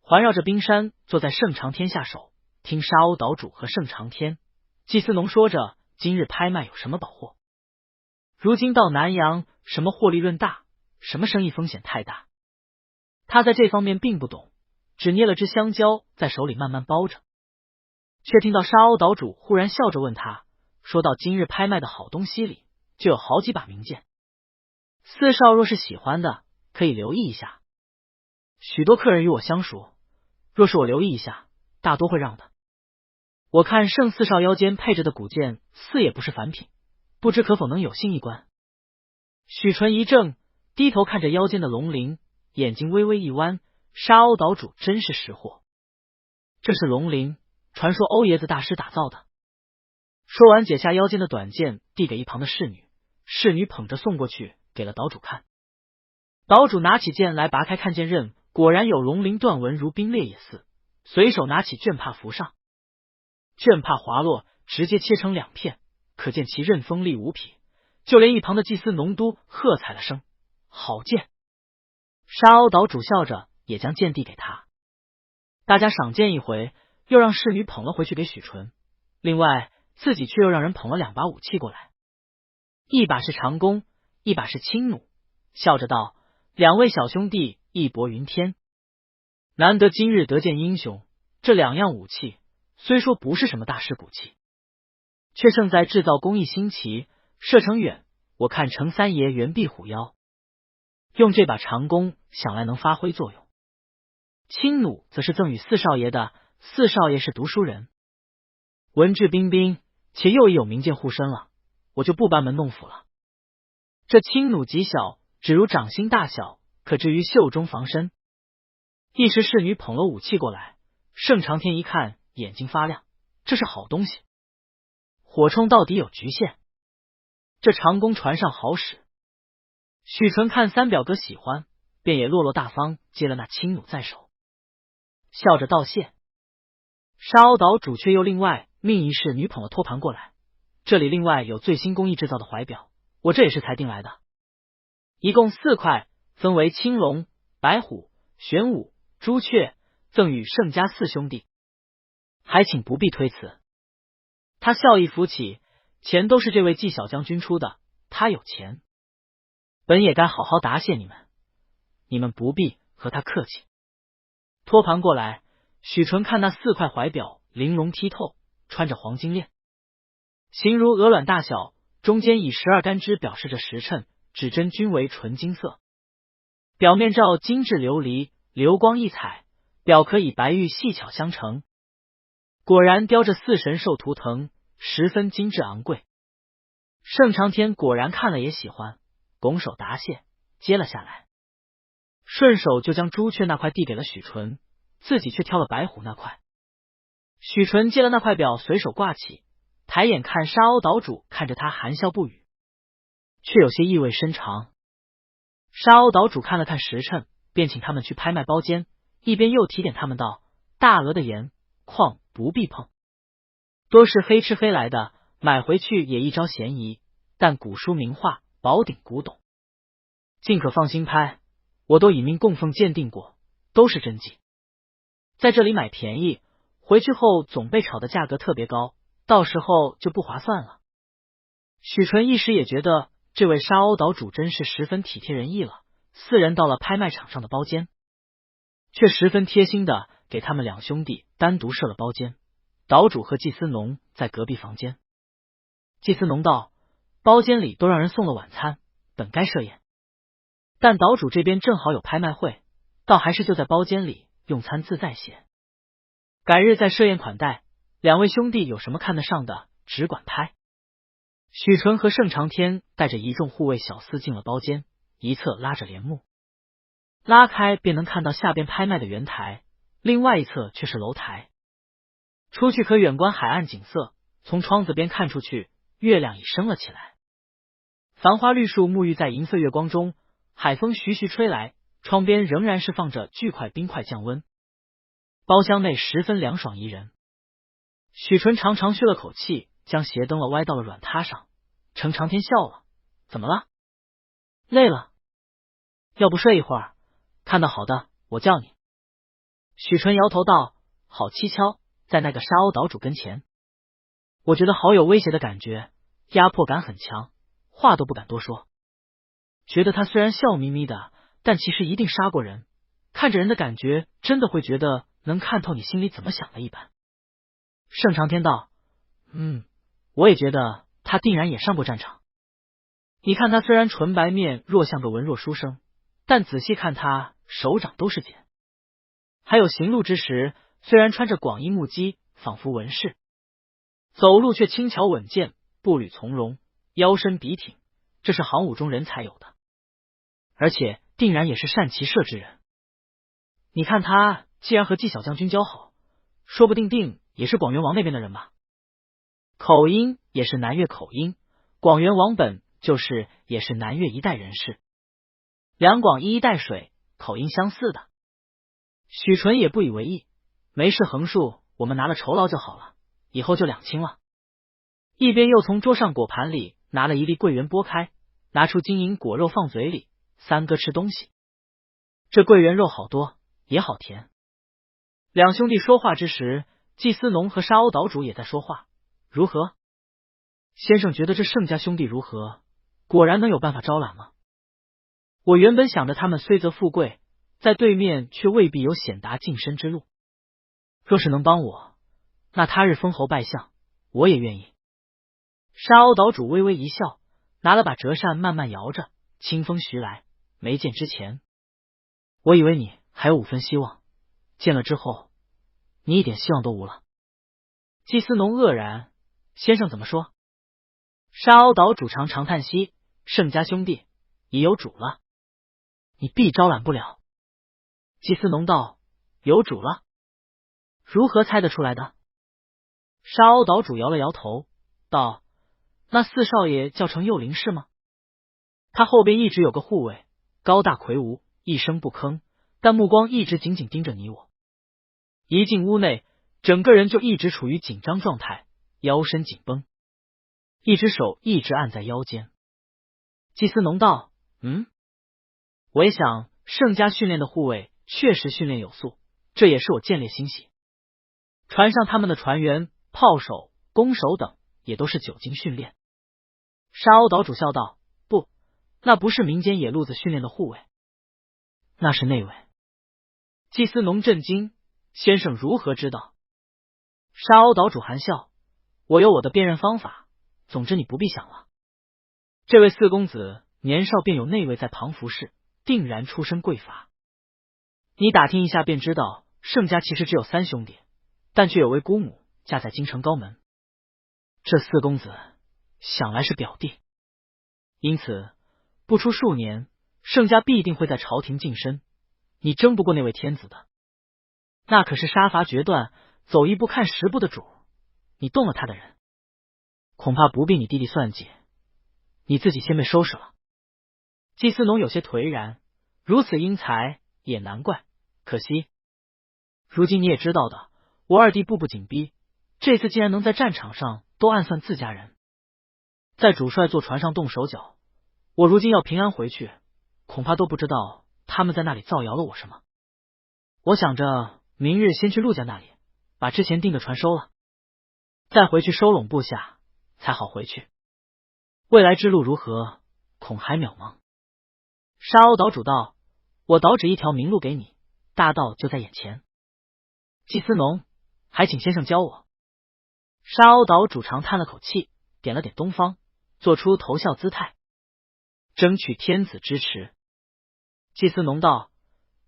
环绕着冰山，坐在盛长天下手，听沙鸥岛主和盛长天、季思农说着今日拍卖有什么宝货。如今到南阳，什么获利润大，什么生意风险太大，他在这方面并不懂，只捏了只香蕉在手里慢慢剥着。却听到沙鸥岛主忽然笑着问他，说到今日拍卖的好东西里，就有好几把名剑，4少若是喜欢的，可以留意一下。许多客人与我相熟，若是我留意一下，大多会让的。我看盛4少腰间配着的古剑，似也不是凡品，不知可否能有幸一观。许纯一怔，低头看着腰间的龙鳞，眼睛微微一弯，沙鸥岛主真是识货，这是龙鳞，传说欧爷子大师打造的。说完，解下腰间的短剑，递给一旁的侍女，侍女捧着送过去，给了岛主看。岛主拿起剑来，拔开看剑刃，果然有龙鳞断纹，如冰裂也似。随手拿起绢帕拂上，绢帕滑落，直接切成2片，可见其刃锋利无匹。就连一旁的祭司农都喝彩了声：“好剑！”沙鸥岛主笑着也将剑递给他，大家赏剑一回，又让侍女捧了回去给许纯。另外自己却又让人捧了2把武器过来，一把是长弓，一把是轻弩，笑着道：“两位小兄弟义薄云天，难得今日得见英雄，这两样武器虽说不是什么大师古器，却胜在制造工艺新奇，射程远。我看程三爷原臂虎腰，用这把长弓想来能发挥作用。青弩则是赠与四少爷的，四少爷是读书人，文质彬彬，且又已有名剑护身了，我就不班门弄斧了。这青弩极小，只如掌心大小，可置于袖中防身。一时侍女捧了武器过来，盛长天一看，眼睛发亮，这是好东西，火铳到底有局限，这长弓船上好使。许纯看三表哥喜欢，便也落落大方接了那青弩在手，笑着道谢。沙鸥岛主却又另外命一侍女捧了托盘过来，这里另外有最新工艺制造的怀表，我这也是才订来的，一共4块，分为青龙、白虎、玄武、朱雀，赠与盛家4兄弟，还请不必推辞。他笑意浮起，钱都是这位季小将军出的，他有钱，本也该好好答谢你们，你们不必和他客气。托盘过来，许纯看那4块怀表，玲珑剔透，穿着黄金链，形如鹅卵大小，中间以12干支表示着时辰，指针均为纯金色，表面照金质琉璃，流光溢彩，表壳以白玉细巧相成，果然雕着4神兽图腾，十分精致昂贵。盛长天果然看了也喜欢，拱手答谢，接了下来，顺手就将朱雀那块递给了许纯，自己却挑了白虎那块。许纯接了那块表，随手挂起，抬眼看沙鸥岛主，看着他含笑不语，却有些意味深长。沙鸥岛主看了看时辰，便请他们去拍卖包间，一边又提点他们道：大额的盐矿不必碰，多是黑吃黑来的，买回去也一招嫌疑，但古书名画，宝鼎古董，尽可放心拍，我都以命供奉鉴定过，都是真迹。在这里买便宜，回去后总被炒的价格特别高，到时候就不划算了。许纯一时也觉得这位沙鸥岛主真是十分体贴人意了，4人到了拍卖场上的包间，却十分贴心的给他们2兄弟单独设了包间，岛主和祭司农在隔壁房间。祭司农道：包间里都让人送了晚餐，本该设宴，但岛主这边正好有拍卖会，倒还是就在包间里用餐自在些，改日再设宴款待。2位兄弟有什么看得上的，只管拍。许纯和盛长天带着一众护卫小厮进了包间，一侧拉着帘幕，拉开便能看到下边拍卖的圆台，另外一侧却是楼台，出去可远观海岸景色，从窗子边看出去，月亮已升了起来，繁花绿树沐浴在银色月光中，海风徐徐吹来，窗边仍然是放着巨块冰块降温，包厢内十分凉爽宜人。许纯长长吁了口气，将斜灯了歪到了软榻上。程长天笑了：怎么了？累了？要不睡一会儿？看到好的我叫你。许纯摇头道：好蹊跷，在那个沙鸥岛主跟前，我觉得好有威胁的感觉，压迫感很强，话都不敢多说。觉得他虽然笑眯眯的，但其实一定杀过人，看着人的感觉真的会觉得能看透你心里怎么想的一般。盛长天道：我也觉得他定然也上过战场。你看他虽然纯白面若像个文弱书生，但仔细看他手掌都是茧，还有行路之时，虽然穿着广衣木屐，仿佛文士，走路却轻巧稳健，步履从容，腰身笔挺，这是行伍中人才有的，而且定然也是善骑射之人。你看他既然和季小将军交好，说不定也是广元王那边的人吧。口音也是南越口音，广元王本就是也是南越一带人士，两广一衣带水，口音相似的。许纯也不以为意，没事横竖，我们拿了酬劳就好了，以后就两清了。一边又从桌上果盘里拿了一粒桂圆剥开，拿出金银果肉放嘴里，三哥吃东西。这桂圆肉好多，也好甜。两兄弟说话之时，季思农和沙鸥岛主也在说话。如何？先生觉得这盛家兄弟如何？果然能有办法招揽吗？我原本想着他们虽则富贵，在对面却未必有显达晋升之路。若是能帮我，那他日封侯拜相，我也愿意。沙鸥岛主微微一笑，拿了把折扇慢慢摇着，清风徐来。没见之前，我以为你还有5分希望，见了之后，你一点希望都无了。季思农愕然，先生怎么说？沙鸥岛主长长叹息，盛家兄弟已有主了，你必招揽不了。季思农道：有主了？如何猜得出来的？沙鸥岛主摇了摇头，道：那四少爷叫程幼龄是吗？他后边一直有个护卫，高大魁梧，一声不吭，但目光一直紧紧盯着你我。一进屋内，整个人就一直处于紧张状态，腰身紧绷，一只手一直按在腰间。季思农道：我也想盛家训练的护卫确实训练有素，这也是我见猎欣喜。船上他们的船员、炮手、弓手等也都是久经训练。沙鸥岛主笑道：不，那不是民间野路子训练的护卫，那是内卫。季思农震惊，先生如何知道？沙鸥岛主含笑：我有我的辨认方法，总之你不必想了。这位四公子年少便有内卫在旁服侍，定然出身贵阀。你打听一下便知道，盛家其实只有3兄弟，但却有位姑母嫁在京城高门。这四公子想来是表弟，因此不出数年，盛家必定会在朝廷晋升，你争不过那位天子的。那可是杀伐决断，走一步看10步的主，你动了他的人，恐怕不必你弟弟算计，你自己先被收拾了。季思农有些颓然，如此英才也难怪，可惜如今你也知道的，我二弟步步紧逼，这次竟然能在战场上都暗算自家人，在主帅坐船上动手脚，我如今要平安回去，恐怕都不知道他们在那里造谣了我什么。我想着明日先去陆家那里，把之前订的船收了，再回去收拢部下，才好回去。未来之路如何，恐还渺茫。沙鸥岛主道：我导指一条明路给你，大道就在眼前。季思农，还请先生教我。沙鸥岛主长叹了口气，点了点东方，做出投笑姿态，争取天子支持。季思农道：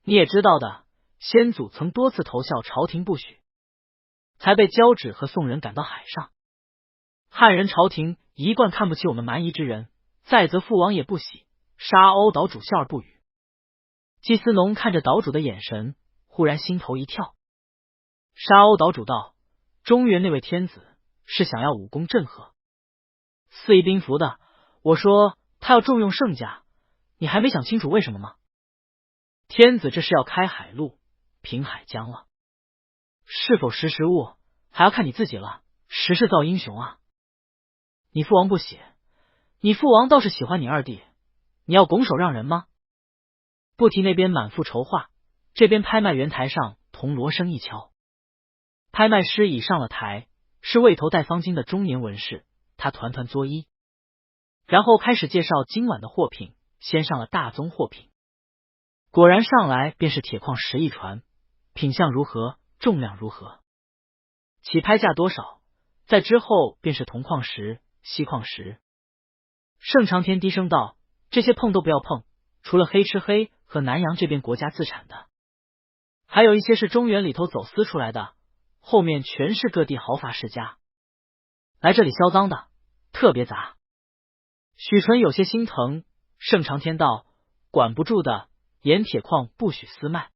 你也知道的，先祖曾多次投效朝廷不许，才被交趾和宋人赶到海上。汉人朝廷一贯看不起我们蛮夷之人，再则父王也不喜。沙鸥岛主笑而不语。季思农看着岛主的眼神，忽然心头一跳。沙鸥岛主道：中原那位天子是想要武功镇河，肆意兵符的，我说他要重用盛家，你还没想清楚为什么吗？天子这是要开海路，平海疆了，是否识时务还要看你自己了。时势造英雄啊！你父王不喜，你父王倒是喜欢你二弟，你要拱手让人吗？不提那边满腹筹划，这边拍卖员台上铜锣声一敲，拍卖师已上了台，是魏头戴方巾的中年文士，他团团作揖，然后开始介绍今晚的货品，先上了大宗货品。果然上来便是铁矿10亿船，品相如何，重量如何，起拍价多少，在之后便是铜矿石、锡矿石。盛长天低声道：这些碰都不要碰，除了黑吃黑和南阳这边国家自产的，还有一些是中原里头走私出来的，后面全是各地豪阀世家来这里销赃的，特别杂。许纯有些心疼，盛长天道：管不住的，盐铁矿不许私卖，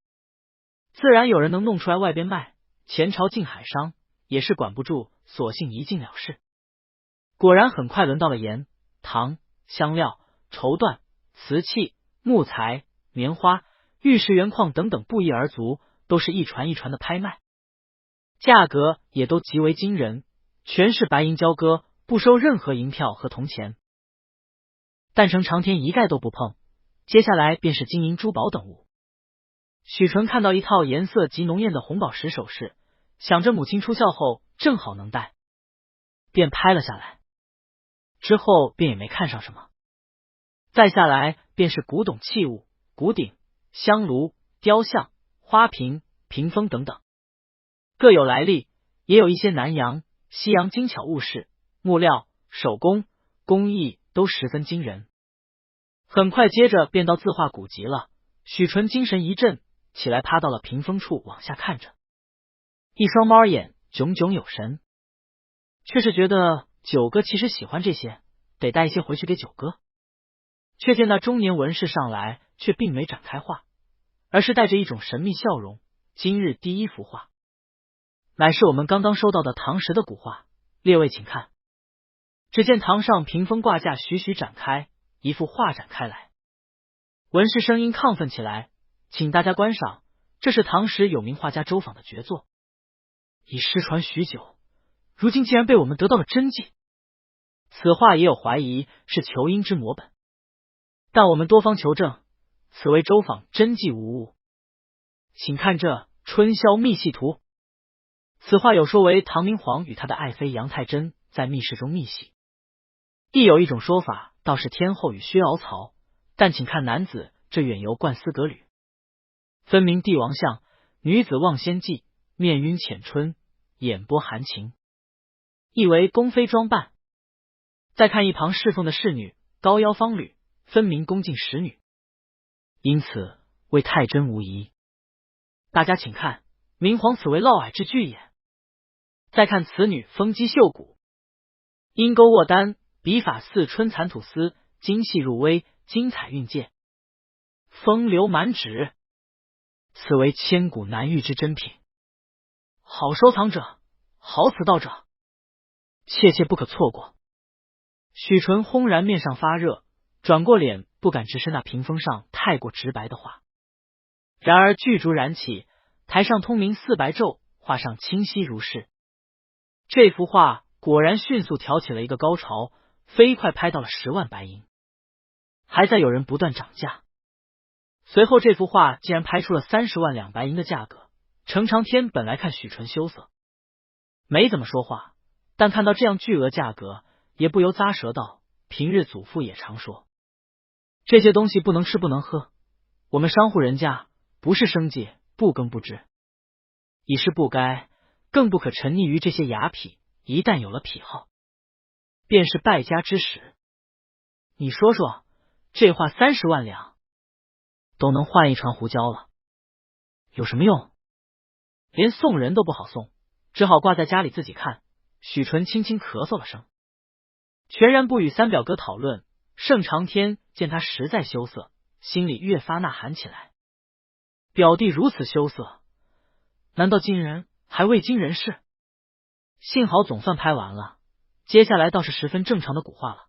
自然有人能弄出来外边卖，前朝进海商也是管不住，索性一进了事。果然很快轮到了盐、糖、香料、绸缎、瓷器、木材、棉花、玉石原矿等等不一而足，都是一船一船的拍卖，价格也都极为惊人，全是白银交割，不收任何银票和铜钱。但程长天一概都不碰，接下来便是金银珠宝等物。许纯看到一套颜色极浓艳的红宝石首饰，想着母亲出校后正好能戴，便拍了下来，之后便也没看上什么。再下来便是古董器物，古鼎、香炉、雕像、花瓶、屏风等等，各有来历，也有一些南洋、西洋精巧物饰、木料、手工、工艺都十分惊人。很快接着便到字画古籍了，许纯精神一振，起来趴到了屏风处往下看着，一双猫眼炯炯有神，却是觉得九哥其实喜欢这些，得带一些回去给九哥。却见那中年文士上来，却并没展开话，而是带着一种神秘笑容。今日第一幅画，乃是我们刚刚收到的唐时的古画，列位请看。只见堂上屏风挂架徐徐展开，一幅画展开来。文士声音亢奋起来，请大家观赏，这是唐时有名画家周昉的绝作，已失传许久，如今竟然被我们得到了真迹。此画也有怀疑是裘英之摹本，但我们多方求证，此为周昉真迹无误。请看这《春宵密戏图》，此画有说为唐明皇与他的爱妃杨太真在密室中密戏，亦有一种说法倒是天后与薛敖曹，但请看男子这远游冠丝革履，分明帝王相，女子望仙迹，面晕浅春，眼波含情，亦为宫妃装扮。再看一旁侍奉的侍女，高腰方履，分明宫禁使女，因此为太真无疑。大家请看，明皇此为嫪毐之具也。再看此女风肌秀骨，阴沟卧丹，笔法似春蚕吐丝，精细入微，精彩蕴藉，风流满指，此为千古难遇之珍品。好收藏者，好此道者，切切不可错过。许纯轰然面上发热，转过脸不敢直视那屏风上太过直白的画。然而巨烛燃起，台上通明似白昼，画上清晰如是。这幅画果然迅速挑起了一个高潮，飞快拍到了10万白银，还在有人不断涨价。随后这幅画竟然拍出了30万两白银的价格。程长天本来看许纯羞涩，没怎么说话，但看到这样巨额价格，也不由咂舌道：平日祖父也常说，这些东西不能吃不能喝，我们商户人家不是生计，不耕不织，已是不该，更不可沉溺于这些雅痞，一旦有了癖好，便是败家之始。你说说，这画30万两都能换一船胡椒了，有什么用？连送人都不好送，只好挂在家里自己看。许纯轻轻咳嗽了声，全然不与三表哥讨论。盛长天见他实在羞涩，心里越发呐喊起来，表弟如此羞涩，难道今人还未经人事？幸好总算拍完了，接下来倒是十分正常的古画了，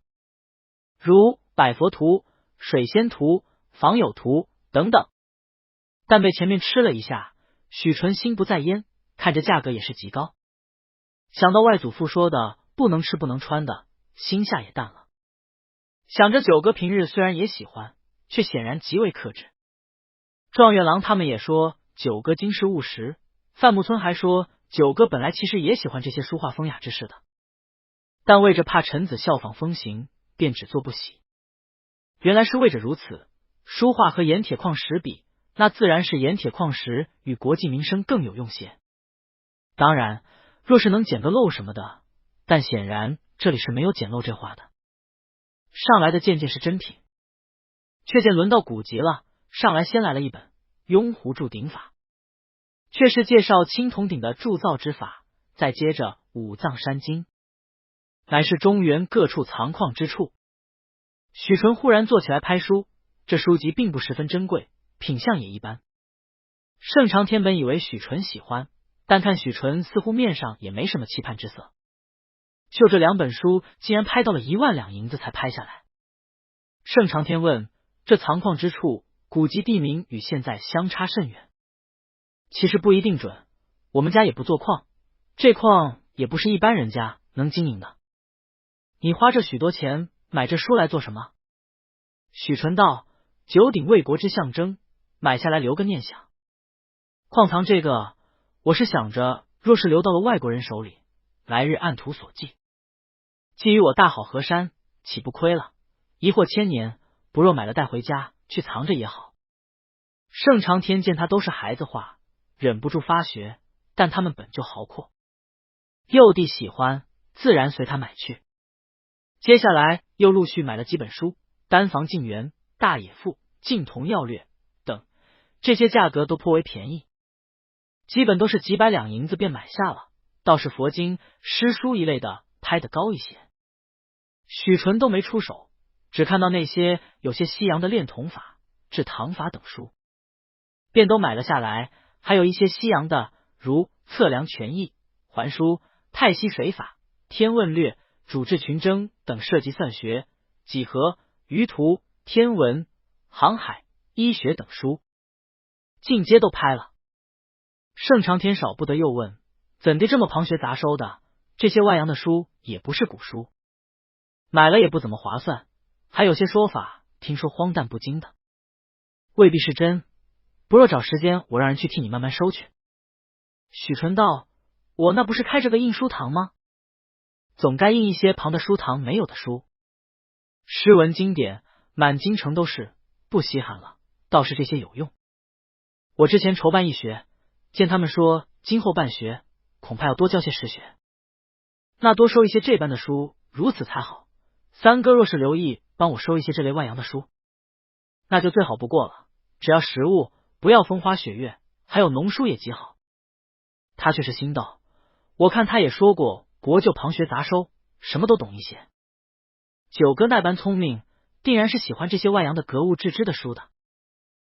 如百佛图、水仙图、访友图等等。但被前面吃了一下，许纯心不在焉，看着价格也是极高，想到外祖父说的不能吃不能穿的，心下也淡了。想着九哥平日虽然也喜欢，却显然极为克制。状元郎他们也说九哥经世务实，范木村还说九哥本来其实也喜欢这些书画风雅之事的，但为着怕臣子效仿风行，便只做不喜。原来是为着如此，书画和盐铁矿石比，那自然是盐铁矿石与国计民生更有用些。当然若是能捡个漏什么的，但显然这里是没有捡漏这话的。上来的件件是真品，却见轮到古籍了，上来先来了一本《雍湖铸鼎法》，却是介绍青铜鼎的铸造之法，再接着五藏山经，乃是中原各处藏矿之处。许纯忽然坐起来拍书，这书籍并不十分珍贵，品相也一般。盛长天本以为许纯喜欢，但看许纯似乎面上也没什么期盼之色，就这2本书竟然拍到了1万两银子才拍下来。盛长天问：这藏矿之处，古籍地名与现在相差甚远？其实不一定准，我们家也不做矿，这矿也不是一般人家能经营的。你花这许多钱买这书来做什么？许纯道：九鼎为国之象征，买下来留个念想。矿藏这个，我是想着若是留到了外国人手里，来日按图索骥，既与我大好河山，岂不亏了？一祸千年，不若买了带回家去藏着也好。盛长天见他都是孩子话，忍不住发学，但他们本就豪阔，幼弟喜欢，自然随他买去。接下来又陆续买了几本书，《单房镜园》《大野赋》《镜童要略》等，这些价格都颇为便宜，基本都是几百两银子便买下了。倒是佛经、诗书一类的拍得高一些。许纯都没出手，只看到那些有些西洋的炼铜法、制唐法等书，便都买了下来。还有一些西洋的，如测量权益、环书、太溪水法、天问略、主治群征等涉及算学、几何、舆图、天文、航海、医学等书，尽皆都拍了。盛长天少不得又问，怎地这么旁学杂收的？这些外洋的书也不是古书，买了也不怎么划算，还有些说法听说荒诞不经的，未必是真。不若找时间我让人去替你慢慢收去。许纯道：我那不是开着个印书堂吗？总该印一些旁的书堂没有的书，诗文经典满京城都是，不稀罕了，倒是这些有用。我之前筹办一学，见他们说今后办学恐怕要多教些实学，那多收一些这般的书，如此才好。三哥若是留意帮我收一些这类外洋的书，那就最好不过了。只要实物，不要风花雪月，还有农书也极好。他却是心道，我看他也说过国就旁学杂收，什么都懂一些。九哥那般聪明，定然是喜欢这些外洋的格物致知的书的。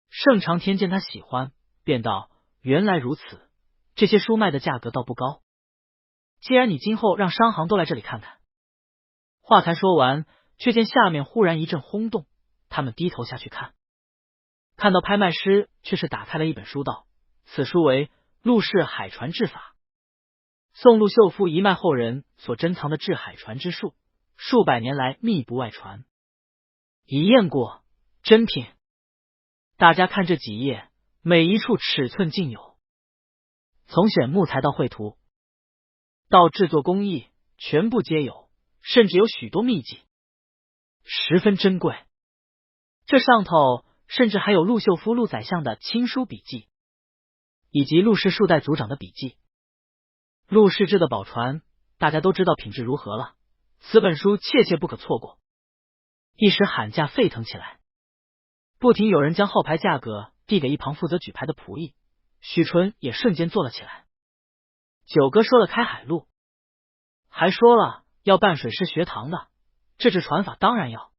盛长天见他喜欢，便道：原来如此，这些书卖的价格倒不高。既然你今后让商行都来这里看看。话才说完，却见下面忽然一阵轰动，他们低头下去看，看到拍卖师却是打开了一本书道：此书为陆氏海船制法，宋陆秀夫一脉后人所珍藏的制海船之术，数百年来秘不外传，已验过，真品。大家看这几页，每一处尺寸尽有，从选木材到绘图到制作工艺，全部皆有，甚至有许多秘籍，十分珍贵。这上头甚至还有陆秀夫陆宰相的亲书笔记，以及陆氏数代族长的笔记。陆氏制的宝船，大家都知道品质如何了，此本书切切不可错过。一时喊价沸腾起来，不停有人将号牌价格递给一旁负责举牌的仆役，许纯也瞬间坐了起来。九哥说了开海路，还说了要办水师学堂的，这制船法当然要。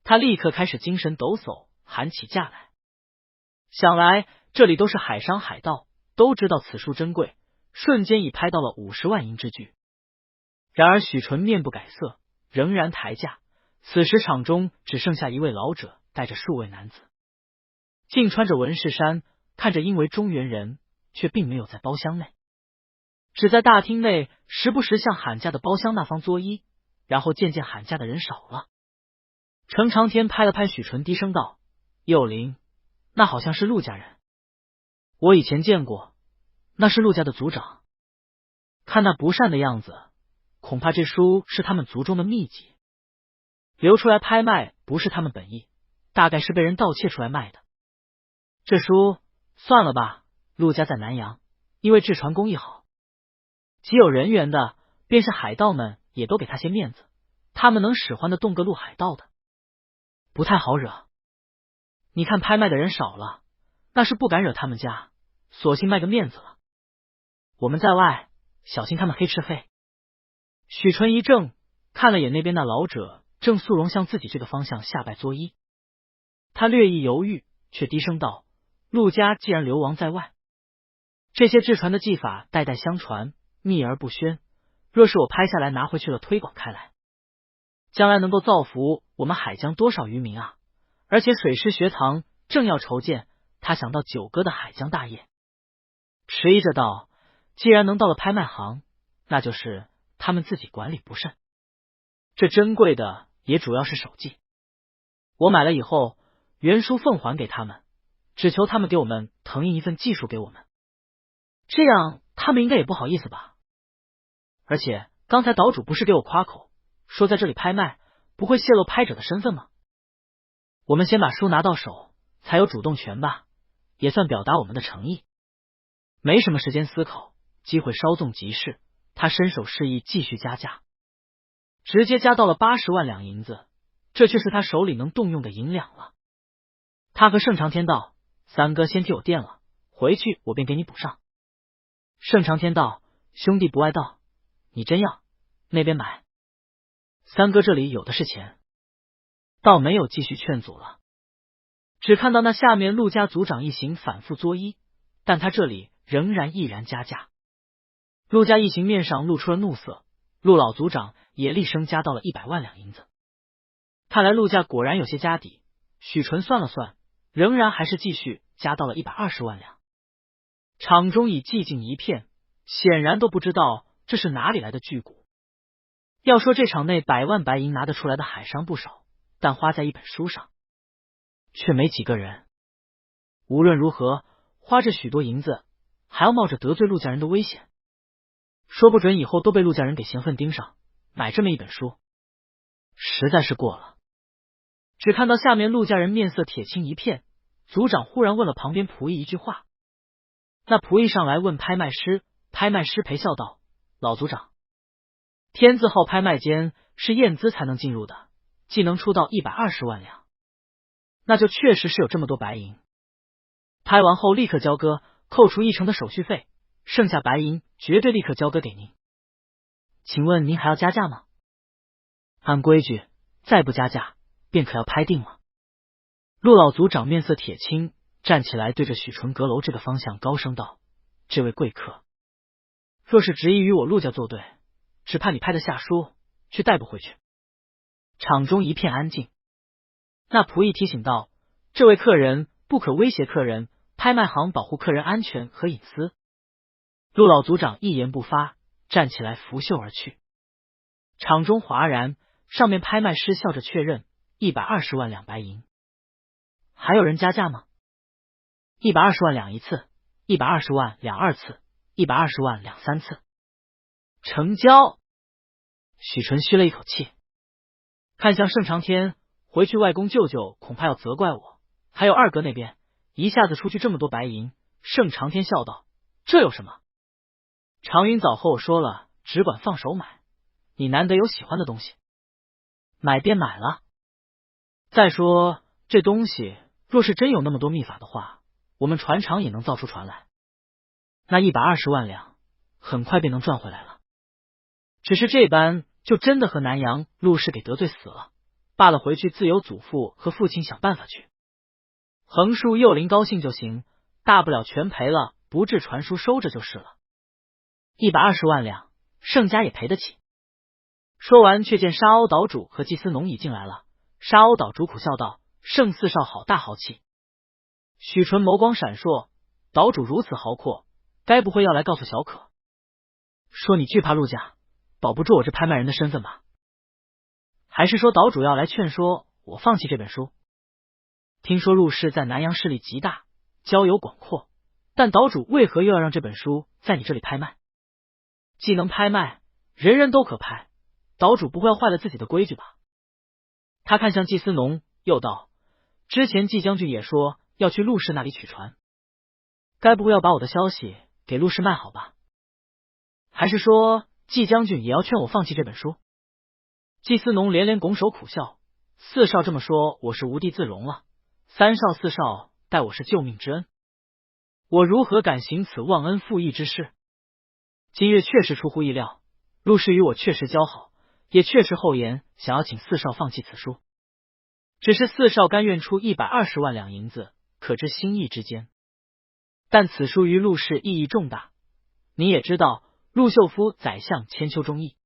他立刻开始精神抖擞，喊起价来。想来这里都是海商海盗，都知道此书珍贵，瞬间已拍到了50万银之巨。然而许纯面不改色，仍然抬价。此时场中只剩下一位老者带着数位男子，竟穿着文士衫，看着因为中原人，却并没有在包厢内，只在大厅内时不时向喊价的包厢那方作揖，然后渐渐喊价的人少了。程长天拍了拍许纯，低声道：幼灵，那好像是陆家人，我以前见过，那是陆家的族长，看那不善的样子，恐怕这书是他们族中的秘籍，流出来拍卖不是他们本意，大概是被人盗窃出来卖的。这书算了吧，陆家在南洋，因为制船工艺好，极有人缘的，便是海盗们也都给他些面子，他们能使唤得动个陆海盗的，不太好惹。你看拍卖的人少了，那是不敢惹他们家，索性卖个面子了。我们在外，小心他们黑吃黑。许纯一怔，看了眼那边那老者，正肃容向自己这个方向下拜作揖。他略一犹豫，却低声道：陆家既然流亡在外，这些制船的技法代代相传，秘而不宣，若是我拍下来拿回去了推广开来，将来能够造福我们海疆多少渔民啊！而且水师学堂正要筹建，他想到九哥的海疆大业，迟疑着道：既然能到了拍卖行，那就是他们自己管理不慎，这珍贵的也主要是手迹，我买了以后原书奉还给他们，只求他们给我们誊印一份技术给我们，这样他们应该也不好意思吧。而且刚才岛主不是给我夸口，说在这里拍卖不会泄露拍者的身份吗？我们先把书拿到手，才有主动权吧。也算表达我们的诚意。没什么时间思考，机会稍纵即逝，他伸手示意继续加价，直接加到了80万两银子，这却是他手里能动用的银两了。他和盛长天道：“三哥先替我垫了，回去我便给你补上。”盛长天道：“兄弟不爱道，你真要？那边买。”三哥这里有的是钱，倒没有继续劝阻了，只看到那下面陆家族长一行反复作揖，但他这里仍然毅然加价。陆家一行面上露出了怒色，陆老族长也厉声加到了100万两银子。看来陆家果然有些家底，许纯算了算，仍然还是继续加到了120万两。场中已寂静一片，显然都不知道这是哪里来的巨股。要说这场内100万白银拿得出来的海商不少，但花在一本书上却没几个人。无论如何，花这许多银子，还要冒着得罪陆家人的危险，说不准以后都被陆家人给嫌恨盯上，买这么一本书，实在是过了。只看到下面陆家人面色铁青一片，族长忽然问了旁边仆役一句话。那仆役上来问拍卖师，拍卖师陪笑道：“老族长，天字号拍卖间是验资才能进入的，既能出到120万两，那就确实是有这么多白银。拍完后立刻交割，扣除1成的手续费，剩下白银绝对立刻交割给您。请问您还要加价吗？按规矩，再不加价，便可要拍定了。”陆老族长面色铁青，站起来对着许纯阁楼这个方向高声道：“这位贵客，若是执意与我陆家作对，只怕你拍得下书，却带不回去。”场中一片安静。那仆役提醒道：“这位客人不可威胁客人，拍卖行保护客人安全和隐私。”陆老族长一言不发，站起来拂袖而去。场中哗然，上面拍卖师笑着确认120万两白银。还有人加价吗？120万两一次，120万两二次，120万两三次。成交。许纯吁了一口气，看向盛长天，回去外公舅舅恐怕要责怪我。还有二哥那边，一下子出去这么多白银。盛长天笑道：“这有什么？常云早和我说了，只管放手买，你难得有喜欢的东西，买便买了。再说这东西若是真有那么多秘法的话，我们船厂也能造出船来，那120万两很快便能赚回来了。只是这般就真的和南阳陆氏给得罪死了，罢了，回去自有祖父和父亲想办法去。横竖幼灵高兴就行，大不了全赔了，不治传书收着就是了。120万两，盛家也赔得起。”说完，却见沙鸥岛主和祭司农已进来了。沙鸥岛主苦笑道：“盛四少好大豪气。”许纯眸光闪烁，岛主如此豪阔，该不会要来告诉小可，说你惧怕陆家，保不住我这拍卖人的身份吧？还是说岛主要来劝说我放弃这本书？听说陆氏在南阳势力极大，交友广阔，但岛主为何又要让这本书在你这里拍卖？既能拍卖，人人都可拍，岛主不会要坏了自己的规矩吧？他看向祭司农，又道：“之前季将军也说要去陆氏那里取船，该不会要把我的消息给陆氏卖好吧？还是说季将军也要劝我放弃这本书？”祭司农连连拱手苦笑：“四少这么说，我是无地自容了。三少四少待我是救命之恩，我如何敢行此忘恩负义之事？今日确实出乎意料，陆氏与我确实交好，也确实厚颜想要请四少放弃此书，只是四少甘愿出120万两银子，可知心意之间。但此书于陆氏意义重大，你也知道，陆秀夫宰相千秋忠义，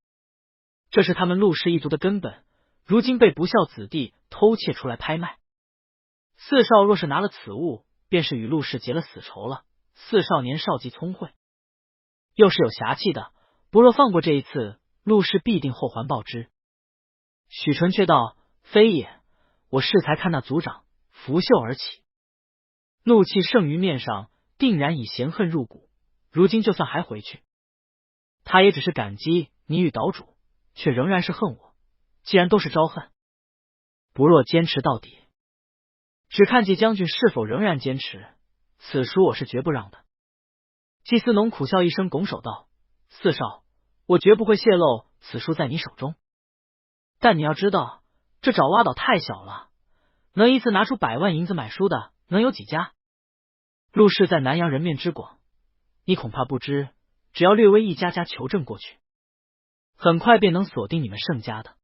这是他们陆氏一族的根本，如今被不孝子弟偷窃出来拍卖，四少若是拿了此物，便是与陆氏结了死仇了。四少年少即聪慧，又是有侠气的，不若放过这一次，陆氏必定后还报之。”许纯却道：“非也，我适才看那族长拂袖而起，怒气盛于面上，定然以嫌恨入骨。如今就算还回去，他也只是感激你与岛主，却仍然是恨我。既然都是招恨，不若坚持到底。只看季将军是否仍然坚持，此书我是绝不让的。季思农苦笑一声，拱手道：四少，我绝不会泄露此书在你手中。但你要知道，这爪哇岛太小了，能一次拿出100万银子买书的能有几家？陆氏在南阳人面之广，你恐怕不知，只要略微一家家求证过去，很快便能锁定你们盛家的。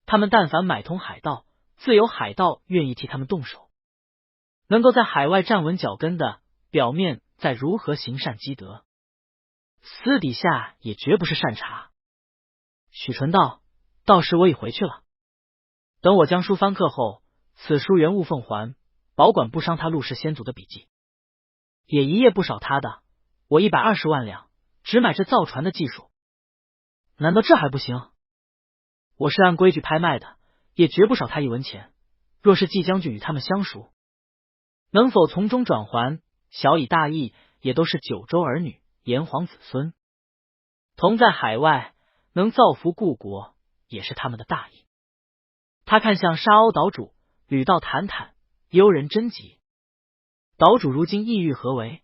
他们但凡买通海盗，自有海盗愿意替他们动手。能够在海外站稳脚跟的，表面再如何行善积德，私底下也绝不是善茬。许纯道：到时我已回去了，等我将书翻刻后，此书原物奉还，保管不伤他陆氏先祖的笔迹，也一夜不少他的。我120万两，只买这造船的技术，难道这还不行？我是按规矩拍卖的，也绝不少他1文钱。若是季将军与他们相熟，能否从中转还，小以大义，也都是九州儿女，炎黄子孙，同在海外，能造福故国，也是他们的大义。他看向沙鸥岛主，语道坦坦，幽人真急。岛主如今意欲何为？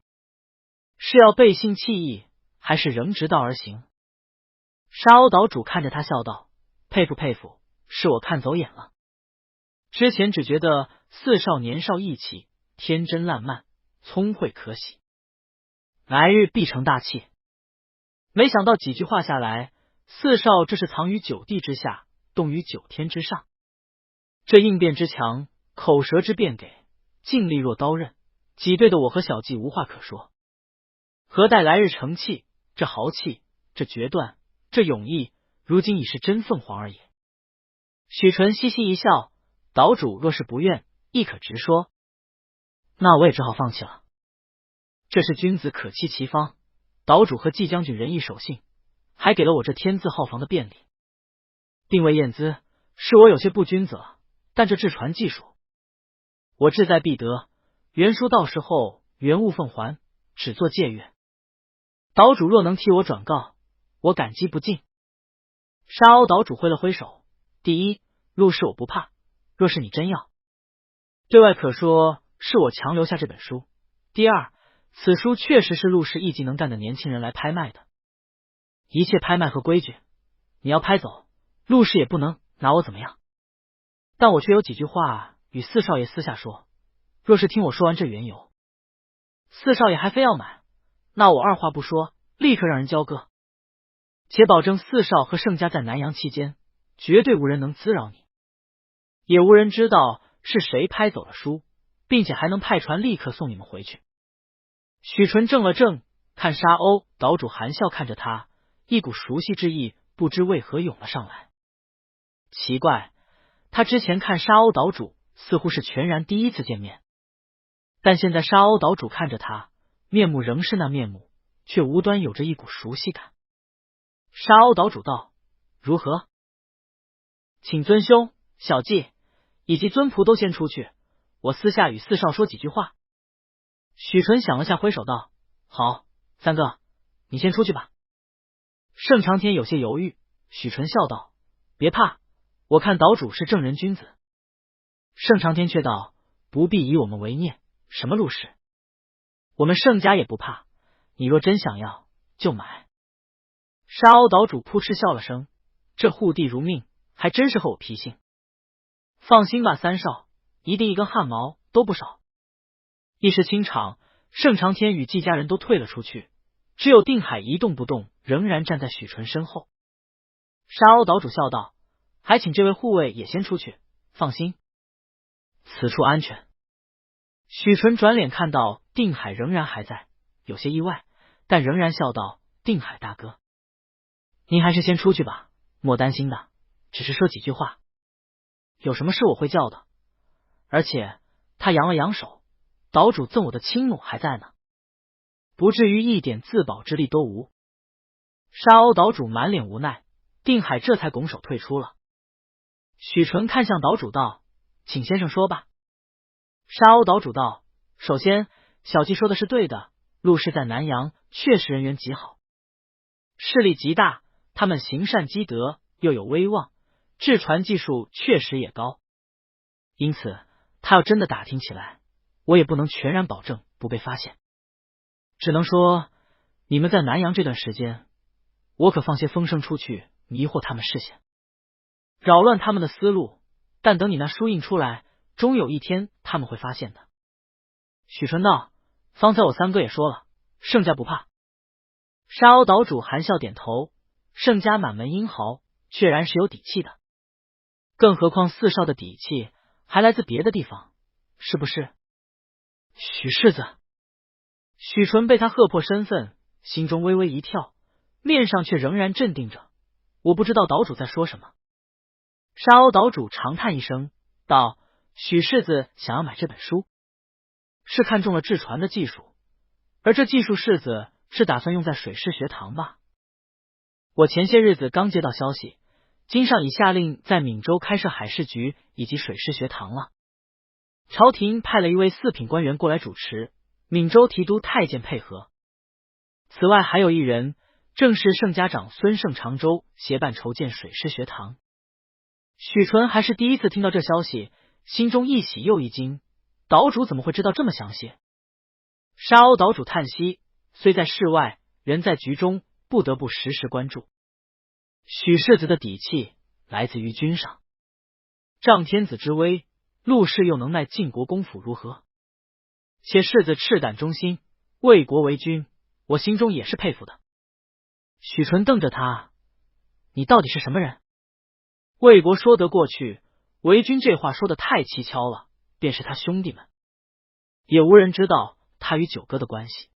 是要背信弃义，还是仍直道而行？沙鸥岛主看着他笑道：佩服佩服，是我看走眼了。之前只觉得四少年少义气，天真烂漫，聪慧可喜，来日必成大器。没想到几句话下来，四少这是藏于9地之下，动于9天之上。这应变之强，口舌之辩给，劲力若刀刃，挤兑的我和小季无话可说。何待来日成器？这豪气，这决断，这勇毅，如今已是真凤凰而也。许纯嘻嘻一笑：岛主若是不愿，亦可直说，那我也只好放弃了。这是君子可期其方，岛主和季将军仁义守信，还给了我这天字号房的便利。定位验资，是我有些不君子了，但这制船技术，我志在必得。原书到时候原物奉还，只做借阅。岛主若能替我转告，我感激不尽。沙鸥岛主挥了挥手：第一，陆氏我不怕，若是你真要，对外可说是我强留下这本书。第二，此书确实是陆氏一级能干的年轻人来拍卖的，一切拍卖合规矩，你要拍走，陆氏也不能拿我怎么样。但我却有几句话与四少爷私下说，若是听我说完这缘由，四少爷还非要买，那我二话不说，立刻让人交割，且保证四少和盛家在南阳期间，绝对无人能滋扰你，也无人知道是谁拍走了书，并且还能派船立刻送你们回去。许纯怔了怔，看沙鸥岛主含笑看着他，一股熟悉之意不知为何涌了上来。奇怪，他之前看沙鸥岛主似乎是全然第一次见面，但现在沙鸥岛主看着他，面目仍是那面目，却无端有着一股熟悉感。沙鸥岛主道：如何？请尊兄、小季以及尊仆都先出去，我私下与四少说几句话。许纯想了下，挥手道：好，三哥，你先出去吧。盛长天有些犹豫，许纯笑道：别怕，我看岛主是正人君子。盛长天却道：不必以我们为念，什么陆氏，我们盛家也不怕，你若真想要，就买。沙鸥岛主扑哧笑了声，这护地如命，还真是和我脾性。放心吧，三少，一定一根汗毛都不少。一时清场，盛长天与季家人都退了出去，只有定海一动不动，仍然站在许纯身后。沙鸥岛主笑道：还请这位护卫也先出去，放心，此处安全。许纯转脸看到定海仍然还在，有些意外，但仍然笑道：定海大哥，您还是先出去吧，莫担心的，只是说几句话，有什么事我会叫的。而且他扬了扬手，岛主赠我的青弩还在呢，不至于一点自保之力都无。沙鸥岛主满脸无奈，定海这才拱手退出了。许纯看向岛主道：请先生说吧。沙鸥岛主道：首先，小季说的是对的，陆氏在南阳确实人缘极好，势力极大，他们行善积德，又有威望，制船技术确实也高，因此他要真的打听起来，我也不能全然保证不被发现。只能说你们在南阳这段时间，我可放些风声出去，迷惑他们视线，扰乱他们的思路，但等你那书印出来，终有一天他们会发现的。许纯道：方才我三哥也说了，盛家不怕。沙鸥岛主含笑点头，盛家满门英豪，确然是有底气的，更何况四少的底气还来自别的地方，是不是？许世子。许纯被他喝破身份，心中微微一跳，面上却仍然镇定着。我不知道岛主在说什么。沙鸥岛主长叹一声，道：许世子想要买这本书，是看中了制船的技术，而这技术世子是打算用在水师学堂吧？我前些日子刚接到消息，金上已下令在闽州开设海事局以及水师学堂了。朝廷派了一位四品官员过来主持，闽州提督太监配合。此外还有一人，正是盛家长孙盛长洲协办筹建水师学堂。许纯还是第一次听到这消息，心中一喜又一惊，岛主怎么会知道这么详细？沙鸥岛主叹息，虽在室外，人在局中，不得不时时关注。许世子的底气来自于君上，仗天子之威，陆氏又能耐晋国公府如何？且世子赤胆忠心，为国为君，我心中也是佩服的。许纯瞪着他：你到底是什么人？为国说得过去，为君这话说的太蹊跷了，便是他兄弟们，也无人知道他与九哥的关系。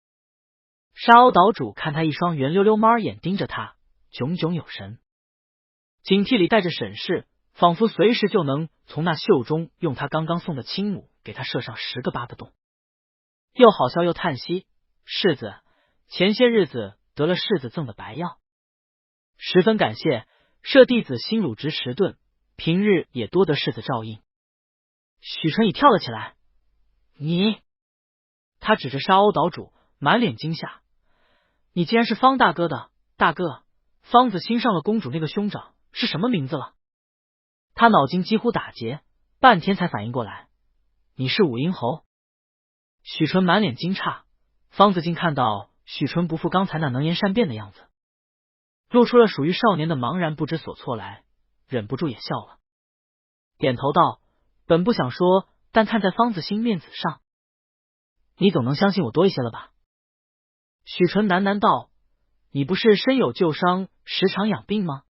沙鸥岛主看他一双圆溜溜猫眼盯着他，炯炯有神，警惕里带着审视，仿佛随时就能从那袖中用他刚刚送的青母给他射上10个8个洞。又好笑又叹息：世子前些日子得了世子赠的白药，十分感谢，舍弟子心鲁直迟钝，平日也多得世子照应。许纯已跳了起来：你！他指着沙鸥岛主，满脸惊吓：你既然是方大哥的大哥，方子欣上了公主那个兄长是什么名字了？他脑筋几乎打结，半天才反应过来，你是武英侯。许纯满脸惊诧，方子敬看到许纯不复刚才那能言善辩的样子，露出了属于少年的茫然不知所措来，忍不住也笑了，点头道：本不想说，但看在方子欣面子上，你总能相信我多一些了吧？许纯喃喃道：你不是身有旧伤，时常养病吗？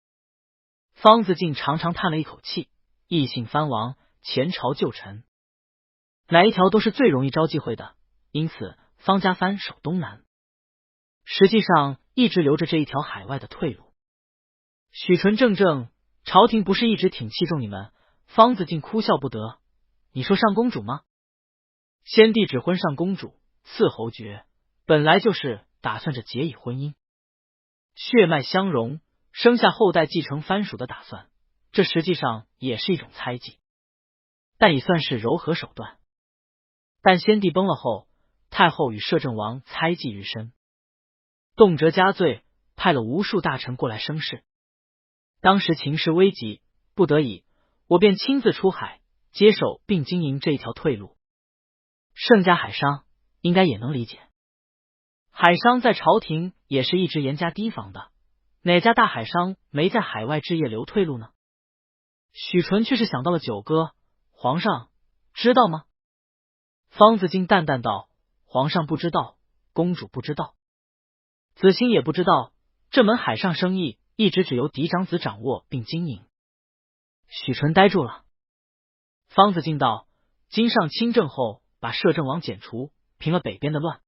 方子敬长长叹了一口气，异姓藩王，前朝旧臣，哪一条都是最容易招忌讳的，因此方家藩守东南，实际上一直留着这一条海外的退路。许纯怔怔，朝廷不是一直挺器重你们？方子敬哭笑不得：你说上公主吗？先帝指婚上公主，赐侯爵，本来就是打算着结以婚姻，血脉相融，生下后代继承藩属的打算，这实际上也是一种猜忌，但也算是柔和手段。但先帝崩了后，太后与摄政王猜忌日深，动辄加罪，派了无数大臣过来生事。当时情势危急，不得已，我便亲自出海，接手并经营这一条退路。盛家海商应该也能理解，海商在朝廷也是一直严加提防的，哪家大海商没在海外置业留退路呢？许纯却是想到了九哥，皇上知道吗？方子敬淡淡道：皇上不知道，公主不知道，子欣也不知道，这门海上生意一直只由嫡长子掌握并经营。许纯呆住了。方子敬道：金上亲政后，把摄政王剪除，平了北边的乱，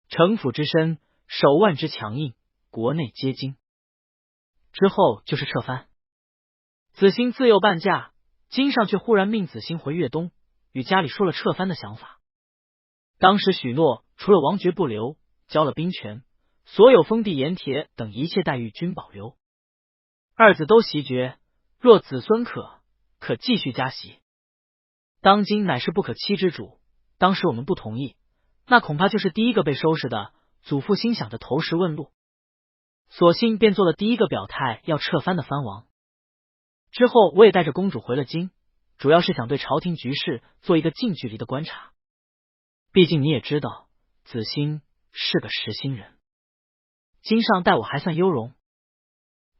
城府之深，手腕之强硬，国内皆惊。之后就是撤藩，子欣自幼伴嫁，金上却忽然命子欣回粤东，与家里说了撤藩的想法。当时许诺除了王爵不留，交了兵权，所有封地盐铁等一切待遇均保留。二子都袭爵，若子孙可继续加袭。当今乃是不可欺之主，当时我们不同意，那恐怕就是第一个被收拾的。祖父心想着投石问路，索性便做了第一个表态要撤藩的藩王。之后我也带着公主回了京，主要是想对朝廷局势做一个近距离的观察。毕竟你也知道，子欣是个实心人。金上待我还算优容，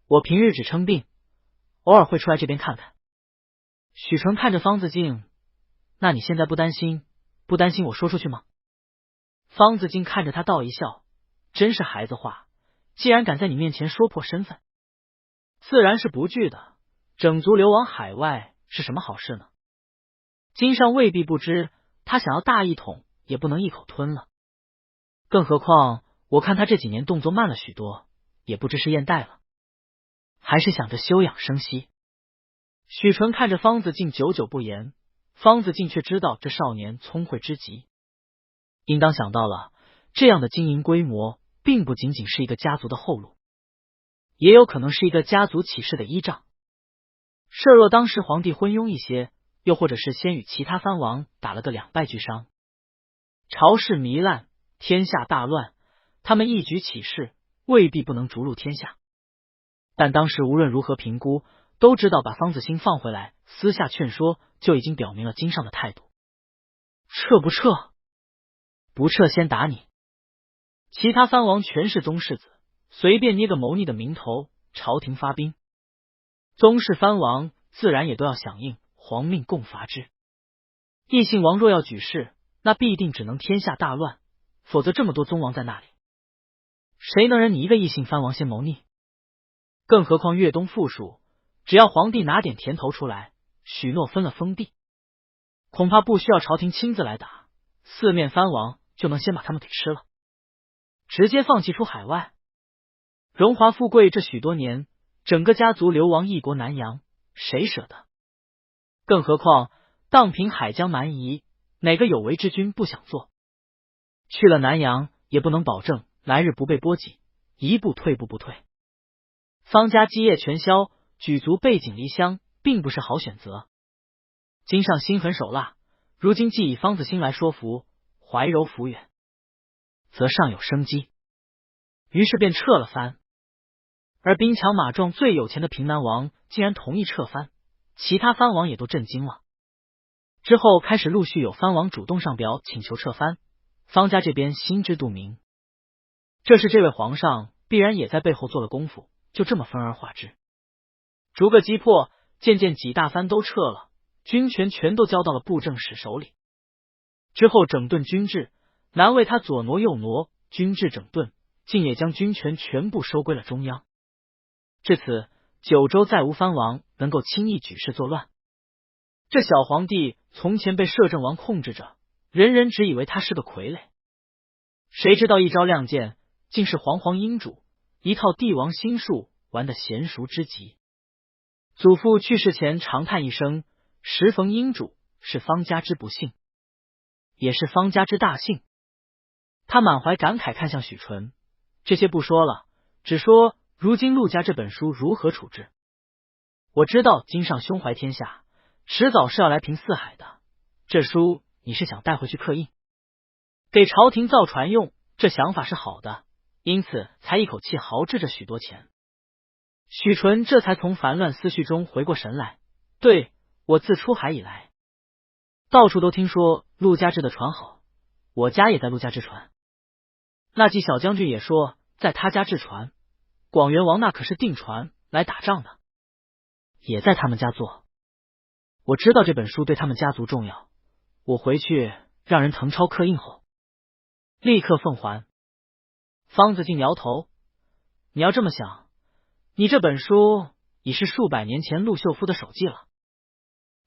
我平日只称病，偶尔会出来这边看看。许纯看着方子敬，那你现在不担心我说出去吗？方子敬看着他道一笑，真是孩子话，既然敢在你面前说破身份，自然是不惧的。整族流亡海外是什么好事呢？金上未必不知，他想要大一统也不能一口吞了。更何况我看他这几年动作慢了许多，也不知是厌怠了，还是想着休养生息。许纯看着方子敬久久不言，方子敬却知道这少年聪慧之极，应当想到了这样的经营规模并不仅仅是一个家族的后路，也有可能是一个家族起事的依仗。设若当时皇帝昏庸一些，又或者是先与其他藩王打了个两败俱伤，朝事糜烂，天下大乱，他们一举起事，未必不能逐鹿天下。但当时无论如何评估，都知道把方子兴放回来，私下劝说就已经表明了金上的态度。撤不撤？不撤先打你。其他藩王全是宗室子，随便捏个谋逆的名头，朝廷发兵，宗室藩王自然也都要响应，皇命共伐之。异姓王若要举事，那必定只能天下大乱，否则这么多宗王在那里，谁能忍你一个异姓藩王先谋逆？更何况越东附属，只要皇帝拿点甜头出来，许诺分了封地，恐怕不需要朝廷亲自来打，四面藩王就能先把他们给吃了，直接放弃出海外。荣华富贵这许多年，整个家族流亡异国南洋，谁舍得？更何况荡平海疆蛮夷，哪个有为之君不想做？去了南洋，也不能保证来日不被波及，一步退步不退。方家基业全消，举族背井离乡，并不是好选择。金上心狠手辣，如今既以方子兴来说服，怀柔抚远，则尚有生机，于是便撤了藩。而兵强马壮最有钱的平南王竟然同意撤藩，其他藩王也都震惊了。之后开始陆续有藩王主动上表请求撤藩，方家这边心知肚明，这是这位皇上必然也在背后做了功夫，就这么分而化之，逐个击破，渐渐几大藩都撤了，军权全都交到了布政使手里。之后整顿军制，难为他左挪右挪，军制整顿，竟也将军权全部收归了中央。至此，九州再无藩王能够轻易举事作乱。这小皇帝从前被摄政王控制着，人人只以为他是个傀儡，谁知道一朝亮剑，竟是煌煌英主，一套帝王心术玩得娴熟之极。祖父去世前长叹一声，时逢英主，是方家之不幸，也是方家之大幸。他满怀感慨看向许纯，这些不说了，只说如今陆家这本书如何处置。我知道金上胸怀天下，迟早是要来平四海的，这书你是想带回去刻印，给朝廷造船用，这想法是好的，因此才一口气豪掷这许多钱。许纯这才从烦乱思绪中回过神来，对，我自出海以来，到处都听说陆家制的船好，我家也在陆家制船。那季小将军也说在他家制船，广元王那可是订船来打仗的，也在他们家做。我知道这本书对他们家族重要，我回去让人誊抄刻印后，立刻奉还。方子敬摇头，你要这么想，你这本书已是数百年前陆秀夫的手记了，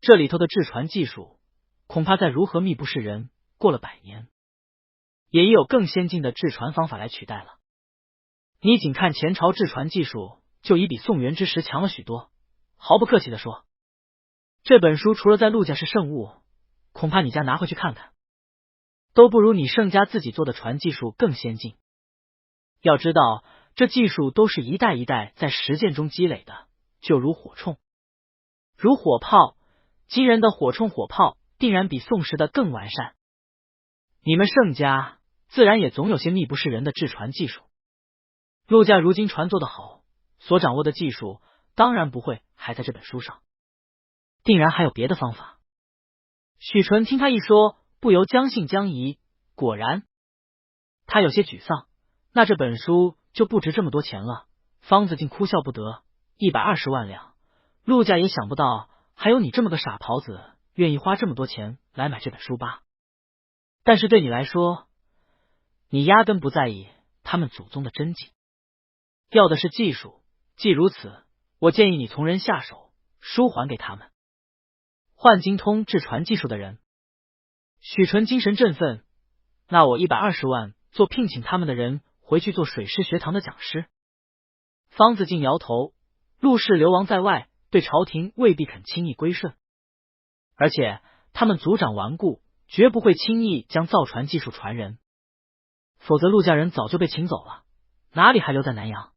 这里头的制船技术，恐怕在如何密不是人，过了100年，也已有更先进的制船方法来取代了。你仅看前朝制船技术，就已比宋元之时强了许多。毫不客气地说，这本书除了在陆家是圣物，恐怕你家拿回去看看，都不如你盛家自己做的船技术更先进。要知道，这技术都是一代一代在实践中积累的，就如火铳，如火炮，今人的火铳火炮定然比宋时的更完善。你们盛家自然也总有些密不是人的制船技术。陆家如今船做得好，所掌握的技术当然不会还在这本书上，定然还有别的方法。许纯听他一说，不由将信将疑，果然，他有些沮丧。那这本书就不值这么多钱了。方子敬哭笑不得，120万两，陆家也想不到还有你这么个傻狍子愿意花这么多钱来买这本书吧。但是对你来说，你压根不在意他们祖宗的真迹，要的是技术。既如此，我建议你从人下手，书还给他们，换精通制船技术的人。许纯精神振奋，那我120万做聘请他们的人回去做水师学堂的讲师。方子敬摇头，陆氏流亡在外，对朝廷未必肯轻易归顺，而且他们族长顽固，绝不会轻易将造船技术传人，否则陆家人早就被请走了，哪里还留在南阳？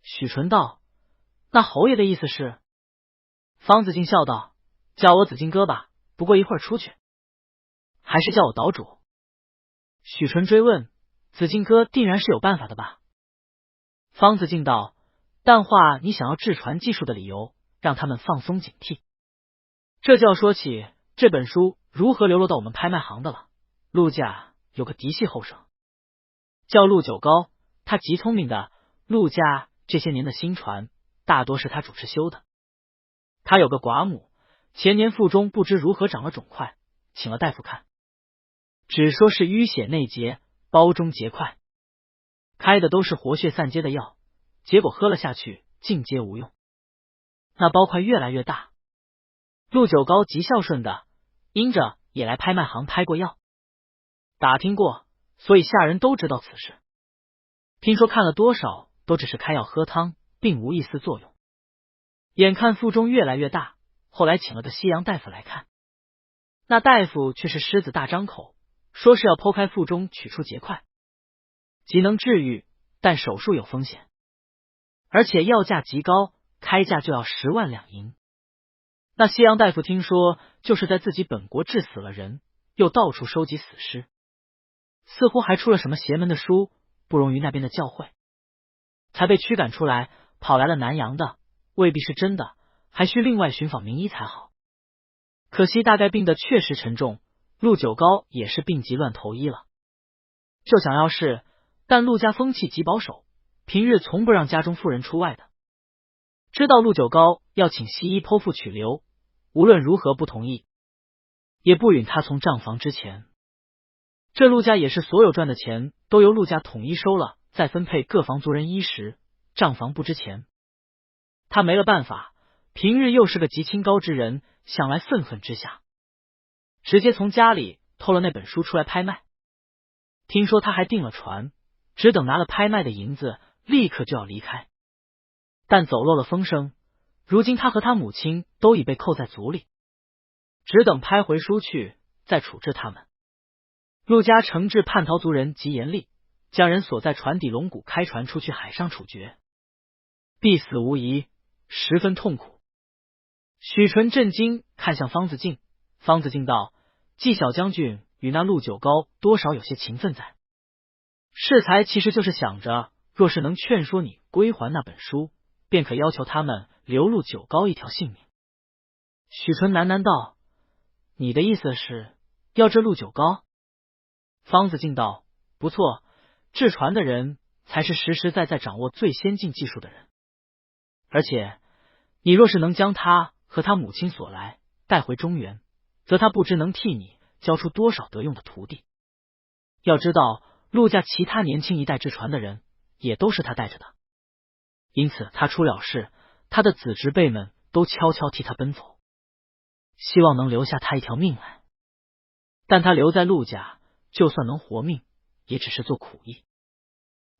许纯道：那侯爷的意思是？方子敬笑道：叫我紫金哥吧，不过一会儿出去，还是叫我岛主？许纯追问：紫金哥定然是有办法的吧？方子敬道：淡化你想要制船技术的理由，让他们放松警惕。这就要说起这本书如何流落到我们拍卖行的了。陆家有个嫡系后生叫陆九高，他极聪明的，陆家这些年的新船大多是他主持修的。他有个寡母，前年腹中不知如何长了肿块，请了大夫看，只说是淤血内结，包中结块，开的都是活血散结的药，结果喝了下去尽皆无用，那包块越来越大。陆九高极孝顺的，因着也来拍卖行拍过药，打听过，所以下人都知道此事。听说看了多少都只是开药喝汤，并无一丝作用。眼看腹中越来越大，后来请了个西洋大夫来看，那大夫却是狮子大张口，说是要剖开腹中取出结块，极能治愈，但手术有风险，而且药价极高，开价就要10万两银。那西洋大夫听说就是在自己本国治死了人，又到处收集死尸，似乎还出了什么邪门的书，不容于那边的教会，才被驱赶出来，跑来了南阳的，未必是真的，还需另外寻访名医才好。可惜大概病的确实沉重，陆九高也是病急乱投医了，就想要试，但陆家风气极保守，平日从不让家中妇人出外的。知道陆九高要请西医剖腹取流，无论如何不同意，也不允他从账房之前。这陆家也是所有赚的钱都由陆家统一收了，再分配各房族人衣食，账房不值钱。他没了办法，平日又是个极清高之人，想来愤恨之下，直接从家里偷了那本书出来拍卖。听说他还订了船，只等拿了拍卖的银子，立刻就要离开。但走漏了风声，如今他和他母亲都已被扣在族里，只等拍回书去，再处置他们。陆家惩治叛逃族人极严厉，将人锁在船底龙骨，开船出去海上处决，必死无疑，十分痛苦。许纯震惊看向方子敬，方子敬道：纪小将军与那陆九高多少有些情分在，适才其实就是想着，若是能劝说你归还那本书，便可要求他们留陆九高一条性命。许纯喃喃道：你的意思是要这陆九高？方子敬道：不错，制船的人才是实实在在掌握最先进技术的人，而且你若是能将他和他母亲所来带回中原，则他不知能替你教出多少得用的徒弟。要知道陆家其他年轻一代制船的人也都是他带着的，因此他出了事，他的子侄辈们都悄悄替他奔走，希望能留下他一条命来。但他留在陆家，就算能活命，也只是做苦役。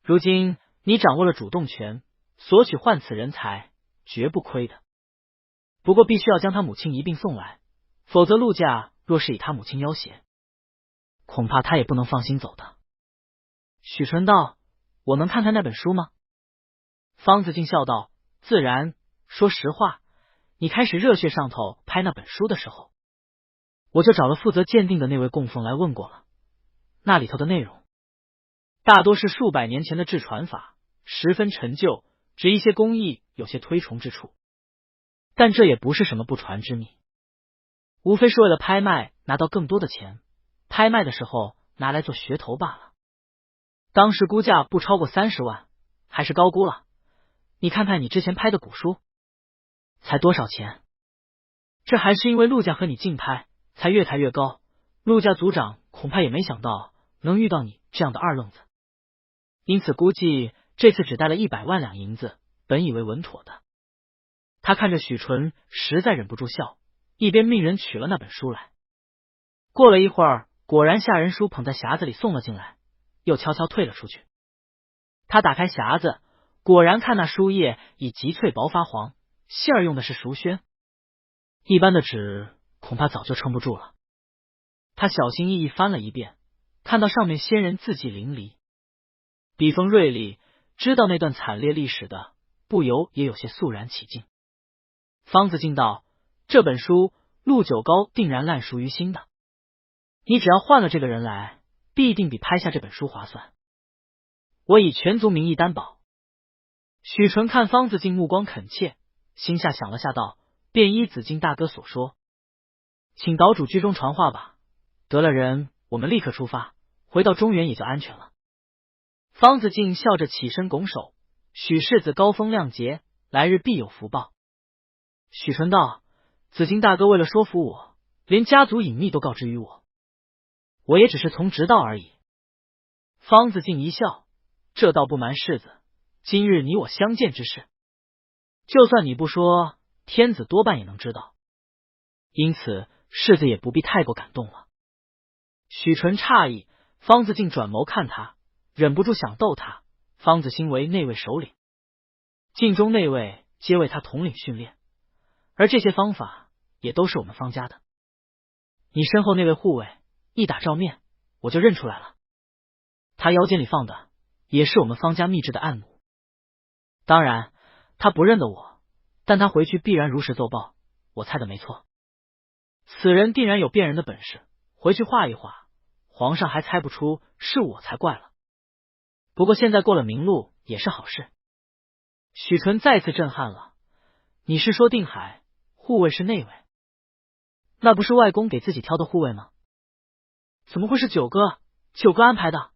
如今你掌握了主动权，索取换此人才，绝不亏的。不过必须要将他母亲一并送来，否则陆家若是以他母亲要挟，恐怕他也不能放心走的。许纯道：我能看看那本书吗？方子敬笑道：自然。说实话，你开始热血上头拍那本书的时候，我就找了负责鉴定的那位供奉来问过了，那里头的内容大多是数百年前的制船法，十分陈旧，只一些工艺有些推崇之处，但这也不是什么不传之秘，无非是为了拍卖拿到更多的钱，拍卖的时候拿来做噱头罢了。当时估价不超过30万，还是高估了。你看看你之前拍的古书，才多少钱？这还是因为陆家和你竞拍，才越抬越高。陆家族长恐怕也没想到能遇到你这样的二愣子，因此估计这次只带了100万两银子，本以为稳妥的。他看着许纯，实在忍不住笑，一边命人取了那本书来。过了一会儿，果然下人书捧在匣子里送了进来，又悄悄退了出去。他打开匣子，果然看那书页已极脆薄发黄，馅儿用的是熟宣，一般的纸恐怕早就撑不住了。他小心翼翼翻了一遍，看到上面先人字迹淋漓，笔锋锐利，知道那段惨烈历史的，不由也有些肃然起敬。方子敬道：“这本书陆九高定然烂熟于心的，你只要换了这个人来，必定比拍下这本书划算。我以全族名义担保。”许纯看方子敬目光恳切，心下想了下道：“便依子敬大哥所说，请岛主居中传话吧。得了人，我们立刻出发，回到中原也就安全了。”方子敬笑着起身拱手：“许世子高风亮节，来日必有福报。”许纯道：“子敬大哥为了说服我，连家族隐秘都告知于我，我也只是从直道而已。”方子敬一笑：“这倒不瞒世子，今日你我相见之事，就算你不说，天子多半也能知道，因此世子也不必太过感动了。”许纯诧异，方子敬转眸看他，忍不住想逗他。方子兴为内卫首领，晋中内卫皆为他统领训练，而这些方法也都是我们方家的。你身后那位护卫一打照面，我就认出来了，他腰间里放的也是我们方家秘制的暗弩。当然他不认得我，但他回去必然如实奏报，我猜的没错。此人定然有辨人的本事，回去画一画，皇上还猜不出是我才怪了。不过现在过了明路也是好事。许纯再次震撼了：“你是说定海护卫是内卫？那不是外公给自己挑的护卫吗？怎么会是九哥安排的？”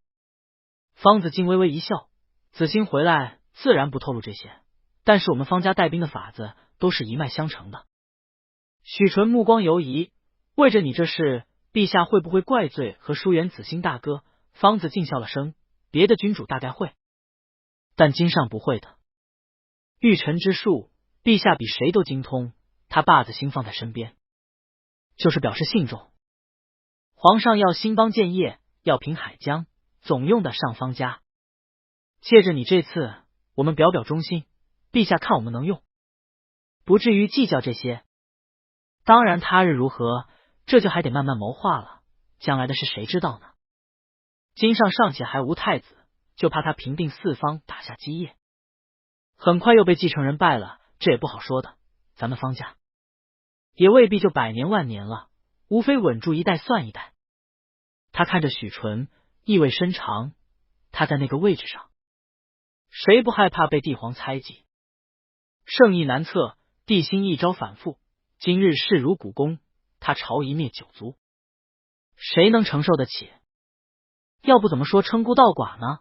方子敬微微一笑：“子兴回来自然不透露这些，但是我们方家带兵的法子都是一脉相承的。”许纯目光游移：“为着你这事，陛下会不会怪罪和疏远子兴大哥？”方子敬笑了声：“别的君主大概会，但今上不会的。御臣之术，陛下比谁都精通，他把子兴放在身边，就是表示信重。皇上要兴邦建业，要平海疆，总用得上方家。借着你这次，我们表表忠心，陛下看我们能用，不至于计较这些。当然他日如何，这就还得慢慢谋划了，将来的事谁知道呢？今上尚且还无太子，就怕他平定四方，打下基业，很快又被继承人败了，这也不好说的。咱们方家也未必就百年万年了，无非稳住一代算一代。”他看着许纯，意味深长。他在那个位置上，谁不害怕被帝皇猜忌？圣意难测，帝心一朝反复。今日势如古公，他朝一灭九族，谁能承受得起？要不怎么说称孤道寡呢？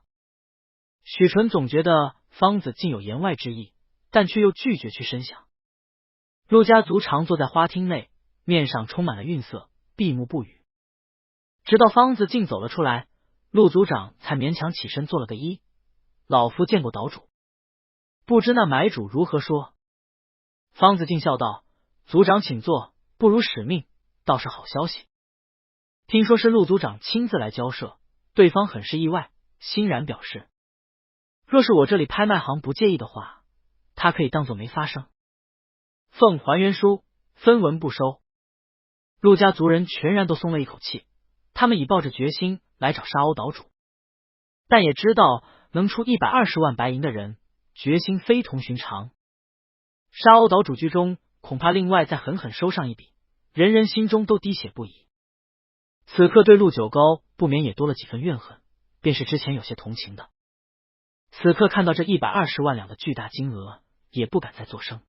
许纯总觉得方子竟有言外之意，但却又拒绝去深想。陆家族常坐在花厅内，面上充满了愠色，闭目不语。直到方子敬走了出来，陆族长才勉强起身做了个揖：“老夫见过岛主，不知那买主如何说？”方子敬笑道：“族长请坐，不辱使命，倒是好消息。听说是陆族长亲自来交涉，对方很是意外，欣然表示，若是我这里拍卖行不介意的话，他可以当作没发生。奉还原书，分文不收。”陆家族人全然都松了一口气，他们已抱着决心来找沙鸥岛主，但也知道能出120万白银的人，决心非同寻常。沙鸥岛主居中，恐怕另外再狠狠收上一笔，人人心中都滴血不已。此刻对陆九高不免也多了几分怨恨，便是之前有些同情的，此刻看到这120万两的巨大金额，也不敢再作声。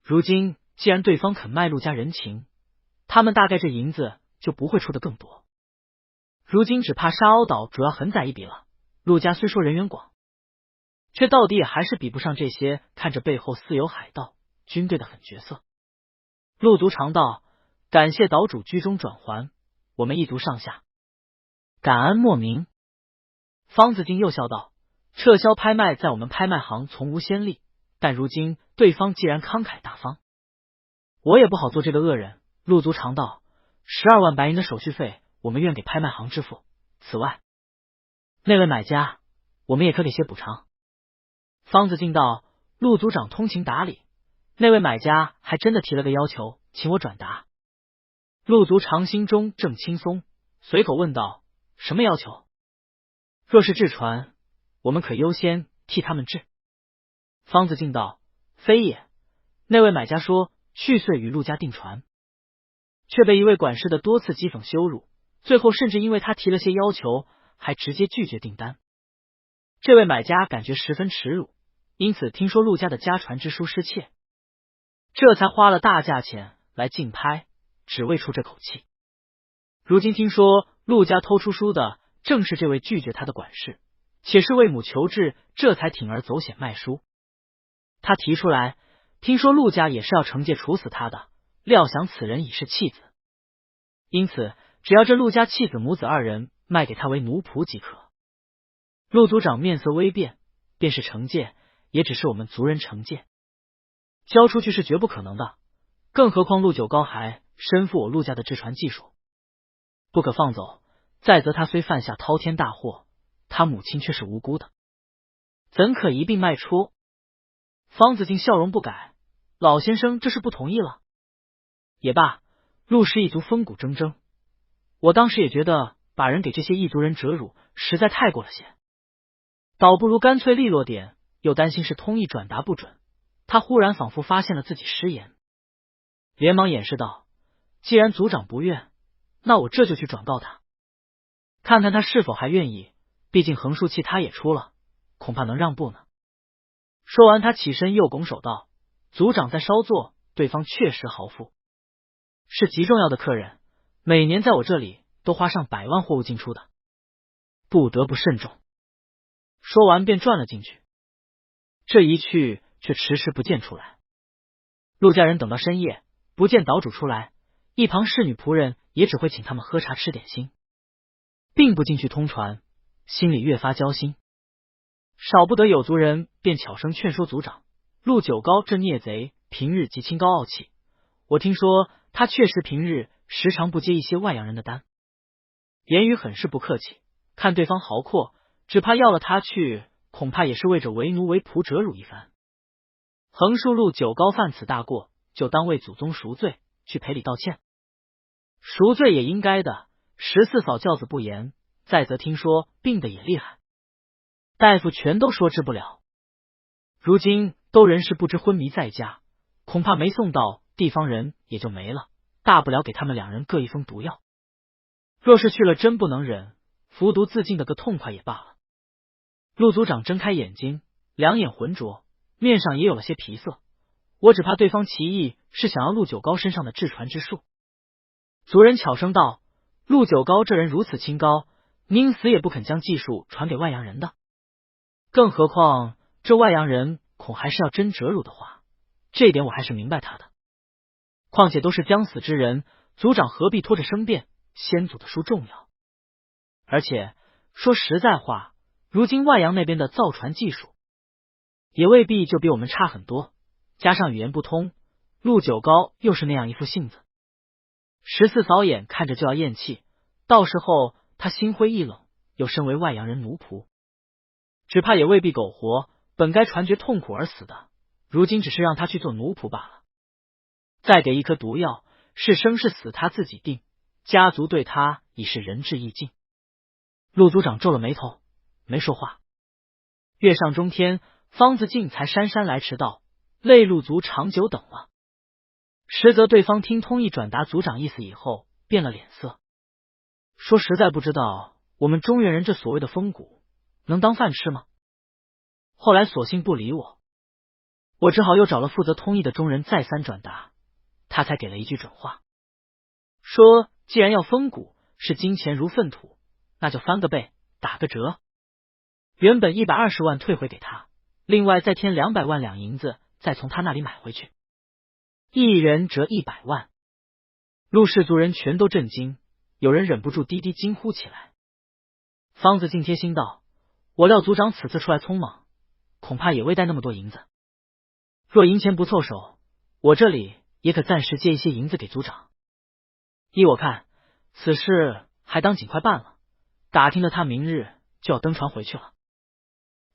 如今既然对方肯卖陆家人情，他们大概这银子就不会出得更多。如今只怕沙鸥岛主要横宰一笔了。陆家虽说人缘广，却到底也还是比不上这些看着背后似有海盗军队的狠角色。陆族长道：感谢岛主居中转还，我们一族上下感恩莫名。方子敬又笑道：撤销拍卖在我们拍卖行从无先例，但如今对方既然慷慨大方，我也不好做这个恶人。陆族长道：12万白银的手续费，我们愿给拍卖行支付。此外，那位买家，我们也可给些补偿。方子敬道：陆族长通情达理，那位买家还真的提了个要求，请我转达。陆族长心中正轻松，随口问道：什么要求？若是制船，我们可优先替他们制。方子敬道：非也，那位买家说去岁与陆家订船，却被一位管事的多次讥讽羞辱，最后甚至因为他提了些要求，还直接拒绝订单。这位买家感觉十分耻辱，因此听说陆家的家传之书失窃，这才花了大价钱来竞拍，只为出这口气。如今听说陆家偷出书的正是这位拒绝他的管事，且是为母求治，这才铤而走险卖书。他提出来，听说陆家也是要惩戒处死他的，料想此人已是弃子，因此只要这陆家弃子母子二人卖给他为奴仆即可。陆族长面色微变，便是惩戒，也只是我们族人惩戒，交出去是绝不可能的，更何况陆九高还身负我陆家的制船技术，不可放走。再则他虽犯下滔天大祸，他母亲却是无辜的，怎可一并卖出？方子敬笑容不改：老先生这是不同意了。也罢，陆氏一族风骨铮铮，我当时也觉得把人给这些异族人折辱实在太过了些，倒不如干脆利落点，又担心是通义转达不准。他忽然仿佛发现了自己失言，连忙掩饰道：既然族长不愿，那我这就去转告他，看看他是否还愿意，毕竟横竖器他也出了，恐怕能让步呢。说完他起身又拱手道：族长再稍坐，对方确实豪富，是极重要的客人，每年在我这里都花上100万货物进出的，不得不慎重。说完便转了进去，这一去却迟迟不见出来。陆家人等到深夜不见岛主出来，一旁侍女仆人也只会请他们喝茶吃点心，并不进去通传，心里越发焦心。少不得有族人便悄声劝说族长：陆九高这孽贼平日极清高傲气，我听说他确实平日时常不接一些外洋人的单，言语很是不客气，看对方豪阔，只怕要了他去，恐怕也是为着为奴为仆折辱一番。横竖陆九高犯此大过，就当为祖宗赎罪，去赔礼道歉。赎罪也应该的，14嫂教子不严，再则听说病的也厉害，大夫全都说治不了，如今都人事不知昏迷在家，恐怕没送到地方人也就没了，大不了给他们2人各一封毒药，若是去了真不能忍，服毒自尽的个痛快也罢了。陆族长睁开眼睛，两眼浑浊，面上也有了些皮色，我只怕对方其意是想要陆九高身上的制船之术。族人悄声道：陆九高这人如此清高，宁死也不肯将技术传给外洋人的，更何况这外洋人恐还是要真折辱的话，这点我还是明白他的。况且都是将死之人，族长何必拖着生变，先祖的书重要。而且说实在话，如今外洋那边的造船技术也未必就比我们差很多，加上语言不通，陆九高又是那样一副性子，14扫眼看着就要咽气，到时候他心灰意冷，又身为外洋人奴仆，只怕也未必苟活，本该传觉痛苦而死的，如今只是让他去做奴仆罢了。再给一颗毒药，是生是死他自己定，家族对他已是仁至义尽。陆族长皱了眉头，没说话。月上中天，方子敬才姗姗来迟道：累陆族长久等了。实则对方听通义转达族长意思以后，变了脸色，说实在不知道我们中原人这所谓的风骨能当饭吃吗？后来索性不理我，我只好又找了负责通义的中人再三转达，他才给了一句准话，说既然要风骨，是金钱如粪土，那就翻个倍，打个折。原本120万退回给他，另外再添200万两银子，再从他那里买回去，一人折100万。陆氏族人全都震惊，有人忍不住低低惊呼起来。方子敬贴心道：我料族长此次出来匆忙，恐怕也未带那么多银子。若银钱不凑手，我这里也可暂时借一些银子给族长。依我看，此事还当尽快办了，打听的他明日就要登船回去了。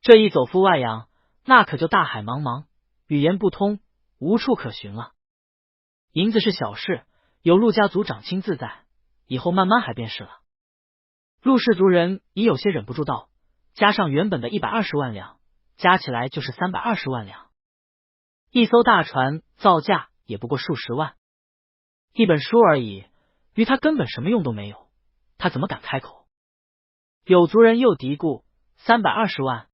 这一走赴外洋，那可就大海茫茫，语言不通，无处可寻了。银子是小事，有陆家族长亲自在，以后慢慢还便是了。陆氏族人已有些忍不住道，加上原本的120万两，加起来就是320万两。一艘大船造价也不过数十万，一本书而已，于他根本什么用都没有，他怎么敢开口？有族人又嘀咕：320万，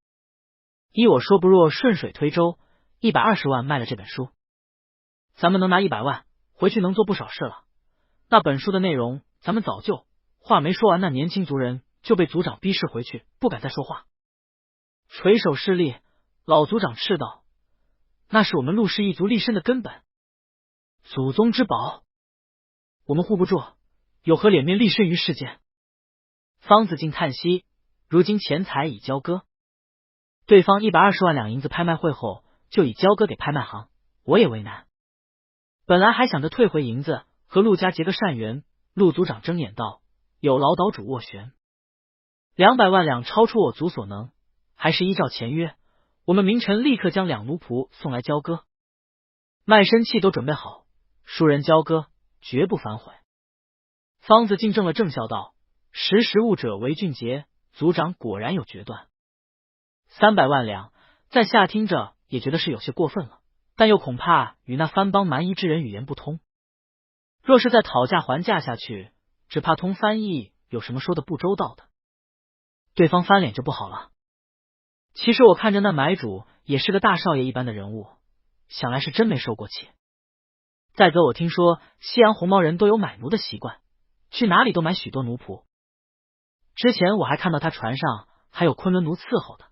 依我说，不若顺水推舟，120万卖了这本书，咱们能拿100万回去，能做不少事了。那本书的内容咱们早就……话没说完，那年轻族人就被族长逼视回去，不敢再说话，垂手施礼。老族长斥道：那是我们陆氏一族立身的根本，祖宗之宝，我们护不住，有何脸面立身于世间？方子敬叹息，如今钱财已交割，对方120万两银子拍卖会后就已交割给拍卖行，我也为难。本来还想着退回银子，和陆家结个善缘。陆族长睁眼道：有劳岛主斡旋，200万两超出我族所能，还是依照前约，我们明晨立刻将2奴仆送来交割，卖身契都准备好，输人交割，绝不反悔。方子敬正了正，笑道：识时务者为俊杰，族长果然有决断。300万两，在下听着也觉得是有些过分了，但又恐怕与那番邦蛮夷之人语言不通，若是再讨价还价下去，只怕通翻译有什么说的不周到的，对方翻脸就不好了。其实我看着那买主也是个大少爷一般的人物，想来是真没受过气。再则我听说西洋红毛人都有买奴的习惯，去哪里都买许多奴仆，之前我还看到他船上还有昆仑奴伺候的，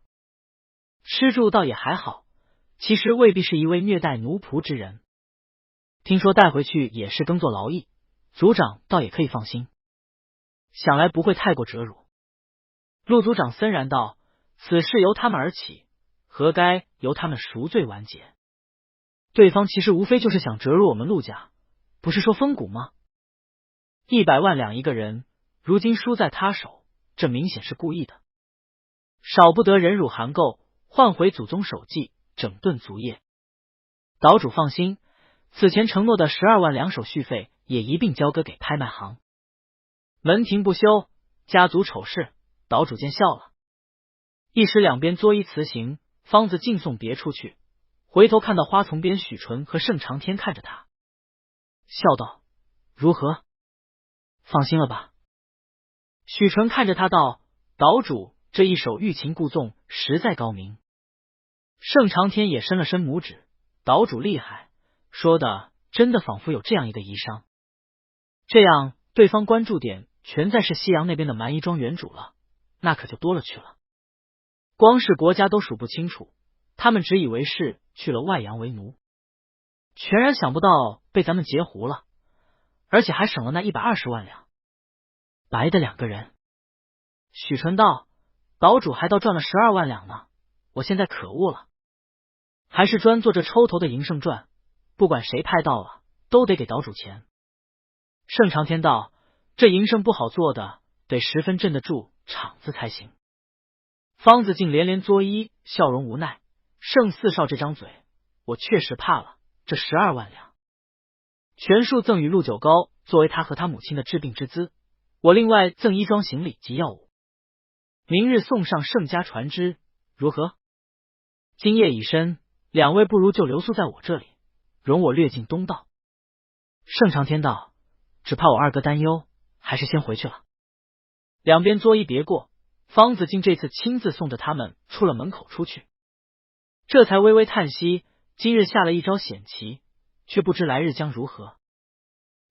吃住倒也还好，其实未必是一位虐待奴仆之人。听说带回去也是耕作劳役，族长倒也可以放心，想来不会太过折辱。陆族长森然道：此事由他们而起，何该由他们赎罪完结？对方其实无非就是想折入我们陆家，不是说风骨吗？100万两一个人，如今输在他手，这明显是故意的，少不得忍辱含垢，换回祖宗首级，整顿族业。岛主放心，此前承诺的12万两手续费也一并交割给拍卖行。门庭不修，家族丑事，岛主见笑了。一时两边作揖辞行，方子敬送别出去，回头看到花丛边许纯和盛长天看着他，笑道：如何？放心了吧？许纯看着他道：岛主这一手欲擒故纵，实在高明。盛长天也伸了伸拇指：岛主厉害，说的真的仿佛有这样一个遗商。这样对方关注点全在是西洋那边的蛮夷庄园主了，那可就多了去了。光是国家都数不清楚，他们只以为是去了外洋为奴，全然想不到被咱们截胡了，而且还省了那120万两，白的2个人。许纯道：岛主还倒赚了12万两呢，我现在可恶了，还是专做这抽头的营生赚，不管谁拍到了，都得给岛主钱。盛长天道：这营生不好做的，得十分镇得住场子才行。方子敬连连作揖，笑容无奈：盛四少这张嘴，我确实怕了。这12万两全数赠与陆九高，作为他和他母亲的治病之资，我另外赠衣装行李及药物，明日送上盛家船只，如何？今夜已深，两位不如就留宿在我这里，容我略尽东道。盛长天道：只怕我二哥担忧，还是先回去了。两边作揖别过，方子敬这次亲自送着他们出了门口出去，这才微微叹息，今日下了一招险棋，却不知来日将如何。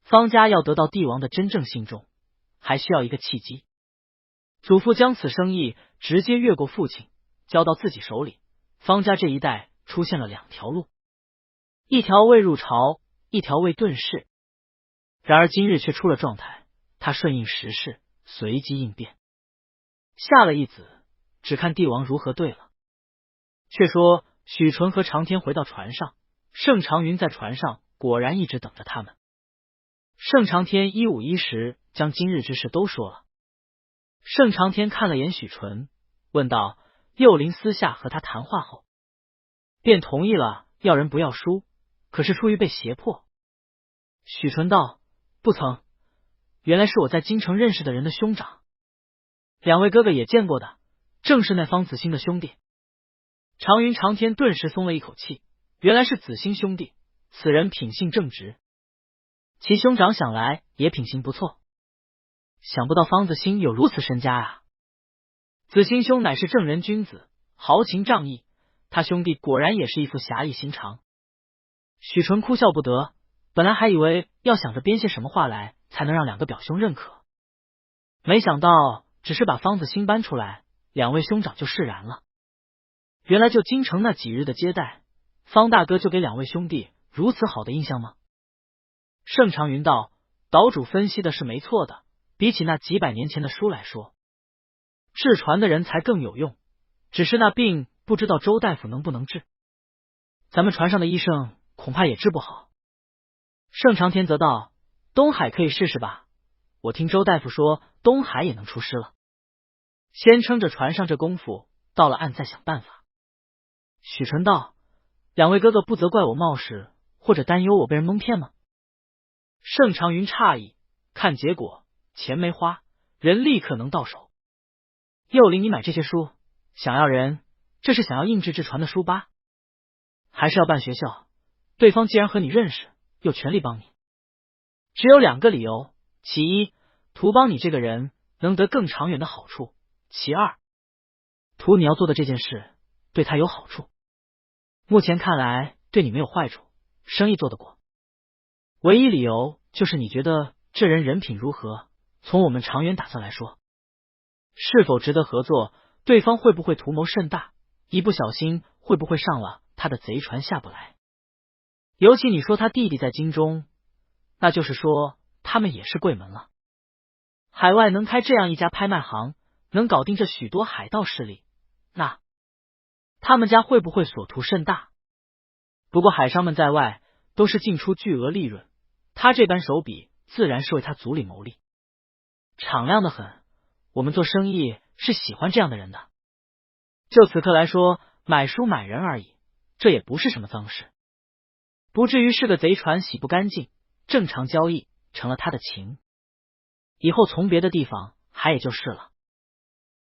方家要得到帝王的真正信众，还需要一个契机。祖父将此生意直接越过父亲交到自己手里，方家这一带出现了两条路，一条为入朝，一条为遁世。然而今日却出了状态，他顺应时势，随机应变，下了一子，只看帝王如何对了。却说许纯和长天回到船上，盛长云在船上果然一直等着他们。盛长天一五一十将今日之事都说了。盛长天看了眼许纯，问道：幼灵私下和他谈话后，便同意了要人不要输，可是出于被胁迫。许纯道：不曾，原来是我在京城认识的人的兄长，两位哥哥也见过的，正是那方子兴的兄弟。长云长天顿时松了一口气，原来是子兴兄弟，此人品性正直，其兄长想来也品行不错，想不到方子兴有如此身家啊。子兴兄乃是正人君子，豪情仗义，他兄弟果然也是一副侠义心肠。许纯哭笑不得，本来还以为要想着编些什么话来才能让两个表兄认可，没想到只是把方子兴搬出来，两位兄长就释然了。原来就京城那几日的接待，方大哥就给两位兄弟如此好的印象吗？盛长云道：岛主分析的是没错的，比起那几百年前的书来说，治船的人才更有用，只是那病不知道周大夫能不能治，咱们船上的医生恐怕也治不好。盛长天则道：东海可以试试吧，我听周大夫说东海也能出师了，先撑着船上这功夫，到了岸再想办法。许纯道：两位哥哥不责怪我冒失，或者担忧我被人蒙骗吗？盛长云诧异，看结果，钱没花，人立刻能到手。幼灵，你买这些书，想要人，这是想要印制制船的书吧？还是要办学校？对方既然和你认识，又全力帮你，只有两个理由：其一，图帮你这个人能得更长远的好处；其二，图你要做的这件事对他有好处。目前看来对你没有坏处，生意做得过。唯一理由就是你觉得这人人品如何，从我们长远打算来说，是否值得合作，对方会不会图谋甚大，一不小心会不会上了他的贼船下不来。尤其你说他弟弟在京中，那就是说他们也是贵门了。海外能开这样一家拍卖行，能搞定这许多海盗势力，那他们家会不会所图甚大？不过海商们在外都是进出巨额利润，他这般手笔自然是为他族里谋利，敞亮的很。我们做生意是喜欢这样的人的。就此刻来说，买书买人而已，这也不是什么脏事，不至于是个贼船洗不干净，正常交易成了他的情，以后从别的地方还也就是了。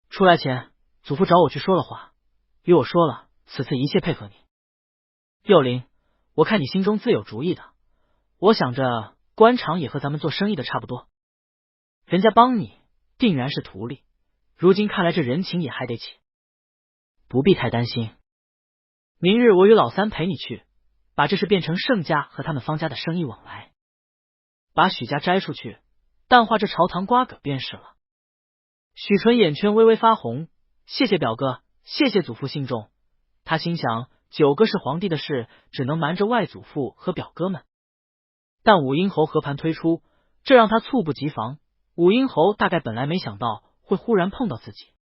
出来前祖父找我去说了话，与我说了此次一切配合你。幼灵，我看你心中自有主意的，我想着官场也和咱们做生意的差不多，人家帮你定然是图利，如今看来这人情也还得起，不必太担心。明日我与老三陪你去，把这事变成盛家和他们方家的生意往来，把许家摘出去，淡化这朝堂瓜葛便是了。许纯眼圈微微发红，谢谢表哥，谢谢祖父信重。他心想九哥是皇帝的事，只能瞒着外祖父和表哥们，但武英侯和盘推出，这让他猝不及防。武英侯大概本来没想到会忽然碰到自己，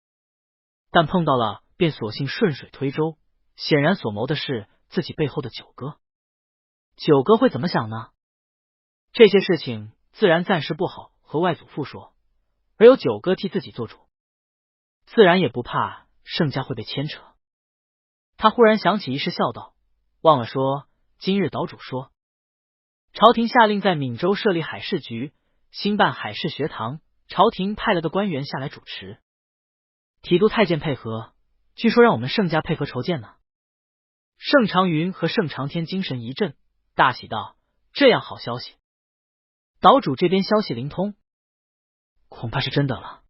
但碰到了便索性顺水推舟，显然所谋的是自己背后的九哥。九哥会怎么想呢？这些事情自然暂时不好和外祖父说，而有九哥替自己做主，自然也不怕盛家会被牵扯。他忽然想起一事，笑道：忘了说，今日岛主说朝廷下令在闽州设立海事局，兴办海事学堂，朝廷派了个官员下来主持，提督太监配合，据说让我们盛家配合筹建呢。盛长云和盛长天精神一振，大喜道：这样好消息，岛主这边消息灵通，恐怕是真的了。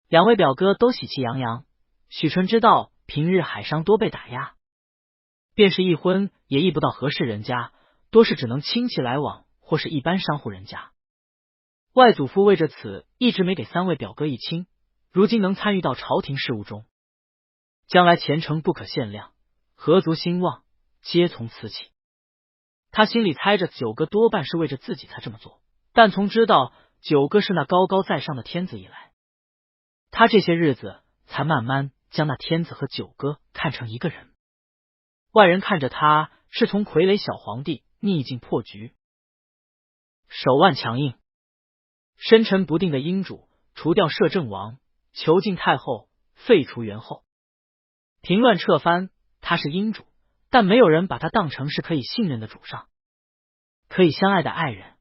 两位表哥都喜气洋洋。许纯知道平日海商多被打压，便是一婚也议不到合适人家，多是只能亲戚来往或是一般商户人家。外祖父为着此一直没给三位表哥议亲，如今能参与到朝廷事务中，将来前程不可限量，何族兴旺，皆从此起。他心里猜着九哥多半是为着自己才这么做，但从知道九哥是那高高在上的天子以来，他这些日子才慢慢将那天子和九哥看成一个人。外人看着他是从傀儡小皇帝逆境破局，手腕强硬，深沉不定的英主，除掉摄政王，囚禁太后，废除元后，平乱撤藩，他是英主，但没有人把他当成是可以信任的主上，可以相爱的爱人。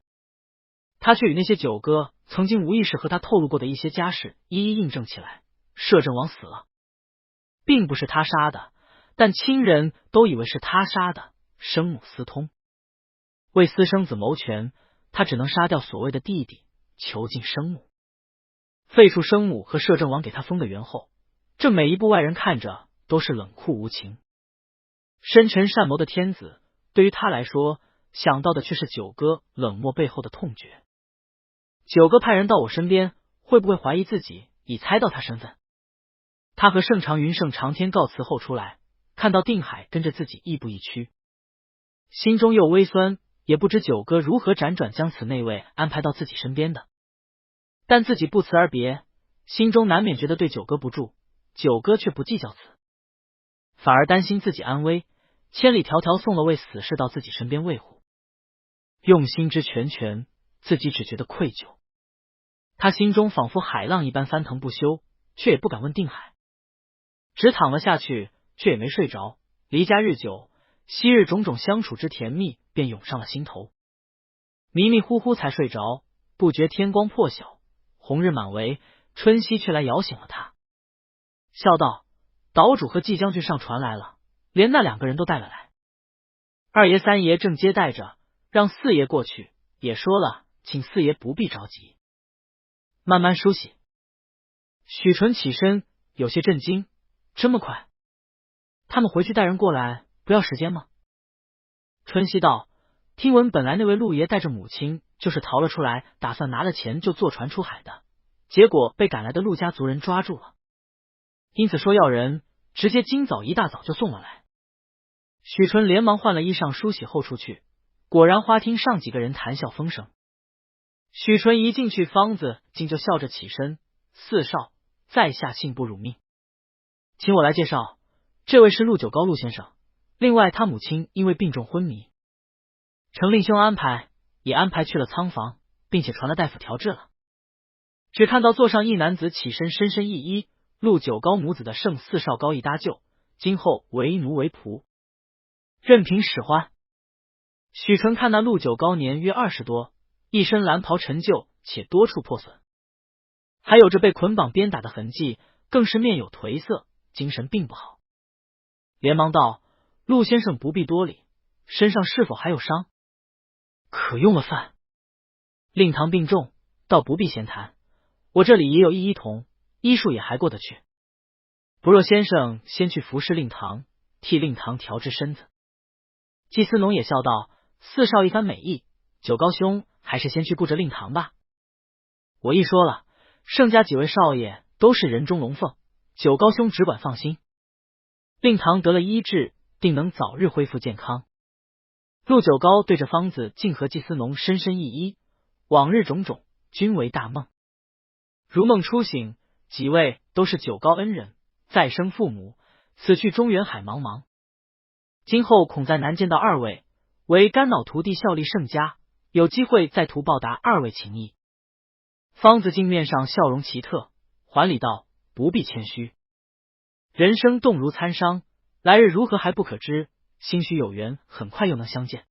他却与那些九哥曾经无意识和他透露过的一些家事一一印证起来。摄政王死了，并不是他杀的，但亲人都以为是他杀的，生母私通。为私生子谋权，他只能杀掉所谓的弟弟，囚禁生母，废除生母和摄政王给他封的元后。这每一步外人看着都是冷酷无情。深沉善谋的天子，对于他来说，想到的却是九哥冷漠背后的痛绝。九哥派人到我身边，会不会怀疑自己已猜到他身份？他和盛长云、盛长天告辞后出来，看到定海跟着自己亦步亦趋，心中又微酸，也不知九哥如何辗转将此内卫安排到自己身边的。但自己不辞而别，心中难免觉得对九哥不住，九哥却不计较此，反而担心自己安危，千里迢迢送了位死士到自己身边卫护，用心之全全，自己只觉得愧疚。他心中仿佛海浪一般翻腾不休，却也不敢问定海，只躺了下去，却也没睡着。离家日久，昔日种种相处之甜蜜便涌上了心头，迷迷糊糊才睡着，不觉天光破晓，红日满围，春熙却来摇醒了他，笑道：岛主和季将军上船来了，连那两个人都带了来。二爷三爷正接待着，让四爷过去，也说了请四爷不必着急，慢慢梳洗。许纯起身，有些震惊，这么快？他们回去带人过来，不要时间吗？春熙道：听闻本来那位陆爷带着母亲就是逃了出来，打算拿了钱就坐船出海的，结果被赶来的陆家族人抓住了，因此说要人直接今早一大早就送了来。许纯连忙换了衣裳梳洗后出去，果然花厅上几个人谈笑风生。许纯一进去，方子竟就笑着起身：四少，在下幸不辱命，请我来介绍，这位是陆九高陆先生，另外他母亲因为病重昏迷，承令兄安排，也安排去了仓房，并且传了大夫调治了。只看到座上一男子起身深深一揖：陆九高母子的圣四少高义搭救，今后为奴为仆，任凭使唤。许纯看那陆九高年约20多，一身蓝袍陈旧，且多处破损，还有着被捆绑鞭打的痕迹，更是面有颓色，精神并不好。连忙道：陆先生不必多礼，身上是否还有伤？可用了饭。令堂病重，倒不必闲谈，我这里也有医童，医术也还过得去。不若先生先去服侍令堂，替令堂调治身子。季思农也笑道：四少一番美意，九高兄还是先去顾着令堂吧。我一说了，盛家几位少爷都是人中龙凤，九高兄只管放心，令堂得了医治，定能早日恢复健康。陆九高对着方子竟和季思农深深一揖：往日种种，均为大梦。如梦初醒，几位都是九高恩人，再生父母，此去中原海茫茫，今后恐再难见到二位，为肝脑徒弟效力盛家，有机会再图报答二位情谊。方子镜面上笑容奇特，还礼道：不必谦虚，人生动如参商，来日如何还不可知，兴许有缘，很快又能相见。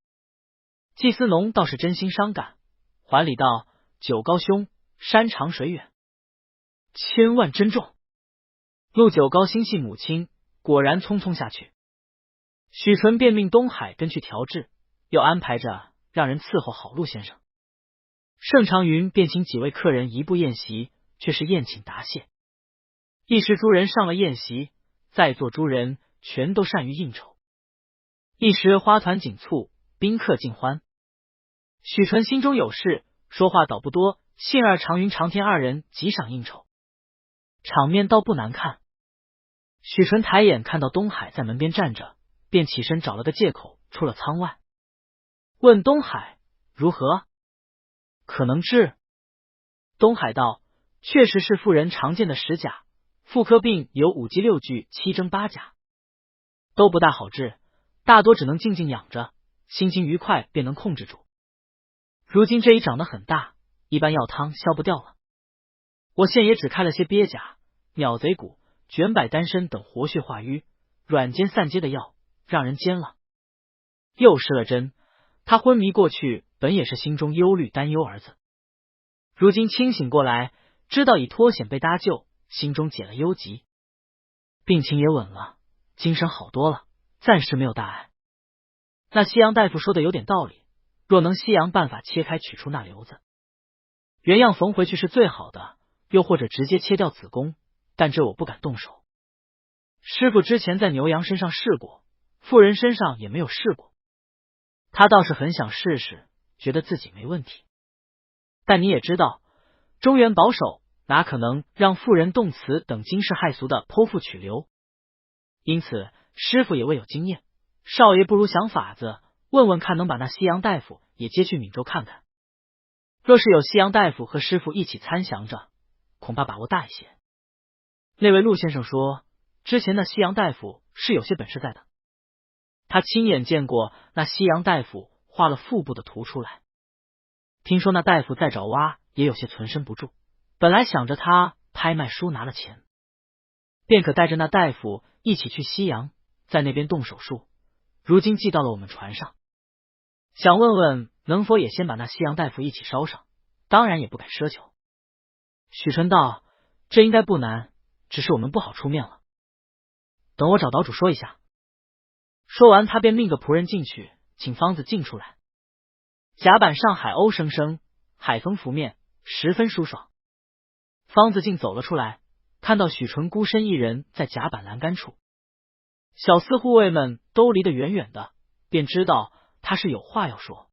季思农倒是真心伤感，还礼道：九高兄，山长水远，千万珍重。陆九高心系母亲，果然匆匆下去。许纯便命东海跟去调治，又安排着让人伺候好陆先生。盛长云便请几位客人移步宴席，却是宴请答谢。一时诸人上了宴席，在座诸人全都善于应酬，一时花团锦簇，宾客尽欢。许纯心中有事，说话倒不多，幸而长云长天二人极赏应酬。场面倒不难看。许纯抬眼看到东海在门边站着，便起身找了个借口出了舱外，问东海如何？可能治？东海道：确实是妇人常见的10甲，妇科病有5急6拒7征8甲，都不大好治，大多只能静静养着，心情愉快便能控制住。如今这一长得很大，一般药汤消不掉了。我现也只开了些鳖甲、鸟贼骨、卷柏丹参等活血化瘀、软坚散结的药，让人煎了。又施了针，他昏迷过去，本也是心中忧虑担忧儿子。如今清醒过来，知道已脱险被搭救，心中解了忧急，病情也稳了，精神好多了，暂时没有大碍。那西洋大夫说的有点道理，若能西洋办法切开取出那瘤子，原样缝回去是最好的，又或者直接切掉子宫，但这我不敢动手。师傅之前在牛羊身上试过，妇人身上也没有试过，他倒是很想试试，觉得自己没问题。但你也知道，中原保守，哪可能让妇人动词等惊世骇俗的剖腹取瘤？因此师傅也未有经验，少爷不如想法子，问问看能把那西洋大夫也接去闽州看看。若是有西洋大夫和师傅一起参详着，恐怕把握大一些。那位陆先生说，之前那西洋大夫是有些本事在的，他亲眼见过那西洋大夫画了腹部的图出来。听说那大夫在找挖也有些存身不住，本来想着他拍卖书拿了钱，便可带着那大夫一起去西洋，在那边动手术。如今寄到了我们船上，想问问能否也先把那西洋大夫一起烧上，当然也不敢奢求。许纯道：这应该不难，只是我们不好出面了，等我找岛主说一下。说完他便命个仆人进去，请方子进出来。甲板上海鸥声声，海风拂面，十分舒爽。方子敬走了出来，看到许纯孤身一人在甲板栏杆处，小厮护卫们都离得远远的，便知道他是有话要说。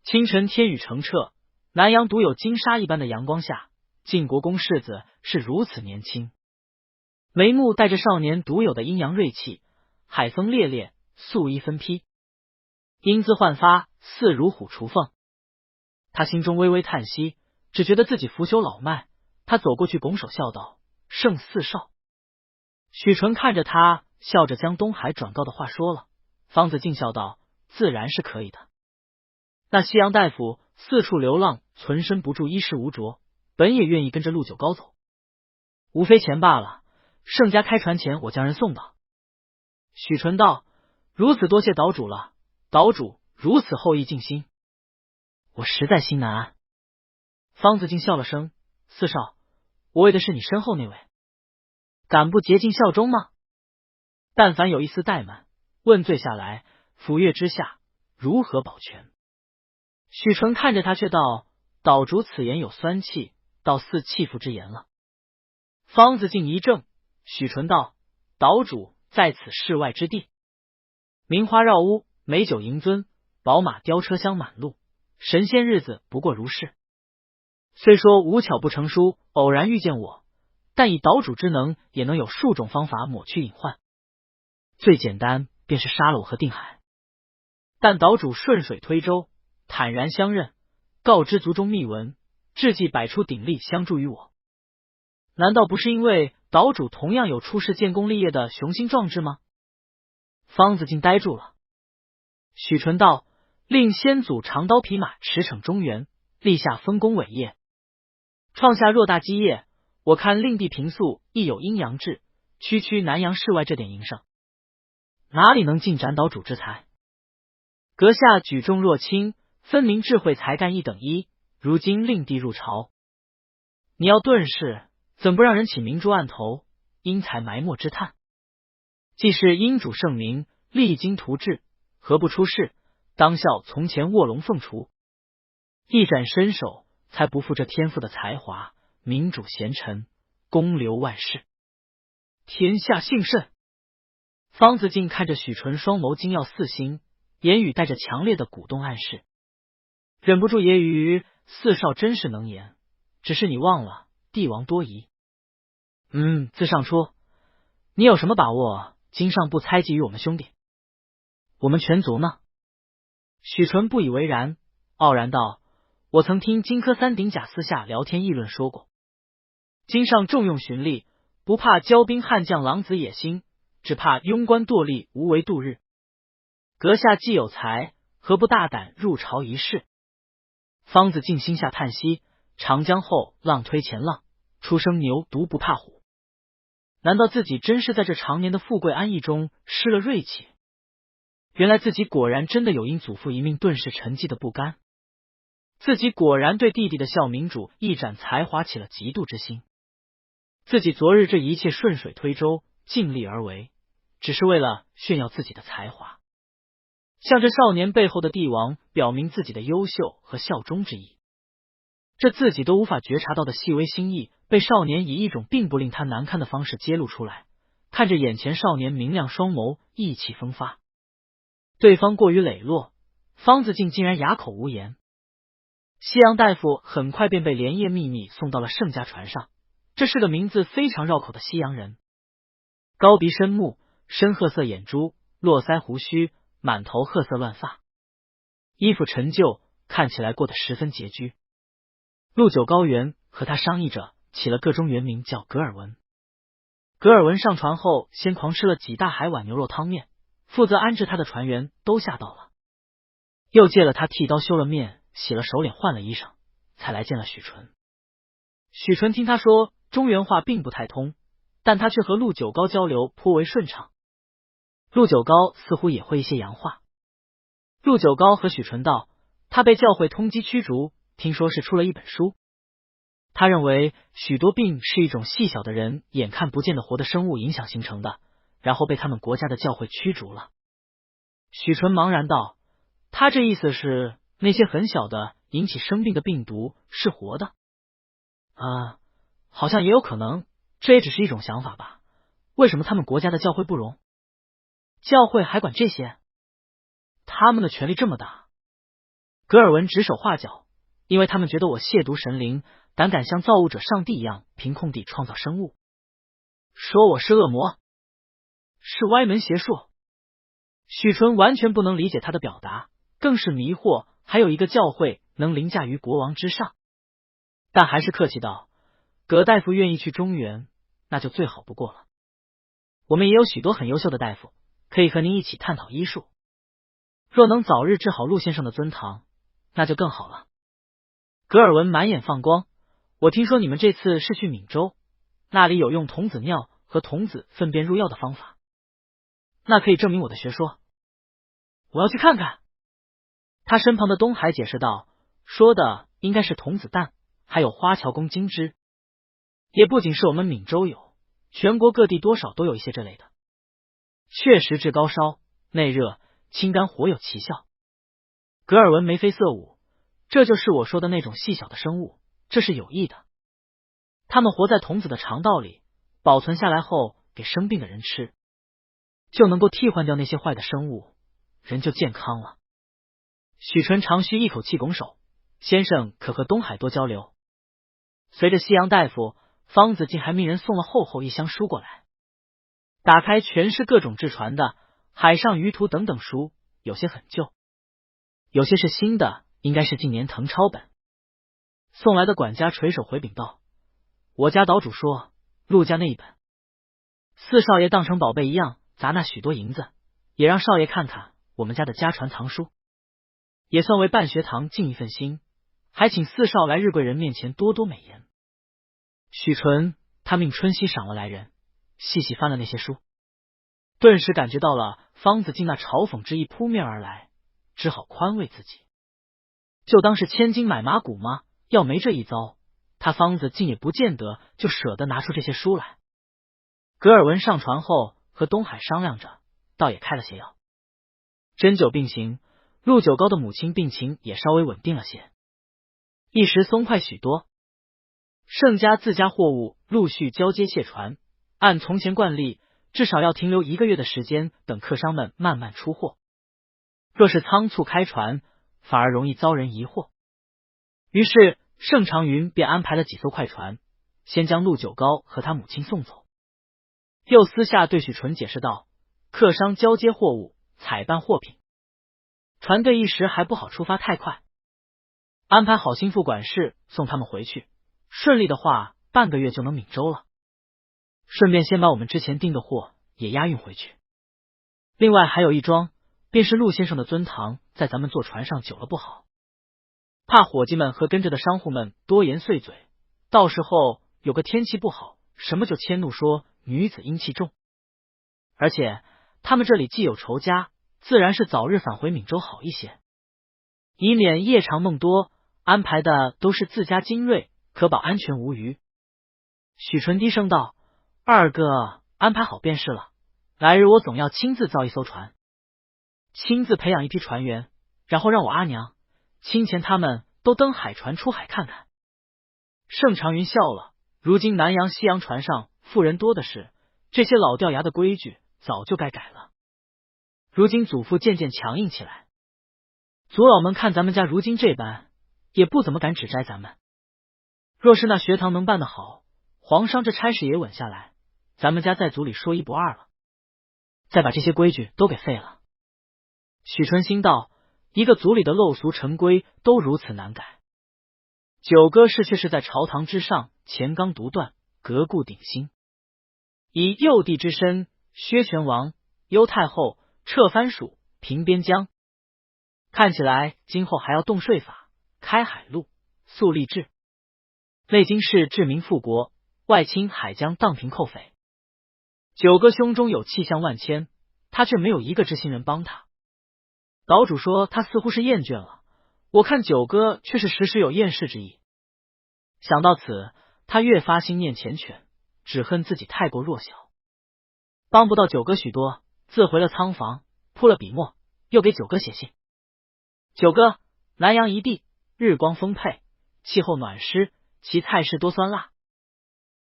清晨天宇澄澈，南阳独有金沙一般的阳光下，晋国公世子是如此年轻，眉目带着少年独有的阴阳锐气，海风烈烈，素衣分披，英姿焕发，似如虎雏凤。他心中微微叹息，只觉得自己腐朽老迈。他走过去拱手笑道：圣四少。许纯看着他，笑着将东海转告的话说了。方子敬笑道：自然是可以的。那西洋大夫四处流浪，存身不住，衣食无着，本也愿意跟着陆九高走，无非钱罢了，盛家开船前我将人送到。许纯道：如此多谢岛主了，岛主如此厚意尽心，我实在心难安。方子敬笑了声：四少，我为的是你身后那位，敢不竭尽效忠吗？但凡有一丝怠慢，问罪下来，抚月之下如何保全？许纯看着他，却道：岛主此言有酸气，倒似弃妇之言了。方子敬一怔，许纯道：岛主在此世外之地，名花绕屋，美酒迎尊，宝马雕车厢满路，神仙日子不过如是。虽说无巧不成书，偶然遇见我，但以岛主之能，也能有数种方法抹去隐患。最简单便是杀了我和定海，但岛主顺水推舟，坦然相认，告知族中秘闻，志计摆出鼎力相助于我，难道不是因为岛主同样有出世建功立业的雄心壮志吗？方子敬呆住了。许纯道：令先祖长刀匹马驰骋中原，立下丰功伟业，创下偌大基业，我看令弟平素亦有阴阳志，区区南阳世外这点营生，哪里能尽斩岛主之才？阁下举重若轻，分明智慧才干一等一，如今令弟入朝，你要顿世，怎不让人起明珠案头，因才埋没之叹？既是因主圣明，励精图治，何不出世，当效从前卧龙凤雏，一展身手，才不负这天赋的才华，民主贤臣，公留万世，天下幸甚。方子敬看着许纯双眸精耀四星，言语带着强烈的鼓动暗示，忍不住揶揄：四少真是能言，只是你忘了帝王多疑。自上说，你有什么把握经上不猜忌于我们兄弟？我们全族呢？许纯不以为然，傲然道：我曾听荆轲三鼎甲私下聊天议论说过，经上重用循吏，不怕骄兵悍将狼子野心，只怕庸官惰吏无为度日。阁下既有才，何不大胆入朝一试？方子敬心下叹息，长江后浪推前浪，初生牛犊不怕虎。难道自己真是在这常年的富贵安逸中失了锐气？原来自己果然真的有因祖父一命顿时沉寂的不甘，自己果然对弟弟的孝明主一展才华起了嫉妒之心。自己昨日这一切顺水推舟，尽力而为，只是为了炫耀自己的才华，向这少年背后的帝王表明自己的优秀和效忠之意。这自己都无法觉察到的细微心意，被少年以一种并不令他难堪的方式揭露出来。看着眼前少年明亮双眸，意气风发，对方过于磊落，方子敬竟然哑口无言。西洋大夫很快便被连夜秘密送到了盛家船上，这是个名字非常绕口的西洋人，高鼻深目，深褐色眼珠，络腮胡须，满头褐色乱发，衣服陈旧，看起来过得十分拮据。陆九高原和他商议着起了个中原名叫格尔文。格尔文上船后先狂吃了几大海碗牛肉汤面，负责安置他的船员都吓到了，又借了他剃刀修了面，洗了手脸，换了衣裳，才来见了许纯。许纯听他说中原话并不太通，但他却和陆九高交流颇为顺畅。陆九高似乎也会一些洋话。陆九高和许纯道，他被教会通缉驱逐，听说是出了一本书。他认为许多病是一种细小的人眼看不见的活的生物影响形成的，然后被他们国家的教会驱逐了。许纯茫然道，他这意思是那些很小的引起生病的病毒是活的？好像也有可能，这也只是一种想法吧。为什么他们国家的教会不容？教会还管这些？他们的权力这么大？格尔文指手画脚，因为他们觉得我亵渎神灵，胆敢像造物者上帝一样凭空地创造生物，说我是恶魔，是歪门邪术。许纯完全不能理解他的表达，更是迷惑，还有一个教会能凌驾于国王之上。但还是客气道，葛大夫愿意去中原，那就最好不过了。我们也有许多很优秀的大夫，可以和您一起探讨医术。若能早日治好陆先生的尊堂，那就更好了。格尔文满眼放光，我听说你们这次是去闽州，那里有用童子尿和童子粪便入药的方法，那可以证明我的学说。我要去看看。他身旁的东海解释道，说的应该是童子蛋，还有花桥宫金枝，也不仅是我们闽州有，全国各地多少都有一些这类的，确实治高烧、内热、清肝火有奇效。格尔文眉飞色舞，这就是我说的那种细小的生物，这是有益的。他们活在童子的肠道里，保存下来后给生病的人吃，就能够替换掉那些坏的生物，人就健康了。许纯长吁一口气，拱手，先生可和东海多交流。随着西洋大夫，方子敬还命人送了厚厚一箱书过来，打开全是各种制船的海上鱼图等等书，有些很旧，有些是新的，应该是近年誊抄本。送来的管家垂手回禀道，我家岛主说陆家那一本，四少爷当成宝贝一样砸那许多银子，也让少爷看看我们家的家传藏书，也算为办学堂尽一份心，还请四少来日贵人面前多多美言。许纯他命春熙赏了来人，细细翻了那些书，顿时感觉到了方子敬那嘲讽之意扑面而来，只好宽慰自己，就当是千金买马骨吗？要没这一遭，他方子敬也不见得就舍得拿出这些书来。格尔文上船后和东海商量着，倒也开了些药。针灸并行，陆九高的母亲病情也稍微稳定了些，一时松快许多。盛家自家货物陆续交接卸船，按从前惯例，至少要停留1个月的时间，等客商们慢慢出货。若是仓促开船，反而容易遭人疑惑。于是盛长云便安排了几艘快船，先将陆九高和他母亲送走，又私下对许纯解释道：客商交接货物，采办货品，船队一时还不好出发太快，安排好心腹管事送他们回去，顺利的话半个月就能闽州了。顺便先把我们之前订的货也押运回去。另外还有一桩，便是陆先生的尊堂在咱们坐船上久了不好，怕伙计们和跟着的商户们多言碎嘴，到时候有个天气不好，什么就迁怒说女子阴气重。而且他们这里既有仇家，自然是早日返回闽州好一些，以免夜长梦多，安排的都是自家精锐，可保安全无虞。许纯低声道：二哥安排好便是了，来日我总要亲自造一艘船，亲自培养一批船员，然后让我阿娘、亲前他们都登海船出海看看。盛长云笑了，如今南洋西洋船上富人多的是，这些老掉牙的规矩早就该改了。如今祖父渐渐强硬起来，族老们看咱们家如今这般，也不怎么敢指摘咱们。若是那学堂能办得好，皇上这差事也稳下来，咱们家在族里说一不二了。再把这些规矩都给废了。许纯心道：一个族里的陋俗陈规都如此难改，九哥是却是在朝堂之上乾纲独断，革故鼎新，以幼帝之身削权王、幽太后、撤藩属、平边疆，看起来今后还要动税法、开海路、肃吏治，内经是治民富国，外清海疆荡平寇匪。九哥胸中有气象万千，他却没有一个知心人帮他。岛主说他似乎是厌倦了，我看九哥却是时时有厌世之意。想到此，他越发心念缱绻，只恨自己太过弱小，帮不到九哥许多，自回了仓房，铺了笔墨，又给九哥写信。九哥，南阳一地日光丰沛，气候暖湿，其菜式多酸辣，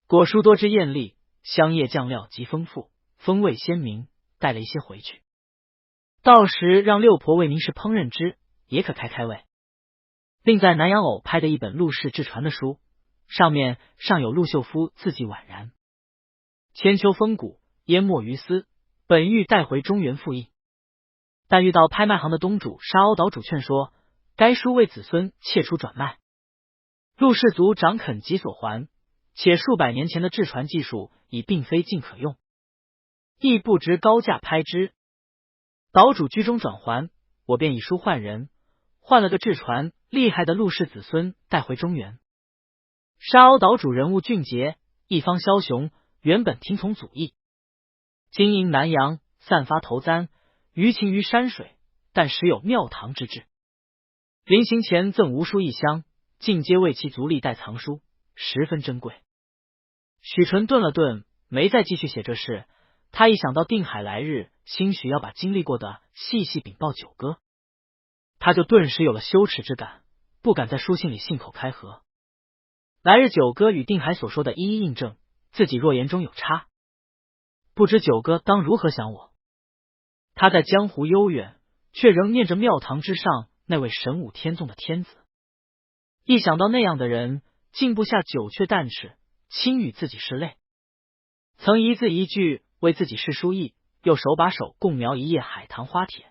果蔬多汁艳丽，香叶酱料极丰富，风味鲜明，带了一些回去，到时让六婆为您是烹饪之，也可开开胃。另在南洋偶拍的一本陆氏志传的书，上面尚有陆秀夫字迹宛然，千秋风骨，淹没于斯，本欲带回中原复印，但遇到拍卖行的东主沙鸥岛主劝说，该书为子孙切出转卖，陆氏族长肯即所还，且数百年前的志传技术已并非尽可用，亦不值高价拍之。岛主居中转还，我便以书换人，换了个志传厉害的陆氏子孙带回中原。沙鸥岛主人物俊杰，一方枭雄，原本听从祖意，经营南洋，散发头簪，于情于山水，但时有庙堂之志。临行前赠无书一箱，尽皆为其族历代藏书，十分珍贵。许纯顿了顿，没再继续写这事。他一想到定海来日，兴许要把经历过的细细禀报九哥，他就顿时有了羞耻之感，不敢在书信里信口开河。来日九哥与定海所说的一一印证，自己若言中有差，不知九哥当如何想我。他在江湖悠远，却仍念着庙堂之上那位神武天纵的天子，一想到那样的人，禁不下九阙淡齿，轻与自己是泪。曾一字一句为自己试书意，又手把手共描一夜海棠花帖，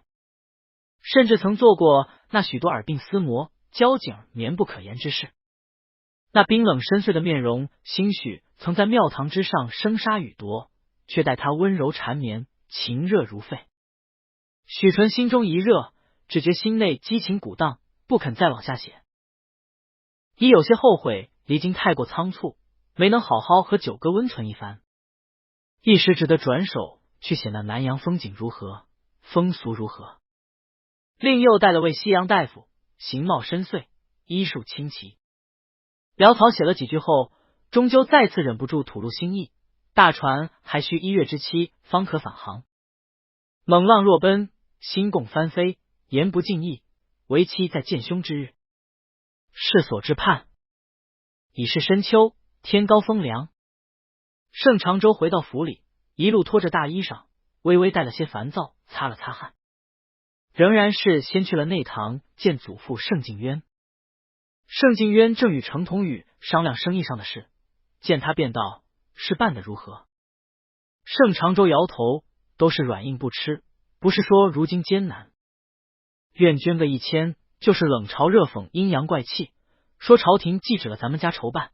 甚至曾做过那许多耳鬓厮磨、交颈绵不可言之事。那冰冷深邃的面容，兴许曾在庙堂之上生杀予夺，却待他温柔缠绵，情热如沸。许纯心中一热，只觉心内激情鼓荡，不肯再往下写，已有些后悔离京太过仓促，没能好好和九哥温存一番，一时只得转手去写那南洋风景如何，风俗如何。另又带了位西洋大夫，形貌深邃，医术清奇。潦草写了几句后，终究再次忍不住吐露心意，大船还需1月之期方可返航。猛浪若奔，星共翻飞，言不尽意，为期在见凶之日。世所之盼，已是深秋，天高风凉。盛长洲回到府里，一路拖着大衣裳，微微带了些烦躁，擦了擦汗，仍然是先去了内堂见祖父盛敬渊。盛敬渊正与程同宇商量生意上的事，见他便道：“是办得如何？”盛长洲摇头，都是软硬不吃，不是说如今艰难，愿捐个1000，就是冷嘲热讽、阴阳怪气，说朝廷既指了咱们家筹办，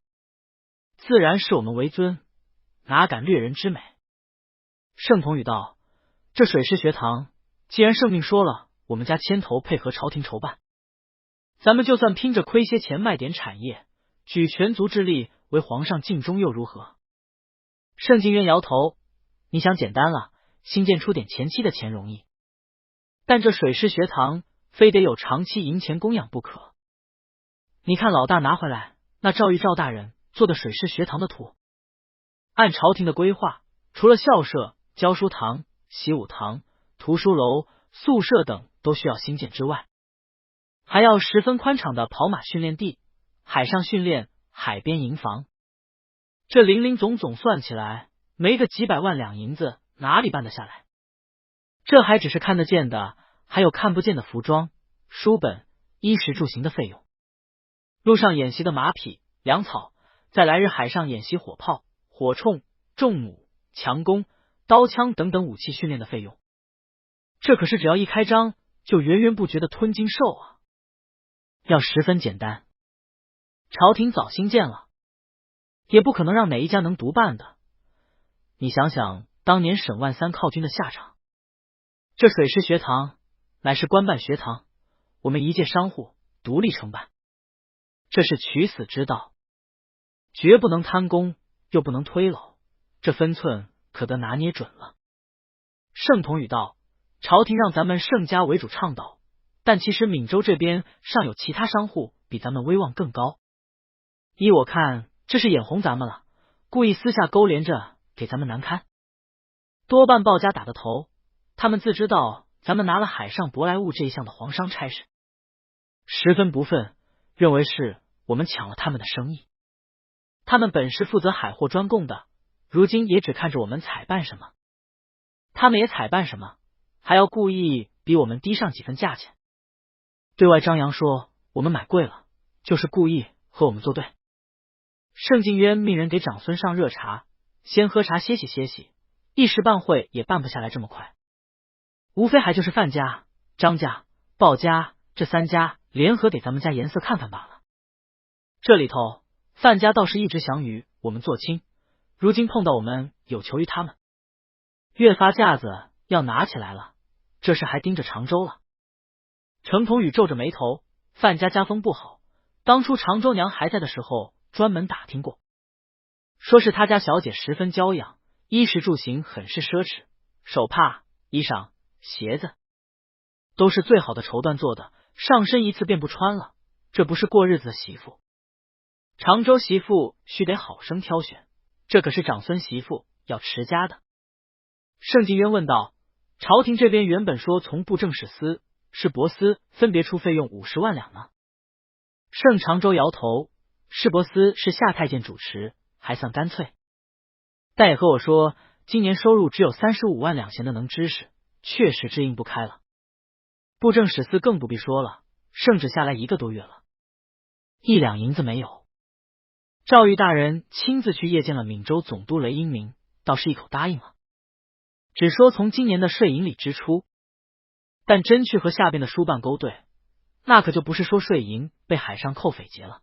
自然是我们为尊，哪敢掠人之美。盛同宇道：“这水师学堂，既然圣命说了，我们家牵头配合朝廷筹办，咱们就算拼着亏些钱卖点产业，举全族之力为皇上尽忠又如何？”盛敬渊摇头：“你想简单了，新建出点前期的钱容易，但这水师学堂非得有长期银钱供养不可。你看老大拿回来那赵玉赵大人做的水师学堂的图，按朝廷的规划，除了校舍、教书堂、习武堂、图书楼、宿舍等都需要新建之外，还要十分宽敞的跑马训练地、海上训练、海边营房，这零零总总算起来，没个几百万两银子，哪里办得下来？这还只是看得见的，还有看不见的服装、书本、衣食住行的费用，路上演习的马匹、粮草，在来日海上演习火炮、火铳、重弩、强弓、刀枪等等武器训练的费用，这可是只要一开张就源源不绝的吞金兽啊！要十分简单，朝廷早兴建了，也不可能让哪一家能独办的。你想想当年沈万三犒军的下场。这水师学堂乃是官办学堂，我们一介商户独立承办，这是取死之道，绝不能贪功，又不能推诹，这分寸可得拿捏准了。盛同宇道：“朝廷让咱们盛家为主倡导，但其实闽州这边尚有其他商户比咱们威望更高，依我看，这是眼红咱们了，故意私下勾连着给咱们难堪，多半鲍家打的头。他们自知道咱们拿了海上舶来物这一项的皇商差事，十分不忿，认为是我们抢了他们的生意。他们本是负责海货专供的，如今也只看着我们采办什么，他们也采办什么，还要故意比我们低上几分价钱，对外张扬说我们买贵了，就是故意和我们作对。”盛敬渊命人给长孙上热茶，先喝茶歇息歇息，一时半会也办不下来这么快，无非还就是范家、张家、鲍家这3家联合给咱们家颜色看看罢了。这里头范家倒是一直想与我们做亲，如今碰到我们有求于他们，越发架子要拿起来了，这事还盯着常州了。程同宇皱着眉头，范家家风不好，当初常州娘还在的时候专门打听过，说是他家小姐十分娇养，衣食住行很是奢侈，手帕、衣裳、鞋子都是最好的绸缎做的，上身一次便不穿了，这不是过日子的媳妇。常州媳妇须得好生挑选，这可是长孙媳妇要持家的。盛敬渊问道：“朝廷这边原本说从布政使司、是博司分别出费用50万两呢？”盛长洲摇头：“市博司是夏太监主持，还算干脆，但也和我说今年收入只有35万两钱的能知识，确实支应不开了。布政使司更不必说了，圣旨下来1个多月了，1两银子没有。赵玉大人亲自去谒见了闽州总督雷英明，倒是一口答应了，只说从今年的税银里支出，但真去和下边的书办勾兑，那可就不是说税银被海上扣匪劫了，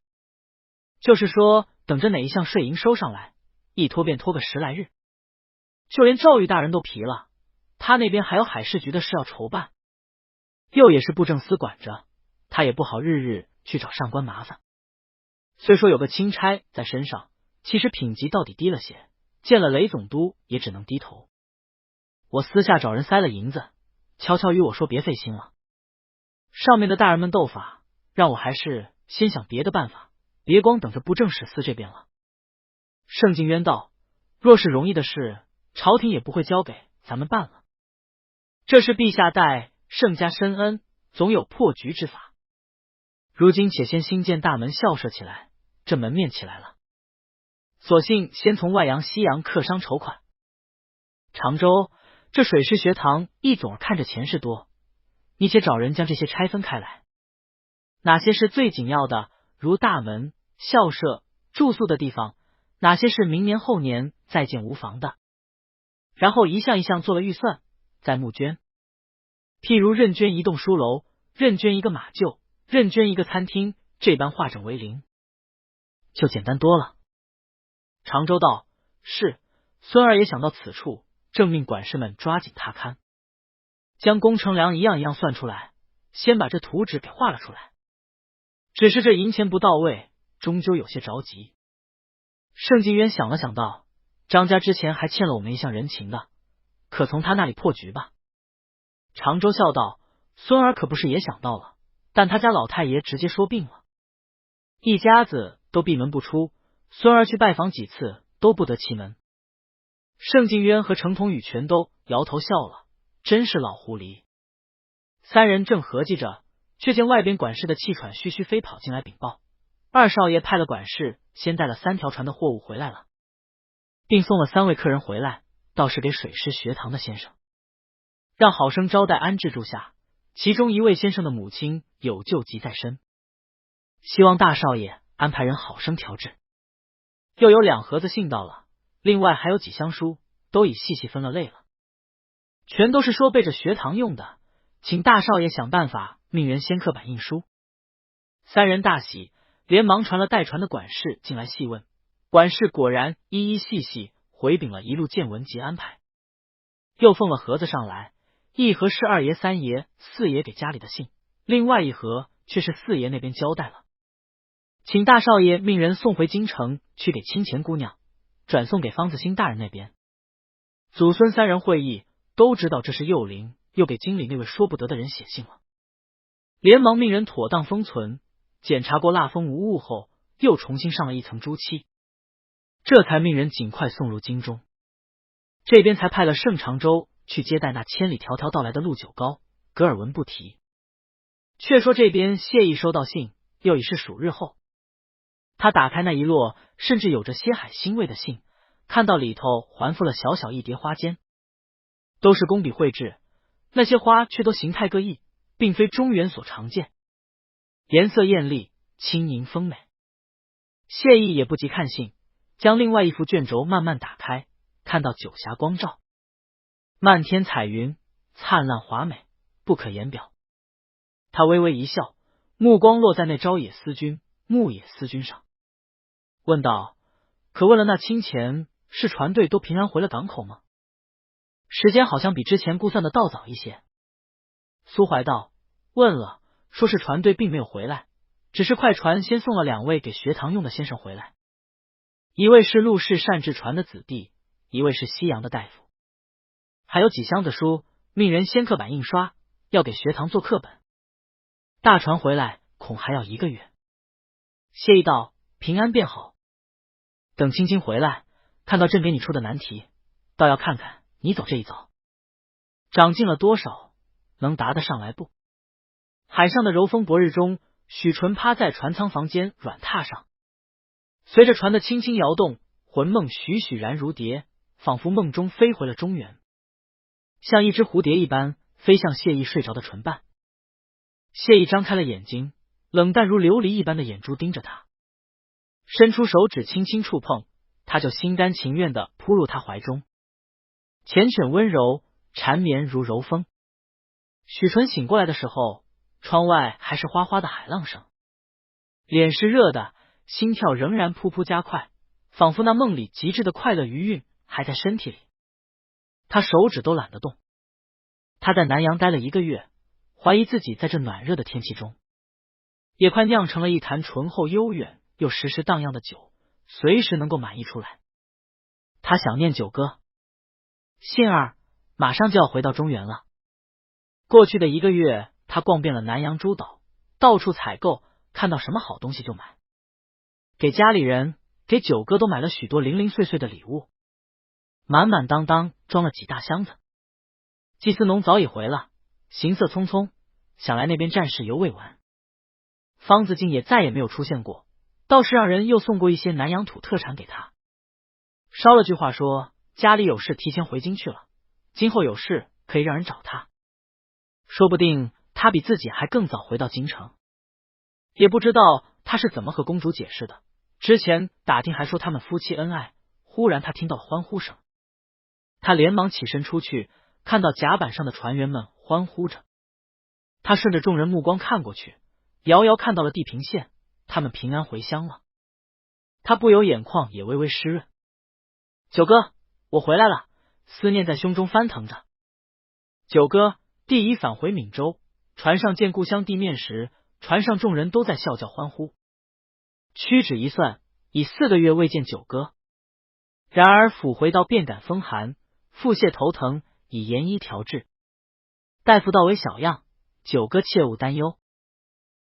就是说等着哪一项税银收上来，一拖便拖个10来日。就连赵玉大人都疲了，他那边还有海事局的事要筹办，又也是布政司管着，他也不好日日去找上官麻烦。虽说有个钦差在身上，其实品级到底低了些，见了雷总督也只能低头。我私下找人塞了银子，悄悄与我说别费心了，上面的大人们斗法，让我还是先想别的办法，别光等着布政使司这边了。盛敬渊道：“若是容易的事，朝廷也不会交给咱们办了，这是陛下待盛家深恩，总有破局之法。如今且先兴建大门校舍起来，这门面起来了，索性先从外洋西洋客商筹款。常州这水师学堂一总看着钱是多，你且找人将这些拆分开来，哪些是最紧要的，如大门、校舍、住宿的地方，哪些是明年后年再建无妨的，然后一项一项做了预算，再募捐。譬如认捐一栋书楼，认捐一个马厩，认捐一个餐厅，这般化整为零，就简单多了。常州道：是。孙二爷想到此处，正命管事们抓紧踏勘，将工程量一样一样算出来，先把这图纸给画了出来。只是这银钱不到位，终究有些着急。盛景渊想了想道：张家之前还欠了我们一项人情的，可从他那里破局吧。常州笑道：孙儿可不是也想到了，但他家老太爷直接说病了，一家子都闭门不出，孙儿去拜访几次都不得其门。盛景渊和程同宇全都摇头笑了，真是老狐狸。三人正合计着，却见外边管事的气喘吁吁飞跑进来禀报，二少爷派了管事先带了3条船的货物回来了，并送了3位客人回来，倒是给水师学堂的先生，让好生招待安置住下。其中一位先生的母亲有救急在身，希望大少爷安排人好生调治。又有2盒子信到了，另外还有几箱书，都已细细分了类了，全都是说备着学堂用的，请大少爷想办法命人先刻版印书。3人大喜，连忙传了带船的管事进来细问，管事果然一一细细回禀了一路见闻及安排，又奉了盒子上来，一盒是2爷、3爷、4爷给家里的信，另外一盒却是4爷那边交代了，请大少爷命人送回京城去给清前姑娘，转送给方子兴大人那边。祖孙3人会议，都知道这是幼灵又给经理那位说不得的人写信了，连忙命人妥当封存，检查过蜡封无误后，又重新上了一层朱漆，这才命人尽快送入京中。这边才派了盛长洲去接待那千里迢迢到来的陆九高，格尔文不提。却说这边谢意收到信，又已是数日后，他打开那一摞甚至有着些海腥味的信，看到里头还附了小小一叠花笺，都是工笔绘制，那些花却都形态各异，并非中原所常见，颜色艳丽，轻盈丰美。谢意也不及看信，将另外一幅卷轴慢慢打开，看到九霞光照，漫天彩云，灿烂华美，不可言表。他微微一笑，目光落在那朝野司军、牧野司军上，问道：可问了那清前，是船队都平安回了港口吗？时间好像比之前估算的倒早一些。苏怀道：问了，说是船队并没有回来，只是快船先送了2位给学堂用的先生回来，一位是陆氏善治船的子弟，一位是西洋的大夫，还有几箱子书，命人先刻版印刷，要给学堂做课本。大船回来恐还要1个月。谢意道：平安便好。等青青回来，看到朕给你出的难题，倒要看看你走这一走长进了多少，能答得上来不？海上的柔风薄日中，许纯趴在船舱房间软榻上，随着船的轻轻摇动，魂梦栩栩然如蝶，仿佛梦中飞回了中原，像一只蝴蝶一般飞向谢意睡着的唇瓣。谢意张开了眼睛，冷淡如琉璃一般的眼珠盯着他，伸出手指轻轻触碰，他就心甘情愿地扑入他怀中，缱绻温柔，缠绵如柔风。许纯醒过来的时候，窗外还是哗哗的海浪声，脸是热的，心跳仍然扑扑加快，仿佛那梦里极致的快乐余韵还在身体里。他手指都懒得动。他在南阳待了1个月，怀疑自己在这暖热的天气中，也快酿成了一坛醇厚悠远又时时荡漾的酒，随时能够满溢出来。他想念九哥，信儿马上就要回到中原了。过去的1个月，他逛遍了南阳诸岛，到处采购，看到什么好东西就买，给家里人，给九哥都买了许多零零碎碎的礼物，满满当当装了几大箱子。祭司农早已回了，行色匆匆，想来那边战事犹未完。方子敬也再也没有出现过，倒是让人又送过一些南阳土特产给他，捎了句话说家里有事提前回京去了，今后有事可以让人找他，说不定他比自己还更早回到京城。也不知道他是怎么和公主解释的，之前打听还说他们夫妻恩爱，忽然他听到了欢呼声，他连忙起身出去，看到甲板上的船员们欢呼着。他顺着众人目光看过去，遥遥看到了地平线，他们平安回乡了。他不由眼眶也微微湿润。九哥，我回来了，思念在胸中翻腾着。九哥第一返回闽州，船上见故乡地面时，船上众人都在笑叫欢呼。屈指一算，已4个月未见九哥。然而甫回到便感风寒，腹泻头疼，以盐医调治。大夫道为小样，九哥切勿担忧。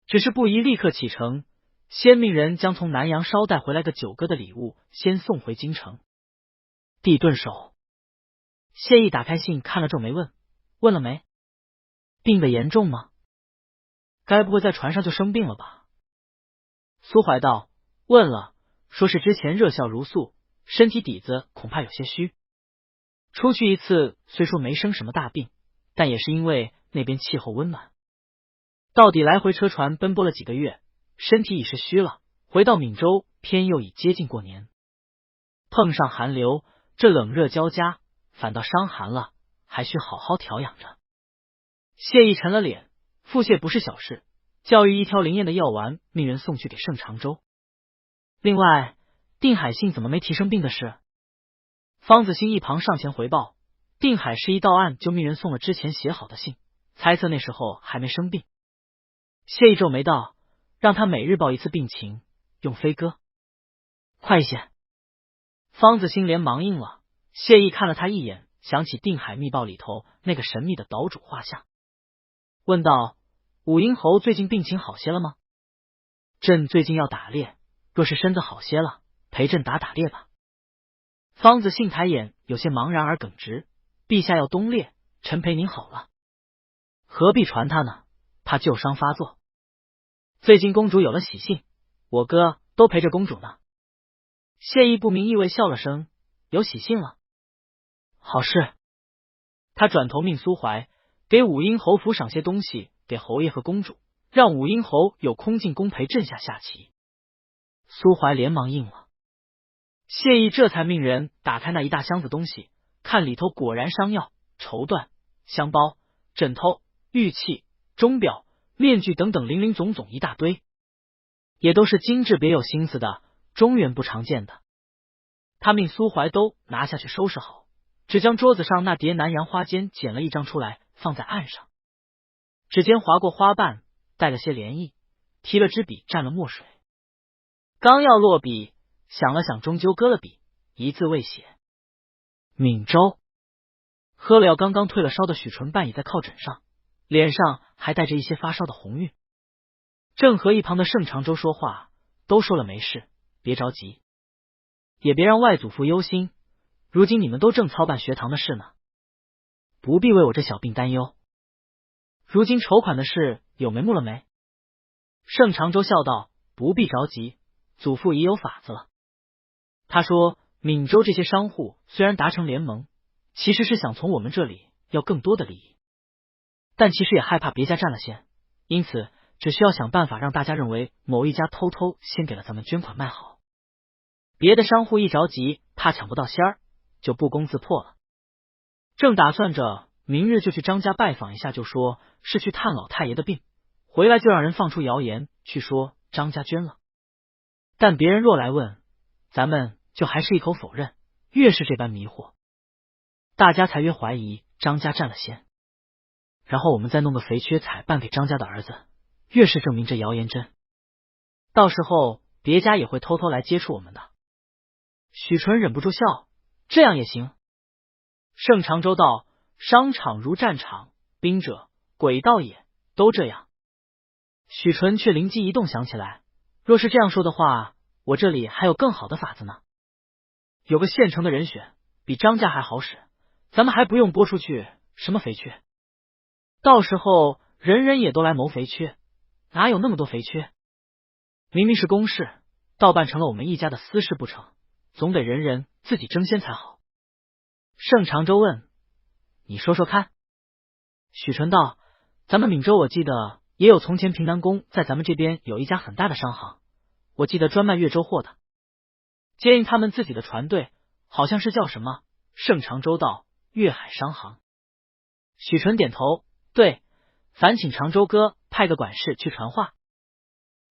只是不宜立刻启程，先命人将从南阳捎带回来个九哥的礼物先送回京城。地顿首，谢意打开信看了皱眉问：问了没？病得严重吗？该不会在船上就生病了吧？苏怀道：问了，说是之前热效如素，身体底子恐怕有些虚。出去一次虽说没生什么大病，但也是因为那边气候温暖。到底来回车船奔波了几个月，身体已是虚了。回到闽州，偏又已接近过年，碰上寒流，这冷热交加，反倒伤寒了，还需好好调养着。谢意沉了脸，腹泻不是小事，教育一挑灵验的药丸，命人送去给盛长洲。另外，定海信怎么没提生病的事？方子兴一旁上前回报，定海是一到案就命人送了之前写好的信，猜测那时候还没生病。谢意皱眉道：让他每日报一次病情，用飞鸽。快一些。方子兴连忙应了。谢意看了他一眼，想起定海密报里头那个神秘的岛主画像，问道：武英侯最近病情好些了吗？朕最近要打猎，若是身子好些了，陪朕打猎吧。方子信抬眼有些茫然而耿直：陛下要东猎，臣陪您好了。何必传他呢？怕旧伤发作。最近公主有了喜讯，我哥都陪着公主呢。谢意不明意味笑了声：有喜讯了，好事。他转头命苏怀给武英侯府赏些东西给侯爷和公主，让武英侯有空进宫陪朕下下棋。苏怀连忙应了。谢意这才命人打开那一大箱子东西，看里头果然商药、绸缎、香包、枕头、玉器、钟表、面具等等林林总总一大堆，也都是精致别有心思的，中原不常见的。他命苏怀都拿下去收拾好，只将桌子上那叠南洋花笺剪了一张出来放在案上，指尖划过花瓣，带了些涟漪，提了支笔蘸了墨水，刚要落笔，想了想，终究搁了笔，一字未写。闽州。喝了药刚刚退了烧的许纯半倚在靠枕上，脸上还带着一些发烧的红晕，正和一旁的盛长洲说话，都说了没事，别着急，也别让外祖父忧心，如今你们都正操办学堂的事呢，不必为我这小病担忧。如今筹款的事有眉目了没？盛长洲笑道：不必着急，祖父已有法子了。他说闽州这些商户虽然达成联盟，其实是想从我们这里要更多的利益，但其实也害怕别家占了先，因此只需要想办法让大家认为某一家偷偷先给了咱们捐款卖好，别的商户一着急，怕抢不到先儿，就不攻自破了。正打算着明日就去张家拜访一下，就说是去探老太爷的病，回来就让人放出谣言去说张家捐了。但别人若来问，咱们就还是一口否认，越是这般迷惑，大家才越怀疑张家占了先。然后我们再弄个肥缺彩办给张家的儿子，越是证明这谣言真，到时候别家也会偷偷来接触我们的。许纯忍不住笑：这样也行。盛长洲道：商场如战场，兵者诡道也，都这样。许纯却灵机一动，想起来，若是这样说的话，我这里还有更好的法子呢。有个现成的人选，比张家还好使，咱们还不用拨出去什么肥缺，到时候人人也都来谋肥缺，哪有那么多肥缺？明明是公事，倒办成了我们一家的私事不成，总得人人自己争先才好。盛长洲问：你说说看。许纯道：咱们闽州我记得也有从前平南宫在咱们这边有一家很大的商行，我记得专卖越州货的，接应他们自己的船队，好像是叫什么盛长洲道粤海商行。许纯点头，对，烦请长洲哥派个管事去传话，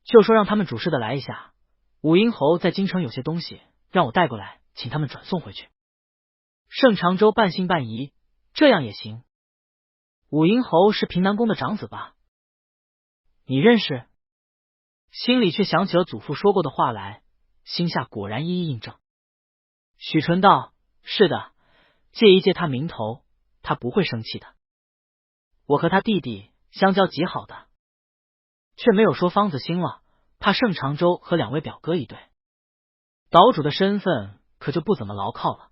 就说让他们主事的来一下，武英侯在京城有些东西，让我带过来，请他们转送回去。盛长洲半信半疑，这样也行。武英侯是平南宫的长子吧？你认识？心里却想起了祖父说过的话来，心下果然一一印证。许纯道：是的，借一借他名头，他不会生气的。我和他弟弟相交极好的，却没有说方子兴了，怕盛长洲和两位表哥一对，岛主的身份可就不怎么牢靠了。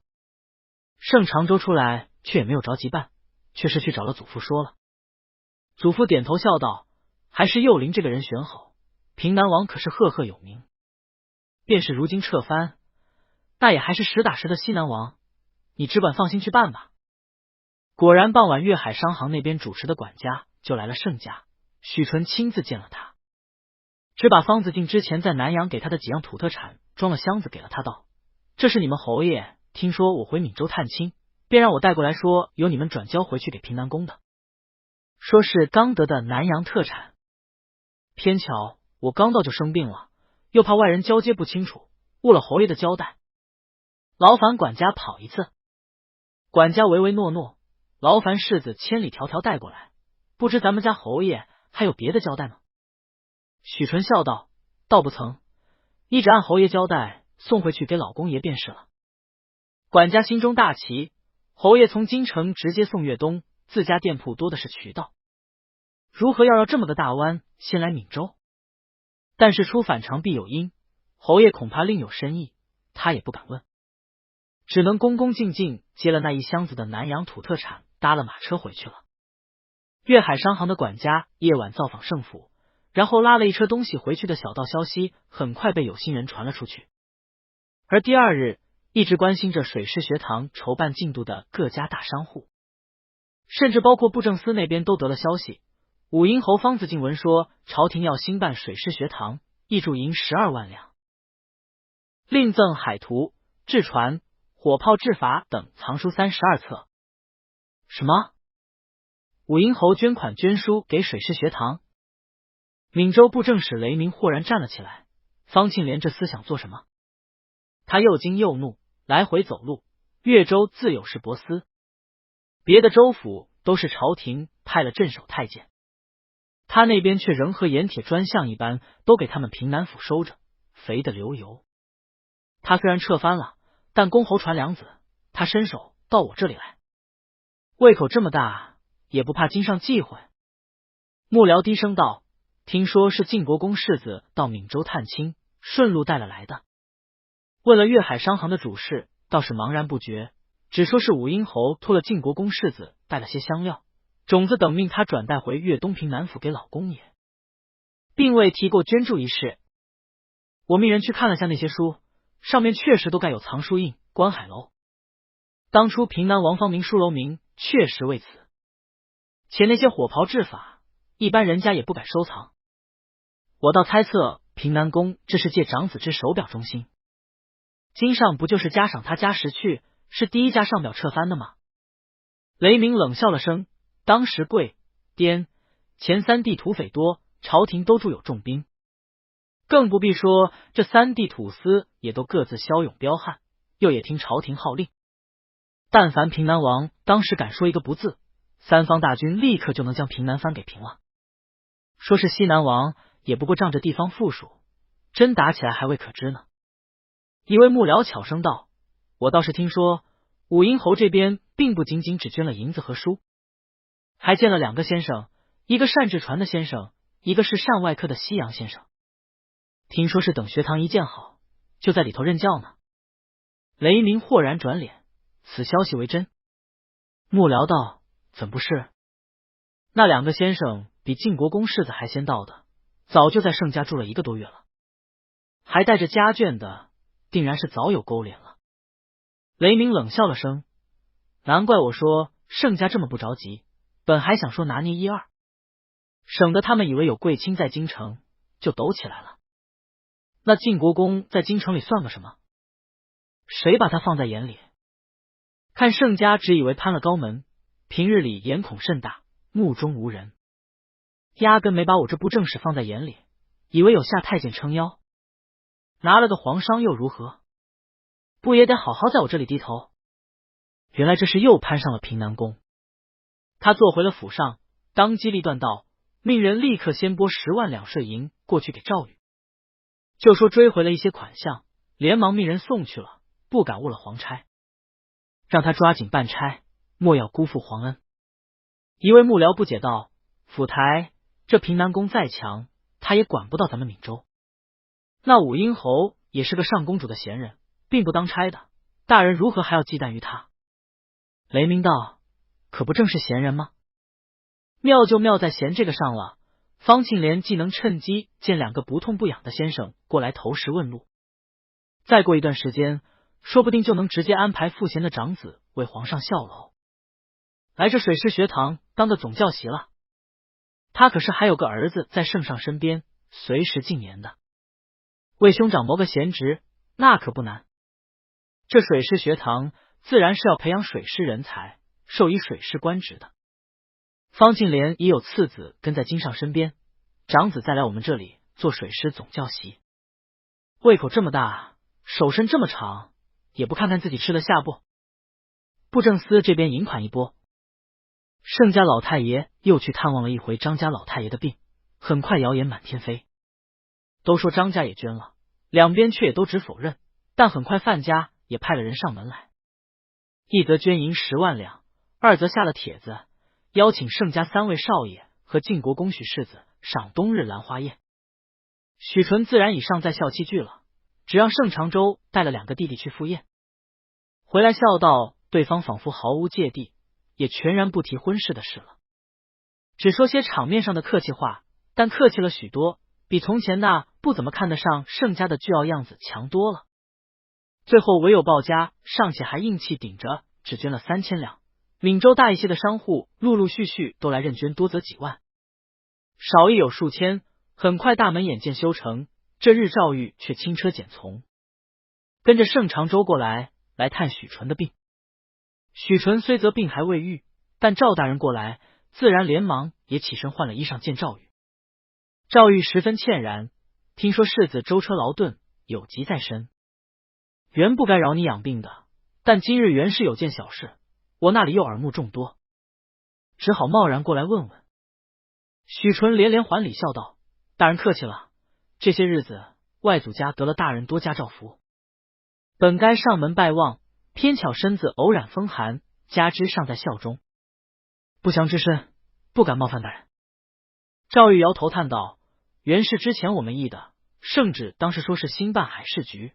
盛长洲出来却也没有着急办，却是去找了祖父说了。祖父点头笑道：还是幼林这个人选好，平南王可是赫赫有名，便是如今撤藩，那也还是实打实的西南王，你只管放心去办吧。果然傍晚粤海商行那边主持的管家就来了盛家，许纯亲自见了他，只把方子敬之前在南阳给他的几样土特产装了箱子给了他，道：这是你们侯爷听说我回闽州探亲，便让我带过来，说由你们转交回去给平南宫的，说是刚得的南阳特产。偏巧我刚到就生病了，又怕外人交接不清楚，误了侯爷的交代，劳烦管家跑一次。管家唯唯诺诺，劳烦世子千里迢迢带过来，不知咱们家侯爷还有别的交代吗？许纯笑道：倒不曾，一直按侯爷交代送回去给老公爷便是了。管家心中大奇，侯爷从京城直接送粤东，自家店铺多的是渠道，如何要这么个大弯先来闽州？但是出反常必有因，侯爷恐怕另有深意，他也不敢问，只能恭恭敬敬接了那一箱子的南阳土特产，搭了马车回去了。粤海商行的管家夜晚造访盛府，然后拉了一车东西回去的小道消息很快被有心人传了出去。而第二日，一直关心着水师学堂筹办进度的各家大商户，甚至包括布政司那边都得了消息。武英侯方子敬闻说朝廷要兴办水师学堂，挹注银12万两，另赠海图、制船、火炮制法等藏书32册。什么？武英侯捐款捐书给水师学堂？闽州布政使雷鸣豁然站了起来，方庆连这思想做什么？他又惊又怒，来回走路。越州自有是伯司，别的州府都是朝廷派了镇守太监，他那边却仍和盐铁专项一般，都给他们平南府收着，肥的流油。他虽然撤藩了，但公侯传良子，他伸手到我这里来，胃口这么大，也不怕经上忌讳。幕僚低声道：听说是晋国公世子到闽州探亲，顺路带了来的。问了粤海商行的主事，倒是茫然不决，只说是武英侯托了晋国公世子带了些香料、种子等，命他转带回粤东平南府给老公爷，并未提过捐助一事。我命人去看了下那些书，上面确实都盖有藏书印、观海楼。当初平南王方明书楼名确实为此，且那些火炮制法，一般人家也不敢收藏。我倒猜测平南宫这是借长子之手表忠心，今上不就是加赏他加时去，是第一家上表撤藩的吗？雷鸣冷笑了声，当时贵、滇、黔三地土匪多，朝廷都驻有重兵，更不必说这三地土司也都各自骁勇彪悍，又也听朝廷号令。但凡平南王当时敢说一个不字，三方大军立刻就能将平南藩给平了。说是西南王，也不过仗着地方富庶，真打起来还未可知呢。一位幕僚巧声道：我倒是听说武英侯这边并不仅仅只捐了银子和书，还见了2个先生，一个善制船的先生，一个是善外科的西洋先生。听说是等学堂一建好，就在里头任教呢。雷鸣豁然转脸，此消息为真？幕僚道：怎不是？那2个先生比晋国公世子还先到的，早就在盛家住了1个多月了，还带着家眷的，定然是早有勾连了。雷鸣冷笑了声，难怪我说盛家这么不着急，本还想说拿捏1、2，省得他们以为有贵亲在京城，就抖起来了。那晋国公在京城里算个什么？谁把他放在眼里？看盛家只以为攀了高门，平日里眼孔甚大，目中无人，压根没把我这部正事放在眼里，以为有夏太监撑腰，拿了个皇商又如何？不也得好好在我这里低头？原来这是又攀上了平南宫。他坐回了府上，当机立断道，命人立刻先拨10万两税银过去给赵宇，就说追回了一些款项，连忙命人送去了，不敢误了皇差，让他抓紧办差，莫要辜负皇恩。一位幕僚不解道，府台这平南宫再强，他也管不到咱们闽州。那武英侯也是个上公主的闲人，并不当差的，大人如何还要忌惮于他？雷鸣道，可不正是闲人吗？妙就妙在闲这个上了，方庆莲既能趁机见2个不痛不痒的先生过来投石问路，再过一段时间，说不定就能直接安排赋闲的长子为皇上效劳，来这水师学堂当个总教习了。他可是还有个儿子在圣上身边，随时进言的，为兄长谋个贤职，那可不难。这水师学堂自然是要培养水师人才，授以水师官职的。方庆莲也有次子跟在京上身边，长子再来我们这里做水师总教习，胃口这么大，手伸这么长，也不看看自己吃得下不？布政司这边银款一拨，盛家老太爷又去探望了一回张家老太爷的病，很快谣言满天飞，都说张家也捐了，两边却也都只否认，但很快范家也派了人上门来，一则捐银10万两，二则下了帖子，邀请盛家3位少爷和晋国公许世子赏冬日兰花宴。许纯自然已上在校期聚了，只让盛长洲带了2个弟弟去赴宴，回来笑道对方仿佛毫无芥蒂，也全然不提婚事的事了，只说些场面上的客气话，但客气了许多，比从前那不怎么看得上盛家的倨傲样子强多了。最后唯有鲍家尚且还硬气顶着，只捐了3000两，闽州大一些的商户陆陆续续都来认捐，多则几万，少亦有数千。很快大门眼见修成，这日赵玉却轻车简从，跟着盛长洲过来探许纯的病。许纯虽则病还未愈，但赵大人过来，自然连忙也起身换了衣裳见赵玉。赵玉十分歉然，听说世子舟车劳顿，有疾在身，原不该饶你养病的，但今日原是有件小事，我那里又耳目众多，只好贸然过来问问。许纯连连还礼笑道，大人客气了，这些日子外祖家得了大人多加照拂，本该上门拜望，偏巧身子偶染风寒，加之尚在校中，不祥之身，不敢冒犯大人。赵玉摇头叹道，原是之前我们议的，圣旨当时说是兴办海事局，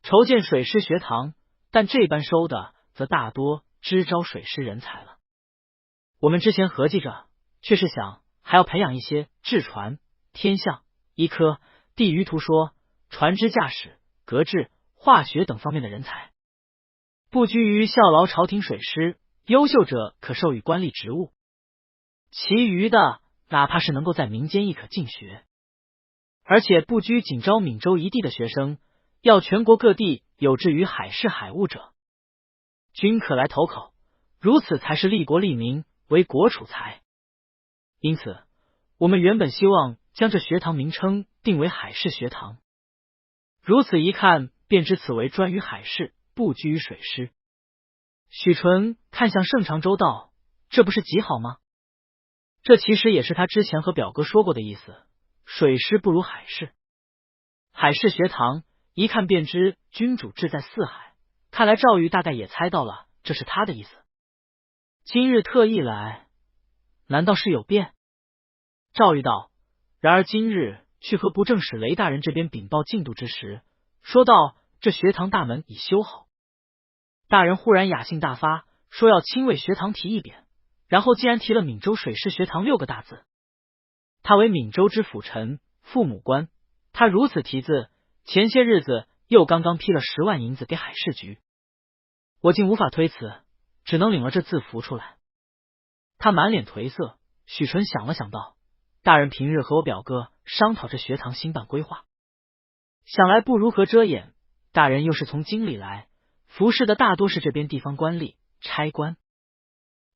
筹建水师学堂，但这般收的则大多支招水师人才了。我们之前合计着，却是想还要培养一些制船、天象、医科、地舆图说、船只驾驶、格致、化学等方面的人才，不拘于效劳朝廷水师，优秀者可授予官吏职务，其余的哪怕是能够在民间亦可进学，而且不拘仅招闽州一地的学生，要全国各地有志于海事海务者，均可来投考，如此才是利国利民，为国储财。因此我们原本希望将这学堂名称定为海事学堂，如此一看便知此为专于海事，不拘于水师。许纯看向盛长洲道，这不是极好吗？这其实也是他之前和表哥说过的意思，水师不如海事。海事学堂一看便知君主志在四海，看来赵玉大概也猜到了这是他的意思，今日特意来，难道是有变？赵玉道，然而今日去和布政使雷大人这边禀报进度之时，说道这学堂大门已修好，大人忽然雅兴大发，说要亲为学堂题一匾，然后竟然提了闽州水师学堂6个大字。他为闽州之辅臣、父母官，他如此题字，前些日子又刚刚批了10万银子给海事局，我竟无法推辞，只能领了这字符出来。他满脸颓色，许纯想了想道，大人平日和我表哥商讨这学堂兴办规划，想来不如何遮掩，大人又是从京里来，服侍的大多是这边地方官吏差官，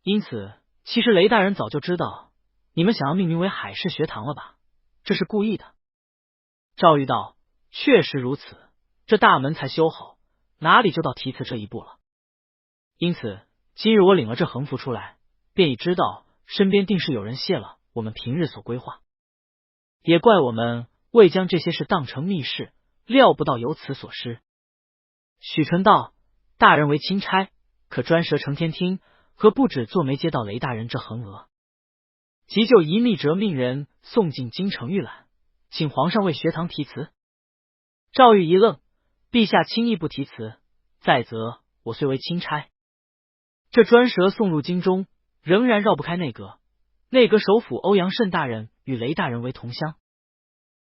因此其实雷大人早就知道你们想要命名为海事学堂了吧？这是故意的。赵玉道：确实如此，这大门才修好，哪里就到题词这一步了。因此今日我领了这横幅出来，便已知道身边定是有人泄了我们平日所规划，也怪我们未将这些事当成密事，料不到有此所失。许纯道：大人为钦差，可专舌承天听，何不只做没接到雷大人这横额？即就一密折命人送进京城预览，请皇上为学堂题词。赵玉一愣，陛下轻易不题词，再则我虽为钦差，这专舌送入京中，仍然绕不开内阁。内阁首辅欧阳慎大人与雷大人为同乡，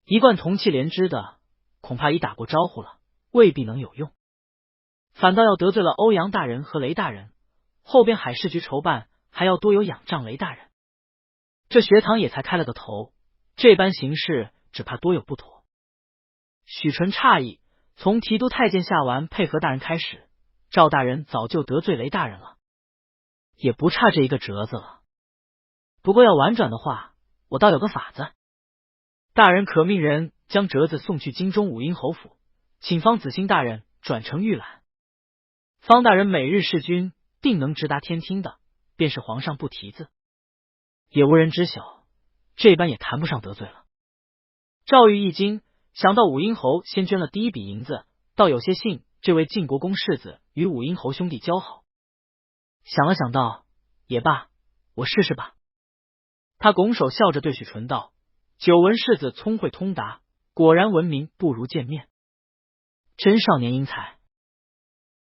一贯同气连枝的，恐怕已打过招呼了，未必能有用，反倒要得罪了欧阳大人和雷大人，后边海事局筹办还要多有仰仗雷大人。这学堂也才开了个头，这般行事只怕多有不妥。许纯诧异，从提督太监下完配合大人开始，赵大人早就得罪雷大人了，也不差这一个折子了。不过要婉转的话，我倒有个法子，大人可命人将折子送去京中武英侯府，请方子兴大人转呈预览。方大人每日侍君，定能直达天听的，便是皇上不题字，也无人知晓，这般也谈不上得罪了。赵玉一惊，想到武英侯先捐了第一笔银子，倒有些信这位晋国公世子与武英侯兄弟交好。想了想道：也罢，我试试吧。他拱手笑着对许纯道：久闻世子聪慧通达，果然闻名不如见面，真少年英才。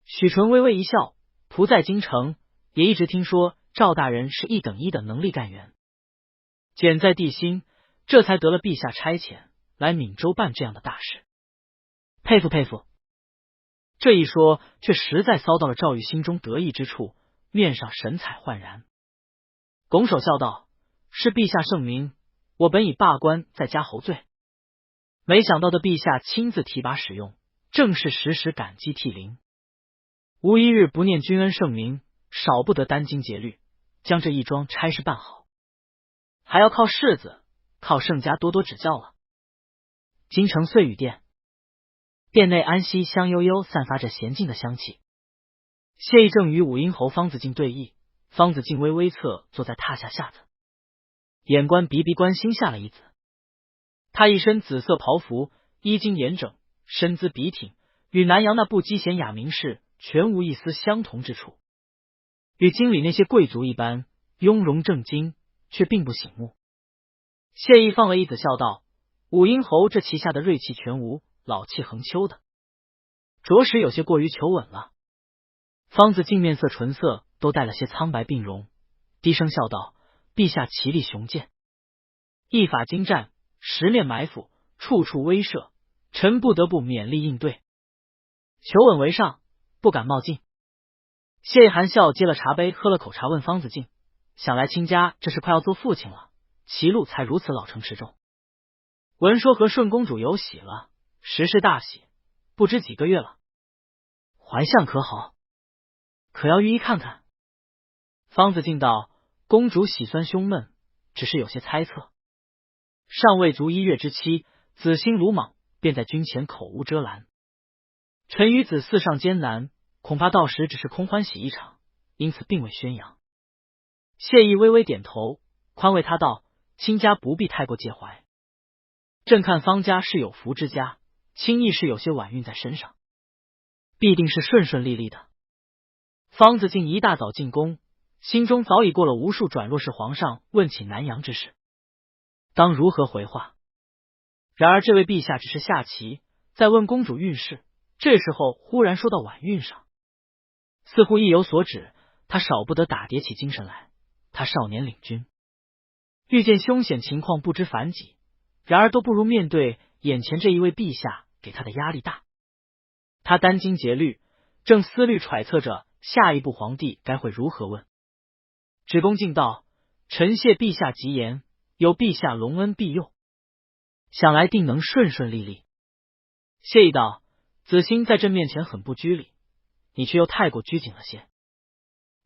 许纯微微一笑，仆在京城也一直听说赵大人是一等一的能力干员，简在帝心，这才得了陛下差遣来闽州办这样的大事，佩服佩服。这一说却实在骚到了赵玉心中得意之处，面上神采焕然，拱手笑道：是陛下圣明，我本已罢官在家侯罪，没想到的陛下亲自提拔使用，正是时时感激涕零，无一日不念君恩圣明，少不得殚精竭虑，将这一桩差事办好，还要靠世子，靠圣家多多指教了。京城岁雨殿，殿内安息香悠悠，散发着娴静的香气。谢意正与武英侯方子敬对弈，方子敬微微侧坐在榻下下子，眼观鼻鼻关心下了一子。他一身紫色袍服，衣襟严整，身姿笔挺，与南阳那部机贤雅名士全无一丝相同之处，与京里那些贵族一般雍容正经，却并不醒目。谢意放了一子，笑道：武英侯这旗下的锐气全无，老气横秋的，着实有些过于求稳了。方子敬面色唇色都带了些苍白病容，低声笑道：陛下奇力雄健，一法精湛，十面埋伏，处处威慑，臣不得不勉力应对，求稳为上，不敢冒进。谢含笑接了茶杯，喝了口茶，问方子敬：想来亲家这是快要做父亲了，歧路才如此老成持重。闻说和顺公主有喜了，实是大喜，不知几个月了，怀相可好？可要御医看看。方子敬道：公主喜酸胸闷，只是有些猜测，尚未足1月之期，子兴鲁莽，便在君前口无遮拦。臣与子嗣上艰难，恐怕到时只是空欢喜一场，因此并未宣扬。谢意微微点头，宽慰他道：亲家不必太过介怀，朕看方家是有福之家，轻易是有些晚运在身上，必定是顺顺利利的。方子敬一大早进宫，心中早已过了无数转若是皇上问起南阳之事，当如何回话。然而这位陛下只是下棋，在问公主运势，这时候忽然说到晚运上，似乎意有所指，他少不得打叠起精神来。他少年领军，遇见凶险情况不知反几，然而都不如面对眼前这一位陛下给他的压力大。他殚精竭虑，正思虑揣测着下一步皇帝该会如何问。止恭敬道：臣谢陛下吉言，有陛下隆恩庇佑，想来定能顺顺利利。谢意道：“子兴在朕面前很不拘礼，你却又太过拘谨了些。”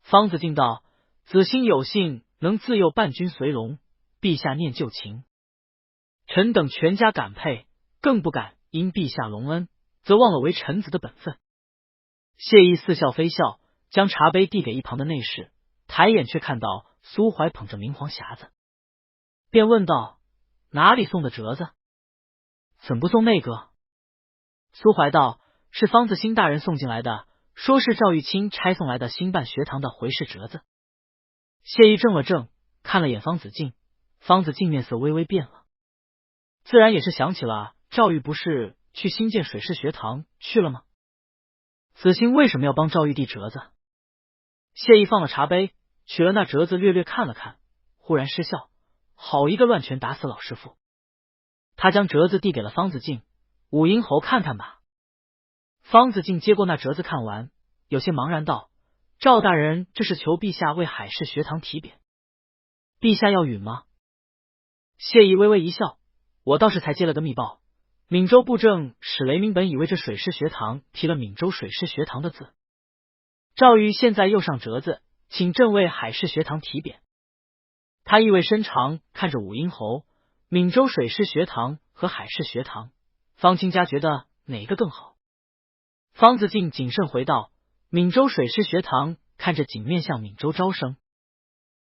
方子敬道：“子兴有幸能自幼伴君随龙，陛下念旧情，臣等全家感佩，更不敢因陛下隆恩，则忘了为臣子的本分。”谢意似笑非笑，将茶杯递给一旁的内侍，抬眼却看到苏怀捧着明黄匣子，便问道：“哪里送的折子？怎不送那个？”苏怀道：“是方子兴大人送进来的，说是赵玉清差送来的新办学堂的回事折子。”谢意怔了怔，看了眼方子敬，方子敬面色微微变了，自然也是想起了赵玉不是去新建水师学堂去了吗？子兴为什么要帮赵玉递折子？谢意放了茶杯，取了那折子略略看了看，忽然失笑：“好一个乱拳打死老师傅！”他将折子递给了方子敬：“武英侯看看吧。”方子敬接过那折子看完，有些茫然道：“赵大人这是求陛下为海事学堂提匾，陛下要允吗？”谢意微微一笑：“我倒是才接了个密报，闽州布政使雷鸣本以为这水师学堂提了闽州水师学堂的字，赵玉现在又上折子，请朕为海事学堂提匾。”他意味深长看着武英侯：“闽州水师学堂和海事学堂，方亲家觉得哪个更好？”方子敬谨慎回道：“闽州水师学堂看着仅面向闽州招生，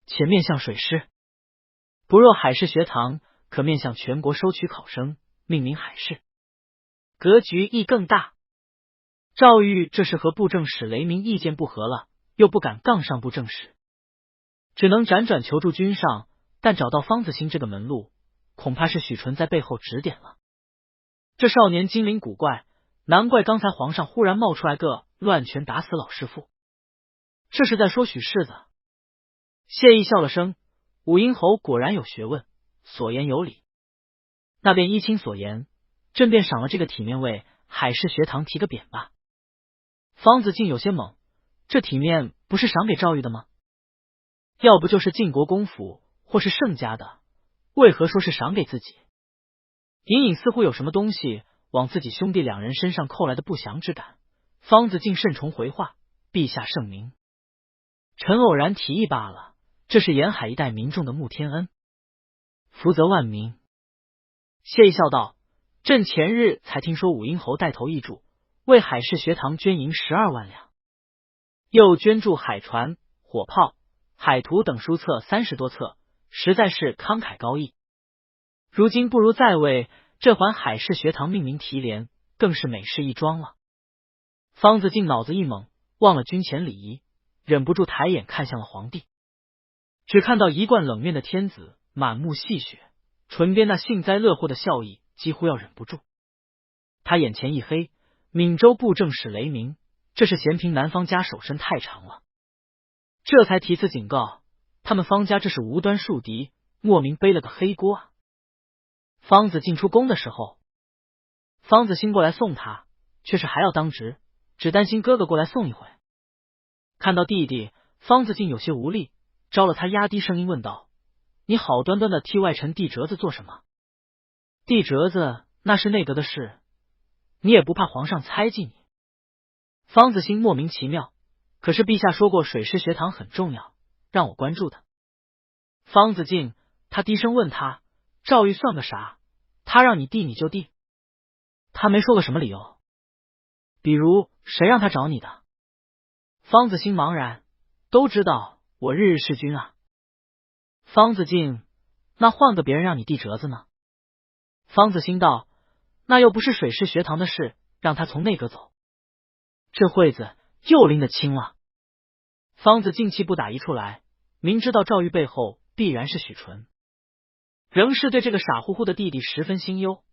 且面向水师；不若海事学堂，可面向全国收取考生，命名海事，格局亦更大。”赵玉这是和布政使雷鸣意见不合了，又不敢杠上布政使，只能辗转求助君上，但找到方子兴这个门路，恐怕是许纯在背后指点了。这少年精灵古怪，难怪刚才皇上忽然冒出来个乱拳打死老师傅，这是在说许氏的。谢意笑了声：“武英侯果然有学问，所言有理。那便依卿所言，朕便赏了这个体面，为海事学堂提个匾吧。”方子敬有些懵，这体面不是赏给赵玉的吗？要不就是晋国公府或是盛家的，为何说是赏给自己？隐隐似乎有什么东西往自己兄弟两人身上扣来的不祥之感。方子敬慎重回话：“陛下圣明，臣偶然提议罢了，这是沿海一带民众的慕天恩，福泽万民。”谢意笑道：“朕前日才听说武英侯带头挹注，为海事学堂捐银12万两，又捐助海船、火炮、海图等书册30多册，实在是慷慨高义。如今不如再为这还海事学堂命名提联，更是美事一桩了。”方子敬脑子一懵，忘了军前礼仪，忍不住抬眼看向了皇帝，只看到一贯冷面的天子满目戏谑，唇边那幸灾乐祸的笑意几乎要忍不住。他眼前一黑，闽州布政使雷鸣，这是嫌贫南方家手伸太长了，这才提次警告他们方家这是无端树敌，莫名背了个黑锅啊。方子敬出宫的时候，方子兴过来送他，却是还要当值，只担心哥哥过来送一回。看到弟弟，方子敬有些无力，招了他压低声音问道：“你好端端的替外臣递折子做什么？递折子那是内阁的事，你也不怕皇上猜忌你？”方子兴莫名其妙，可是陛下说过水师学堂很重要，让我关注的。方子敬他低声问他：“赵玉算个啥？他让你递你就递，他没说个什么理由？比如谁让他找你的？”方子兴茫然，都知道我日日侍君啊。方子敬：“那换个别人让你递折子呢？”方子兴道：“那又不是水师学堂的事，让他从内阁走，这会子又拎得清了。”方子敬气不打一处来，明知道赵玉背后必然是许纯，仍是对这个傻乎乎的弟弟十分心忧。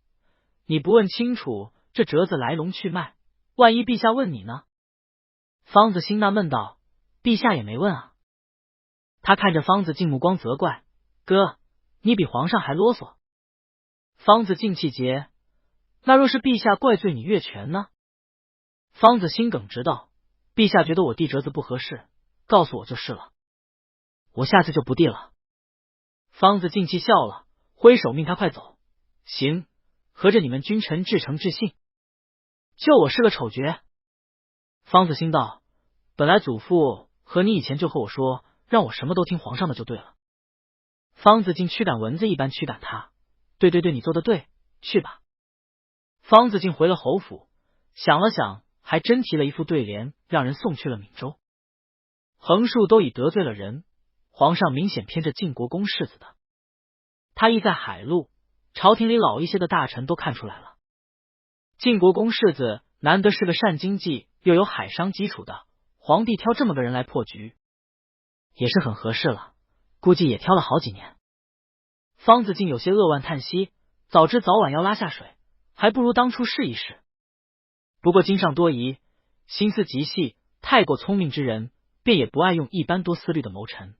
你不问清楚这折子来龙去脉，万一陛下问你呢？方子兴纳闷道：“陛下也没问啊。”他看着方子敬目光责怪：“哥，你比皇上还啰嗦。”方子敬气结：“那若是陛下怪罪你越权呢？”方子兴耿直道：“陛下觉得我递折子不合适，告诉我就是了，我下次就不递了。”方子敬气笑了，挥手命他快走。行，合着你们君臣至诚至信。就我是个丑角。方子兴道：本来祖父和你以前就和我说，让我什么都听皇上的就对了。方子敬驱赶蚊子一般驱赶他，对，你做的对，去吧。方子敬回了侯府，想了想，还真提了一副对联，让人送去了闽州。横竖都已得罪了人，皇上明显偏着晋国公世子的。他意在海路，朝廷里老一些的大臣都看出来了。晋国公世子难得是个善经济又有海商基础的，皇帝挑这么个人来破局，也是很合适了，估计也挑了好几年。方子敬有些扼腕叹息，早知早晚要拉下水，还不如当初试一试。不过经上多疑，心思极细，太过聪明之人，便也不爱用一般多思虑的谋臣，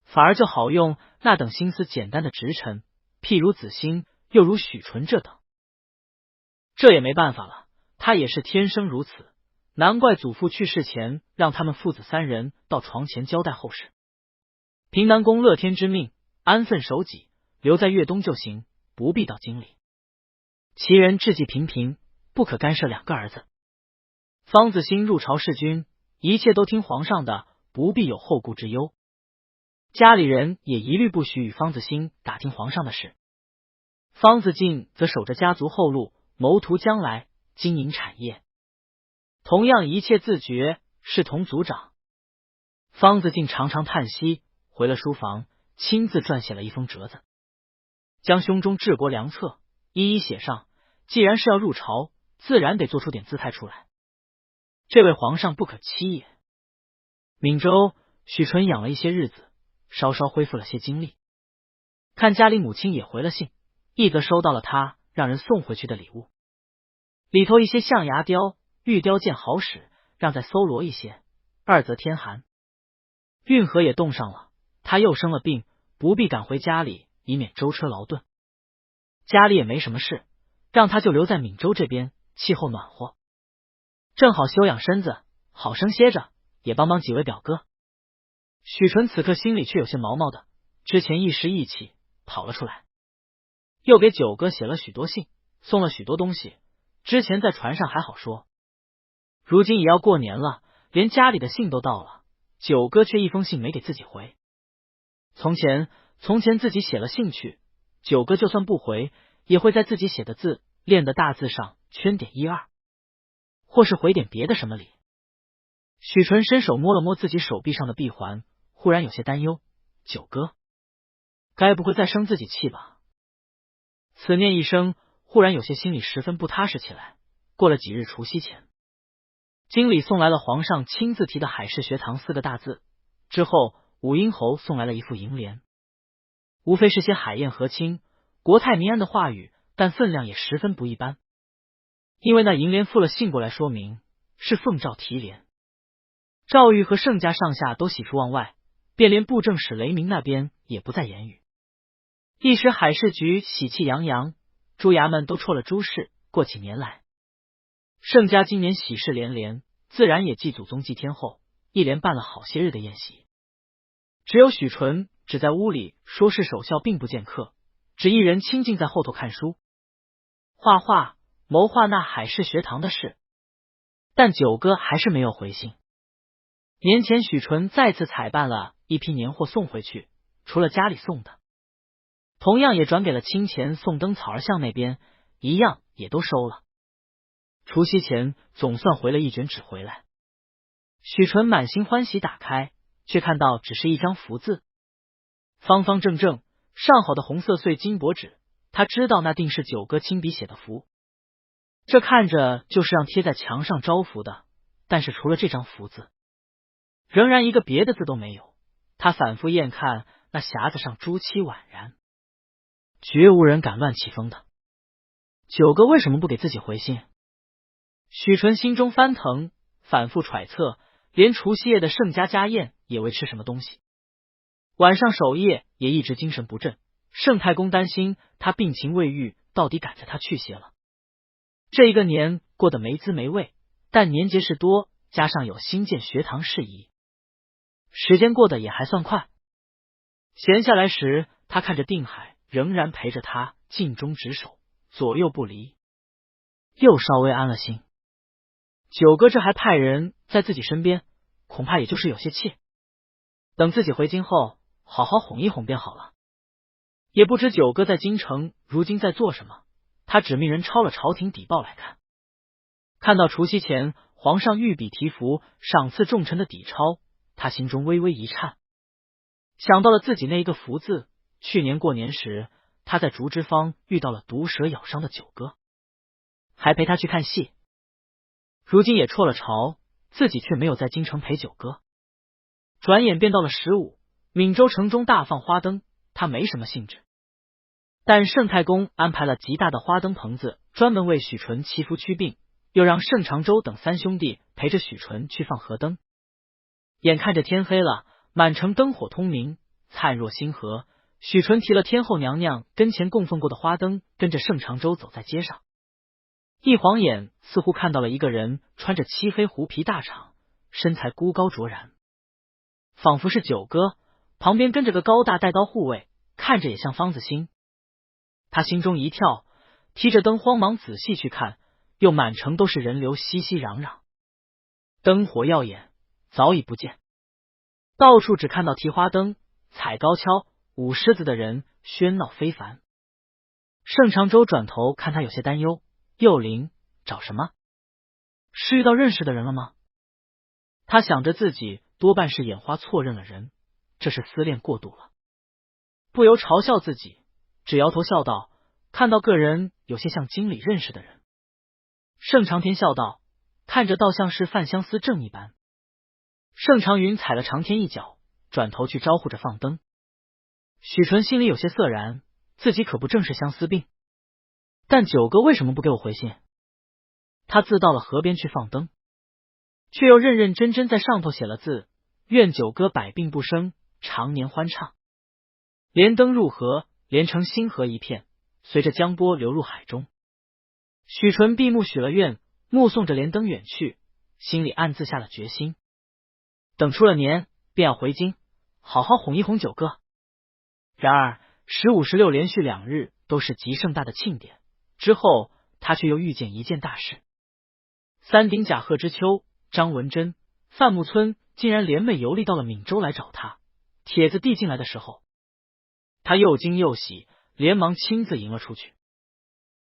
反而就好用那等心思简单的直臣，譬如子兴，又如许纯这等。这也没办法了，他也是天生如此，难怪祖父去世前让他们父子三人到床前交代后事。平南公乐天之命，安分守己，留在粤东就行，不必到京里。其人志气平平，不可干涉两个儿子。方子兴入朝侍君，一切都听皇上的，不必有后顾之忧。家里人也一律不许与方子兴打听皇上的事。方子敬则守着家族后路，谋图将来，经营产业，同样一切自觉，视同族长。方子敬常常叹息，回了书房，亲自撰写了一封折子，将胸中治国良策一一写上。既然是要入朝，自然得做出点姿态出来，这位皇上不可欺也。闽州许纯养了一些日子，稍稍恢复了些精力。看家里母亲也回了信，一则收到了他让人送回去的礼物，里头一些象牙雕、玉雕件好使，让再搜罗一些。二则天寒，运河也冻上了，他又生了病，不必赶回家里，以免舟车劳顿。家里也没什么事，让他就留在闽州这边，气候暖和，正好休养身子，好生歇着，也帮帮几位表哥。许纯此刻心里却有些毛毛的，之前一时义气跑了出来，又给九哥写了许多信，送了许多东西。之前在船上还好说，如今也要过年了，连家里的信都到了，九哥却一封信没给自己回。从前自己写了信去，九哥就算不回，也会在自己写的字练的大字上圈点一二，或是回点别的什么礼。许纯伸手摸了摸自己手臂上的臂环，忽然有些担忧，九哥该不会再生自己气吧？此念一生，忽然有些心里十分不踏实起来。过了几日除夕前，经理送来了皇上亲自题的海事学堂4个大字，之后武英侯送来了一副楹联，无非是些海晏和亲、国泰民安的话语，但分量也十分不一般。因为那楹联附了信过来说明是奉诏题联，赵玉和盛家上下都喜出望外，便连布政使雷鸣那边也不再言语。一时海事局喜气洋洋，诸衙门都辍了诸事，过起年来。盛家今年喜事连连，自然也祭祖宗祭天后，一连办了好些日的宴席。只有许纯只在屋里说是守孝，并不见客，只一人清静在后头看书、画画，谋划那海事学堂的事。但九哥还是没有回信。年前许纯再次采办了一批年货送回去，除了家里送的，同样也转给了清前送灯草儿巷那边，一样也都收了。除夕前总算回了一卷纸回来，许纯满心欢喜打开，却看到只是一张福字，方方正正上好的红色碎金箔纸，他知道那定是九哥亲笔写的符，这看着就是让贴在墙上招福的，但是除了这张福字，仍然一个别的字都没有。他反复验看，那匣子上朱漆宛然，绝无人敢乱起风的。九哥为什么不给自己回信？许纯心中翻腾，反复揣测，连除夕夜的盛家家宴也未吃什么东西，晚上守夜也一直精神不振。盛太公担心他病情未愈，到底赶在他去些了。这一个年过得没滋没味，但年节事多，加上有新建学堂事宜，时间过得也还算快。闲下来时，他看着定海仍然陪着他尽忠职守，左右不离。又稍微安了心。九哥这还派人在自己身边，恐怕也就是有些怯。等自己回京后，好好哄一哄便好了。也不知九哥在京城如今在做什么，他只命人抄了朝廷底报来看。看到除夕前皇上御笔题符赏赐重臣的底抄，他心中微微一颤，想到了自己那一个福字。去年过年时，他在竹枝坊遇到了毒蛇咬伤的九哥，还陪他去看戏。如今也辍了朝，自己却没有在京城陪九哥。转眼便到了15，闽州城中大放花灯，他没什么兴致。但盛太公安排了极大的花灯棚子，专门为许纯祈福驱病，又让盛长洲等三兄弟陪着许纯去放河灯。眼看着天黑了，满城灯火通明，灿若星河。许纯提了天后娘娘跟前供奉过的花灯，跟着盛长洲走在街上。一晃眼，似乎看到了一个人穿着漆黑狐皮大氅，身材孤高卓然，仿佛是九哥，旁边跟着个高大带刀护卫，看着也像方子兴。他心中一跳，提着灯慌忙仔细去看，又满城都是人流，熙熙攘攘，灯火耀眼，早已不见，到处只看到提花灯、踩高跷、舞狮子的人，喧闹非凡。盛长洲转头看他有些担忧，幼灵找什么？是遇到认识的人了吗？他想着自己多半是眼花错认了人，这是思恋过度了，不由嘲笑自己，只摇头笑道：“看到个人有些像经理认识的人。”盛长天笑道：“看着倒像是范相思正一般。”盛长云踩了长天一脚，转头去招呼着放灯。许纯心里有些涩然，自己可不正是相思病？但九哥为什么不给我回信？他自到了河边去放灯，却又认认真真在上头写了字：愿九哥百病不生，常年欢畅。连灯入河，连成星河一片，随着江波流入海中。许纯闭目许了愿，目送着连灯远去，心里暗自下了决心，等出了年便要回京，好好哄一哄九哥。然而15、16连续2日都是极盛大的庆典，之后他却又遇见一件大事。三鼎甲贺知秋、张文贞、范木村竟然联袂游历到了闽州来找他。帖子递进来的时候，他又惊又喜，连忙亲自迎了出去。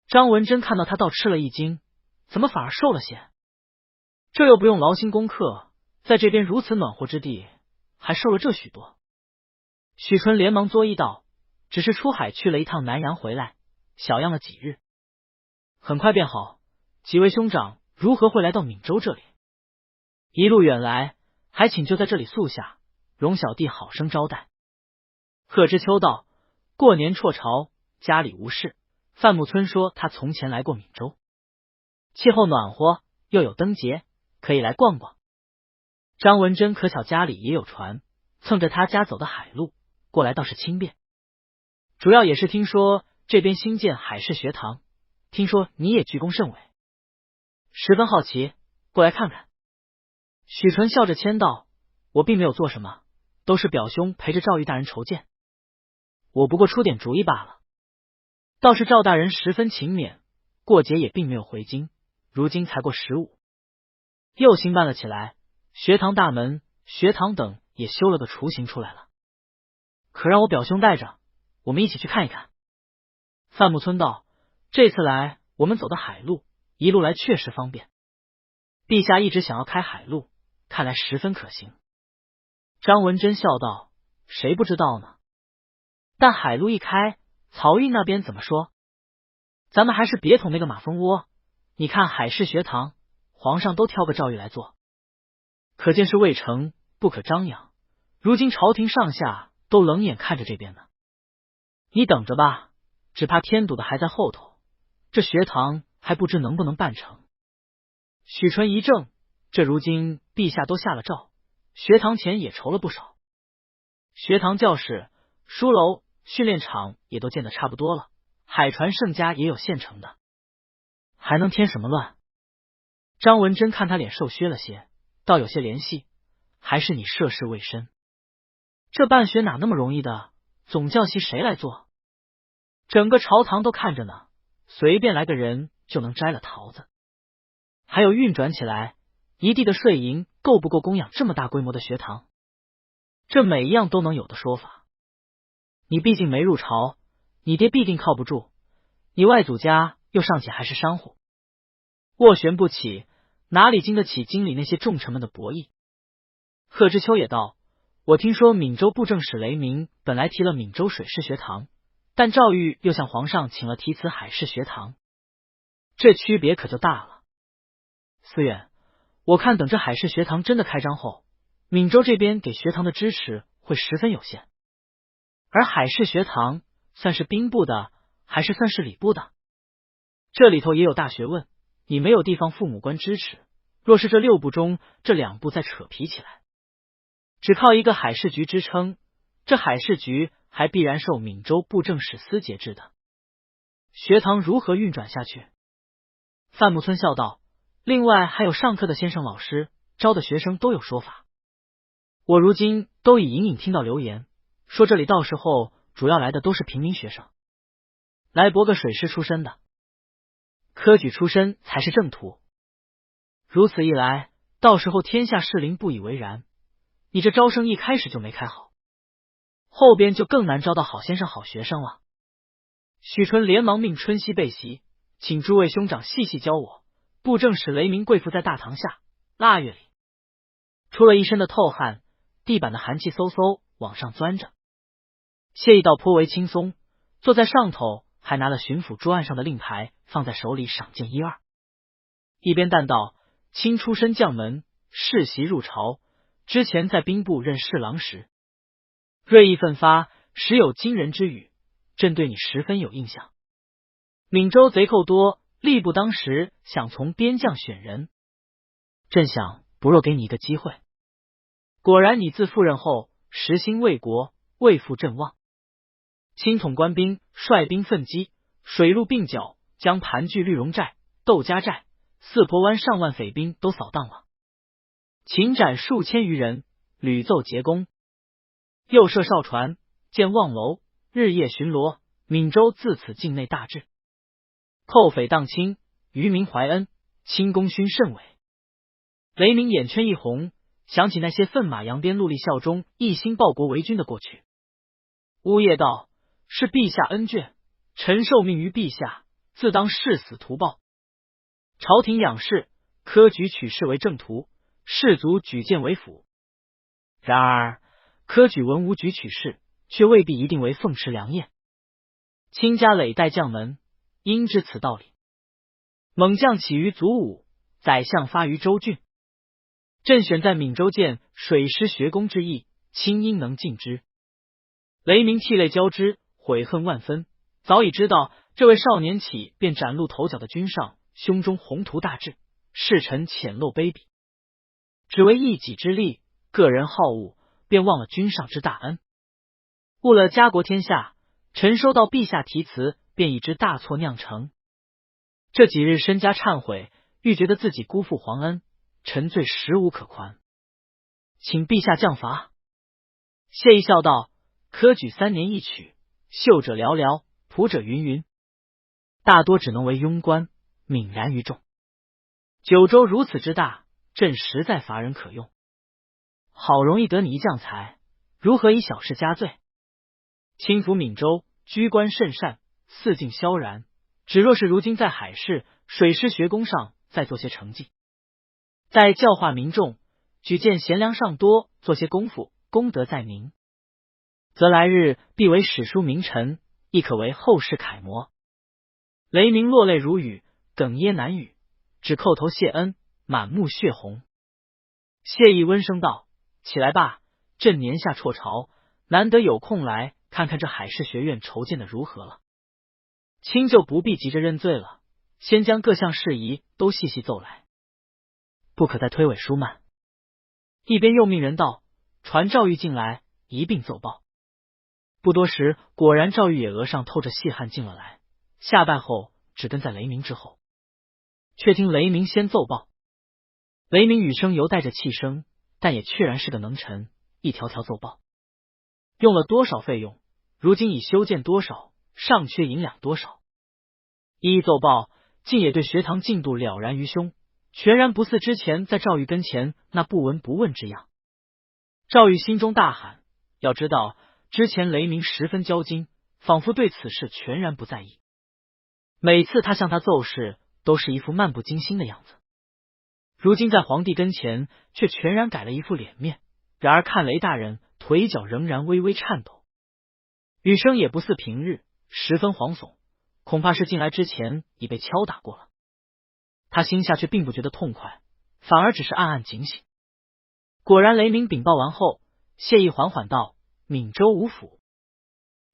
张文贞看到他倒吃了一惊，怎么反而瘦了些？这又不用劳心功课，在这边如此暖和之地，还瘦了这许多。许纯连忙作揖道：“只是出海去了一趟南阳回来，小恙了几日，很快便好。几位兄长如何会来到闽州这里？一路远来，还请就在这里宿下，容小弟好生招待。”贺知秋道：“过年辍朝，家里无事。范木村说他从前来过闽州，气候暖和，又有灯节，可以来逛逛。张文贞可巧家里也有船，蹭着他家走的海路过来倒是轻便。主要也是听说这边新建海事学堂，听说你也居功甚伟，十分好奇，过来看看。”许纯笑着谦道：“我并没有做什么，都是表兄陪着赵玉大人筹建，我不过出点主意罢了。倒是赵大人十分勤勉，过节也并没有回京，如今才过15，又兴办了起来，学堂大门、学堂等也修了个雏形出来了。可让我表兄带着，我们一起去看一看。”范木村道：“这次来我们走的海路，一路来确实方便。陛下一直想要开海路，看来十分可行。”张文贞笑道：“谁不知道呢？但海路一开，漕运那边怎么说？咱们还是别捅那个马蜂窝。你看海事学堂，皇上都挑个诏狱来做，可见是未成，不可张扬。如今朝廷上下都冷眼看着这边呢。你等着吧，只怕添堵的还在后头，这学堂还不知能不能办成。”许纯一怔，这如今陛下都下了诏，学堂钱也筹了不少，学堂教室、书楼、训练场也都建得差不多了，海船盛家也有现成的，还能添什么乱？张文贞看他脸瘦削了些，倒有些怜惜：“还是你涉世未深，这办学哪那么容易的？总教习谁来做？整个朝堂都看着呢，随便来个人就能摘了桃子。还有运转起来，一地的税银够不够供养这么大规模的学堂？这每一样都能有的说法。你毕竟没入朝，你爹必定靠不住，你外祖家又尚且还是商户，斡旋不起，哪里经得起京里那些重臣们的博弈？贺知秋也道：我听说闽州布政使雷鸣本来提了闽州水师学堂，但赵玉又向皇上请了提此海事学堂，这区别可就大了。思远，我看等这海事学堂真的开张后，闽州这边给学堂的支持会十分有限。而海事学堂算是兵部的，还是算是礼部的？这里头也有大学问。你没有地方父母官支持，若是这6部中这2部再扯皮起来，只靠一个海事局支撑，这海事局还必然受闽州布政使司节制的，学堂如何运转下去？范木村笑道：另外还有上课的先生老师，招的学生都有说法。我如今都已隐隐听到流言，说这里到时候主要来的都是平民学生，来博个水师出身的，科举出身才是正途。如此一来，到时候天下士林不以为然，你这招生一开始就没开好，后边就更难招到好先生好学生了。许纯连忙命春熙备席，请诸位兄长细细教我。布政使雷鸣跪伏在大堂下，腊月里出了一身的透汗，地板的寒气嗖嗖往上钻着，惬意到颇为轻松，坐在上头，还拿了巡抚桌案上的令牌放在手里赏鉴1、2，一边弹道：卿出身将门，世袭入朝，之前在兵部任侍郎时，锐意奋发，时有惊人之语，朕对你十分有印象。闽州贼寇多，吏部当时想从边将选人，朕想不若给你一个机会。果然你自赴任后，实心为国，为负朕望。亲统官兵，率兵奋击，水陆并剿，将盘踞绿绒寨、窦家寨、四婆湾上万匪兵都扫荡了，擒斩数千余人，屡奏捷功。又设哨船，建望楼，日夜巡逻，闽州自此境内大治，寇匪荡清，渔民怀恩，清功勋甚伟。雷鸣眼圈一红，想起那些奋马扬鞭、戮力效忠、一心报国为君的过去。乌夜道：是陛下恩眷，臣受命于陛下，自当誓死图报。朝廷养士，科举取士为正途，士族举荐为辅。然而科举文武举取士，却未必一定为凤池良业。卿家累代将门，应知此道理。猛将起于祖武，宰相发于州郡。朕选在闽州建水师学宫之意，卿应能尽之。雷鸣涕泪交织，悔恨万分，早已知道这位少年起便崭露头角的君上，胸中宏图大志，视臣浅陋卑鄙，只为一己之利，个人好恶，便忘了君上之大恩，误了家国天下。臣收到陛下题词，便已知大错酿成。这几日身家忏悔，愈觉得自己辜负皇恩，臣罪实无可宽，请陛下降罚。谢意笑道：科举3年一取，秀者寥寥，仆者云云，大多只能为庸官，泯然于众。九州如此之大，朕实在乏人可用。好容易得你一将才，如何以小事加罪？轻抚闽州，居官甚善，四境萧然，只若是如今在海事、水师学宫上再做些成绩，在教化民众、举荐贤良上多做些功夫，功德在民，则来日必为史书名臣，亦可为后世楷模。雷鸣落泪如雨，哽咽难语，只叩头谢恩，满目血红。谢意温声道：起来吧，朕年下辍朝，难得有空来看看这海事学院筹建的如何了。卿就不必急着认罪了，先将各项事宜都细细奏来，不可再推诿疏慢。一边又命人道：传赵玉进来，一并奏报。不多时，果然赵玉也额上透着细汗进了来，下拜后只跟在雷鸣之后。却听雷鸣先奏报，雷鸣语声犹带着气声，但也确然是个能臣，一条条奏报。用了多少费用，如今已修建多少，尚缺银两多少，一一奏报。竟也对学堂进度了然于胸，全然不似之前在赵玉跟前那不闻不问之样。赵玉心中大喊，要知道之前雷鸣十分骄矜，仿佛对此事全然不在意。每次他向他奏事，都是一副漫不经心的样子。如今在皇帝跟前，却全然改了一副脸面。然而看雷大人腿脚仍然微微颤抖，语声也不似平日，十分惶悚，恐怕是进来之前已被敲打过了。他心下却并不觉得痛快，反而只是暗暗警醒。果然雷鸣禀报完后，谢意缓缓道：闽州吴府，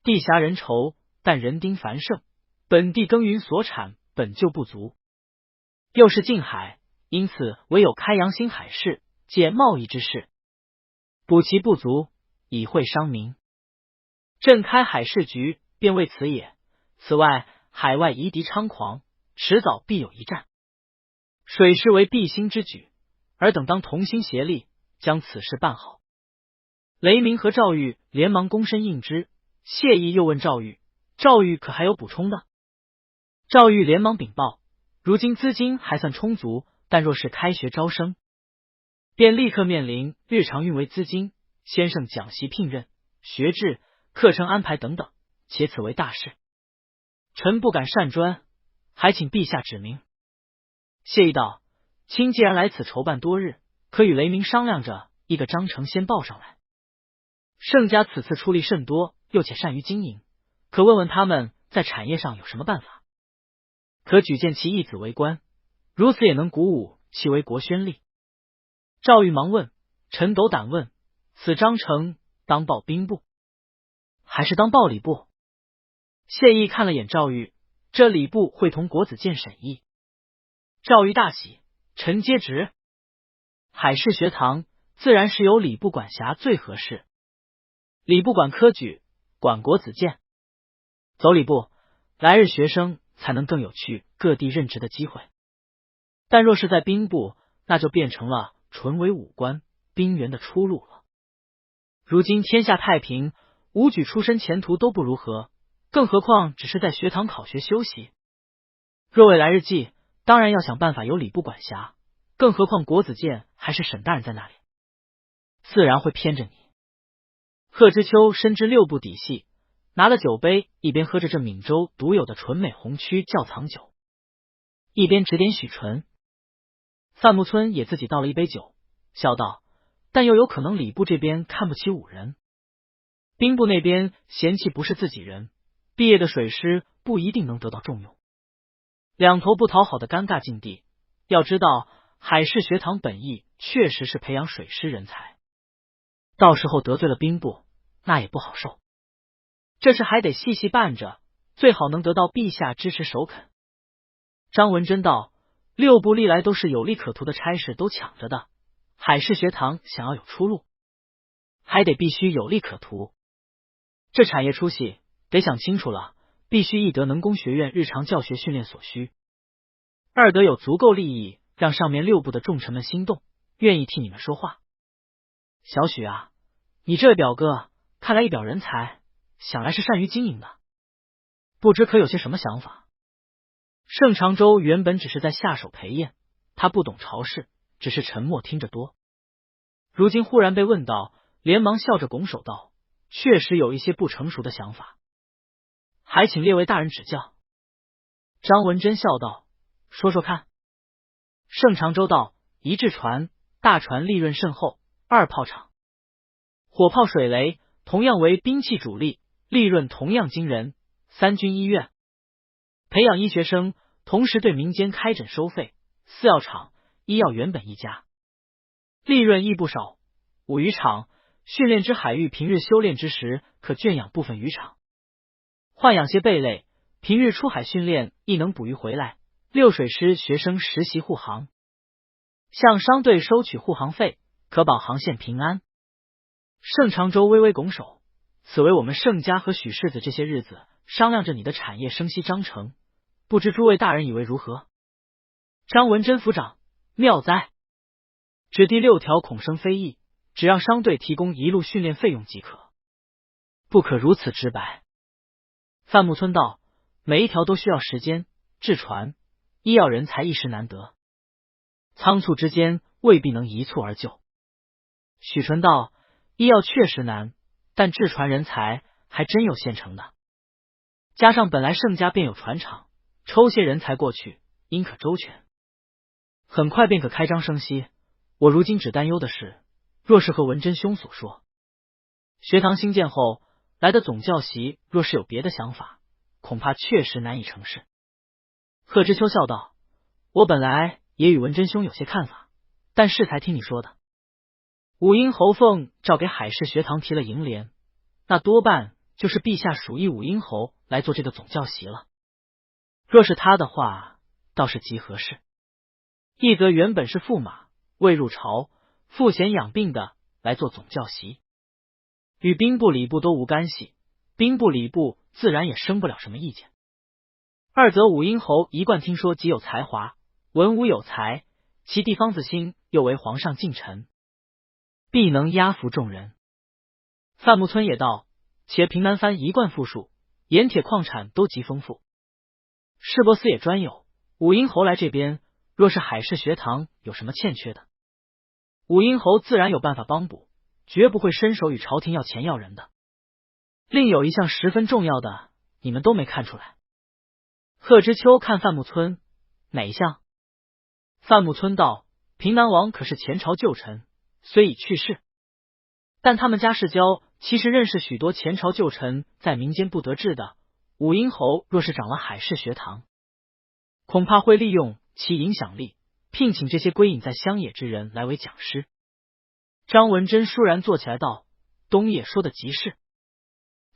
地狭人稠，但人丁繁盛，本地耕耘所产本就不足，又是近海，因此唯有开阳兴海市，借贸易之事，补其不足，以惠商民。朕开海市局，便为此也。此外，海外夷狄猖狂，迟早必有一战。水师为必兴之举，尔等当同心协力，将此事办好。雷鸣和赵玉连忙躬身应之，谢意又问赵玉：赵玉可还有补充的？赵玉连忙禀报：如今资金还算充足，但若是开学招生，便立刻面临日常运为资金、先生讲习聘任、学制、课程安排等等，且此为大事，臣不敢擅专，还请陛下指明。谢意道：卿既然来此筹办多日，可与雷鸣商量着一个章程先报上来。盛家此次出力甚多，又且善于经营，可问问他们在产业上有什么办法，可举荐其义子为官，如此也能鼓舞其为国宣力。赵玉忙问：臣斗胆问，此章程当报兵部，还是当报礼部？谢意看了眼赵玉，这礼部会同国子监审议。赵玉大喜，臣接旨。海事学堂自然是由礼部管辖最合适，礼部管科举，管国子监，走礼部，来日学生才能更有去各地任职的机会。但若是在兵部，那就变成了纯为武官兵员的出路了。如今天下太平，武举出身前途都不如何，更何况只是在学堂考学修习。若为来日计，当然要想办法由礼部管辖，更何况国子监还是沈大人在那里，自然会偏着你。贺知秋深知六部底细，拿了酒杯，一边喝着这闽州独有的纯美红曲窖藏酒，一边指点许纯。范木村也自己倒了一杯酒，笑道：但又有可能礼部这边看不起武人，兵部那边嫌弃不是自己人，毕业的水师不一定能得到重用，两头不讨好的尴尬境地。要知道海事学堂本意确实是培养水师人才，到时候得罪了兵部，那也不好受。这事还得细细办着，最好能得到陛下支持首肯。张文珍道：六部历来都是有利可图的差事都抢着的，海事学堂想要有出路，还得必须有利可图。这产业出息得想清楚了，必须一得能工学院日常教学训练所需，二得有足够利益让上面六部的重臣们心动，愿意替你们说话。小许啊，你这位表哥看来一表人才，想来是善于经营的，不知可有些什么想法？盛长洲原本只是在下手陪宴，他不懂朝事，只是沉默听着多。如今忽然被问到，连忙笑着拱手道：确实有一些不成熟的想法，还请列位大人指教。张文珍笑道：说说看。盛长洲道：一制船，大船利润甚厚，二炮厂，火炮水雷同样为兵器主力，利润同样惊人。三军医院，培养医学生，同时对民间开诊收费。四药厂，医药原本一家，利润亦不少。五渔场，训练之海域平日修炼之时，可圈养部分渔场，豢养些贝类，平日出海训练亦能捕鱼回来。六水师学生实习护航，向商队收取护航费，可保航线平安。盛长洲微微拱手：此为我们盛家和许世子这些日子商量着你的产业生息章程，不知诸位大人以为如何？张文珍府长：妙哉！指第6条恐生非议，只让商队提供一路训练费用即可，不可如此直白。范木村道：每一条都需要时间，制船、医药人才一时难得，仓促之间未必能一蹴而就。许纯道：医药确实难，但智传人才还真有现成的。加上本来盛家便有船厂，抽些人才过去，应可周全，很快便可开张生息。我如今只担忧的是，若是和文真兄所说，学堂兴建后来的总教习若是有别的想法，恐怕确实难以成事。贺知秋笑道：我本来也与文真兄有些看法，但是才听你说的，武英侯凤照给海氏学堂提了营联，那多半就是陛下属意武英侯来做这个总教习了。若是他的话，倒是极合适。一则原本是驸马未入朝，赋闲养病的来做总教习，与兵部礼部都无干系，兵部礼部自然也生不了什么意见。二则武英侯一贯听说极有才华，文武有才，其弟方子兴又为皇上近臣，必能压服众人。范木村也道：且平南藩一贯富庶，盐铁矿产都极丰富，市舶司也专有，武英侯来这边，若是海氏学堂有什么欠缺的，武英侯自然有办法帮补，绝不会伸手与朝廷要钱要人的。另有一项十分重要的，你们都没看出来。贺知秋看范木村，哪一项？范木村道：平南王可是前朝旧臣，虽已去世，但他们家世交其实认识许多前朝旧臣在民间不得志的。武英侯若是掌了海氏学堂，恐怕会利用其影响力，聘请这些归隐在乡野之人来为讲师。张文贞倏然坐起来道：东野说的极是，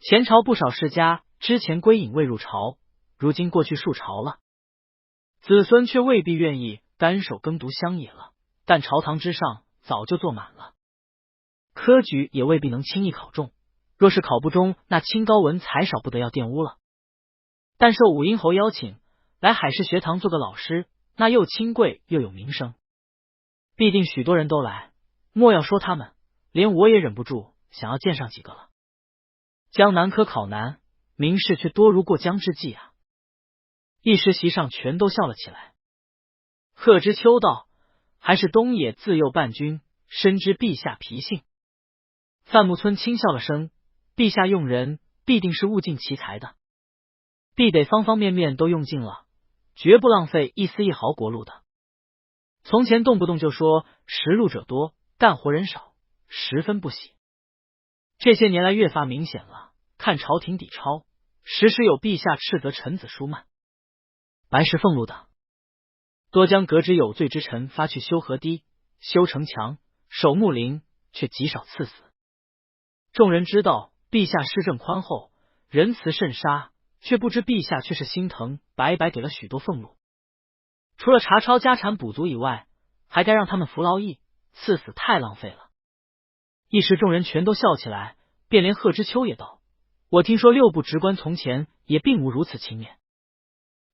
前朝不少世家之前归隐未入朝，如今过去数朝了，子孙却未必愿意单手耕读乡野了，但朝堂之上早就坐满了，科举也未必能轻易考中，若是考不中，那清高文才少不得要玷污了。但受武英侯邀请来海氏学堂做个老师，那又清贵又有名声，必定许多人都来，莫要说他们，连我也忍不住想要见上几个了。江南科考难，名士却多如过江之鲫啊！一时席上全都笑了起来。贺知秋道：还是东野自幼伴君，深知陛下脾性。范木村轻笑了声：陛下用人必定是物尽其才的，必得方方面面都用尽了，绝不浪费一丝一毫国禄的。从前动不动就说识禄者多，干活人少，十分不喜。这些年来越发明显了，看朝廷底抄，时时有陛下斥责臣子疏慢，白石俸禄的，多将革职有罪之臣发去修河堤、修城墙、守墓陵，却极少赐死。众人知道陛下施政宽厚，仁慈甚杀，却不知陛下却是心疼，白白给了许多俸禄。除了查抄家产补足以外，还该让他们服劳役，赐死太浪费了。一时众人全都笑起来，便连贺知秋也道：我听说六部职官从前也并无如此勤勉，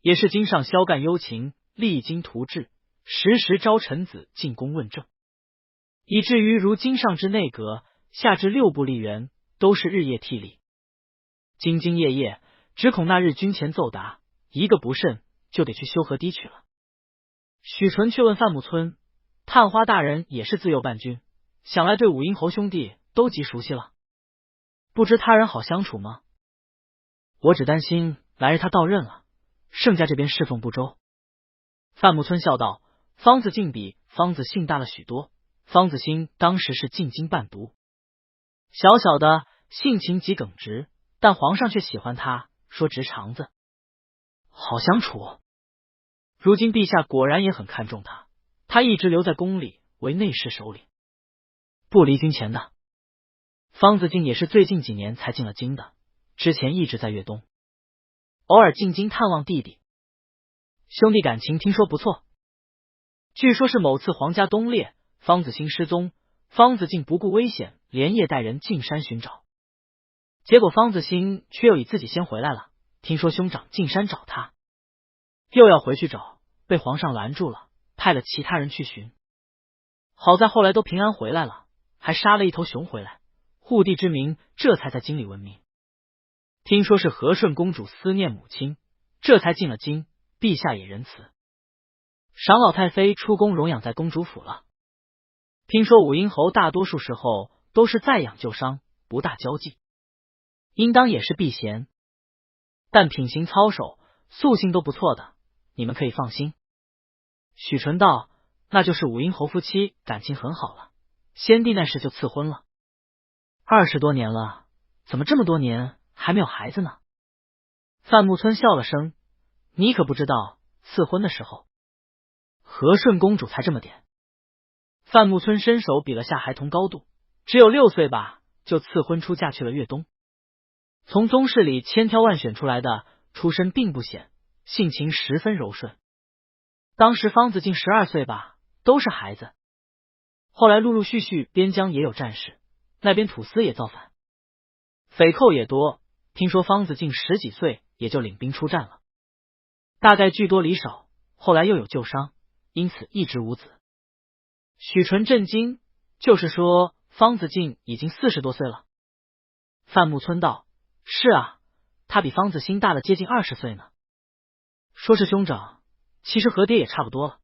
也是经上萧干幽情，励精图治，时时招臣子进宫问政，以至于如今上至内阁，下至六部吏员，都是日夜替力，兢兢业业，只恐那日军前奏达，一个不慎就得去修河堤去了。许纯却问范木村：探花大人也是自幼伴君，想来对武英侯兄弟都极熟悉了，不知他人好相处吗？我只担心来日他到任了，盛家这边侍奉不周。范木村笑道：方子敬比方子信大了许多，方子兴当时是进京伴读，小小的性情极耿直，但皇上却喜欢他，说直肠子，好相处。如今陛下果然也很看重他，他一直留在宫里为内侍首领，不离京前的。方子敬也是最近几年才进了京的，之前一直在粤东，偶尔进京探望弟弟。兄弟感情听说不错，据说是某次皇家东猎，方子兴失踪，方子敬不顾危险，连夜带人进山寻找，结果方子兴却又以自己先回来了，听说兄长进山找他，又要回去找，被皇上拦住了，派了其他人去寻。好在后来都平安回来了，还杀了一头熊回来，护帝之名这才在京里闻名。听说是和顺公主思念母亲，这才进了京，陛下也仁慈，赏老太妃出宫容养在公主府了。听说武英侯大多数时候都是在养旧伤，不大交际，应当也是避嫌，但品行操守、素性都不错的，你们可以放心。许纯道：那就是武英侯夫妻感情很好了，先帝那时就赐婚了。20多年了，怎么这么多年还没有孩子呢？范木村笑了声：你可不知道，赐婚的时候和顺公主才这么点。范木村伸手比了下孩童高度，只有6岁吧，就赐婚出嫁去了越东。从宗室里千挑万选出来的，出身并不显，性情十分柔顺。当时方子敬12岁吧，都是孩子。后来陆陆续续边疆也有战事，那边土司也造反，匪寇也多，听说方子敬10几岁也就领兵出战了，大概聚多离少，后来又有旧伤，因此一直无子。许纯震惊，就是说方子敬已经40多岁了。范木村道：是啊，他比方子兴大了接近20岁呢。说是兄长，其实和爹也差不多了。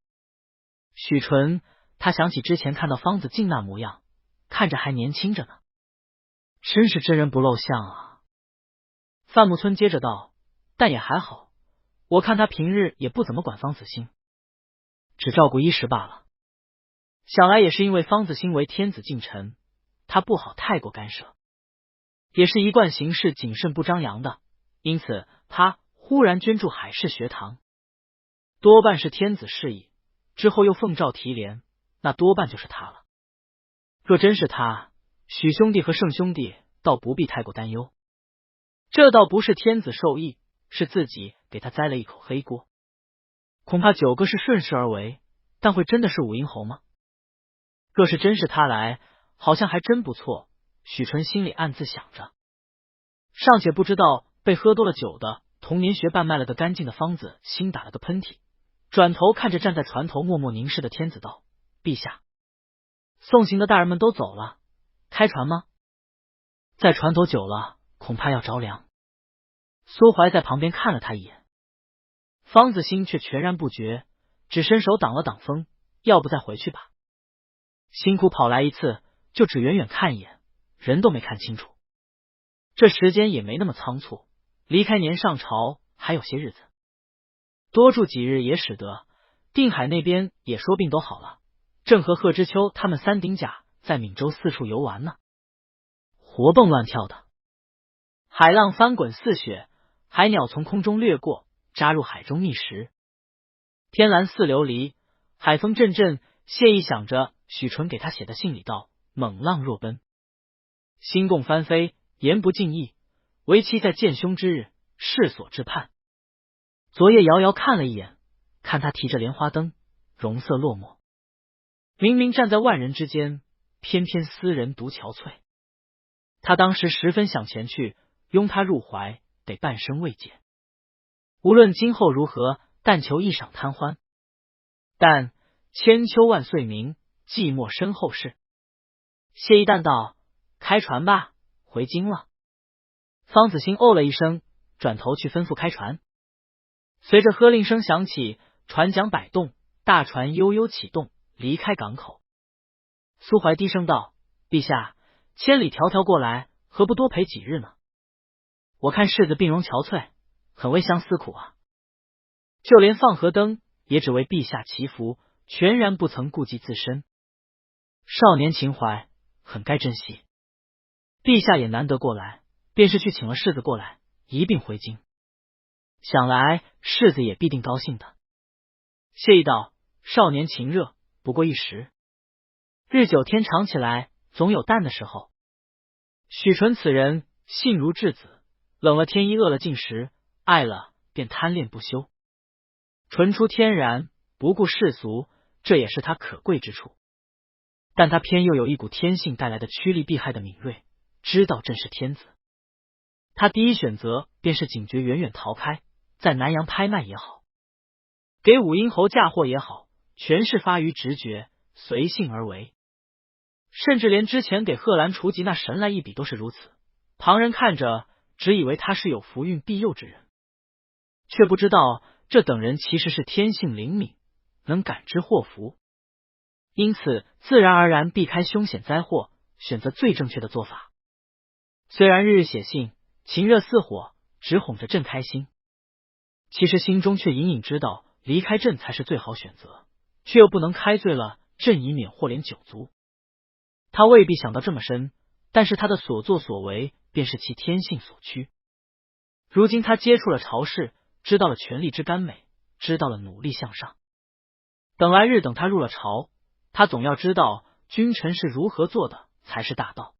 许纯他想起之前看到方子敬那模样，看着还年轻着呢，真是真人不露相啊。范木村接着道：但也还好，我看他平日也不怎么管方子兴，只照顾衣食罢了。想来也是因为方子兴为天子近臣，他不好太过干涉，也是一贯行事谨慎不张扬的，因此他忽然捐助海事学堂，多半是天子示意，之后又奉诏提联，那多半就是他了。若真是他，许兄弟和盛兄弟倒不必太过担忧，这倒不是天子授意，是自己给他栽了一口黑锅。恐怕9个是顺势而为，但会真的是武英侯吗？若是真是他来，好像还真不错。许纯心里暗自想着，尚且不知道被喝多了酒的童年学半卖了个干净的方子兴打了个喷嚏，转头看着站在船头默默凝视的天子道：陛下，送行的大人们都走了，开船吗？在船头久了恐怕要着凉。苏怀在旁边看了他一眼，方子兴却全然不觉，只伸手挡了挡风，要不再回去吧。辛苦跑来一次，就只远远看一眼，人都没看清楚。这时间也没那么仓促，离开年上朝还有些日子，多住几日也使得。定海那边也说病都好了，正和贺知秋他们3顶甲在闽州四处游玩呢，活蹦乱跳的，海浪翻滚似雪，海鸟从空中掠过，扎入海中觅食，天蓝似琉璃，海风阵阵。谢意想着许纯给他写的信里道：猛浪若奔，星共翻飞，言不尽意，唯期在见兄之日，世所之盼。昨夜遥遥看了一眼，看他提着莲花灯，容色落寞，明明站在万人之间，偏偏斯人独憔悴。他当时十分想前去拥他入怀，得半生慰藉。无论今后如何，但求一晌贪欢。但千秋万岁明，寂寞身后事。谢一旦道：开船吧，回京了。方子兴哦了一声，转头去吩咐开船。随着喝令声响起，船桨摆动，大船悠悠启动，离开港口。苏怀低声道：陛下，千里迢迢过来，何不多陪几日呢？我看世子病容憔悴，很为相思苦啊。就连放河灯也只为陛下祈福，全然不曾顾及自身。少年情怀，很该珍惜。陛下也难得过来，便是去请了世子过来，一并回京。想来世子也必定高兴的。谢意道：少年情热，不过一时，日久天长起来，总有淡的时候。许纯此人性如稚子，冷了天衣，饿了进食，爱了便贪恋不休，纯出天然，不顾世俗，这也是他可贵之处。但他偏又有一股天性带来的趋利避害的敏锐，知道朕是天子，他第一选择便是警觉远远逃开，在南阳拍卖也好，给武英侯嫁祸也好，全是发于直觉，随性而为。甚至连之前给贺兰除疾那神来一笔都是如此，旁人看着只以为他是有福运庇佑之人，却不知道这等人其实是天性灵敏，能感知祸福，因此自然而然避开凶险灾祸，选择最正确的做法。虽然日日写信，情热似火，只哄着朕开心，其实心中却隐隐知道离开朕才是最好选择，却又不能开罪了朕，以免祸连九族。他未必想到这么深，但是他的所作所为便是其天性所趋。如今他接触了朝事，知道了权力之甘美，知道了努力向上。等来日等他入了朝，他总要知道君臣是如何做的才是大道。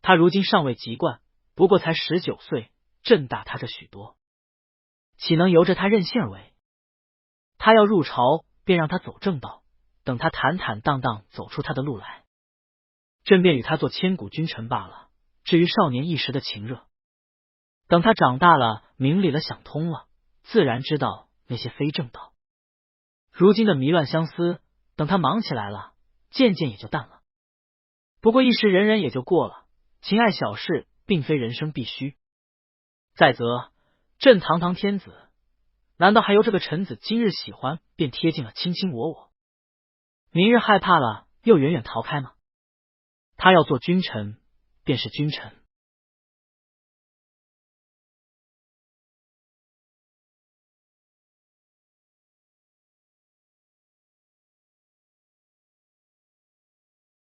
他如今尚未及惯，不过才19岁，朕大他这许多，岂能由着他任性而为？他要入朝，便让他走正道，等他坦坦荡荡走出他的路来，朕便与他做千古君臣罢了。至于少年一时的情热，等他长大了，明理了，想通了，自然知道那些非正道。如今的迷乱相思，等他忙起来了，渐渐也就淡了。不过一时忍忍也就过了，情爱小事并非人生必须。再则，朕堂堂天子，难道还由这个臣子今日喜欢便贴近了卿卿我我，明日害怕了又远远逃开吗？他要做君臣，便是君臣。